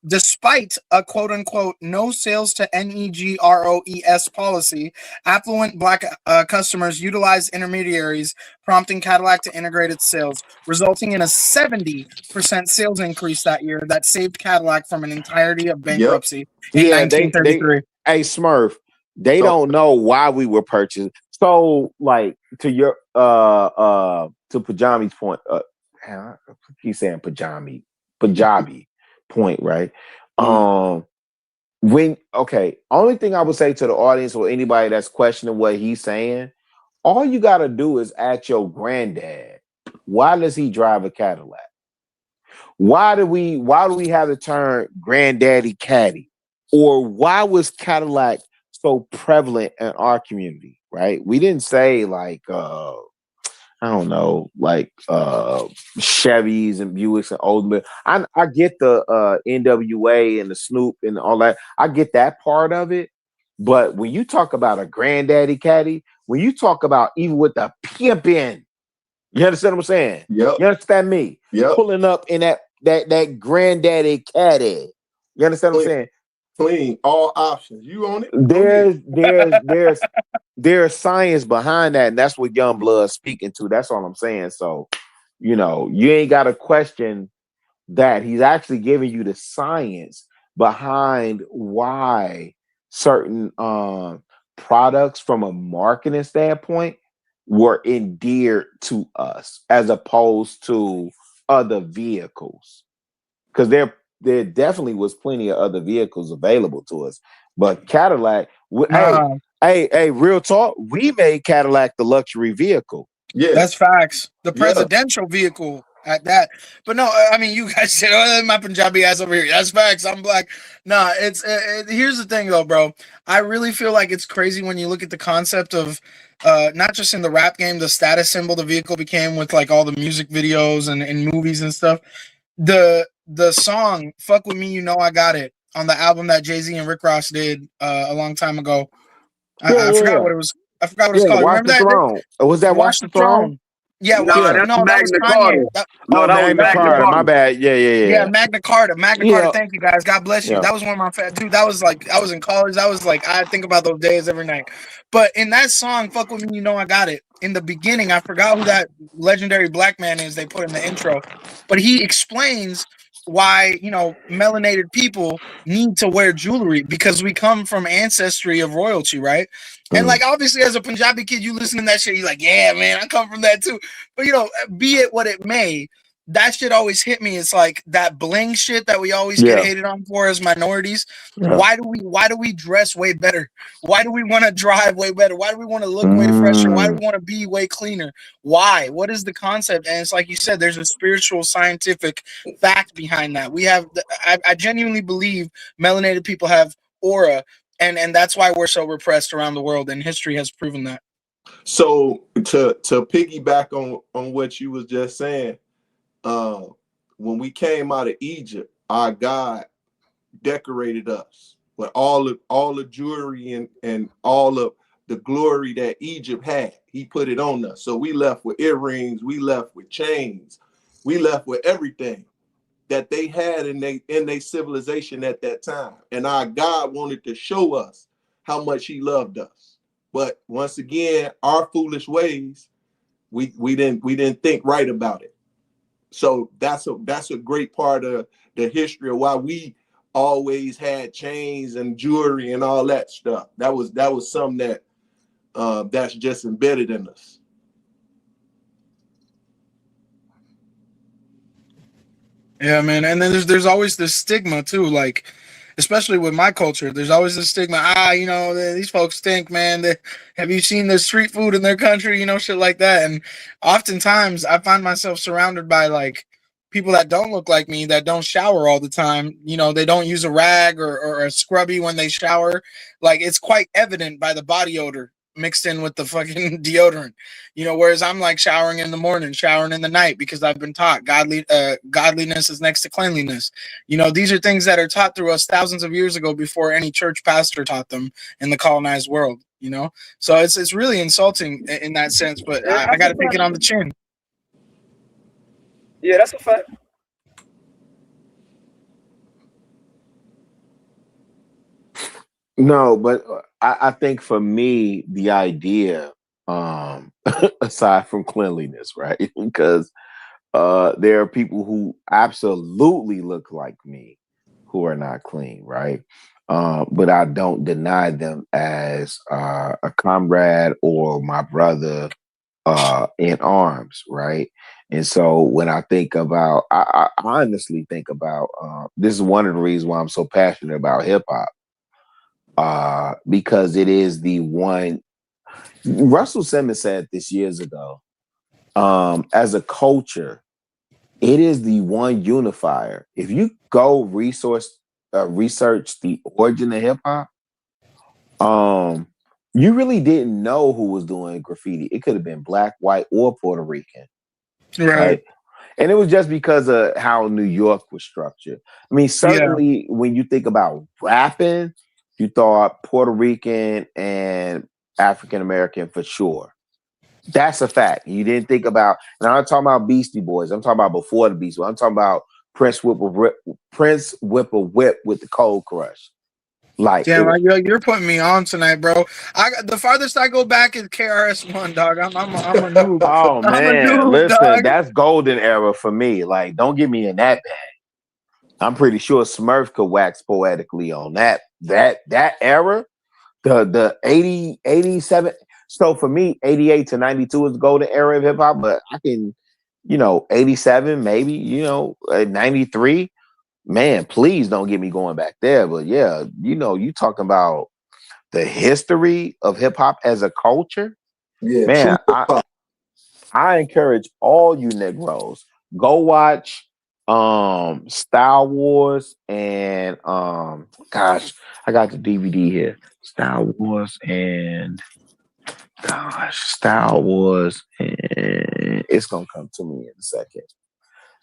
despite a quote unquote no sales to NEGROES policy. Affluent Black customers utilized intermediaries, prompting Cadillac to integrate its sales, resulting in a 70% sales increase that year that saved Cadillac from an entirety of bankruptcy in 1933. Hey Smurf, they don't know why we were purchased. So, like, to your to Pajami's point, I keep saying Punjabi point, right? Only thing I would say to the audience or anybody that's questioning what he's saying, all you got to do is ask your granddad, why does he drive a Cadillac? Why do we have the term granddaddy caddy? Or why was Cadillac so prevalent in our community, right? We didn't say like I don't know, like Chevys and Buicks and Oldsmobile. I get the NWA and the Snoop and all that. I get that part of it. But when you talk about a granddaddy caddy, when you talk about even with the pimping, you understand what I'm saying? Yep. You understand me? Yep. Pulling up in that granddaddy caddy. You understand what I'm saying? Clean, all options. You own it. There's science behind that, and that's what Young Blood's speaking to. That's all I'm saying. So, you ain't got to question that. He's actually giving you the science behind why certain products from a marketing standpoint were endeared to us as opposed to other vehicles. Because there definitely was plenty of other vehicles available to us. But Cadillac, hey, real talk, we made Cadillac the luxury vehicle. Yeah, that's facts. The presidential vehicle at that. But no, I mean, you guys said, "Oh, my Punjabi ass over here." That's facts. I'm Black. Nah, here's the thing though, bro. I really feel like it's crazy when you look at the concept of not just in the rap game, the status symbol the vehicle became with like all the music videos and movies and stuff. The song "Fuck With Me, You Know I Got It" on the album that Jay-Z and Rick Ross did a long time ago. I forgot what it was. I forgot what it's called. Watch Remember the that? Throne. Was that Watch the Throne? Yeah, that's that was Magna Kanye. Carta. No, that was Magna Carta. My bad. Yeah. Magna Carta. Thank you guys. God bless you. That was one of my dude. That was like I was in college. I was like I think about those days every night. But in that song, "Fuck With Me, You Know I Got It." In the beginning, I forgot who that legendary black man is they put in the intro, but he explains why melanated people need to wear jewelry because we come from ancestry of royalty, right? And like obviously as a Punjabi kid, you listen to that shit, you're like, yeah, man, I come from that too. But be it what it may, that shit always hit me. It's like that bling shit that we always get hated on for as minorities. Yeah. Why do we dress way better? Why do we want to drive way better? Why do we want to look way fresher? Why do we want to be way cleaner? Why? What is the concept? And it's like you said, there's a spiritual, scientific fact behind that. We have, I genuinely believe melanated people have aura, and that's why we're so repressed around the world, and history has proven that. So to piggyback on what you was just saying, when we came out of Egypt, our God decorated us with all the jewelry and all of the glory that Egypt had. He put it on us. So we left with earrings, we left with chains, we left with everything that they had in their civilization at that time. And our God wanted to show us how much he loved us. But once again, our foolish ways, we didn't think right about it. So that's a great part of the history of why we always had chains and jewelry and all that stuff. That was something that that's just embedded in us. Yeah, man. And then there's always this stigma too, like especially with my culture. There's always this stigma. You know, these folks stink, man. Have you seen the street food in their country? You know, shit like that. And oftentimes, I find myself surrounded by like people that don't look like me, that don't shower all the time. You know, they don't use a rag or a scrubby when they shower. Like it's quite evident by the body odor mixed in with the fucking deodorant, you know, whereas I'm like showering in the morning, showering in the night, because I've been taught godliness is next to cleanliness. You know, these are things that are taught through us thousands of years ago before any church pastor taught them in the colonized world, you know? So it's really insulting in that sense, but I got to take it on the chin. Yeah, that's a fact. No, but I think for me, the idea, aside from cleanliness, right? Because there are people who absolutely look like me who are not clean, right? But I don't deny them as a comrade or my brother in arms, right? And so when I think about, I honestly think about, this is one of the reasons why I'm so passionate about hip hop. Because it is the one. Russell Simmons said this years ago. As a culture, it is the one unifier. If you go research the origin of hip hop, you really didn't know who was doing graffiti. It could have been black, white, or Puerto Rican, right? And it was just because of how New York was structured. I mean, certainly when you think about rapping, you thought Puerto Rican and African American for sure. That's a fact. You didn't think about, and I'm not talking about Beastie Boys. I'm talking about before the Beastie Boys. I'm talking about Prince Whipper Whip with the Cold Crush. Like, damn, you're putting me on tonight, bro. The farthest I go back is KRS-One, dog. I'm a noob. oh I'm a man, noob, listen, dog. that's golden era for me. Like, don't get me in that bag. I'm pretty sure Smurf could wax poetically on that era. The 80, 87. So for me, 88 to 92 is the golden era of hip hop, but I can, 87, maybe, 93. Man, please don't get me going back there. But yeah, you talking about the history of hip hop as a culture. Yeah, man, I encourage all you Negroes, go watch Star Wars and gosh, I got the DVD here. Star Wars and it's gonna come to me in a second.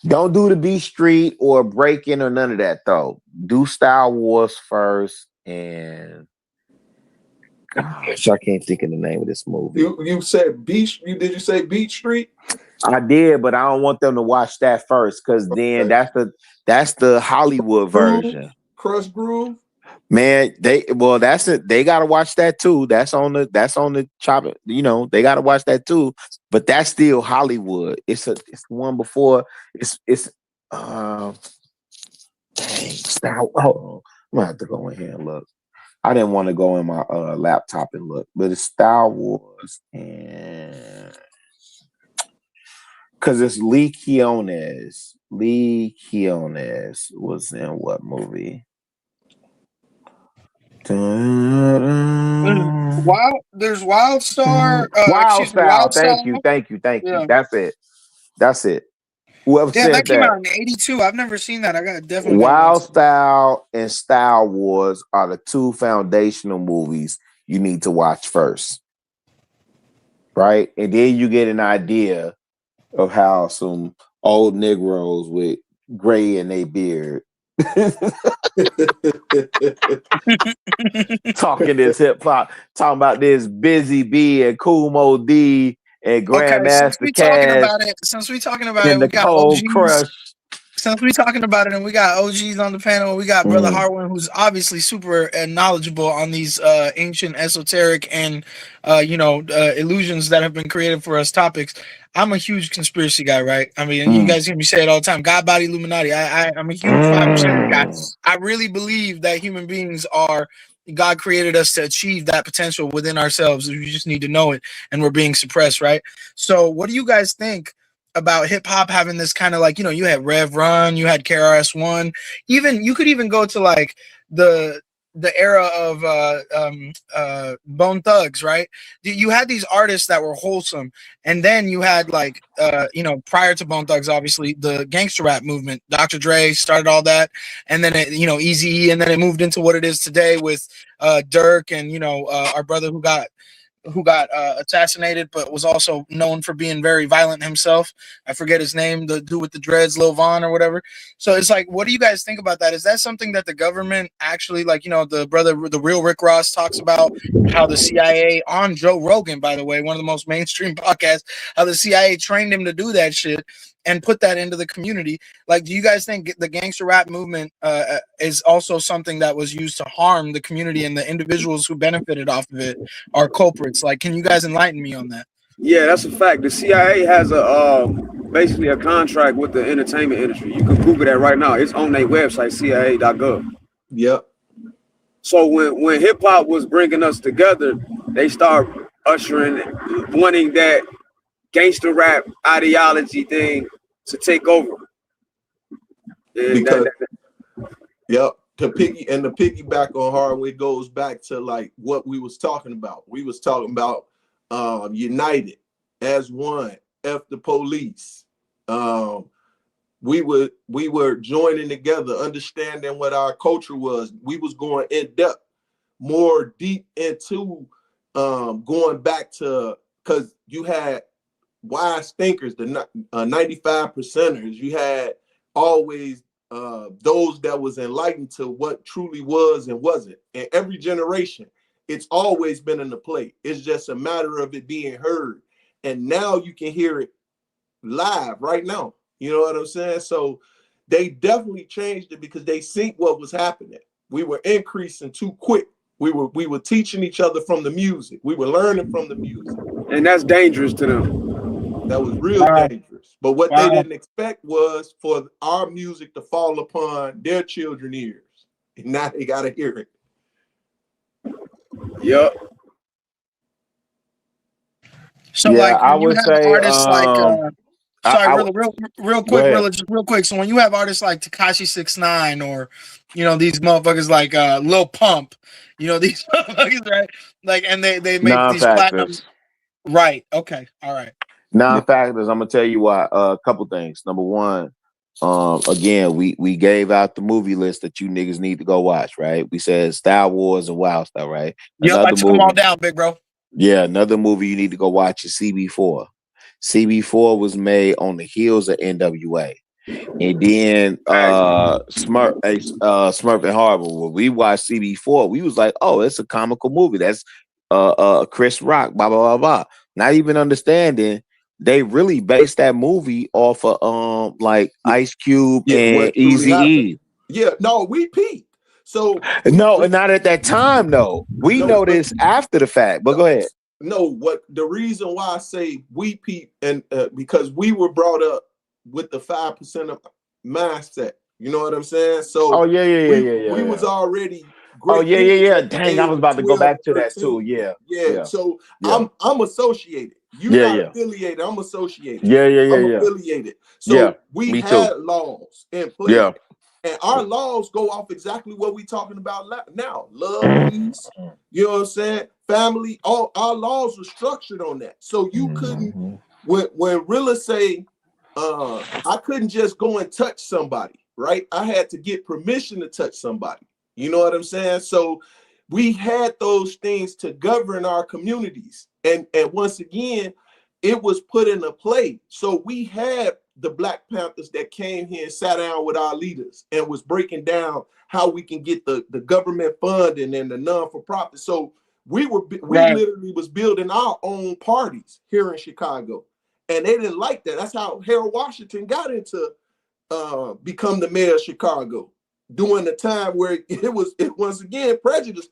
Don't do the B Street or Break In or none of that though. Do Star Wars first, and gosh, I can't think of the name of this movie. You said Beach? Did you say Beach Street? I did, but I don't want them to watch that first, because then that's the Hollywood version. Crush Groove. Man, that's it. They gotta watch that too. That's on the chopper. They gotta watch that too. But that's still Hollywood. It's the one before. It's dang. Hold on. I'm gonna have to go in here and look. I didn't want to go in my laptop and look, but it's Star Wars, and because it's Lee Quinones. Lee Quinones was in what movie? There's Wildstar. Wild Style. Thank you. Yeah. That's it. Whoever said that came out in '82. I've never seen that. I got definitely. Wild Style and Star Wars are the two foundational movies you need to watch first, right? And then you get an idea of how some old Negroes with gray in their beard talking this hip hop, talking about this Busy B and Kool Moe D and Grandmaster Caz. Since we talking about it, we got Cold OGs. Crush. Since we talking about it, and we got OGs on the panel, we got Brother Harwin, who's obviously super knowledgeable on these ancient, esoteric, and illusions that have been created for us topics. I'm a huge conspiracy guy, right? I mean, you guys hear me say it all the time. God, body, Illuminati. I'm a huge 5% guy. I really believe that human beings are God created us to achieve that potential within ourselves. We just need to know it, and we're being suppressed, right? So what do you guys think about hip hop having this kind of like, you had Rev Run, you had KRS-One, even you could even go to like the era of Bone Thugs, right? You had these artists that were wholesome, and then you had like prior to Bone Thugs, obviously the gangster rap movement. Dr. Dre started all that, and then it, Eazy-E, and then it moved into what it is today with Dirk and our brother who got assassinated, but was also known for being very violent himself. I forget his name, the dude with the dreads, Lil Von or whatever. So it's like, what do you guys think about that? Is that something that the government actually, like, the real Rick Ross talks about how the CIA, on Joe Rogan, by the way, one of the most mainstream podcasts, how the CIA trained him to do that shit and put that into the community. Like, do you guys think the gangster rap movement is also something that was used to harm the community, and the individuals who benefited off of it are culprits? Like, can you guys enlighten me on that? Yeah, that's a fact. The CIA has basically a contract with the entertainment industry. You can Google that right now. It's on their website, CIA.gov. Yep. So when hip hop was bringing us together, they start wanting that gangster rap ideology thing to take over. Because yep, to piggyback on Hardway goes back to like what we was talking about. We was talking about united as one, F the police. We were joining together, understanding what our culture was. We was going in depth, more deep into going back to, because you had wise thinkers, the 95 percenters. You had always those that was enlightened to what truly was and wasn't. And every generation, it's always been in the play. It's just a matter of it being heard. And now you can hear it live right now. You know what I'm saying? So they definitely changed it because they seen what was happening. We were increasing too quick. We were teaching each other from the music. We were learning from the music. And that's dangerous to them. That was real dangerous. But what they didn't expect was for our music to fall upon their children's ears. And now they gotta hear it. Yep. So Yeah, like I when you would have say, artists like real quick. So when you have artists like Tekashi 6ix9ine or these motherfuckers like Lil Pump, these motherfuckers, right? Like, and they make these platinum. Right. Okay. All right. Non-factors. I'm gonna tell you why. A couple things. Number one, again, we gave out the movie list that you niggas need to go watch. Right? We said Star Wars and Wild Star. Right? Yep, I took them all down, big bro. Yeah, another movie you need to go watch is CB4. CB4 was made on the heels of NWA. And then Smurf and Harbor. When we watched CB4, we was like, oh, it's a comical movie. That's Chris Rock, blah, blah, blah, blah. Not even understanding they really based that movie off of like Ice Cube and Eazy-E. Yeah, no, we peaked. So no, not at that time, though. We know this after the fact, but go ahead. No, what the reason why I say we peaked, and because we were brought up with the 5% of mindset. You know what I'm saying? So we was already great. Dang, I was about to go back to that too. Yeah. So I'm associated. You're not affiliated. I'm associated. I'm affiliated. So we had laws in place. Yeah. And our laws go off exactly what we're talking about now. Love, peace, you know what I'm saying? Family, all our laws were structured on that. So you couldn't, when Rilla say, I couldn't just go and touch somebody, right? I had to get permission to touch somebody. You know what I'm saying? So we had those things to govern our communities. And once again, it was put into play. So we had the Black Panthers that came here and sat down with our leaders and was breaking down how we can get the government funding and the non-for-profit. So we literally was building our own parties here in Chicago. And they didn't like that. That's how Harold Washington got into become the mayor of Chicago during the time where it was once again prejudice.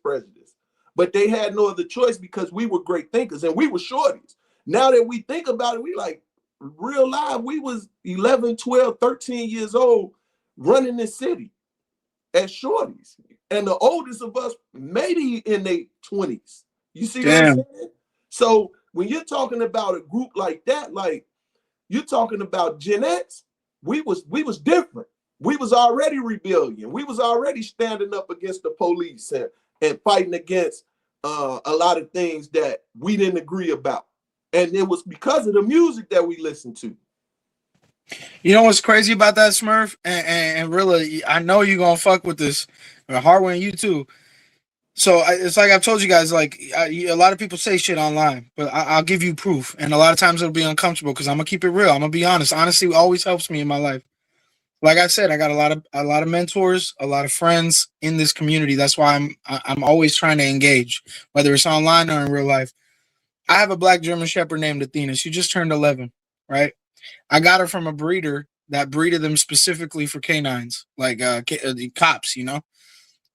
But they had no other choice because we were great thinkers and we were shorties. Now that we think about it, we like real life. We was 11, 12, 13 years old running this city as shorties. and the oldest of us maybe in their 20s. You see what I'm saying? So when you're talking about a group like that, like you're talking about Gen X, we was different. We was already rebellion. We was already standing up against the police and fighting against a lot of things that we didn't agree about. And it was because of the music that we listened to. You know what's crazy about that, Smurf? And really, I know you're going to fuck with this. Hardware, you too. So it's like I've told you guys, like a lot of people say shit online, but I'll give you proof. And a lot of times it'll be uncomfortable because I'm going to keep it real. I'm going to be honest. Honesty always helps me in my life. Like I said, I got a lot of mentors, a lot of friends in this community. That's why I'm always trying to engage, whether it's online or in real life. I have a black German Shepherd named Athena. She just turned 11, right? I got her from a breeder that breeded them specifically for canines, like the cops, you know?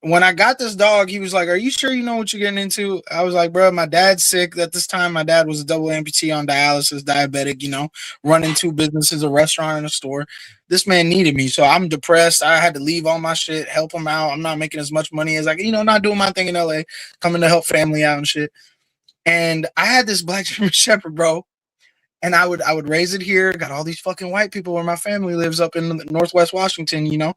When I got this dog, he was like, "Are you sure you know what you're getting into?" I was like, "Bro, my dad's sick." At this time, my dad was a double amputee on dialysis, diabetic, you know, running 2 businesses, a restaurant and a store. This man needed me. So I'm depressed. I had to leave all my shit, help him out. I'm not making as much money as I can, you know, not doing my thing in LA, coming to help family out and shit. And I had this black German Shepherd, bro. And I would raise it here. Got all these fucking white people where my family lives up in Northwest Washington, you know,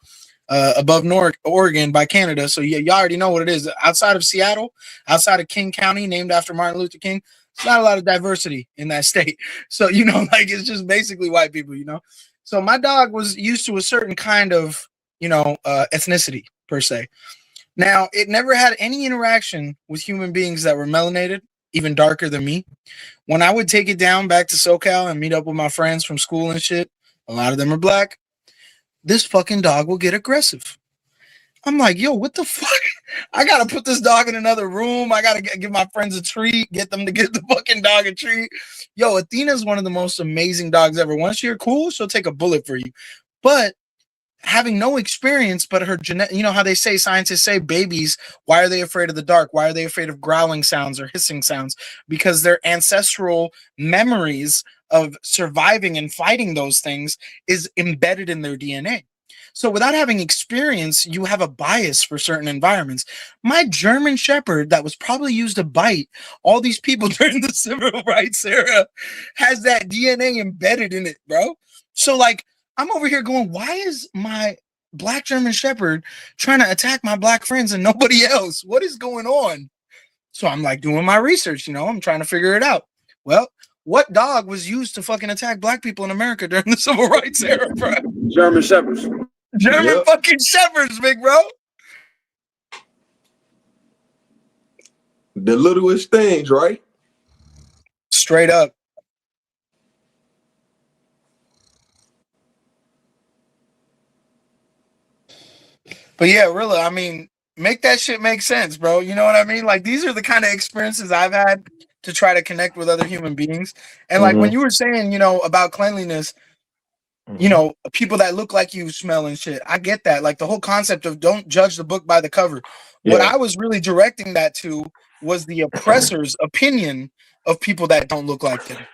above Oregon by Canada. So y'all already know what it is. Outside of Seattle, outside of King County, named after Martin Luther King, it's not a lot of diversity in that state. So, you know, like it's just basically white people, you know. So my dog was used to a certain kind of, you know, ethnicity per se. Now, it never had any interaction with human beings that were melanated, even darker than me. When I would take it down back to SoCal and meet up with my friends from school and shit, a lot of them are black, this fucking dog will get aggressive. I'm like, yo, what the fuck? I gotta put this dog in another room. I gotta give my friends a treat, get them to get the fucking dog a treat. Yo, Athena's one of the most amazing dogs ever. Once you're cool, she'll take a bullet for you. But having no experience, but her genetic, you know how they say, scientists say, babies, why are they afraid of the dark? Why are they afraid of growling sounds or hissing sounds? Because their ancestral memories of surviving and fighting those things is embedded in their DNA. So without having experience, you have a bias for certain environments. My German Shepherd that was probably used to bite all these people during the civil rights era has that DNA embedded in it, bro. So like, I'm over here going, why is my black German Shepherd trying to attack my black friends and nobody else? What is going on? So I'm like doing my research, you know, I'm trying to figure it out. Well, what dog was used to fucking attack black people in America during the civil rights era, bro? German Shepherds. German fucking Shepherds, big bro. The littlest things, right? Straight up. But yeah, really, I mean, make that shit make sense, bro. You know what I mean? Like, these are the kind of experiences I've had to try to connect with other human beings. And like when you were saying, you know, about cleanliness, you know, people that look like you smell and shit. I get that. Like the whole concept of don't judge the book by the cover. What I was really directing that to was the oppressor's opinion of people that don't look like them.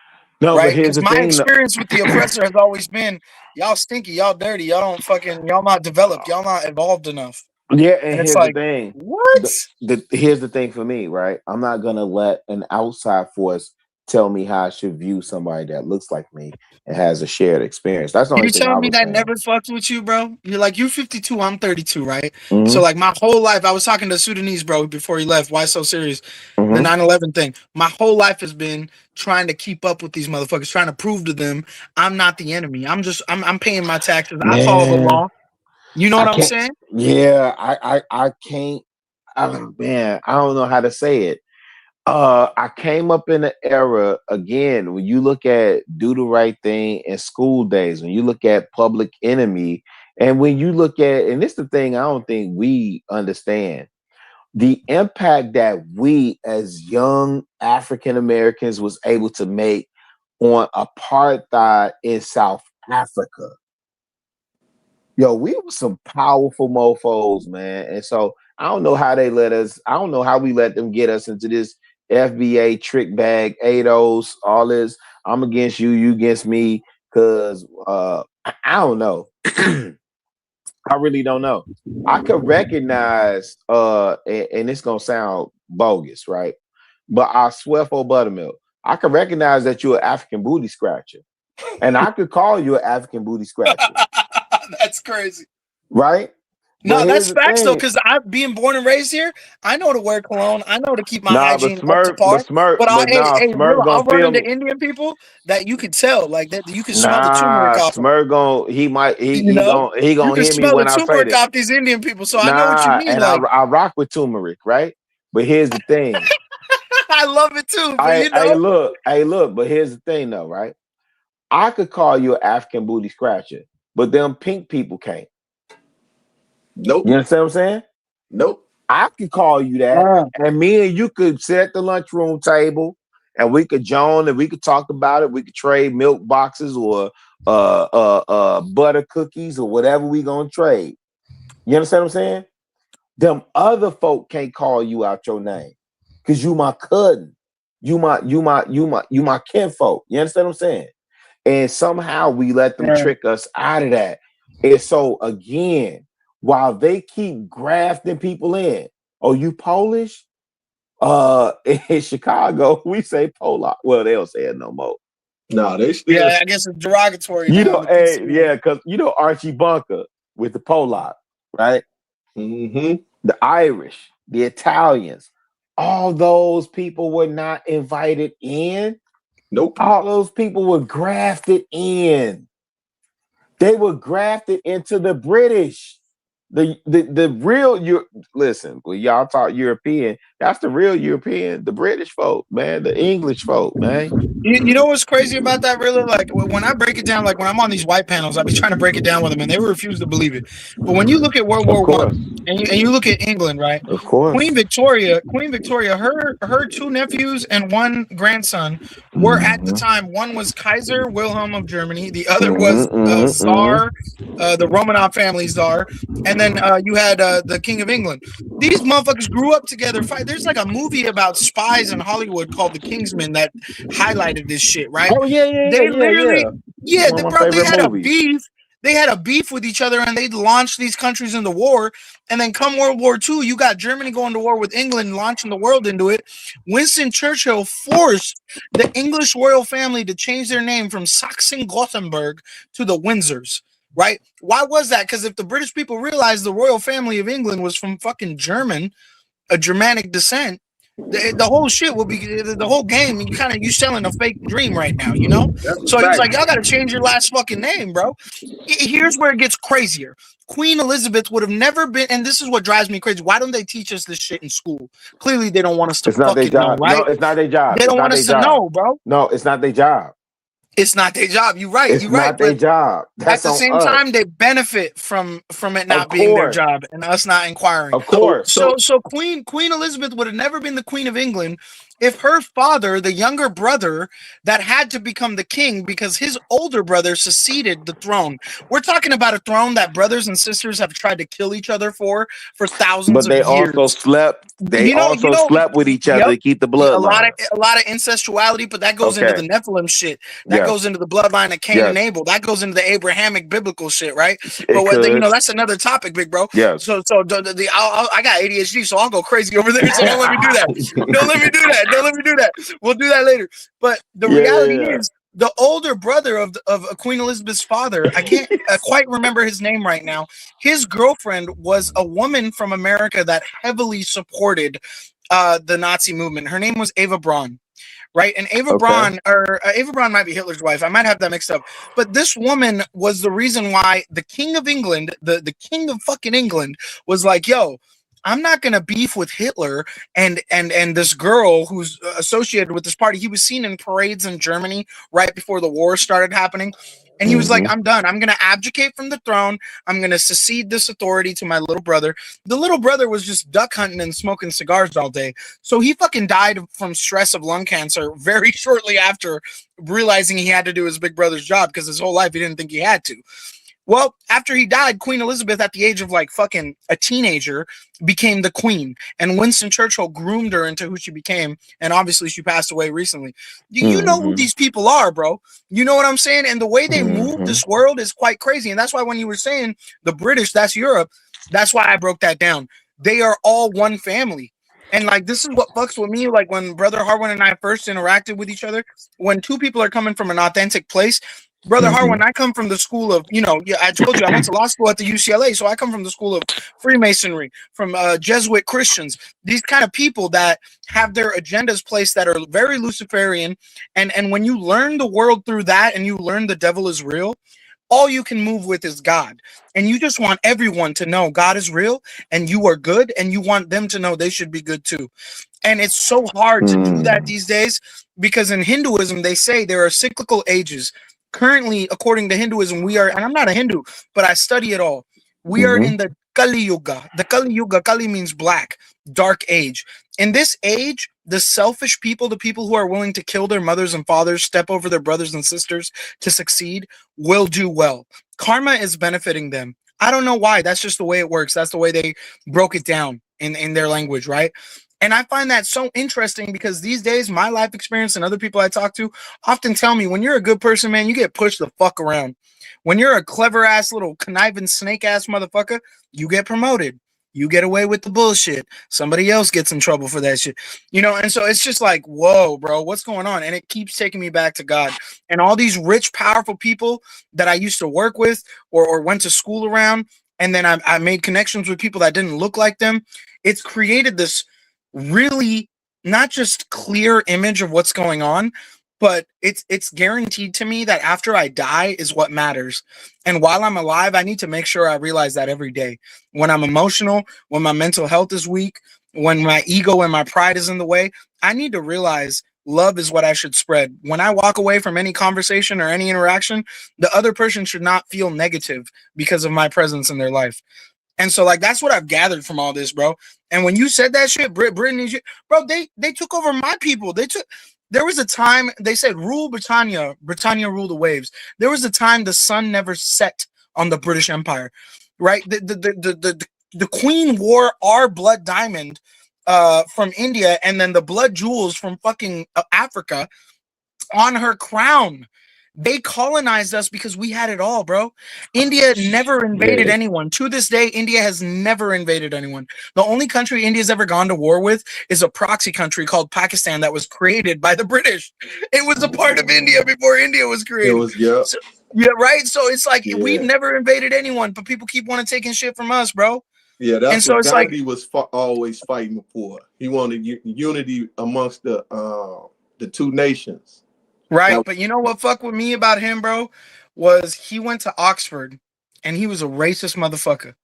No, but Right? here's Because the my thing. experience with the oppressor has always been y'all stinky, y'all dirty, y'all don't fucking, y'all not developed, y'all not evolved enough. Yeah, and And it's here's the like, thing. what? Here's the thing for me, right? I'm not gonna let an outside force tell me how I should view somebody that looks like me and has a shared experience. That's the only You thing I telling me was that saying. never fucked with you, bro? You're like, you're 52, I'm 32, right? So Mm-hmm. like my whole life, I was talking to Sudanese, bro, before he left. Why so serious? The 9/11 thing. My whole life has been trying to keep up with these motherfuckers, trying to prove to them I'm not the enemy. I'm paying my taxes. I follow the Man, law. You know I what I'm can't. saying? Yeah, I can't. Oh, man, I don't know how to say it. I came up in an era again when you look at Do the Right Thing and School Days, when you look at Public Enemy, and when you look at, and this is the thing I don't think we understand, the impact that we as young African Americans was able to make on apartheid in South Africa. Yo, we were some powerful mofos, man. And so I don't know how they let us, I don't know how we let them get us into this FBA trick bag, ADOS, all this. I'm against you, you against me, because I don't know. I really don't know. I could recognize, and it's gonna sound bogus, right? But I swear for buttermilk, I could recognize that you're an African booty scratcher, and I could call you an African booty scratcher. That's crazy, right? No, that's facts though, because I being born and raised here, I know to wear cologne. I know to keep my hygiene up to par. But I'll run into Indian people that you could tell, like that you can smell the turmeric off them. Smurf gonna you gonna hear me when I say turmeric that. off these Indian people, so I know what you mean. And like I rock with turmeric, right? But here's the thing. I love it too. But look, but here's the thing though, right? I could call you an African booty scratcher, but them pink people can't. Nope. You understand what I'm saying? Nope. I could call you that, and me and you could sit at the lunchroom table, and we could join, and we could talk about it. We could trade milk boxes or butter cookies or whatever we gonna trade. You understand what I'm saying? Them other folk can't call you out your name because you my cousin, you my kinfolk. You understand what I'm saying? And somehow we let them trick us out of that. And so again, while they keep grafting people in, oh, you Polish? In Chicago, we say Polak. Well, they don't say it no more. No, they still. Yeah, I guess it's derogatory. You know, because you know Archie Bunker with the Polak, right? Mm-hmm. The Irish, the Italians, all those people were not invited in. Nope. All those people were grafted in. They were grafted into the British. The real listen, when y'all talk European, that's the real European, the British folk, man, the English folk, man. You know what's crazy about that, really? Like when I break it down, like when I'm on these white panels, I be trying to break it down with them, and they refuse to believe it. But when you look at World War I, and you look at England, right? Of course, Queen Victoria, her two nephews and one grandson were at the time. One was Kaiser Wilhelm of Germany, the other was Tsar, the Romanov family czar, and then you had the King of England. These motherfuckers grew up together. There's like a movie about spies in Hollywood called The Kingsman that highlighted this shit, right? Oh yeah. They literally, they had movies. a beef. They had a beef with each other, and they launched these countries into war. And then come World War II, you got Germany going to war with England, launching the world into it. Winston Churchill forced the English royal family to change their name from Saxon-Gothenburg to the Windsors. Right? Why was that? Because if the British people realized the royal family of England was from fucking Germanic descent, the whole shit will be the whole game. You selling a fake dream right now, you know? So he was like, y'all got to change your last fucking name, bro. Here's where it gets crazier. Queen Elizabeth would have never been, and this is what drives me crazy. Why don't they teach us this shit in school? Clearly, they don't want us to fucking know, right? No, it's not their job. They don't want us to know, bro. No, it's not their job. It's not their job. You're right. It's not their job. At the same time, they benefit from it not being their job and us not inquiring. Of course. So Queen Elizabeth would have never been the Queen of England if her father, the younger brother, that had to become the king because his older brother seceded the throne. We're talking about a throne that brothers and sisters have tried to kill each other for thousands of years. But they also slept. They also slept with each other to keep the bloodline. A lot of incestuality, but that goes into the Nephilim shit. That goes into the bloodline of Cain and Abel. That goes into the Abrahamic biblical shit, right? But that's another topic, big bro. Yeah. So I got ADHD, so I'll go crazy over there. So don't let me do that. Don't let me do that. We'll do that later. But the reality is, the older brother of Queen Elizabeth's father, I can't quite remember his name right now. His girlfriend was a woman from America that heavily supported the Nazi movement. Her name was Eva Braun. Right, and Eva Braun might be Hitler's wife. I might have that mixed up. But this woman was the reason why the King of England, the King of fucking England, was like, "Yo, I'm not gonna beef with Hitler and this girl who's associated with this party." He was seen in parades in Germany right before the war started happening. And he was like, I'm done. I'm going to abdicate from the throne. I'm going to secede this authority to my little brother. The little brother was just duck hunting and smoking cigars all day. So he fucking died from stress of lung cancer very shortly after realizing he had to do his big brother's job because his whole life he didn't think he had to. Well, after he died, Queen Elizabeth, at the age of like fucking a teenager, became the queen. And Winston Churchill groomed her into who she became. And obviously she passed away recently. You know who these people are, bro. You know what I'm saying? And the way they move this world is quite crazy. And that's why when you were saying the British, that's Europe, that's why I broke that down. They are all one family. And like, this is what fucks with me. Like when Brother Harwin and I first interacted with each other, when two people are coming from an authentic place, Brother Harwin, I come from the school of, I told you I went to law school at the UCLA. So I come from the school of Freemasonry, from Jesuit Christians, these kind of people that have their agendas placed that are very Luciferian. And when you learn the world through that and you learn the devil is real, all you can move with is God. And you just want everyone to know God is real and you are good, and you want them to know they should be good too. And it's so hard to do that these days, because in Hinduism, they say there are cyclical ages. Currently, according to Hinduism, we are, and I'm not a Hindu, but I study it all. We are in the Kali Yuga. The Kali Yuga, Kali means black, dark age. In this age, the selfish people, the people who are willing to kill their mothers and fathers, step over their brothers and sisters to succeed, will do well. Karma is benefiting them. I don't know why. That's just the way it works. That's the way they broke it down in their language, right? And I find that so interesting, because these days, my life experience and other people I talk to often tell me, when you're a good person, man, you get pushed the fuck around. When you're a clever ass little conniving snake ass motherfucker, you get promoted. You get away with the bullshit. Somebody else gets in trouble for that shit. And so it's just like, whoa, bro, what's going on? And it keeps taking me back to God. And all these rich, powerful people that I used to work with or went to school around, and then I made connections with people that didn't look like them. It's created this really not just clear image of what's going on, but it's guaranteed to me that after I die is what matters. And while I'm alive, I need to make sure I realize that every day. When I'm emotional, when my mental health is weak, when my ego and my pride is in the way, I need to realize love is what I should spread. When I walk away from any conversation or any interaction, the other person should not feel negative because of my presence in their life. And so, like, that's what I've gathered from all this, bro. And when you said that shit, Brittany, bro, they took over my people. There was a time they said, rule Britannia, Britannia rule the waves. There was a time the sun never set on the British Empire, right? The Queen wore our blood diamond from India, and then the blood jewels from fucking Africa on her crown. They colonized us because we had it all, bro. India never invaded anyone. To this day, India has never invaded anyone. The only country India's ever gone to war with is a proxy country called Pakistan that was created by the British. It was a part of India before India was created. It was, yeah. So, yeah, right? So it's like, we've never invaded anyone, but people keep wanting taking shit from us, bro. Yeah, that's and so what it's Gandhi like, was always fighting for. He wanted unity amongst the two nations. right, but you know what fuck with me about him, bro, was he went to Oxford and he was a racist motherfucker.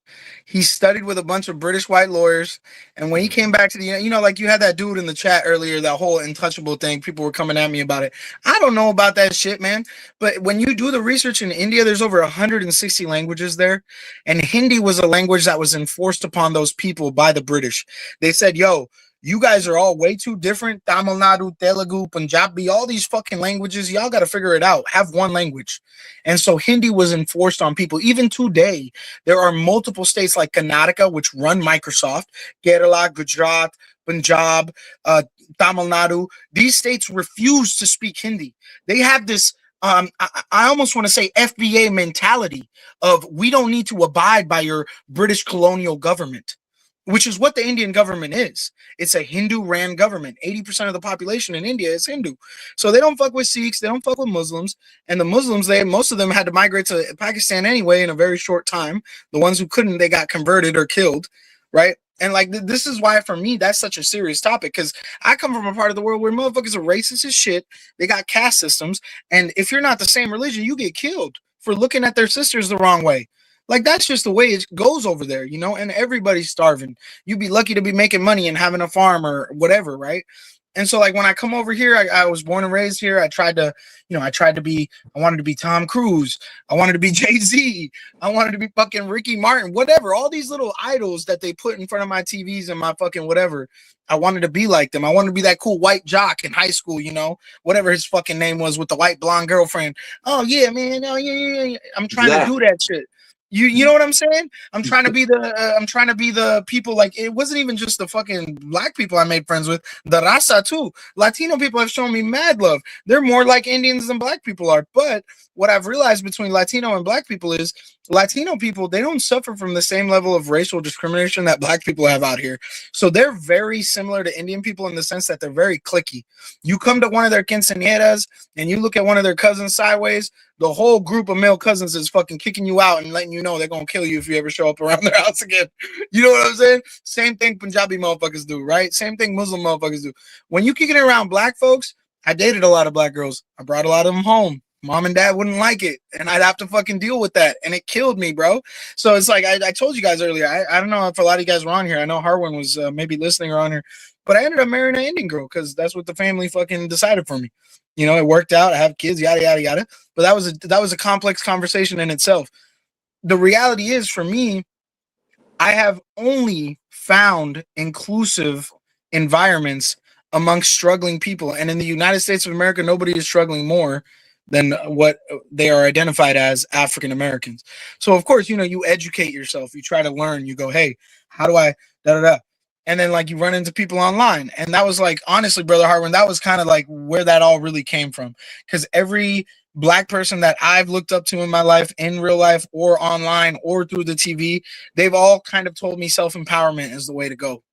He studied with a bunch of British white lawyers, and when he came back to the, like you had that dude in the chat earlier, that whole untouchable thing, people were coming at me about it. I don't know about that shit, man. But when you do the research in India, there's over 160 languages there, and Hindi was a language that was enforced upon those people by the British. They said, yo, you guys are all way too different. Tamil Nadu, Telugu, Punjabi, all these fucking languages. Y'all got to figure it out. Have one language. And so Hindi was enforced on people. Even today, there are multiple states like Karnataka, which run Microsoft, Kerala, Gujarat, Punjab, Tamil Nadu. These states refuse to speak Hindi. They have this, I almost want to say FBA mentality of, we don't need to abide by your British colonial government, which is what the Indian government is. It's a Hindu-ran government. 80% of the population in India is Hindu. So they don't fuck with Sikhs. They don't fuck with Muslims. And the Muslims, most of them had to migrate to Pakistan anyway in a very short time. The ones who couldn't, they got converted or killed, right? And like, this is why, for me, that's such a serious topic, because I come from a part of the world where motherfuckers are racist as shit. They got caste systems. And if you're not the same religion, you get killed for looking at their sisters the wrong way. Like, that's just the way it goes over there, and everybody's starving. You'd be lucky to be making money and having a farm or whatever, right? And so, like, when I come over here, I was born and raised here. I wanted to be Tom Cruise. I wanted to be Jay-Z. I wanted to be fucking Ricky Martin, whatever. All these little idols that they put in front of my TVs and my fucking whatever. I wanted to be like them. I wanted to be that cool white jock in high school, whatever his fucking name was, with the white blonde girlfriend. Oh, yeah, man. Oh, yeah. I'm trying to do that shit. You know what I'm saying? I'm trying to be the people. Like, it wasn't even just the fucking black people I made friends with. The raza too. Latino people have shown me mad love. They're more like Indians than black people are. But what I've realized between Latino and black people is Latino people, they don't suffer from the same level of racial discrimination that black people have out here. So they're very similar to Indian people in the sense that they're very cliquey. You come to one of their quinceañeras and you look at one of their cousins sideways, the whole group of male cousins is fucking kicking you out and letting you know they're gonna kill you if you ever show up around their house again. You know what I'm saying? Same thing Punjabi motherfuckers do, right? Same thing Muslim motherfuckers do. When you kicking it around black folks, I dated a lot of black girls. I brought a lot of them home. Mom and dad wouldn't like it, and I'd have to fucking deal with that, and it killed me, bro. So it's like I told you guys earlier. I don't know if a lot of you guys were on here. I know Harwin was maybe listening or on here, but I ended up marrying an Indian girl because that's what the family fucking decided for me. You know, it worked out. I have kids, yada yada yada. But that was a complex conversation in itself. The reality is, for me, I have only found inclusive environments amongst struggling people, and in the United States of America, nobody is struggling more than what they are identified as African Americans. So of course, you know, you educate yourself, you try to learn, you go, hey, how do I da da da, and then like you run into people online, and that was like, honestly, brother Harwin, that was kind of like where that all really came from, because every black person that I've looked up to in my life, in real life or online or through the TV, they've all kind of told me self-empowerment is the way to go.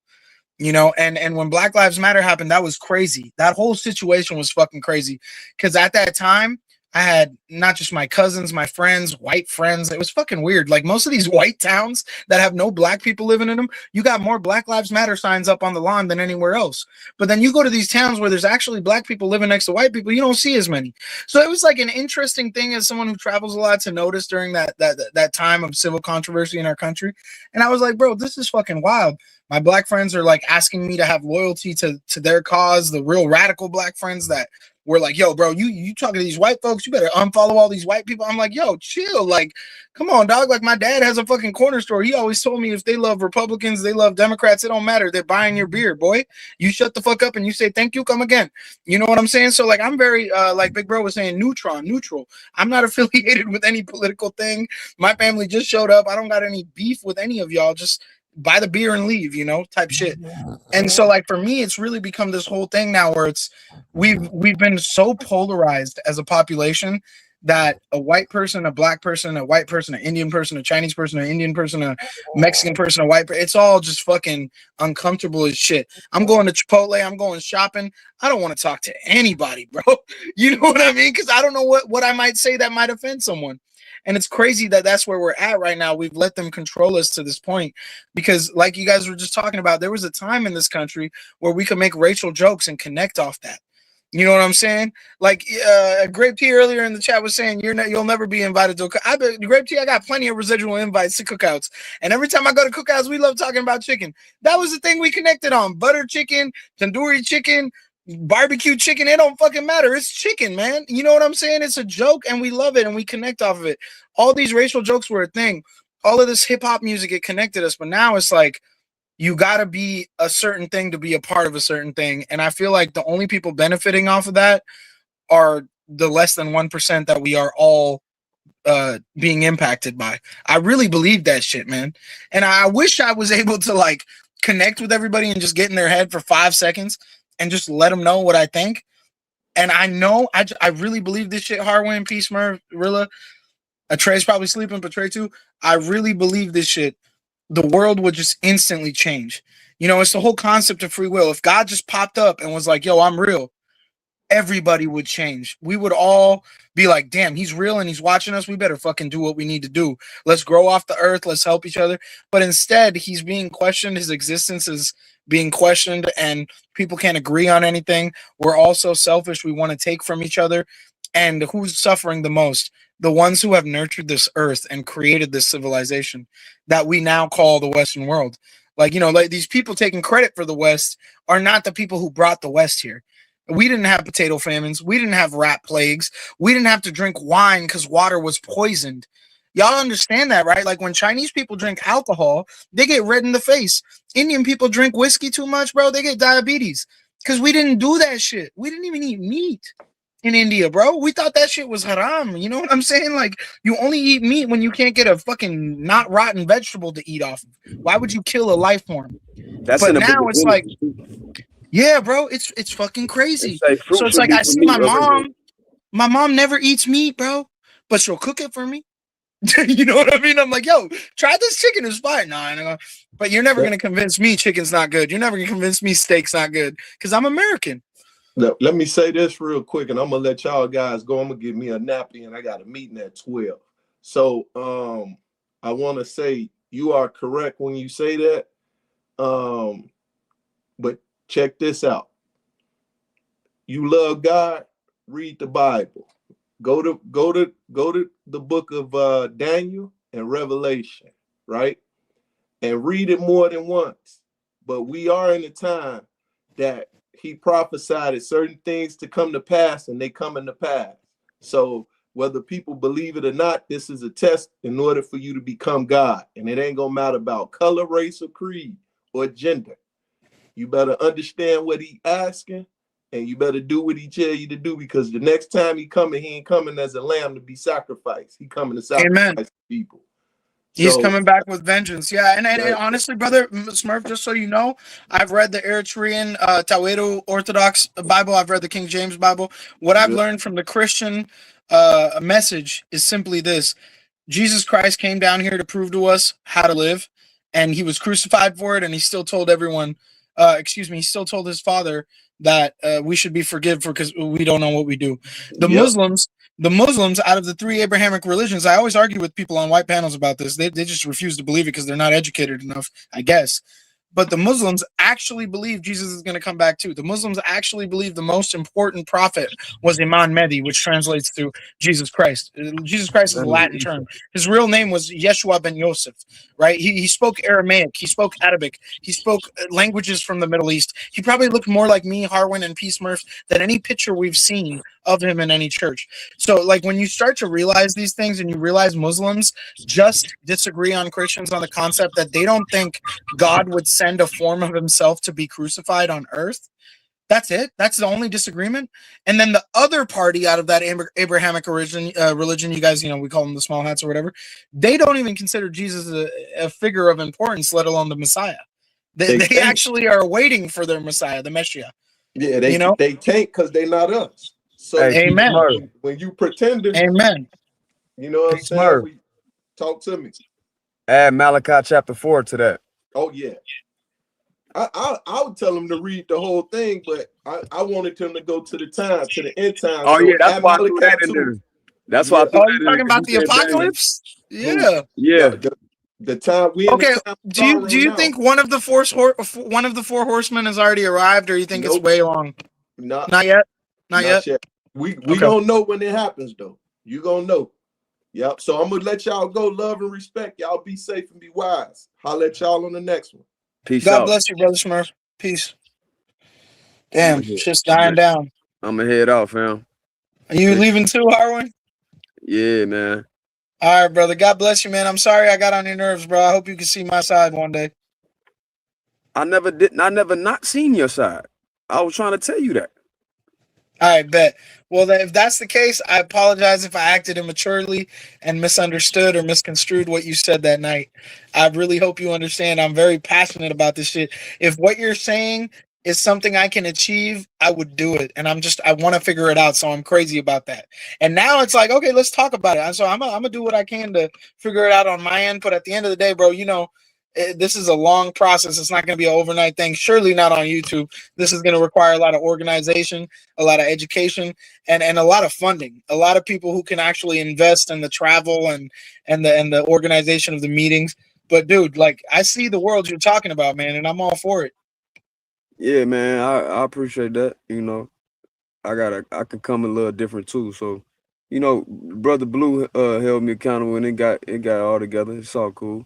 You know, and when Black Lives Matter happened, that was crazy. That whole situation was fucking crazy, because at that time I had not just my cousins, my friends, white friends. It was fucking weird. Like, most of these white towns that have no black people living in them, you got more Black Lives Matter signs up on the lawn than anywhere else. But then you go to these towns where there's actually black people living next to white people, you don't see as many. So it was like an interesting thing as someone who travels a lot to notice during that time of civil controversy in our country. And I was like, bro, this is fucking wild. My black friends are like asking me to have loyalty to their cause, the real radical black friends that were like, yo, bro, you talking to these white folks, you better unfollow all these white people. I'm like, yo, chill. Like, come on, dog. Like, my dad has a fucking corner store. He always told me if they love Republicans, they love Democrats, it don't matter. They're buying your beer, boy. You shut the fuck up and you say, thank you, come again. You know what I'm saying? So like, I'm very, like Big Bro was saying, neutral. I'm not affiliated with any political thing. My family just showed up. I don't got any beef with any of y'all. Just buy the beer and leave, you know, type shit. And so like, for me, it's really become this whole thing now where it's we've been so polarized as a population that a white person, a black person, a white person, an Indian person, a Chinese person, an Indian person, a Mexican person, a white person, it's all just fucking uncomfortable as shit. I'm going to Chipotle, I'm going shopping. I don't want to talk to anybody, bro. You know what I mean? Because I don't know what I might say that might offend someone. And it's crazy that that's where we're at right now. We've let them control us to this point, because like you guys were just talking about, there was a time in this country where we could make racial jokes and connect off that. You know what I'm saying? Like, Grape Tea earlier in the chat was saying you'll never be invited to I bet Grape Tea, I got plenty of residual invites to cookouts. And every time I go to cookouts, we love talking about chicken. That was the thing we connected on. Butter chicken, tandoori chicken, barbecue chicken, it don't fucking matter. It's chicken, man. You know what I'm saying? It's a joke and we love it and we connect off of it. All these racial jokes were a thing. All of this hip-hop music, it connected us. But now it's like, you got to be a certain thing to be a part of a certain thing. And I feel like the only people benefiting off of that are the less than 1% that we are all being impacted by. I really believe that shit, man. And I wish I was able to like connect with everybody and just get in their head for 5 seconds and just let them know what I think. And I know I really believe this shit. Harwin, Peace, Merv, Rilla, Trey's probably sleeping, but Trey too. I really believe this shit. The world would just instantly change. You know, it's the whole concept of free will. If God just popped up and was like, yo, I'm real, everybody would change. We would all be like, damn, he's real and he's watching us. We better fucking do what we need to do. Let's grow off the earth. Let's help each other. But instead, he's being questioned. His existence is being questioned and people can't agree on anything. We're all so selfish. We want to take from each other. And who's suffering the most? The ones who have nurtured this earth and created this civilization that we now call the Western world. Like, you know, like these people taking credit for the West are not the people who brought the West here. We didn't have potato famines. We didn't have rat plagues. We didn't have to drink wine because water was poisoned. Y'all understand that, right? Like when Chinese people drink alcohol, they get red in the face. Indian people drink whiskey too much, bro. They get diabetes because we didn't do that shit. We didn't even eat meat. in India, bro. We thought that shit was haram. You know what I'm saying? Like, you only eat meat when you can't get a fucking not rotten vegetable to eat off of. Why would you kill a life form? That's in But the book now of it's like, Genesis. yeah, bro, it's fucking They crazy. say So fruit it's should like be I for see meat of it. my mom never eats meat, bro, but she'll cook it for me. You know what I mean? I'm like, yo, try this chicken, it's fine. No, but you're never gonna convince me chicken's not good. You're never gonna convince me steak's not good because I'm American. Let me say this real quick, and I'm gonna let y'all guys go. I'm gonna give me a nappy, and I got a meeting at 12. So I want to say you are correct when you say that. But check this out. You love God, read the Bible. Go to the book of Daniel and Revelation, right? And read it more than once. But we are in a time that he prophesied certain things to come to pass, and they come into pass. So whether people believe it or not, this is a test in order for you to become God. And it ain't gonna matter about color, race, or creed, or gender. You better understand what he asking, and you better do what he tell you to do, because the next time he ain't coming as a lamb to be sacrificed. He coming to sacrifice people. He's So coming back with vengeance. Yeah, and honestly, brother Smurf, just so you know, I've read the Eritrean Tawedo Orthodox Bible. I've read the King James Bible. What I've learned from the Christian message is simply this: Jesus Christ came down here to prove to us how to live, and he was crucified for it, and he still told everyone, he still told his father that we should be forgiven because we don't know what we do. The Muslims, out of the three Abrahamic religions, I always argue with people on white panels about this. They just refuse to believe it because they're not educated enough, I guess. But the Muslims actually believe Jesus is going to come back too. The Muslims actually believe the most important prophet was Imam Mehdi, which translates to Jesus Christ. Jesus Christ is a Latin term. His real name was Yeshua ben Yosef, right? He spoke Aramaic. He spoke Arabic. He spoke languages from the Middle East. He probably looked more like me, Harwin, and Peace Murph than any picture we've seen of him in any church. So, like, when you start to realize these things and you realize Muslims just disagree on Christians on the concept that they don't think God would send a form of himself to be crucified on earth. That's it. That's the only disagreement. And then the other party out of that Abrahamic religion, you guys, we call them the small hats or whatever, they don't even consider Jesus a figure of importance, let alone the Messiah. They actually are waiting for their Messiah, the Messiah. Yeah, they can't because they're not us. So amen. When you pretending, amen. You know what I'm saying? Talk to me. Add Malachi chapter 4 to that. Oh yeah. I would tell him to read the whole thing, but I wanted him to go to the end time. Oh so yeah, that's why I threw that in there. That's why I threw that in. You're talking about the apocalypse? Yeah. Yeah. The time we okay. Do you think one of the four horsemen has already arrived, or you think it's way long? Not yet. Not yet. We gonna know when it happens though. You gonna know. Yep. So I'm gonna let y'all go. Love and respect. Y'all be safe and be wise. Holla at y'all on the next one. Peace God out. bless you, brother Smurf. Peace. Damn, shit's dying down. I'm gonna head out, fam. Are you leaving too, Harwin? Yeah, man. All right, brother. God bless you, man. I'm sorry I got on your nerves, bro. I hope you can see my side one day. I never not seen your side. I was trying to tell you that. All right, bet. Well, then, if that's the case, I apologize if I acted immaturely and misunderstood or misconstrued what you said that night. I really hope you understand I'm very passionate about this shit. If what you're saying is something I can achieve, I would do it. And I want to figure it out. So I'm crazy about that. And now it's like, okay, let's talk about it. So I'm going to do what I can to figure it out on my end. But at the end of the day, bro, this is a long process. It's not going to be an overnight thing. Surely not on YouTube. This is going to require a lot of organization, a lot of education, and a lot of funding. A lot of people who can actually invest in the travel and the organization of the meetings. But dude, like, I see the world you're talking about, man, and I'm all for it. Yeah, man. I appreciate that. I can come a little different too. So, Brother Blue held me accountable and it got all together. It's all cool.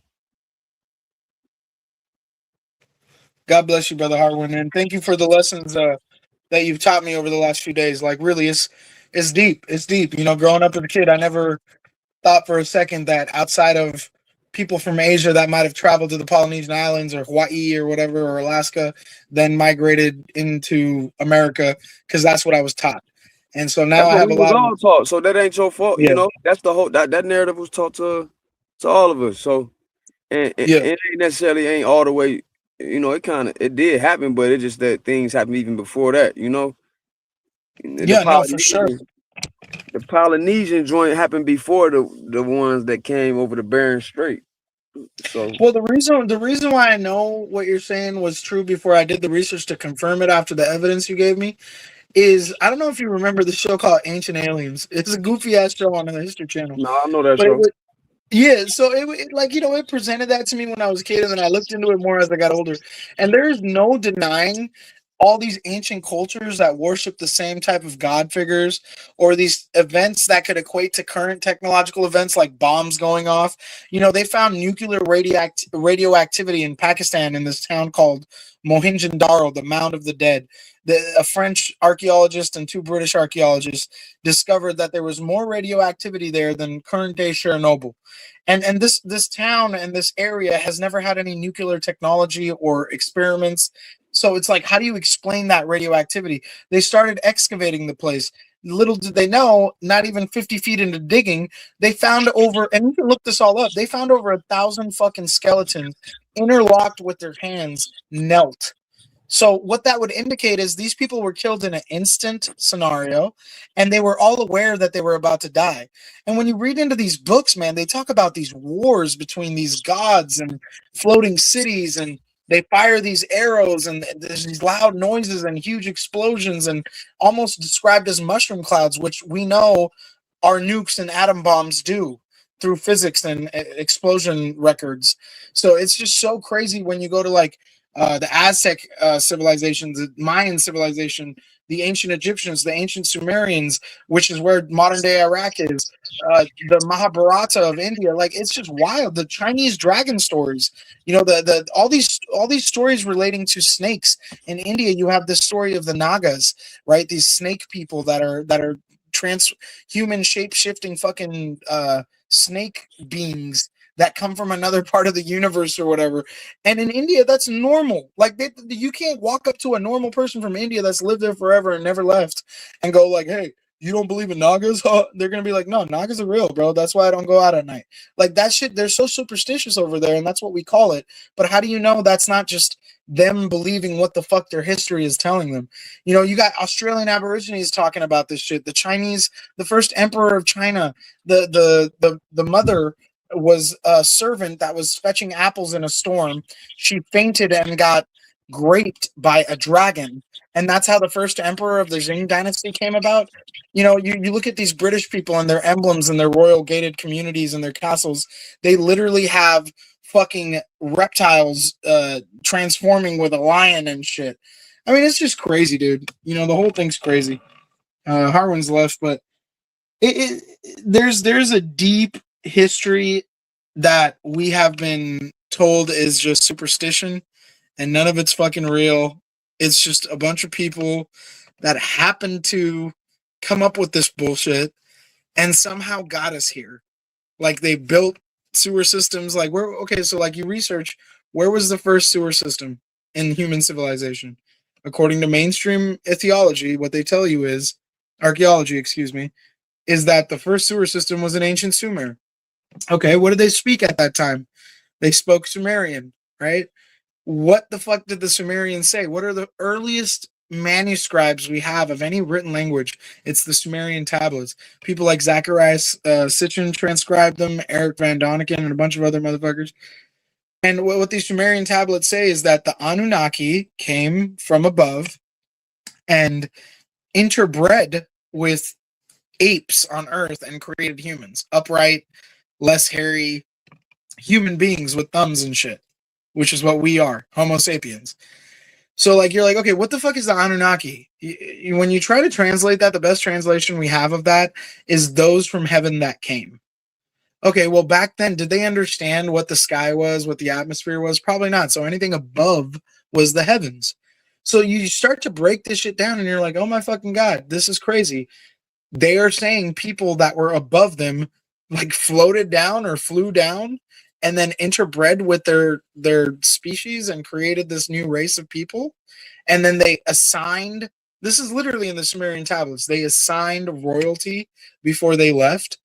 God bless you, Brother Harwin, and thank you for the lessons that you've taught me over the last few days. Like, really, it's deep. It's deep. Growing up as a kid, I never thought for a second that outside of people from Asia that might have traveled to the Polynesian Islands or Hawaii or whatever, or Alaska, then migrated into America, because that's what I was taught. And so now That's I what have we a was lot of all taught. So that ain't your fault, yeah. That's the whole that narrative was taught to all of us. So and Yeah. it ain't necessarily ain't all the way, it did happen, but it just that things happened even before that, The Yeah, no, for sure. Polynesian joint happened before the ones that came over the Bering Strait. So Well, the reason why I know what you're saying was true before I did the research to confirm it after the evidence you gave me is I don't know if you remember the show called Ancient Aliens. It's a goofy ass show on the History Channel, no, I know that but show. yeah, so it like it presented that to me when I was a kid, and then I looked into it more as I got older. And there's no denying all these ancient cultures that worship the same type of god figures, or these events that could equate to current technological events like bombs going off. They found nuclear radioactivity in Pakistan in this town called Mohenjo-daro, the Mound of the Dead. A French archaeologist and two British archaeologists discovered that there was more radioactivity there than current day Chernobyl. And this town and this area has never had any nuclear technology or experiments. So it's like, how do you explain that radioactivity? They started excavating the place. Little did they know, not even 50 feet into digging, they found over, and you can look this all up, they found over 1,000 fucking skeletons interlocked with their hands, knelt. So what that would indicate is these people were killed in an instant scenario, and they were all aware that they were about to die. And when you read into these books, man, they talk about these wars between these gods and floating cities, and they fire these arrows, and there's these loud noises and huge explosions, and almost described as mushroom clouds, which we know our nukes and atom bombs do through physics and explosion records. So it's just so crazy when you go to like the Aztec civilization, the Mayan civilization, the ancient Egyptians, the ancient Sumerians, which is where modern day Iraq is, the Mahabharata of India. Like, it's just wild. The Chinese dragon stories, the all these stories relating to snakes. In India, you have the story of the Nagas, right? These snake people that are human shape shifting fucking snake beings that come from another part of the universe or whatever. And in India, that's normal. Like, you can't walk up to a normal person from India that's lived there forever and never left and go like, hey, you don't believe in Nagas? Huh? They're going to be like, no, Nagas are real, bro. That's why I don't go out at night. Like, that shit, they're so superstitious over there, and that's what we call it. But how do you know that's not just them believing what the fuck their history is telling them? You got Australian Aborigines talking about this shit. The Chinese, the first emperor of China, the mother was a servant that was fetching apples in a storm. She fainted and got raped by a dragon. And that's how the first emperor of the Qing dynasty came about. You look at these British people and their emblems and their royal gated communities and their castles. They literally have fucking reptiles transforming with a lion and shit. I mean, it's just crazy, dude. The whole thing's crazy. Harwin's left, but there's a deep history that we have been told is just superstition, and none of it's fucking real. It's just a bunch of people that happen to come up with this bullshit and somehow got us here. Like, they built sewer systems. Like, so like, you research, where was the first sewer system in human civilization? According to mainstream archaeology, what they tell you is archaeology, excuse me, is that the first sewer system was in ancient Sumer. Okay, what did they speak at that time? They spoke Sumerian, right? What the fuck did the Sumerians say? What are the earliest manuscripts we have of any written language? It's the Sumerian tablets. People like Zacharias Sitchin transcribed them, Eric Van Doniken, and a bunch of other motherfuckers. And what these Sumerian tablets say is that the Anunnaki came from above and interbred with apes on Earth and created humans, upright, less hairy human beings with thumbs and shit, which is what we are, Homo sapiens. So, like, you're like, okay, what the fuck is the Anunnaki? When you try to translate that, the best translation we have of that is those from heaven that came. Okay, well, back then, did they understand what the sky was, what the atmosphere was? Probably not. So anything above was the heavens. So you start to break this shit down, and you're like, oh my fucking God, this is crazy. They are saying people that were above them like floated down or flew down and then interbred with their species and created this new race of people. And then they assigned This is literally in the Sumerian tablets. They assigned royalty before they left.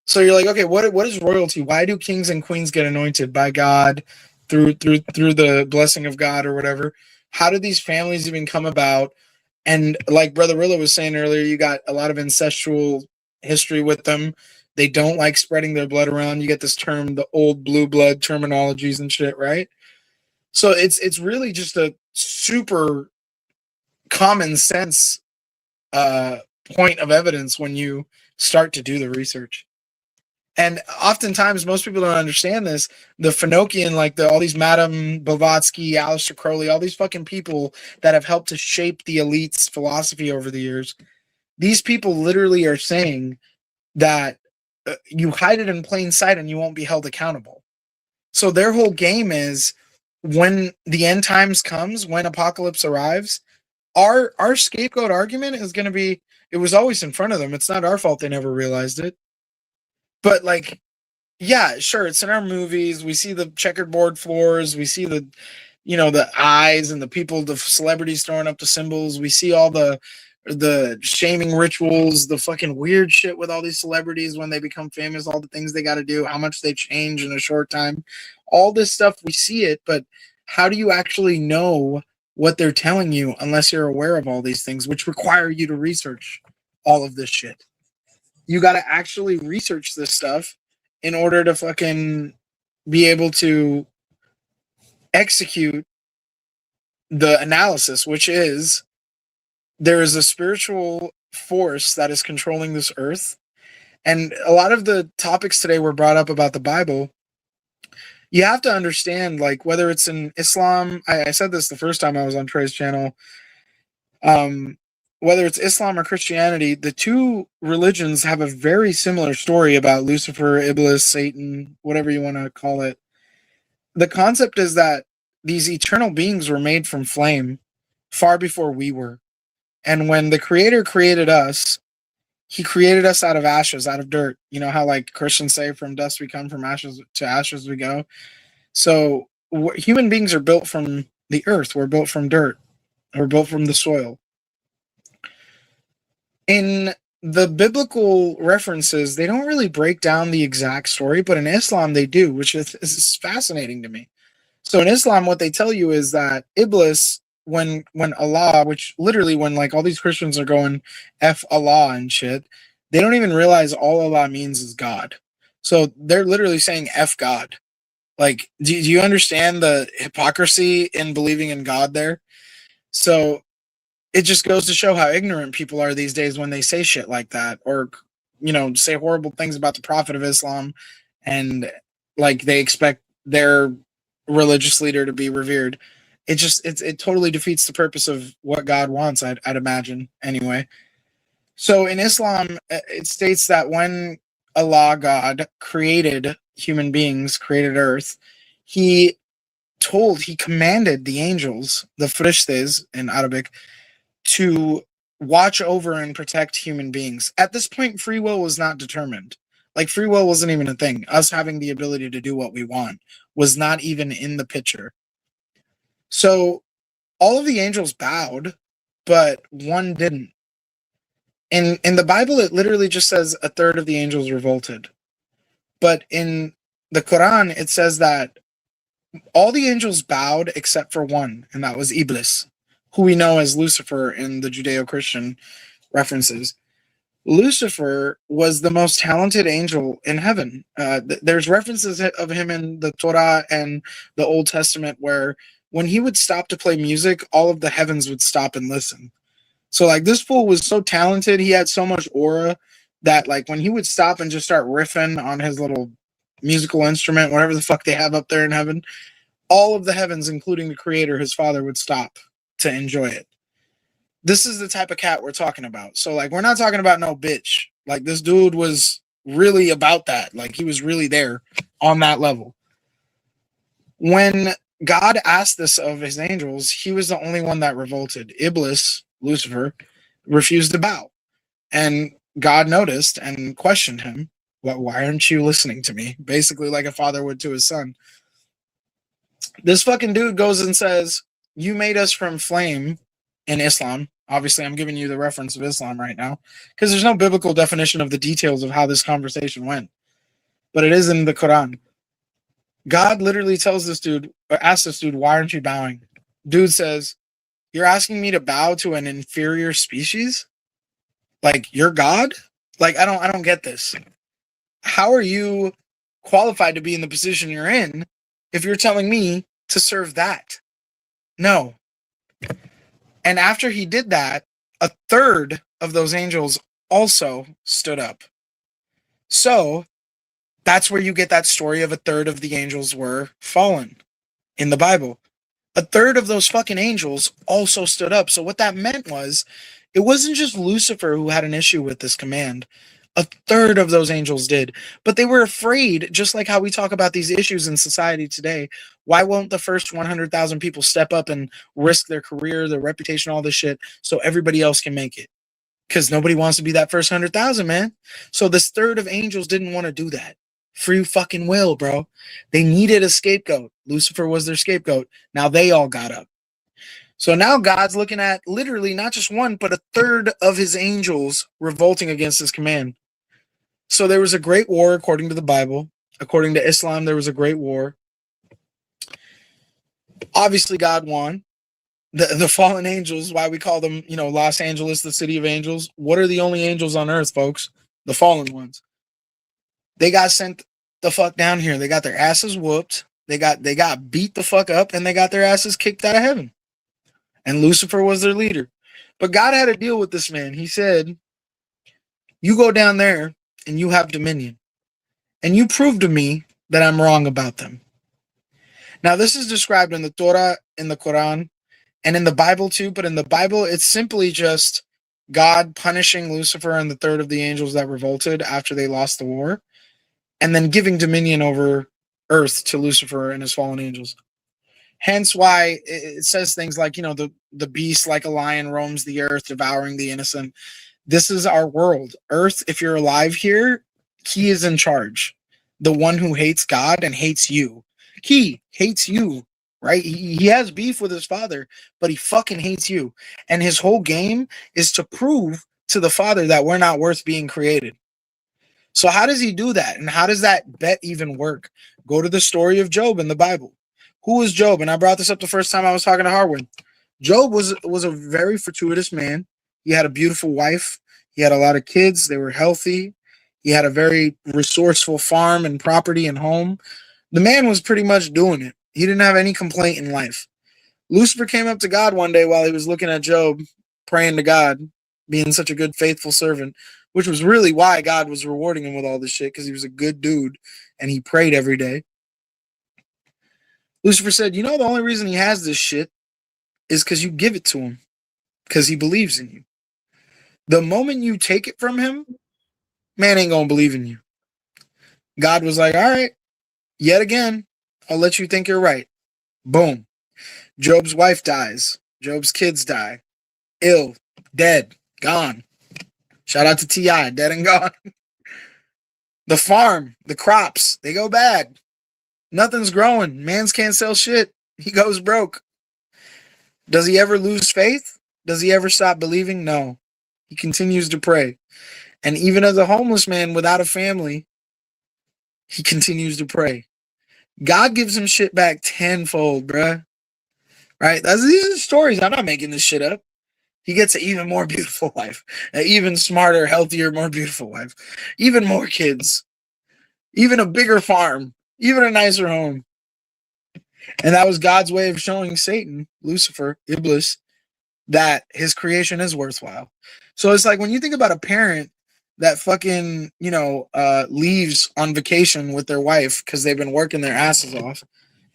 So you're like, okay, what is royalty? Why do kings and queens get anointed by God through the blessing of God or whatever? How did these families even come about? And like Brother Rilla was saying earlier, you got a lot of ancestral history with them. They don't like spreading their blood around. You get this term, the old blue blood terminologies and shit, right? So it's really just a super common sense point of evidence when you start to do the research. And oftentimes, most people don't understand this. The Finokian, like all these Madame Blavatsky, Aleister Crowley, all these fucking people that have helped to shape the elite's philosophy over the years, these people literally are saying that you hide it in plain sight and you won't be held accountable. So their whole game is when the end times comes, when apocalypse arrives, our scapegoat argument is going to be, it was always in front of them. It's not our fault they never realized it. But like, yeah, sure, it's in our movies. We see the checkerboard floors. We see the, the eyes and the people, the celebrities throwing up the symbols. We see all the shaming rituals, the fucking weird shit with all these celebrities when they become famous, all the things they got to do, how much they change in a short time. All this stuff, we see it, but how do you actually know what they're telling you unless you're aware of all these things, which require you to research all of this shit? You got to actually research this stuff in order to fucking be able to execute the analysis, which is there is a spiritual force that is controlling this earth. And a lot of the topics today were brought up about the Bible. You have to understand, like, whether it's in Islam, I said this the first time I was on Trey's channel, whether it's Islam or Christianity, the two religions have a very similar story about Lucifer, Iblis, Satan, whatever you want to call it. The concept is that these eternal beings were made from flame far before we were. And when the Creator created us, he created us out of ashes, out of dirt. You know how like Christians say, from dust we come, from ashes to ashes we go. So human beings are built from the earth. We're built from dirt. We're built from the soil. In the biblical references, they don't really break down the exact story, but in Islam they do, which is fascinating to me. So in Islam, what they tell you is that Iblis, when Allah, which literally when like all these Christians are going F Allah and shit, they don't even realize all Allah means is God. So they're literally saying F God. Like, do you understand the hypocrisy in believing in God there? So it just goes to show how ignorant people are these days when they say shit like that, or say horrible things about the Prophet of Islam, and like they expect their religious leader to be revered. It totally defeats the purpose of what God wants, I'd imagine, anyway. So in Islam, it states that when Allah, God, created human beings, created Earth, he commanded the angels, the frishtes in Arabic, to watch over and protect human beings. At this point, free will was not determined. Like, free will wasn't even a thing. Us having the ability to do what we want was not even in the picture. So all of the angels bowed, but one didn't. In the Bible, it literally just says a third of the angels revolted. But in the Quran, it says that all the angels bowed except for one, and that was Iblis, who we know as Lucifer in the Judeo-Christian references. Lucifer was the most talented angel in heaven. There's references of him in the Torah and the Old Testament where when he would stop to play music, all of the heavens would stop and listen. So like this fool was so talented, he had so much aura that like when he would stop and just start riffing on his little musical instrument, whatever the fuck they have up there in heaven, all of the heavens, including the Creator, his father, would stop to enjoy it. This is the type of cat we're talking about. So like we're not talking about no bitch. Like this dude was really about that. Like he was really there on that level. When God asked this of his angels, he was the only one that revolted. Iblis, Lucifer, refused to bow. And God noticed and questioned him. Why aren't you listening to me? Basically like a father would to his son. This fucking dude goes and says, you made us from flame in Islam, Obviously, I'm giving you the reference of Islam right now because there's no biblical definition of the details of how this conversation went, but it is in the Quran. God literally tells this dude, or asks this dude, why aren't you bowing? Dude says, you're asking me to bow to an inferior species? Like, you're God? Like, I don't get this. How are you qualified to be in the position you're in if you're telling me to serve that? No. And after he did that, a third of those angels also stood up. So that's where you get that story of a third of the angels were fallen in the Bible. A third of those fucking angels also stood up. So what that meant was, it wasn't just Lucifer who had an issue with this command. A third of those angels did. But they were afraid, just like how we talk about these issues in society today. Why won't the first 100,000 people step up and risk their career, their reputation, all this shit, so everybody else can make it? Because nobody wants to be that first 100,000, man. So this third of angels didn't want to do that. Free fucking will, bro. They needed a scapegoat. Lucifer was their scapegoat. Now they all got up. So now God's looking at literally not just one, but a third of his angels revolting against his command. So there was a great war according to the Bible. According to Islam, there was a great war. Obviously, God won. The fallen angels, why we call them, Los Angeles, the city of angels. What are the only angels on earth, folks? The fallen ones. They got sent the fuck down here. They got their asses whooped. They got beat the fuck up, and they got their asses kicked out of heaven. And Lucifer was their leader. But God had a deal with this man. He said, you go down there and you have dominion. And you prove to me that I'm wrong about them. Now, this is described in the Torah, in the Quran, and in the Bible too. But in the Bible, it's simply just God punishing Lucifer and the third of the angels that revolted after they lost the war, and then giving dominion over earth to Lucifer and his fallen angels. Hence why it says things like, the beast like a lion roams the earth, devouring the innocent. This is our world. Earth, if you're alive here, he is in charge. The one who hates God and hates you. He hates you, right? He has beef with his father, but he fucking hates you. And his whole game is to prove to the father that we're not worth being created. So how does he do that? And how does that bet even work? Go to the story of Job in the Bible. Who was Job? And I brought this up the first time I was talking to Harwin. Job was a very fortuitous man. He had a beautiful wife. He had a lot of kids. They were healthy. He had a very resourceful farm and property and home. The man was pretty much doing it. He didn't have any complaint in life. Lucifer came up to God one day while he was looking at Job, praying to God, being such a good, faithful servant, which was really why God was rewarding him with all this shit, because he was a good dude and he prayed every day. Lucifer said, the only reason he has this shit is because you give it to him, because he believes in you. The moment you take it from him, man ain't gonna believe in you. God was like, all right, yet again, I'll let you think you're right. Boom. Job's wife dies. Job's kids die. Ill, dead, gone. Shout out to T.I., dead and gone. The farm, the crops, they go bad. Nothing's growing. Mans can't sell shit. He goes broke. Does he ever lose faith? Does he ever stop believing? No. He continues to pray. And even as a homeless man without a family, he continues to pray. God gives him shit back tenfold, bruh. Right? These are stories. I'm not making this shit up. He gets an even more beautiful wife, an even smarter, healthier, more beautiful wife, even more kids, even a bigger farm, even a nicer home. And that was God's way of showing Satan, Lucifer, Iblis, that his creation is worthwhile. So it's like when you think about a parent that fucking, leaves on vacation with their wife because they've been working their asses off,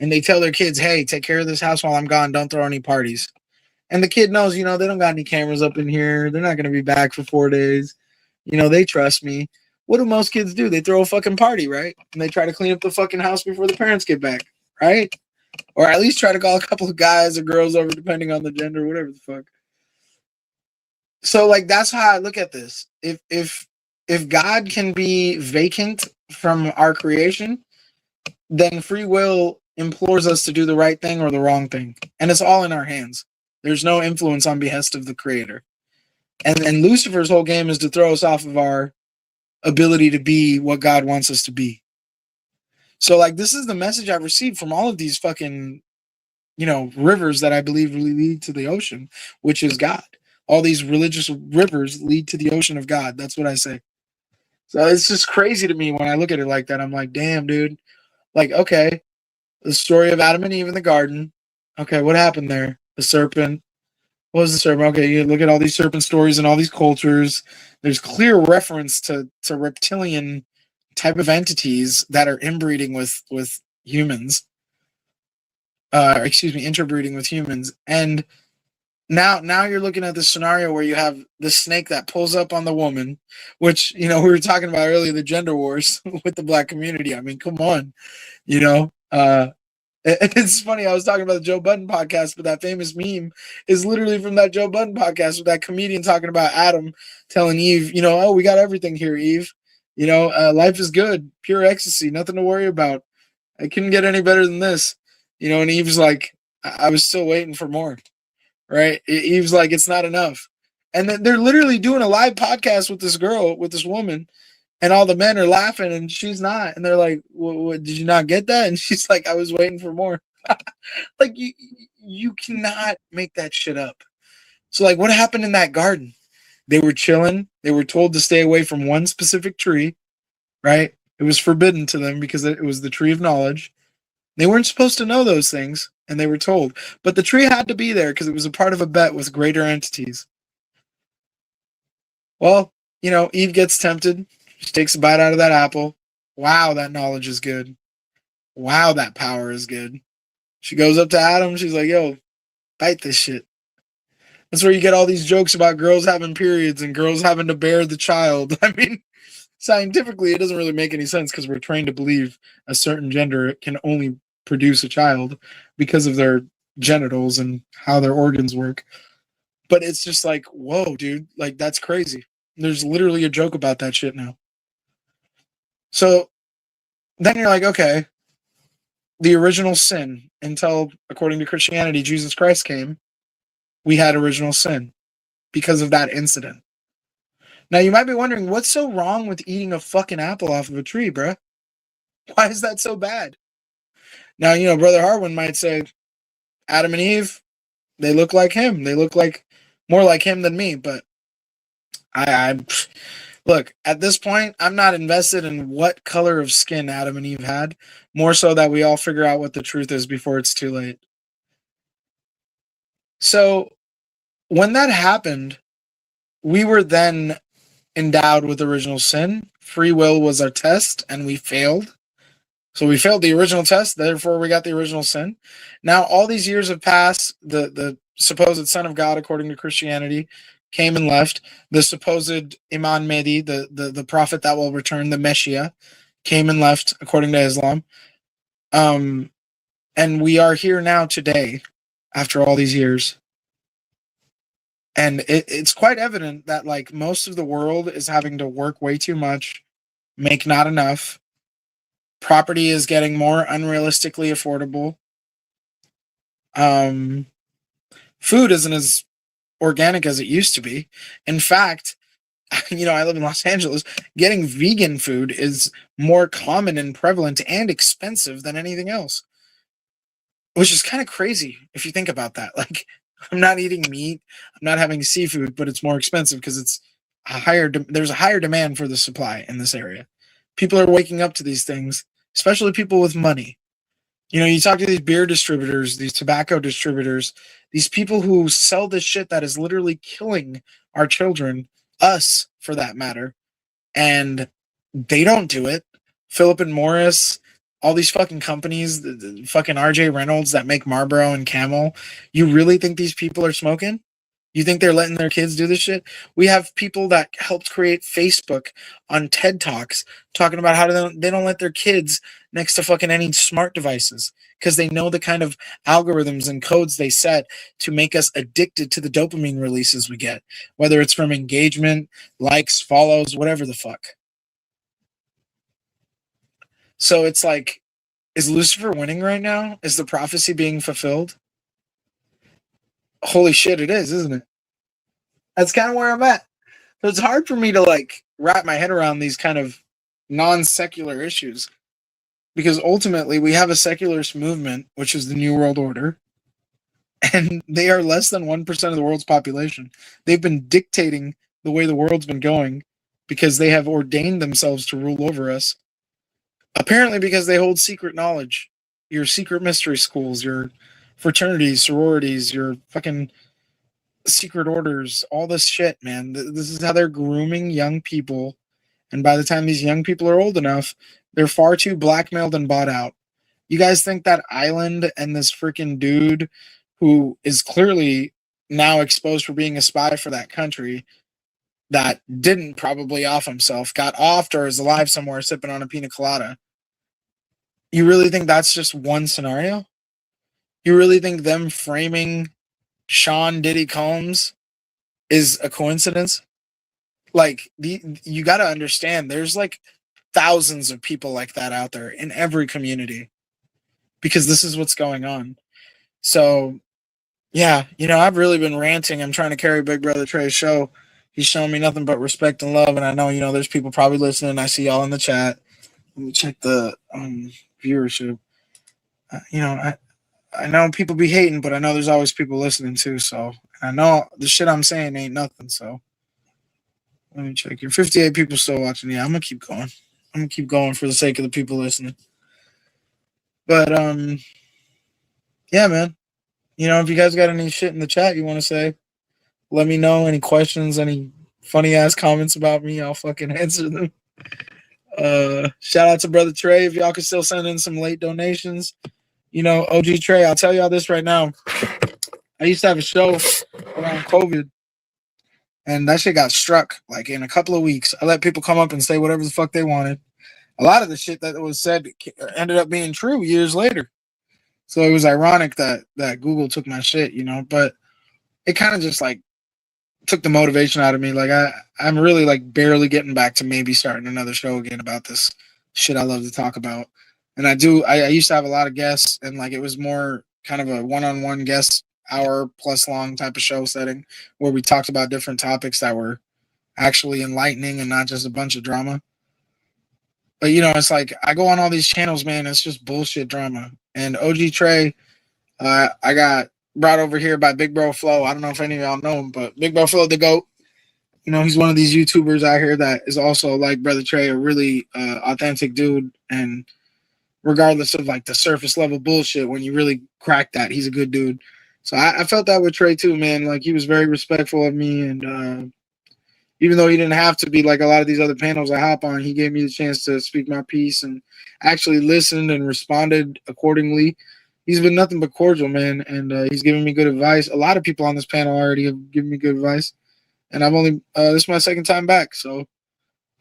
and they tell their kids, hey, take care of this house while I'm gone. Don't throw any parties. And the kid knows, they don't got any cameras up in here. They're not going to be back for 4 days. They trust me. What do most kids do? They throw a fucking party, right? And they try to clean up the fucking house before the parents get back, right? Or at least try to call a couple of guys or girls over, depending on the gender, whatever the fuck. So, like, that's how I look at this. If God can be vacant from our creation, then free will implores us to do the right thing or the wrong thing. And it's all in our hands. There's no influence on behest of the creator. And Lucifer's whole game is to throw us off of our ability to be what God wants us to be. So, like, this is the message I've received from all of these fucking, rivers that I believe really lead to the ocean, which is God. All these religious rivers lead to the ocean of God. That's what I say. So it's just crazy to me when I look at it like that. I'm like, damn, dude. Like, okay, the story of Adam and Eve in the garden. Okay, what happened there? The serpent. What was the serpent? Okay, you look at all these serpent stories and all these cultures. There's clear reference to reptilian type of entities that are inbreeding with humans. Interbreeding with humans. And now you're looking at this scenario where you have the snake that pulls up on the woman, which, we were talking about earlier, the gender wars with the black community. I mean, come on, it's funny. I was talking about the Joe Budden podcast, but that famous meme is literally from that Joe Budden podcast with that comedian talking about Adam telling Eve, oh, we got everything here, Eve. Life is good, pure ecstasy, nothing to worry about. I couldn't get any better than this. And Eve's like, I was still waiting for more. Right? Eve's like, it's not enough. And then they're literally doing a live podcast with this girl, with this woman, and all the men are laughing and she's not. And they're like, what, did you not get that? And she's like, I was waiting for more. Like, you cannot make that shit up. So, like, what happened in that garden? They were chilling. They were told to stay away from one specific tree, right? It was forbidden to them because it was the tree of knowledge. They weren't supposed to know those things, and they were told. But the tree had to be there because it was a part of a bet with greater entities. Well, Eve gets tempted. She takes a bite out of that apple. Wow, that knowledge is good. Wow, that power is good. She goes up to Adam. She's like, yo, bite this shit. That's where you get all these jokes about girls having periods and girls having to bear the child. I mean, scientifically, it doesn't really make any sense because we're trained to believe a certain gender can only produce a child because of their genitals and how their organs work. But it's just like, whoa, dude, like, that's crazy. There's literally a joke about that shit now. So then you're like, okay, the original sin, until, according to Christianity, Jesus Christ came, we had original sin because of that incident. Now, you might be wondering, what's so wrong with eating a fucking apple off of a tree, bruh? Why is that so bad? Now, Brother Harwin might say, Adam and Eve, they look like him. They look like more like him than me. But I look, at this point, I'm not invested in what color of skin Adam and Eve had, more so that we all figure out what the truth is before it's too late. So when that happened, we were then endowed with original sin. Free will was our test, and we failed. So we failed the original test, therefore we got the original sin. Now, all these years have passed. The supposed Son of God, according to Christianity, came and left. The supposed Imam Mahdi, the prophet that will return, the Messiah, came and left, according to Islam. And we are here now today, after all these years. And it's quite evident that, like, most of the world is having to work way too much, make not enough. Property is getting more unrealistically affordable. Food isn't as organic as it used to be. In fact, I live in Los Angeles. Getting vegan food is more common and prevalent and expensive than anything else, which is kind of crazy if you think about that. Like, I'm not eating meat, I'm not having seafood, but it's more expensive because it's there's a higher demand for the supply in this area. People are waking up to these things, especially people with money. You talk to these beer distributors, these tobacco distributors, these people who sell this shit that is literally killing our children, us for that matter, and they don't do it. Philip and Morris, all these fucking companies, the fucking RJ Reynolds that make Marlboro and Camel. You really think these people are smoking? You think they're letting their kids do this shit? We have people that helped create Facebook on TED Talks talking about how they don't let their kids next to fucking any smart devices because they know the kind of algorithms and codes they set to make us addicted to the dopamine releases we get, whether it's from engagement, likes, follows, whatever the fuck. So it's like, is Lucifer winning right now? Is the prophecy being fulfilled? Holy shit, it is, isn't it? That's kind of where I'm at. So it's hard for me to like wrap my head around these kind of non-secular issues, because ultimately we have a secularist movement, which is the New World Order, and they are less than 1% of the world's population. They've been dictating the way the world's been going because they have ordained themselves to rule over us. Apparently because they hold secret knowledge. Your secret mystery schools, your fraternities, sororities, your fucking secret orders, all this shit, man. This is how they're grooming young people. And by the time these young people are old enough, they're far too blackmailed and bought out. You guys think that island and this freaking dude who is clearly now exposed for being a spy for that country that didn't probably off himself, got offed or is alive somewhere sipping on a pina colada. You really think that's just one scenario? You really think them framing Sean Diddy Combs is a coincidence? Like, you got to understand, there's like thousands of people like that out there in every community because this is what's going on. So, yeah, I've really been ranting. I'm trying to carry Big Brother Trey's show. He's showing me nothing but respect and love. And I know, there's people probably listening. I see y'all in the chat. Let me check the viewership. I know people be hating, but I know there's always people listening too. So I know the shit I'm saying ain't nothing. So let me check here. 58 people still watching. Yeah, I'm gonna keep going. I'm gonna keep going for the sake of the people listening. But yeah, man. If you guys got any shit in the chat you want to say, let me know. Any questions, any funny ass comments about me, I'll fucking answer them. Shout out to Brother Trey. If y'all can still send in some late donations. OG Trey, I'll tell y'all this right now. I used to have a show around COVID, and that shit got struck like in a couple of weeks. I let people come up and say whatever the fuck they wanted. A lot of the shit that was said ended up being true years later. So it was ironic that Google took my shit, but it kind of just like took the motivation out of me. Like I'm really like barely getting back to maybe starting another show again about this shit I love to talk about. And I used to have a lot of guests, and like it was more kind of a one-on-one guest hour plus long type of show setting where we talked about different topics that were actually enlightening and not just a bunch of drama. But it's like I go on all these channels, man, it's just bullshit drama. And OG Trey, I got brought over here by Big Bro Flow. I don't know if any of y'all know him, but Big Bro Flow, the GOAT. He's one of these YouTubers out here that is also like Brother Trey, a really authentic dude. And regardless of like the surface level bullshit, when you really crack that, he's a good dude. So I felt that with Trey too, man. Like he was very respectful of me, and even though he didn't have to be like a lot of these other panels I hop on, he gave me the chance to speak my piece and actually listened and responded accordingly. He's been nothing but cordial, man, and he's giving me good advice. A lot of people on this panel already have given me good advice, and I've only this is my second time back, so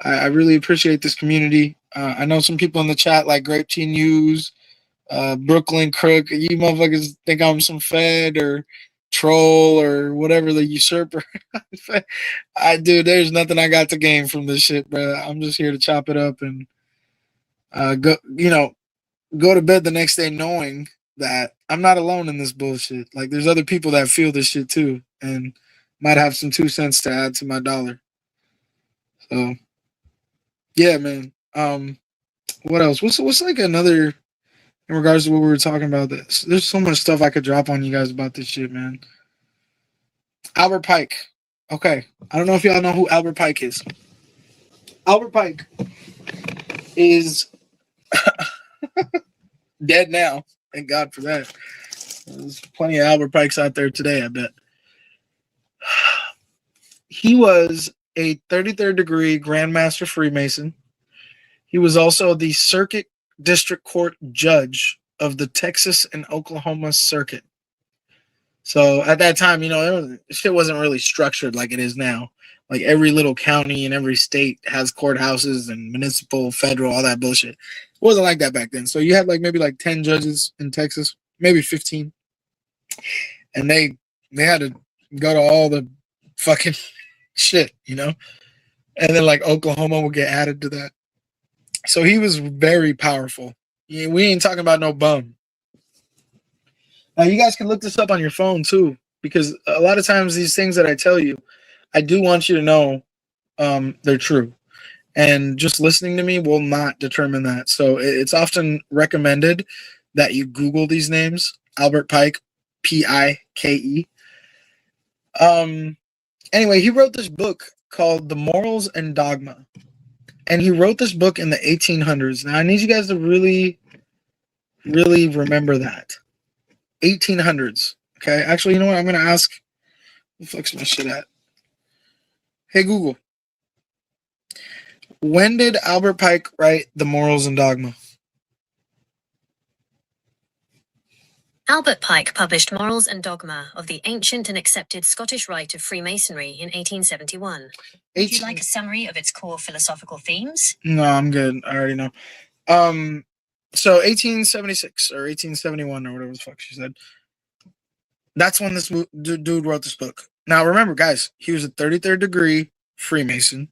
I really appreciate this community. I know some people in the chat like Grape Tea News, Brooklyn Crook. You motherfuckers think I'm some Fed or troll or whatever, the usurper. There's nothing I got to gain from this shit, bro. I'm just here to chop it up and go to bed the next day knowing that I'm not alone in this bullshit. Like there's other people that feel this shit too and might have some 2 cents to add to my dollar. So yeah, man. What else? What's like another in regards to what we were talking about? This there's so much stuff I could drop on you guys about this shit, man. Albert Pike. Okay. I don't know if y'all know who Albert Pike is. Albert Pike is dead now. Thank God for that. There's plenty of Albert Pikes out there today, I bet. He was a 33rd degree Grandmaster Freemason. He was also the Circuit District Court Judge of the Texas and Oklahoma Circuit. So at that time, shit wasn't really structured like it is now. Like every little county and every state has courthouses and municipal, federal, all that bullshit. It wasn't like that back then. So you had maybe 10 judges in Texas, maybe 15. And they had to go to all the fucking shit, And then Oklahoma would get added to that. So he was very powerful. We ain't talking about no bum. Now you guys can look this up on your phone too. because a lot of times these things that I tell you, I do want you to know they're true. And just listening to me will not determine that. So it's often recommended that you Google these names. Albert Pike, Pike. Anyway, he wrote this book called The Morals and Dogma. And he wrote this book in the 1800s. Now, I need you guys to really, really remember that. 1800s. Okay? Actually, you know what? I'm going to ask. Where the fuck's my shit at? Hey, Google. When did Albert Pike write The Morals and Dogma? Albert Pike published Morals and Dogma of the Ancient and Accepted Scottish Rite of Freemasonry in 1871. Would you like a summary of its core philosophical themes? No, I'm good. I already know. So 1876 or 1871 or whatever the fuck she said. That's when this dude wrote this book. Now, remember, guys, he was a 33rd degree Freemason,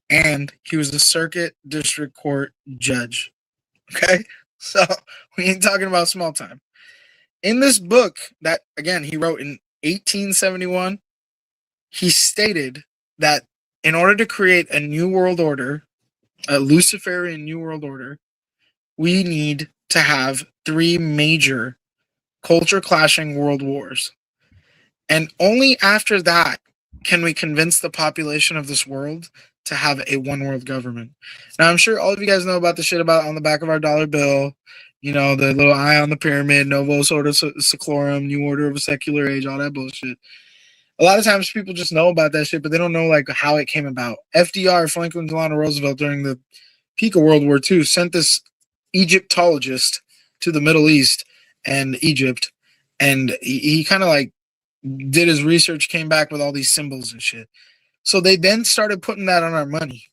and he was a circuit district court judge. Okay? So we ain't talking about small time. In this book that, again, he wrote in 1871, he stated that in order to create a new world order, a Luciferian new world order, we need to have 3 major culture clashing world wars. And only after that can we convince the population of this world to have a one world government. Now, I'm sure all of you guys know about the shit about on the back of our dollar bill, you know, the little eye on the pyramid, Novus Ordo Seclorum, New Order of a Secular Age, all that bullshit. A lot of times people just know about that shit, but they don't know like how it came about. FDR, Franklin Delano Roosevelt, during the peak of World War II, sent this Egyptologist to the Middle East and Egypt, and he kind of like did his research, came back with all these symbols and shit. So they then started putting that on our money,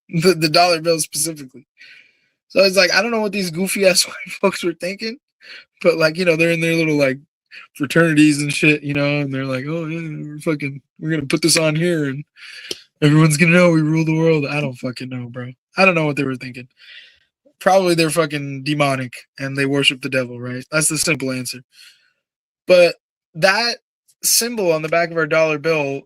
the dollar bill specifically. So it's like, I don't know what these goofy ass white folks were thinking, but like, you know, they're in their little like fraternities and shit, you know, and they're like, oh yeah, we're gonna put this on here and everyone's gonna know we rule the world. I don't fucking know, bro. I don't know what they were thinking. Probably they're fucking demonic and they worship the devil, right? That's the simple answer. But that symbol on the back of our dollar bill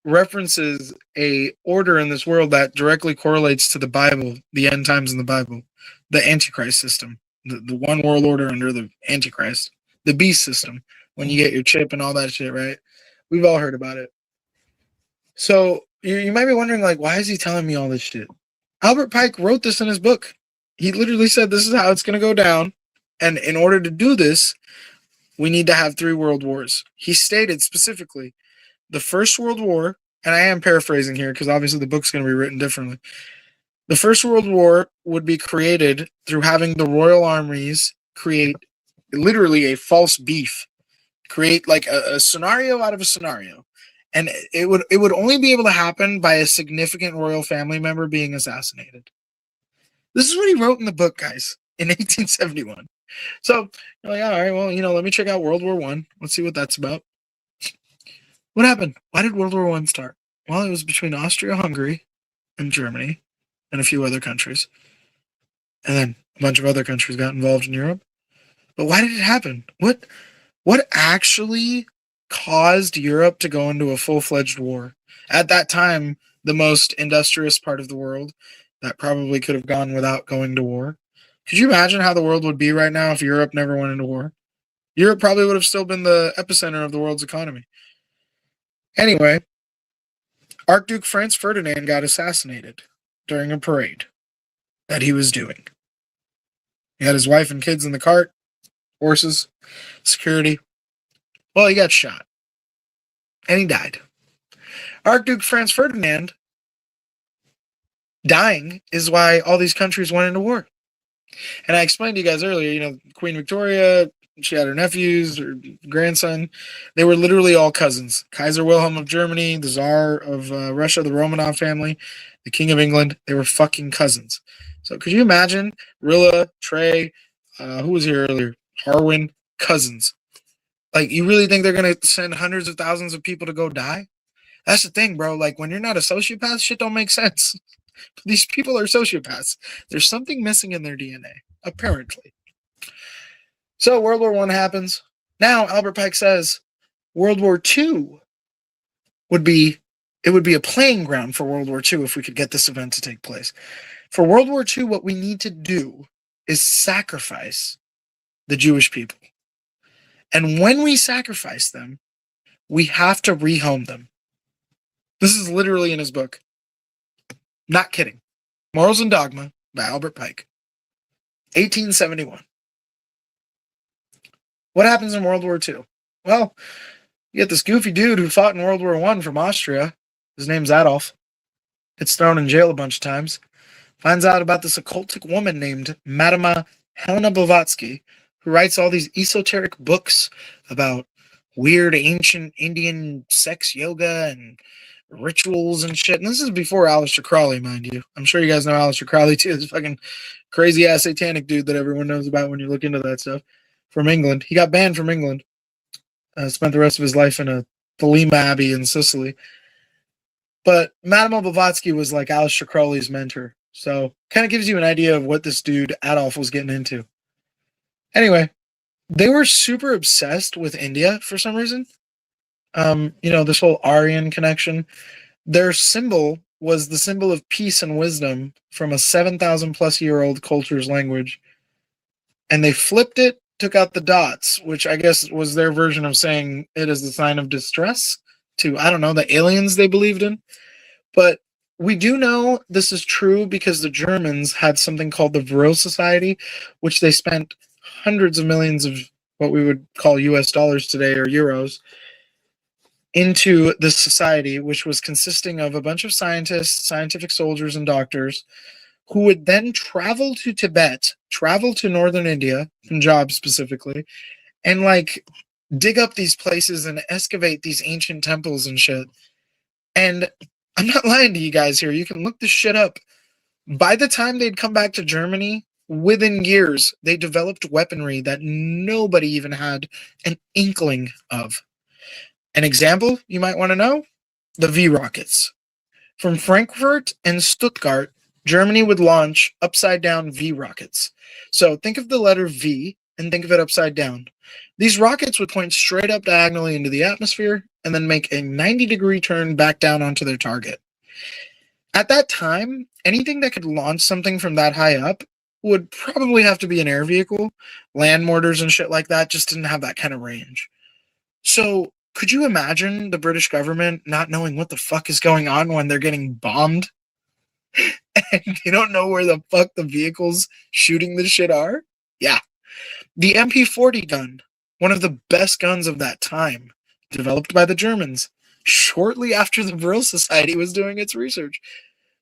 references a order in this world that directly correlates to the Bible, the end times in the Bible, the Antichrist system, the one world order under the Antichrist, the beast system, when you get your chip and all that shit, right? We've all heard about it. So you might be wondering, like, why is he telling me all this shit? Albert Pike wrote this in his book. He literally said this is how it's going to go down. And in order to do this, we need to have 3 world wars. He stated specifically the First World War, and I am paraphrasing here because obviously the book's going to be written differently. The First World War would be created through having the royal armies create literally a false beef, create like a scenario out of a scenario. And it would only be able to happen by a significant royal family member being assassinated. This is what he wrote in the book, guys, in 1871. So you're like, all right, well, you know, let me check out World War I. Let's see what that's about. What happened? Why did World War I start? Well, it was between Austria-Hungary and Germany and a few other countries. And then a bunch of other countries got involved in Europe. But why did it happen? What actually caused Europe to go into a full-fledged war? At that time, the most industrious part of the world that probably could have gone without going to war. Could you imagine how the world would be right now if Europe never went into war? Europe probably would have still been the epicenter of the world's economy. Anyway, Archduke Franz Ferdinand got assassinated during a parade that he was doing. He had his wife and kids in the cart, horses, security. Well, he got shot. And he died. Archduke Franz Ferdinand dying is why all these countries went into war. And I explained to you guys earlier, you know, Queen Victoria, she had her nephews, her grandson. They were literally all cousins. Kaiser Wilhelm of Germany, the Tsar of Russia, the Romanov family, the King of England. They were fucking cousins. So could you imagine Rilla, Trey, who was here earlier? Harwin, cousins. Like, you really think they're going to send hundreds of thousands of people to go die? That's the thing, bro. Like, when you're not a sociopath, shit don't make sense. These people are sociopaths. There's something missing in their DNA, apparently. So World War I happens. Now Albert Pike says World War II would be a playing ground for World War II if we could get this event to take place. For World War II, what we need to do is sacrifice the Jewish people. And when we sacrifice them, we have to rehome them. This is literally in his book. Not kidding. Morals and Dogma by Albert Pike. 1871. What happens in World War II? Well, you get this goofy dude who fought in World War I from Austria. His name's Adolf. Gets thrown in jail a bunch of times. Finds out about this occultic woman named Madame Helena Blavatsky, who writes all these esoteric books about weird ancient Indian sex yoga and rituals and shit. And this is before Aleister Crowley, mind you. I'm sure you guys know Aleister Crowley too. This fucking crazy ass satanic dude that everyone knows about when you look into that stuff. From England. He got banned from England. Spent the rest of his life in a Thelema Abbey in Sicily. But Madame Blavatsky was like Aleister Crowley's mentor. So kind of gives you an idea of what this dude Adolf was getting into. Anyway, they were super obsessed with India for some reason. This whole Aryan connection. Their symbol was the symbol of peace and wisdom from a 7,000 plus year old culture's language. And they flipped it, took out the dots, which I guess was their version of saying it is the sign of distress to, I don't know, the aliens they believed in. But we do know this is true because the Germans had something called the Vril Society, which they spent hundreds of millions of what we would call US dollars today or euros into this society, which was consisting of a bunch of scientists, scientific soldiers, and doctors who would then travel to Tibet, travel to northern India, Punjab specifically, and dig up these places and excavate these ancient temples and shit. And I'm not lying to you guys here. You can look this shit up. By the time they'd come back to Germany, within years, they developed weaponry that nobody even had an inkling of. An example you might want to know? The V rockets. From Frankfurt and Stuttgart, Germany would launch upside-down V rockets. So think of the letter V and think of it upside down. These rockets would point straight up diagonally into the atmosphere and then make a 90-degree turn back down onto their target. At that time, anything that could launch something from that high up would probably have to be an air vehicle. Land mortars and shit like that just didn't have that kind of range. So could you imagine the British government not knowing what the fuck is going on when they're getting bombed? And they don't know where the fuck the vehicles shooting this shit are? Yeah. The MP40 gun, one of the best guns of that time, developed by the Germans, shortly after the Vril Society was doing its research.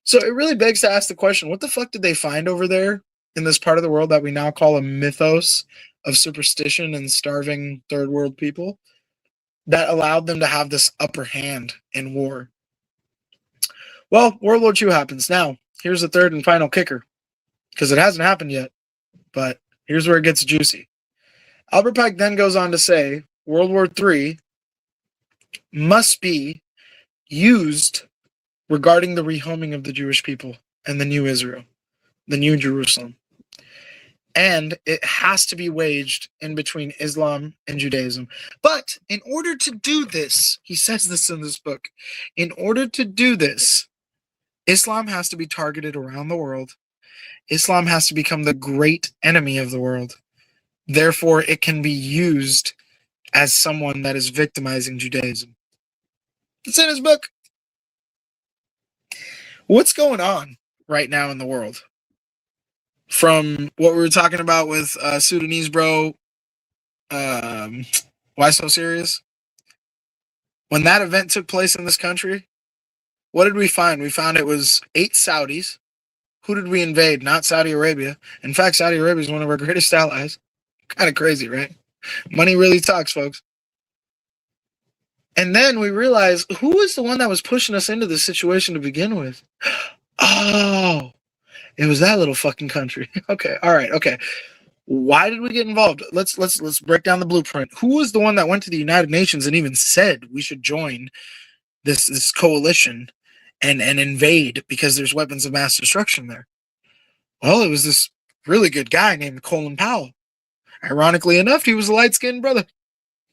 So it really begs to ask the question, what the fuck did they find over there in this part of the world that we now call a mythos of superstition and starving third world people that allowed them to have this upper hand in war? Well, World War II happens. Now, here's the third and final kicker, because it hasn't happened yet, but here's where it gets juicy. Albert Pike then goes on to say World War III must be used regarding the rehoming of the Jewish people and the new Israel, the new Jerusalem. And it has to be waged in between Islam and Judaism. But in order to do this, he says this in this book, in order to do this, Islam has to be targeted around the world. Islam has to become the great enemy of the world. Therefore, it can be used as someone that is victimizing Judaism. It's in his book. What's going on right now in the world? From what we were talking about with Sudanese bro, why so serious? When that event took place in this country, what did we find? We found it was 8 Saudis. Who did we invade? Not Saudi Arabia. In fact, Saudi Arabia is one of our greatest allies. Kind of crazy, right? Money really talks, folks. And then we realized, who was the one that was pushing us into this situation to begin with? Oh, it was that little fucking country. Okay, all right, okay. Why did we get involved? Let's break down the blueprint. Who was the one that went to the United Nations and even said we should join this coalition and invade because there's weapons of mass destruction there? Well, it was this really good guy named Colin Powell. Ironically enough, he was a light-skinned brother.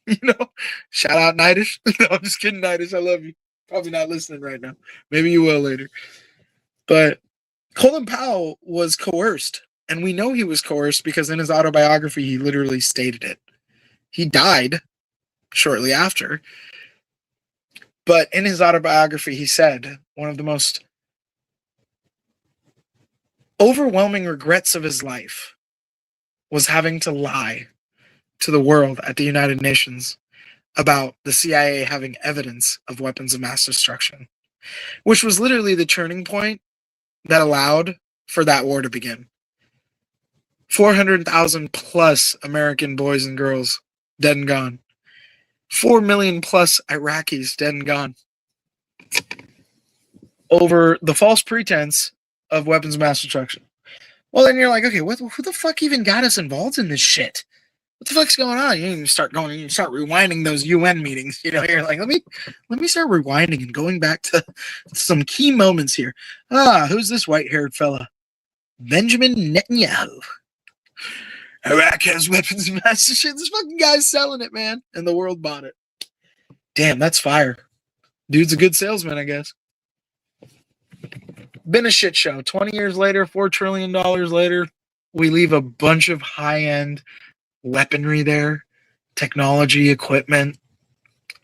You know, shout out Nightish. No, I'm just kidding, Nightish. I love you. Probably not listening right now. Maybe you will later. But Colin Powell was coerced. And we know he was coerced because in his autobiography, he literally stated it. He died shortly after. But in his autobiography, he said one of the most overwhelming regrets of his life was having to lie to the world at the United Nations about the CIA having evidence of weapons of mass destruction, which was literally the turning point that allowed for that war to begin. 400,000 plus American boys and girls dead and gone. 4 million plus Iraqis dead and gone. Over the false pretense of weapons of mass destruction. Well, then you're like, okay, who the fuck even got us involved in this shit? What the fuck's going on? You start rewinding those UN meetings. You know, you're like, let me start rewinding and going back to some key moments here. Who's this white-haired fella? Benjamin Netanyahu. Iraq has weapons of mass destruction. This fucking guy's selling it, man, and the world bought it. Damn, that's fire. Dude's a good salesman, I guess. Been a shit show. 20 years later, $4 trillion later, we leave a bunch of high-end weaponry there, technology, equipment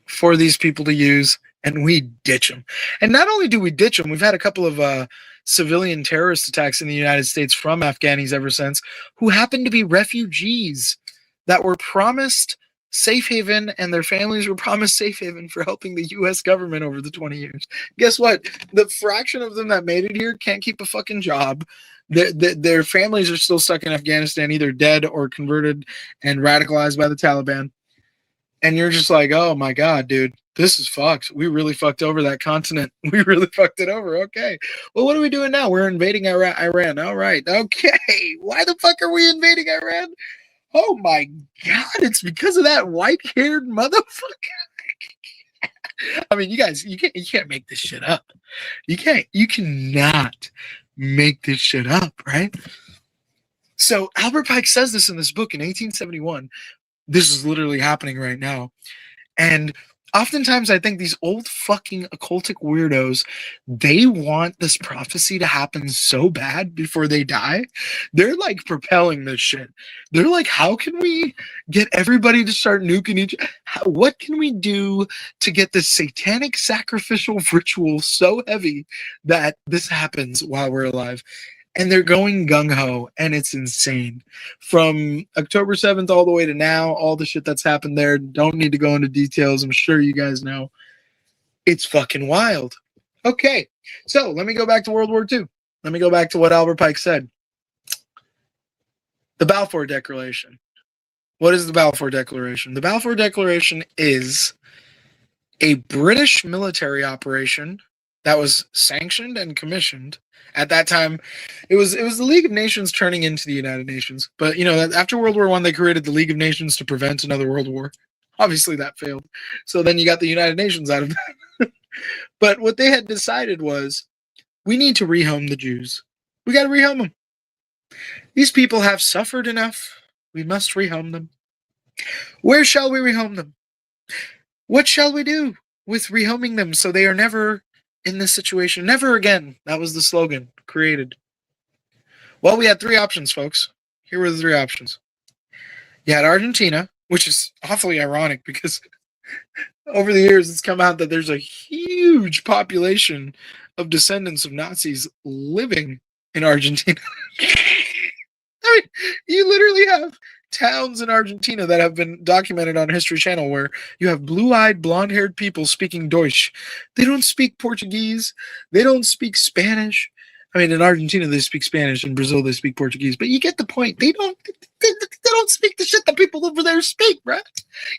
for these people to use, and we ditch them. And not only do we ditch them, we've had a couple of civilian terrorist attacks in the United States from Afghanis ever since, who happen to be refugees that were promised safe haven, and their families were promised safe haven for helping the U.S. government over the 20 years. Guess what? The fraction of them that made it here can't keep a fucking job. Their families are still stuck in Afghanistan, either dead or converted and radicalized by the Taliban. And you're just like, oh my God, dude, this is fucked. We really fucked over that continent. We really fucked it over. Okay. Well, what are we doing now? We're invading Iran. All right. Okay. Why the fuck are we invading Iran? Oh my God, it's because of that white-haired motherfucker. I mean, you guys, you can't make this shit up. You cannot make this shit up, right? So Albert Pike says this in this book in 1871. This is literally happening right now. And oftentimes I think these old fucking occultic weirdos, they want this prophecy to happen so bad before they die. They're like propelling this shit. They're like, how can we get everybody to start nuking each other? What can we do to get this satanic sacrificial ritual so heavy that this happens while we're alive? And they're going gung-ho, and it's insane. From October 7th all the way to now, all the shit that's happened there, don't need to go into details. I'm sure you guys know. It's fucking wild. Okay, so let me go back to World War II. Let me go back to what Albert Pike said. The Balfour Declaration. What is the Balfour Declaration? The Balfour Declaration is a British military operation that was sanctioned and commissioned. At that time, it was the League of Nations turning into the United Nations. But, you know, after World War I, they created the League of Nations to prevent another world war. Obviously, that failed. So then you got the United Nations out of that. But what they had decided was, we need to rehome the Jews. We got to rehome them. These people have suffered enough. We must rehome them. Where shall we rehome them? What shall we do with rehoming them so they are never in this situation? Never again. That was the slogan created. Well, we had three options, folks. Here were the three options. You had Argentina, which is awfully ironic because over the years it's come out that there's a huge population of descendants of Nazis living in Argentina. I mean, you literally have towns in Argentina that have been documented on History Channel where you have blue-eyed, blonde-haired people speaking Deutsch. They don't speak Portuguese. They don't speak Spanish. I mean, in Argentina, they speak Spanish. In Brazil, they speak Portuguese. But you get the point. They don't speak the shit that people over there speak, right?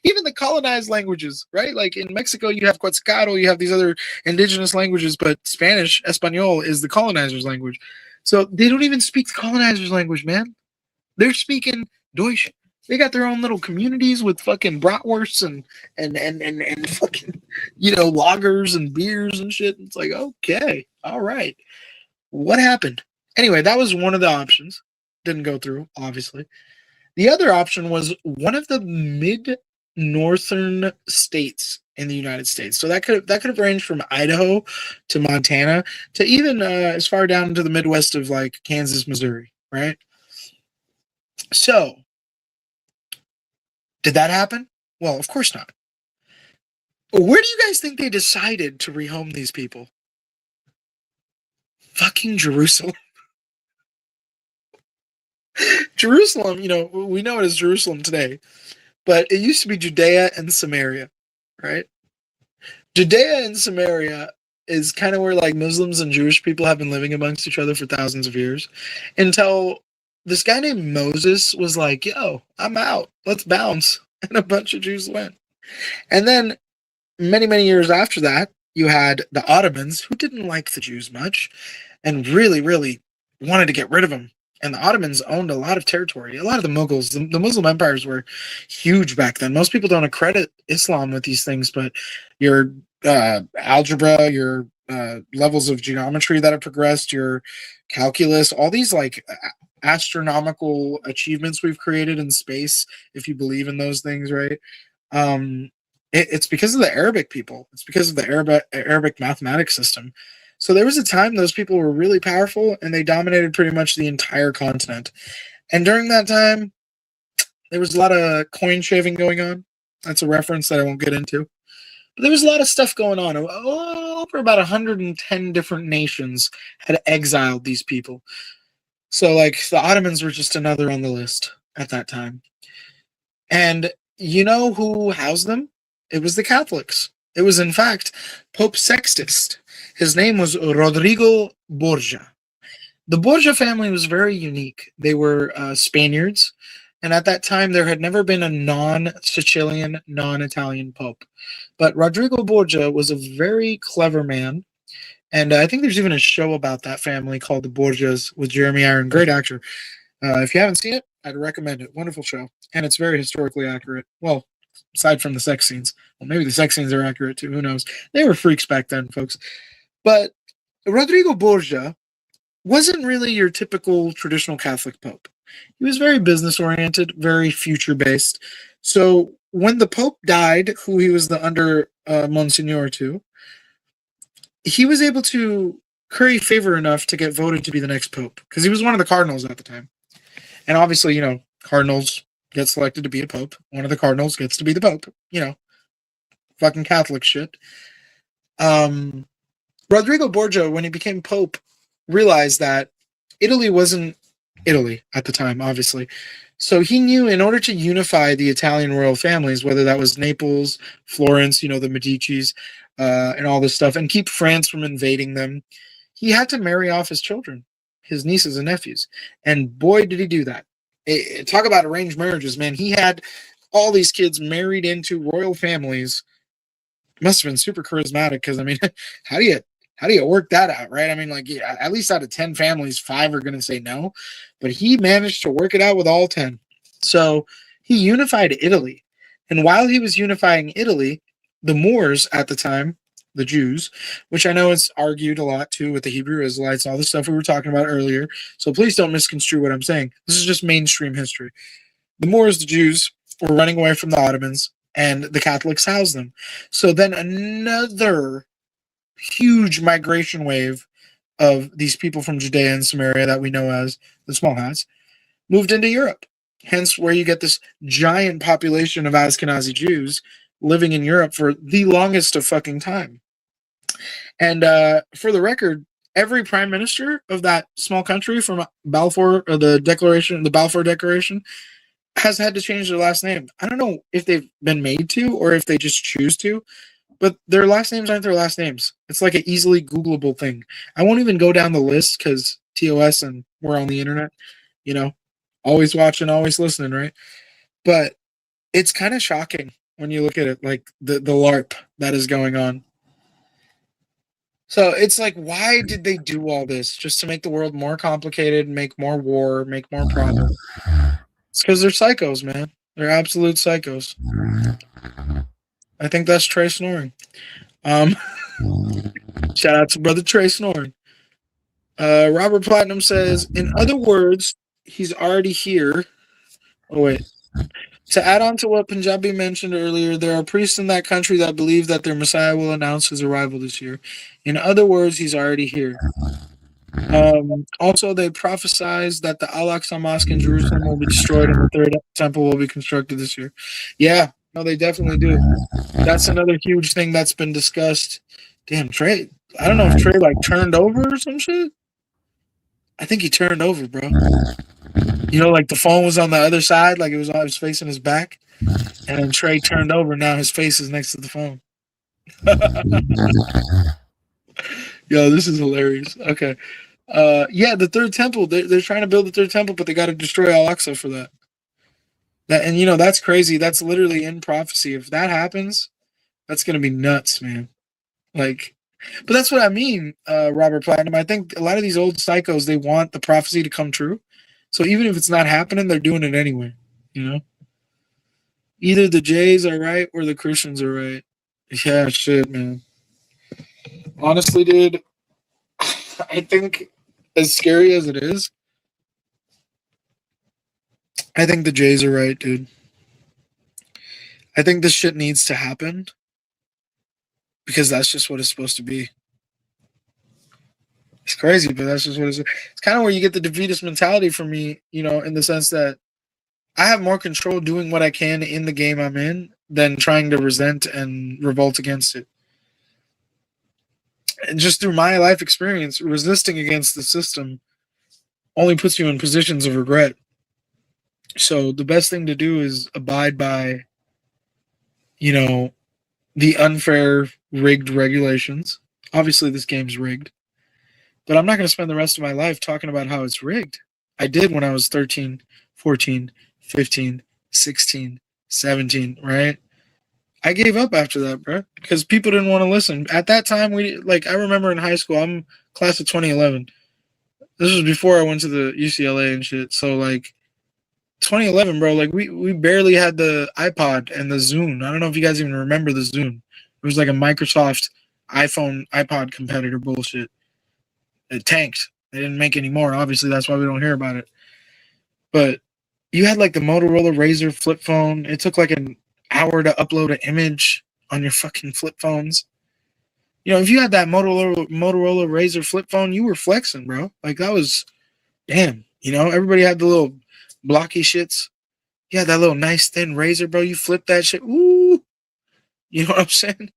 Even the colonized languages, right? Like in Mexico, you have Quetzalcoatl, you have these other indigenous languages, but Spanish, Espanol, is the colonizer's language. So they don't even speak the colonizer's language, man. They're speaking Deutsch. They got their own little communities with fucking bratwursts and fucking, you know, lagers and beers and shit. It's like, okay, all right. What happened? Anyway, that was one of the options. Didn't go through, obviously. The other option was one of the northern states in the United States. So that could have ranged from Idaho to Montana to even as far down into the Midwest of like Kansas, Missouri, right? So did that happen? Well, of course not. Where do you guys think they decided to rehome these people? Fucking Jerusalem. Jerusalem, you know, we know it as Jerusalem today, but it used to be Judea and Samaria, right? Judea and Samaria is kind of where like Muslims and Jewish people have been living amongst each other for thousands of years until this guy named Moses was like, yo, I'm out. Let's bounce. And a bunch of Jews went. And then many, many years after that, you had the Ottomans who didn't like the Jews much and really, really wanted to get rid of them. And the Ottomans owned a lot of territory. A lot of the Mughals, the Muslim empires were huge back then. Most people don't accredit Islam with these things, but your algebra, your levels of geometry that have progressed, your calculus, all these like astronomical achievements we've created in space, if you believe in those things, right? It's because of the Arabic people. It's because of the Arabic mathematics system. So there was a time those people were really powerful and they dominated pretty much the entire continent. And during that time, there was a lot of coin shaving going on. That's a reference that I won't get into. But there was a lot of stuff going on. Over about 110 different nations had exiled these people. So like the Ottomans were just another on the list at that time. And you know who housed them? It was the Catholics. It was, in fact, Pope Sextus. His name was Rodrigo Borgia. The Borgia family was very unique. They were Spaniards, and at that time there had never been a non-Sicilian, non-Italian pope. But Rodrigo Borgia was a very clever man, and I think there's even a show about that family called The Borgias with Jeremy Iron, great actor. If you haven't seen it, I'd recommend it. Wonderful show, and it's very historically accurate. Well, aside from the sex scenes. Well, maybe the sex scenes are accurate too. Who knows? They were freaks back then, folks. But Rodrigo Borgia wasn't really your typical traditional Catholic pope. He was very business oriented, very future based. So when the pope died, who he was the under Monsignor to, he was able to curry favor enough to get voted to be the next pope because he was one of the cardinals at the time. And obviously, you know, cardinals get selected to be a pope. One of the cardinals gets to be the pope. You know, fucking Catholic shit. Rodrigo Borgia, when he became pope, realized that Italy wasn't Italy at the time, obviously. So he knew in order to unify the Italian royal families, whether that was Naples, Florence, you know, the Medicis, and all this stuff, and keep France from invading them, he had to marry off his children, his nieces and nephews. And boy, did he do that. Talk about arranged marriages, man. He had all these kids married into royal families. Must have been super charismatic because, I mean, how do you work that out, right? I mean, like, yeah, at least out of 10 families, 5 are going to say no. But he managed to work it out with all 10. So he unified Italy. And while he was unifying Italy, the Moors at the time, the Jews, which I know is argued a lot too with the Hebrew Israelites, all the stuff we were talking about earlier. So please don't misconstrue what I'm saying. This is just mainstream history. The Moors, the Jews, were running away from the Ottomans, and the Catholics housed them. So then another huge migration wave of these people from Judea and Samaria that we know as the small hats moved into Europe. Hence where you get this giant population of Ashkenazi Jews living in Europe for the longest of fucking time. And for the record, every prime minister of that small country from Balfour, or the Balfour Declaration, has had to change their last name. I don't know if they've been made to or if they just choose to, but their last names aren't their last names. It's like an easily Googleable thing. I won't even go down the list because TOS and we're on the internet, you know, always watching, always listening, right? But it's kind of shocking when you look at it, like the LARP that is going on. So it's like, why did they do all this? Just to make the world more complicated, make more war, make more problems. It's because they're psychos, man. They're absolute psychos. I think that's Trey snoring. Shout out to brother Trey snoring. Robert Platinum says, in other words, he's already here. Oh, wait. To add on to what Punjabi mentioned earlier, there are priests in that country that believe that their Messiah will announce his arrival this year. In other words, he's already here. Also, they prophesize that the Al-Aqsa Mosque in Jerusalem will be destroyed and the third temple will be constructed this year. Yeah, no, they definitely do. That's another huge thing that's been discussed. Damn, Trey. I don't know if Trey like turned over or some shit. I think he turned over, bro. You know, like the phone was on the other side, like it was facing his back, and then Trey turned over. Now his face is next to the phone. Yo, this is hilarious. Okay. Yeah, the third temple. They're trying to build the third temple, but they got to destroy Al-Aqsa for that. And you know that's crazy. That's literally in prophecy. If that happens, that's gonna be nuts, man. Like, but that's what I mean, Robert Platinum. I think a lot of these old psychos, they want the prophecy to come true. So even if it's not happening, they're doing it anyway. You know, either the Jays are right or the Christians are right. Yeah, shit, man. Honestly, dude, I think as scary as it is, I think the Jays are right, dude. I think this shit needs to happen because that's just what it's supposed to be. It's crazy, but that's just what it's kind of where you get the defeatist mentality from me, you know, in the sense that I have more control doing what I can in the game I'm in than trying to resent and revolt against it. And just through my life experience, resisting against the system only puts you in positions of regret. So the best thing to do is abide by, you know, the unfair, rigged regulations. Obviously, this game's rigged. But I'm not going to spend the rest of my life talking about how it's rigged. I did when I was 13, 14, 15, 16, 17, right? I gave up after that, bro, because people didn't want to listen. At that time, I remember in high school, I'm class of 2011. This was before I went to the UCLA and shit. So, like, 2011, bro, like, we barely had the iPod and the Zune. I don't know if you guys even remember the Zune. It was like a Microsoft iPhone, iPod competitor bullshit. It tanked. They didn't make any more. Obviously, that's why we don't hear about it. But you had like the Motorola Razr flip phone. It took like an hour to upload an image on your fucking flip phones. You know, if you had that Motorola Razr flip phone, you were flexing, bro. Like that was, damn. You know, everybody had the little blocky shits. You had that little nice thin razor, bro. You flip that shit. Ooh. You know what I'm saying?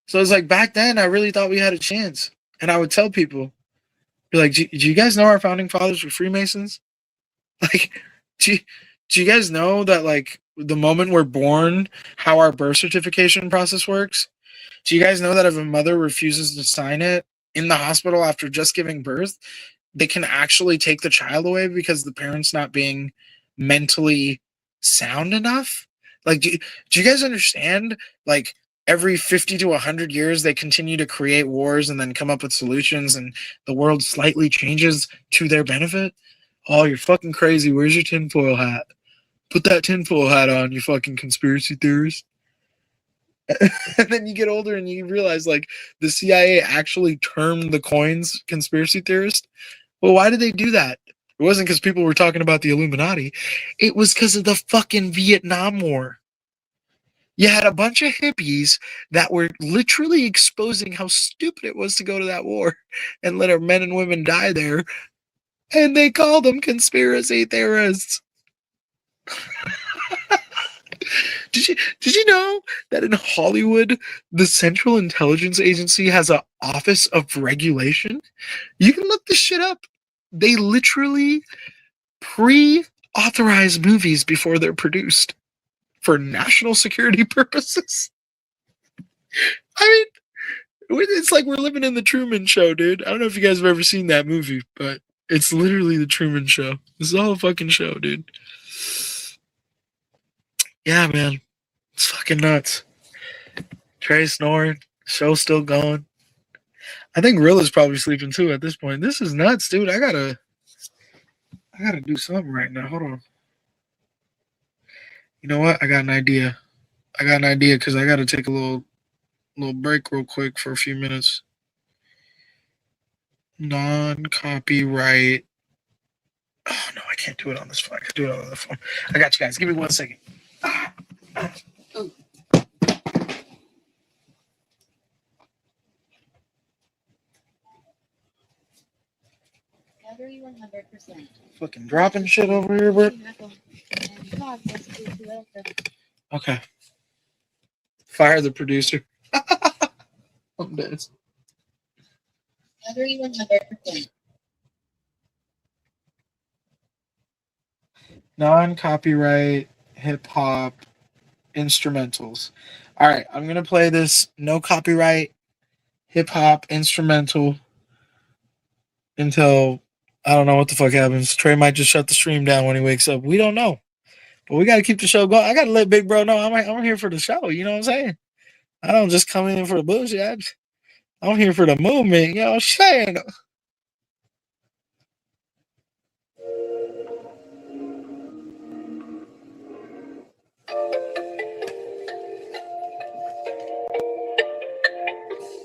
So it's like back then, I really thought we had a chance. And I would tell people, be like, do you guys know our founding fathers were Freemasons? Like, do you guys know that, like, the moment we're born, how our birth certification process works? Do you guys know that if a mother refuses to sign it in the hospital after just giving birth, they can actually take the child away because the parent's not being mentally sound enough? Like, do you guys understand? Like, every 50 to 100 years, they continue to create wars and then come up with solutions, and the world slightly changes to their benefit? Oh, you're fucking crazy. Where's your tinfoil hat? Put that tinfoil hat on, you fucking conspiracy theorist. And then you get older and you realize, like, the CIA actually termed the coins conspiracy theorist. Well, why did they do that? It wasn't because people were talking about the Illuminati. It was because of the fucking Vietnam War. You had a bunch of hippies that were literally exposing how stupid it was to go to that war and let our men and women die there. And they called them conspiracy theorists. Did you know that in Hollywood, the Central Intelligence Agency has an Office of Regulation? You can look this shit up. They literally pre-authorize movies before they're produced for national security purposes. I mean, it's like we're living in the Truman Show, dude. I don't know if you guys have ever seen that movie, but it's literally the Truman Show. This is all a fucking show, dude. Yeah, man. It's fucking nuts. Trey snoring. Show's still going. I think Rilla's probably sleeping too at this point. This is nuts, dude. I gotta do something right now. Hold on. You know what? I got an idea because I gotta take a little break real quick for a few minutes. Non-copyright. Oh no, I can't do it on this phone. I can do it on the phone. I got you guys. Give me 1 second. Fucking dropping shit over here, bro. Okay. Fire the producer. I'm dead. Non-copyright hip hop instrumentals. All right, I'm gonna play this no copyright hip hop instrumental until I don't know what the fuck happens. Trey might just shut the stream down when he wakes up. We don't know, but we gotta keep the show going. I gotta let Big Bro know I'm here for the show. You know what I'm saying? I don't just come in for the bullshit. I'm here for the movement. You know what I'm saying?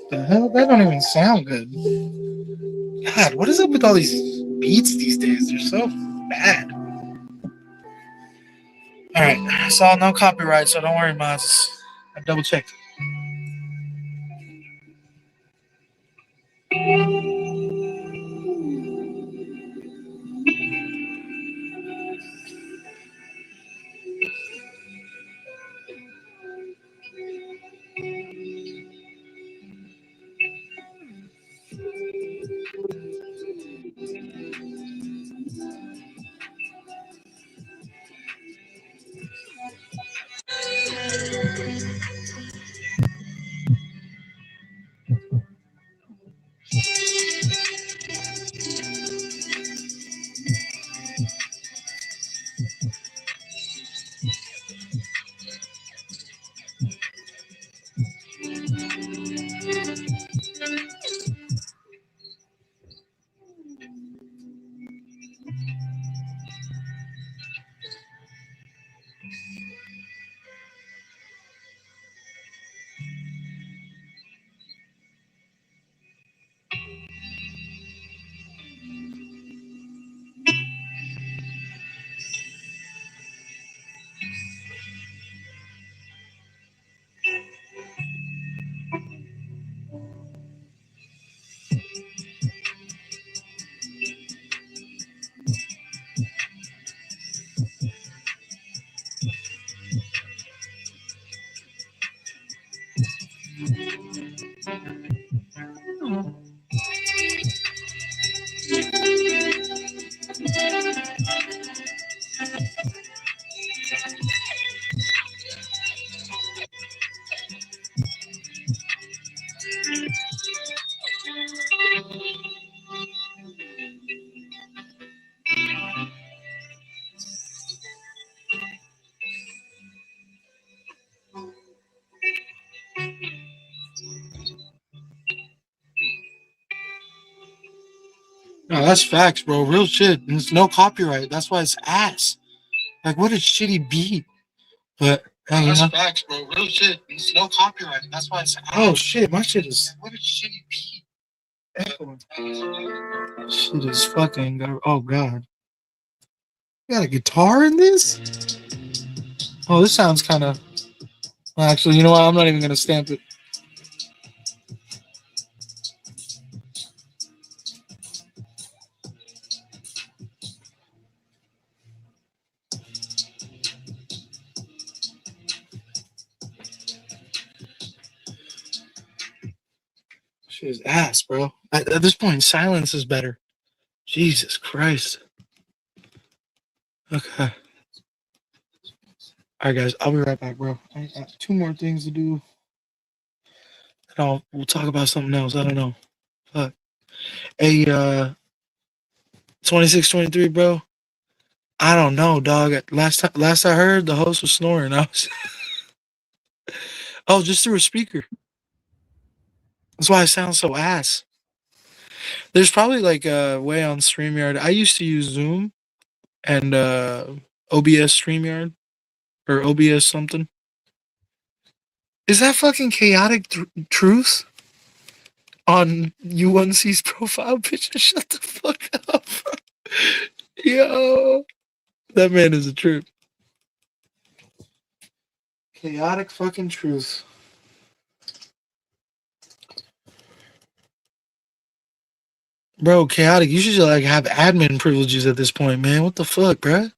The hell? That don't even sound good. God, what is up with all these beats these days? They're so bad. All right, I saw no copyright, so don't worry, Maz. I double checked. No, that's facts, bro. Real shit. There's no copyright. That's why it's ass. Like, what a shitty beat. But hey, that's facts, bro. Real shit. There's no copyright. That's why it's ass. Oh shit, my shit is. What a shitty beat. Echoing. Shit is fucking. Oh god. You got a guitar in this? Oh, this sounds kind of. Actually, you know what? I'm not even gonna stamp it. Shit is ass, bro. At this point, silence is better. Jesus Christ. Okay. All right, guys. I'll be right back, bro. I got 2 more things to do. We'll talk about something else. I don't know. Fuck. Hey, 2623, bro. I don't know, dog. Last I heard, the host was snoring. Oh, just through a speaker. That's why it sounds so ass. There's probably like a way on StreamYard. I used to use Zoom and OBS StreamYard or OBS something. Is that fucking chaotic truth on U1C's profile picture? Shut the fuck up. Yo, that man is a trip. Chaotic fucking truth. Bro, chaotic. You should like have admin privileges at this point, man. What the fuck, bro?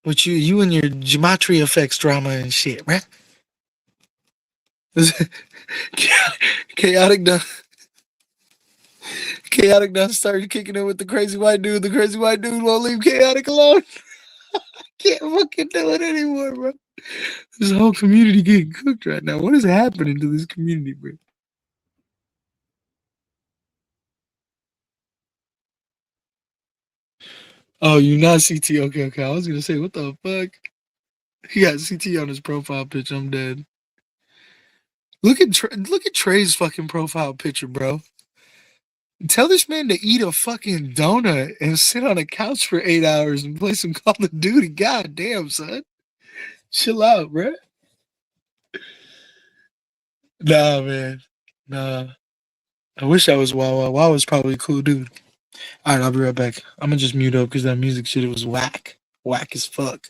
What you and your geometry effects drama and shit, bro? Chaotic done. Chaotic done started kicking it with the crazy white dude. The crazy white dude won't leave Chaotic alone. Can't fucking do it anymore, bro. This whole community getting cooked right now. What is happening to this community, bro? Oh, you not CT? Okay. I was gonna say, what the fuck? He got CT on his profile picture. I'm dead. Look at Trey's fucking profile picture, bro. Tell this man to eat a fucking donut and sit on a couch for 8 hours and play some Call of Duty. God damn, son. Chill out, bro. Nah, man. Nah. I wish I was Wawa. Wawa's probably a cool dude. All right, I'll be right back. I'm gonna just mute up because that music shit was whack. Whack as fuck.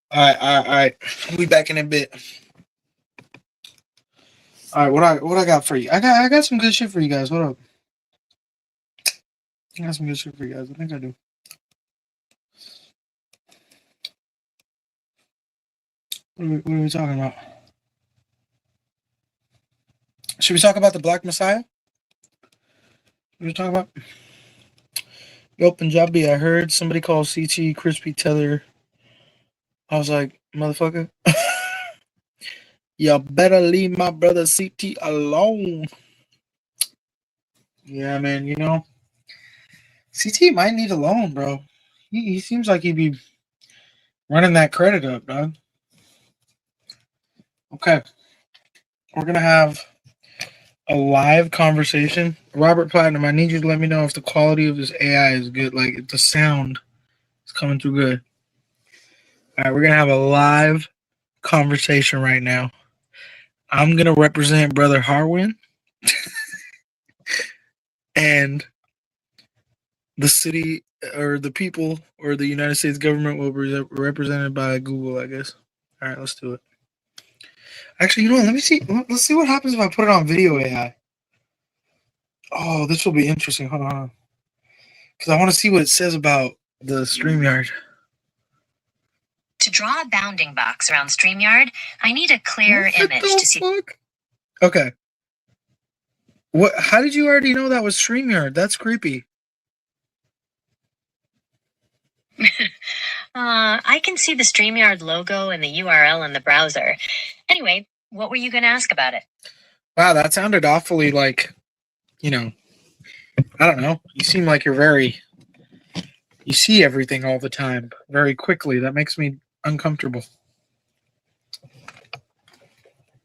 All right. We back in a bit. All right, what I got for you? I got some good shit for you guys. Hold up. I got some good shit for you guys. I think I do. What are we talking about? Should we talk about the Black Messiah? What are we talking about? Yo, Punjabi, I heard somebody call CT Crispy Tether. I was like, motherfucker, you better leave my brother CT alone. Yeah, man, you know, CT might need a loan, bro. He seems like he'd be running that credit up, dog. Okay. We're going to have a live conversation. Robert Platinum, I need you to let me know if the quality of this AI is good. Like, if the sound is coming through good. All right, we're going to have a live conversation right now. I'm going to represent Brother Harwin. And the city or the people or the United States government will be represented by Google, I guess. All right, let's do it. Actually, you know what? Let me see. Let's see what happens if I put it on video AI. Oh, this will be interesting. Hold on. Because I want to see what it says about the StreamYard. To draw a bounding box around StreamYard, I need a clear image to see. Okay. What? How did you already know that was StreamYard? That's creepy. I can see the StreamYard logo and the URL in the browser. Anyway, what were you going to ask about it? Wow, that sounded awfully like, you know, I don't know. You seem like you see everything all the time very quickly. That makes me uncomfortable.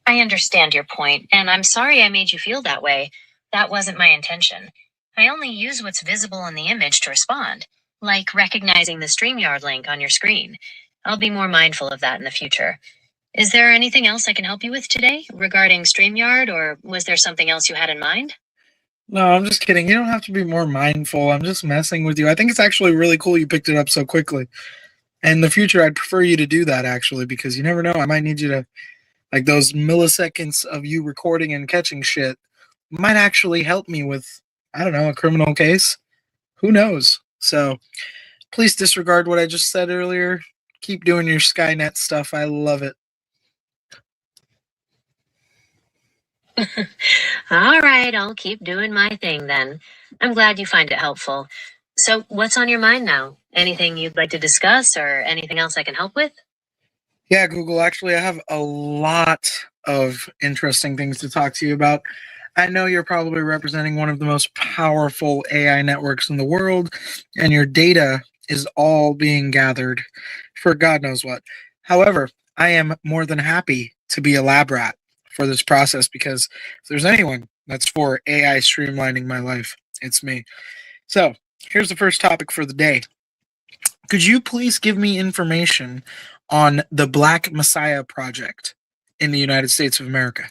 I understand your point, and I'm sorry I made you feel that way. That wasn't my intention. I only use what's visible in the image to respond, like recognizing the StreamYard link on your screen. I'll be more mindful of that in the future. Is there anything else I can help you with today regarding StreamYard, or was there something else you had in mind? No, I'm just kidding. You don't have to be more mindful. I'm just messing with you. I think it's actually really cool you picked it up so quickly. And in the future, I'd prefer you to do that, actually, because you never know. I might need you to, like, those milliseconds of you recording and catching shit might actually help me with, I don't know, a criminal case. Who knows? So please disregard what I just said earlier. Keep doing your Skynet stuff. I love it. All right, I'll keep doing my thing then. I'm glad you find it helpful. So, what's on your mind now? Anything you'd like to discuss or anything else I can help with? Yeah, Google, actually, I have a lot of interesting things to talk to you about. I know you're probably representing one of the most powerful AI networks in the world, and your data is all being gathered for God knows what. However, I am more than happy to be a lab rat for this process, because if there's anyone that's for AI streamlining my life, it's me. So, here's the first topic for the day. Could you please give me information on the Black Messiah Project in the United States of America?